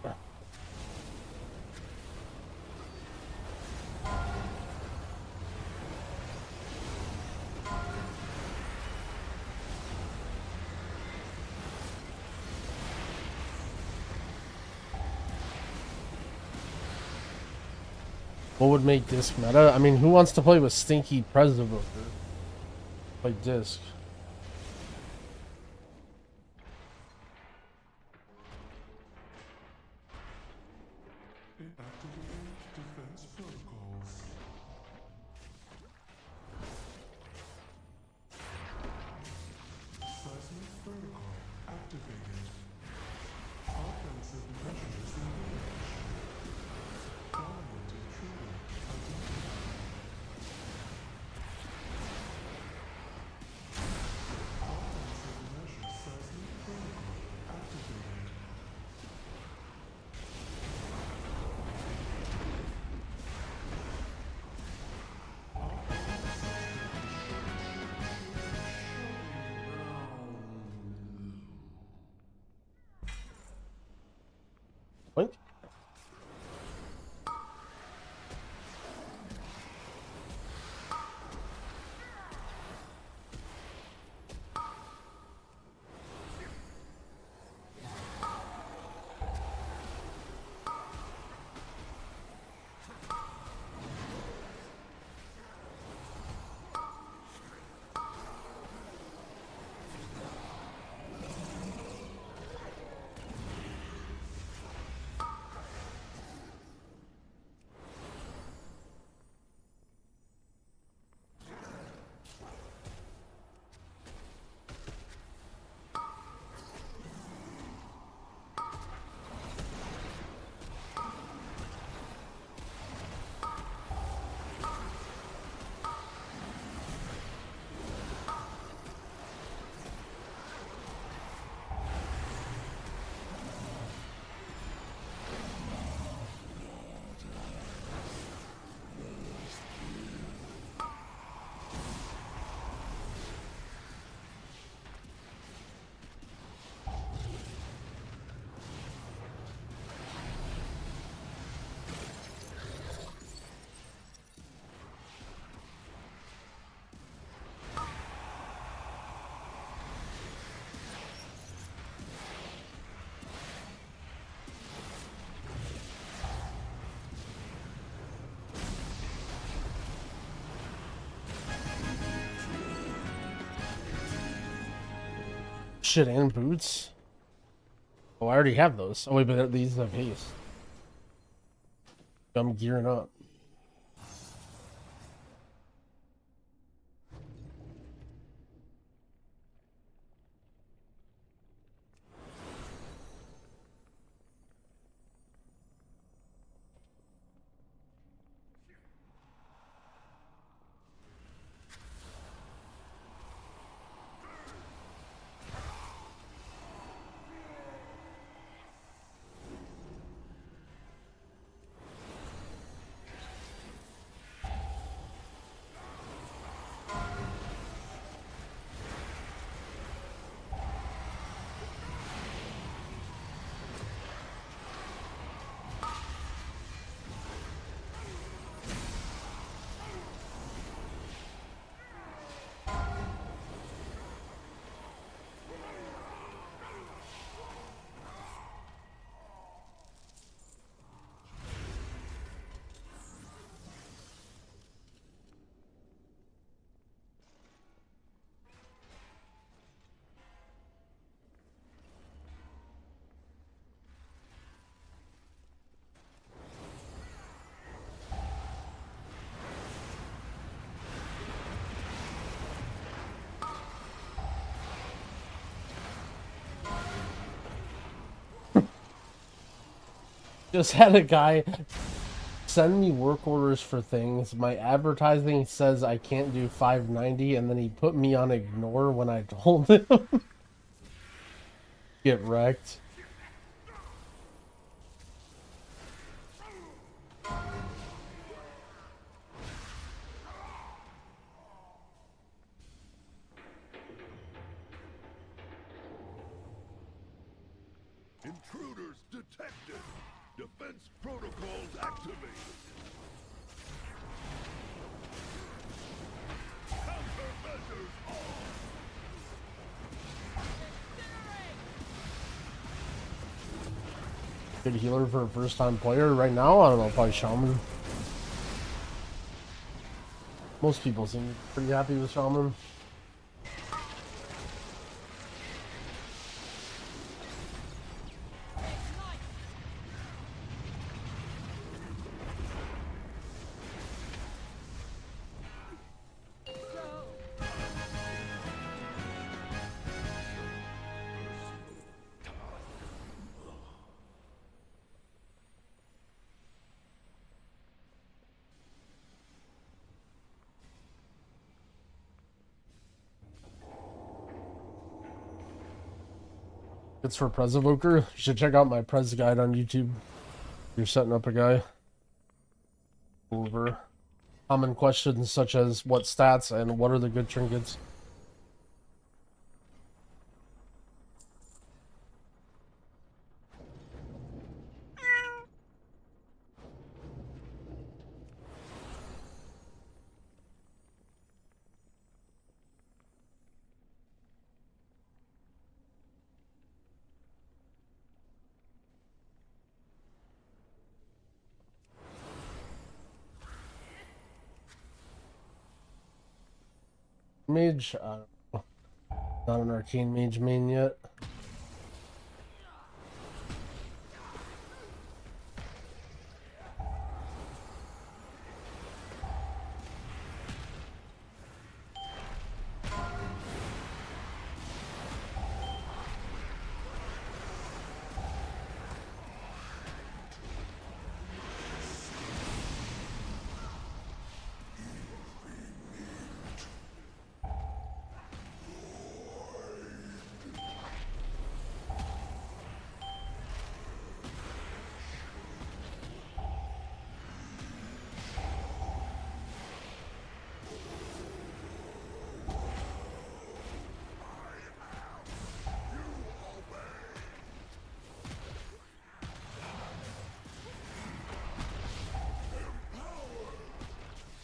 What would make disc meta? I mean, who wants to play with stinky Prez evoker? Play disc. Activate defense protocols. Seismic protocol activated. Offensive measures engaged. Dominant intruder identified. Offensive measures seismic protocol activated. Wait. Shit, and boots. Oh, I already have those. Oh wait, but these have haste. I'm gearing up. Just had a guy send me work orders for things. My advertising says I can't do 590, and then he put me on ignore when I told him. Get wrecked. Intruders detected. Defense protocols activated. Countermeasures on. Good healer for a first-time player right now. I don't know, probably shaman. Most people seem pretty happy with shaman. It's for Prez Evoker. You should check out my Prez guide on YouTube. You're setting up a guy. Over common questions such as what stats and what are the good trinkets. Mage, not an arcane mage main yet.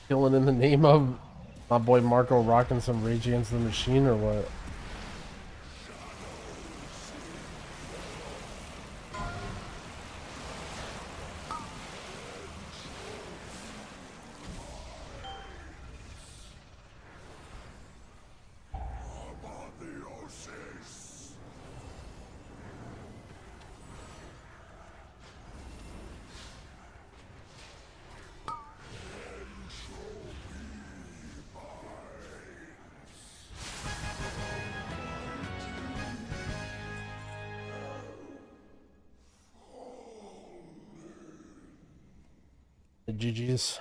Killing in the name of my boy Marco rocking some Rage Against the Machine or what? The GG's.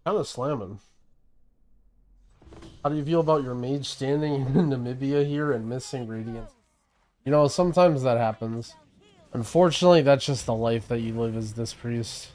Kind of slamming. How do you feel about your mage standing in Namibia here and missing radiance? You know, sometimes that happens. Unfortunately, that's just the life that you live as this priest.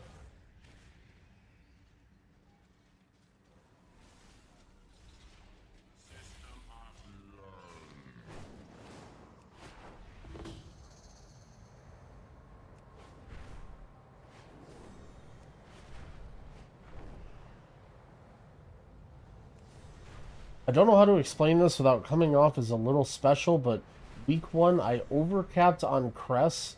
I don't know how to explain this without coming off as a little special, but week 1 I overcapped on crests.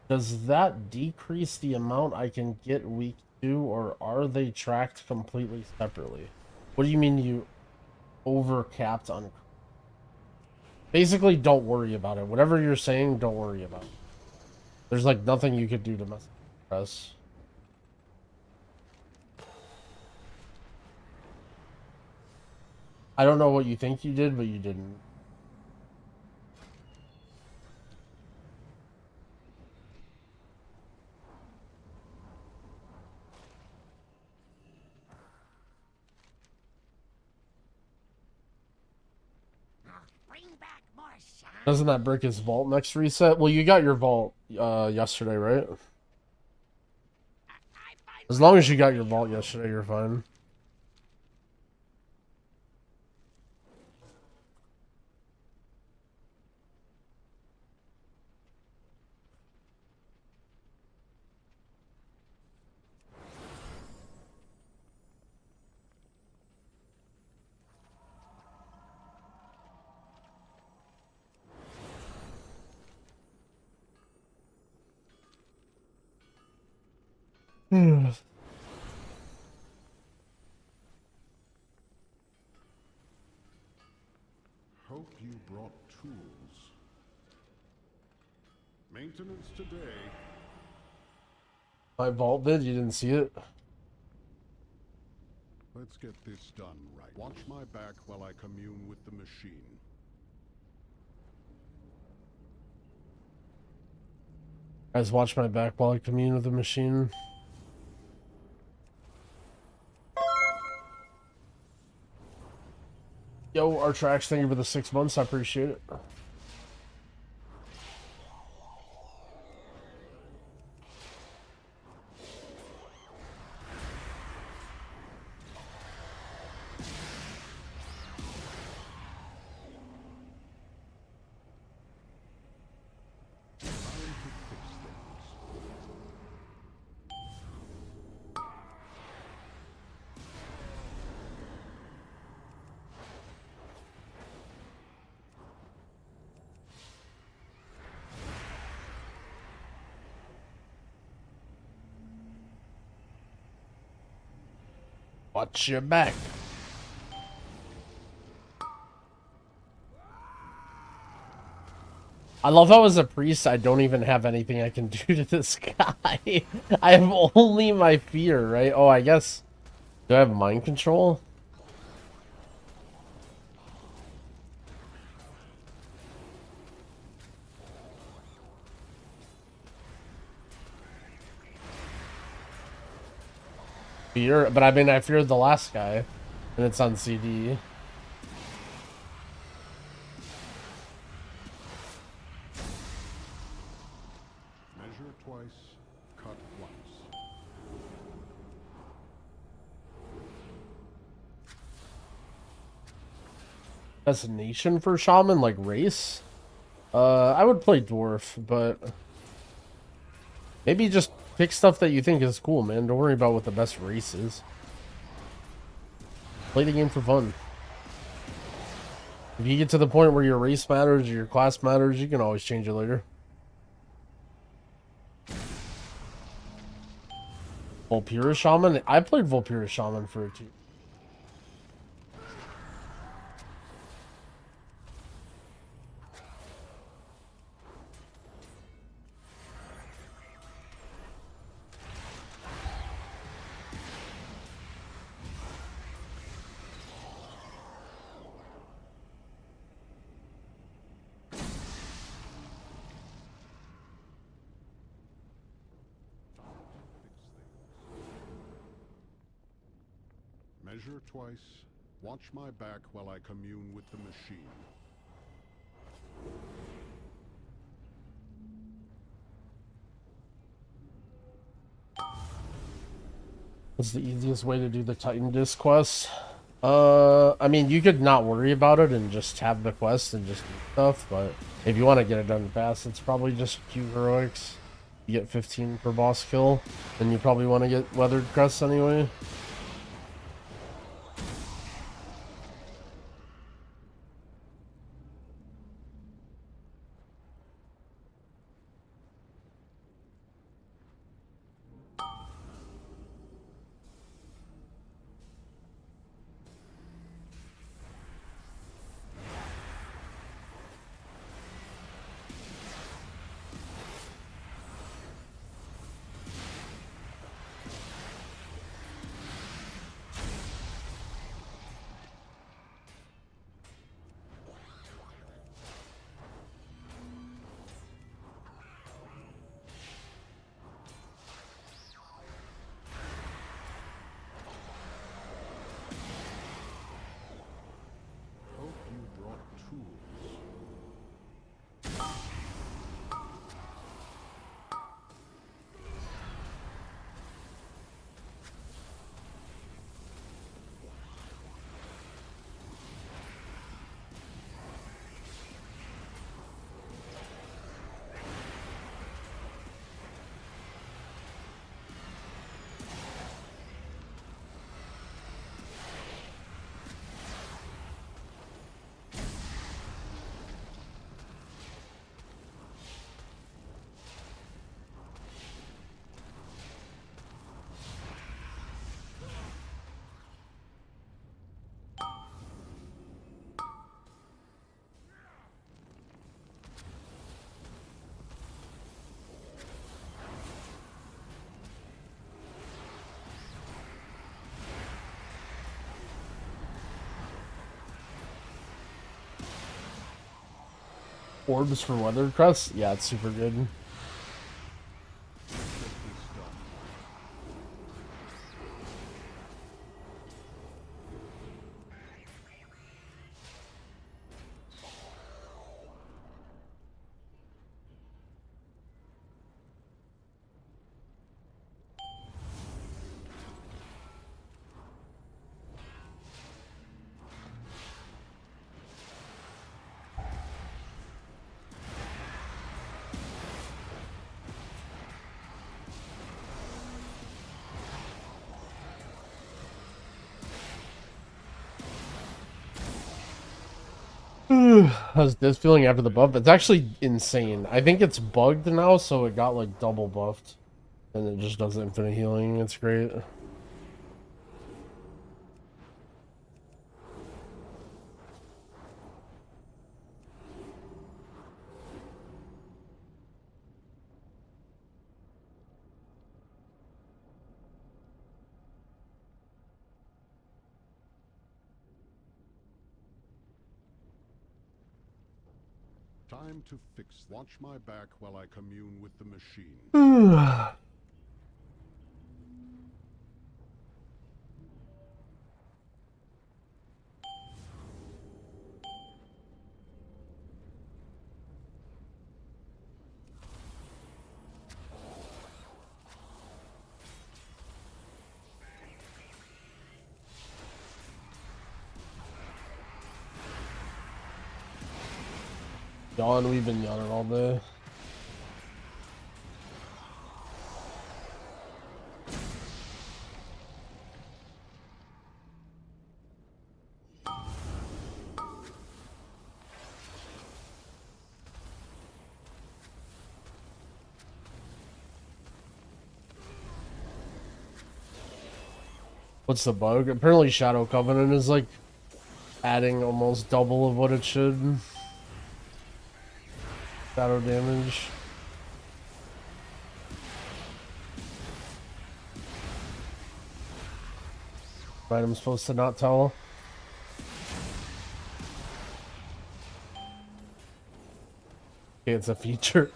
Does that decrease the amount I can get week 2, or are they tracked completely separately? What do you mean you overcapped on? Basically, don't worry about it. Whatever you're saying, don't worry about it. There's like nothing you could do to mess with crests. I don't know what you think you did, but you didn't. Doesn't that break his vault next reset? Well, you got your vault yesterday, right? As long as you got your vault yesterday, you're fine. Hope you brought tools. Maintenance today. My vault did, you didn't see it? Let's get this done right. Watch my back while I commune with the machine. Guys, watch my back while I commune with the machine. Yo, Artrax, thank you for the 6 months. I appreciate it. Watch your back. I love how as a priest I don't even have anything I can do to this guy. I have only my fear, right? Oh, I guess. Do I have mind control? Fear, but I mean, I feared the last guy, and it's on CD. Measure twice, cut once. Destination for shaman, like race? I would play dwarf, but maybe just pick stuff that you think is cool, man. Don't worry about what the best race is. Play the game for fun. If you get to the point where your race matters or your class matters, you can always change it later. Volpira Shaman? I played Volpira Shaman for it too. Measure twice. Watch my back while I commune with the machine. What's the easiest way to do the Titan Disc quest? I mean, you could not worry about it and just have the quest and just do stuff, but if you want to get it done fast, it's probably just Q heroics. You get 15 per boss kill, and you probably want to get Weathered Crest anyway. Orbs for weather crest? Yeah, it's super good. How's this feeling after the buff? It's actually insane. I think it's bugged now, so it got like double buffed. And it just does infinite healing. It's great. Time to fix. Watch my back while I commune with the machine. Yawn, we've been yawning all day. What's the bug? Apparently Shadow Covenant is like adding almost double of what it should. Shadow damage. Right, I'm supposed to not tell. Okay, it's a feature.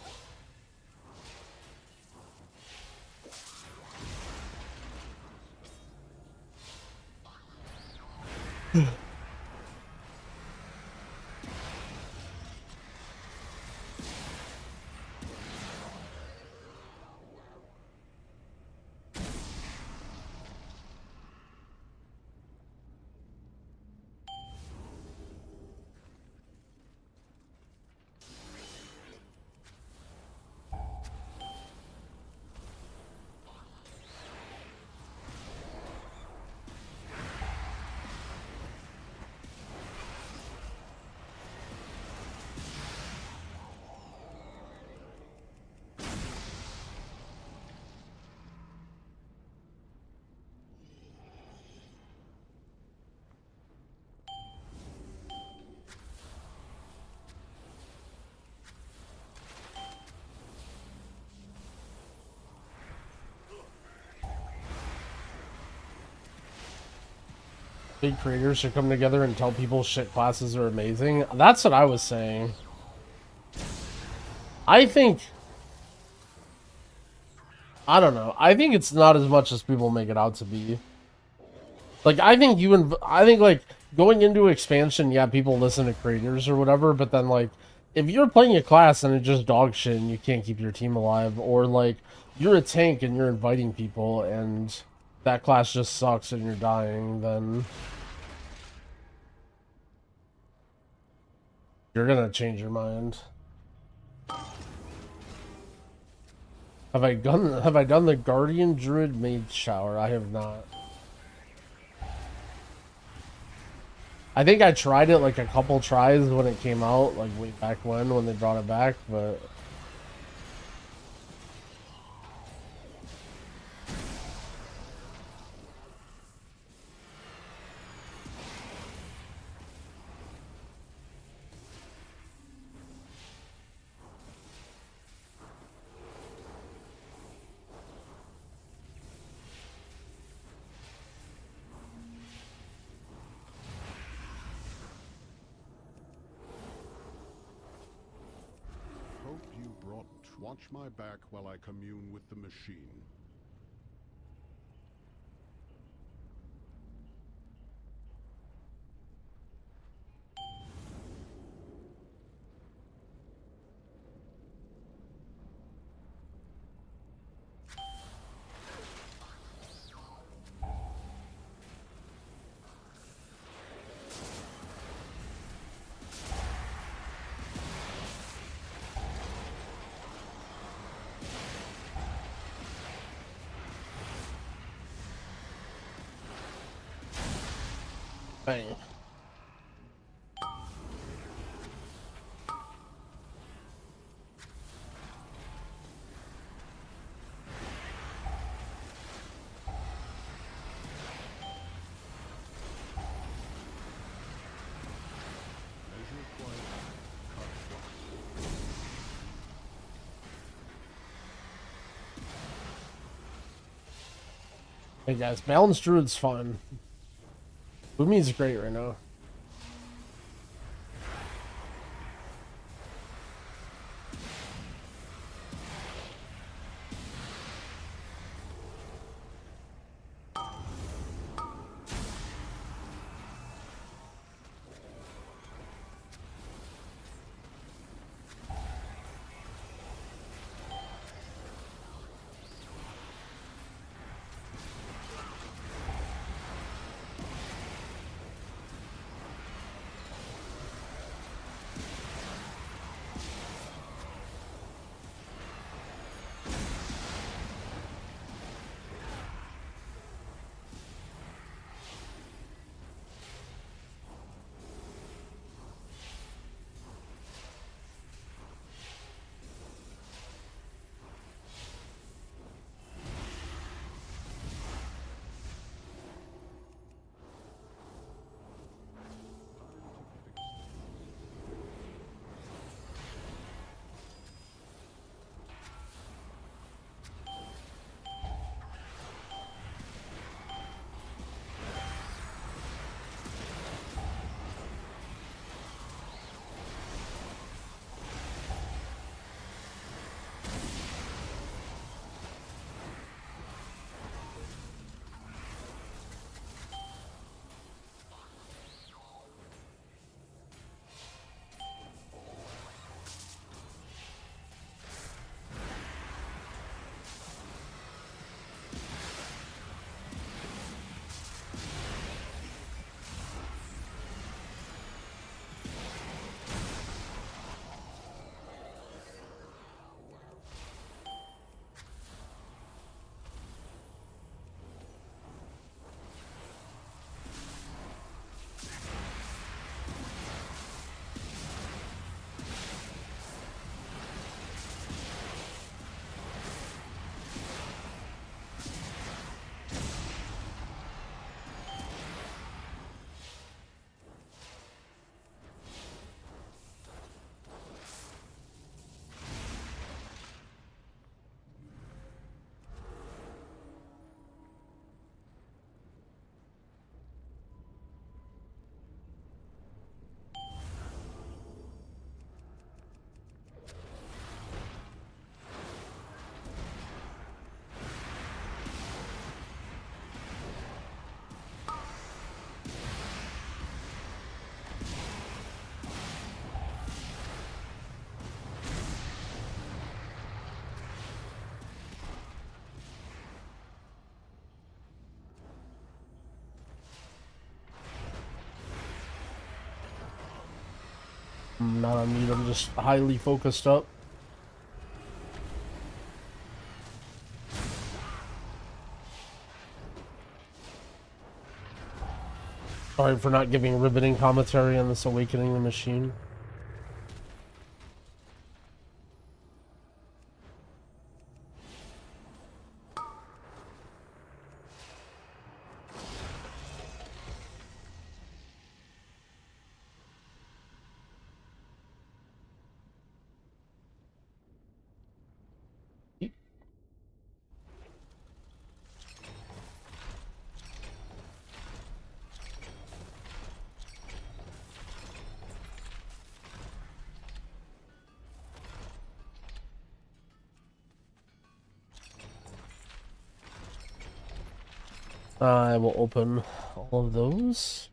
Big creators should come together and tell people shit classes are amazing. That's what I was saying. I think... I don't know. I think it's not as much as people make it out to be. Like, I think like, going into expansion, yeah, people listen to creators or whatever, but then, like, if you're playing a class and it's just dog shit and you can't keep your team alive, or, like, you're a tank and you're inviting people and that class just sucks and you're dying, then you're gonna change your mind. Have I done the Guardian Druid Mage Shower? I have not. I think I tried it like a couple tries when it came out, like way back when they brought it back, but Not watch my back while I commune with the machine. Bang. Hey guys, Balanced Druid's fun. Boomy's great right now. I'm not on mute, I'm just highly focused up. Sorry for not giving riveting commentary on this Awakening the Machine. I will open all of those.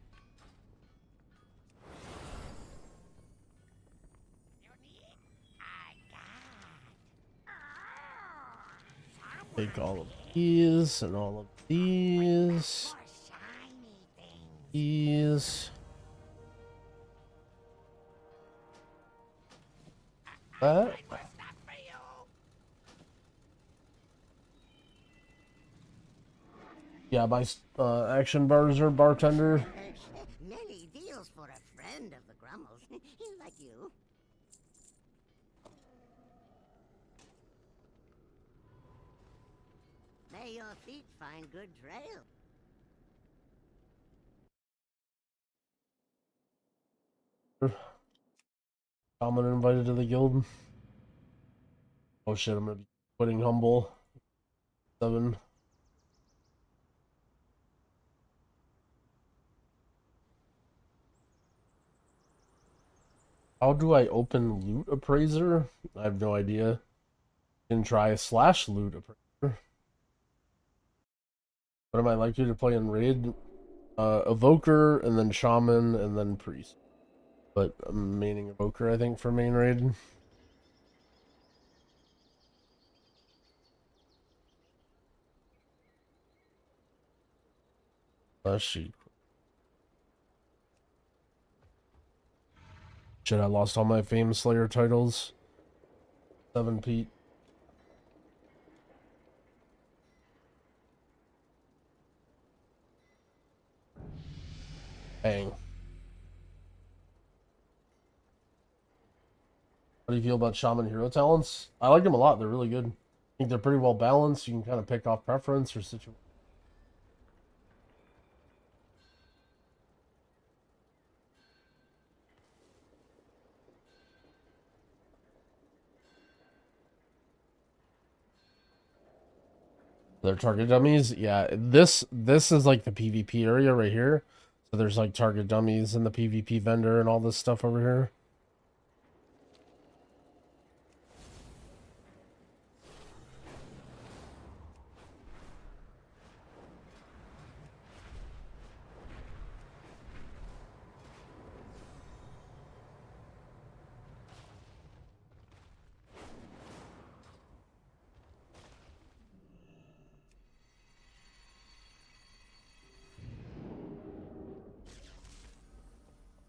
Take all of these and all of these. These. That. Yeah, my action bars are bartender. Many deals for a friend of the Grummles, like you. May your feet find good trail. Shaman invited to the guild. Oh shit, I'm gonna be putting humble. 7. How do I open loot appraiser? I have no idea. You can try / loot appraiser. What am I likely to play in raid? Evoker, and then shaman, and then priest. But I'm maining evoker, I think, for main raid. Sheet. Shit, I lost all my Fame Slayer titles. 7 Pete. Bang. How do you feel about shaman hero talents? I like them a lot. They're really good. I think they're pretty well balanced. You can kind of pick off preference or situation. They're target dummies. Yeah, this is like the PvP area right here. So there's like target dummies and the PvP vendor and all this stuff over here.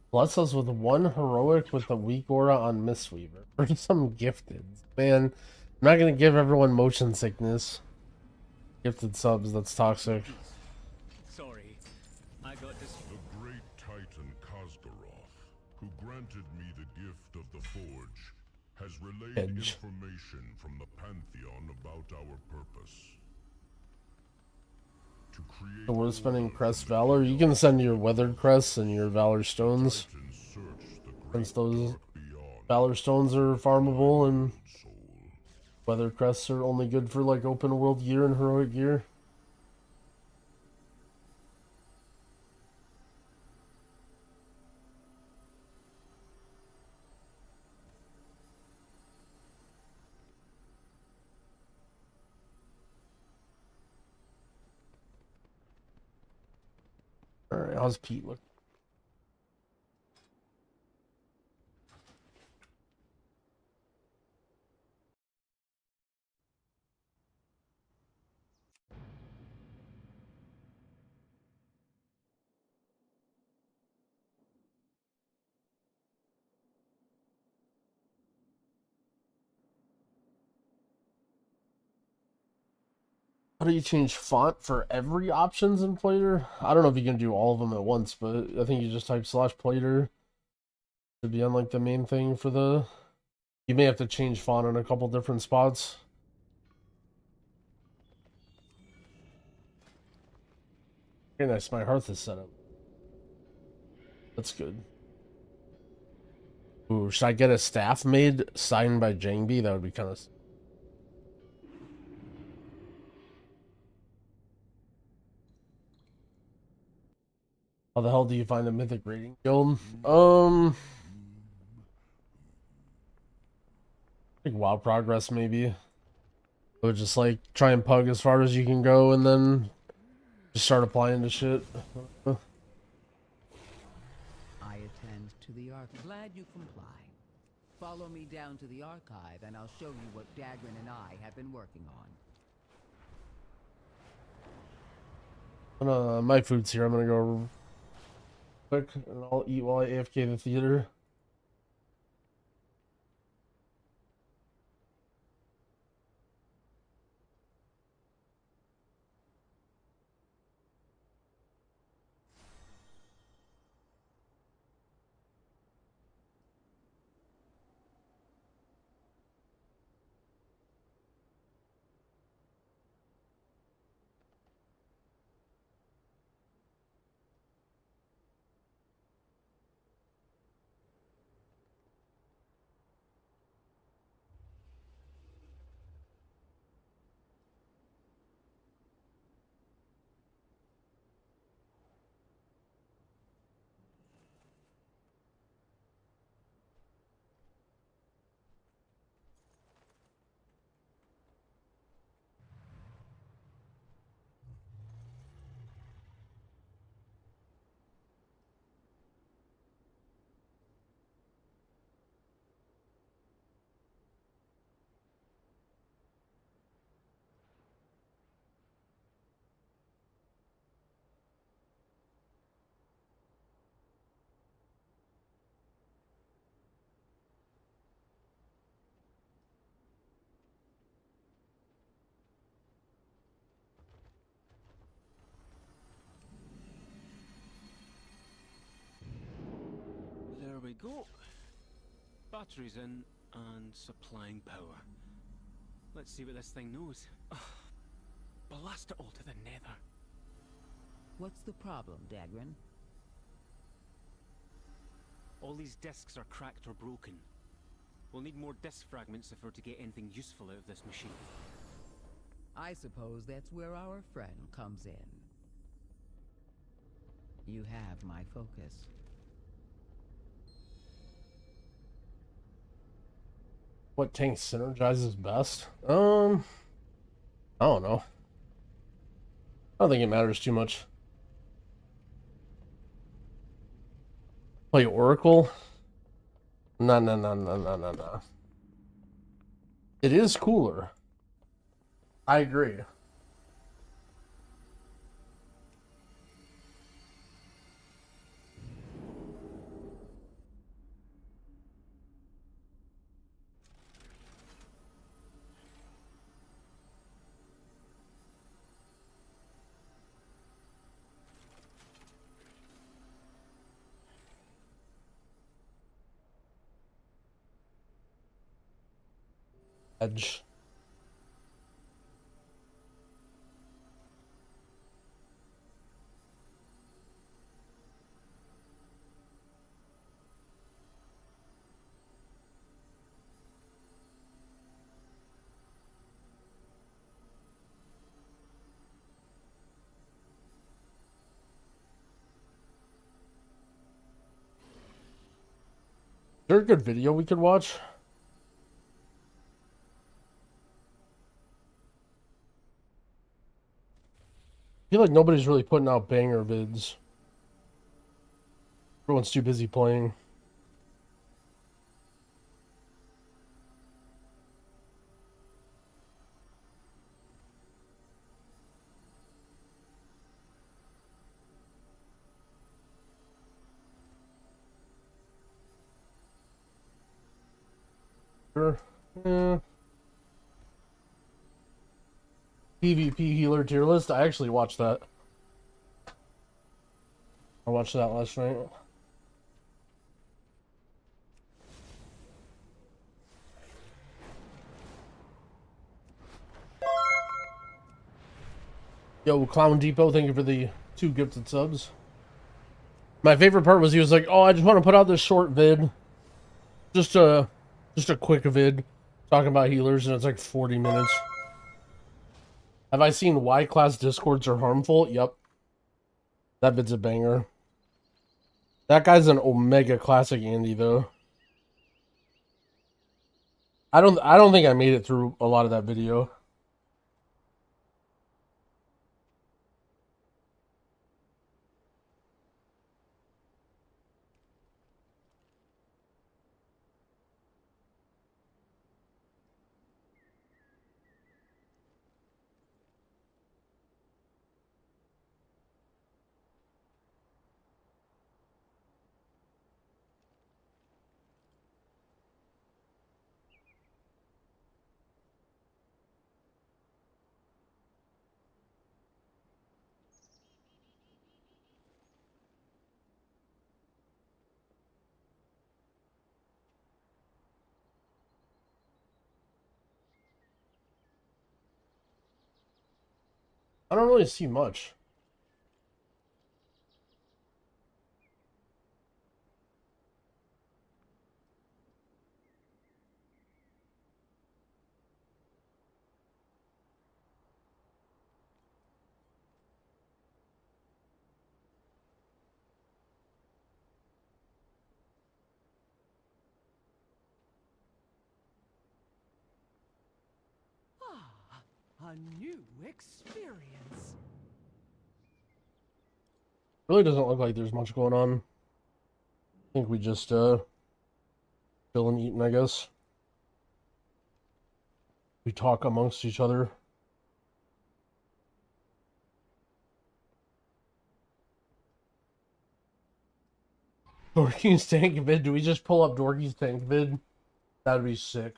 Bless us with 1 heroic with a weak aura on Mistweaver. For some gifted. Man, I'm not going to give everyone motion sickness. Gifted subs, that's toxic. Sorry, I got this. The great titan Kazgaroth, who granted me the gift of the Forge, has relayed information from the Pantheon about our purpose. To create So we're spending crest valor. You can send your weathered crests and your valor stones. Since those valor stones are farmable and weather crests are only good for like open world gear and heroic gear. Alright, how's Pete look? How do you change font for every options in Plater? I don't know if you can do all of them at once, but I think you just type /Plater. Should be on like the main thing for the... You may have to change font in a couple different spots. Very nice, my hearth is set up. That's good. Ooh, should I get a staff made signed by Jangbi? That would be kind of... How the hell do you find a mythic raiding guild? I think WoW Progress maybe. Or just like try and pug as far as you can go and then Just start applying the shit. I attend to the archive. Glad you comply. Follow me down to the archive and I'll show you what Dagrin and I have been working on. My food's here. I'm gonna go quick and I'll eat while I AFK the theater. There we go. Batteries in and supplying power. Let's see what this thing knows. Blast it all to the nether. What's the problem, Dagrin? All these discs are cracked or broken. We'll need more disc fragments if we're to get anything useful out of this machine. I suppose that's where our friend comes in. You have my focus. What tank synergizes best? I don't know. I don't think it matters too much. Play Oracle? No. It is cooler. I agree. Edge. Is there a good video we could watch? I feel like nobody's really putting out banger vids. Everyone's too busy playing. Sure. Yeah. PvP healer tier list. I actually watched that. I watched that last night. Yo, Clown Depot, thank you for the 2 gifted subs. My favorite part was he was like, "Oh, I just want to put out this short vid, just a quick vid, talking about healers," and it's like 40 minutes. Have I seen why class discords are harmful? Yep. That vid's a banger. That guy's an Omega classic Andy though. I don't think I made it through a lot of that video. I don't really see much. A new experience. Really doesn't look like there's much going on. I think we just chilling, eating, I guess. We talk amongst each other. Dorky's tank vid. Do we just pull up Dorky's tank vid? That'd be sick.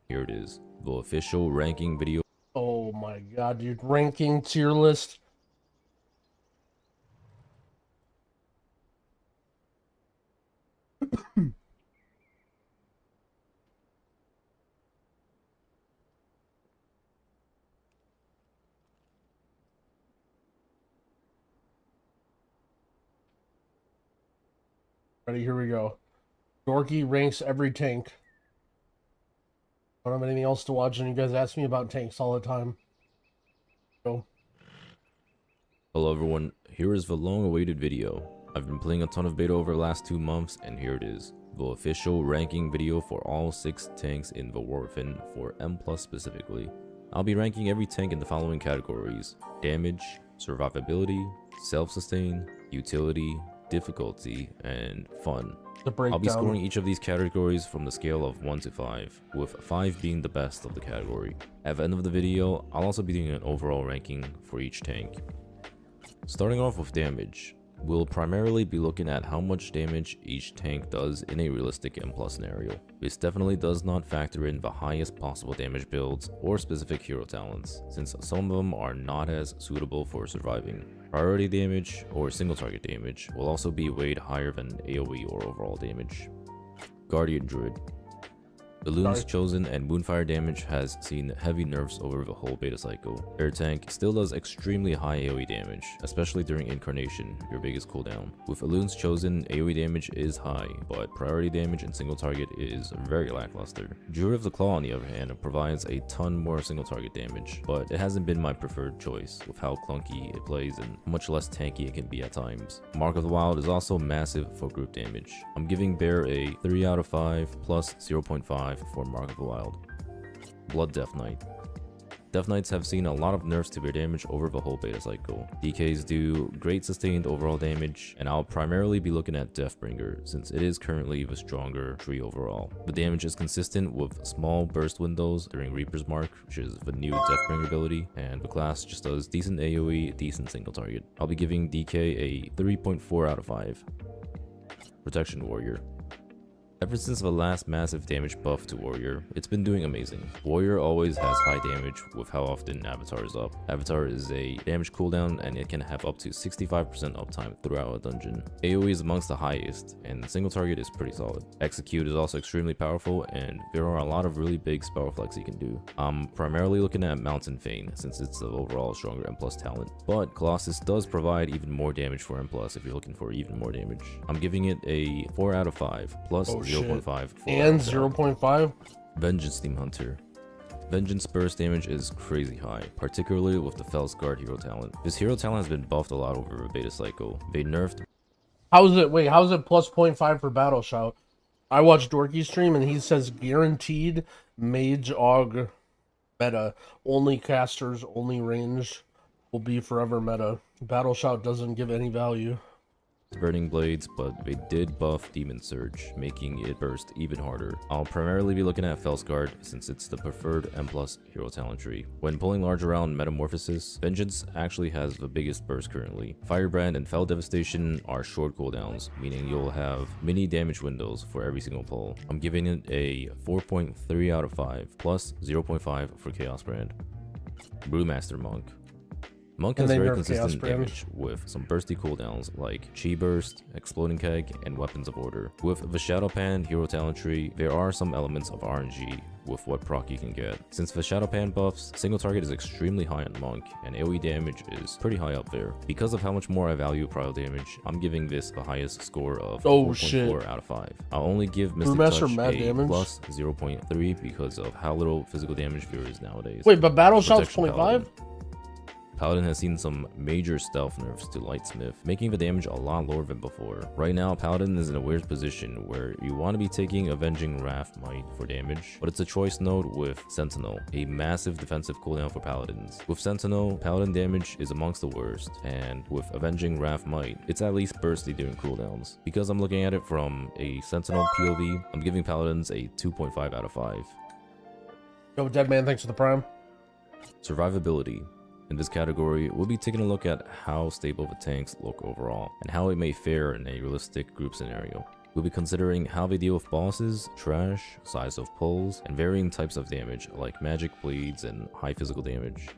Here it is, the official ranking video. Oh my god, dude. Ranking tier list. Ready, here we go. Dorky ranks every tank. I don't have anything else to watch, and you guys ask me about tanks all the time. Go. Hello everyone, here is the long-awaited video. I've been playing a ton of beta over the last 2 months, and here it is. The official ranking video for all 6 tanks in the Warfin for M+ specifically. I'll be ranking every tank in the following categories: damage, survivability, self-sustain, utility, difficulty, and fun. I'll be scoring each of these categories from the scale of 1 to 5, with 5 being the best of the category. At the end of the video, I'll also be doing an overall ranking for each tank. Starting off with damage, we'll primarily be looking at how much damage each tank does in a realistic M+ scenario. This definitely does not factor in the highest possible damage builds or specific hero talents, since some of them are not as suitable for surviving. Priority damage or single target damage will also be weighed higher than AoE or overall damage. Guardian Druid. Balloon's Chosen and Moonfire damage has seen heavy nerfs over the whole beta cycle. Air Tank still does extremely high AoE damage, especially during Incarnation, your biggest cooldown. With Balloon's Chosen, AoE damage is high, but priority damage and single target is very lackluster. Druid of the Claw, on the other hand, provides a ton more single target damage, but it hasn't been my preferred choice with how clunky it plays and much less tanky it can be at times. Mark of the Wild is also massive for group damage. I'm giving Bear a 3 out of 5 plus 0.5 for Mark of the Wild. Blood Death Knight. Death Knights have seen a lot of nerfs to their damage over the whole beta cycle. DKs do great sustained overall damage, and I'll primarily be looking at Deathbringer since it is currently the stronger tree overall. The damage is consistent with small burst windows during Reaper's Mark, which is the new Deathbringer ability, and the class just does decent AoE, decent single target. I'll be giving DK a 3.4 out of 5. Protection Warrior. Ever since the last massive damage buff to Warrior, it's been doing amazing. Warrior always has high damage with how often Avatar is up. Avatar is a damage cooldown and it can have up to 65% uptime throughout a dungeon. AoE is amongst the highest, and single target is pretty solid. Execute is also extremely powerful, and there are a lot of really big spell flex you can do. I'm primarily looking at Mountain Fane since it's the overall stronger M+ talent, but Colossus does provide even more damage for M+ if you're looking for even more damage. I'm giving it a 4 out of 5 plus 0.5 and 0.5. Vengeance Theme Hunter. Vengeance burst damage is crazy high, particularly with the Felsguard hero talent. This hero talent has been buffed a lot over the beta cycle. They nerfed. How's it plus 0.5 for Battle Shout? I watched Dorky's stream and he says guaranteed mage aug meta. Only casters, only range will be forever meta. Battle Shout doesn't give any value. Burning Blades, but they did buff Demon Surge, making it burst even harder. I'll primarily be looking at Felsguard since it's the preferred M+ hero talent tree. When pulling large around Metamorphosis, Vengeance actually has the biggest burst currently. Firebrand and Fell Devastation are short cooldowns, meaning you'll have mini damage windows for every single pull. I'm giving it a 4.3 out of 5 plus 0.5 for Chaos Brand. Brewmaster Monk. Monk has very consistent damage with some bursty cooldowns like Chi Burst, Exploding Keg, and Weapons of Order. With the Shadow Pan hero talent tree, there are some elements of RNG with what proc you can get. Since the Shadow Pan buffs, single target is extremely high on Monk, and AoE damage is pretty high up there. Because of how much more I value prio damage, I'm giving this the highest score of 4.4 out of 5. I'll only give Mystic Touch a plus 0.3 because of how little physical damage there is nowadays. Wait, but Battle Shot's 0.5? Paladin has seen some major stealth nerfs to Lightsmith, making the damage a lot lower than before. Right now, Paladin is in a weird position where you want to be taking Avenging Wrath Might for damage, but it's a choice node with Sentinel, a massive defensive cooldown for Paladins. With Sentinel, Paladin damage is amongst the worst, and with Avenging Wrath Might, it's at least bursty during cooldowns. Because I'm looking at it from a Sentinel POV, I'm giving Paladins a 2.5 out of 5. Yo, Deadman, thanks for the prime. Survivability. In this category, we'll be taking a look at how stable the tanks look overall, and how it may fare in a realistic group scenario. We'll be considering how they deal with bosses, trash, size of pulls, and varying types of damage like magic bleeds and high physical damage.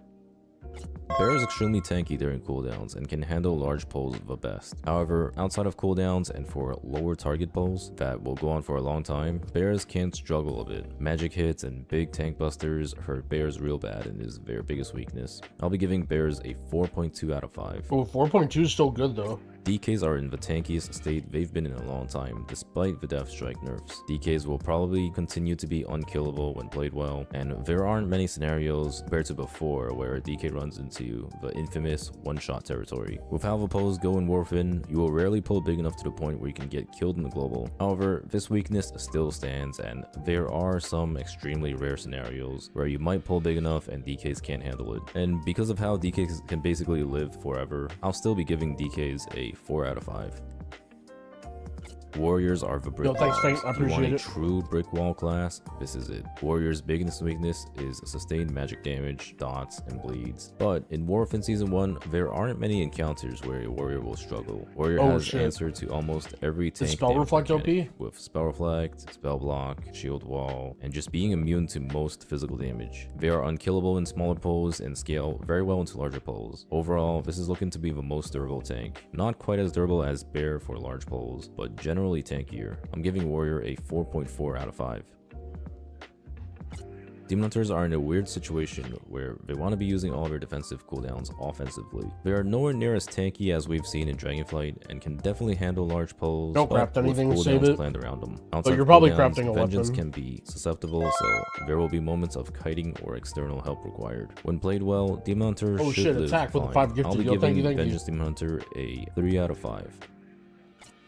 Bear is extremely tanky during cooldowns and can handle large pulls the best. However, outside of cooldowns and for lower target pulls that will go on for a long time, bears can struggle a bit. Magic hits and big tank busters hurt bears real bad and is their biggest weakness. I'll be giving bears a 4.2 out of 5. Oh, 4.2 is still good though. DKs are in the tankiest state they've been in a long time, despite the Death Strike nerfs. DKs will probably continue to be unkillable when played well, and there aren't many scenarios compared to before where a DK runs into the infamous one-shot territory. With how the pulls go in Warfin, you will rarely pull big enough to the point where you can get killed in the global. However, this weakness still stands, and there are some extremely rare scenarios where you might pull big enough and DKs can't handle it. And because of how DKs can basically live forever, I'll still be giving DKs a 4 out of 5. Warriors are the brick walls. If you want a true brick wall class, this is it. Warriors' biggest weakness is sustained magic damage, dots, and bleeds. But in Warfin Season 1, there aren't many encounters where a warrior will struggle. Warrior has answer to almost every tank Spell Reflect OP? with Spell Reflect, Spell Block, Shield Wall, and just being immune to most physical damage. They are unkillable in smaller pulls and scale very well into larger pulls. Overall, this is looking to be the most durable tank. Not quite as durable as Bear for large pulls, but generally tankier. I'm giving Warrior a 4.4 out of 5. Demon Hunters are in a weird situation where they want to be using all their defensive cooldowns offensively. They are nowhere near as tanky as we've seen in Dragonflight and can definitely handle large pulls. Don't craft anything, save it. Planned around them. But you're probably crafting a Vengeance weapon. can be susceptible, so there will be moments of kiting or external help required. When played well, Demon Hunter should live attack with the fine. 5 gifted. I'll be Yo, giving thank you. Vengeance Demon Hunter a 3 out of 5.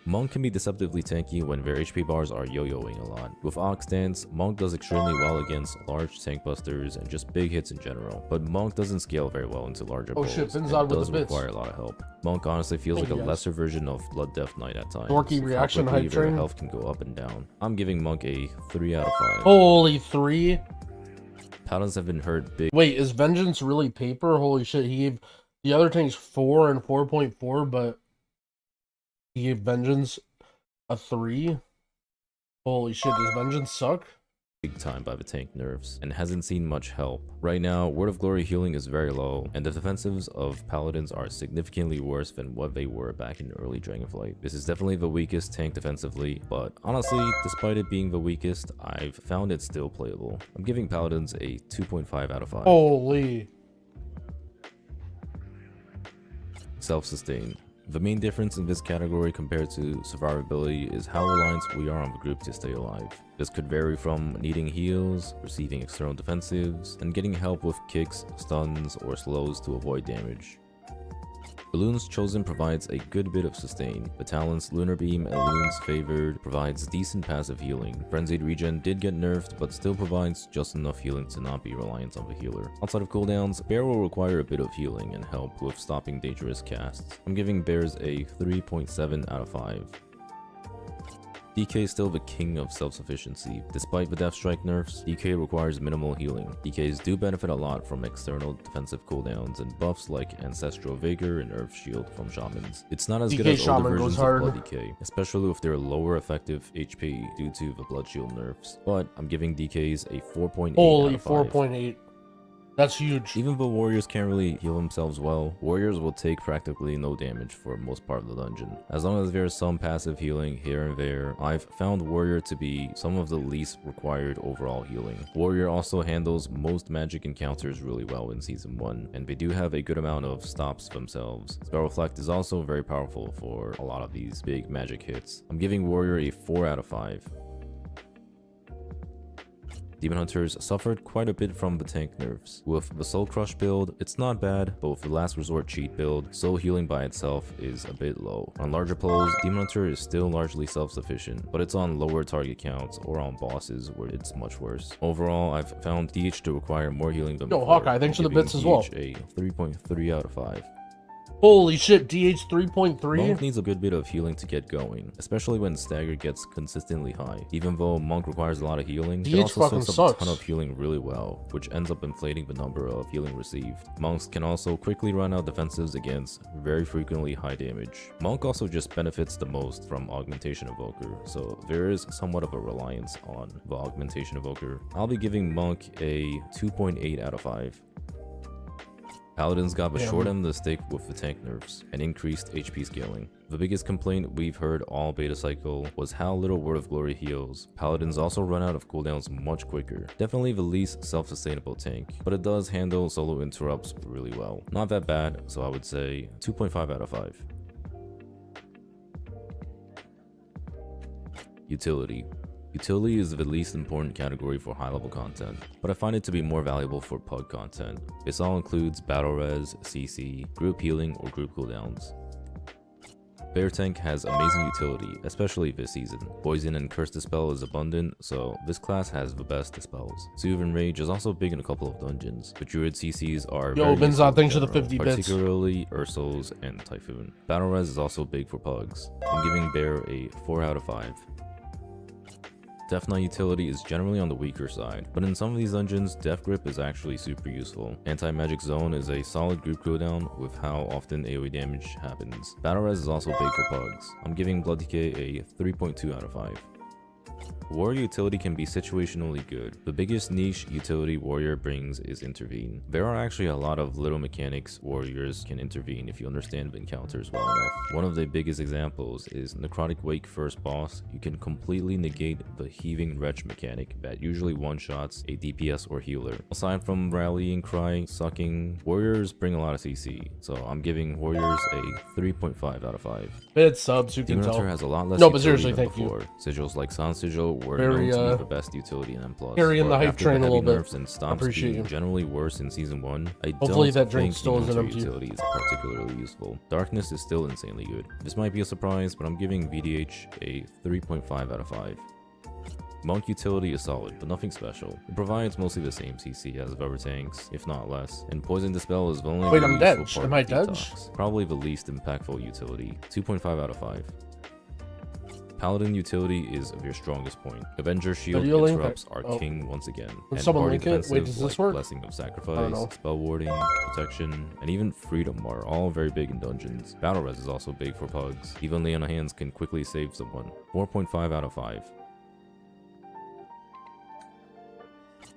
Monk can be deceptively tanky when their HP bars are yo-yoing a lot. With Ox Stance, Monk does extremely well against large tank busters and just big hits in general, but Monk doesn't scale very well into larger pulls and does require a lot of help. Monk honestly feels like a lesser version of Blood Death Knight at times. Dorky reaction hype their train. health can go up and down. I'm giving Monk a 3 out of 5. Holy 3? Paladins have been hurt big. Wait, is Vengeance really paper? Holy shit, he gave the other tanks 4 and 4.4, but he gave Vengeance a 3? Holy shit, does Vengeance suck? Big time by the tank nerfs and hasn't seen much help. Right now, Word of Glory healing is very low, and the defensives of Paladins are significantly worse than what they were back in early Dragonflight. This is definitely the weakest tank defensively, but honestly, despite it being the weakest, I've found it still playable. I'm giving Paladins a 2.5 out of 5. Holy. Self-sustained. The main difference in this category compared to survivability is how reliant we are on the group to stay alive. This could vary from needing heals, receiving external defensives, and getting help with kicks, stuns, or slows to avoid damage. Balloons Chosen provides a good bit of sustain. The talents Lunar Beam and Loons Favored provides decent passive healing. Frenzied Regen did get nerfed, but still provides just enough healing to not be reliant on the healer. Outside of cooldowns, Bear will require a bit of healing and help with stopping dangerous casts. I'm giving Bears a 3.7 out of 5. DK is still the king of self-sufficiency. Despite the Death Strike nerfs, DK requires minimal healing. DKs do benefit a lot from external defensive cooldowns and buffs like Ancestral Vigor and Earth Shield from Shamans. It's not as good as older versions of Blood DK, especially with their lower effective HP due to the Blood Shield nerfs, but I'm giving DKs a 4.8 out of 5. Holy 4.8. That's huge. Even though warriors can't really heal themselves well, warriors will take practically no damage for most part of the dungeon. As long as there's some passive healing here and there, I've found warrior to be some of the least required overall healing. Warrior also handles most magic encounters really well in Season 1, and they do have a good amount of stops themselves. Spell Reflect is also very powerful for a lot of these big magic hits. I'm giving warrior a 4 out of 5. Demon Hunters suffered quite a bit from the tank nerfs. With the Soul Crush build, it's not bad, but with the Last Resort cheat build, soul healing by itself is a bit low. On larger pulls, Demon Hunter is still largely self-sufficient, but it's on lower target counts or on bosses where it's much worse. Overall, I've found DH to require more healing than before. Hawkeye, thanks for the bits as well. A 3.3 out of 5. Holy shit, DH 3.3? Monk needs a good bit of healing to get going, especially when stagger gets consistently high. Even though Monk requires a lot of healing, it also soaks up a ton of healing really well, which ends up inflating the number of healing received. Monks can also quickly run out defensives against very frequently high damage. Monk also just benefits the most from Augmentation Evoker, so there is somewhat of a reliance on the Augmentation Evoker. I'll be giving Monk a 2.8 out of 5. Paladins got the short end of the stick with the tank nerfs and increased HP scaling. The biggest complaint we've heard all beta cycle was how little Word of Glory heals. Paladins also run out of cooldowns much quicker. Definitely the least self-sustainable tank, but it does handle solo interrupts really well. Not that bad, so I would say 2.5 out of 5. Utility. Utility is the least important category for high-level content, but I find it to be more valuable for pug content. This all includes battle res, CC, group healing, or group cooldowns. Bear Tank has amazing utility, especially this season. Poison and Curse Dispel is abundant, so this class has the best dispels. Soothe and Rage is also big in a couple of dungeons. The Druid CCs are very Benzon, thanks for the general, 50 bits. particularly Ursos and Typhoon. Battle res is also big for pugs. I'm giving Bear a 4 out of 5. Death Knight utility is generally on the weaker side, but in some of these dungeons, Death Grip is actually super useful. Anti-Magic Zone is a solid group cooldown with how often AoE damage happens. Battle Res is also big for pugs. I'm giving Blood Decay a 3.2 out of 5. Warrior utility can be situationally good. The biggest niche utility warrior brings is intervene. There are actually a lot of little mechanics warriors can intervene if you understand the encounters well enough. One of the biggest examples is Necrotic Wake first boss. You can completely negate the Heaving Wretch mechanic that usually one-shots a DPS or healer. Aside from Rallying Cry, Sucking, warriors bring a lot of CC, so I'm giving warriors a 3.5 out of 5. Bit subs, you can Demon tell. Hunter has a lot less No, but seriously, thank before. you. Sigils like Sun Sigil were Very, known to be the best utility in M+. carrying the hype After train a heavy little bit. nerfs and stops Appreciate being you. generally worse in Season 1, I Hopefully don't that drink think still Demon isn't Hunter empty. utility is particularly useful. Darkness is still insanely good. This might be a surprise, but I'm giving VDH a 3.5 out of 5. Monk utility is solid, but nothing special. It provides mostly the same CC as the other tanks, if not less, and Poison Dispel is the only Wait, really I'm dead. useful part Am I of dead? Detox. Probably the least impactful utility, 2.5 out of 5. Paladin utility is your strongest point. Avenger Shield Video link? interrupts are Oh. king once again. Would and someone party link it? Wait, defensives does this like work? Blessing of I don't Sacrifice, know. Spell Warding, Protection, and even Freedom are all very big in dungeons. Battle Res is also big for pugs. Even Lay on Hands can quickly save someone. 4.5 out of 5.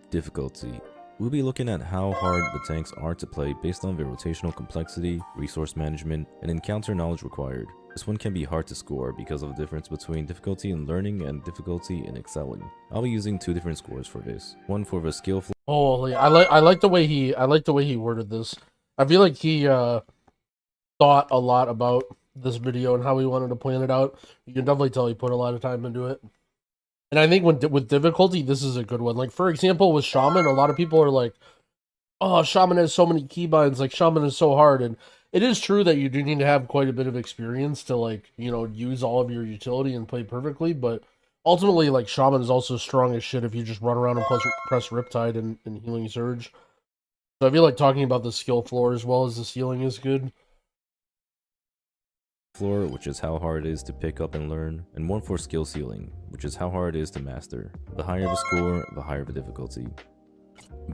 Difficulty. We'll be looking at how hard the tanks are to play based on their rotational complexity, resource management, and encounter knowledge required. This one can be hard to score because of the difference between difficulty in learning and difficulty in excelling. I'll be using 2 different scores for this. One for the skill floor. Holy, I like the way he worded this. I feel like he thought a lot about this video and how he wanted to plan it out. You can definitely tell he put a lot of time into it. And I think with difficulty, this is a good one. Like, for example, with Shaman, a lot of people are like, oh, Shaman has so many keybinds, like, Shaman is so hard. And it is true that you do need to have quite a bit of experience to, like, you know, use all of your utility and play perfectly. But ultimately, like, Shaman is also strong as shit if you just run around and press Riptide and Healing Surge. So I feel like talking about the skill floor as well as the ceiling is good. Floor, which is how hard it is to pick up and learn, and one for skill ceiling, which is how hard it is to master. The higher the score, the higher the difficulty.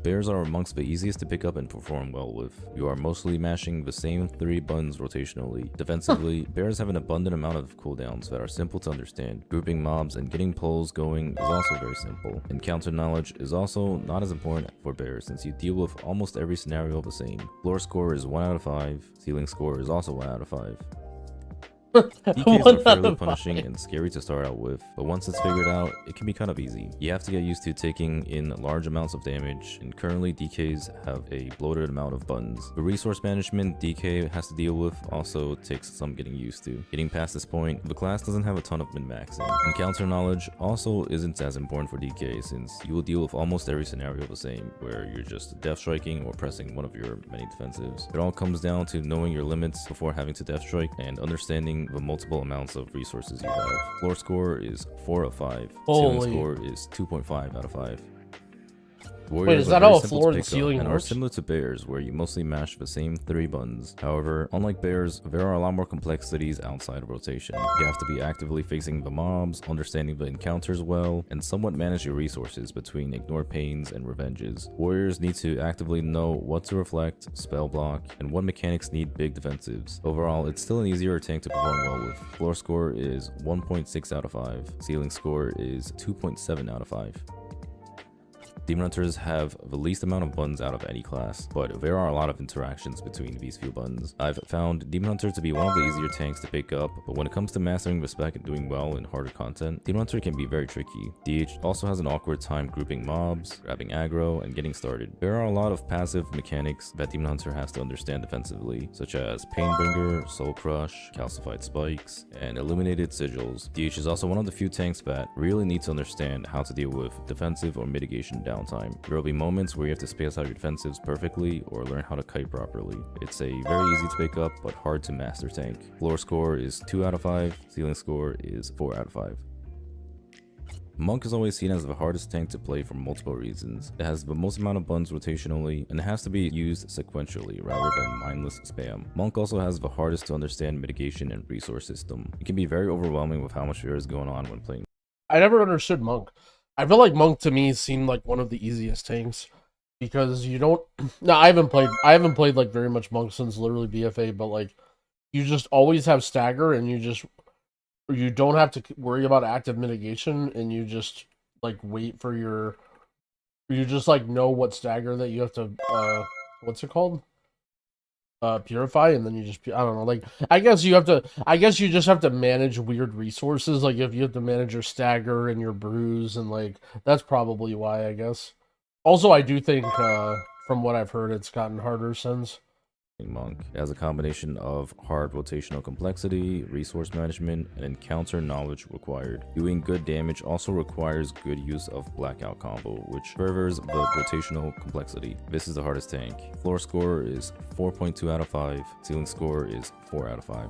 Bears are amongst the easiest to pick up and perform well with. You are mostly mashing the same 3 buttons rotationally. Defensively, bears have an abundant amount of cooldowns that are simple to understand. Grouping mobs and getting pulls going is also very simple. And counter knowledge is also not as important for bears since you deal with almost every scenario the same. Floor score is 1 out of 5. Ceiling score is also 1 out of 5. DKs are fairly punishing and scary to start out with, but once it's figured out, it can be kind of easy. You have to get used to taking in large amounts of damage, and currently DKs have a bloated amount of buttons. The resource management DK has to deal with also takes some getting used to. Getting past this point, the class doesn't have a ton of min-maxing. And counter knowledge also isn't as important for DK since you will deal with almost every scenario the same, where you're just death striking or pressing one of your many defensives. It all comes down to knowing your limits before having to death strike and understanding the multiple amounts of resources you have. Floor score is 4 out of 5. Ceiling score is 2.5 out of 5. Warriors Wait, is that how a floor and and ceiling are works? similar to bears, where you mostly mash the same 3 buttons. However, unlike bears, there are a lot more complexities outside of rotation. You have to be actively facing the mobs, understanding the encounters well, and somewhat manage your resources between ignore pains and revenges. Warriors need to actively know what to reflect, spell block, and what mechanics need big defensives. Overall, it's still an easier tank to perform well with. Floor score is 1.6 out of 5. Ceiling score is 2.7 out of 5. Demon Hunters have the least amount of buttons out of any class, but there are a lot of interactions between these few buttons. I've found Demon Hunter to be one of the easier tanks to pick up, but when it comes to mastering the spec and doing well in harder content, Demon Hunter can be very tricky. DH also has an awkward time grouping mobs, grabbing aggro, and getting started. There are a lot of passive mechanics that Demon Hunter has to understand defensively, such as Painbringer, Soul Crush, Calcified Spikes, and Illuminated Sigils. DH is also one of the few tanks that really need to understand how to deal with defensive or mitigation downtime. There will be moments where you have to space out your defensives perfectly or learn how to kite properly. It's a very easy to pick up but hard to master tank. Floor score is 2 out of 5, ceiling score is 4 out of 5. Monk is always seen as the hardest tank to play for multiple reasons. It has the most amount of buttons rotationally, and it has to be used sequentially rather than mindless spam. Monk also has the hardest to understand mitigation and resource system. It can be very overwhelming with how much there is going on when playing. I never understood Monk. I feel like Monk to me seemed like one of the easiest tanks because you don't. No, I haven't played like very much Monk since literally BFA, but like you just always have stagger and you don't have to worry about active mitigation and you just like wait for you just like know what stagger that you have to what's it called? Purify, and then you just, I don't know, like I guess you just have to manage weird resources, like if you have to manage your stagger and your bruise, and like that's probably why, I guess. Also, I do think from what I've heard it's gotten harder since. Monk. It has a combination of hard rotational complexity, resource management, and encounter knowledge required. Doing good damage also requires good use of blackout combo, which furthers the rotational complexity. This is the hardest tank. Floor score is 4.2 out of 5. Ceiling score is 4 out of 5.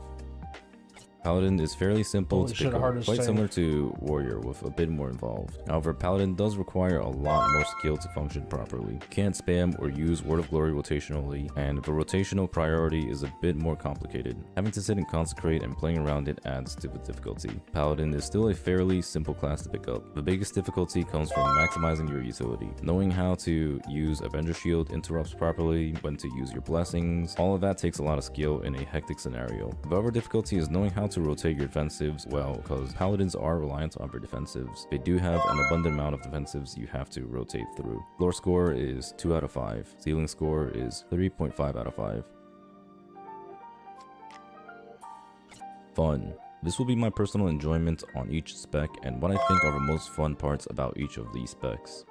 Paladin is fairly simple to pick up, quite similar to Warrior with a bit more involved. However, Paladin does require a lot more skill to function properly. You can't spam or use Word of Glory rotationally, and the rotational priority is a bit more complicated. Having to sit and consecrate and playing around it adds to the difficulty. Paladin is still a fairly simple class to pick up. The biggest difficulty comes from maximizing your utility. Knowing how to use Avenger Shield interrupts properly, when to use your blessings, all of that takes a lot of skill in a hectic scenario. The other difficulty is knowing how to rotate your defensives well, because paladins are reliant on their defensives. They do have an abundant amount of defensives you have to rotate through. Floor score is 2 out of 5. Ceiling score is 3.5 out of 5. Fun. This will be my personal enjoyment on each spec and what I think are the most fun parts about each of these specs.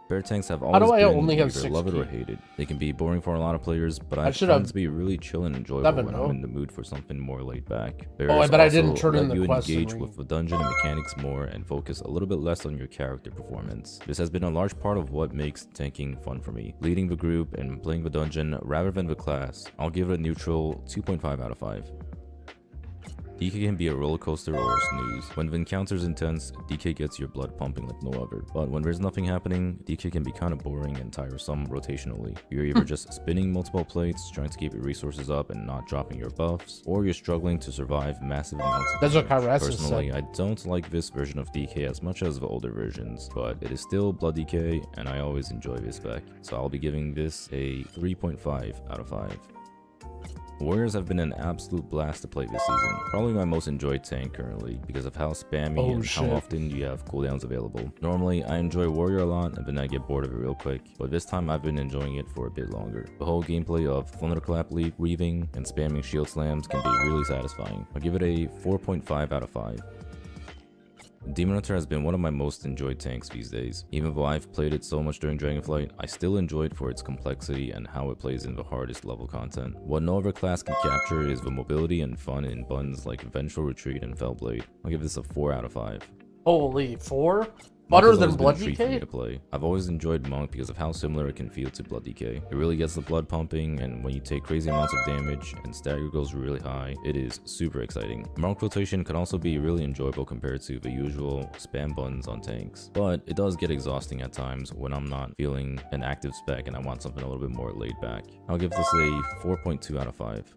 Bear tanks have always been either loved or hated. They can be boring for a lot of players, but I found to be really chill and enjoyable when I'm in the mood for something more laid back. Oh, I bet I didn't turn in the quest. Engage with the dungeon and mechanics more and focus a little bit less on your character performance. This has been a large part of what makes tanking fun for me. Leading the group and playing the dungeon rather than the class, I'll give it a neutral 2.5 out of 5. DK can be a roller coaster or a snooze. When the encounter's intense, DK gets your blood pumping like no other. But when there's nothing happening, DK can be kind of boring and tiresome rotationally. You're either just spinning multiple plates, trying to keep your resources up and not dropping your buffs, or you're struggling to survive massive amounts of That's what damage. Kyrassus Personally, said. I don't like this version of DK as much as the older versions, but it is still blood DK and I always enjoy this spec. So I'll be giving this a 3.5 out of 5. Warriors have been an absolute blast to play this season. Probably my most enjoyed tank currently because of how spammy and how often you have cooldowns available. Normally, I enjoy Warrior a lot and then I get bored of it real quick, but this time I've been enjoying it for a bit longer. The whole gameplay of Thunderclap Leap, weaving, and spamming shield slams can be really satisfying. I'll give it a 4.5 out of 5. Demon Hunter has been one of my most enjoyed tanks these days. Even though I've played it so much during Dragonflight, I still enjoy it for its complexity and how it plays in the hardest level content. What no other class can capture is the mobility and fun in buttons like Vengeful Retreat and Fellblade. I'll give this a 4 out of 5. Holy, 4? Monk Better has than always been Blood a treat for me DK? to play. I've always enjoyed Monk because of how similar it can feel to Blood DK. It really gets the blood pumping, and when you take crazy amounts of damage and stagger goes really high, it is super exciting. Monk rotation can also be really enjoyable compared to the usual spam buttons on tanks, but it does get exhausting at times when I'm not feeling an active spec and I want something a little bit more laid back. I'll give this a 4.2 out of 5.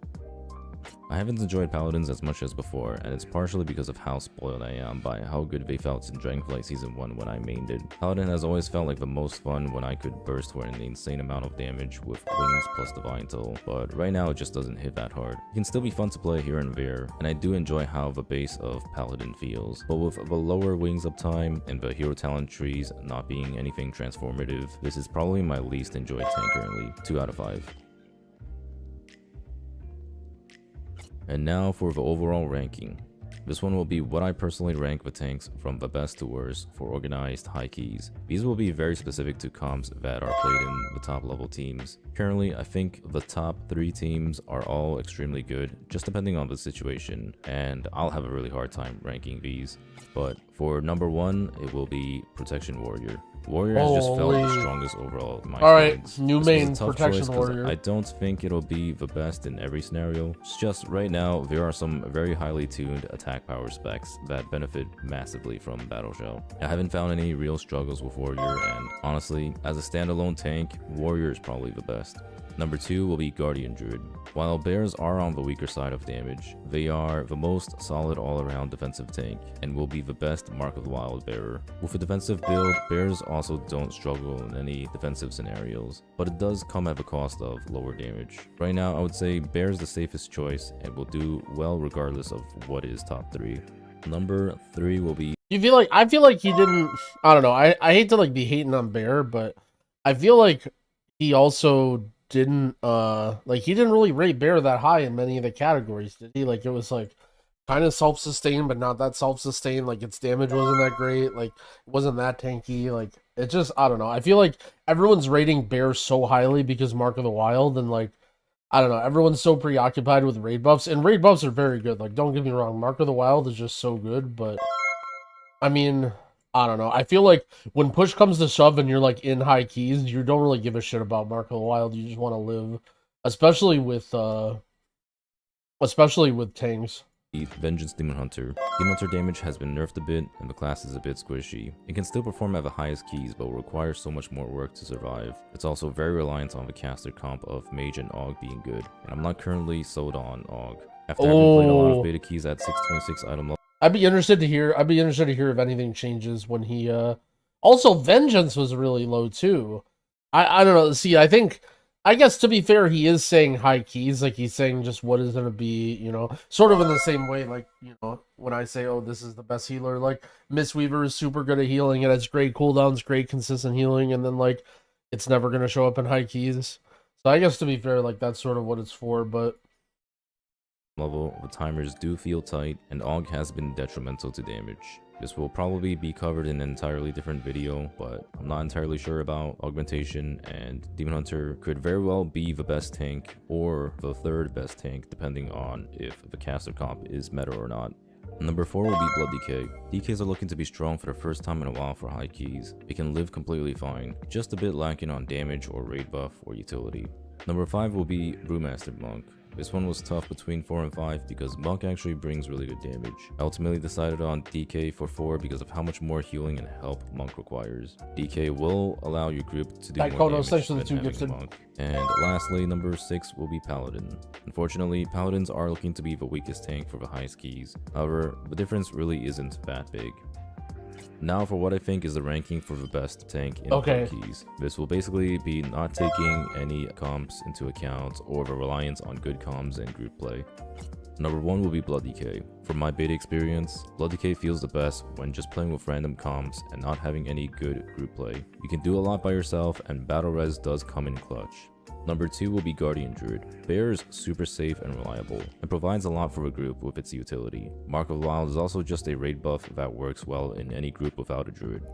I haven't enjoyed Paladins as much as before, and it's partially because of how spoiled I am by how good they felt in Dragonflight Season 1 when I mained it. Paladin has always felt like the most fun when I could burst for an insane amount of damage with Wings plus Divine Toll, but right now it just doesn't hit that hard. It can still be fun to play here and there, and I do enjoy how the base of Paladin feels, but with the lower Wings uptime and the hero talent trees not being anything transformative, this is probably my least enjoyed tank currently, 2 out of 5. And now for the overall ranking. This one will be what I personally rank the tanks from the best to worst for organized high keys. These will be very specific to comps that are played in the top level teams. Currently, I think the top 3 teams are all extremely good, just depending on the situation, and I'll have a really hard time ranking these. But for number 1, it will be Protection Warrior. Warrior has just felt the strongest overall in my experience. Alright, new This main was a tough Protection choice 'cause Warrior. I don't think it'll be the best in every scenario. It's just right now there are some very highly tuned attack power specs that benefit massively from Battle Shell. I haven't found any real struggles with Warrior, and honestly, as a standalone tank, Warrior is probably the best. Number 2 will be Guardian Druid. While bears are on the weaker side of damage, they are the most solid all-around defensive tank and will be the best Mark of the Wild bearer. With a defensive build, bears also don't struggle in any defensive scenarios, but it does come at the cost of lower damage. Right now, I would say bear is the safest choice and will do well regardless of what is top 3. Number 3 will be... I feel like he didn't... I don't know. I hate to like be hating on Bear, but I feel like he also didn't he didn't really rate Bear that high in many of the categories, did he? Like it was like kind of self-sustained, but not that self-sustained. Like its damage wasn't that great, like it wasn't that tanky. Like it just, I don't know. I feel like everyone's rating Bear so highly because Mark of the Wild, and like I don't know, everyone's so preoccupied with raid buffs, and raid buffs are very good. Like don't get me wrong, Mark of the Wild is just so good, but I mean, I don't know. I feel like when push comes to shove and you're like in high keys, you don't really give a shit about Mark of the Wild. You just want to live, especially with tanks. Vengeance Demon Hunter. Demon Hunter damage has been nerfed a bit, and the class is a bit squishy. It can still perform at the highest keys, but will require so much more work to survive. It's also very reliant on the caster comp of Mage and Og being good, and I'm not currently sold on Og. After having played a lot of beta keys at 626 item level, I'd be interested to hear if anything changes when he also Vengeance was really low too. I don't know. See, I guess to be fair, he is saying high keys, like he's saying just what is gonna be, you know, sort of in the same way, like, you know, when I say, oh, this is the best healer, like Mistweaver is super good at healing, it has great cooldowns, great consistent healing, and then like it's never gonna show up in high keys. So I guess to be fair, like that's sort of what it's for, but level, the timers do feel tight, and Og has been detrimental to damage. This will probably be covered in an entirely different video, but I'm not entirely sure about augmentation, and Demon Hunter could very well be the best tank or the third best tank, depending on if the caster comp is meta or not. Number 4 will be Blood DK. DKs are looking to be strong for the first time in a while for high keys. It can live completely fine, just a bit lacking on damage or raid buff or utility. Number 5 will be Brewmaster Monk. This one was tough between 4 and 5 because Monk actually brings really good damage. I ultimately decided on DK for 4 because of how much more healing and help Monk requires. DK will allow your group to do more damage than having Monk. And lastly, number 6 will be Paladin. Unfortunately, Paladins are looking to be the weakest tank for the highest keys. However, the difference really isn't that big. Now for what I think is the ranking for the best tank in pug keys. This will basically be not taking any comps into account or the reliance on good comms and group play. Number 1 will be Blood DK. From my beta experience, Blood DK feels the best when just playing with random comms and not having any good group play. You can do a lot by yourself and battle res does come in clutch. Number 2 will be Guardian Druid. Bear is super safe and reliable, and provides a lot for a group with its utility. Mark of the Wild is also just a raid buff that works well in any group without a Druid.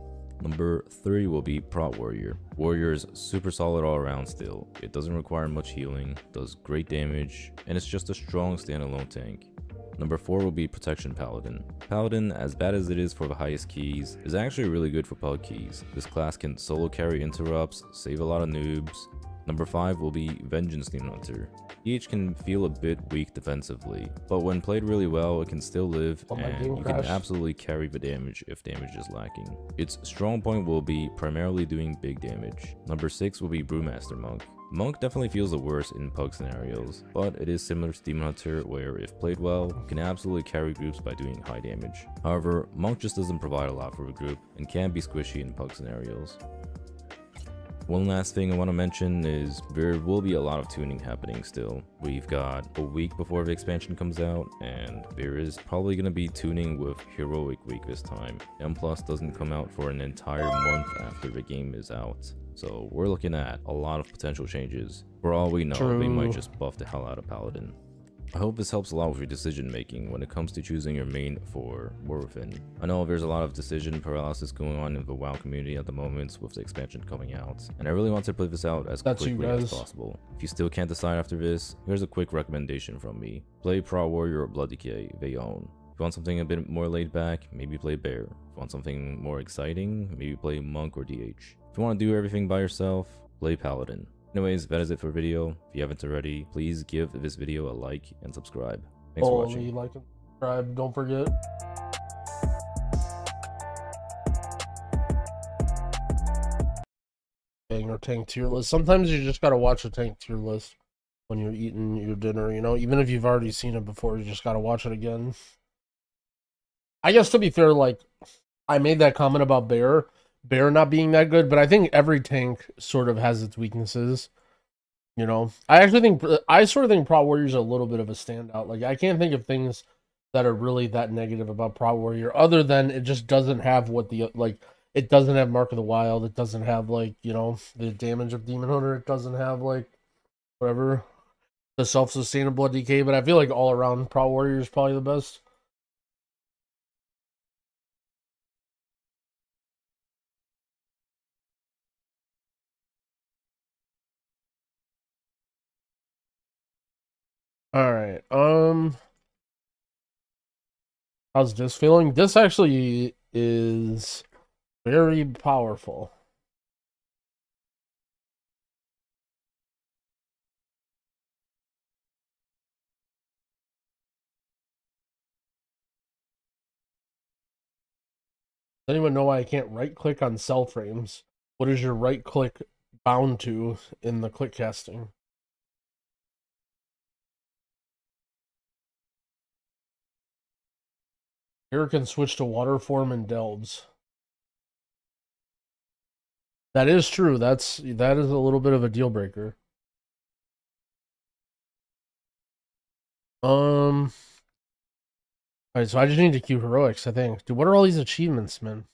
Number 3 will be Prot Warrior. Warrior is super solid all around still. It doesn't require much healing, does great damage, and it's just a strong standalone tank. Number 4 will be Protection Paladin. Paladin, as bad as it is for the highest keys, is actually really good for pug keys. This class can solo carry interrupts, save a lot of noobs. Number 5 will be Vengeance Demon Hunter. Each can feel a bit weak defensively, but when played really well, it can still live, and you can absolutely carry the damage if damage is lacking. Its strong point will be primarily doing big damage. Number 6 will be Brewmaster Monk. Monk definitely feels the worst in pug scenarios, but it is similar to Demon Hunter where if played well, you can absolutely carry groups by doing high damage. However, Monk just doesn't provide a lot for a group and can be squishy in pug scenarios. One last thing I want to mention is there will be a lot of tuning happening still. We've got a week before the expansion comes out, and there is probably going to be tuning with Heroic Week this time. M+ doesn't come out for an entire month after the game is out. So we're looking at a lot of potential changes. For all we know, they might just buff the hell out of Paladin. I hope this helps a lot with your decision making when it comes to choosing your main for Warfin. I know there's a lot of decision paralysis going on in the WoW community at the moment with the expansion coming out, and I really want to play this out as quickly as possible. If you still can't decide after this, here's a quick recommendation from me. Play Prot Warrior or Blood Decay, they own. If you want something a bit more laid back, maybe play Bear. If you want something more exciting, maybe play Monk or DH. If you want to do everything by yourself, play Paladin. Anyways, that is it for the video. If you haven't already, please give this video a like and subscribe. Thanks for watching. Like and subscribe, don't forget. Or tank tier list. Sometimes you just gotta watch a tank tier list when you're eating your dinner, you know, even if you've already seen it before, you just gotta watch it again. I guess to be fair, like, I made that comment about Bear not being that good, but I think every tank sort of has its weaknesses, you know. I sort of think Prot Warrior's a little bit of a standout. Like, I can't think of things that are really that negative about Prot Warrior other than it just doesn't have what the, like, it doesn't have Mark of the Wild, it doesn't have, like, you know, the damage of Demon Hunter, it doesn't have, like, whatever, the self-sustainable Blood DK, but I feel like all around Prot Warrior is probably the best. Alright, how's this feeling? This actually is very powerful. Does anyone know why I can't right click on cell frames? What is your right click bound to in the click casting? Here can switch to water form and delves. That is true. That is a little bit of a deal breaker. Alright, so I just need to queue heroics, I think. Dude, what are all these achievements, man?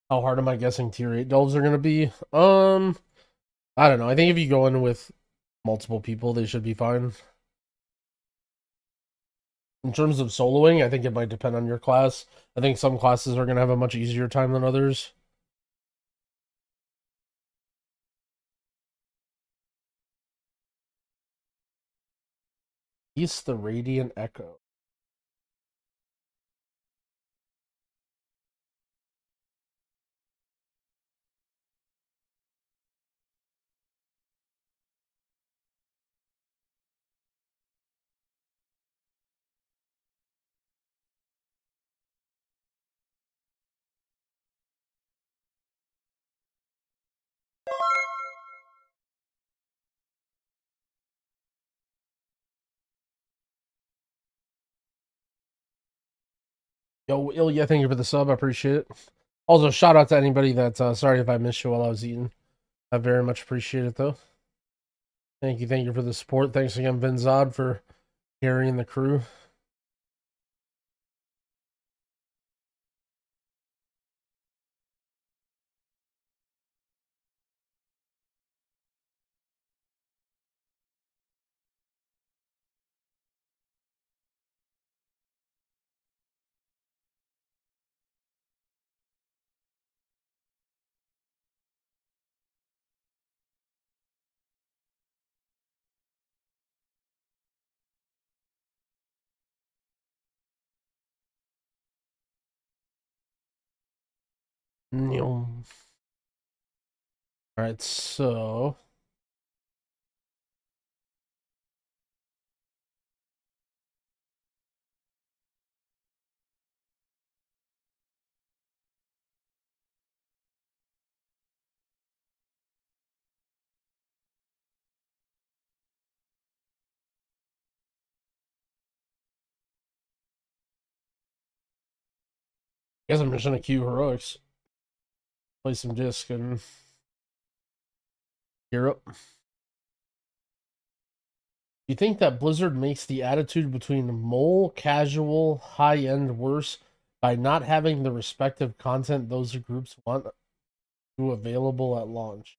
How hard am I guessing tier 8 delves are gonna be? I don't know. I think if you go in with multiple people, they should be fine. In terms of soloing, I think it might depend on your class. I think some classes are gonna have a much easier time than others. East the Radiant Echo. Yo, Ilya, thank you for the sub. I appreciate it. Also, shout out to anybody that, sorry if I missed you while I was eating. I very much appreciate it, though. Thank you for the support. Thanks again, Vinzod, for carrying the crew. Alright, so... I guess I'm just gonna queue heroics. Play some disc and gear up. You think that Blizzard makes the attitude between mole, casual, high-end worse by not having the respective content those groups want to available at launch?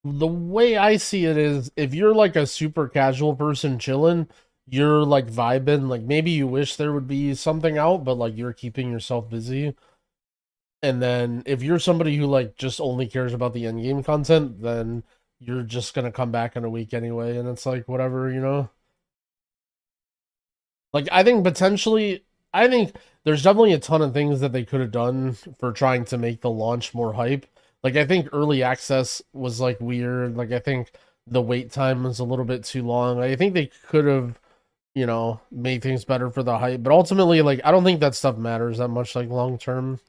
The way I see it is, if you're like a super casual person chilling, you're like vibing, like maybe you wish there would be something out, but like you're keeping yourself busy. And then if you're somebody who like just only cares about the end game content, then you're just gonna come back in a week anyway, and it's like whatever, you know? Like I think there's definitely a ton of things that they could have done for trying to make the launch more hype. Like, I think early access was, like, weird. Like, I think the wait time was a little bit too long. I think they could have, you know, made things better for the hype. But ultimately, like, I don't think that stuff matters that much, like, long term.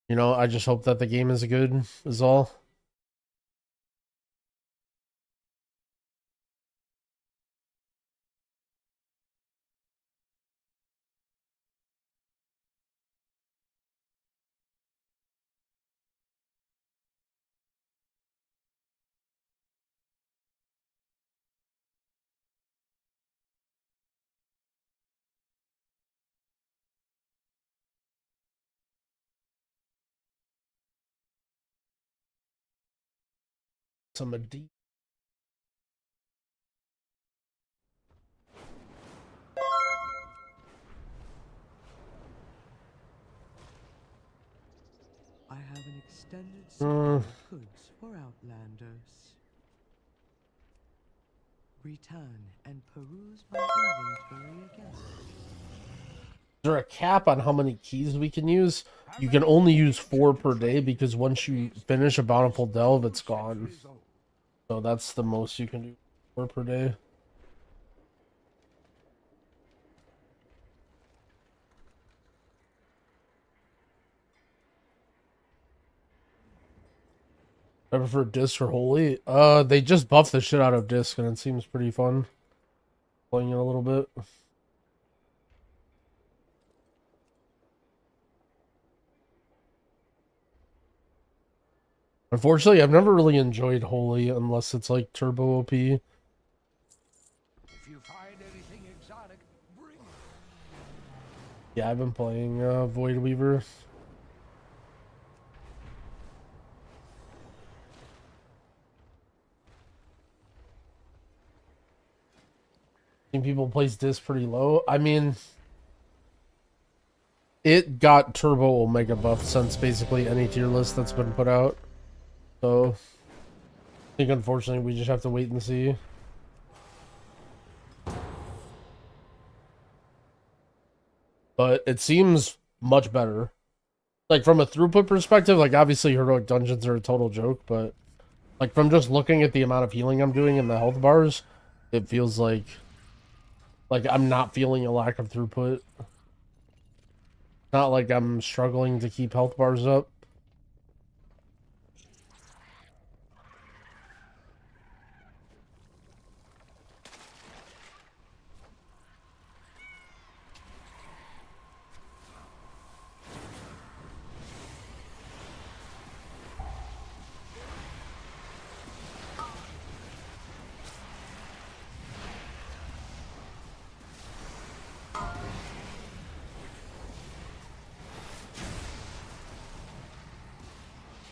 You know, I just hope that the game is good, is all. Some deep. I have an extended supply of goods for Outlanders. Return and peruse my inventory again. Is there a cap on how many keys we can use? You can only use 4 per day because once you finish a Bountiful Delve, it's gone. So that's the most you can do, 4 per day. I prefer Disc or Holy. They just buffed the shit out of Disc, and it seems pretty fun playing it a little bit. Unfortunately, I've never really enjoyed Holy unless it's like Turbo OP. If you find anything exotic, bring it. Yeah, I've been playing Void Weaver. I think people place Disc pretty low. I mean, it got Turbo Omega buff since basically any tier list that's been put out. So I think unfortunately we just have to wait and see. But it seems much better. Like from a throughput perspective, like obviously heroic dungeons are a total joke, but like from just looking at the amount of healing I'm doing in the health bars, it feels like I'm not feeling a lack of throughput. Not like I'm struggling to keep health bars up.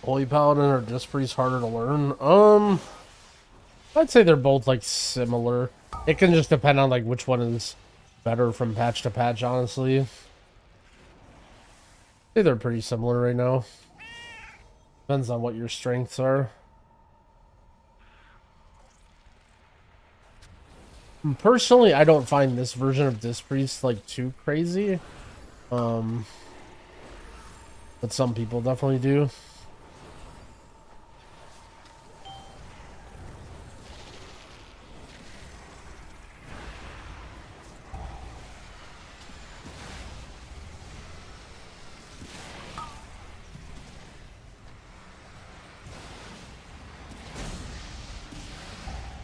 Holy Paladin or Disc Priest harder to learn? I'd say they're both like similar. It can just depend on like which one is better from patch to patch, honestly. I'd say they're pretty similar right now. Depends on what your strengths are. Personally, I don't find this version of Disc Priest like too crazy. But some people definitely do.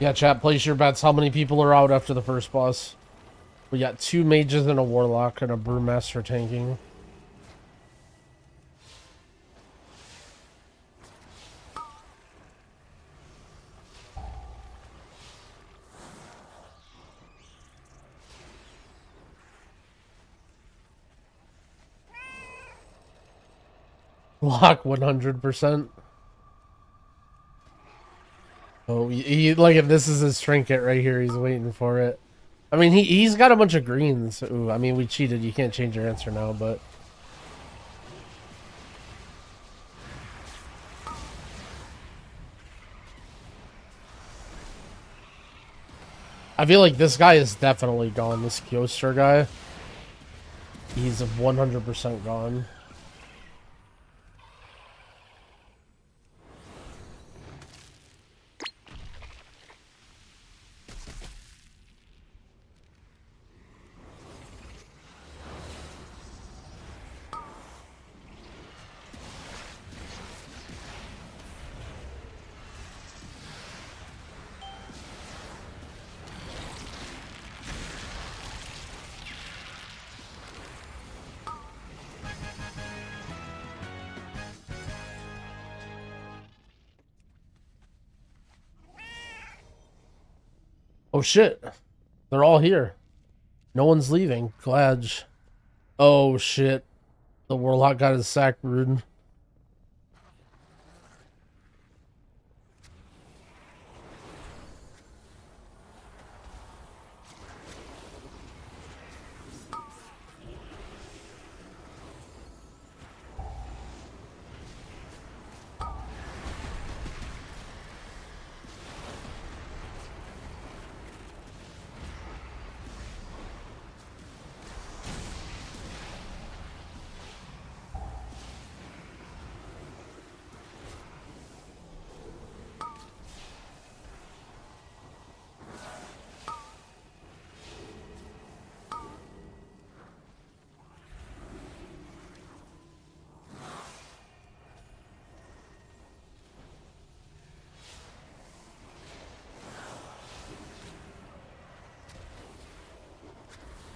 Yeah, chat, place your bets. How many people are out after the first boss? We got 2 mages and a warlock and a brewmaster tanking. Lock 100%. Oh, he like if this is his trinket right here, he's waiting for it. I mean, he's got a bunch of greens. Ooh, I mean, we cheated. You can't change your answer now, but I feel like this guy is definitely gone. This Kyoster guy, he's 100% gone. Oh shit. They're all here. No one's leaving. Glad. Oh shit. The warlock got his sack rude.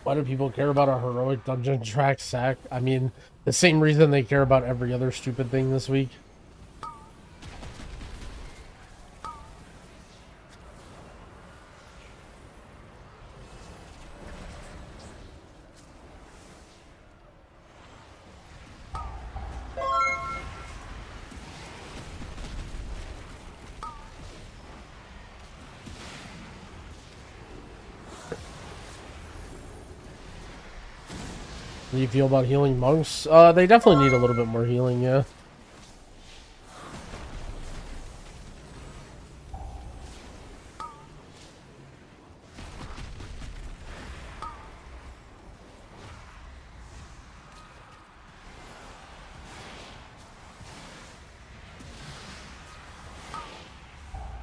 Why do people care about a heroic dungeon track sack? I mean, the same reason they care about every other stupid thing this week. How do you feel about healing monks? They definitely need a little bit more healing, yeah.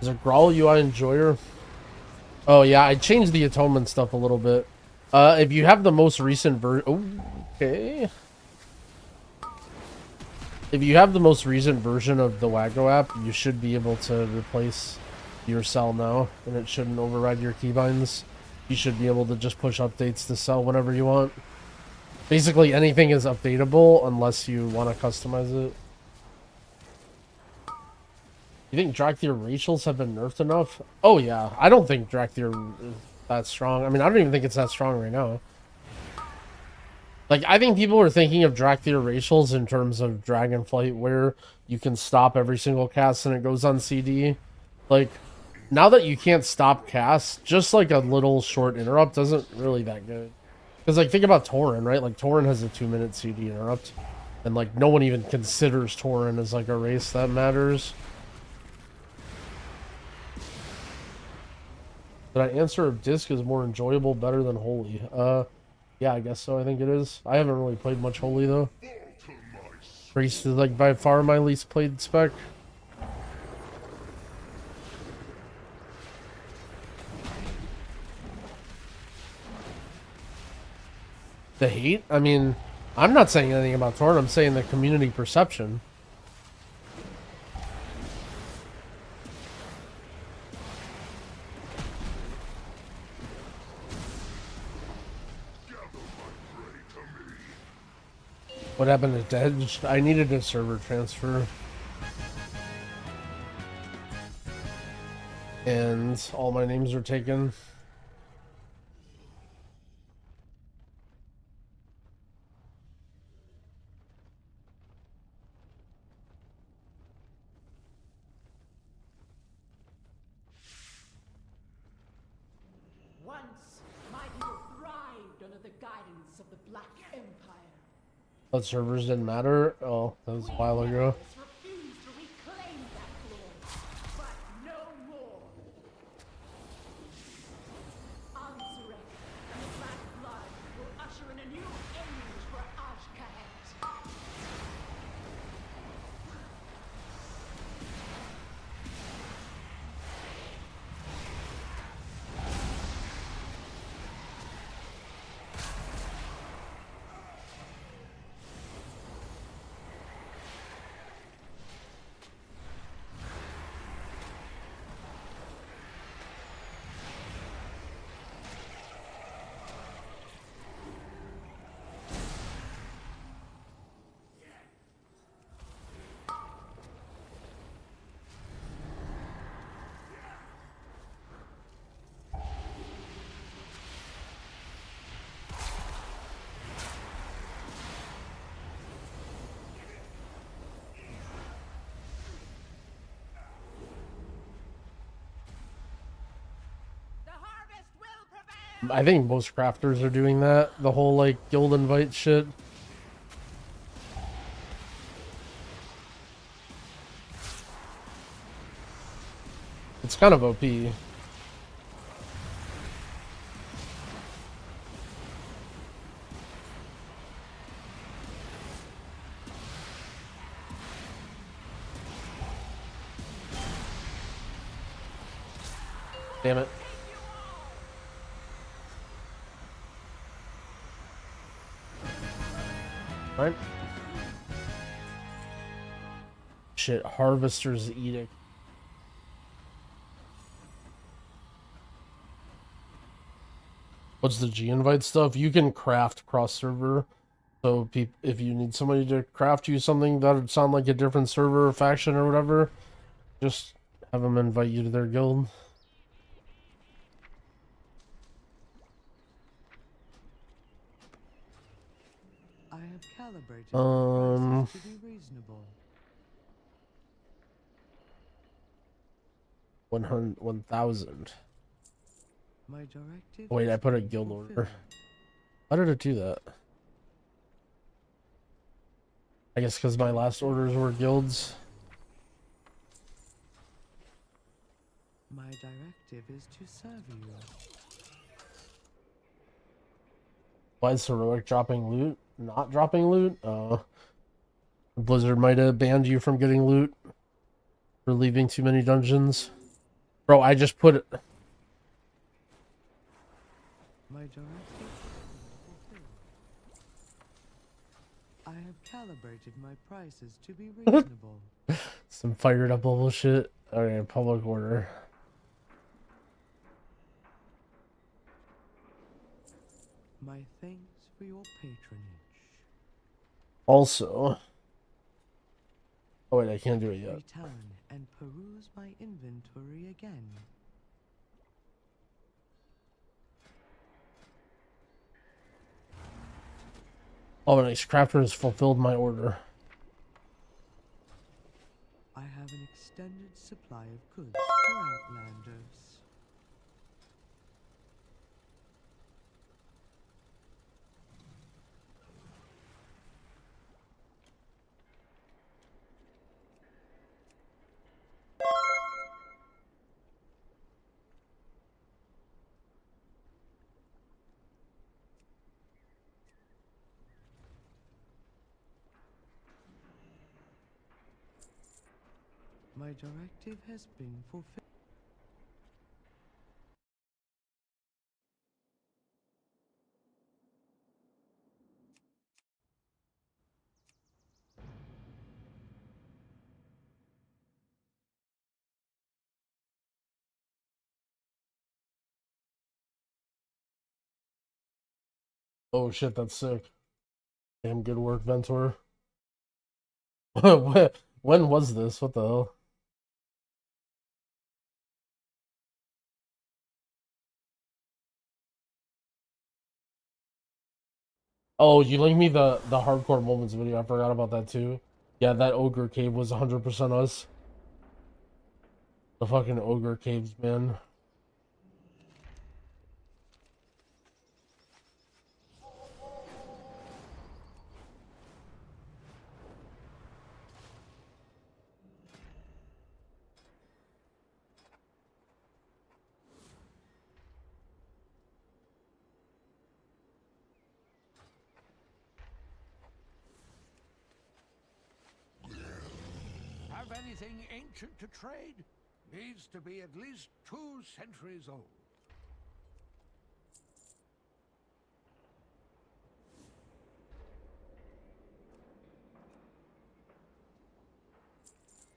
Is it Grawl UI Enjoyer? Oh yeah, I changed the atonement stuff a little bit. If you have the most recent version... Okay. If you have the most recent version of the Waggo app, you should be able to replace your cell now, and it shouldn't override your keybinds. You should be able to just push updates to cell whenever you want. Basically, anything is updatable unless you want to customize it. You think Drakthir racials have been nerfed enough? Oh yeah, I don't think Drakthir is that strong. I mean, I don't even think it's that strong right now. Like, I think people are thinking of Drakthir racials in terms of Dragonflight, where you can stop every single cast and it goes on CD. Like, now that you can't stop casts, just like a little short interrupt isn't really that good. Because, like, think about Tauren, right? Like, Tauren has a 2-minute CD interrupt. And, like, no one even considers Tauren as, like, a race that matters. Did I answer if Disc is more enjoyable, better than Holy? Yeah, I guess so. I think it is. I haven't really played much Holy, though. Priest is, like, by far my least played spec. The hate? I mean, I'm not saying anything about Tauren. I'm saying the community perception. What happened to Dead? I needed a server transfer. And all my names are taken. Once, my people thrived under the guidance of the Black Empire. But servers didn't matter? Oh, that was a while ago. Refused to reclaim that glory, but no more. Anzurek and the Black Blood will usher in a new age for Ashkahet. I think most crafters are doing that. The whole, like, guild invite shit. It's kind of OP. Damn it. Right. Shit, Harvester's Edict. What's the G invite stuff? You can craft cross server. So if you need somebody to craft you something that would sound like a different server or faction or whatever, just have them invite you to their guild. I have calibrated to be reasonable. 1,000. My directive. Wait, I put a guild order. Why did it do that? I guess because my last orders were guilds. My directive is to serve you. Why is Heroic dropping loot? Not dropping loot? Blizzard might have banned you from getting loot for leaving too many dungeons. Bro, I just put it. My directive. I have calibrated my prices to be reasonable. Some fired up bullshit. Okay, public order. My thanks for your patronage. Also. Oh wait, I can't do it yet. Return and peruse my inventory again. Oh, nice. Crafter has fulfilled my order. I have an extended supply of goods for Outlanders. My directive has been fulfilled. Oh shit, that's sick. Damn good work, Ventor. When was this? What the hell? Oh, you linked me the hardcore moments video. I forgot about that too. Yeah, that ogre cave was 100% us. The fucking ogre caves, man. Have anything ancient to trade? Needs to be at least 2 centuries old.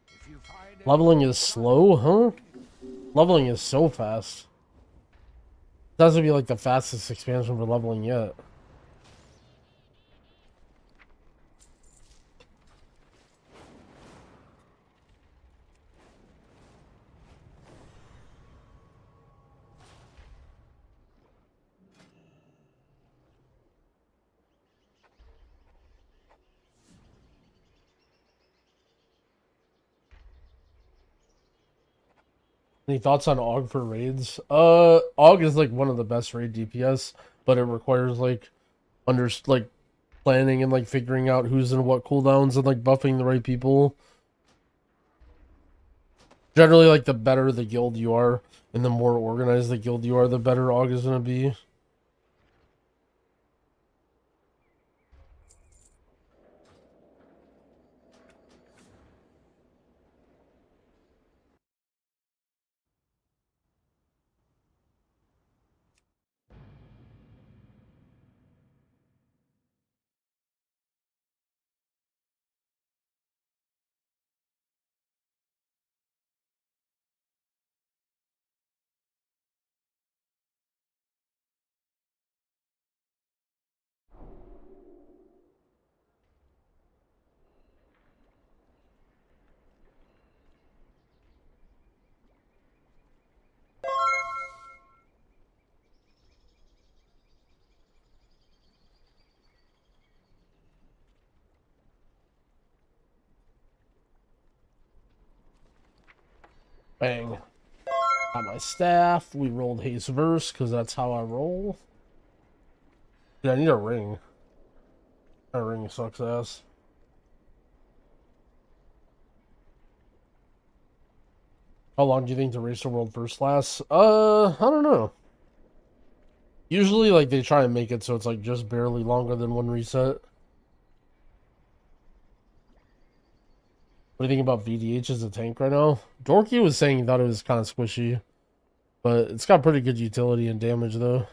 If you find Leveling is slow, huh? Leveling is so fast. It has to be like the fastest expansion for leveling yet. Any thoughts on AUG for raids? AUG is like one of the best raid DPS, but it requires like planning and like figuring out who's in what cooldowns and like buffing the right people. Generally, like the better the guild you are and the more organized the guild you are, the better AUG is gonna be. Bang. Got my staff. We rolled Haste Verse because that's how I roll. Dude, I need a ring. My ring sucks ass. How long do you think the race to world first lasts? I don't know. Usually, like, they try and make it so it's, like, just barely longer than one reset. What do you think about VDH as a tank right now? Dorky was saying he thought it was kind of squishy, but it's got pretty good utility and damage though.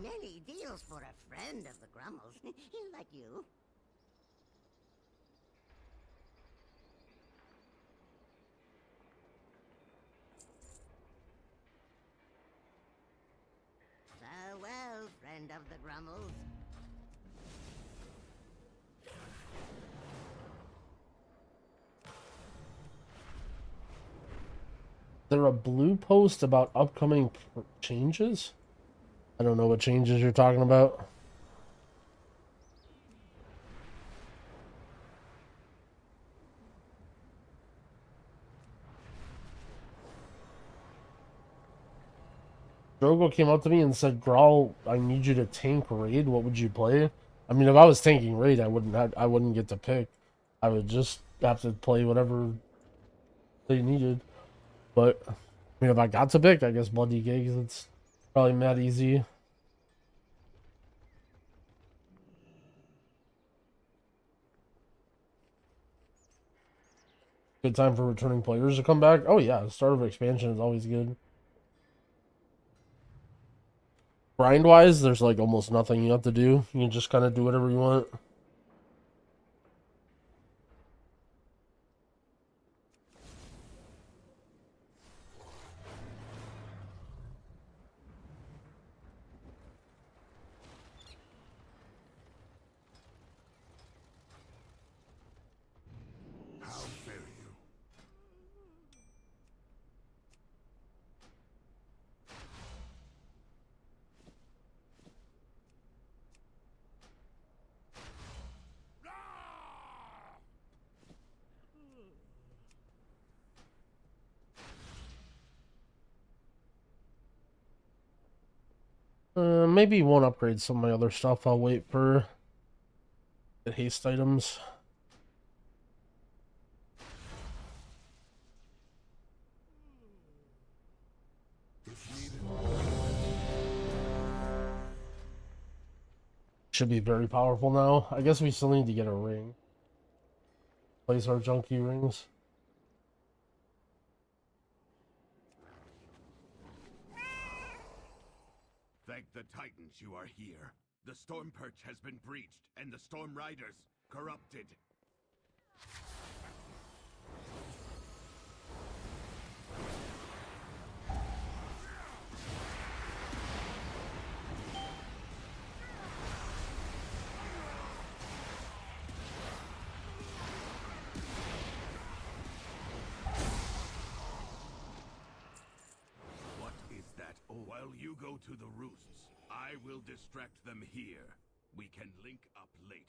Many deals for a friend of the Grummles. Like you. Farewell, friend of the Grummles. Is there a blue post about upcoming changes? I don't know what changes you're talking about. Drogo came up to me and said, "Growl, I need you to tank raid. What would you play?" I mean, if I was tanking raid, I wouldn't get to pick. I would just have to play whatever they needed. But I mean, if I got to pick, I guess Bloody Gigs. It's probably mad easy. Good time for returning players to come back. Oh yeah, the start of expansion is always good. Grind-wise, there's like almost nothing you have to do. You can just kind of do whatever you want. How fare you? Maybe won't upgrade some of my other stuff. I'll wait for the haste items. Should be very powerful now. I guess we still need to get a ring. Place our junky rings. Thank the Titans you are here. The Storm Perch has been breached, and the Storm Riders corrupted. What is that? Oh, while you go to the roosts, I will distract them here. We can link up later.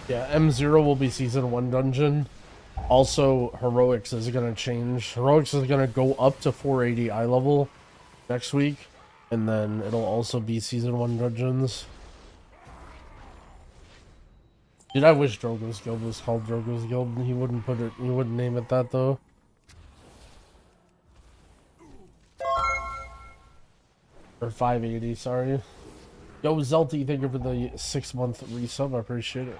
Yeah, M0 will be Season 1 dungeon. Also, Heroics is going to change. Heroics is going to go up to 480 eye level next week. And then it'll also be Season 1 dungeons. Dude, I wish Drogo's Guild was called Drogo's Guild. He wouldn't put it, he wouldn't name it that though. Or 580, sorry. Yo, Zelty, thank you for the 6-month resub. I appreciate it.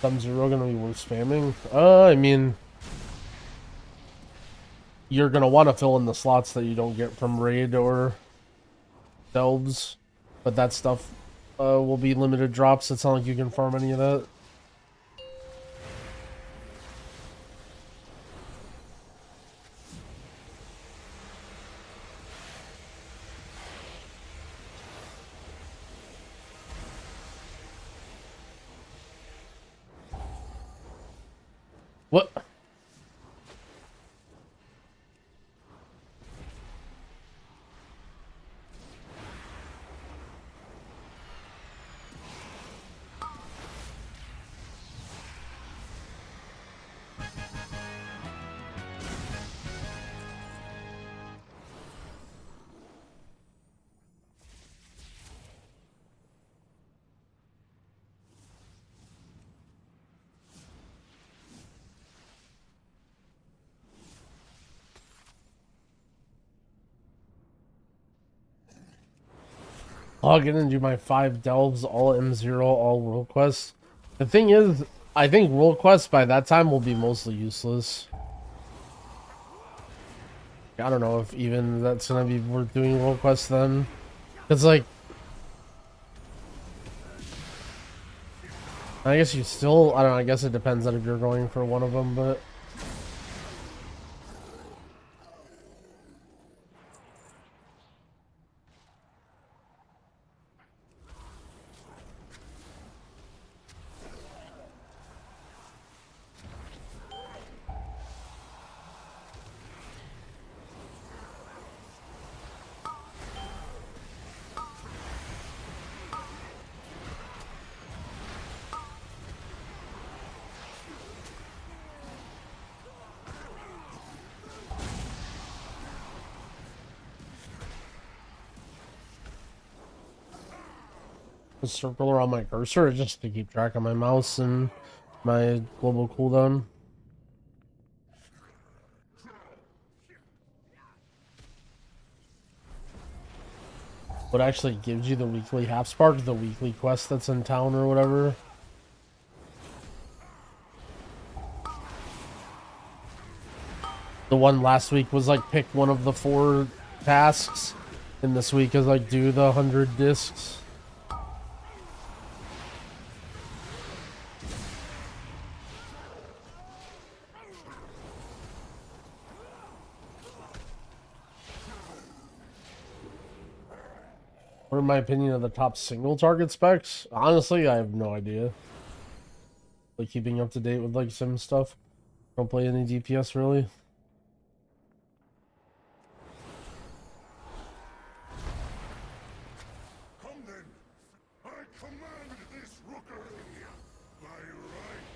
M0 gonna be worth spamming? I mean, you're gonna want to fill in the slots that you don't get from raid or delves, but that stuff will be limited drops. It's not like you can farm any of that. What? Log in and do my 5 delves, all M0, all world quests. The thing is, I think world quests by that time will be mostly useless. I don't know if even that's gonna be worth doing world quests then. It's like, I guess you still, I don't know, I guess it depends on if you're going for one of them, but the circle around my cursor is just to keep track of my mouse and my global cooldown. What actually gives you the weekly half spark, the weekly quest that's in town or whatever. The one last week was like pick one of the 4 tasks, and this week is like do the 100 discs. What are my opinion of the top single target specs? Honestly, I have no idea. Like keeping up to date with like sim stuff. Don't play any DPS really. Come then. I command this rookery by right.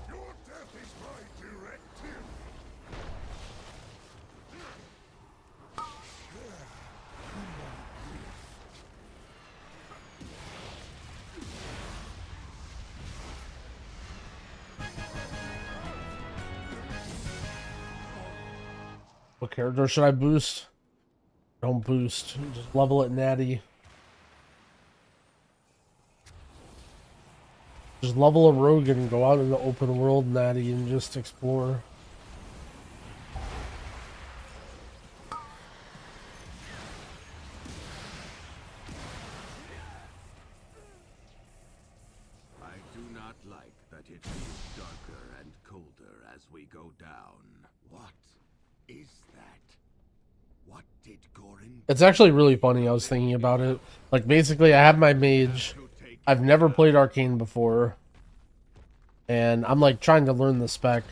Your death is my directive. What character should I boost? Don't boost. Just level it natty. Just level a rogue and go out in the open world natty and just explore. I do not like that it feels darker and colder as we go down. What is that? What did Gorin? It's actually really funny. I was thinking about it. Like, basically, I have my mage. I've never played Arcane before. And I'm, like, trying to learn the spec.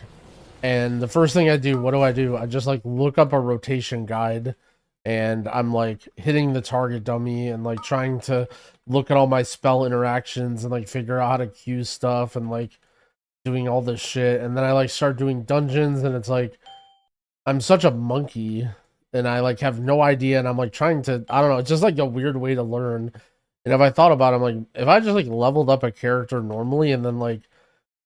And the first thing I do, what do? I just, like, look up a rotation guide. And I'm, like, hitting the target dummy and, like, trying to look at all my spell interactions and, like, figure out how to queue stuff and, like, doing all this shit. And then I, like, start doing dungeons and it's, like, I'm such a monkey. And I, like, have no idea, and I'm, like, trying to, I don't know, it's just, like, a weird way to learn. And if I thought about it, I'm, like, if I just, like, leveled up a character normally, and then, like,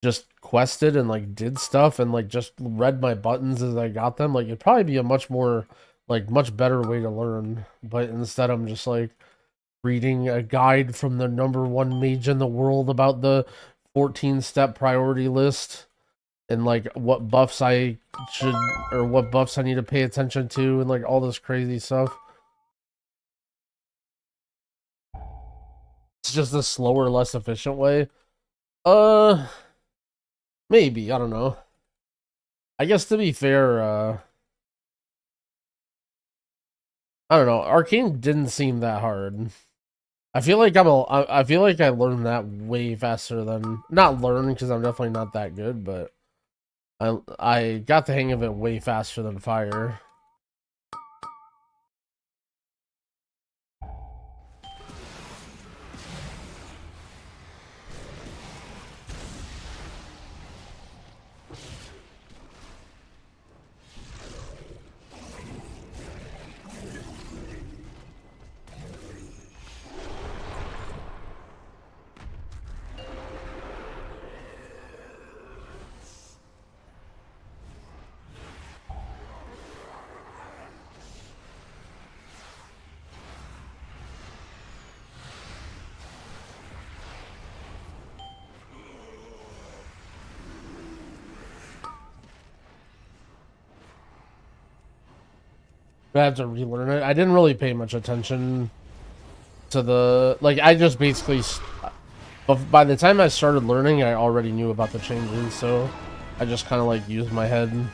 just quested and like did stuff and like just read my buttons as I got them, like it'd probably be a much more like much better way to learn. But instead I'm just like reading a guide from the #1 mage in the world about the 14-step priority list and like what buffs I should or what buffs I need to pay attention to and like all this crazy stuff. It's just a slower, less efficient way. Maybe, I don't know. I guess to be fair, I don't know. Arcane didn't seem that hard. I feel like I feel like I learned that way faster than not learn because I'm definitely not that good, but I got the hang of it way faster than fire. I have to relearn it. I didn't really pay much attention to the like. I just basically, by the time I started learning, I already knew about the changes. So I just kind of like used my head, and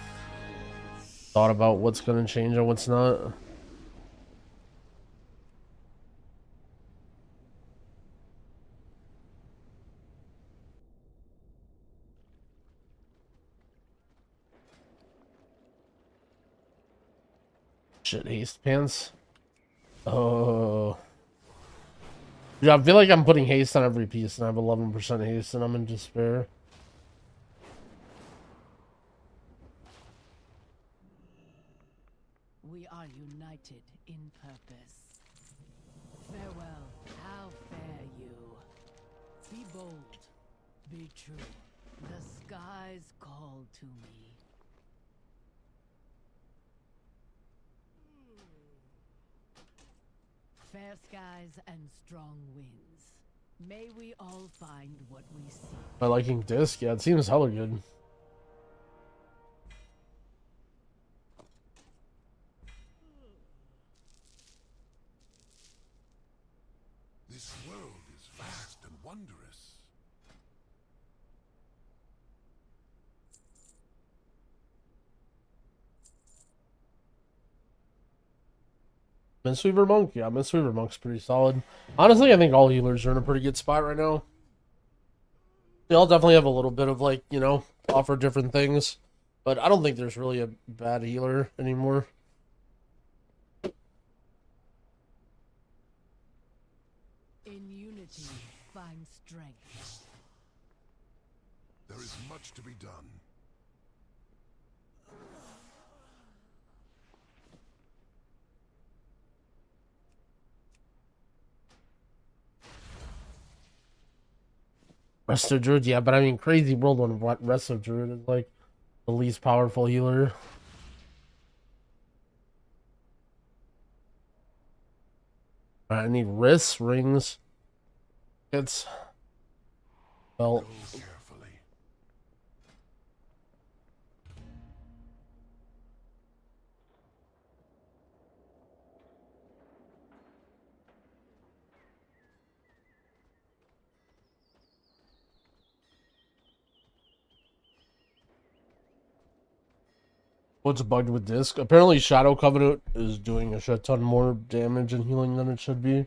thought about what's gonna change and what's not. Shit, haste pants. Oh. Yeah, I feel like I'm putting haste on every piece and I have 11% haste and I'm in despair. We are united in purpose. Farewell, how fare you? Be bold, be true. The skies call to me. Fair skies and strong winds. May we all find what we seek. My liking disc? Yeah, it seems hella good. This world is vast and wondrous. Mistweaver Monk? Yeah, Mistweaver Monk's pretty solid. Honestly, I think all healers are in a pretty good spot right now. They all definitely have a little bit of like, you know, offer different things. But I don't think there's really a bad healer anymore. In unity, find strength. There is much to be done. Resto Druid, yeah, but I mean, crazy world when Resto Druid is like the least powerful healer. I need wrists, rings. It's well. What's bugged with disc? Apparently Shadow Covenant is doing a shit ton more damage and healing than it should be.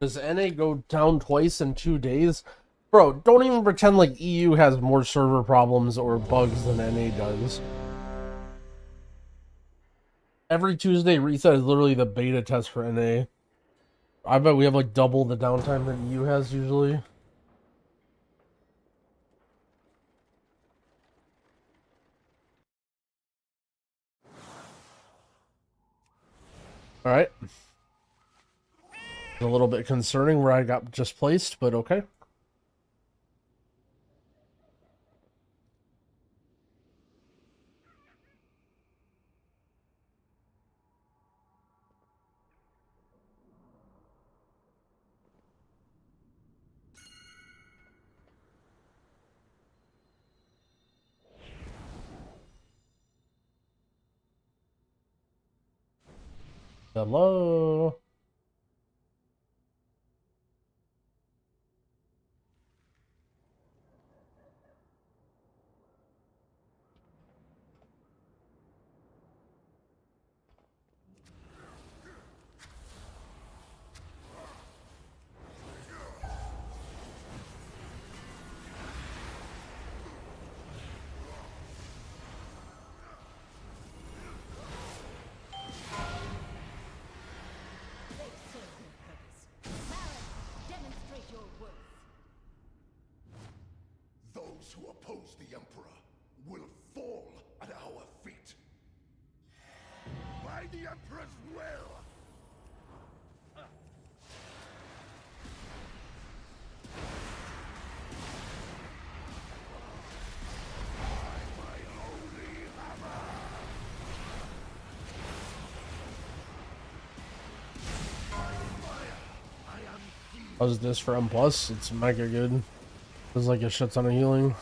Does NA go down twice in 2 days? Bro, don't even pretend like EU has more server problems or bugs than NA does. Every Tuesday reset is literally the beta test for NA. I bet we have like double the downtime that EU has usually. Alright. A little bit concerning where I got just placed, but okay. Hello. Demonstrate your worth. Those who oppose the Emperor will fall at our feet. By the Emperor's will! How's this for M+? It's mega good. There's like a shit ton of healing.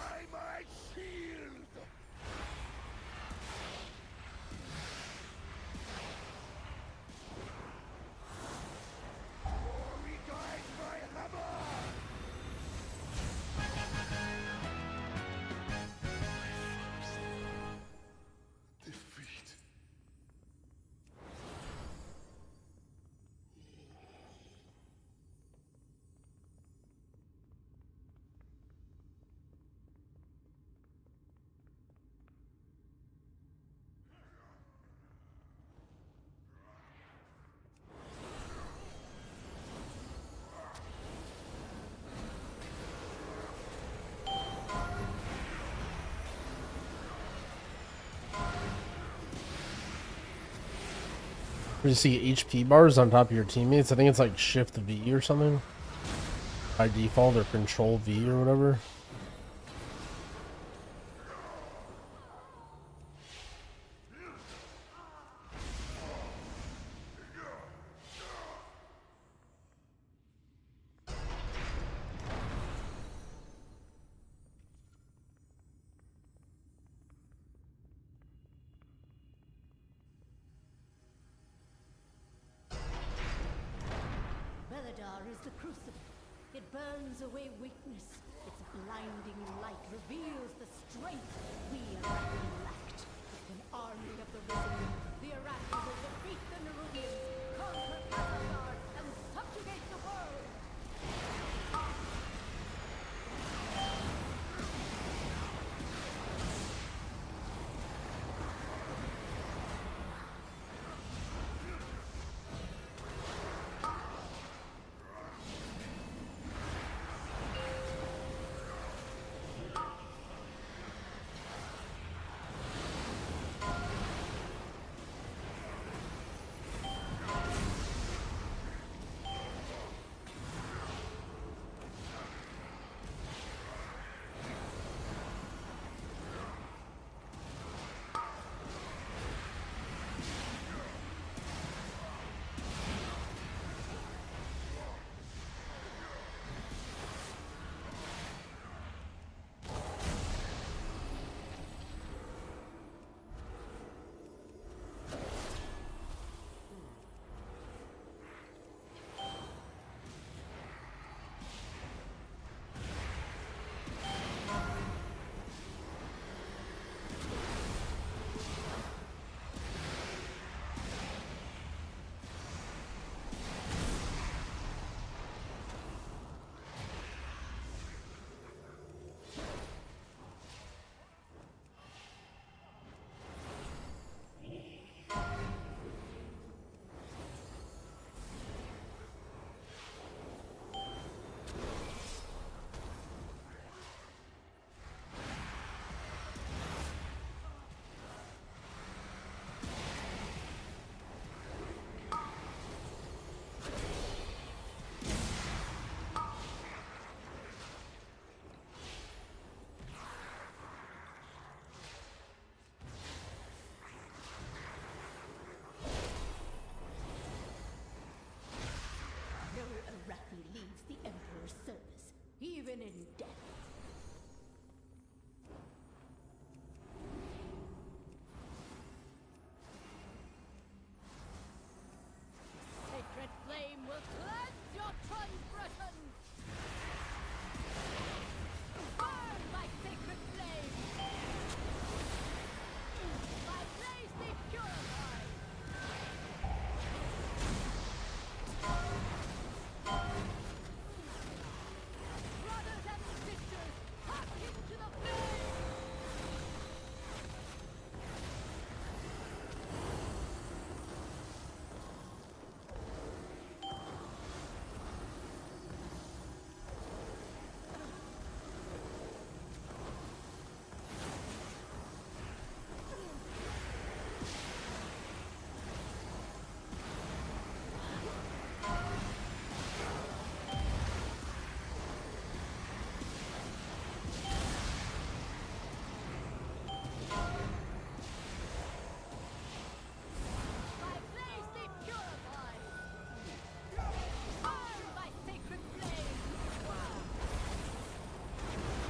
You see HP bars on top of your teammates. I think it's like Shift V or something by default, or Control V or whatever. Is the crucible. It burns away weakness. Its blinding light reveals the strength we Iraqi lacked. An army of the risen, the Iraqi will defeat the Nerubians, conquer Kazakar, and subjugate the world.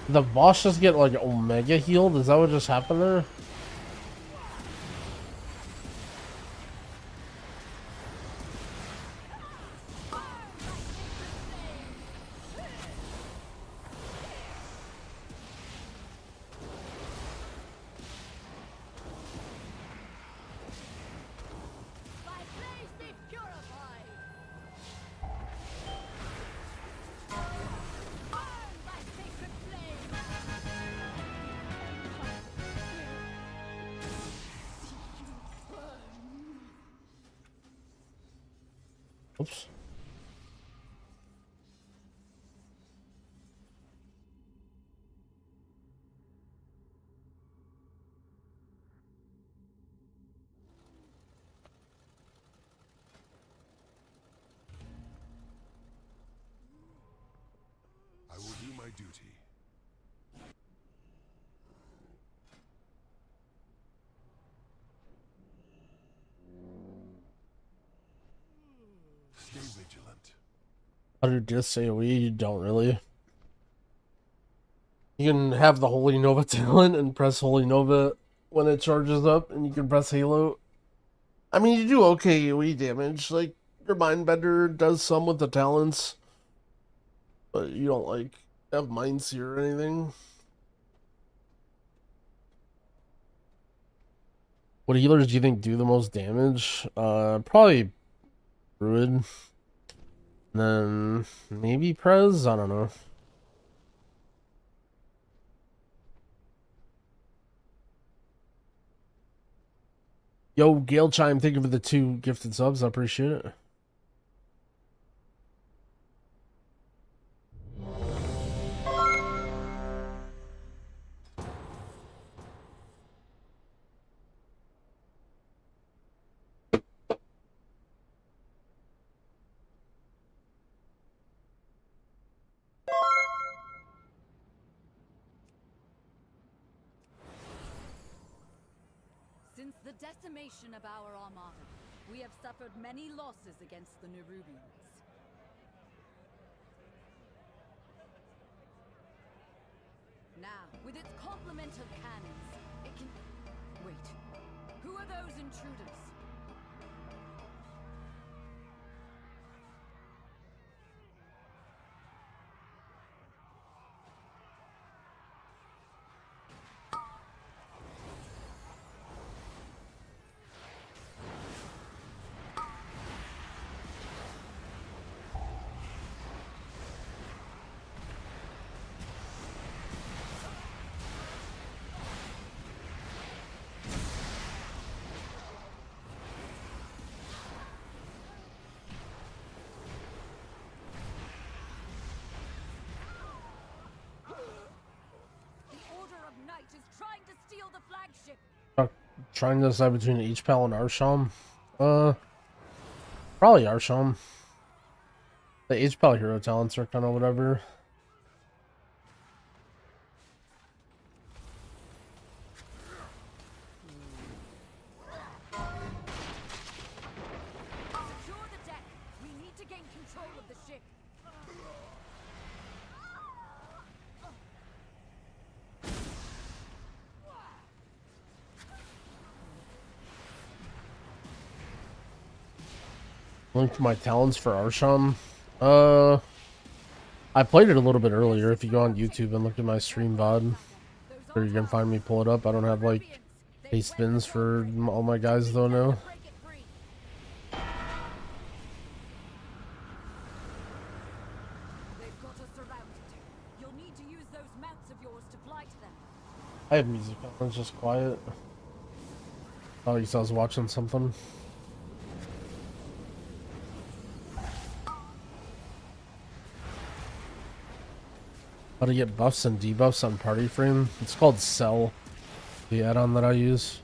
The boss just get like Omega healed? Is that what just happened there? Oops. I will do my duty. Stay vigilant. How do you just say we? You don't really. You can have the Holy Nova talent and press Holy Nova when it charges up, and you can press Halo. I mean, you do okay AoE damage. Like, your Mindbender does some with the talents, but you don't, like, have Mind Seer or anything. What healers do you think do the most damage? Probably Druid. Then maybe Prez? I don't know. Yo, Gale Chime, thank you for the 2 gifted subs. I appreciate it. Since the decimation of our armada, we have suffered many losses against the Nerubians. Now, with its complement of cannons, it can... Wait. Who are those intruders? Is trying to steal the flagship. Trying to decide between H-Pal and Arsham. Probably Arsham. The H-Pal hero talents are kind of whatever. Secure the deck. We need to gain control of the ship. Link to my talents for Arsham. I played it a little bit earlier. If you go on YouTube and look at my stream VOD, or you can find me, pull it up. I don't have like haste spins for all my guys though now. I have music on, it's just quiet. Oh, you saw I was watching something. How to get buffs and debuffs on Party Frame. It's called Cell, the add-on that I use.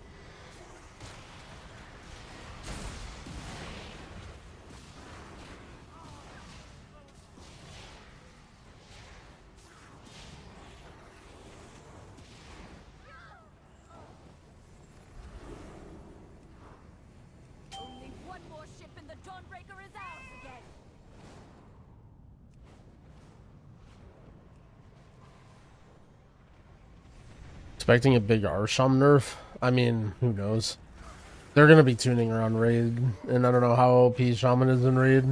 Only one more ship and the Dawnbreaker is ours again. expecting a big Arsham nerf. I mean, who knows? They're gonna be tuning around Raid, and I don't know how OP Shaman is in Raid.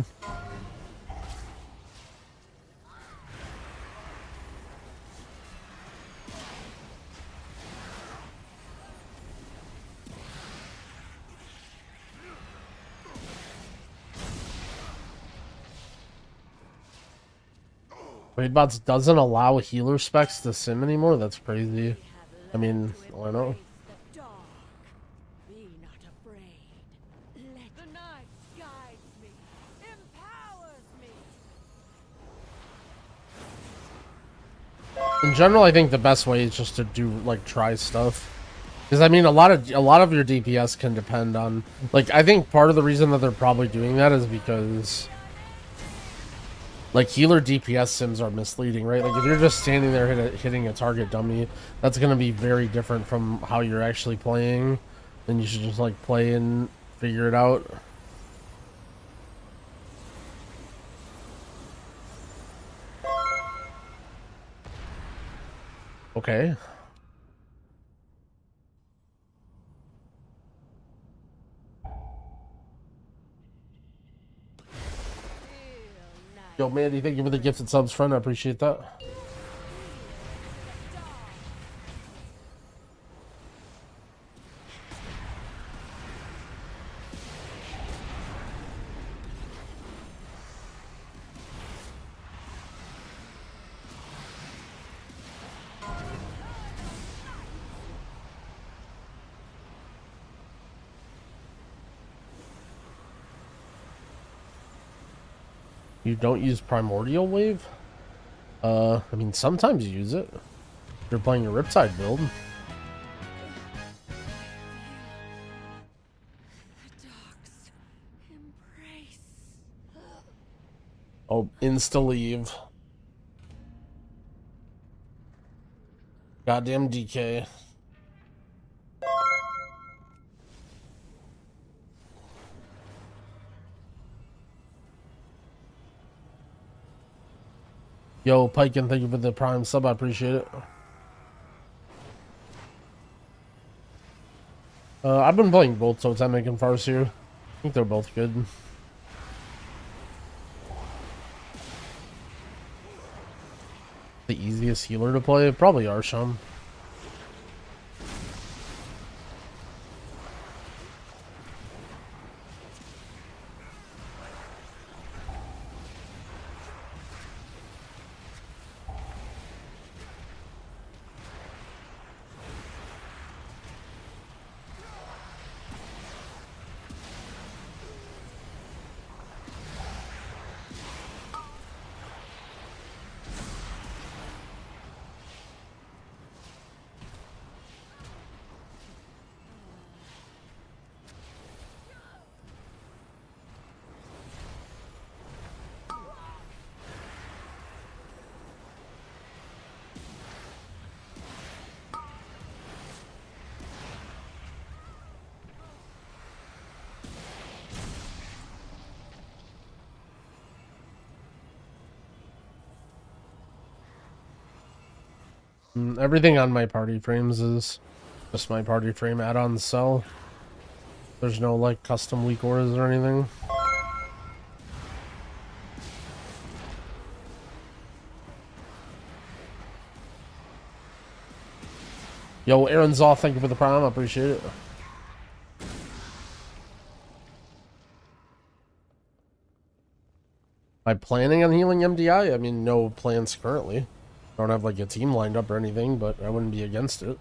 Raidbots doesn't allow healer specs to sim anymore? That's crazy. I mean, why not? Be not afraid. Let the night guide me, empowers me. In general, I think the best way is just to do, like, try stuff. Because, I mean, a lot of your DPS can depend on... Like, I think part of the reason that they're probably doing that is because... Like, healer DPS sims are misleading, right? Like, if you're just standing there hitting a target dummy, that's going to be very different from how you're actually playing. Then you should just, like, play and figure it out. Okay. Yo, Mandy, thank you for the gifted subs, friend. I appreciate that. You don't use Primordial Wave? I mean, sometimes you use it. If you're playing a Riptide build. Oh, insta-leave. Goddamn DK. Yo, Piken, thank you for the Prime sub. I appreciate it. I've been playing both Totemic and Farseer. I think they're both good. The easiest healer to play? Probably Arsham. Everything on my party frames is just my party frame add-on sell. There's no like custom weak auras or anything. Yo, Aaron Zoll, thank you for the prime. I appreciate it. Am I planning on healing MDI? I mean, no plans currently. I don't have like a team lined up or anything, but I wouldn't be against it.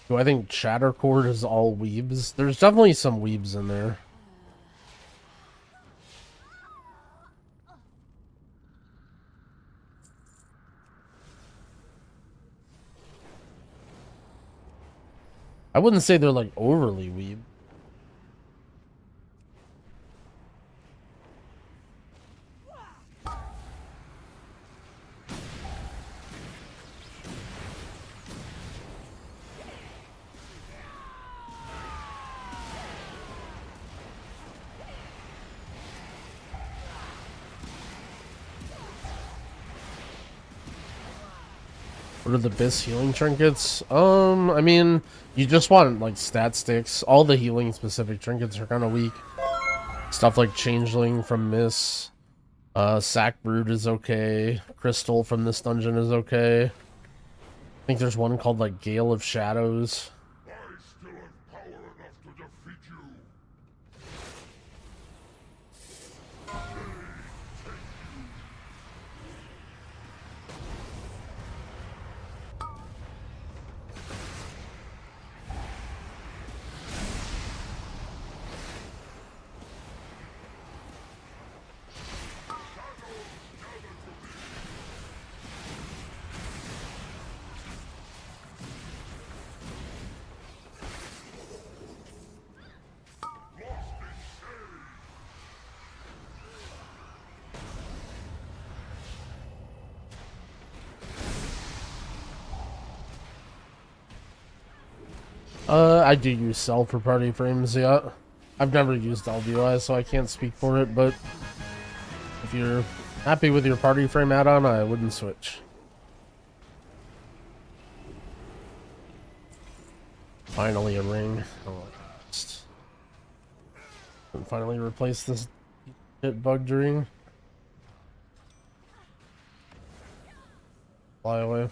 Do I think Chattercord is all weebs? There's definitely some weebs in there. I wouldn't say they're like overly weeb. What are the best healing trinkets? I mean, you just want like stat sticks. All the healing specific trinkets are kind of weak. Stuff like Changeling from Miss, Sack Brood is okay. Crystal from this dungeon is okay. I think there's one called like Gale of Shadows. I do use Cell for party frames, yeah. I've never used LVOI, so I can't speak for it, but if you're happy with your party frame add-on, I wouldn't switch. Finally a ring. And finally replace this shit bugged ring. Fly away.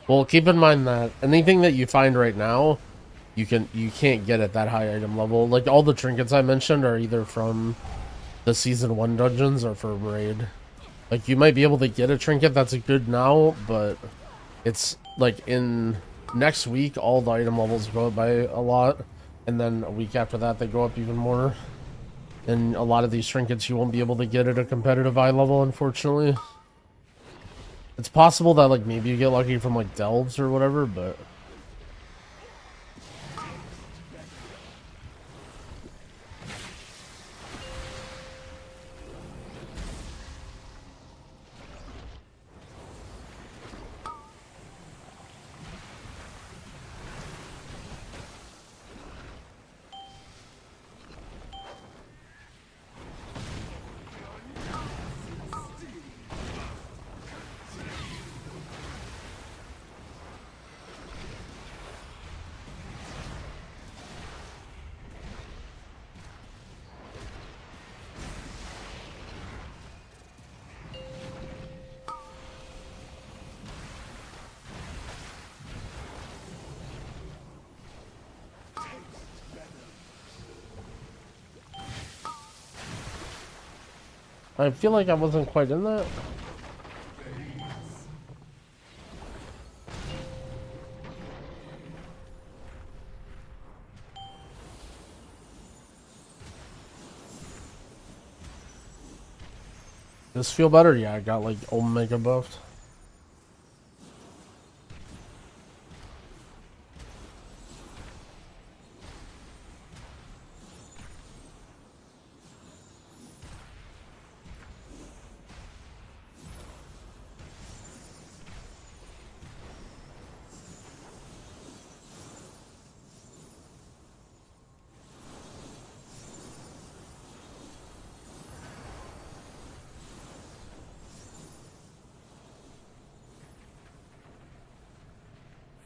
Well, keep in mind that anything that you find right now, you can't get at that high item level. Like all the trinkets I mentioned are either from the season 1 dungeons or from raid. Like you might be able to get a trinket that's good now, but it's like in next week all the item levels go up by a lot, and then a week after that they go up even more. And a lot of these trinkets you won't be able to get at a competitive eye level, unfortunately. It's possible that like maybe you get lucky from like delves or whatever, but I feel like I wasn't quite in that. Does this feel better? Yeah, I got like Omega buffed.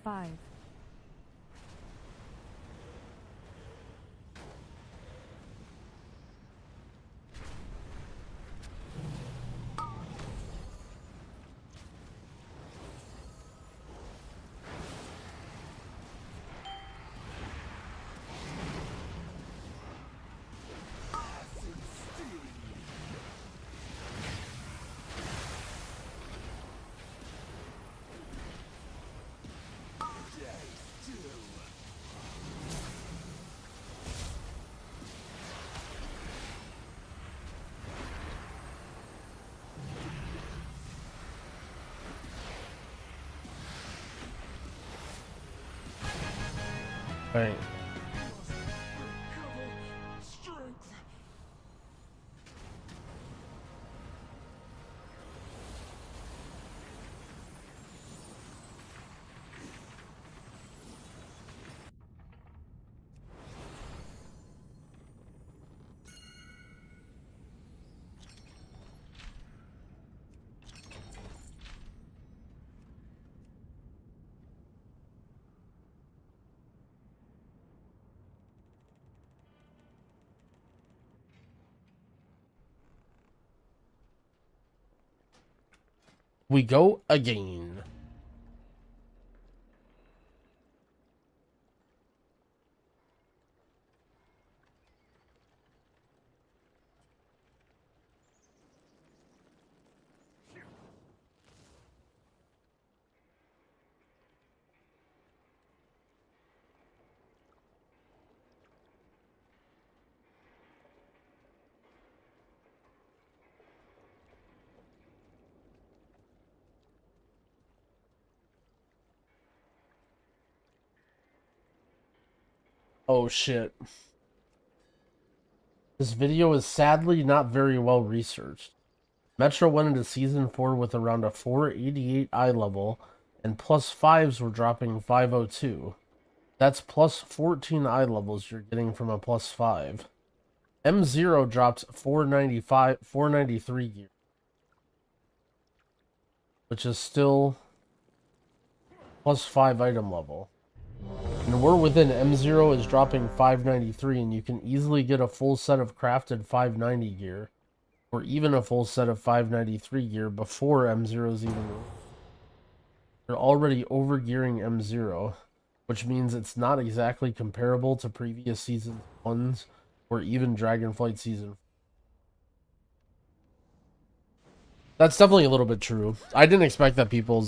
Five. Right. We go again. Oh shit. This video is sadly not very well researched. Metro went into Season 4 with around a 488 eye level, and plus 5s were dropping 502. That's plus 14 eye levels you're getting from a plus 5. M0 dropped 493 gear, which is still plus 5 item level. And we're within M0 is dropping 593, and you can easily get a full set of crafted 590 gear, or even a full set of 593 gear before M0's even. You're already overgearing M0, which means it's not exactly comparable to previous Season 1s, or even Dragonflight Season. That's definitely a little bit true. I didn't expect that people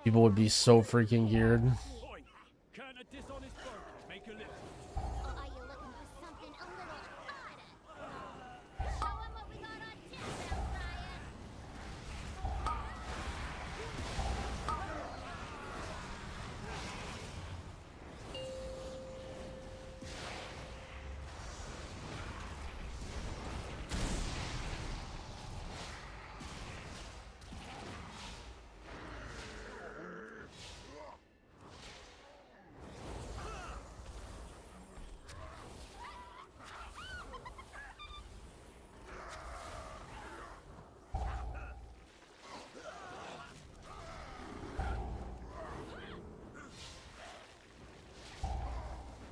would be so freaking geared.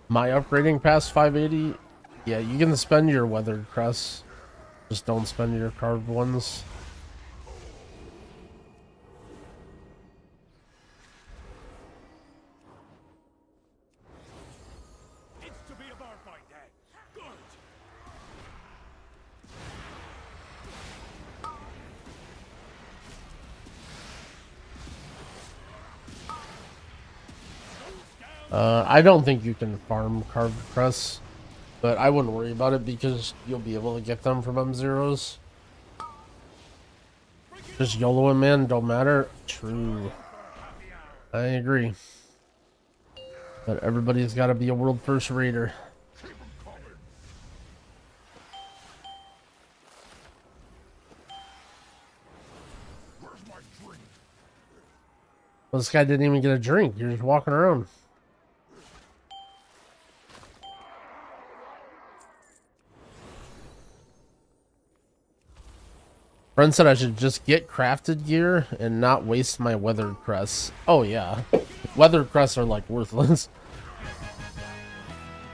My upgrading past 580? Yeah, you can spend your weathered crests. Just don't spend your carved ones. I don't think you can farm carved crests, but I wouldn't worry about it because you'll be able to get them from M0s. Just YOLOing, man, don't matter. True. I agree. But everybody's got to be a world first raider. Well, this guy didn't even get a drink. You're just walking around. Friend said I should just get crafted gear and not waste my weathered crests. Oh yeah. Weathered crests are like worthless.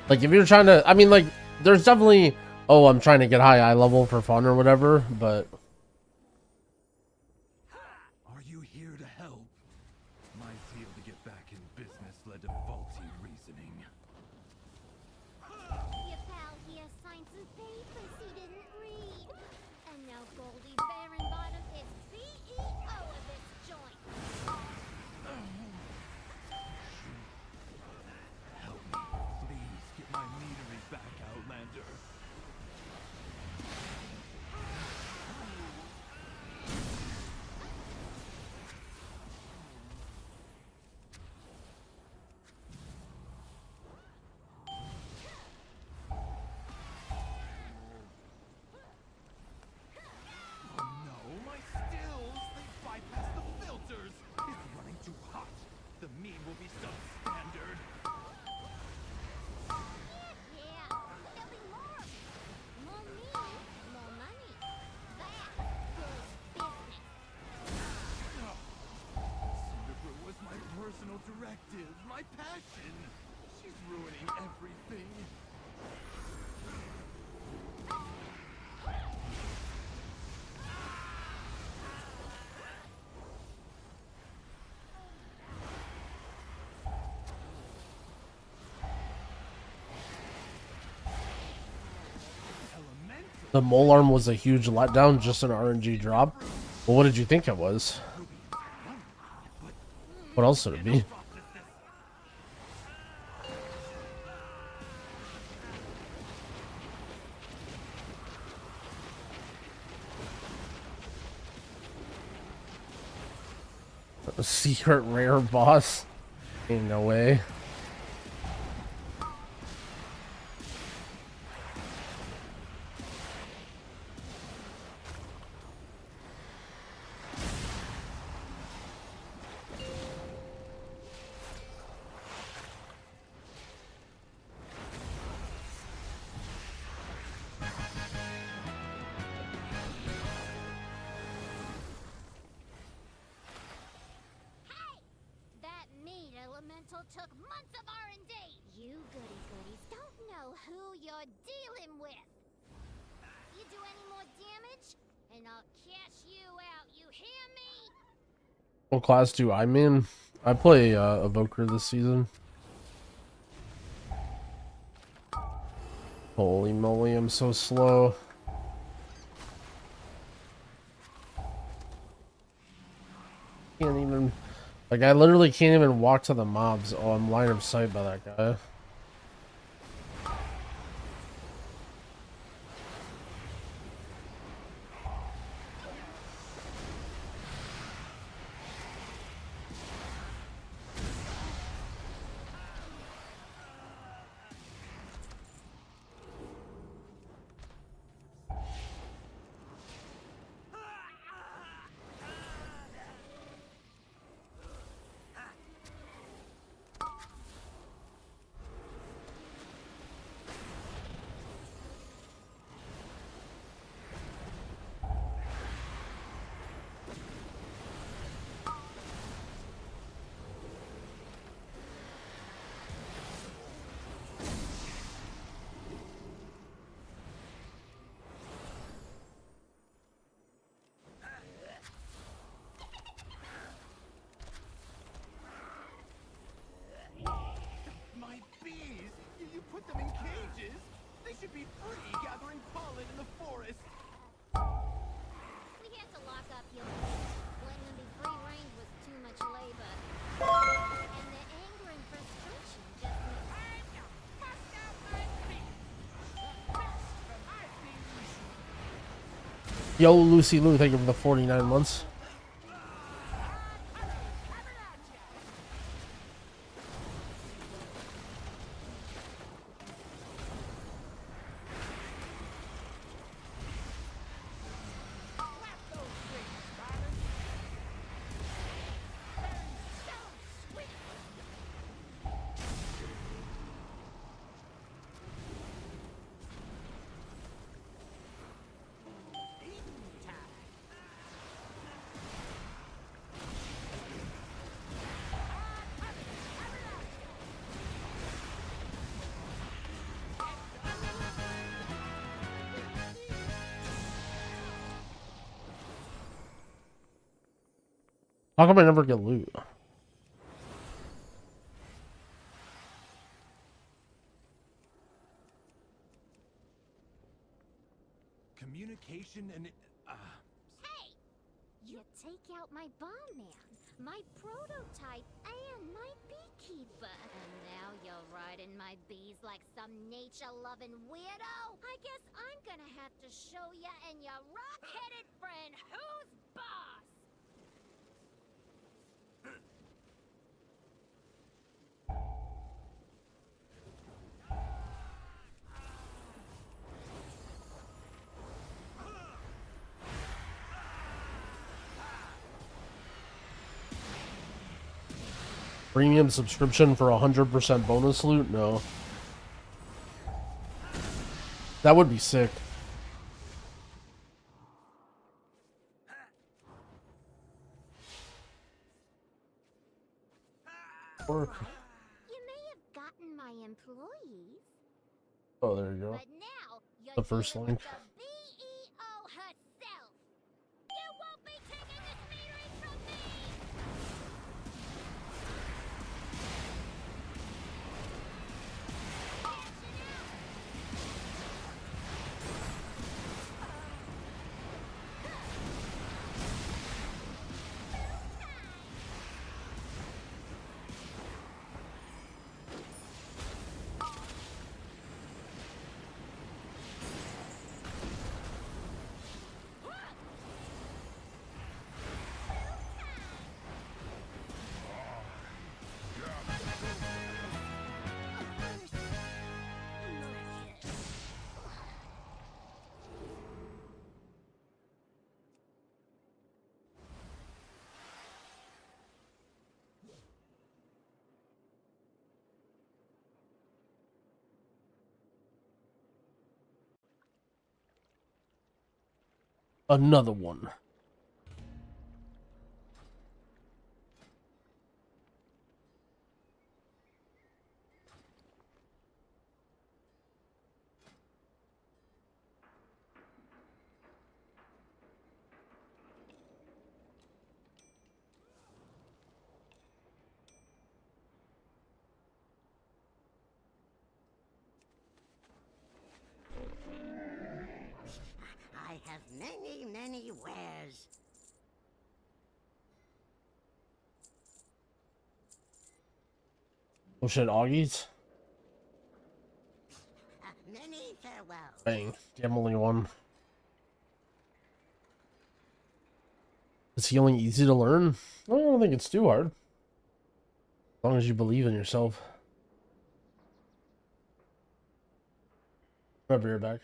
Like if you're trying to, I mean like there's definitely, oh I'm trying to get high eye level for fun or whatever, but Are you here to help? My zeal to get back in business led to faulty reasoning. Your pal here signed some papers he didn't read. And now Goldie Barenbottom is CEO of this joint. Help me, please get my meadery back, Outlander. passion. She's ruining everything. The mole arm was a huge letdown, just an RNG drop. Well, what did you think it was? What else would it be? A secret rare boss? Ain't no way. That meat elemental took months of R&D. You goody-goodies don't know who you're dealing with. You do any more damage, and I'll cash you out, you hear me? What class do I'm in? I play evoker this season. Holy moly, I'm so slow. Can't even... Like, I literally can't even walk to the mobs. Oh, I'm line of sight by that guy. My bees! You put them in cages? They should be free gathering pollen in the forest. We had to lock up your bees. Letting them be free range was too much labor. And their anger and frustration just makes... Yo, Lucy Lou, thank you for the 49 months. How come I never get loot? Communication and... Hey! You take out my bomb man, my prototype, and my beekeeper. And now you're riding my bees like some nature-loving weirdo? I guess I'm gonna have to show ya and your rock-headed friend who's boss! Premium subscription for 100% bonus loot? No. That would be sick. Or... You employees. Oh, there you go. But now you're The first dealing link. with the BEO herself. You won't be taking this metering from me. Another one. I have many, many wares. Oh shit, Augies? Many farewells. Bang. Damn, only one. Is healing easy to learn? I don't think it's too hard. As long as you believe in yourself. I'll be right back.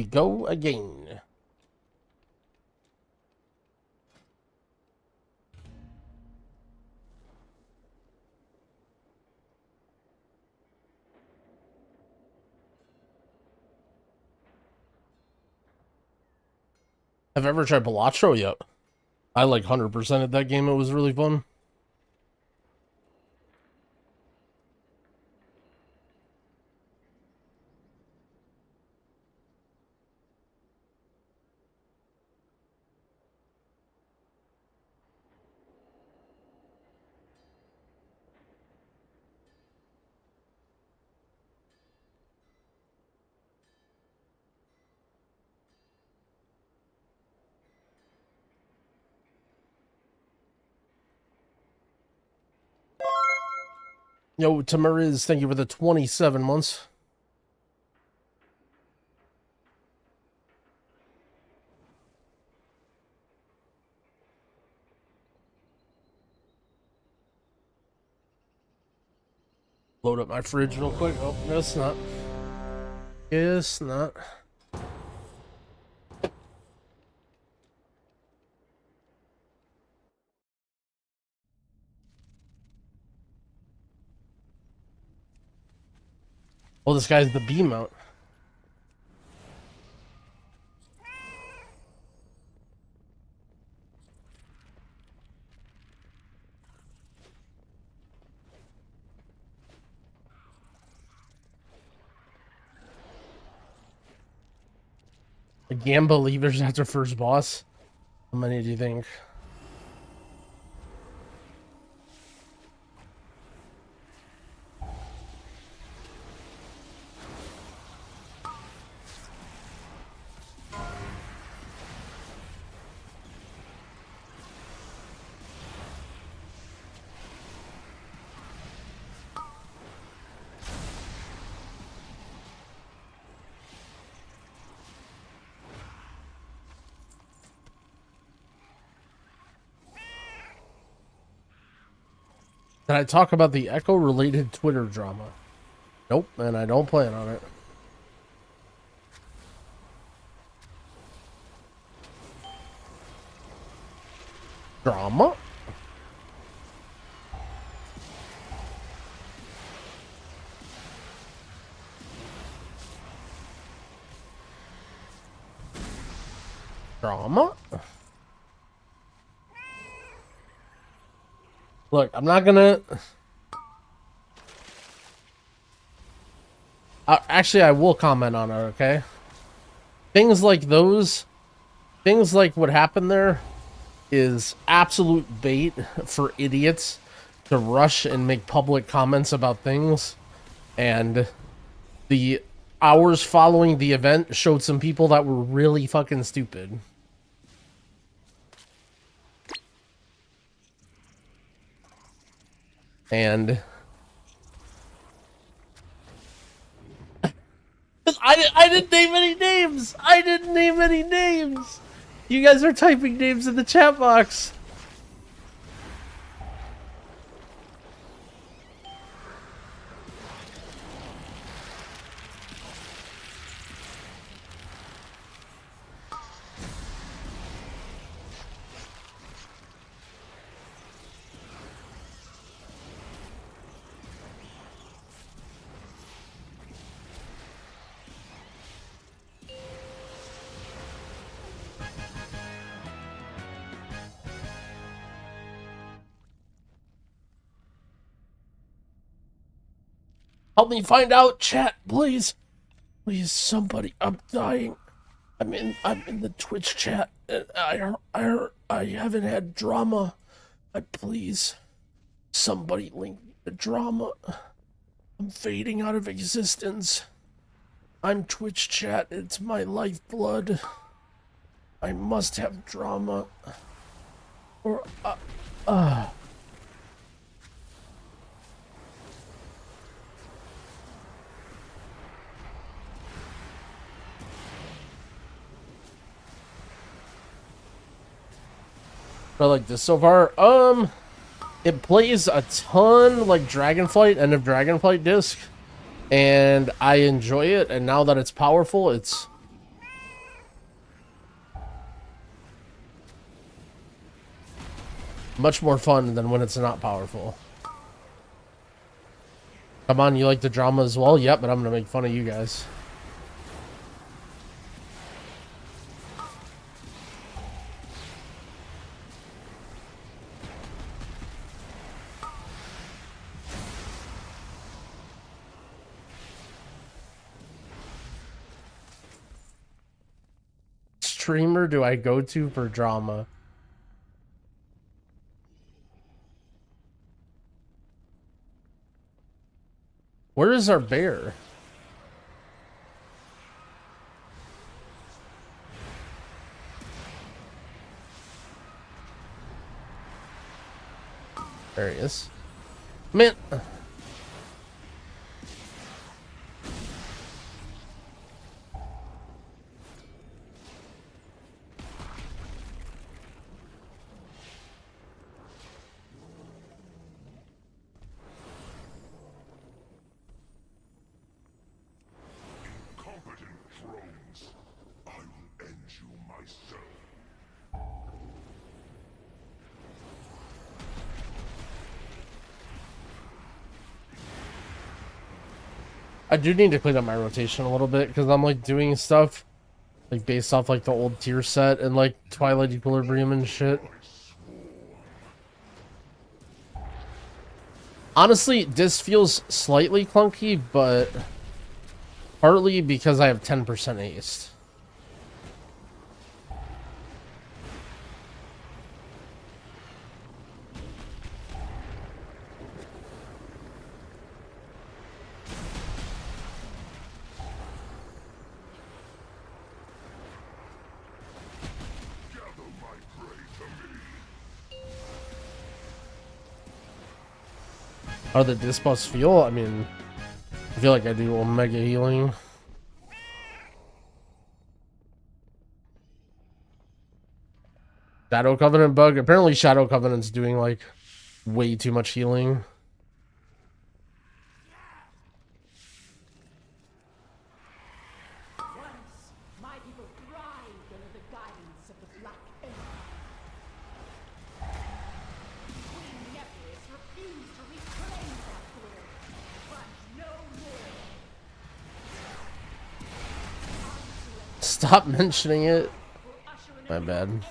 We go again. Have ever tried Balatro yet? I like 100% at that game. It was really fun. Yo, Tamariz, thank you for the 27 months. Load up my fridge real quick. Oh, no, it's not. It's not. Oh, this guy's the B mount. The Gamba Leavers, that's our first boss. How many do you think? Did I talk about the Echo-related Twitter drama? Nope, and I don't plan on it. Drama? Drama? Look, I'm not gonna... actually, I will comment on it, okay? Things like those... Things like what happened there is absolute bait for idiots to rush and make public comments about things. And the hours following the event showed some people that were really fucking stupid. And I didn't name any names. I didn't name any names. You guys are typing names in the chat box. Help me find out, chat, please. Please, somebody. I'm dying. I'm in the Twitch chat. And I haven't had drama. Please, somebody link me to drama. I'm fading out of existence. I'm Twitch chat. It's my lifeblood. I must have drama. Or I like this so far. It plays a ton like Dragonflight, End of Dragonflight disc, and I enjoy it. And now that it's powerful, it's much more fun than when it's not powerful. Come on, you like the drama as well? Yep, but I'm gonna make fun of you guys. Streamer do I go to for drama? Where is our bear? There he is. Man. I do need to clean up my rotation a little bit because I'm like doing stuff like based off like the old tier set and like Twilight Equilibrium and shit. Honestly, this feels slightly clunky, but partly because I have 10% aced. How did this boss feel? I mean, I feel like I do Omega healing. Shadow Covenant bug. Apparently Shadow Covenant's doing like way too much healing. Once, my people thrived under the guidance of the Black Empire. Queen Nephris refused to reclaim that glory, but no more. Stop mentioning it. My bad.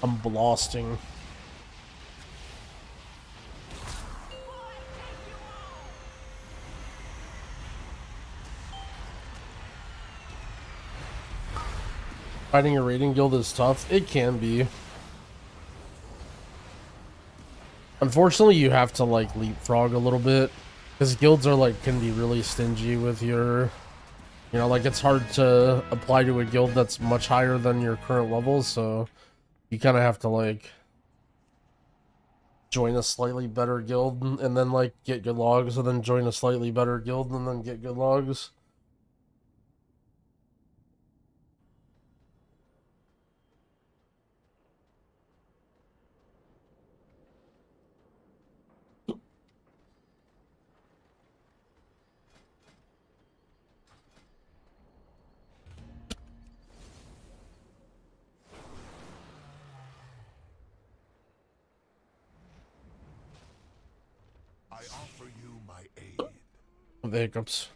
I'm blasting. Fighting a raiding guild is tough. It can be. Unfortunately, you have to like leapfrog a little bit because guilds are like can be really stingy with your, you know, like it's hard to apply to a guild that's much higher than your current level, so you kind of have to like join a slightly better guild and then like get good logs and then join a slightly better guild and then get good logs. I offer you my aid. The hiccups.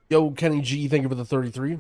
Yo, Kenny G, thank you for the 33.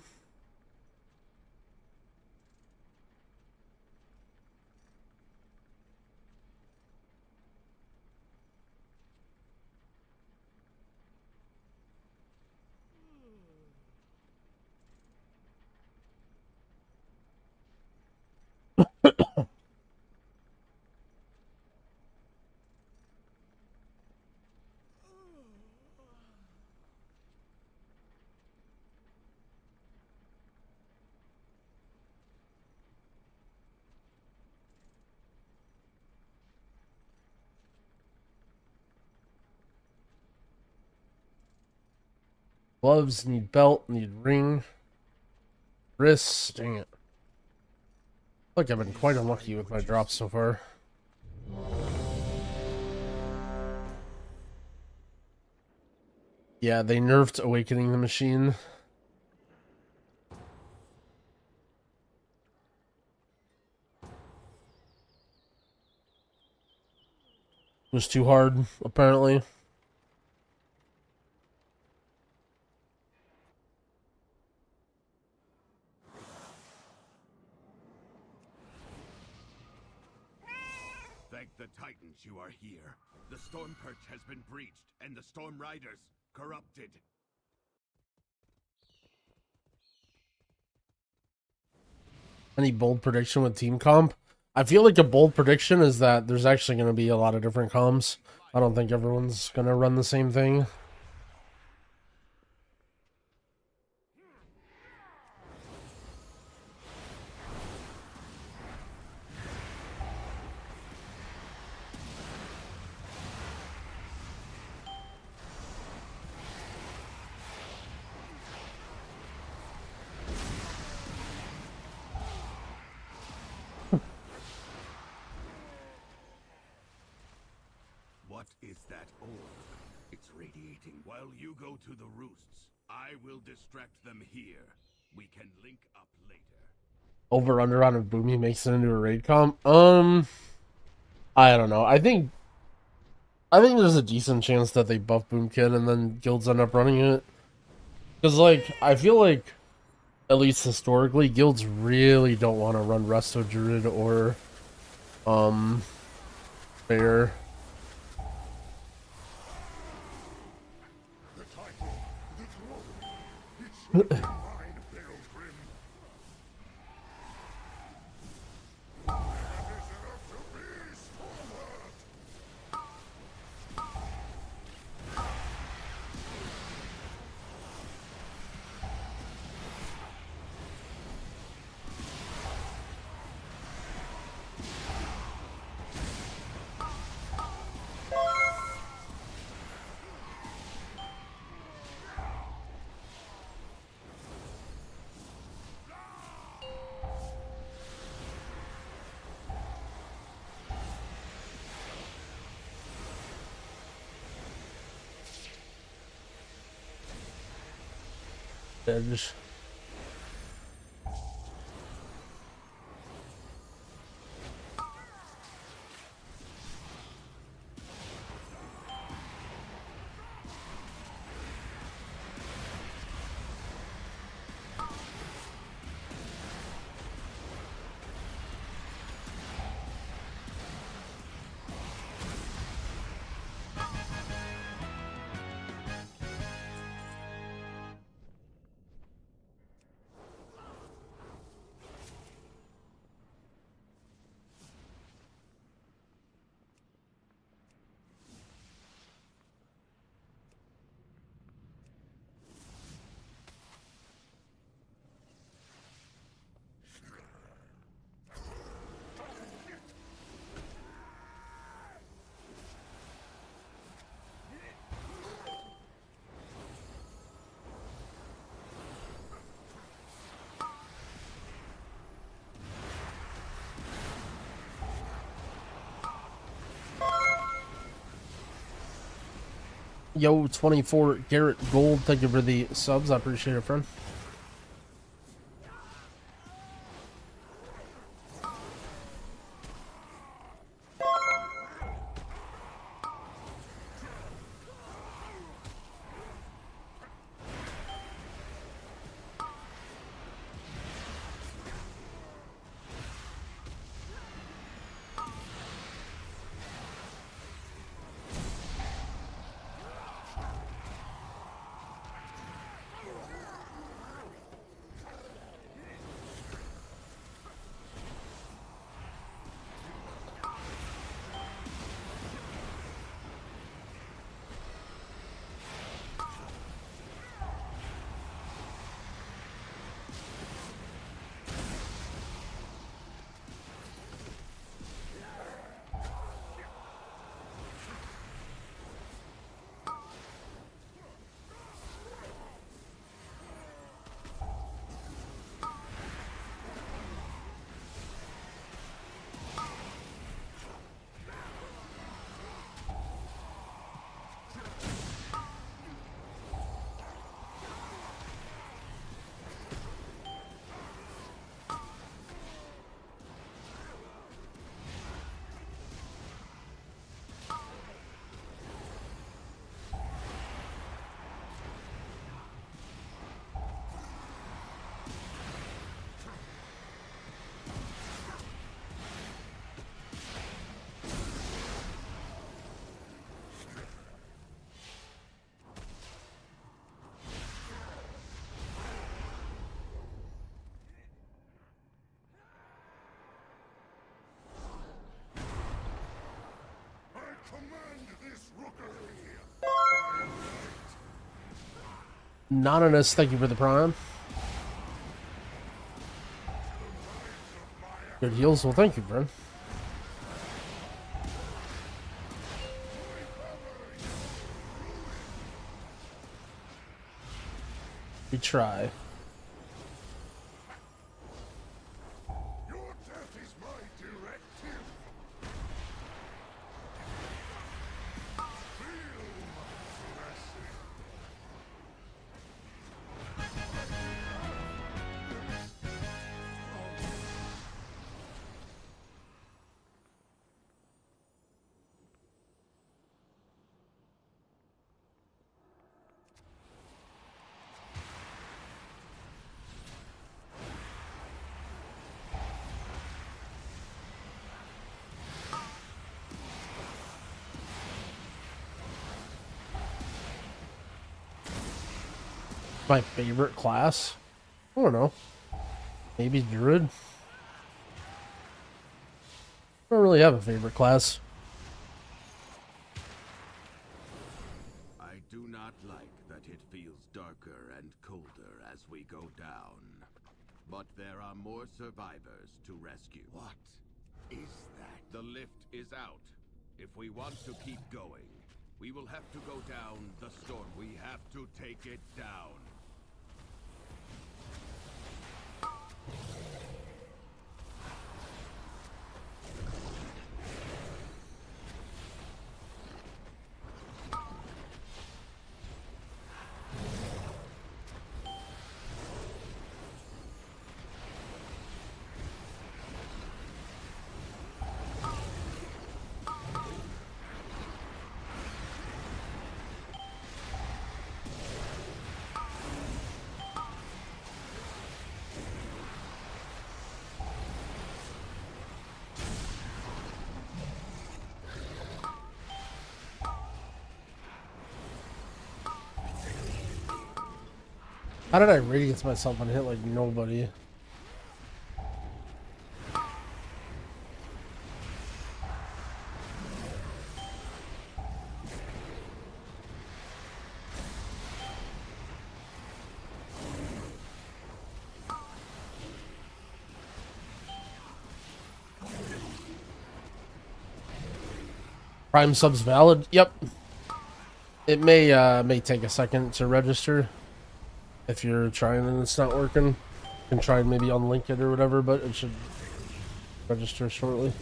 Gloves, need belt, need ring. Wrists, dang it. Look, I've been quite unlucky with my drops so far. Yeah, they nerfed Awakening the Machine. It was too hard, apparently. Thank the Titans you are here. The Storm Perch has been breached, and the Storm Riders corrupted. Any bold prediction with team comp? I feel like a bold prediction is that there's actually going to be a lot of different comps. I don't think everyone's going to run the same thing. What is that orb? It's radiating. While you go to the roosts, I will distract them here. We can link up later. Over under on if Boomy makes it into a raid comp. I don't know. I think there's a decent chance that they buff Boomkin and then guilds end up running it. Because, like, I feel like, at least historically, guilds really don't want to run Resto Druid or, Bear. Edge. Yo, 24 Garrett Gold, thank you for the subs. I appreciate it, friend. Anonymous, thank you for the prime. Good heals, well thank you, friend. We try. My favorite class? I don't know. Maybe Druid? I don't really have a favorite class. I do not like that it feels darker and colder as we go down. But there are more survivors to rescue. What is that? The lift is out. If we want to keep going, we will have to go down the storm. We have to take it down. How did I radiance myself and hit like nobody? Prime subs valid? Yep. It may take a second to register. If you're trying and it's not working, you can try and maybe unlink it or whatever, but it should register shortly.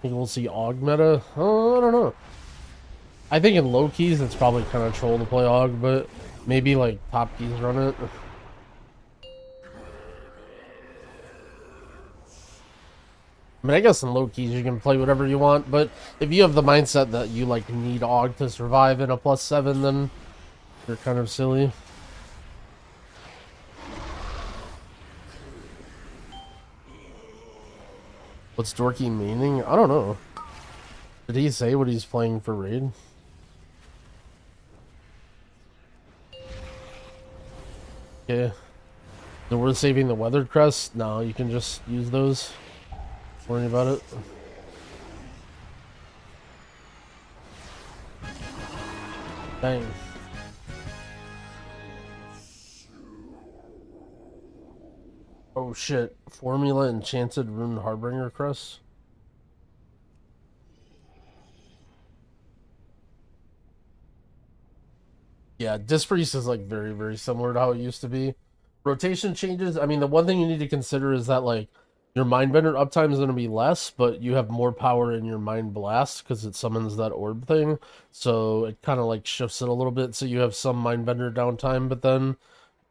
Think we'll see Aug meta? Oh, I don't know. I think in low keys it's probably kind of troll to play Aug, but maybe like top keys run it. I mean, I guess in low keys you can play whatever you want, but if you have the mindset that you like need Aug to survive in a +7, then you're kind of silly. What's Dorky meaning? I don't know. Did he say what he's playing for Raid? Okay. So we're saving the weathered crest? No, you can just use those. Don't worry about it. Dang. Oh shit. Formula Enchanted Rune Harbinger crest? Yeah, Disc Priest is like very, very similar to how it used to be. Rotation changes. I mean, the one thing you need to consider is that like your Mindbender uptime is going to be less, but you have more power in your Mind Blast because it summons that orb thing. So it kind of like shifts it a little bit. So you have some Mindbender downtime, but then you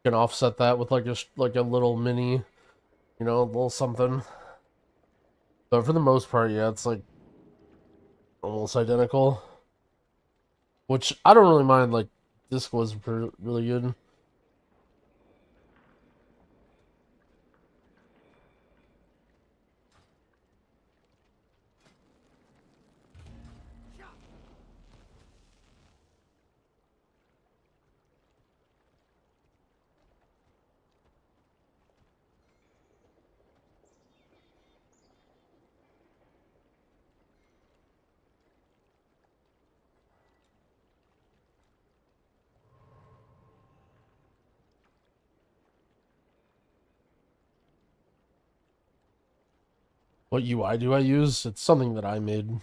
can offset that with like a little mini, you know, a little something. But for the most part, yeah, it's like almost identical. Which I don't really mind. Like Disc was really good. What UI do I use? It's something that I made.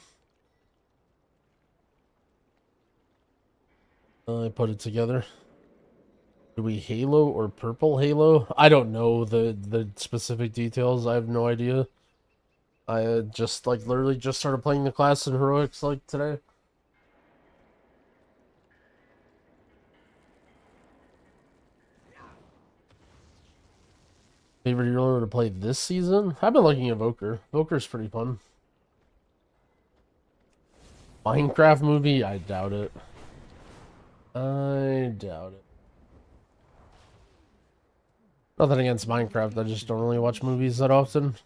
I put it together. Do we Halo or purple Halo? I don't know the specific details. I have no idea. I just like literally just started playing the class in heroics like today. Favorite hero to play this season? I've been liking Evoker. Evoker's pretty fun. Minecraft movie? I doubt it. I doubt it. Nothing against Minecraft, I just don't really watch movies that often.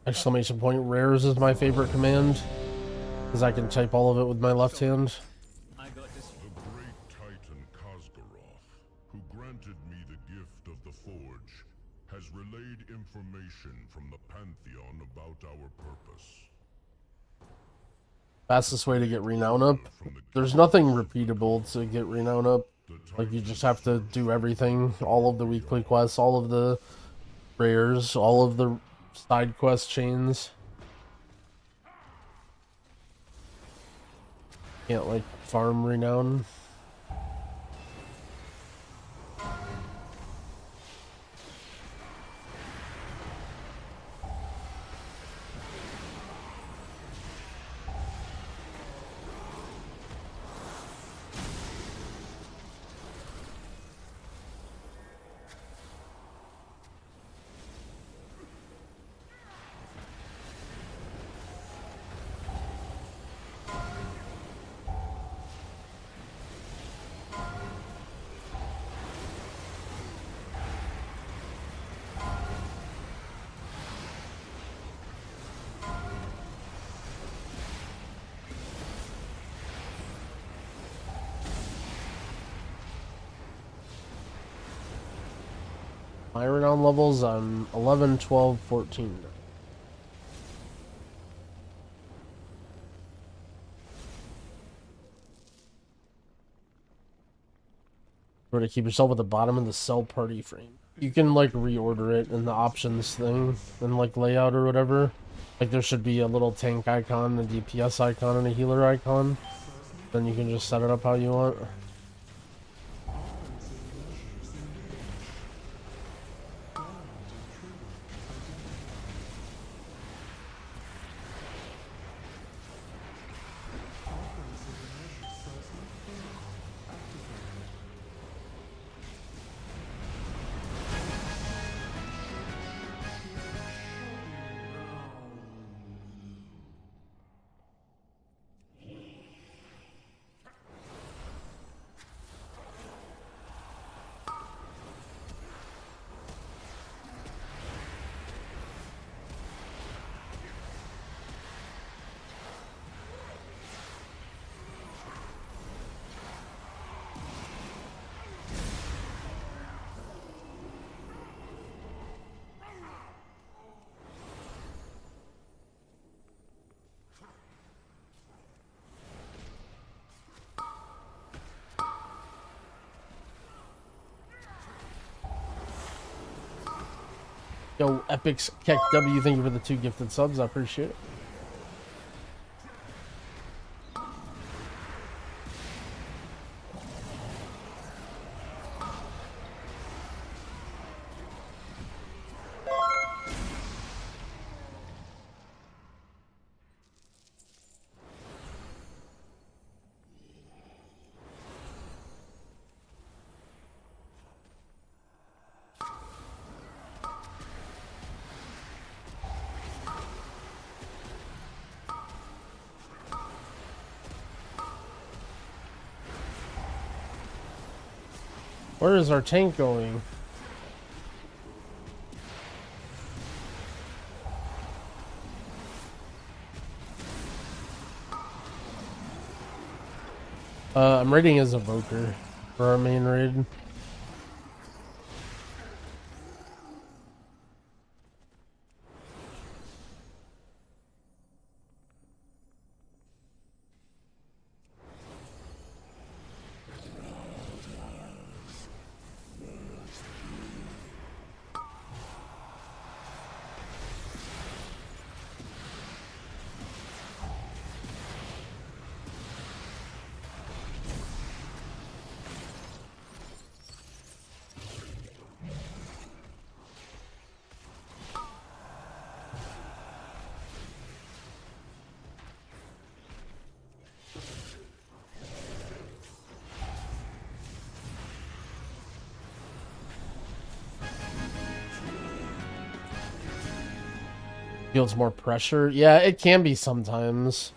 Exclamation point rares is my favorite command, because I can type all of it with my left hand. The great Titan Kazgaroth, who granted me the gift of the Forge, has relayed information from the Pantheon about our purpose. Fastest way to get renown up? There's nothing repeatable to get renown up. Like, you just have to do everything. All of the weekly quests, all of the rares, all of the side quest chains. Can't, like, farm renown. My renown levels, I'm 11, 12, 14. Or to keep yourself at the bottom of the cell party frame. You can like reorder it in the options thing and like layout or whatever. Like there should be a little tank icon, a DPS icon, and a healer icon. Then you can just set it up how you want. Yo, Epic's Keck W, thank you for the 2 gifted subs. I appreciate it. Where is our tank going? I'm raiding as evoker for our main raid. Feels more pressure. Yeah, it can be sometimes.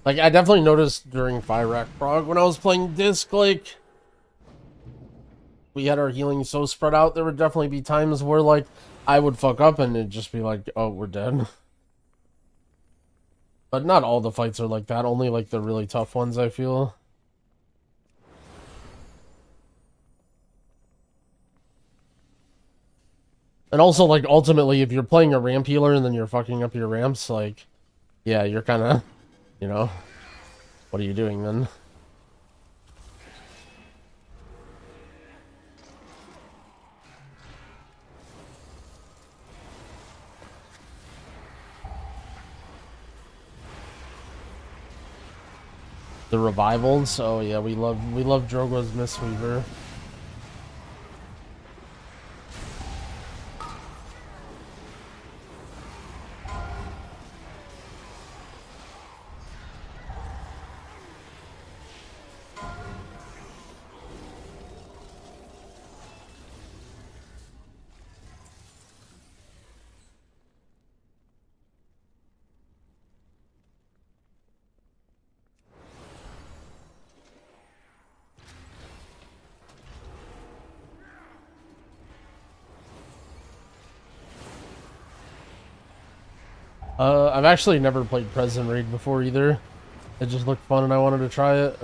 Like, I definitely noticed during Fyrak Prog when I was playing Disc, like, we had our healing so spread out, there would definitely be times where, like, I would fuck up and it'd just be like, oh, we're dead. But not all the fights are like that, only, like, the really tough ones, I feel. And also, like, ultimately, if you're playing a ramp healer and then you're fucking up your ramps, like, yeah, you're kind of, you know, what are you doing then? The revivals, oh yeah, we love Drogo's Mistweaver. I've actually never played Present Raid before either. It just looked fun and I wanted to try it.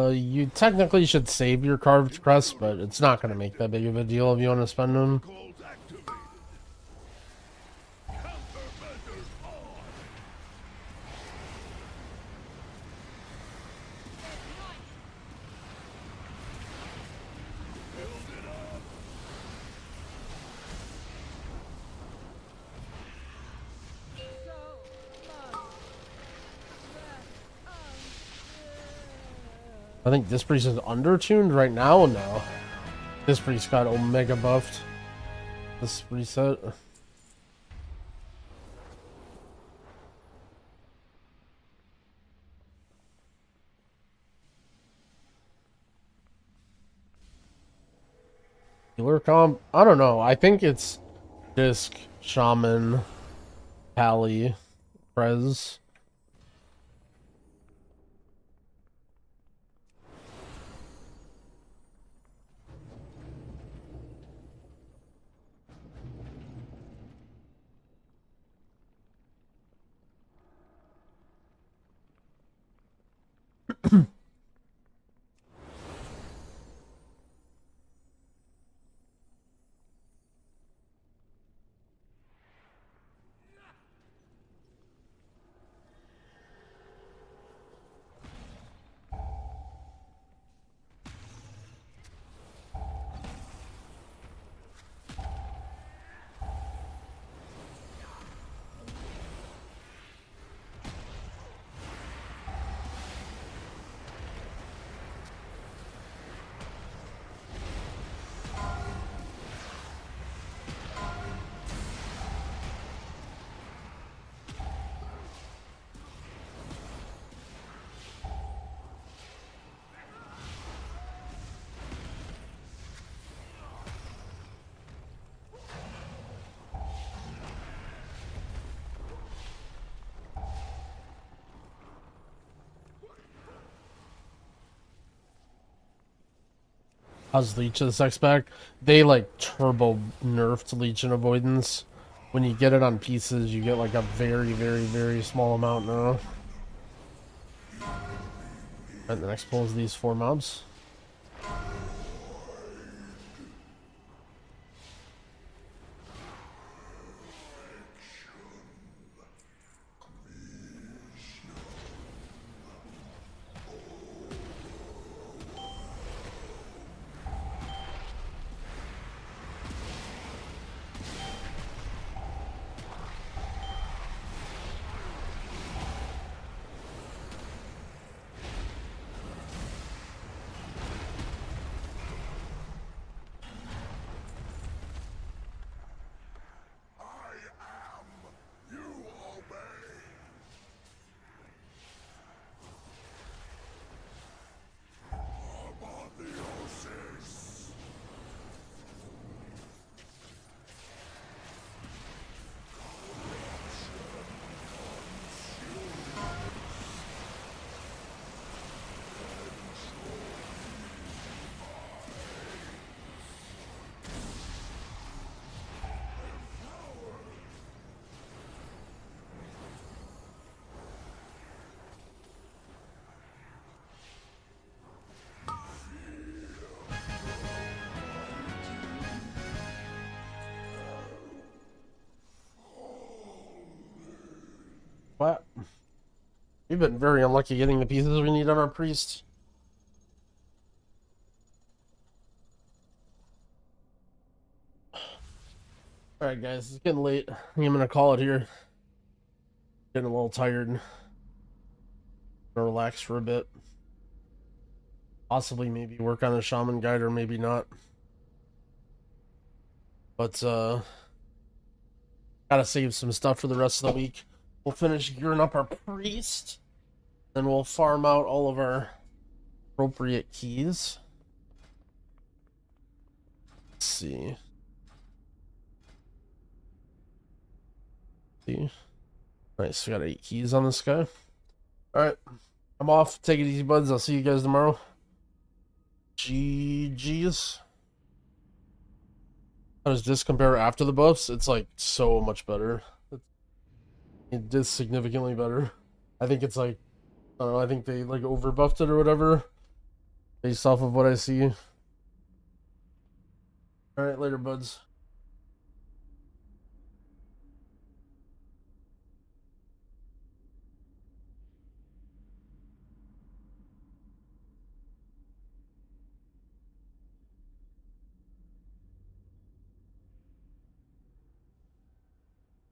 You technically should save your carved crest, but it's not going to make that big of a deal if you want to spend them. I think this priest is undertuned right now. No, this priest got omega buffed. This reset. Healer comp? I don't know. I think it's Disc, Shaman, Pally, Prez. How's Leech's X back? They like turbo nerfed Leech and Avoidance. When you get it on pieces, you get like a very, very, very small amount now. And the next pull is these 4 mobs. What? We've been very unlucky getting the pieces we need on our priest. Alright guys, it's getting late. I think I'm gonna call it here. Getting a little tired. Gonna relax for a bit. Possibly maybe work on a shaman guide or maybe not. But gotta save some stuff for the rest of the week. We'll finish gearing up our priest. Then we'll farm out all of our appropriate keys. Let's see. Nice, we got 8 keys on this guy. Alright, I'm off. Take it easy, buds. I'll see you guys tomorrow. GG's. How does this compare after the buffs? It's like so much better. It is significantly better. I think it's like, I don't know, I think they like over buffed it or whatever. Based off of what I see. Alright, later, buds.